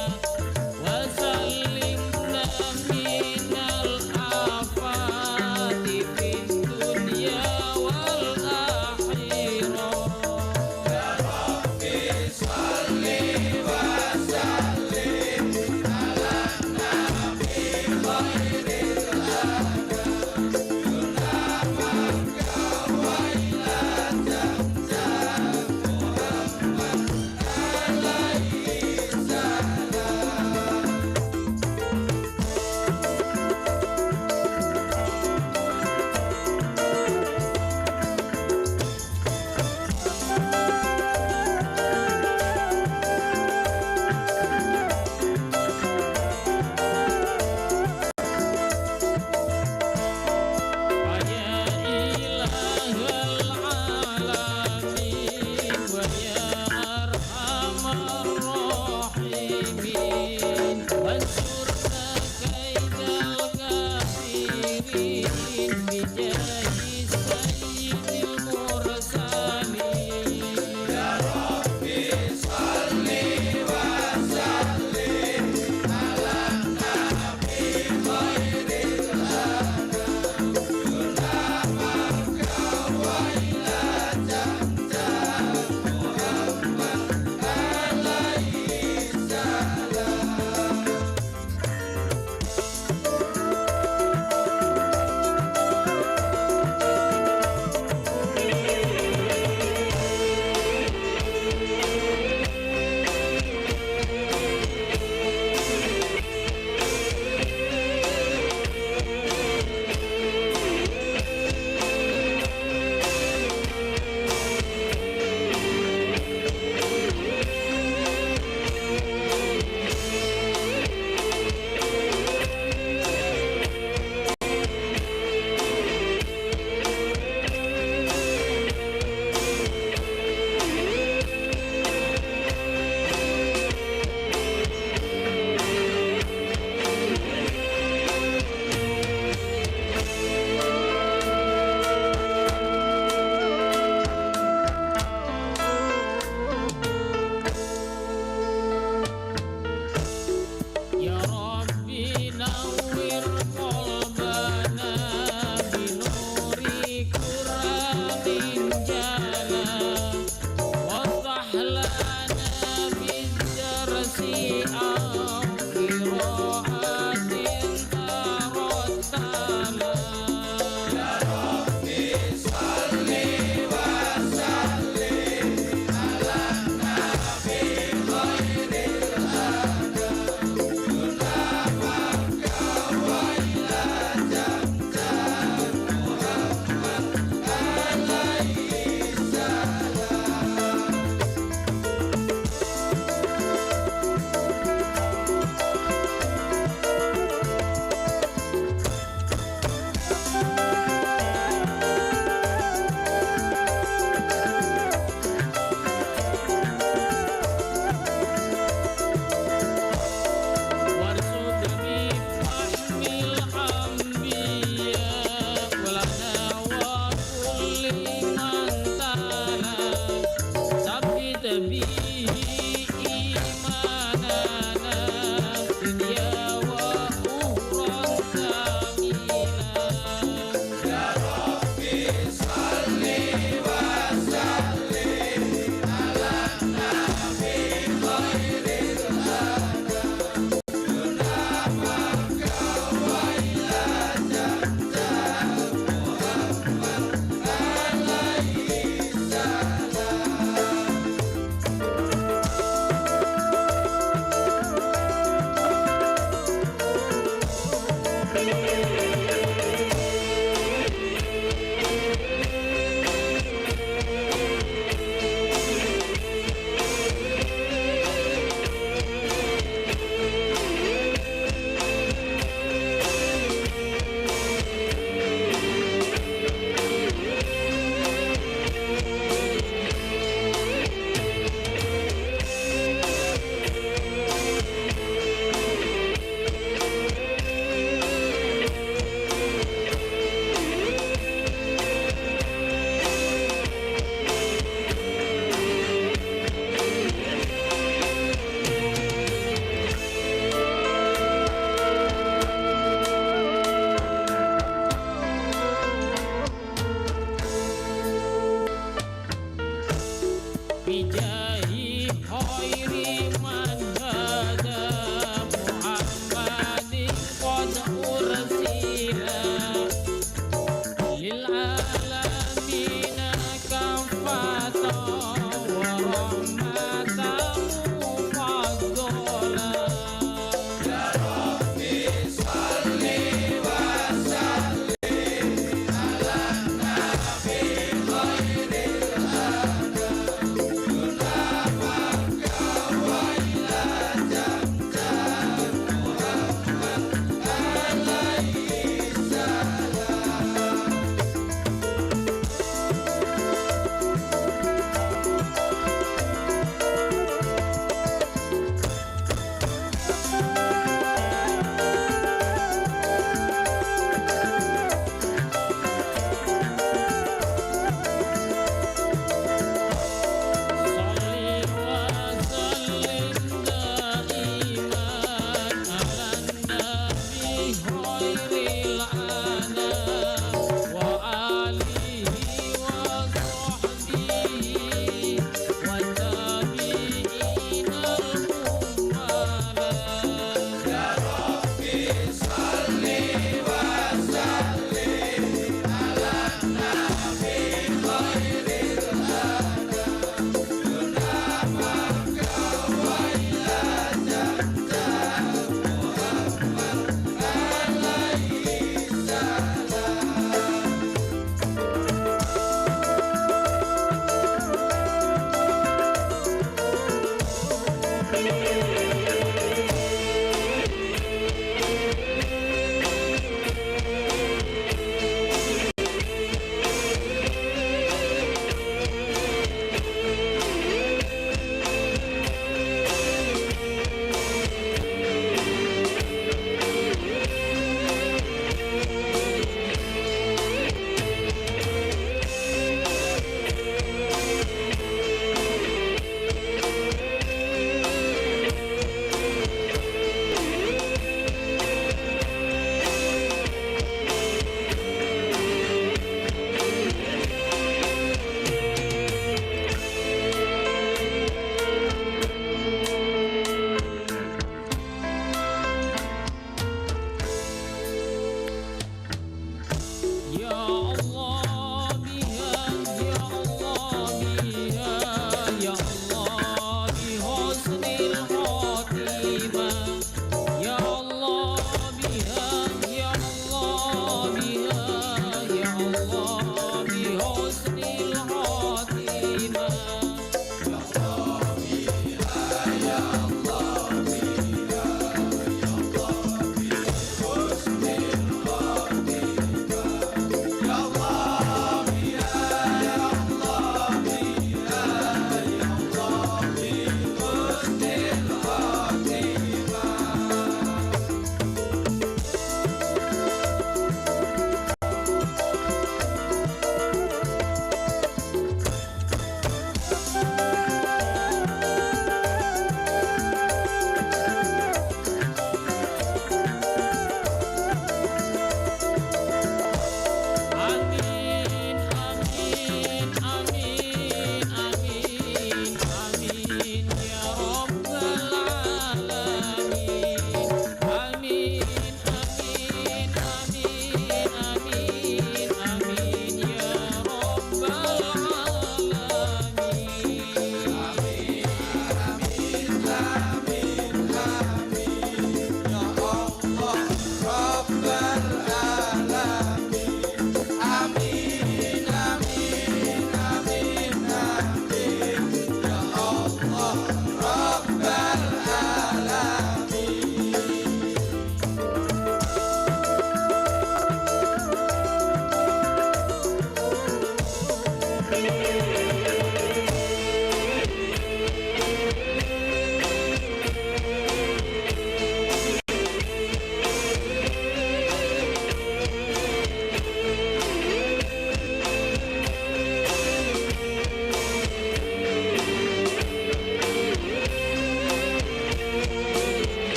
وسلمنا من الآفات في الدنيا والآخرة يا ربي صل وسلم على النبي خير الأنام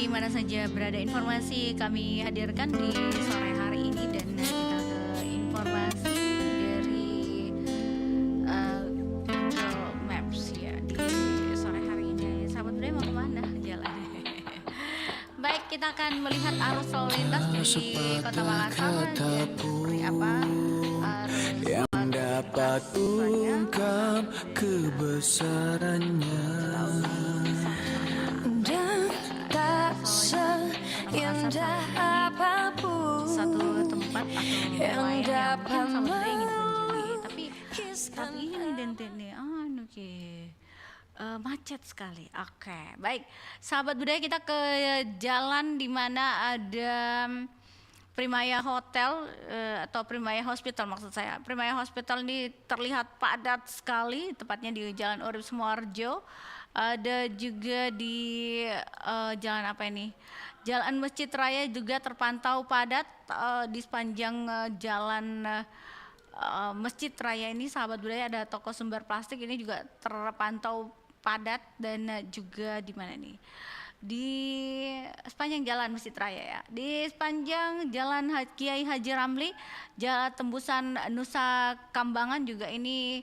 di mana saja berada, informasi kami hadirkan di sore hari ini, dan kita ke informasi dari Google Maps ya di sore hari ini. Sahabat budaya mau kemana jalan? Baik, kita akan melihat arus lalu lintas di Kota Makassar seperti apa. Yang dapat ungkap kebesarannya dan tak seindah apapun satu tempat atau yang dapat tapi ini macet sekali. Oke, baik. Sahabat budaya, kita ke jalan di mana ada Primaya Hotel atau Primaya Hospital maksud saya. Primaya Hospital ini terlihat padat sekali, tepatnya di Jalan Urip Sumoharjo. Ada juga di jalan apa ini? Jalan Masjid Raya juga terpantau padat di sepanjang jalan Masjid Raya ini. Sahabat budaya, ada toko sumber plastik ini juga terpantau padat, dan juga di mana nih? Di sepanjang jalan Masjid Raya ya. Di sepanjang jalan Kiai Haji Ramli, jalan tembusan Nusa Kambangan juga ini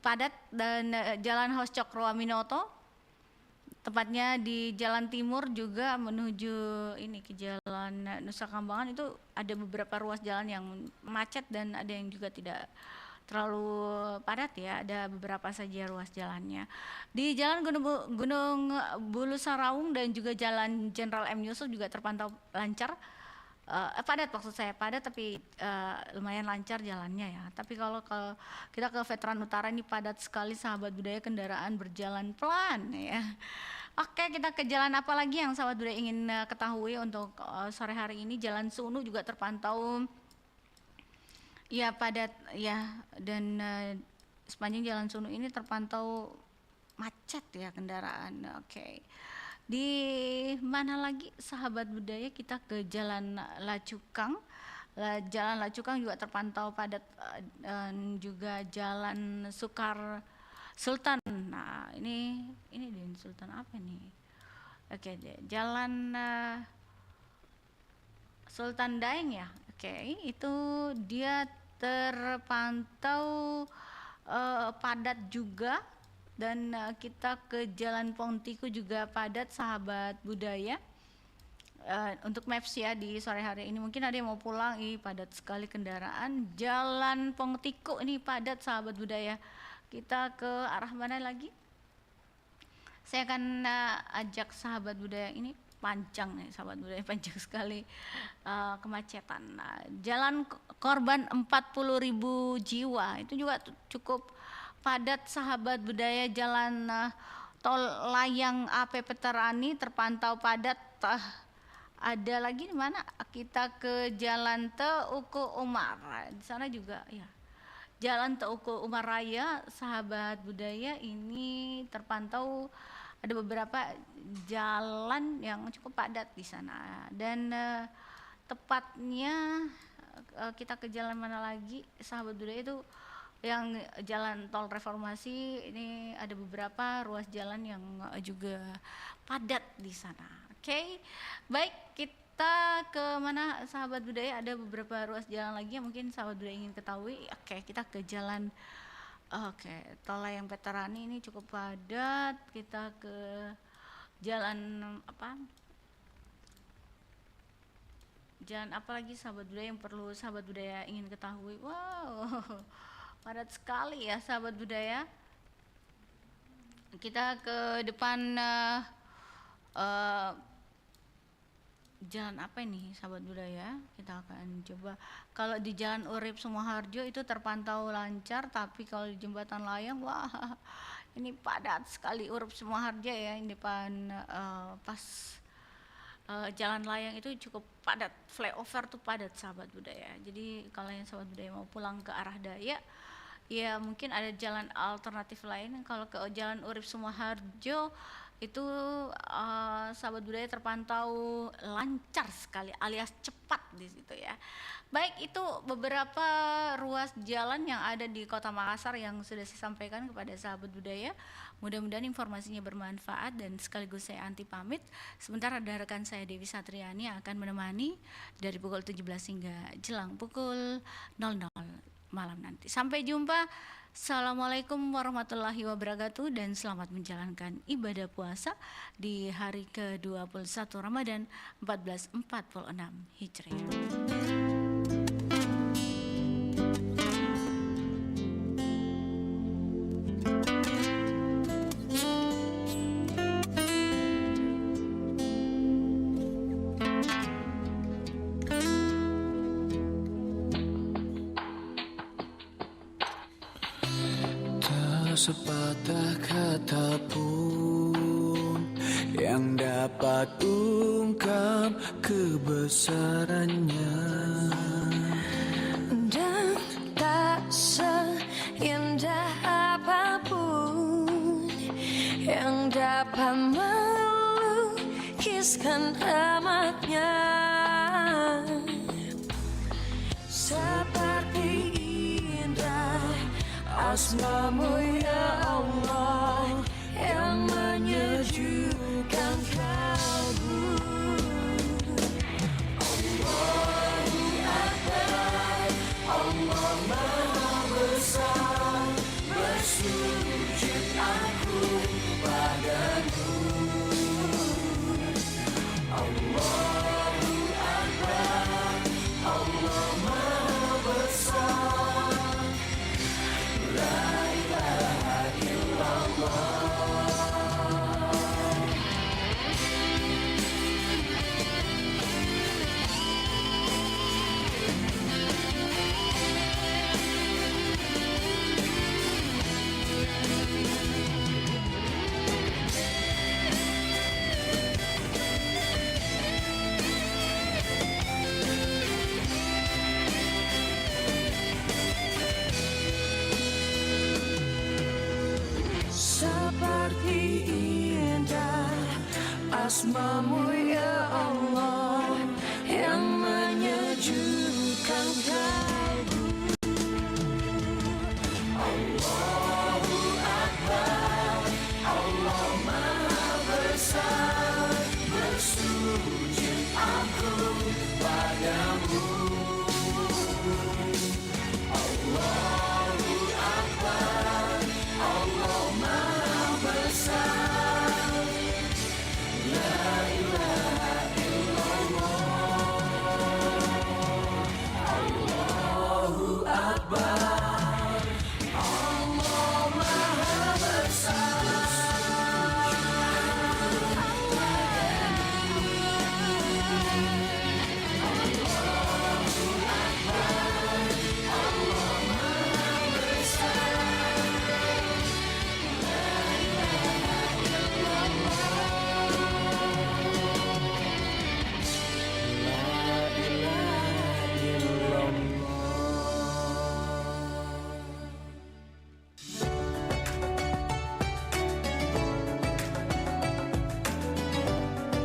padat, dan jalan Hos Cokroaminoto tepatnya di jalan timur juga menuju ini ke jalan Nusa Kambangan, itu ada beberapa ruas jalan yang macet dan ada yang juga tidak terlalu padat ya, ada beberapa saja ruas jalannya. Di jalan Gunung Bulu Saraung dan juga jalan Jenderal M. Yusuf juga terpantau lancar, padat maksud saya, padat tapi lumayan lancar jalannya ya. Tapi kalau kita ke Veteran Utara ini padat sekali sahabat budaya, kendaraan berjalan pelan ya. Oke, kita ke jalan apa lagi yang sahabat budaya ingin ketahui untuk sore hari ini? Jalan Sunu juga terpantau ya padat ya, dan sepanjang jalan Sunu ini terpantau macet ya kendaraan. Oke. Di mana lagi sahabat budaya? Kita ke Jalan Lacukang. Jalan Lacukang juga terpantau padat, dan juga Jalan Sultan. Nah, ini di Sultan apa nih? Oke, Jalan Sultan Daeng ya. Oke, itu dia terpantau padat juga, dan kita ke Jalan Pongtiku juga padat sahabat budaya. Untuk maps ya di sore hari ini, mungkin ada yang mau pulang, padat sekali kendaraan. Jalan Pongtiku ini padat sahabat budaya. Kita ke arah mana lagi? Saya akan ajak sahabat budaya ini, panjang nih sahabat budaya, panjang sekali kemacetan. Nah, jalan korban 40.000 jiwa itu juga cukup padat sahabat budaya. Jalan tol layang AP Petarani terpantau padat. Ada lagi di mana? Kita ke Jalan Teuku Umar. Di sana juga ya. Jalan Teuku Umar Raya sahabat budaya ini terpantau ada beberapa jalan yang cukup padat di sana, dan tepatnya kita ke jalan mana lagi sahabat budaya itu yang jalan tol Reformasi ini ada beberapa ruas jalan yang juga padat di sana. Oke, baik, kita ke mana sahabat budaya? Ada beberapa ruas jalan lagi yang mungkin sahabat budaya ingin ketahui. Oke, kita ke jalan tol layang Petarani ini cukup padat. Kita ke jalan apa? Jalan apa lagi sahabat budaya yang perlu sahabat budaya ingin ketahui? Wow, padat sekali ya sahabat budaya. Kita ke depan jalan apa ini sahabat budaya? Kita akan coba. Kalau di Jalan Urip Sumoharjo itu terpantau lancar, tapi kalau di Jembatan Layang, wah ini padat sekali Urip Sumoharjo ya. Di depan pas Jalan Layang itu cukup padat, flyover tuh padat sahabat budaya. Jadi kalau yang sahabat budaya mau pulang ke arah Daya, ya mungkin ada jalan alternatif lain. Kalau ke Jalan Urip Sumoharjo itu sahabat budaya terpantau lancar sekali alias cepat di situ ya. Baik, itu beberapa ruas jalan yang ada di Kota Makassar yang sudah saya sampaikan kepada sahabat budaya. Mudah-mudahan informasinya bermanfaat dan sekaligus saya anti pamit. Sebentar ada rekan saya Dewi Satriani yang akan menemani dari pukul 17 hingga jelang pukul 00 malam nanti. Sampai jumpa. Assalamualaikum warahmatullahi wabarakatuh dan selamat menjalankan ibadah puasa di hari ke-21 Ramadan 1446 Hijriah. Sepatah kata pun yang dapat ungkap kebesarannya, dan tak seindah apapun yang dapat melukiskan amatnya. Seperti indah asmamu ya Allah yang menyejukkan kalbu. Allahu Akbar, Allah Maha Besar, bersujud aku padamu. Allahu Akbar, Allah Maha Besar, la ilaha illallah. Seperti indah asmamu ya Allah yang menyejukkan kalbu. Allahu Akbar, Allah Maha Besar, bersujud aku padamu. Allahu Akbar, Allah Maha Besar, la ilaha illallah. Allahu Akbar, Allah Maha Besar.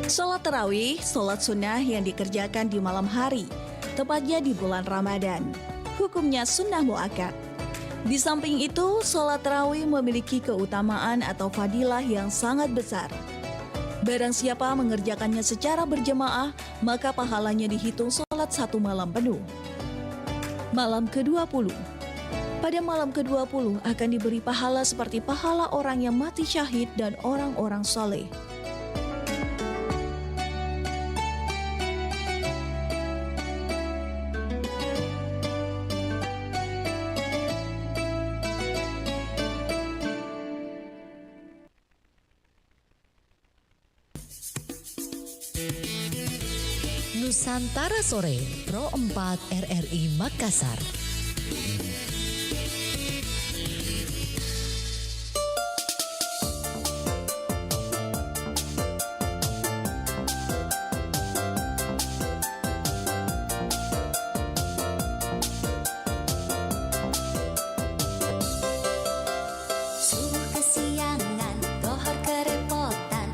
Sholat tarawih, sholat sunnah yang dikerjakan di malam hari, tepatnya di bulan Ramadan. Hukumnya sunnah muakkad. Di samping itu, sholat tarawih memiliki keutamaan atau fadilah yang sangat besar. Barang siapa mengerjakannya secara berjemaah, maka pahalanya dihitung sholat 1 malam penuh. Malam ke-20. Pada malam ke-20 akan diberi pahala seperti pahala orang yang mati syahid dan orang-orang soleh. Nusantara Sore, Pro 4 RRI Makassar. Subuh kesiangan, dohor kerepotan,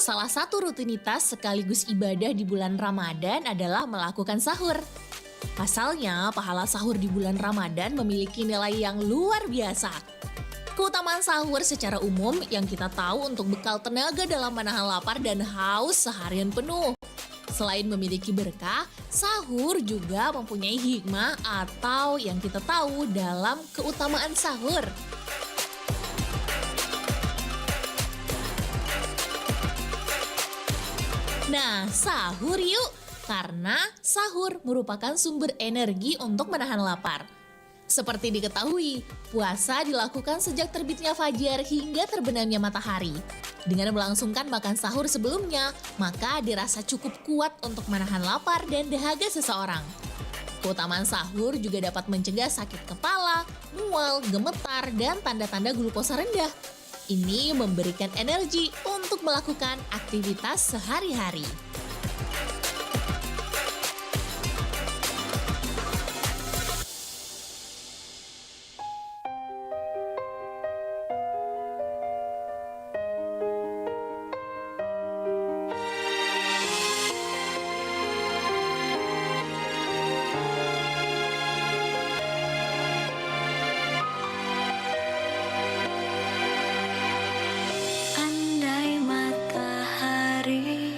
Salah satu rutinitas sekaligus ibadah di bulan Ramadan adalah melakukan sahur. Pasalnya, pahala sahur di bulan Ramadan memiliki nilai yang luar biasa. Keutamaan sahur secara umum yang kita tahu untuk bekal tenaga dalam menahan lapar dan haus seharian penuh. Selain memiliki berkah, sahur juga mempunyai hikmah atau yang kita tahu dalam keutamaan sahur. Nah, sahur yuk! Karena sahur merupakan sumber energi untuk menahan lapar. Seperti diketahui, puasa dilakukan sejak terbitnya fajar hingga terbenamnya matahari. Dengan melangsungkan makan sahur sebelumnya, maka dirasa cukup kuat untuk menahan lapar dan dahaga seseorang. Keutamaan sahur juga dapat mencegah sakit kepala, mual, gemetar, dan tanda-tanda glukosa rendah. Ini memberikan energi untuk melakukan aktivitas sehari-hari. Andai matahari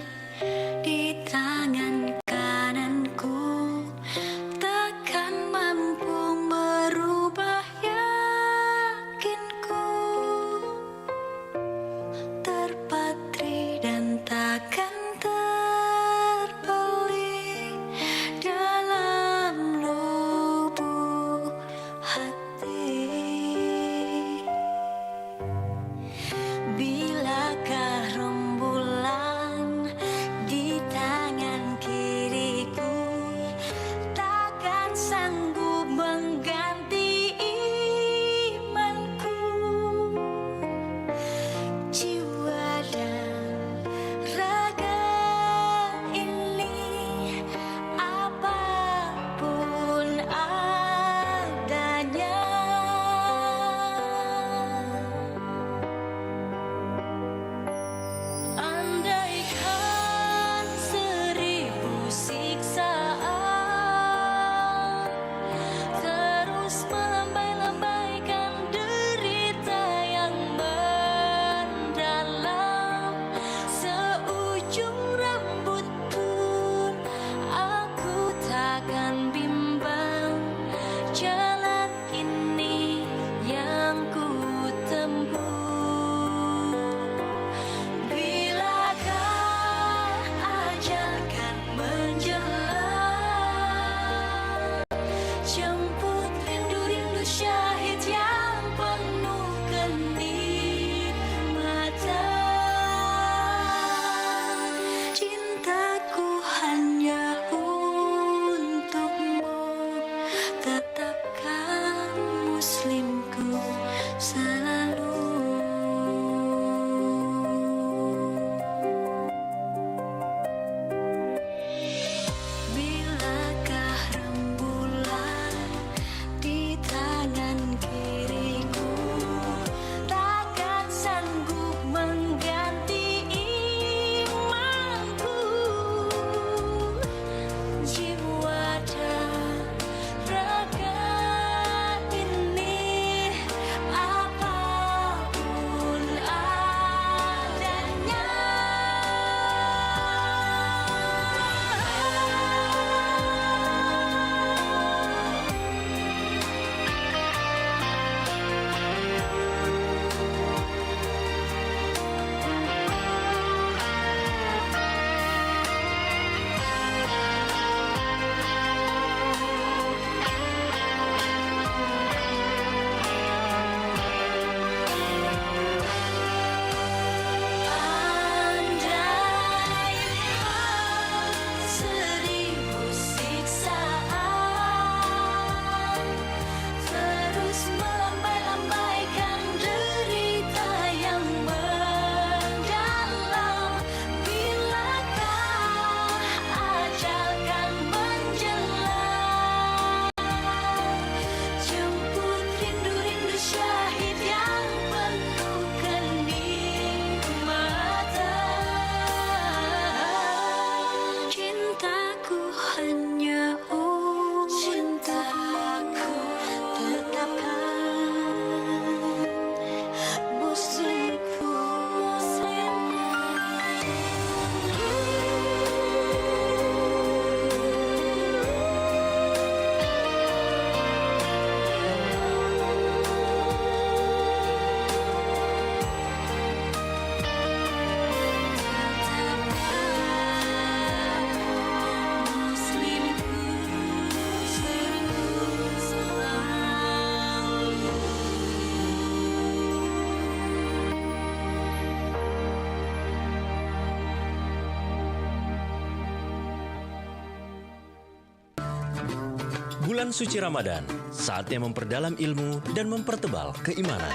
Bulan suci Ramadan, saatnya memperdalam ilmu dan mempertebal keimanan.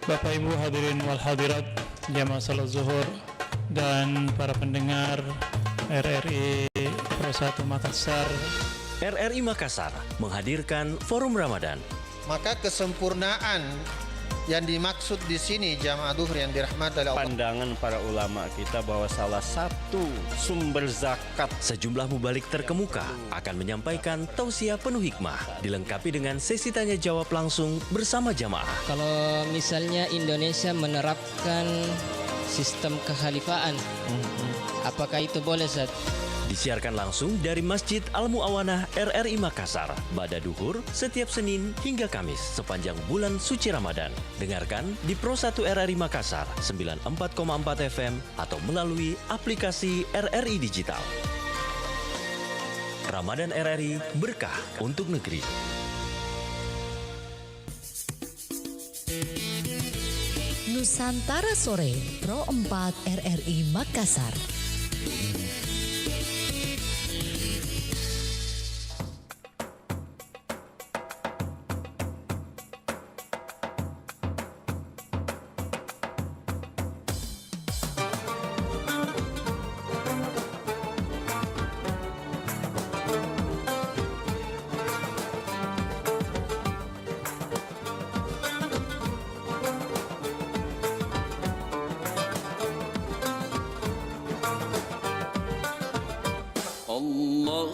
Bapak Ibu hadirin wal hadirat, jamaah salat zuhur dan para pendengar RRI Pro 1 Makassar. RRI Makassar menghadirkan Forum Ramadan. Maka kesempurnaan yang dimaksud di sini jamaah zuhur yang dirahmati oleh Allah. Pandangan para ulama kita bahwa salah satu sumber zakat. Sejumlah mubalik terkemuka akan menyampaikan tausiah penuh hikmah, dilengkapi dengan sesi tanya jawab langsung bersama jamaah. Kalau misalnya Indonesia menerapkan sistem kehalifaan, apakah itu boleh, Ustaz? Disiarkan langsung dari Masjid Al-Mu'awanah RRI Makassar, Bada Duhur, setiap Senin hingga Kamis sepanjang bulan suci Ramadan. Dengarkan di Pro 1 RRI Makassar 94,4 FM atau melalui aplikasi RRI Digital. Ramadan RRI, berkah untuk negeri. Nusantara Sore, Pro 4 RRI Makassar.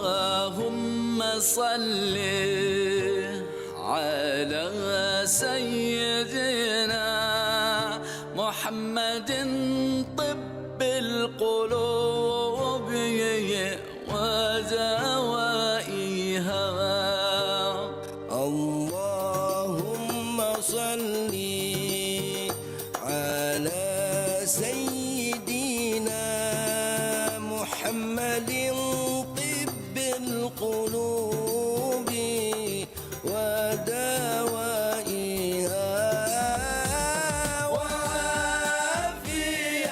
اللهم صل على سيدنا محمد طب القلوب ودوائها اللهم صل على سيدنا محمد طب القلوب ودوائها وعافية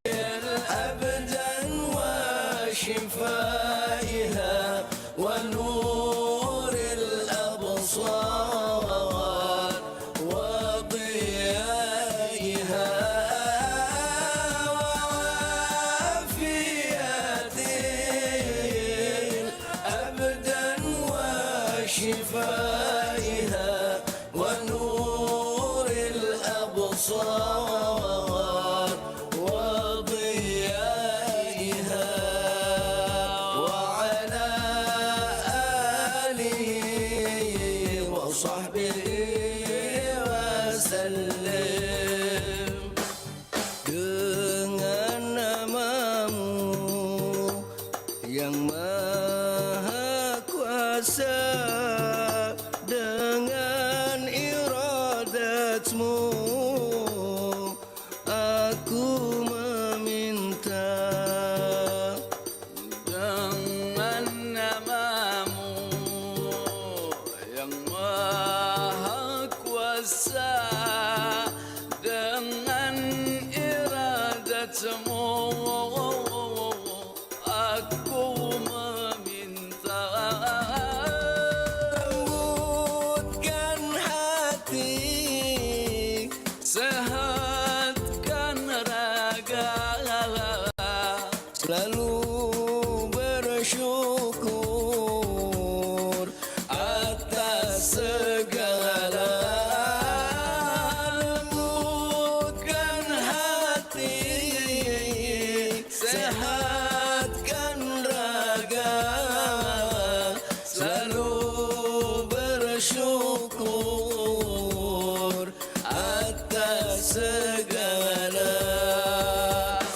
الأبدان وشفائها ونور الأبصار وضيائها شفائها ونور الأبصار وضيائها وعلى آله وصحبه وسلم dengan namamu yang maha kuasa, dengan iradatmu aku meminta, dengan namamu yang maha kuasa, dengan iradatmu aku meminta. Lembutkan hati, sehatkan raga, selalu bersyukur atas segala. Lembutkan hati, sehatkan raga, selalu bersyukur atas segala.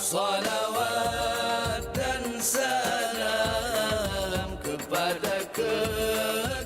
Salawat dan salam kepada kekasihmu.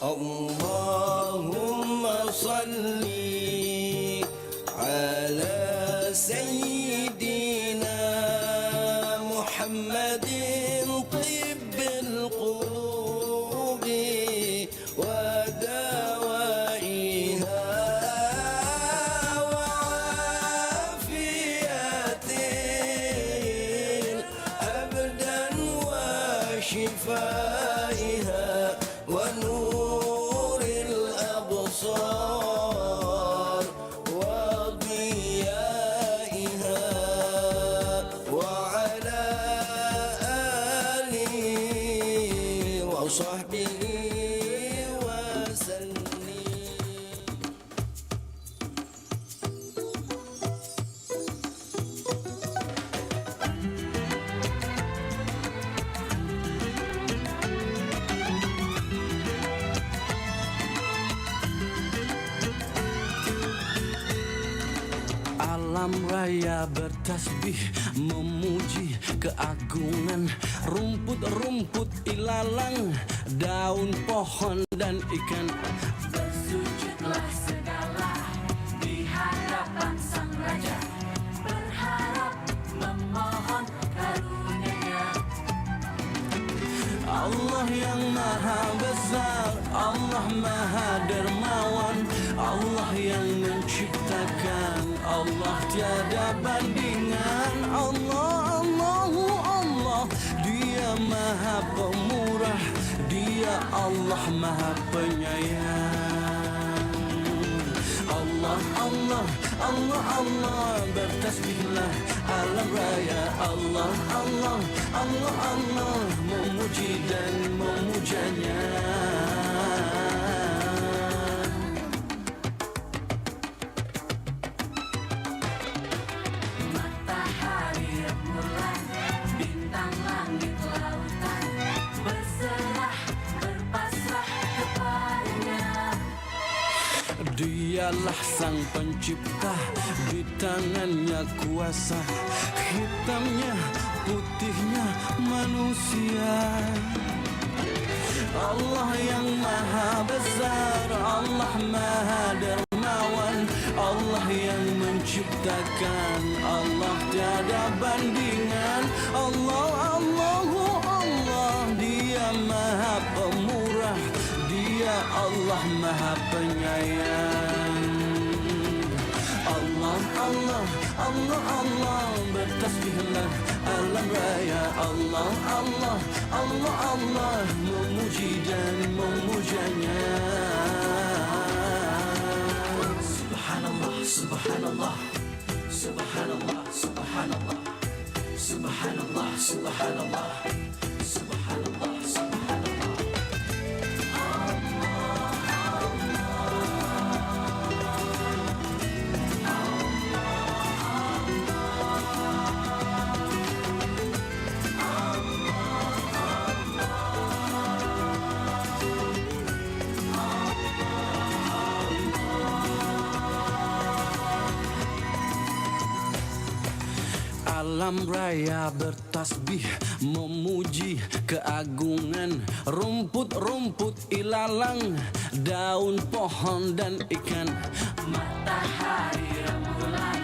Allahumma salli ala sayyidina Muhammadin tibbil qulubi wa dawaiha wa afiyatil abdan wa shifaiha wa nuril absar wa diyaiha wa ala alihi wa sahbihi wa sallim. Alam raya bertasbih memuji keagungan rumput-rumput ilalang, daun pohon dan ikan. Bersujudlah segala di hadapan Sang Raja, berharap memohon karunia-Nya. Allah yang maha besar, Allah maha dermawan, Allah yang menciptakan, Allah tiada bandingan. Allah, Allahu Allah, Dia maha pemurah, Dia Allah maha penyayang. Allah, Allah, Allah, Allah, bertasbihlah alam raya. Allah, Allah, Allah, Allah, memuji dan memujanya. Matahari, rembulan, bintang, langit, lautan, berserah, berpasrah kepadanya. Dialah sang pencipta, di tangannya kuasa, hitamnya, putihnya manusia. Allah yang maha besar, Allah maha dermawan, Allah yang menciptakan, Allah tiada bandingan. Allah, Allahu Allah, Dia maha pemurah, Dia Allah maha penyayang. Allah, Allah, Allah, Allah, bertasbihlah alam raya. Allah, Allah, Allah, Allah, memuji dan memujanya. Subhanallah, subhanallah, subhanallah, subhanallah, subhanallah, subhanallah, subhanallah, subhanallah. Alam raya bertasbih memuji keagungan rumput-rumput ilalang, daun pohon dan ikan. Matahari, rembulan,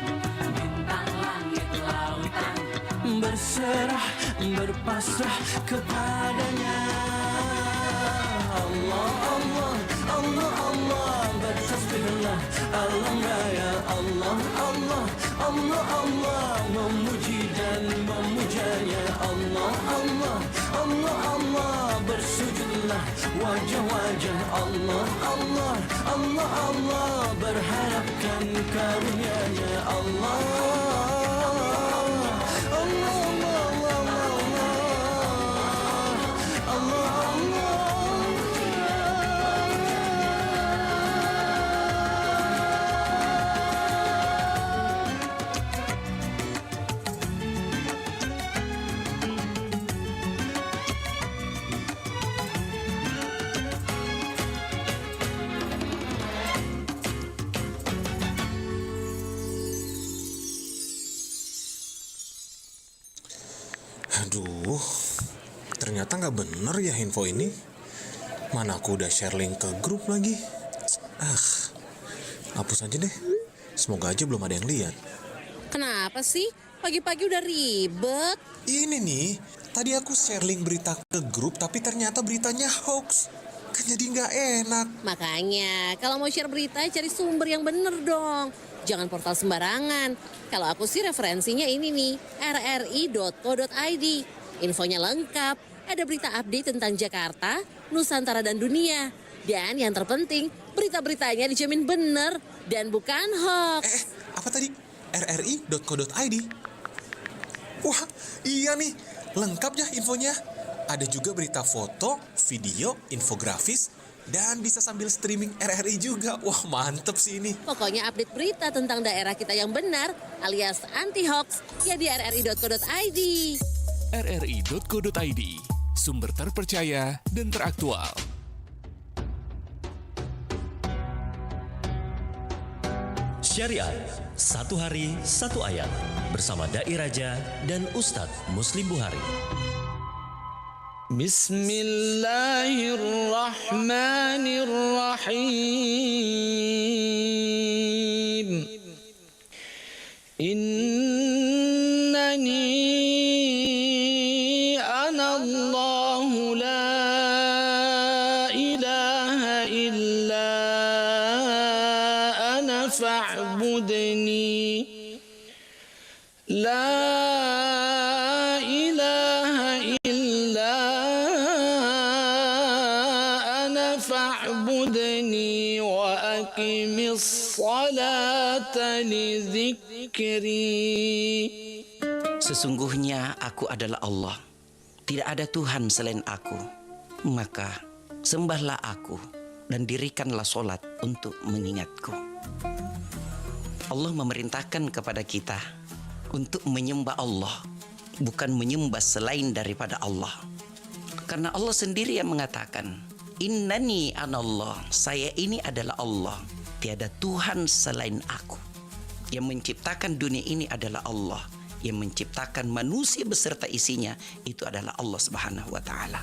bintang, langit, lautan, berserah, berpasrah kepadanya. Allah, Allah, Allah, Allah, bertasbihlah alam raya. Allah, Allah, Allah, Allah, memuji dan memujanya. Allah, Allah, Allah, Allah, bersujudlah wajah-wajah. Allah, Allah, Allah, Allah, berharapkan karunia-Nya. Allah, Allah, Allah, Allah, Allah, Allah. Aduh, ternyata nggak bener ya info ini. Mana aku udah share link ke grup lagi. Hapus aja deh. Semoga aja belum ada yang lihat. Kenapa sih? Pagi-pagi udah ribet. Ini nih, tadi aku share link berita ke grup tapi ternyata beritanya hoax. Kan jadi nggak enak. Makanya, kalau mau share berita cari sumber yang bener dong. Jangan portal sembarangan. Kalau aku sih referensinya ini nih, rri.co.id. Infonya lengkap, ada berita update tentang Jakarta, Nusantara dan dunia. Dan yang terpenting, berita-beritanya dijamin bener dan bukan hoax. Apa tadi? rri.co.id. Wah, iya nih. Lengkap ya infonya. Ada juga berita foto, video, infografis, dan bisa sambil streaming RRI juga. Wah, mantep sih ini. Pokoknya update berita tentang daerah kita yang benar alias anti-hoax ya di rri.co.id. rri.co.id, sumber terpercaya dan teraktual. Syariat, satu hari, satu ayat. Bersama Dai Raja dan Ustadz Muslim Buhari. Bismillahirrahmanirrahim. Innani anallahu la ilaha illa ana fa'budni. La ilaha illa ana fa'budni wa aqimis salata li dzikri. Sesungguhnya aku adalah Allah. Tidak ada Tuhan selain aku. Maka sembahlah aku dan dirikanlah solat untuk mengingatku. Allah memerintahkan kepada kita untuk menyembah Allah, bukan menyembah selain daripada Allah. Karena Allah sendiri yang mengatakan, Innani anallah, saya ini adalah Allah. Tiada Tuhan selain aku. Yang menciptakan dunia ini adalah Allah. Yang menciptakan manusia beserta isinya itu adalah Allah Subhanahu wa ta'ala.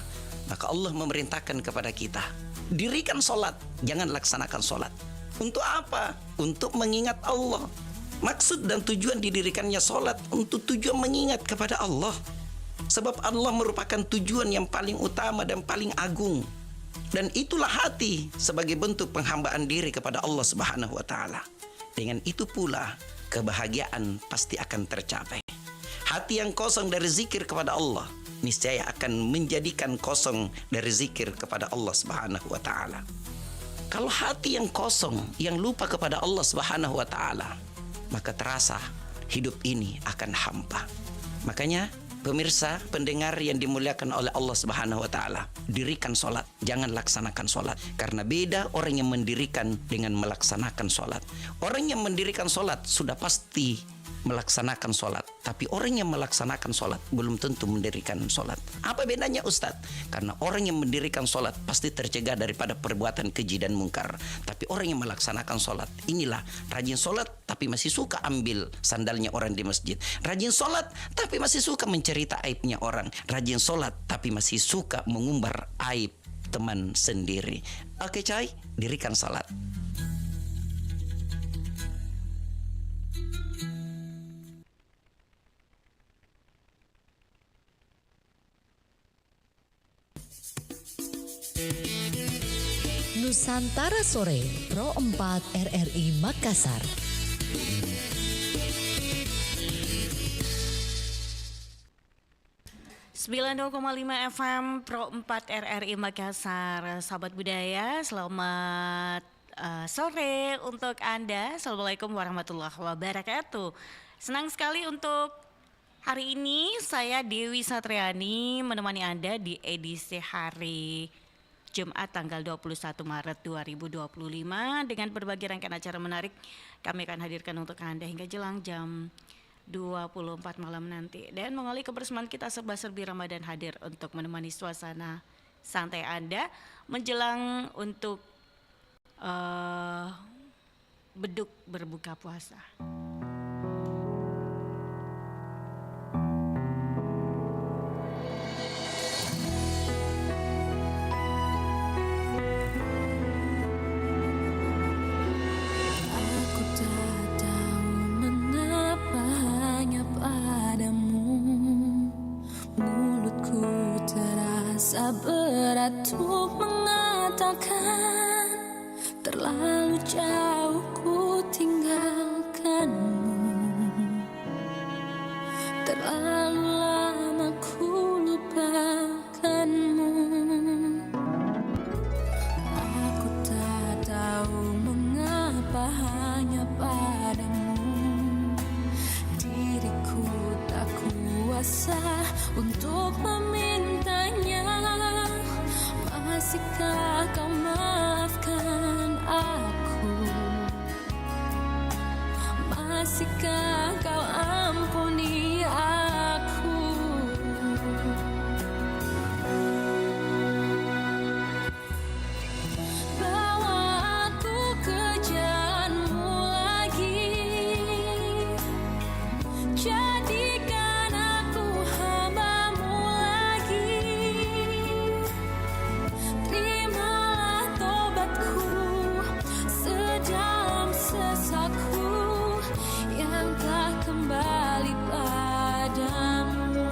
Maka Allah memerintahkan kepada kita, dirikan solat, jangan laksanakan solat. Untuk apa? Untuk mengingat Allah. Maksud dan tujuan didirikannya solat untuk tujuan mengingat kepada Allah. Sebab Allah merupakan tujuan yang paling utama dan paling agung. Dan itulah hati sebagai bentuk penghambaan diri kepada Allah Subhanahu wa ta'ala. Dengan itu pula kebahagiaan pasti akan tercapai. Hati yang kosong dari zikir kepada Allah niscaya akan menjadikan kosong dari zikir kepada Allah Subhanahu wa ta'ala. Kalau hati yang kosong, yang lupa kepada Allah Subhanahu wa ta'ala, maka terasa hidup ini akan hampa. Makanya pemirsa, pendengar yang dimuliakan oleh Allah Subhanahu wa ta'ala, dirikan solat, jangan laksanakan solat. Karena beda orang yang mendirikan dengan melaksanakan solat. Orang yang mendirikan solat sudah pasti melaksanakan solat, tapi orang yang melaksanakan solat belum tentu mendirikan solat. Apa bedanya Ustadz? Karena orang yang mendirikan solat pasti tercegah daripada perbuatan keji dan mungkar. Tapi orang yang melaksanakan solat, inilah rajin solat tapi masih suka ambil sandalnya orang di masjid. Rajin solat tapi masih suka mencerita aibnya orang. Rajin solat tapi masih suka mengumbar aib teman sendiri. Oke coy, dirikan solat. Nusantara Sore, Pro 4 RRI Makassar. .5 FM Pro 4 RRI Makassar. Sahabat budaya, selamat sore untuk Anda. Assalamualaikum warahmatullahi wabarakatuh. Senang sekali untuk hari ini saya Dewi Satriani menemani Anda di edisi hari Jumat tanggal 21 Maret 2025 dengan berbagai rangkaian acara menarik kami akan hadirkan untuk Anda hingga jelang jam 24 malam nanti. Dan mengawali kebersamaan kita serba-serbi Ramadan hadir untuk menemani suasana santai Anda menjelang untuk beduk berbuka puasa. rasakan, terlalu jauh ku tinggalkanmu, terlalu lama ku lupakanmu. Aku tak tahu mengapa hanya padamu diriku tak kuasa untuk memintanya. Masihkah kau maafkan aku? Masihkah kau ampuni aku? Bawa aku ke jalanmu lagi, jadikan aku hambamu lagi. Terimalah tobatku sedalam sesaku yang tak kembali padamu.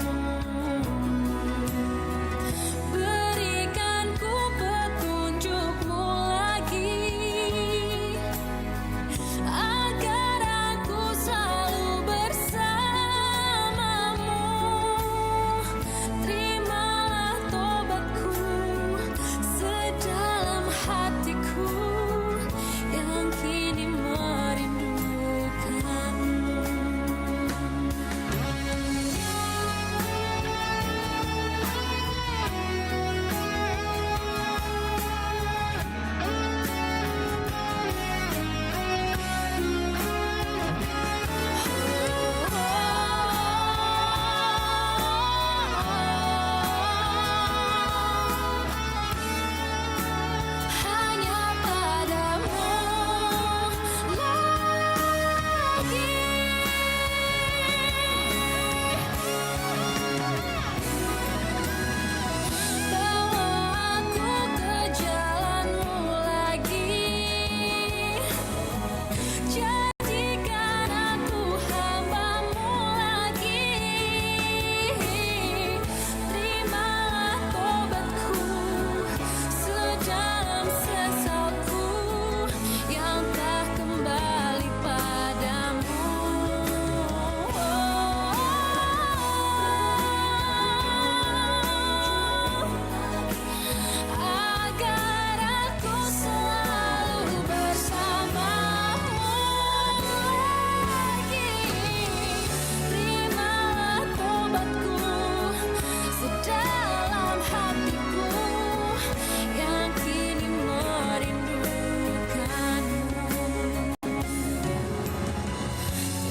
Berikan ku petunjukmu lagi, agar aku selalu bersamamu. Terimalah tobatku sedalam hatiku yang kini merindukanmu. Hanya padamu lagi. Bawa aku ke jalanmu lagi, jadikan aku hambamu lagi. Terimalah tobatku sedalam sesalku yang tak kembali padamu. Agar aku selalu bersamamu lagi. Terimalah tobatku sedalam hatiku yang kini merindukanmu.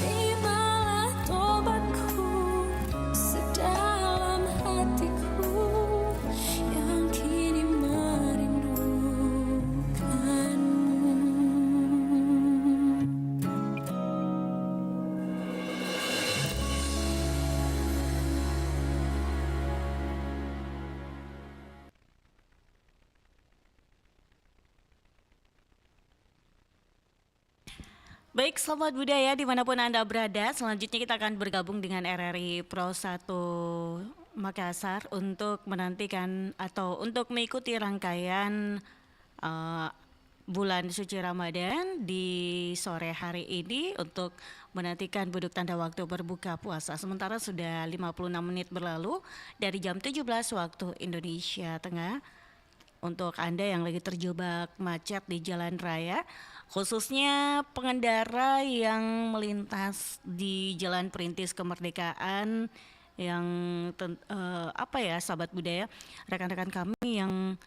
Terimalah tobatku sedalam hatiku yang kini Baik, selamat budaya dimanapun Anda berada. Selanjutnya kita akan bergabung dengan RRI Pro 1 Makassar untuk menantikan atau untuk mengikuti rangkaian bulan suci Ramadan di sore hari ini untuk menantikan beduk tanda waktu berbuka puasa. Sementara sudah 56 menit berlalu dari jam 17 waktu Indonesia Tengah. Untuk Anda yang lagi terjebak macet di jalan raya, khususnya pengendara yang melintas di Jalan Perintis Kemerdekaan yang sahabat budaya, rekan-rekan kami yang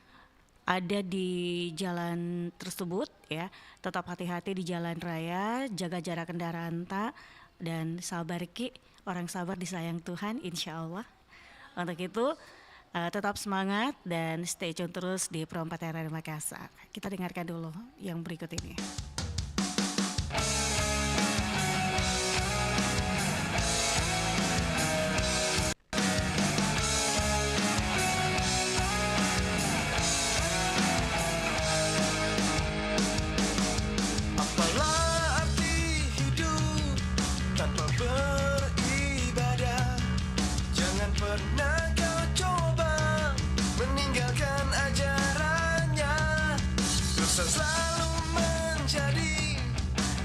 ada di jalan tersebut ya, tetap hati-hati di jalan raya, jaga jarak kendaraan dan sabar Ki, orang sabar disayang Tuhan insya Allah. Untuk itu tetap semangat dan stay tune terus di Pro 4 RRI Makassar. Kita dengarkan dulu yang berikut ini. Apalah arti hidup tanpa beribadah? Jangan pernah kau coba meninggalkan ajarannya. Dosa selalu menjadi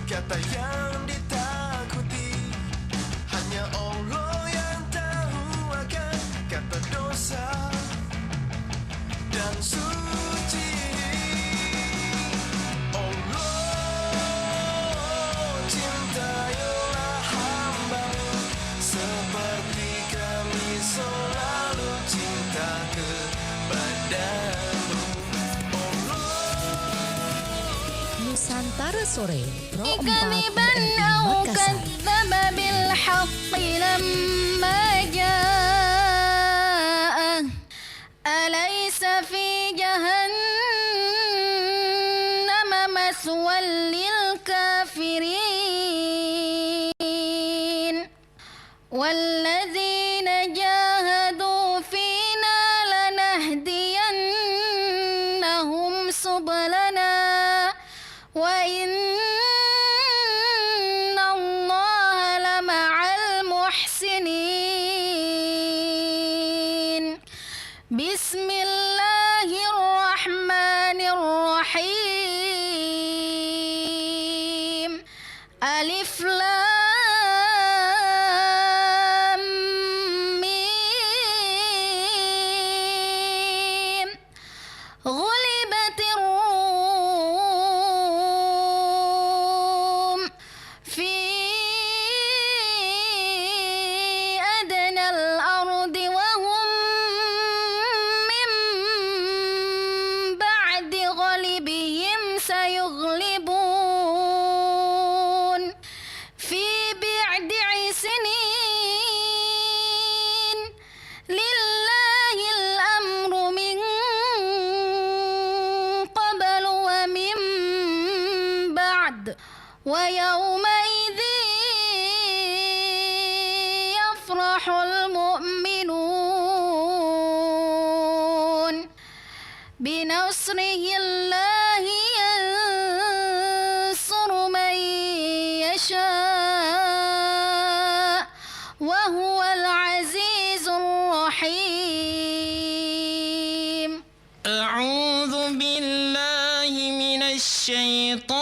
kata yang ditakuti. Hanya Allah yang tahu akan kata dosa dan suci. Allah cintailah hamba seperti kami selalu cinta kepadamu. Nusantara Sore Pro 4 كذبا RRI أو Makassar. كذب بالحق لما جاءه أليس في جهنم مثوى للكافرين والذين جاهدوا فينا لنهدينهم سبلنا وإن الله لمع المحسنين بسم الله الرحمن الرحيم ألف لام ميم غلبت الروم في أدنى الأرض وهم من بعد غلبهم سيغلبون في بضع سنين لله الأمر من قبل ومن بعد ويومئذ يفرح المؤمنون بنصره الله ينصر من يشاء وهو العزيز الرحيم أعوذ بالله من الشيطان